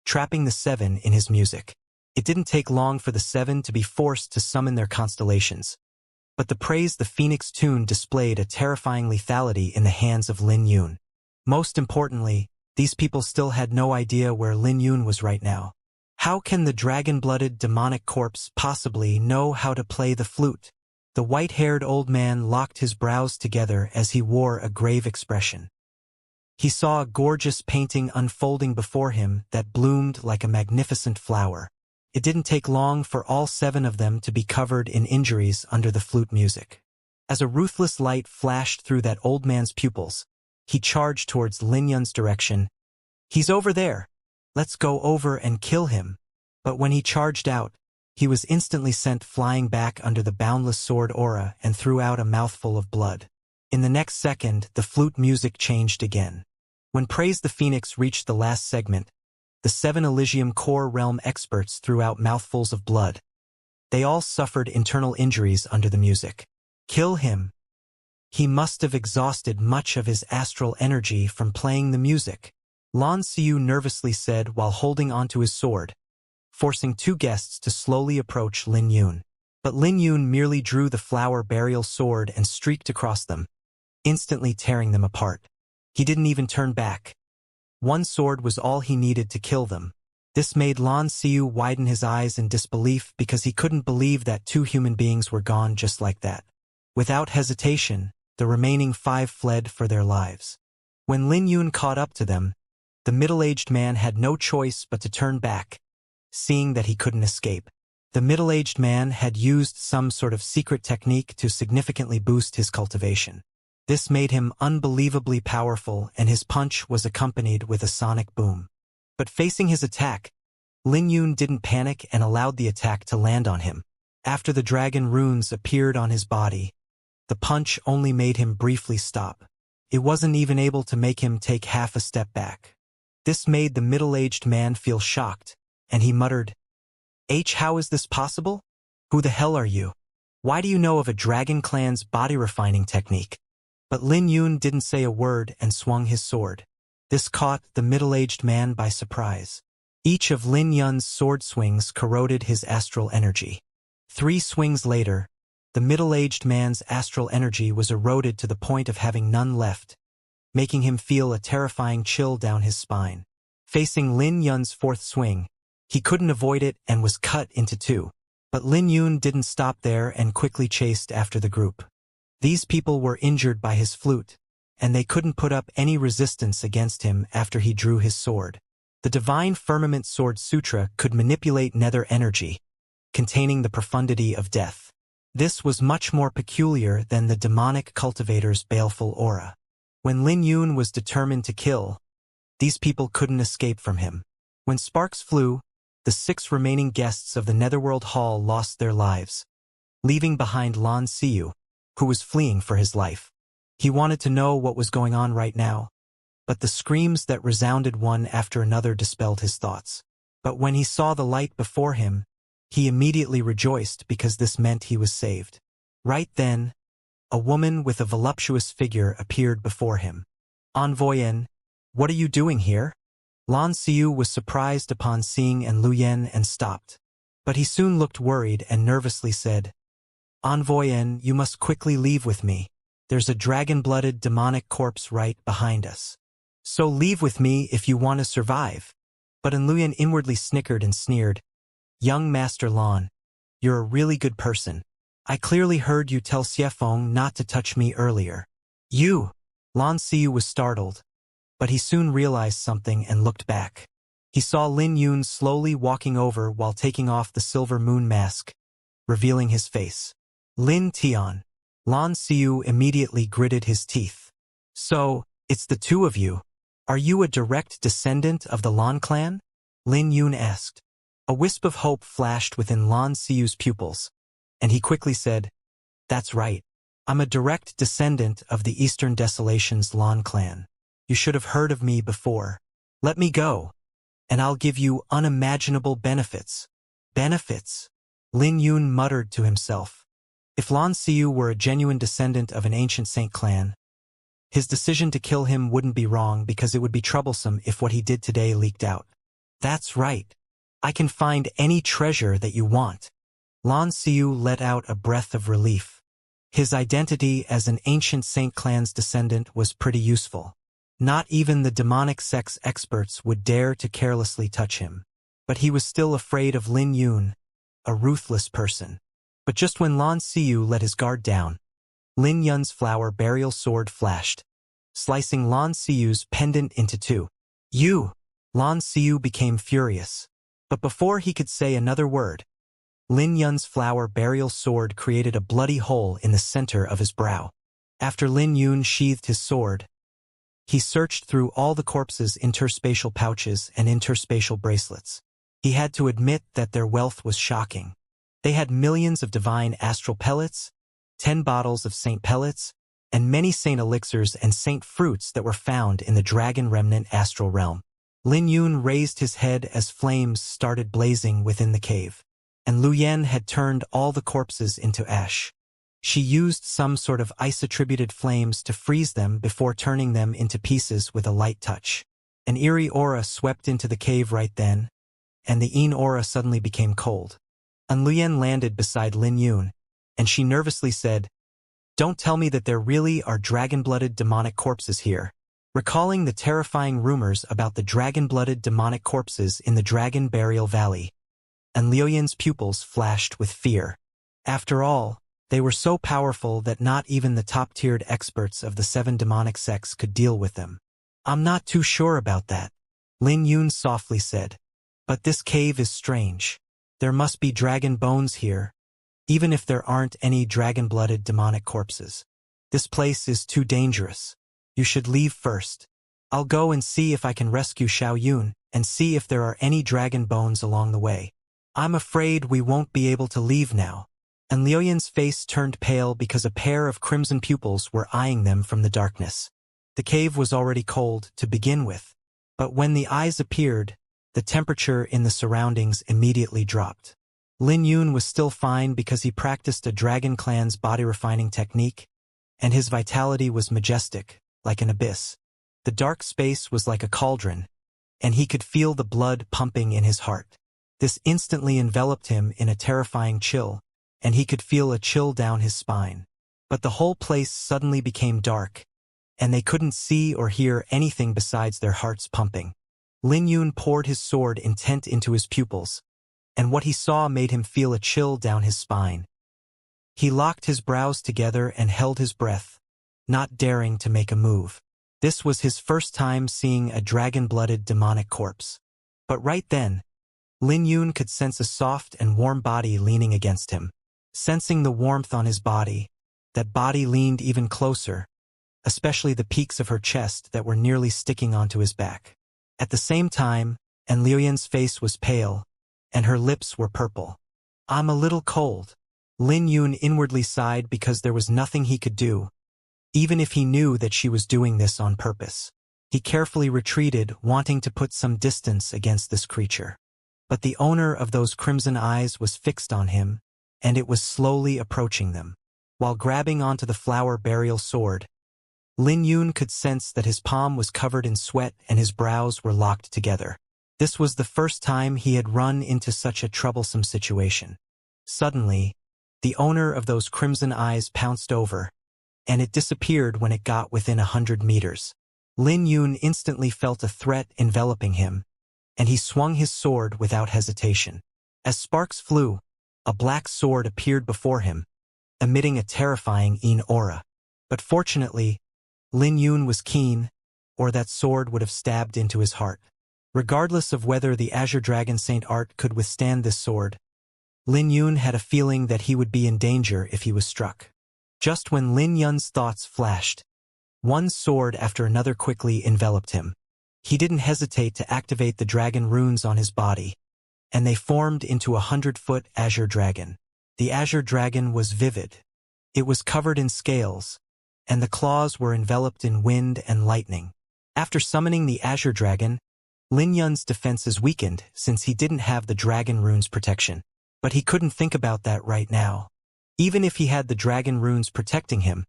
trapping the 7 in his music. It didn't take long for the 7 to be forced to summon their constellations. But the Praise the Phoenix tune displayed a terrifying lethality in the hands of Lin Yun. Most importantly, these people still had no idea where Lin Yun was right now. How can the dragon-blooded demonic corpse possibly know how to play the flute? The white-haired old man locked his brows together as he wore a grave expression. He saw a gorgeous painting unfolding before him that bloomed like a magnificent flower. It didn't take long for all 7 of them to be covered in injuries under the flute music. As a ruthless light flashed through that old man's pupils, he charged towards Lin Yun's direction. "He's over there. Let's go over and kill him." But when he charged out, he was instantly sent flying back under the boundless sword aura and threw out a mouthful of blood. In the next second, the flute music changed again. When Praise the Phoenix reached the last segment, the 7 Elysium Core Realm experts threw out mouthfuls of blood. They all suffered internal injuries under the music. Kill him. He must have exhausted much of his astral energy from playing the music, Lan Xiu nervously said while holding onto his sword, forcing 2 guests to slowly approach Lin Yun. But Lin Yun merely drew the flower burial sword and streaked across them, instantly tearing them apart. He didn't even turn back. 1 sword was all he needed to kill them. This made Lan Xiu widen his eyes in disbelief because he couldn't believe that 2 human beings were gone just like that. Without hesitation, the remaining 5 fled for their lives. When Lin Yun caught up to them, the middle-aged man had no choice but to turn back, seeing that he couldn't escape. The middle-aged man had used some sort of secret technique to significantly boost his cultivation. This made him unbelievably powerful, and his punch was accompanied with a sonic boom. But facing his attack, Lin Yun didn't panic and allowed the attack to land on him. After the dragon runes appeared on his body, the punch only made him briefly stop. It wasn't even able to make him take half a step back. This made the middle-aged man feel shocked, and he muttered, "How is this possible? Who the hell are you? Why do you know of a dragon clan's body-refining technique?" But Lin Yun didn't say a word and swung his sword. This caught the middle-aged man by surprise. Each of Lin Yun's sword swings corroded his astral energy. 3 swings later, the middle-aged man's astral energy was eroded to the point of having none left, making him feel a terrifying chill down his spine. Facing Lin Yun's 4th swing, he couldn't avoid it and was cut into 2. But Lin Yun didn't stop there and quickly chased after the group. These people were injured by his flute, and they couldn't put up any resistance against him after he drew his sword. The Divine Firmament Sword Sutra could manipulate nether energy, containing the profundity of death. This was much more peculiar than the demonic cultivator's baleful aura. When Lin Yun was determined to kill, these people couldn't escape from him. When sparks flew, the 6 remaining guests of the Netherworld Hall lost their lives, leaving behind Lan Xiu, who was fleeing for his life. He wanted to know what was going on right now, but the screams that resounded one after another dispelled his thoughts. But when he saw the light before him, he immediately rejoiced because this meant he was saved. Right then, a woman with a voluptuous figure appeared before him. "Envoyen, what are you doing here?" Lan Xiu was surprised upon seeing An Luyen and stopped. But he soon looked worried and nervously said, "Envoyen, you must quickly leave with me. There's a dragon-blooded demonic corpse right behind us. So leave with me if you want to survive." But An Luyen inwardly snickered and sneered, "Young Master Lan, you're a really good person. I clearly heard you tell Xiefeng not to touch me earlier." "You!" Lan Xiu was startled, but he soon realized something and looked back. He saw Lin Yun slowly walking over while taking off the silver moon mask, revealing his face. "Lin Tian." Lan Xiu immediately gritted his teeth. "So, it's the 2 of you. Are you a direct descendant of the Lan clan?" Lin Yun asked. A wisp of hope flashed within Lan Xiu's pupils, and he quickly said, "That's right. I'm a direct descendant of the Eastern Desolation's Lan clan. You should have heard of me before. Let me go, and I'll give you unimaginable benefits." "Benefits?" Lin Yun muttered to himself. If Lan Xiu were a genuine descendant of an ancient saint clan, his decision to kill him wouldn't be wrong because it would be troublesome if what he did today leaked out. "That's right. I can find any treasure that you want." Lan Xiu let out a breath of relief. His identity as an ancient saint clan's descendant was pretty useful. Not even the demonic sex experts would dare to carelessly touch him. But he was still afraid of Lin Yun, a ruthless person. But just when Lan Xiu let his guard down, Lin Yun's flower burial sword flashed, slicing Lan Xiu's pendant into two. You! Lan Xiu became furious. But before he could say another word, Lin Yun's flower burial sword created a bloody hole in the center of his brow. After Lin Yun sheathed his sword, he searched through all the corpses' interspatial pouches and interspatial bracelets. He had to admit that their wealth was shocking. They had millions of divine astral pellets, 10 bottles of saint pellets, and many saint elixirs and saint fruits that were found in the dragon remnant astral realm. Lin Yun raised his head as flames started blazing within the cave, and Lu Yan had turned all the corpses into ash. She used some sort of ice-attributed flames to freeze them before turning them into pieces with a light touch. An eerie aura swept into the cave right then, and the Yin aura suddenly became cold. And Lu Yan landed beside Lin Yun, and she nervously said, "Don't tell me that there really are dragon-blooded demonic corpses here." Recalling the terrifying rumors about the dragon-blooded demonic corpses in the Dragon Burial Valley, and Liu Yan's pupils flashed with fear. After all, they were so powerful that not even the top-tiered experts of the 7 demonic sects could deal with them. "I'm not too sure about that," Lin Yun softly said. "But this cave is strange. There must be dragon bones here, even if there aren't any dragon-blooded demonic corpses. This place is too dangerous. You should leave first. I'll go and see if I can rescue Xiao Yun and see if there are any dragon bones along the way. I'm afraid we won't be able to leave now." And Liu Yan's face turned pale because a pair of crimson pupils were eyeing them from the darkness. The cave was already cold to begin with, but when the eyes appeared, the temperature in the surroundings immediately dropped. Lin Yun was still fine because he practiced a dragon clan's body-refining technique, and his vitality was majestic, like an abyss. The dark space was like a cauldron, and he could feel the blood pumping in his heart. This instantly enveloped him in a terrifying chill, and he could feel a chill down his spine. But the whole place suddenly became dark, and they couldn't see or hear anything besides their hearts pumping. Lin Yun poured his sword intent into his pupils, and what he saw made him feel a chill down his spine. He locked his brows together and held his breath, not daring to make a move. This was his first time seeing a dragon-blooded demonic corpse. But right then, Lin Yun could sense a soft and warm body leaning against him. Sensing the warmth on his body, that body leaned even closer, especially the peaks of her chest that were nearly sticking onto his back. At the same time, and Liu Yan's face was pale, and her lips were purple. "I'm a little cold." Lin Yun inwardly sighed because there was nothing he could do, even if he knew that she was doing this on purpose. He carefully retreated, wanting to put some distance against this creature. But the owner of those crimson eyes was fixed on him, and it was slowly approaching them. While grabbing onto the flower burial sword, Lin Yun could sense that his palm was covered in sweat and his brows were locked together. This was the first time he had run into such a troublesome situation. Suddenly, the owner of those crimson eyes pounced over, and it disappeared when it got within 100 meters. Lin Yun instantly felt a threat enveloping him, and he swung his sword without hesitation. As sparks flew, a black sword appeared before him, emitting a terrifying Yin aura. But fortunately, Lin Yun was keen, or that sword would have stabbed into his heart. Regardless of whether the Azure Dragon Saint Art could withstand this sword, Lin Yun had a feeling that he would be in danger if he was struck. Just when Lin Yun's thoughts flashed, one sword after another quickly enveloped him. He didn't hesitate to activate the dragon runes on his body, and they formed into a 100-foot azure dragon. The azure dragon was vivid. It was covered in scales, and the claws were enveloped in wind and lightning. After summoning the azure dragon, Lin Yun's defenses weakened since he didn't have the dragon runes protection. But he couldn't think about that right now. Even if he had the dragon runes protecting him,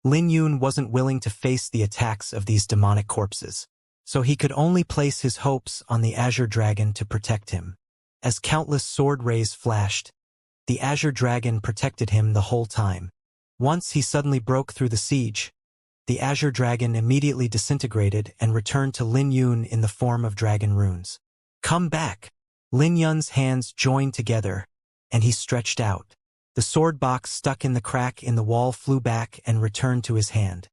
Lin Yun wasn't willing to face the attacks of these demonic corpses. So he could only place his hopes on the azure dragon to protect him. As countless sword rays flashed, the azure dragon protected him the whole time. Once he suddenly broke through the siege, the azure dragon immediately disintegrated and returned to Lin Yun in the form of dragon runes. "Come back!" Lin Yun's hands joined together, and he stretched out. The sword box stuck in the crack in the wall flew back and returned to his hand.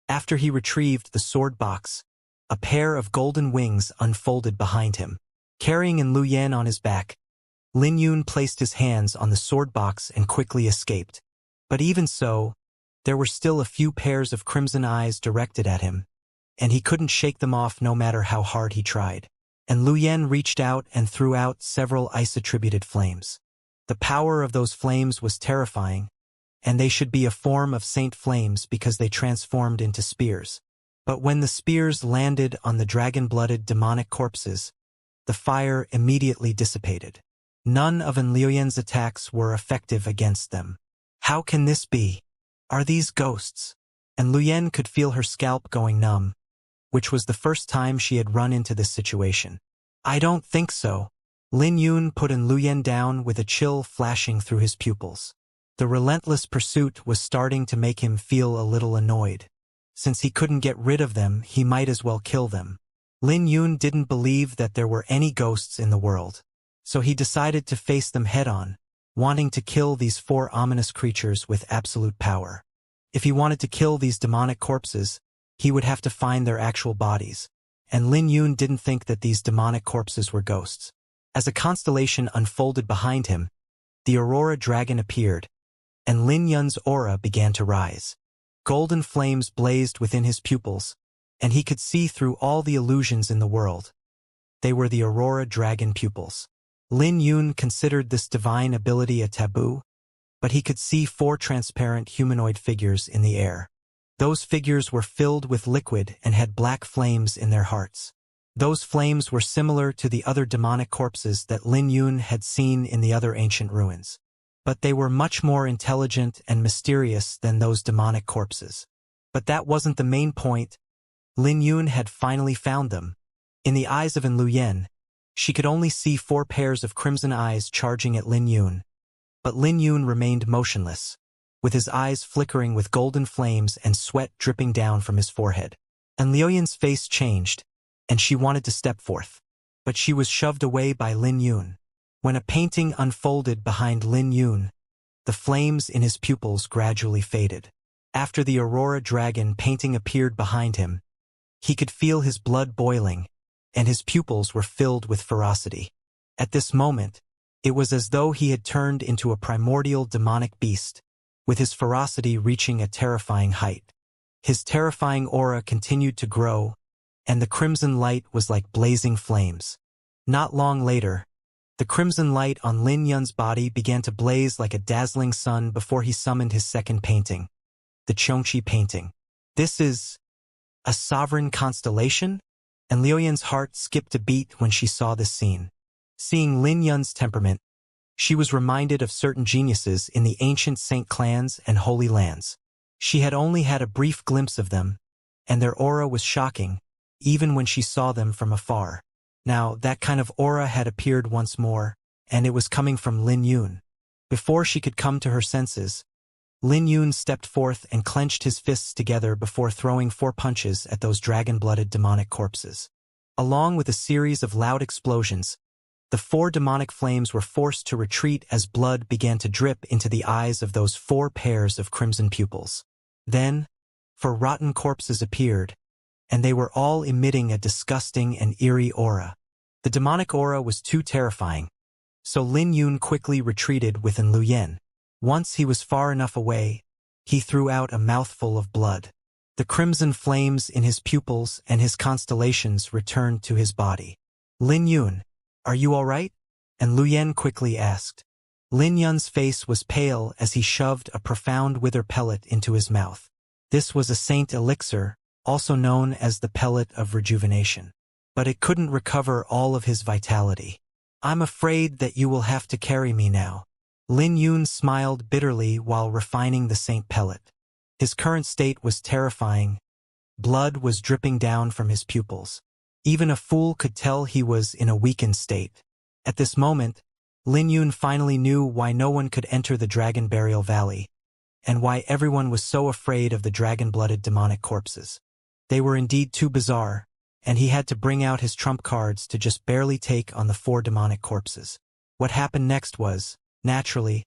After he retrieved the sword box, a pair of golden wings unfolded behind him. Carrying in Lu Yan on his back, Lin Yun placed his hands on the sword box and quickly escaped. But even so, there were still a few pairs of crimson eyes directed at him, and he couldn't shake them off no matter how hard he tried. And Lu Yan reached out and threw out several ice-attributed flames. The power of those flames was terrifying, and they should be a form of saint flames because they transformed into spears. But when the spears landed on the dragon-blooded demonic corpses, the fire immediately dissipated. None of Liu Yan's attacks were effective against them. How can this be? Are these ghosts? And Lu Yan could feel her scalp going numb, which was the first time she had run into this situation. I don't think so. Lin Yun put Lu Yan down with a chill flashing through his pupils. The relentless pursuit was starting to make him feel a little annoyed. Since he couldn't get rid of them, he might as well kill them. Lin Yun didn't believe that there were any ghosts in the world, so he decided to face them head-on, wanting to kill these 4 ominous creatures with absolute power. If he wanted to kill these demonic corpses, he would have to find their actual bodies, and Lin Yun didn't think that these demonic corpses were ghosts. As a constellation unfolded behind him, the Aurora Dragon appeared, and Lin Yun's aura began to rise. Golden flames blazed within his pupils, and he could see through all the illusions in the world. They were the Aurora Dragon pupils. Lin Yun considered this divine ability a taboo, but he could see 4 transparent humanoid figures in the air. Those figures were filled with liquid and had black flames in their hearts. Those flames were similar to the other demonic corpses that Lin Yun had seen in the other ancient ruins. But they were much more intelligent and mysterious than those demonic corpses. But that wasn't the main point. Lin Yun had finally found them. In the eyes of Lu Yan, she could only see 4 pairs of crimson eyes charging at Lin Yun. But Lin Yun remained motionless, with his eyes flickering with golden flames and sweat dripping down from his forehead. And Liu Yan's face changed, and she wanted to step forth. But she was shoved away by Lin Yun. When a painting unfolded behind Lin Yun, the flames in his pupils gradually faded. After the Aurora Dragon painting appeared behind him, he could feel his blood boiling, and his pupils were filled with ferocity. At this moment, it was as though he had turned into a primordial demonic beast, with his ferocity reaching a terrifying height. His terrifying aura continued to grow, and the crimson light was like blazing flames. Not long later, the crimson light on Lin Yun's body began to blaze like a dazzling sun before he summoned his second painting, the Xianxia painting. This is a sovereign constellation? And Liu Yan's heart skipped a beat when she saw this scene. Seeing Lin Yun's temperament, she was reminded of certain geniuses in the ancient saint clans and holy lands. She had only had a brief glimpse of them, and their aura was shocking, even when she saw them from afar. Now, that kind of aura had appeared once more, and it was coming from Lin Yun. Before she could come to her senses, Lin Yun stepped forth and clenched his fists together before throwing 4 punches at those dragon-blooded demonic corpses. Along with a series of loud explosions, the 4 demonic flames were forced to retreat as blood began to drip into the eyes of those 4 pairs of crimson pupils. Then, 4 rotten corpses appeared, and they were all emitting a disgusting and eerie aura. The demonic aura was too terrifying, so Lin Yun quickly retreated within Lu Yan. Once he was far enough away, he threw out a mouthful of blood. The crimson flames in his pupils and his constellations returned to his body. Lin Yun, are you all right? And Lu Yan quickly asked. Lin Yun's face was pale as he shoved a profound wither pellet into his mouth. This was a saint elixir, also known as the pellet of rejuvenation. But it couldn't recover all of his vitality. I'm afraid that you will have to carry me now. Lin Yun smiled bitterly while refining the saint pellet. His current state was terrifying. Blood was dripping down from his pupils. Even a fool could tell he was in a weakened state. At this moment, Lin Yun finally knew why no one could enter the Dragon Burial Valley, and why everyone was so afraid of the dragon-blooded demonic corpses. They were indeed too bizarre, and he had to bring out his trump cards to just barely take on the 4 demonic corpses. What happened next was, naturally,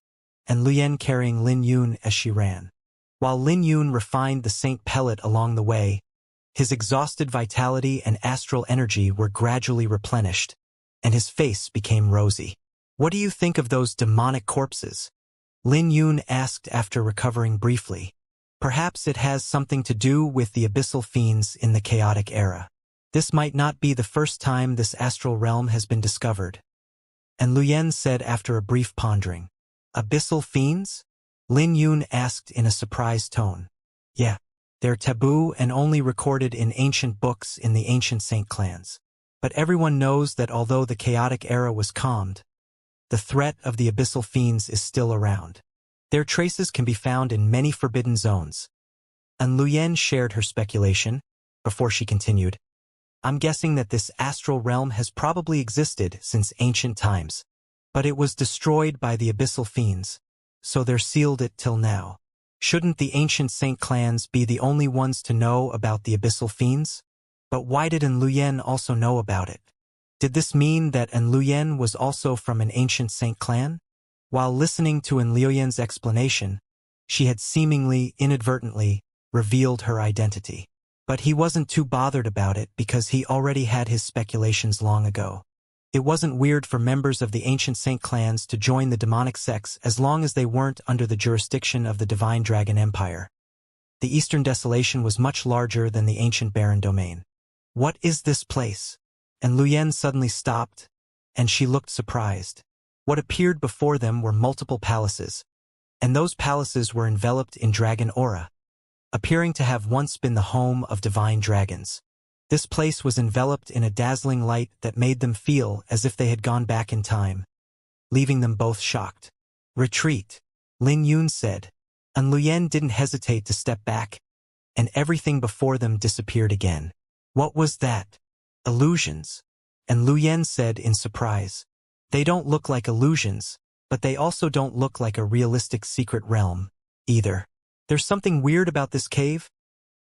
and Luyen carrying Lin Yun as she ran. While Lin Yun refined the saint pellet along the way, his exhausted vitality and astral energy were gradually replenished, and his face became rosy. "What do you think of those demonic corpses?" Lin Yun asked after recovering briefly. "Perhaps it has something to do with the abyssal fiends in the chaotic era. This might not be the first time this astral realm has been discovered." And Luyen said after a brief pondering. "Abyssal fiends?" Lin Yun asked in a surprised tone. "Yeah, they're taboo and only recorded in ancient books in the ancient saint clans. But everyone knows that although the chaotic era was calmed, the threat of the abyssal fiends is still around. Their traces can be found in many forbidden zones." And Luyen shared her speculation, before she continued. "I'm guessing that this astral realm has probably existed since ancient times, but it was destroyed by the abyssal fiends, so they're sealed it till now. Shouldn't the ancient saint clans be the only ones to know about the abyssal fiends? But why did An Luyen also know about it? Did this mean that An Luyen was also from an ancient saint clan?" While listening to An Luyen's explanation, she had seemingly inadvertently revealed her identity. But he wasn't too bothered about it because he already had his speculations long ago. It wasn't weird for members of the ancient saint clans to join the demonic sects as long as they weren't under the jurisdiction of the Divine Dragon Empire. The Eastern Desolation was much larger than the ancient Barren Domain. "What is this place?" And Luyen suddenly stopped, and she looked surprised. What appeared before them were multiple palaces, and those palaces were enveloped in dragon aura, appearing to have once been the home of divine dragons. This place was enveloped in a dazzling light that made them feel as if they had gone back in time, leaving them both shocked. "Retreat," Lin Yun said, and Luyen didn't hesitate to step back, and everything before them disappeared again. "What was that?" "Illusions," and Luyen said in surprise. "They don't look like illusions, but they also don't look like a realistic secret realm, either." "There's something weird about this cave,"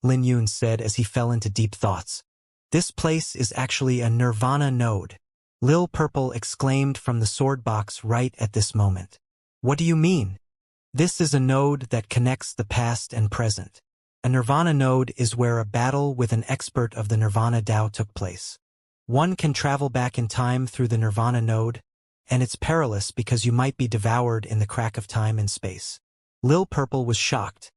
Lin Yun said as he fell into deep thoughts. "This place is actually a nirvana node," Lil Purple exclaimed from the sword box right at this moment. "What do you mean?" "This is a node that connects the past and present. A nirvana node is where a battle with an expert of the nirvana Tao took place. One can travel back in time through the nirvana node, and it's perilous because you might be devoured in the crack of time and space." Lil Purple was shocked.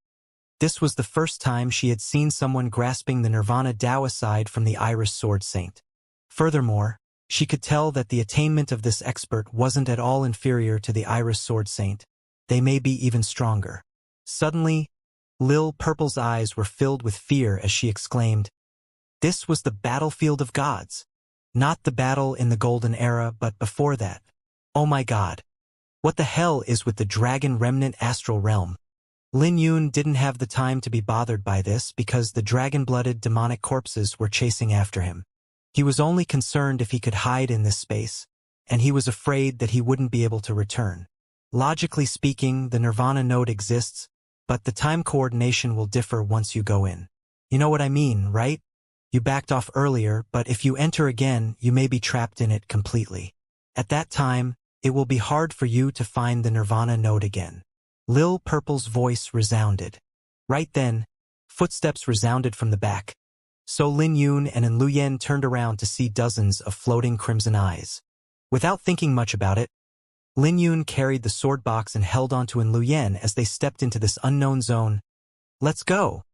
This was the first time she had seen someone grasping the nirvana Tao aside from the Iris Sword Saint. Furthermore, she could tell that the attainment of this expert wasn't at all inferior to the Iris Sword Saint. They may be even stronger. Suddenly, Lil Purple's eyes were filled with fear as she exclaimed, "This was the battlefield of gods. Not the battle in the Golden Era, but before that. Oh my god. What the hell is with the Dragon Remnant Astral Realm?" Lin Yun didn't have the time to be bothered by this because the dragon-blooded demonic corpses were chasing after him. He was only concerned if he could hide in this space, and he was afraid that he wouldn't be able to return. Logically speaking, the Nirvana node exists, but the time coordination will differ once you go in. You know what I mean, right? You backed off earlier, but if you enter again, you may be trapped in it completely. At that time, it will be hard for you to find the Nirvana node again. Lil Purple's voice resounded. Right then, footsteps resounded from the back. So Lin Yun and An Luyen turned around to see dozens of floating crimson eyes. Without thinking much about it, Lin Yun carried the sword box and held onto An Luyen as they stepped into this unknown zone. "Let's go."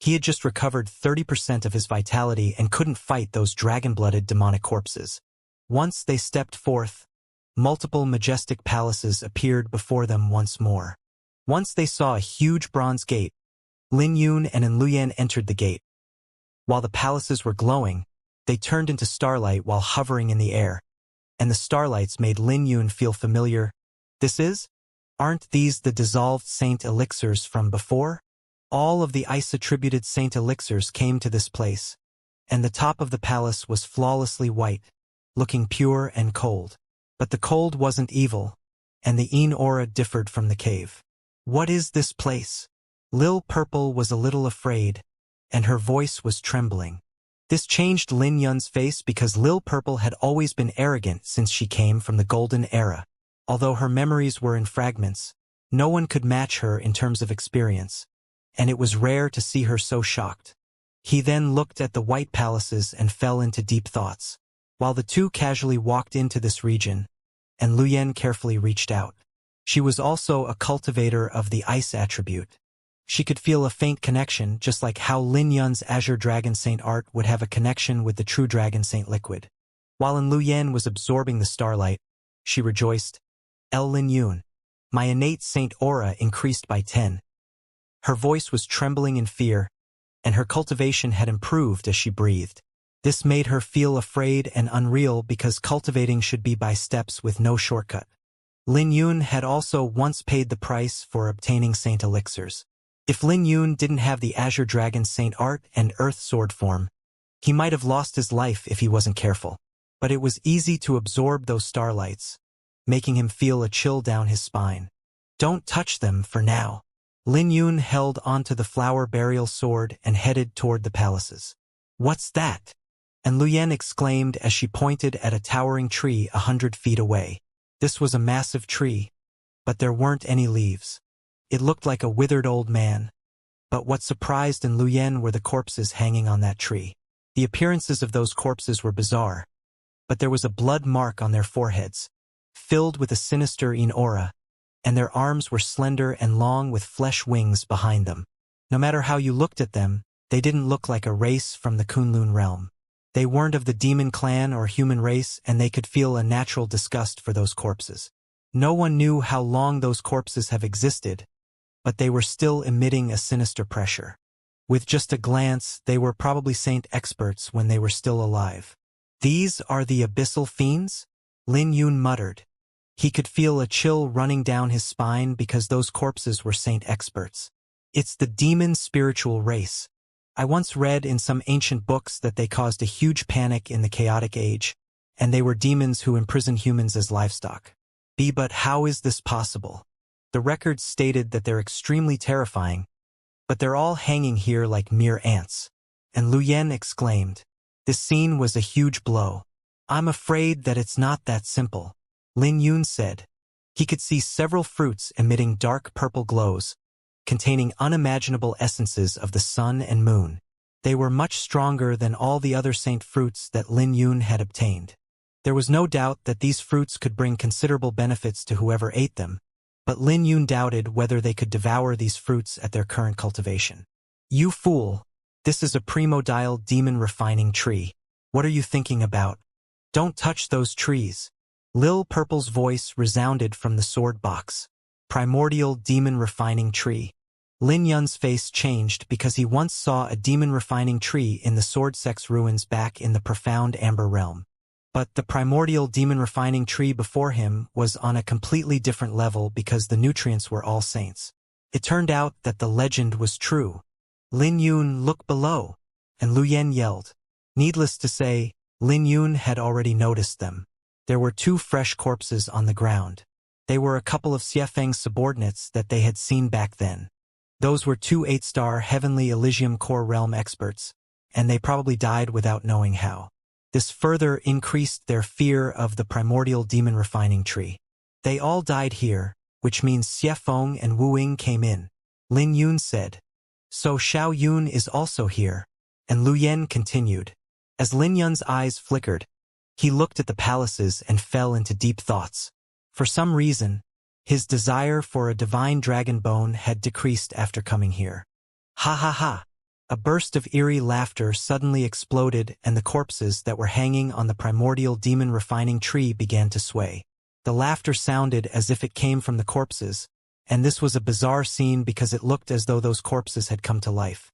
He had just recovered 30% of his vitality and couldn't fight those dragon-blooded demonic corpses. Once they stepped forth, multiple majestic palaces appeared before them once more. Once they saw a huge bronze gate, Lin Yun and An Luyen entered the gate. While the palaces were glowing, they turned into starlight while hovering in the air, and the starlights made Lin Yun feel familiar. Aren't these the dissolved saint elixirs from before? All of the ice-attributed saint elixirs came to this place, and the top of the palace was flawlessly white, looking pure and cold. But the cold wasn't evil, and the Een aura differed from the cave. "What is this place?" Lil Purple was a little afraid, and her voice was trembling. This changed Lin Yun's face because Lil Purple had always been arrogant since she came from the Golden Era. Although her memories were in fragments, No one could match her in terms of experience, and it was rare to see her so shocked. He then looked at the white palaces and fell into deep thoughts, while the two casually walked into this region, and Luyen carefully reached out. She was also a cultivator of the ice attribute. She could feel a faint connection, just like how Lin Yun's Azure Dragon Saint art would have a connection with the true Dragon Saint liquid. While Luyen was absorbing the starlight, she rejoiced, Lin Yun, my innate saint aura increased by 10. Her voice was trembling in fear, and her cultivation had improved as she breathed. This made her feel afraid and unreal because cultivating should be by steps with no shortcut. Lin Yun had also once paid the price for obtaining saint elixirs. If Lin Yun didn't have the Azure Dragon Saint art and Earth Sword form, he might have lost his life if he wasn't careful. But it was easy to absorb those starlights, making him feel a chill down his spine. Don't touch them for now. Lin Yun held onto the flower burial sword and headed toward the palaces. What's that? And Luyen exclaimed as she pointed at a towering tree 100 feet away. This was a massive tree, but there weren't any leaves. It looked like a withered old man. But what surprised Luyen were the corpses hanging on that tree. The appearances of those corpses were bizarre, but there was a blood mark on their foreheads, filled with a sinister aura, and their arms were slender and long with flesh wings behind them. No matter how you looked at them, they didn't look like a race from the Kunlun realm. They weren't of the demon clan or human race, and they could feel a natural disgust for those corpses. No one knew how long those corpses have existed, but they were still emitting a sinister pressure. With just a glance, they were probably saint experts when they were still alive. These are the abyssal fiends? Lin Yun muttered. He could feel a chill running down his spine because those corpses were saint experts. It's the demon spiritual race. I once read in some ancient books that they caused a huge panic in the chaotic age, and they were demons who imprisoned humans as livestock. But how is this possible? The records stated that they're extremely terrifying, but they're all hanging here like mere ants. And Luyen exclaimed, this scene was a huge blow. I'm afraid that it's not that simple. Lin Yun said. He could see several fruits emitting dark purple glows, containing unimaginable essences of the sun and moon. They were much stronger than all the other saint fruits that Lin Yun had obtained. There was no doubt that these fruits could bring considerable benefits to whoever ate them, but Lin Yun doubted whether they could devour these fruits at their current cultivation. You fool! This is a primordial demon refining tree. What are you thinking about? Don't touch those trees. Lil Purple's voice resounded from the sword box. Primordial demon refining tree. Lin Yun's face changed because he once saw a demon refining tree in the sword sex ruins back in the profound Amber realm. But the primordial demon refining tree before him was on a completely different level because the nutrients were all saints. It turned out that the legend was true. Lin Yun, look below, and Luyen yelled. Needless to say, Lin Yun had already noticed them. There were 2 fresh corpses on the ground. They were a couple of Xiefeng's subordinates that they had seen back then. Those were 2 8-star Heavenly Elysium Core Realm experts, and they probably died without knowing how. This further increased their fear of the primordial demon refining tree. They all died here, which means Xiefeng and Wu Ying came in. Lin Yun said. So Xiao Yun is also here. And Luyen continued. As Lin Yun's eyes flickered, he looked at the palaces and fell into deep thoughts. For some reason, his desire for a divine dragon bone had decreased after coming here. Ha ha ha! A burst of eerie laughter suddenly exploded, and the corpses that were hanging on the primordial demon refining tree began to sway. The laughter sounded as if it came from the corpses, and this was a bizarre scene because it looked as though those corpses had come to life.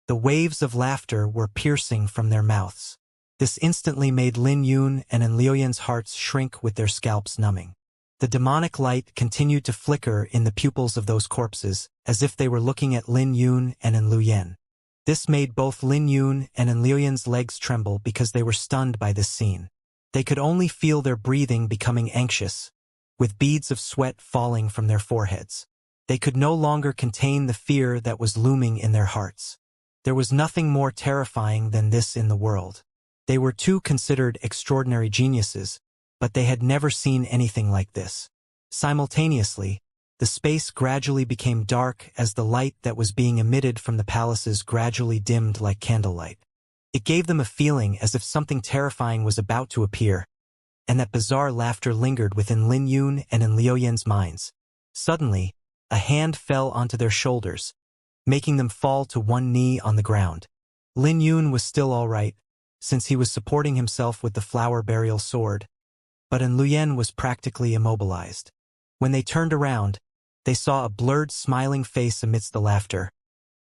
The waves of laughter were piercing from their mouths. This instantly made Lin Yun and Luyen's hearts shrink with their scalps numbing. The demonic light continued to flicker in the pupils of those corpses, as if they were looking at Lin Yun and Luyen. This made both Lin Yun and Luyen's legs tremble because they were stunned by this scene. They could only feel their breathing becoming anxious, with beads of sweat falling from their foreheads. They could no longer contain the fear that was looming in their hearts. There was nothing more terrifying than this in the world. They were 2 considered extraordinary geniuses, but they had never seen anything like this. Simultaneously, The space gradually became dark as the light that was being emitted from the palaces gradually dimmed like candlelight. It gave them a feeling as if something terrifying was about to appear, and that bizarre laughter lingered within Lin Yun and in Liu Yan's minds. Suddenly, a hand fell onto their shoulders, making them fall to one knee on the ground. Lin Yun was still all right, since he was supporting himself with the flower burial sword, but Liu Yan was practically immobilized. When they turned around, they saw a blurred, smiling face amidst the laughter,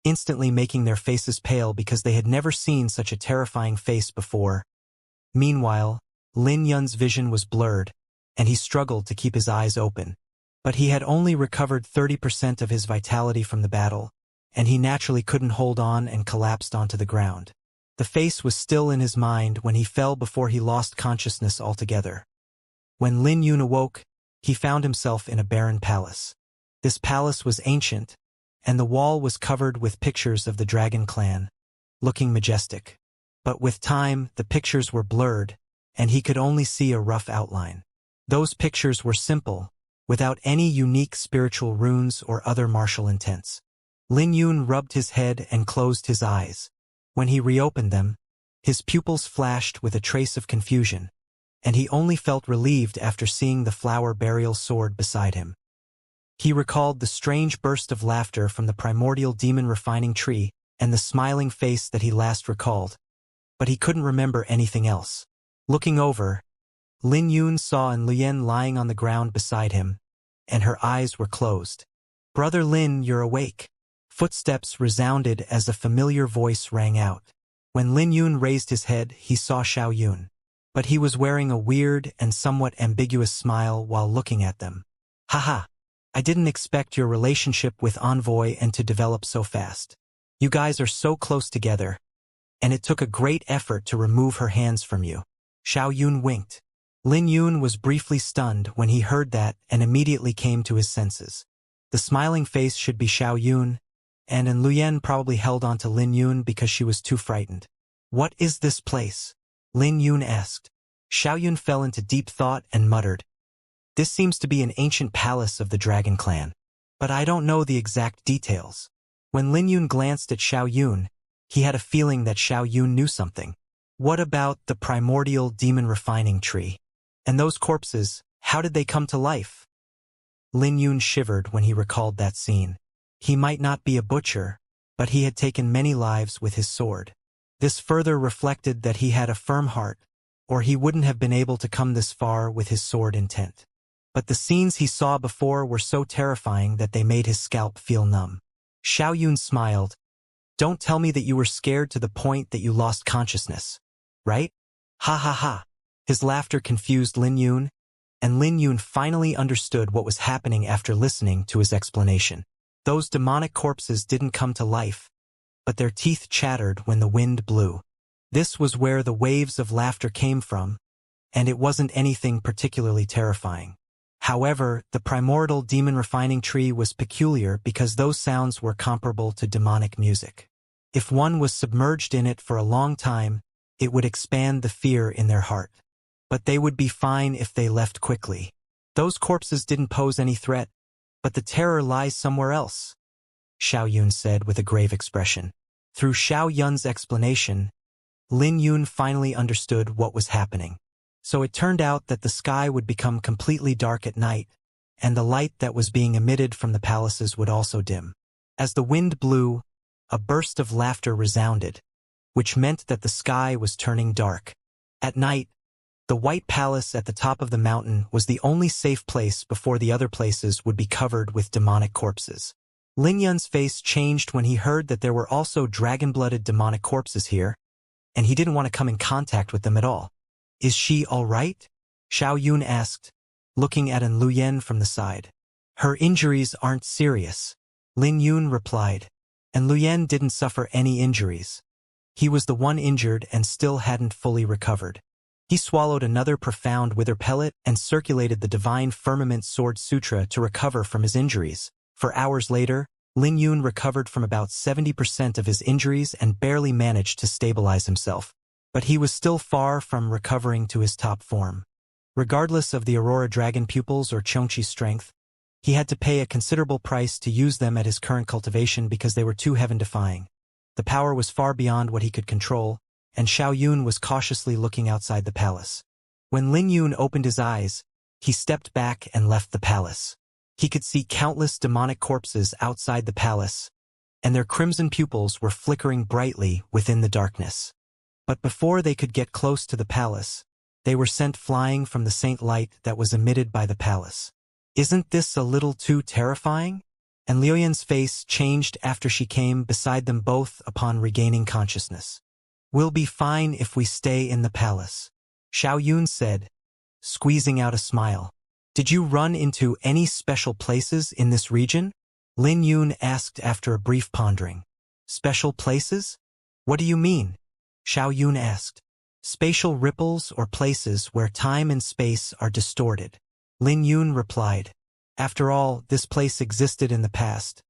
instantly making their faces pale because they had never seen such a terrifying face before. Meanwhile, Lin Yun's vision was blurred, and he struggled to keep his eyes open. But he had only recovered 30% of his vitality from the battle, and he naturally couldn't hold on and collapsed onto the ground. The face was still in his mind when he fell before he lost consciousness altogether. When Lin Yun awoke, he found himself in a barren palace. This palace was ancient, and the wall was covered with pictures of the dragon clan, looking majestic. But with time, the pictures were blurred, and he could only see a rough outline. Those pictures were simple, without any unique spiritual runes or other martial intents. Lin Yun rubbed his head and closed his eyes. When he reopened them, his pupils flashed with a trace of confusion, and he only felt relieved after seeing the flower burial sword beside him. He recalled the strange burst of laughter from the primordial demon refining tree and the smiling face that he last recalled, but he couldn't remember anything else. Looking over, Lin Yun saw Liu Yan lying on the ground beside him, and her eyes were closed. "Brother Lin, you're awake." Footsteps resounded as a familiar voice rang out. When Lin Yun raised his head, he saw Xiao Yun, but he was wearing a weird and somewhat ambiguous smile while looking at them. "Haha, I didn't expect your relationship with Envoy and to develop so fast. You guys are so close together, and it took a great effort to remove her hands from you." Xiao Yun winked. Lin Yun was briefly stunned when he heard that and immediately came to his senses. The smiling face should be Xiao Yun, and Liu Yan probably held on to Lin Yun because she was too frightened. "What is this place?" Lin Yun asked. Xiao Yun fell into deep thought and muttered, "This seems to be an ancient palace of the Dragon Clan, but I don't know the exact details." When Lin Yun glanced at Xiao Yun, he had a feeling that Xiao Yun knew something. "What about the primordial demon refining tree? And those corpses, how did they come to life?" Lin Yun shivered when he recalled that scene. He might not be a butcher, but he had taken many lives with his sword. This further reflected that he had a firm heart, or he wouldn't have been able to come this far with his sword intent. But the scenes he saw before were so terrifying that they made his scalp feel numb. Xiao Yun smiled. "Don't tell me that you were scared to the point that you lost consciousness, right?" "Ha ha ha." His laughter confused Lin Yun, and Lin Yun finally understood what was happening after listening to his explanation. Those demonic corpses didn't come to life, but their teeth chattered when the wind blew. This was where the waves of laughter came from, and it wasn't anything particularly terrifying. However, the primordial demon refining tree was peculiar because those sounds were comparable to demonic music. If one was submerged in it for a long time, it would expand the fear in their heart. But they would be fine if they left quickly. Those corpses didn't pose any threat, but the terror lies somewhere else, Xiao Yun said with a grave expression. Through Xiao Yun's explanation, Lin Yun finally understood what was happening. So it turned out that the sky would become completely dark at night, and the light that was being emitted from the palaces would also dim. As the wind blew, a burst of laughter resounded, which meant that the sky was turning dark. At night, the White Palace at the top of the mountain was the only safe place before the other places would be covered with demonic corpses. Lin Yun's face changed when he heard that there were also dragon-blooded demonic corpses here, and he didn't want to come in contact with them at all. "Is she all right?" Xiao Yun asked, looking at Liu Yan from the side. "Her injuries aren't serious," Lin Yun replied, and Liu Yan didn't suffer any injuries. He was the one injured and still hadn't fully recovered. He swallowed another profound wither pellet and circulated the Divine Firmament Sword Sutra to recover from his injuries. For hours later, Lin Yun recovered from about 70% of his injuries and barely managed to stabilize himself. But he was still far from recovering to his top form. Regardless of the Aurora Dragon pupils or Xianxia's strength, He had to pay a considerable price to use them at his current cultivation because they were too heaven-defying. The power was far beyond what he could control, and Xiao Yun was cautiously looking outside the palace. When Lin Yun opened his eyes, he stepped back and left the palace. He could see countless demonic corpses outside the palace, and their crimson pupils were flickering brightly within the darkness. But before they could get close to the palace, they were sent flying from the saint light that was emitted by the palace. Isn't this a little too terrifying? And Liuyan's face changed after she came beside them both upon regaining consciousness. We'll be fine if we stay in the palace, Xiao Yun said, squeezing out a smile. Did you run into any special places in this region? Lin Yun asked after a brief pondering. Special places? What do you mean? Xiao Yun asked. Spatial ripples or places where time and space are distorted. Lin Yun replied. After all, this place existed in the past,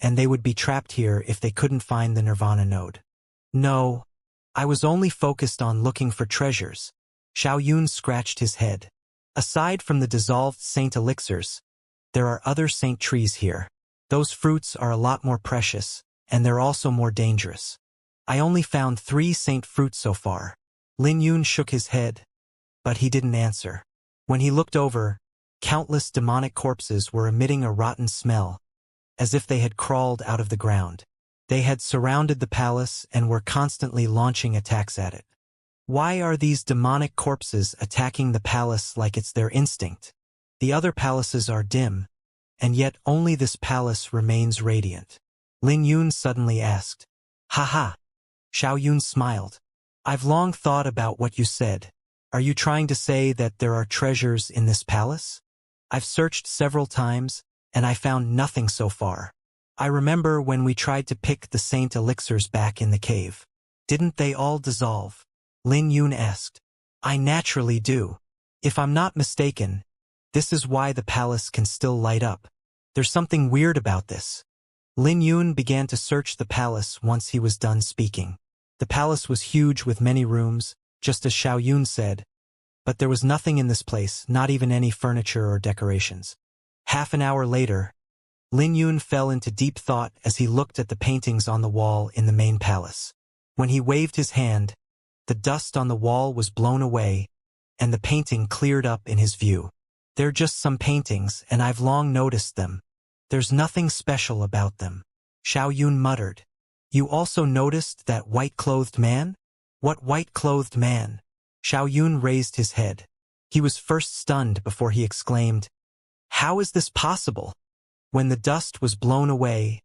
and they would be trapped here if they couldn't find the Nirvana node. No, I was only focused on looking for treasures. Xiao Yun scratched his head. Aside from the dissolved saint elixirs, there are other saint trees here. Those fruits are a lot more precious, and they're also more dangerous. I only found 3 saint fruits so far. Lin Yun shook his head, but he didn't answer. When he looked over, countless demonic corpses were emitting a rotten smell, as if they had crawled out of the ground. They had surrounded the palace and were constantly launching attacks at it. Why are these demonic corpses attacking the palace like it's their instinct? The other palaces are dim, and yet only this palace remains radiant. Lin Yun suddenly asked. Ha. Xiao Yun smiled. I've long thought about what you said. Are you trying to say that there are treasures in this palace? I've searched several times, and I found nothing so far. I remember when we tried to pick the saint elixirs back in the cave. Didn't they all dissolve? Lin Yun asked. I naturally do. If I'm not mistaken, this is why the palace can still light up. There's something weird about this. Lin Yun began to search the palace once he was done speaking. The palace was huge with many rooms, just as Xiao Yun said, but there was nothing in this place, not even any furniture or decorations. Half an hour later, Lin Yun fell into deep thought as he looked at the paintings on the wall in the main palace. When he waved his hand, the dust on the wall was blown away, and the painting cleared up in his view. They're just some paintings, and I've long noticed them. There's nothing special about them. Xiao Yun muttered. You also noticed that white-clothed man? What white-clothed man? Xiao Yun raised his head. He was first stunned before he exclaimed, How is this possible? When the dust was blown away,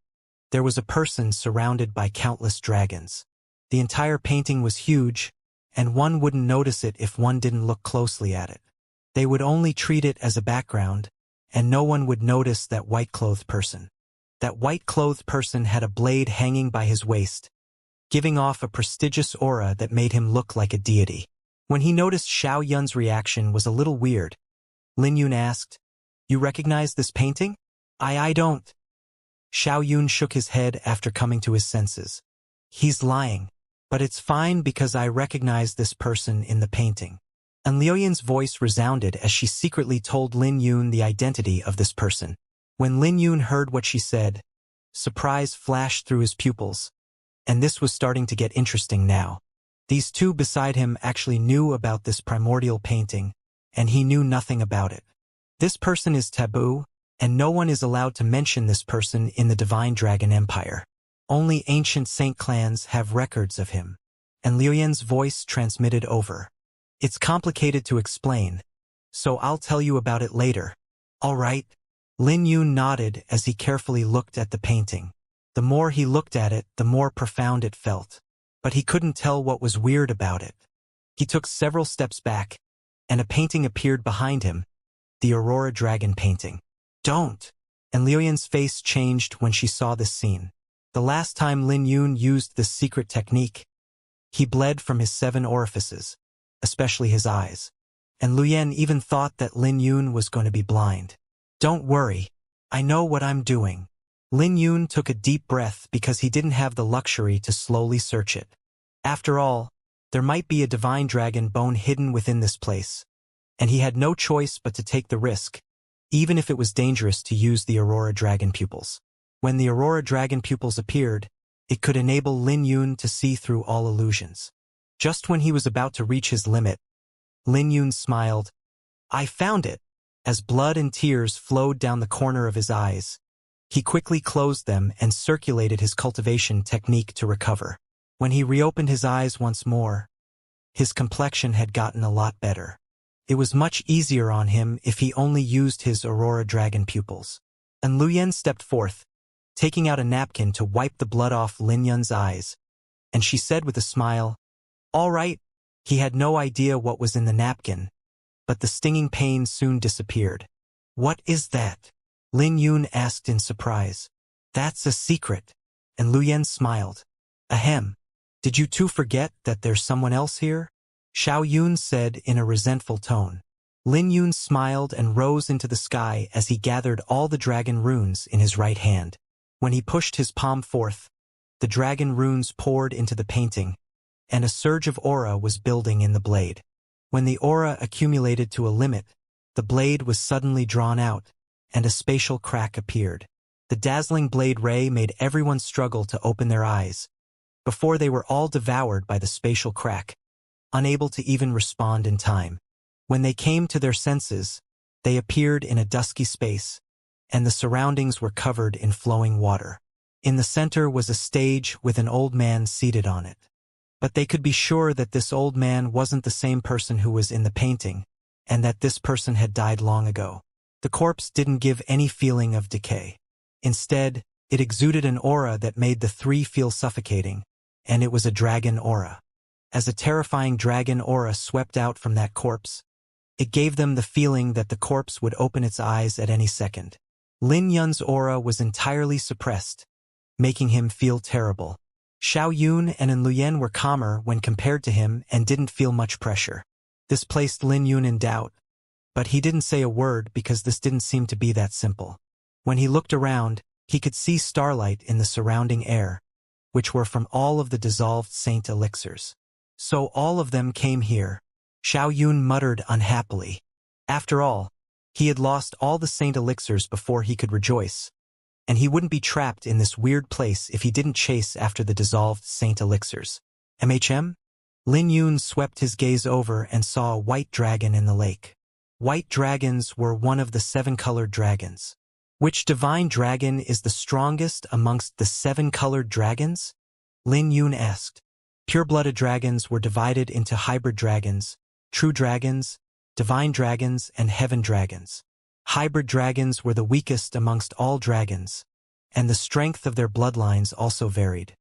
there was a person surrounded by countless dragons. The entire painting was huge, and one wouldn't notice it if one didn't look closely at it. They would only treat it as a background, and no one would notice that white-clothed person. That white-clothed person had a blade hanging by his waist, giving off a prestigious aura that made him look like a deity. When he noticed Xiao Yun's reaction was a little weird, Lin Yun asked, You recognize this painting? I don't. Xiao Yun shook his head after coming to his senses. He's lying, but it's fine because I recognize this person in the painting. And Liuyan's voice resounded as she secretly told Lin Yun the identity of this person. When Lin Yun heard what she said, surprise flashed through his pupils, and this was starting to get interesting now. These two beside him actually knew about this primordial painting, and he knew nothing about it. This person is taboo, and no one is allowed to mention this person in the Divine Dragon Empire. Only ancient saint clans have records of him. And Liuyan's voice transmitted over. It's complicated to explain, so I'll tell you about it later. All right? Lin Yun nodded as he carefully looked at the painting. The more he looked at it, the more profound it felt. But he couldn't tell what was weird about it. He took several steps back, and a painting appeared behind him, the Aurora Dragon painting. Don't! And Liuyan's face changed when she saw this scene. The last time Lin Yun used this secret technique, he bled from his 7 orifices, especially his eyes. And Liuyan even thought that Lin Yun was going to be blind. Don't worry, I know what I'm doing. Lin Yun took a deep breath because he didn't have the luxury to slowly search it. After all, there might be a divine dragon bone hidden within this place, and he had no choice but to take the risk, even if it was dangerous to use the Aurora Dragon pupils. When the Aurora Dragon pupils appeared, it could enable Lin Yun to see through all illusions. Just when he was about to reach his limit, Lin Yun smiled. "I found it." As blood and tears flowed down the corner of his eyes, he quickly closed them and circulated his cultivation technique to recover. When he reopened his eyes once more, his complexion had gotten a lot better. It was much easier on him if he only used his Aurora Dragon pupils. And Luyen stepped forth, taking out a napkin to wipe the blood off Lin Yun's eyes, and she said with a smile, "All right." He had no idea what was in the napkin, but the stinging pain soon disappeared. "What is that?" Lin Yun asked in surprise. "That's a secret." And Luyen smiled. "Ahem. Did you two forget that there's someone else here?" Xiao Yun said in a resentful tone. Lin Yun smiled and rose into the sky as he gathered all the dragon runes in his right hand. When he pushed his palm forth, the dragon runes poured into the painting, and a surge of aura was building in the blade. When the aura accumulated to a limit, the blade was suddenly drawn out, and a spatial crack appeared. The dazzling blade ray made everyone struggle to open their eyes, before they were all devoured by the spatial crack, unable to even respond in time. When they came to their senses, they appeared in a dusky space, and the surroundings were covered in flowing water. In the center was a stage with an old man seated on it. But they could be sure that this old man wasn't the same person who was in the painting, and that this person had died long ago. The corpse didn't give any feeling of decay. Instead, it exuded an aura that made the three feel suffocating, and it was a dragon aura. As a terrifying dragon aura swept out from that corpse, it gave them the feeling that the corpse would open its eyes at any second. Lin Yun's aura was entirely suppressed, making him feel terrible. Xiao Yun and An Luyen were calmer when compared to him and didn't feel much pressure. This placed Lin Yun in doubt, but he didn't say a word because this didn't seem to be that simple. When he looked around, he could see starlight in the surrounding air, which were from all of the dissolved saint elixirs. So all of them came here. Xiao Yun muttered unhappily. After all, he had lost all the saint elixirs before he could rejoice, and he wouldn't be trapped in this weird place if he didn't chase after the dissolved saint elixirs. MHM? Lin Yun swept his gaze over and saw a white dragon in the lake. White dragons were one of the 7-colored dragons. Which divine dragon is the strongest amongst the 7-colored dragons? Lin Yun asked. Pure-blooded dragons were divided into hybrid dragons, true dragons, divine dragons, and heaven dragons. Hybrid dragons were the weakest amongst all dragons, and the strength of their bloodlines also varied.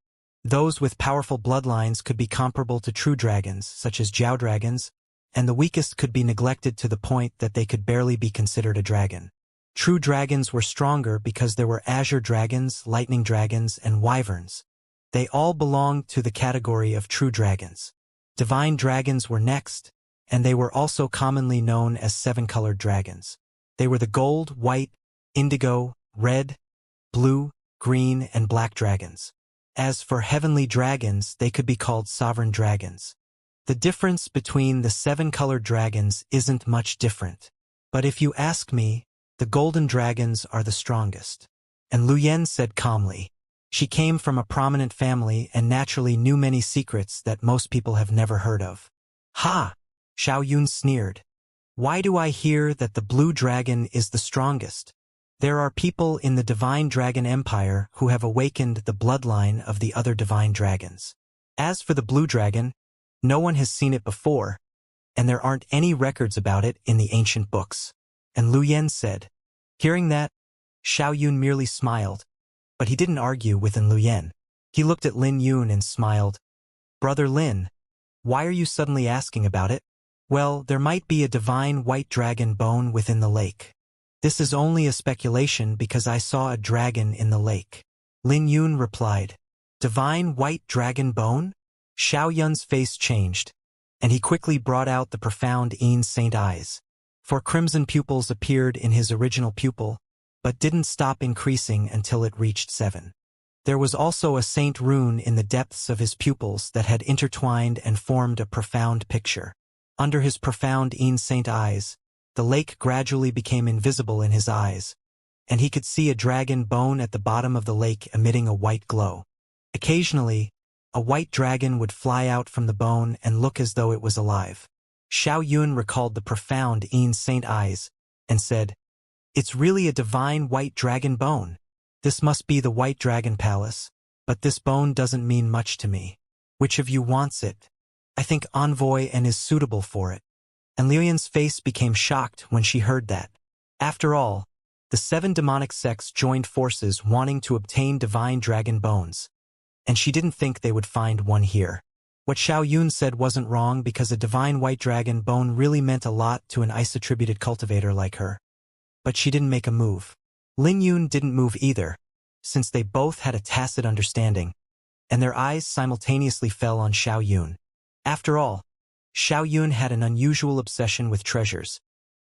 Those with powerful bloodlines could be comparable to true dragons, such as Jiao dragons, and the weakest could be neglected to the point that they could barely be considered a dragon. True dragons were stronger because there were azure dragons, lightning dragons, and wyverns. They all belonged to the category of true dragons. Divine dragons were next, and they were also commonly known as 7-colored dragons. They were the gold, white, indigo, red, blue, green, and black dragons. As for heavenly dragons, they could be called sovereign dragons. The difference between the 7-colored dragons isn't much different. But if you ask me, the golden dragons are the strongest. And Luyen said calmly. She came from a prominent family and naturally knew many secrets that most people have never heard of. Ha! Xiao Yun sneered. Why do I hear that the blue dragon is the strongest? There are people in the divine dragon empire who have awakened the bloodline of the other divine dragons. As for the blue dragon, no one has seen it before, and there aren't any records about it in the ancient books. And Luyen said. Hearing that, Xiao Yun merely smiled, but he didn't argue with An Luyen. He looked at Lin Yun and smiled. Brother Lin, why are you suddenly asking about it? Well, there might be a divine white dragon bone within the lake. This is only a speculation because I saw a dragon in the lake. Lin Yun replied. Divine white dragon bone? Xiao Yun's face changed, and he quickly brought out the profound Een Saint eyes. 4 crimson pupils appeared in his original pupil, but didn't stop increasing until it reached 7. There was also a saint rune in the depths of his pupils that had intertwined and formed a profound picture. Under his profound Een Saint eyes, the lake gradually became invisible in his eyes, and he could see a dragon bone at the bottom of the lake emitting a white glow. Occasionally, a white dragon would fly out from the bone and look as though it was alive. Xiao Yun recalled the profound Saint eyes and said, "It's really a divine white dragon bone. This must be the White Dragon Palace, but this bone doesn't mean much to me. Which of you wants it? I think Envoy and is suitable for it." And Liu Yan's face became shocked when she heard that. After all, the 7 demonic sects joined forces wanting to obtain divine dragon bones, and she didn't think they would find one here. What Xiao Yun said wasn't wrong because a divine white dragon bone really meant a lot to an ice-attributed cultivator like her. But she didn't make a move. Lin Yun didn't move either, since they both had a tacit understanding, and their eyes simultaneously fell on Xiao Yun. After all, Xiao Yun had an unusual obsession with treasures,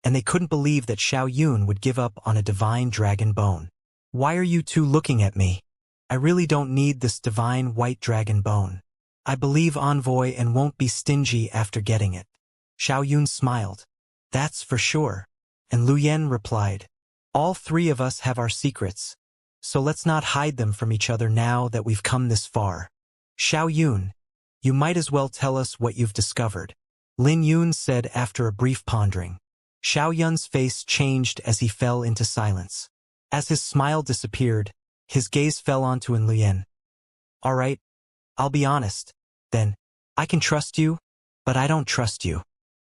and they couldn't believe that Xiao Yun would give up on a divine dragon bone. "Why are you two looking at me? I really don't need this divine white dragon bone. I believe Envoy and won't be stingy after getting it." Xiao Yun smiled. "That's for sure." And Liu Yan replied, "All 3 of us have our secrets, so let's not hide them from each other now that we've come this far. Xiao Yun, you might as well tell us what you've discovered," Lin Yun said after a brief pondering. Xiao Yun's face changed as he fell into silence. As his smile disappeared, his gaze fell onto Liu Yan. "All right, I'll be honest, then. I can trust you, but I don't trust you.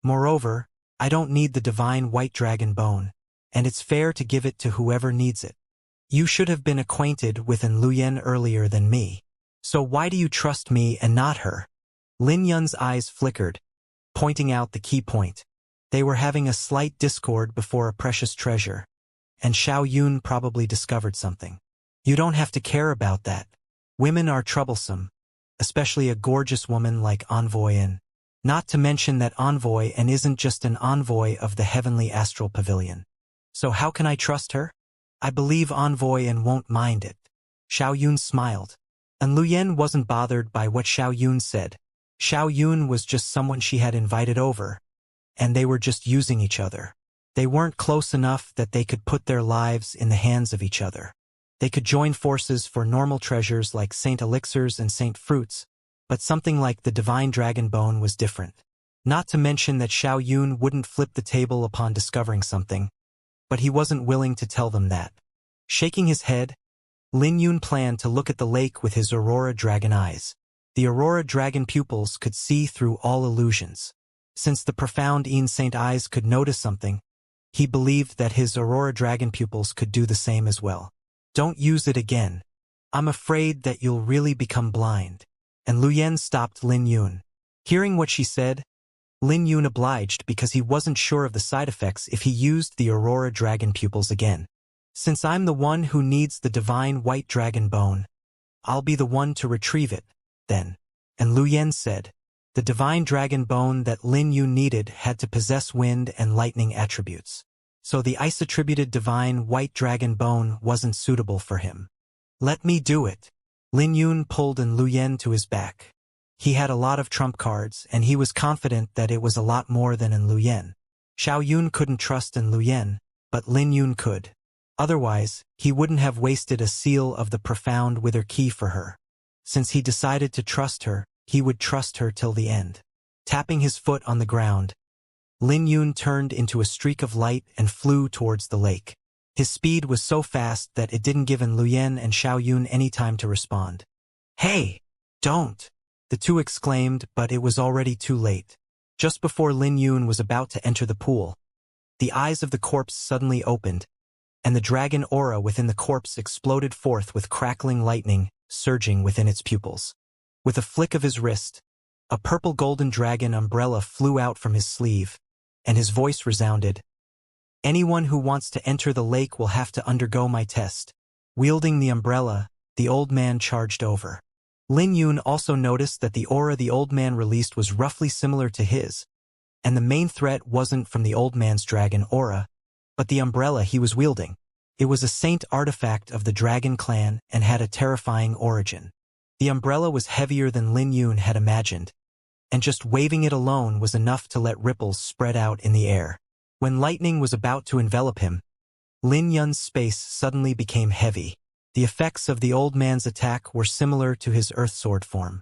Moreover, I don't need the divine white dragon bone, and it's fair to give it to whoever needs it. You should have been acquainted with Liu Yan earlier than me. So why do you trust me and not her?" Lin Yun's eyes flickered, pointing out the key point. They were having a slight discord before a precious treasure, and Xiao Yun probably discovered something. "You don't have to care about that. Women are troublesome, especially a gorgeous woman like Envoy and not to mention that Envoy and isn't just an envoy of the heavenly astral pavilion. So how can I trust her? I believe Envoy and won't mind it." Xiao Yun smiled, and Liu Yan wasn't bothered by what Xiao Yun said. Xiao Yun was just someone she had invited over, and they were just using each other. They weren't close enough that they could put their lives in the hands of each other. They could join forces for normal treasures like Saint Elixirs and Saint Fruits, but something like the Divine Dragon Bone was different. Not to mention that Xiao Yun wouldn't flip the table upon discovering something, but he wasn't willing to tell them that. Shaking his head, Lin Yun planned to look at the lake with his Aurora Dragon eyes. The Aurora Dragon pupils could see through all illusions. Since the profound Saint eyes could notice something, he believed that his Aurora Dragon pupils could do the same as well. "Don't use it again. I'm afraid that you'll really become blind." And Liu Yan stopped Lin Yun. Hearing what she said, Lin Yun obliged because he wasn't sure of the side effects if he used the Aurora Dragon pupils again. "Since I'm the one who needs the divine white dragon bone, I'll be the one to retrieve it, then." And Liu Yan said, the divine dragon bone that Lin Yun needed had to possess wind and lightning attributes. So the ice-attributed divine white dragon bone wasn't suitable for him. "Let me do it." Lin Yun pulled Liu Yan to his back. He had a lot of trump cards, and he was confident that it was a lot more than Liu Yan. Xiao Yun couldn't trust Liu Yan, but Lin Yun could. Otherwise, he wouldn't have wasted a seal of the profound wither key for her. Since he decided to trust her, he would trust her till the end. Tapping his foot on the ground, Lin Yun turned into a streak of light and flew towards the lake. His speed was so fast that it didn't give Liu Yan and Xiao Yun any time to respond. "Hey! Don't!" the two exclaimed, but it was already too late. Just before Lin Yun was about to enter the pool, the eyes of the corpse suddenly opened, and the dragon aura within the corpse exploded forth with crackling lightning surging within its pupils. With a flick of his wrist, a purple golden dragon umbrella flew out from his sleeve, and his voice resounded, "Anyone who wants to enter the lake will have to undergo my test." Wielding the umbrella, the old man charged over. Lin Yun also noticed that the aura the old man released was roughly similar to his, and the main threat wasn't from the old man's dragon aura, but the umbrella he was wielding. It was a saint artifact of the dragon clan and had a terrifying origin. The umbrella was heavier than Lin Yun had imagined, and just waving it alone was enough to let ripples spread out in the air. When lightning was about to envelop him, Lin Yun's space suddenly became heavy. The effects of the old man's attack were similar to his earth sword form.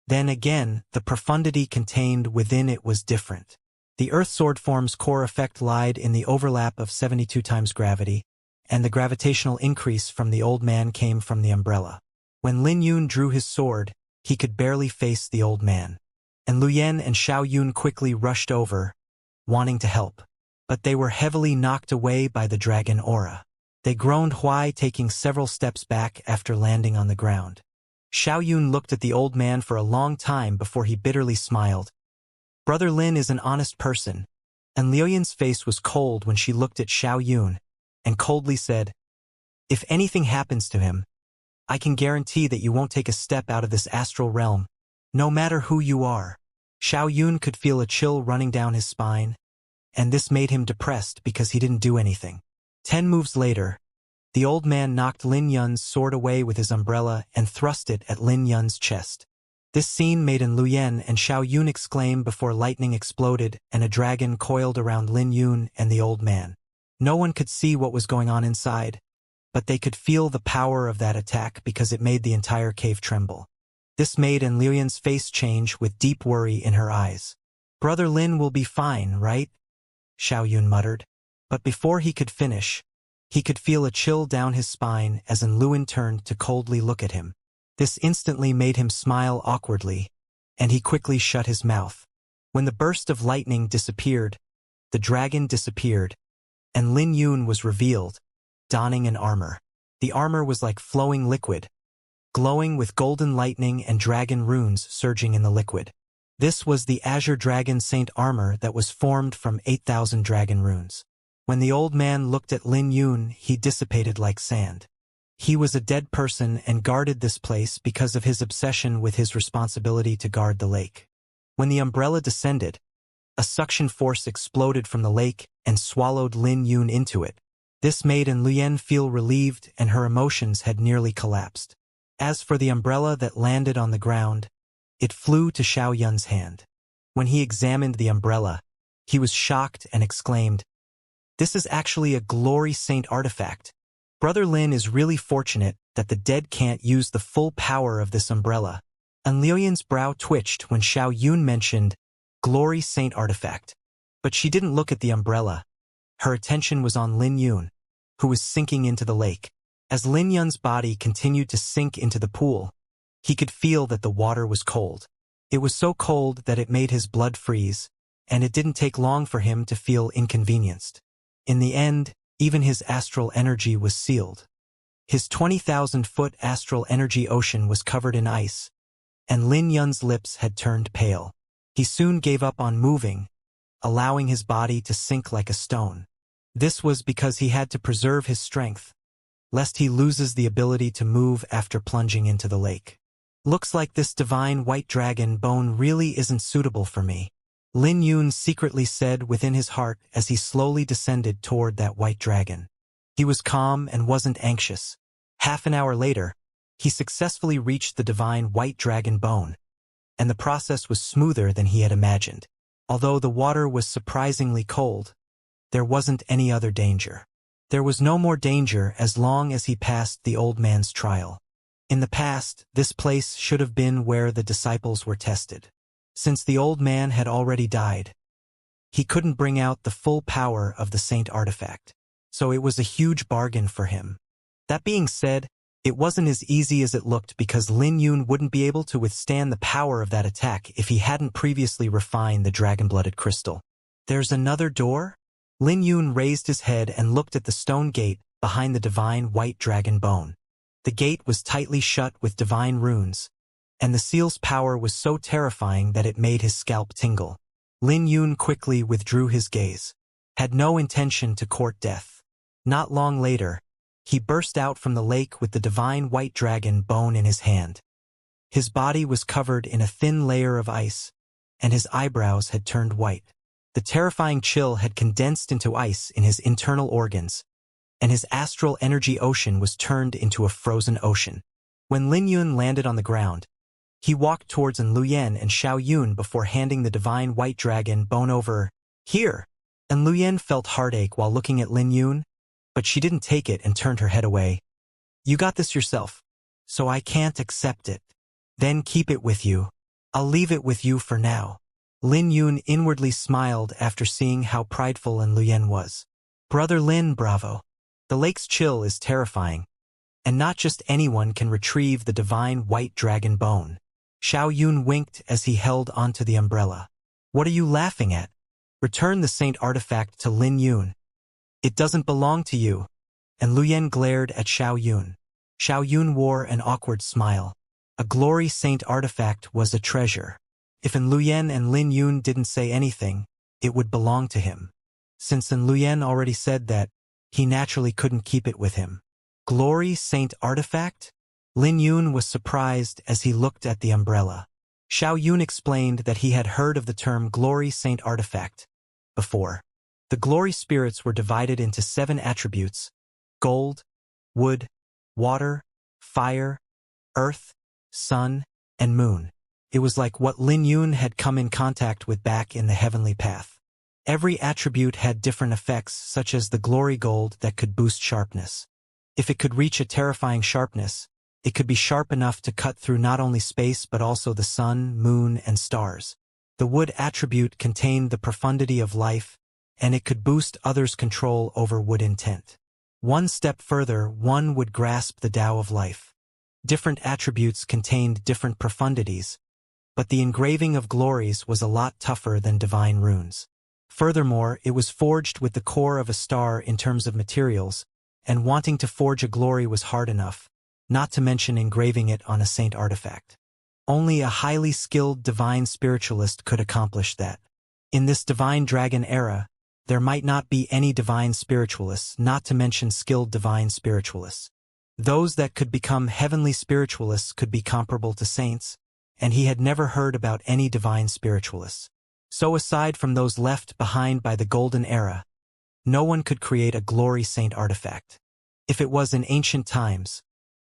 Then again, the profundity contained within it was different. The earth sword form's core effect lied in the overlap of 72 times gravity, and the gravitational increase from the old man came from the umbrella. When Lin Yun drew his sword, he could barely face the old man. And Lu Yen and Xiao Yun quickly rushed over, wanting to help. But they were heavily knocked away by the dragon aura. They groaned why, taking several steps back after landing on the ground. Xiao Yun looked at the old man for a long time before he bitterly smiled. Brother Lin is an honest person, and Liu Yan's face was cold when she looked at Xiao Yun, and coldly said, "If anything happens to him, I can guarantee that you won't take a step out of this astral realm, no matter who you are." Xiao Yun could feel a chill running down his spine, and this made him depressed because he didn't do anything. 10 moves later, the old man knocked Lin Yun's sword away with his umbrella and thrust it at Lin Yun's chest. This scene made Lu Yen and Xiao Yun exclaim before lightning exploded and a dragon coiled around Lin Yun and the old man. No one could see what was going on inside, but they could feel the power of that attack because it made the entire cave tremble. This made Liu Yan's face change with deep worry in her eyes. "Brother Lin will be fine, right?" Xiao Yun muttered. But before he could finish, he could feel a chill down his spine as Luin turned to coldly look at him. This instantly made him smile awkwardly, and he quickly shut his mouth. When the burst of lightning disappeared, the dragon disappeared, and Lin Yun was revealed, donning an armor. The armor was like flowing liquid, glowing with golden lightning and dragon runes surging in the liquid. This was the Azure Dragon Saint armor that was formed from 8,000 dragon runes. When the old man looked at Lin Yun, he dissipated like sand. He was a dead person and guarded this place because of his obsession with his responsibility to guard the lake. When the umbrella descended, a suction force exploded from the lake and swallowed Lin Yun into it. This made Lu Yen feel relieved, and her emotions had nearly collapsed. As for the umbrella that landed on the ground, it flew to Xiao Yun's hand. When he examined the umbrella, he was shocked and exclaimed, "This is actually a Glory Saint artifact. Brother Lin is really fortunate that the dead can't use the full power of this umbrella." And Liu Yan's brow twitched when Xiao Yun mentioned Glory Saint artifact. But she didn't look at the umbrella. Her attention was on Lin Yun, who was sinking into the lake. As Lin Yun's body continued to sink into the pool, he could feel that the water was cold. It was so cold that it made his blood freeze, and it didn't take long for him to feel inconvenienced. In the end, even his astral energy was sealed. His 20,000-foot astral energy ocean was covered in ice, and Lin Yun's lips had turned pale. He soon gave up on moving, allowing his body to sink like a stone. This was because he had to preserve his strength, lest he loses the ability to move after plunging into the lake. "Looks like this divine white dragon bone really isn't suitable for me," Lin Yun secretly said within his heart as he slowly descended toward that white dragon. He was calm and wasn't anxious. Half an hour later, he successfully reached the divine white dragon bone, and the process was smoother than he had imagined. Although the water was surprisingly cold, there wasn't any other danger. There was no more danger as long as he passed the old man's trial. In the past, this place should have been where the disciples were tested. Since the old man had already died, he couldn't bring out the full power of the saint artifact, so it was a huge bargain for him. That being said, it wasn't as easy as it looked because Lin Yun wouldn't be able to withstand the power of that attack if he hadn't previously refined the dragon-blooded crystal. "There's another door?" Lin Yun raised his head and looked at the stone gate behind the divine white dragon bone. The gate was tightly shut with divine runes, and the seal's power was so terrifying that it made his scalp tingle. Lin Yun quickly withdrew his gaze. Had no intention to court death. Not long later, he burst out from the lake with the divine white dragon bone in his hand. His body was covered in a thin layer of ice, and his eyebrows had turned white. The terrifying chill had condensed into ice in his internal organs, and his astral energy ocean was turned into a frozen ocean. When Lin Yun landed on the ground, he walked towards Lu Yen and Xiao Yun before handing the divine white dragon bone over. "Here." And Luyen felt heartache while looking at Lin Yun, but she didn't take it and turned her head away. You got this yourself, so I can't accept it. Then keep it with you. I'll leave it with you for now. Lin Yun inwardly smiled after seeing how prideful Luyen was. Brother Lin, bravo. The lake's chill is terrifying, and not just anyone can retrieve the divine white dragon bone. Xiao Yun winked as he held onto the umbrella. What are you laughing at? Return the saint artifact to Lin Yun. It doesn't belong to you. And Luyen glared at Xiao Yun. Xiao Yun wore an awkward smile. A glory saint artifact was a treasure. If Luyen and Lin Yun didn't say anything, it would belong to him. Since Luyen already said that, he naturally couldn't keep it with him. Glory saint artifact? Lin Yun was surprised as he looked at the umbrella. Xiao Yun explained that he had heard of the term glory saint artifact before. The glory spirits were divided into 7 attributes: gold, wood, water, fire, earth, sun, and moon. It was like what Lin Yun had come in contact with back in the heavenly path. Every attribute had different effects, such as the glory gold that could boost sharpness. If it could reach a terrifying sharpness, it could be sharp enough to cut through not only space but also the sun, moon, and stars. The wood attribute contained the profundity of life, and it could boost others' control over wood intent. One step further, one would grasp the Tao of life. Different attributes contained different profundities, but the engraving of glories was a lot tougher than divine runes. Furthermore, it was forged with the core of a star in terms of materials, and wanting to forge a glory was hard enough, not to mention engraving it on a saint artifact. Only a highly skilled divine spiritualist could accomplish that. In this divine dragon era, there might not be any divine spiritualists, not to mention skilled divine spiritualists. Those that could become heavenly spiritualists could be comparable to saints, and he had never heard about any divine spiritualists. So aside from those left behind by the golden era, no one could create a glory saint artifact. If it was in ancient times,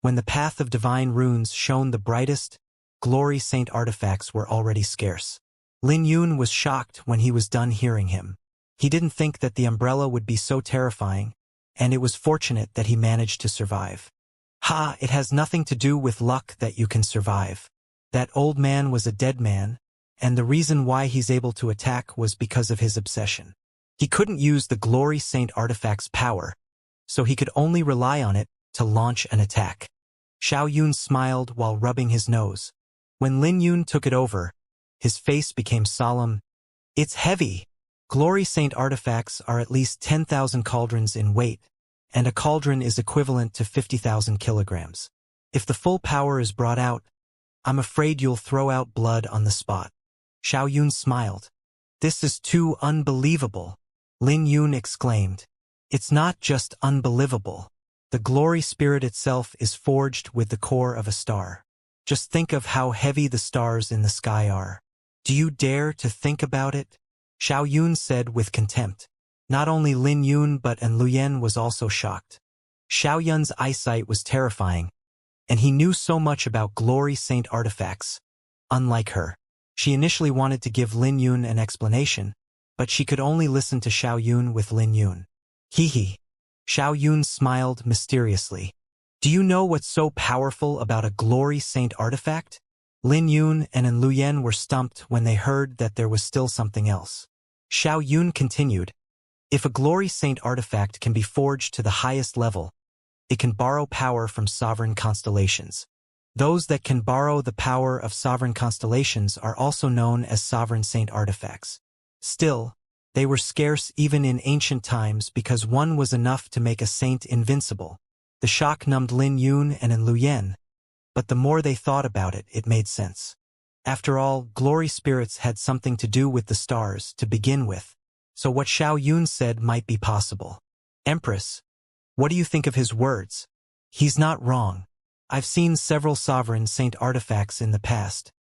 when the path of divine runes shone the brightest, glory saint artifacts were already scarce. Lin Yun was shocked when he was done hearing him. He didn't think that the umbrella would be so terrifying, and it was fortunate that he managed to survive. Ha, it has nothing to do with luck that you can survive. That old man was a dead man, and the reason why he's able to attack was because of his obsession. He couldn't use the glory saint artifact's power, so he could only rely on it to launch an attack. Xiao Yun smiled while rubbing his nose. When Lin Yun took it over, his face became solemn. It's heavy. Glory saint artifacts are at least 10,000 cauldrons in weight, and a cauldron is equivalent to 50,000 kilograms. If the full power is brought out, I'm afraid you'll throw out blood on the spot. Xiao Yun smiled. This is too unbelievable, Lin Yun exclaimed. It's not just unbelievable. The glory spirit itself is forged with the core of a star. Just think of how heavy the stars in the sky are. Do you dare to think about it? Xiao Yun said with contempt. Not only Lin Yun but Luyen was also shocked. Xiao Yun's eyesight was terrifying, and he knew so much about glory saint artifacts. Unlike her, she initially wanted to give Lin Yun an explanation, but she could only listen to Xiao Yun with Lin Yun. Hee. Xiao Yun smiled mysteriously. Do you know what's so powerful about a glory saint artifact? Lin Yun and Luyen were stumped when they heard that there was still something else. Xiao Yun continued. If a glory saint artifact can be forged to the highest level, it can borrow power from sovereign constellations. Those that can borrow the power of sovereign constellations are also known as sovereign saint artifacts. Still, they were scarce even in ancient times because one was enough to make a saint invincible. The shock numbed Lin Yun and Luyen, but the more they thought about it, it made sense. After all, glory spirits had something to do with the stars to begin with, so what Xiao Yun said might be possible. Empress, what do you think of his words? He's not wrong. I've seen several sovereign saint artifacts in the past,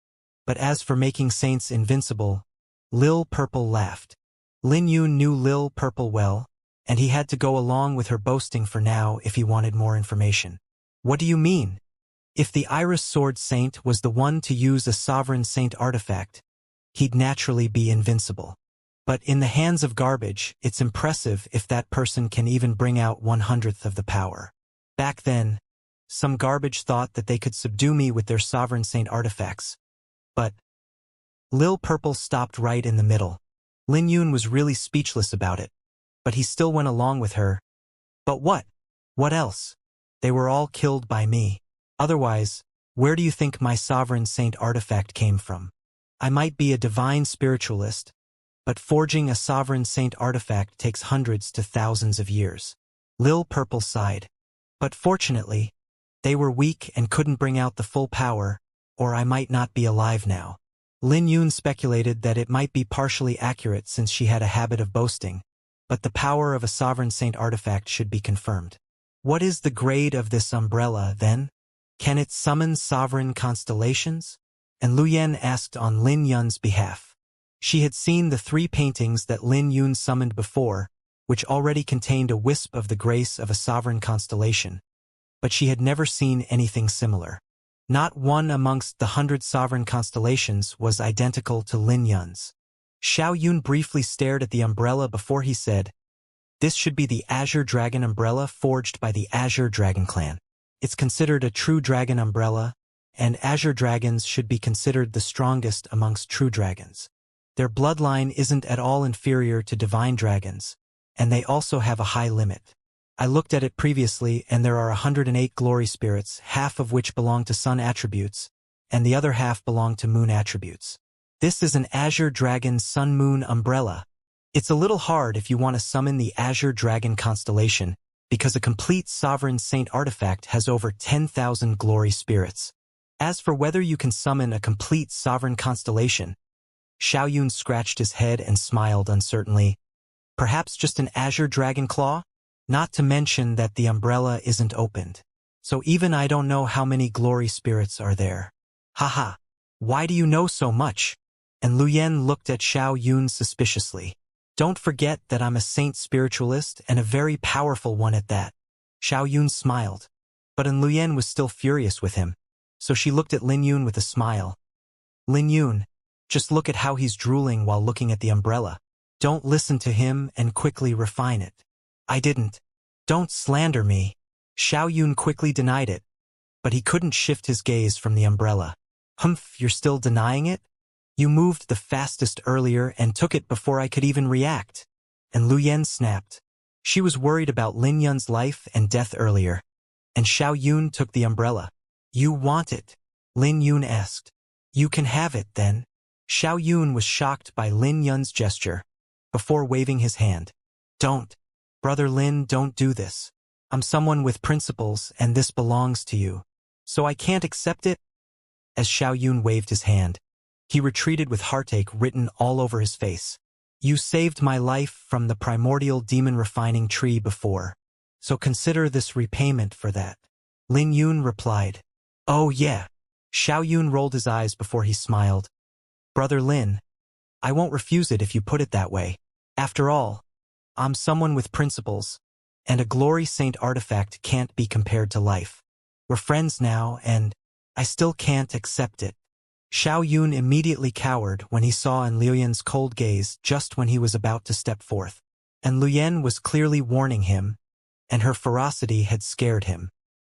but as for making saints invincible, Lil Purple laughed. Lin Yun knew Lil Purple well, and he had to go along with her boasting for now if he wanted more information. What do you mean? If the Iris Sword Saint was the one to use a sovereign saint artifact, he'd naturally be invincible. But in the hands of garbage, it's impressive if that person can even bring out 1/100th of the power. Back then, some garbage thought that they could subdue me with their sovereign saint artifacts. But Lil Purple stopped right in the middle. Lin Yun was really speechless about it. But he still went along with her. But what? What else? They were all killed by me. Otherwise, where do you think my sovereign saint artifact came from? I might be a divine spiritualist, but forging a sovereign saint artifact takes hundreds to thousands of years. Lil Purple sighed. But fortunately, they were weak and couldn't bring out the full power, or I might not be alive now. Lin Yun speculated that it might be partially accurate since she had a habit of boasting, but the power of a sovereign saint artifact should be confirmed. What is the grade of this umbrella, then? Can it summon sovereign constellations? And Lu Yan asked on Lin Yun's behalf. She had seen the 3 paintings that Lin Yun summoned before, which already contained a wisp of the grace of a sovereign constellation. But she had never seen anything similar. Not one amongst the 100 sovereign constellations was identical to Lin Yun's. Xiao Yun briefly stared at the umbrella before he said, "This should be the Azure Dragon umbrella forged by the Azure Dragon clan. It's considered a true dragon umbrella, and Azure Dragons should be considered the strongest amongst true dragons. Their bloodline isn't at all inferior to divine dragons, and they also have a high limit. I looked at it previously, and there are 108 glory spirits, half of which belong to sun attributes, and the other half belong to moon attributes. This is an Azure Dragon Sun-Moon umbrella. It's a little hard if you want to summon the Azure Dragon constellation, because a complete sovereign saint artifact has over 10,000 glory spirits. As for whether you can summon a complete sovereign constellation," Xiao Yun scratched his head and smiled uncertainly. "Perhaps just an Azure Dragon Claw? Not to mention that the umbrella isn't opened. So even I don't know how many glory spirits are there." "Haha, why do you know so much?" And Lu Yan looked at Xiao Yun suspiciously. "Don't forget that I'm a saint spiritualist and a very powerful one at that." Xiao Yun smiled. But Lu Yan was still furious with him. So she looked at Lin Yun with a smile. "Lin Yun, just look at how he's drooling while looking at the umbrella. Don't listen to him and quickly refine it." "I didn't. Don't slander me." Xiao Yun quickly denied it, but he couldn't shift his gaze from the umbrella. "Humph, you're still denying it? You moved the fastest earlier and took it before I could even react." And Lu Yan snapped. She was worried about Lin Yun's life and death earlier. And Xiao Yun took the umbrella. "You want it?" Lin Yun asked. "You can have it, then." Xiao Yun was shocked by Lin Yun's gesture, before waving his hand. "Don't. Brother Lin, don't do this. I'm someone with principles and this belongs to you. So I can't accept it." As Xiao Yun waved his hand, he retreated with heartache written all over his face. "You saved my life from the primordial demon refining tree before, so consider this repayment for that." Lin Yun replied. "Oh yeah." Xiao Yun rolled his eyes before he smiled. "Brother Lin, I won't refuse it if you put it that way. After all, I'm someone with principles, and a glory saint artifact can't be compared to life. We're friends now, and I still can't accept it." Xiao Yun immediately cowered when he saw in Liu Yan's cold gaze just when he was about to step forth. And Liu Yan was clearly warning him, and her ferocity had scared him.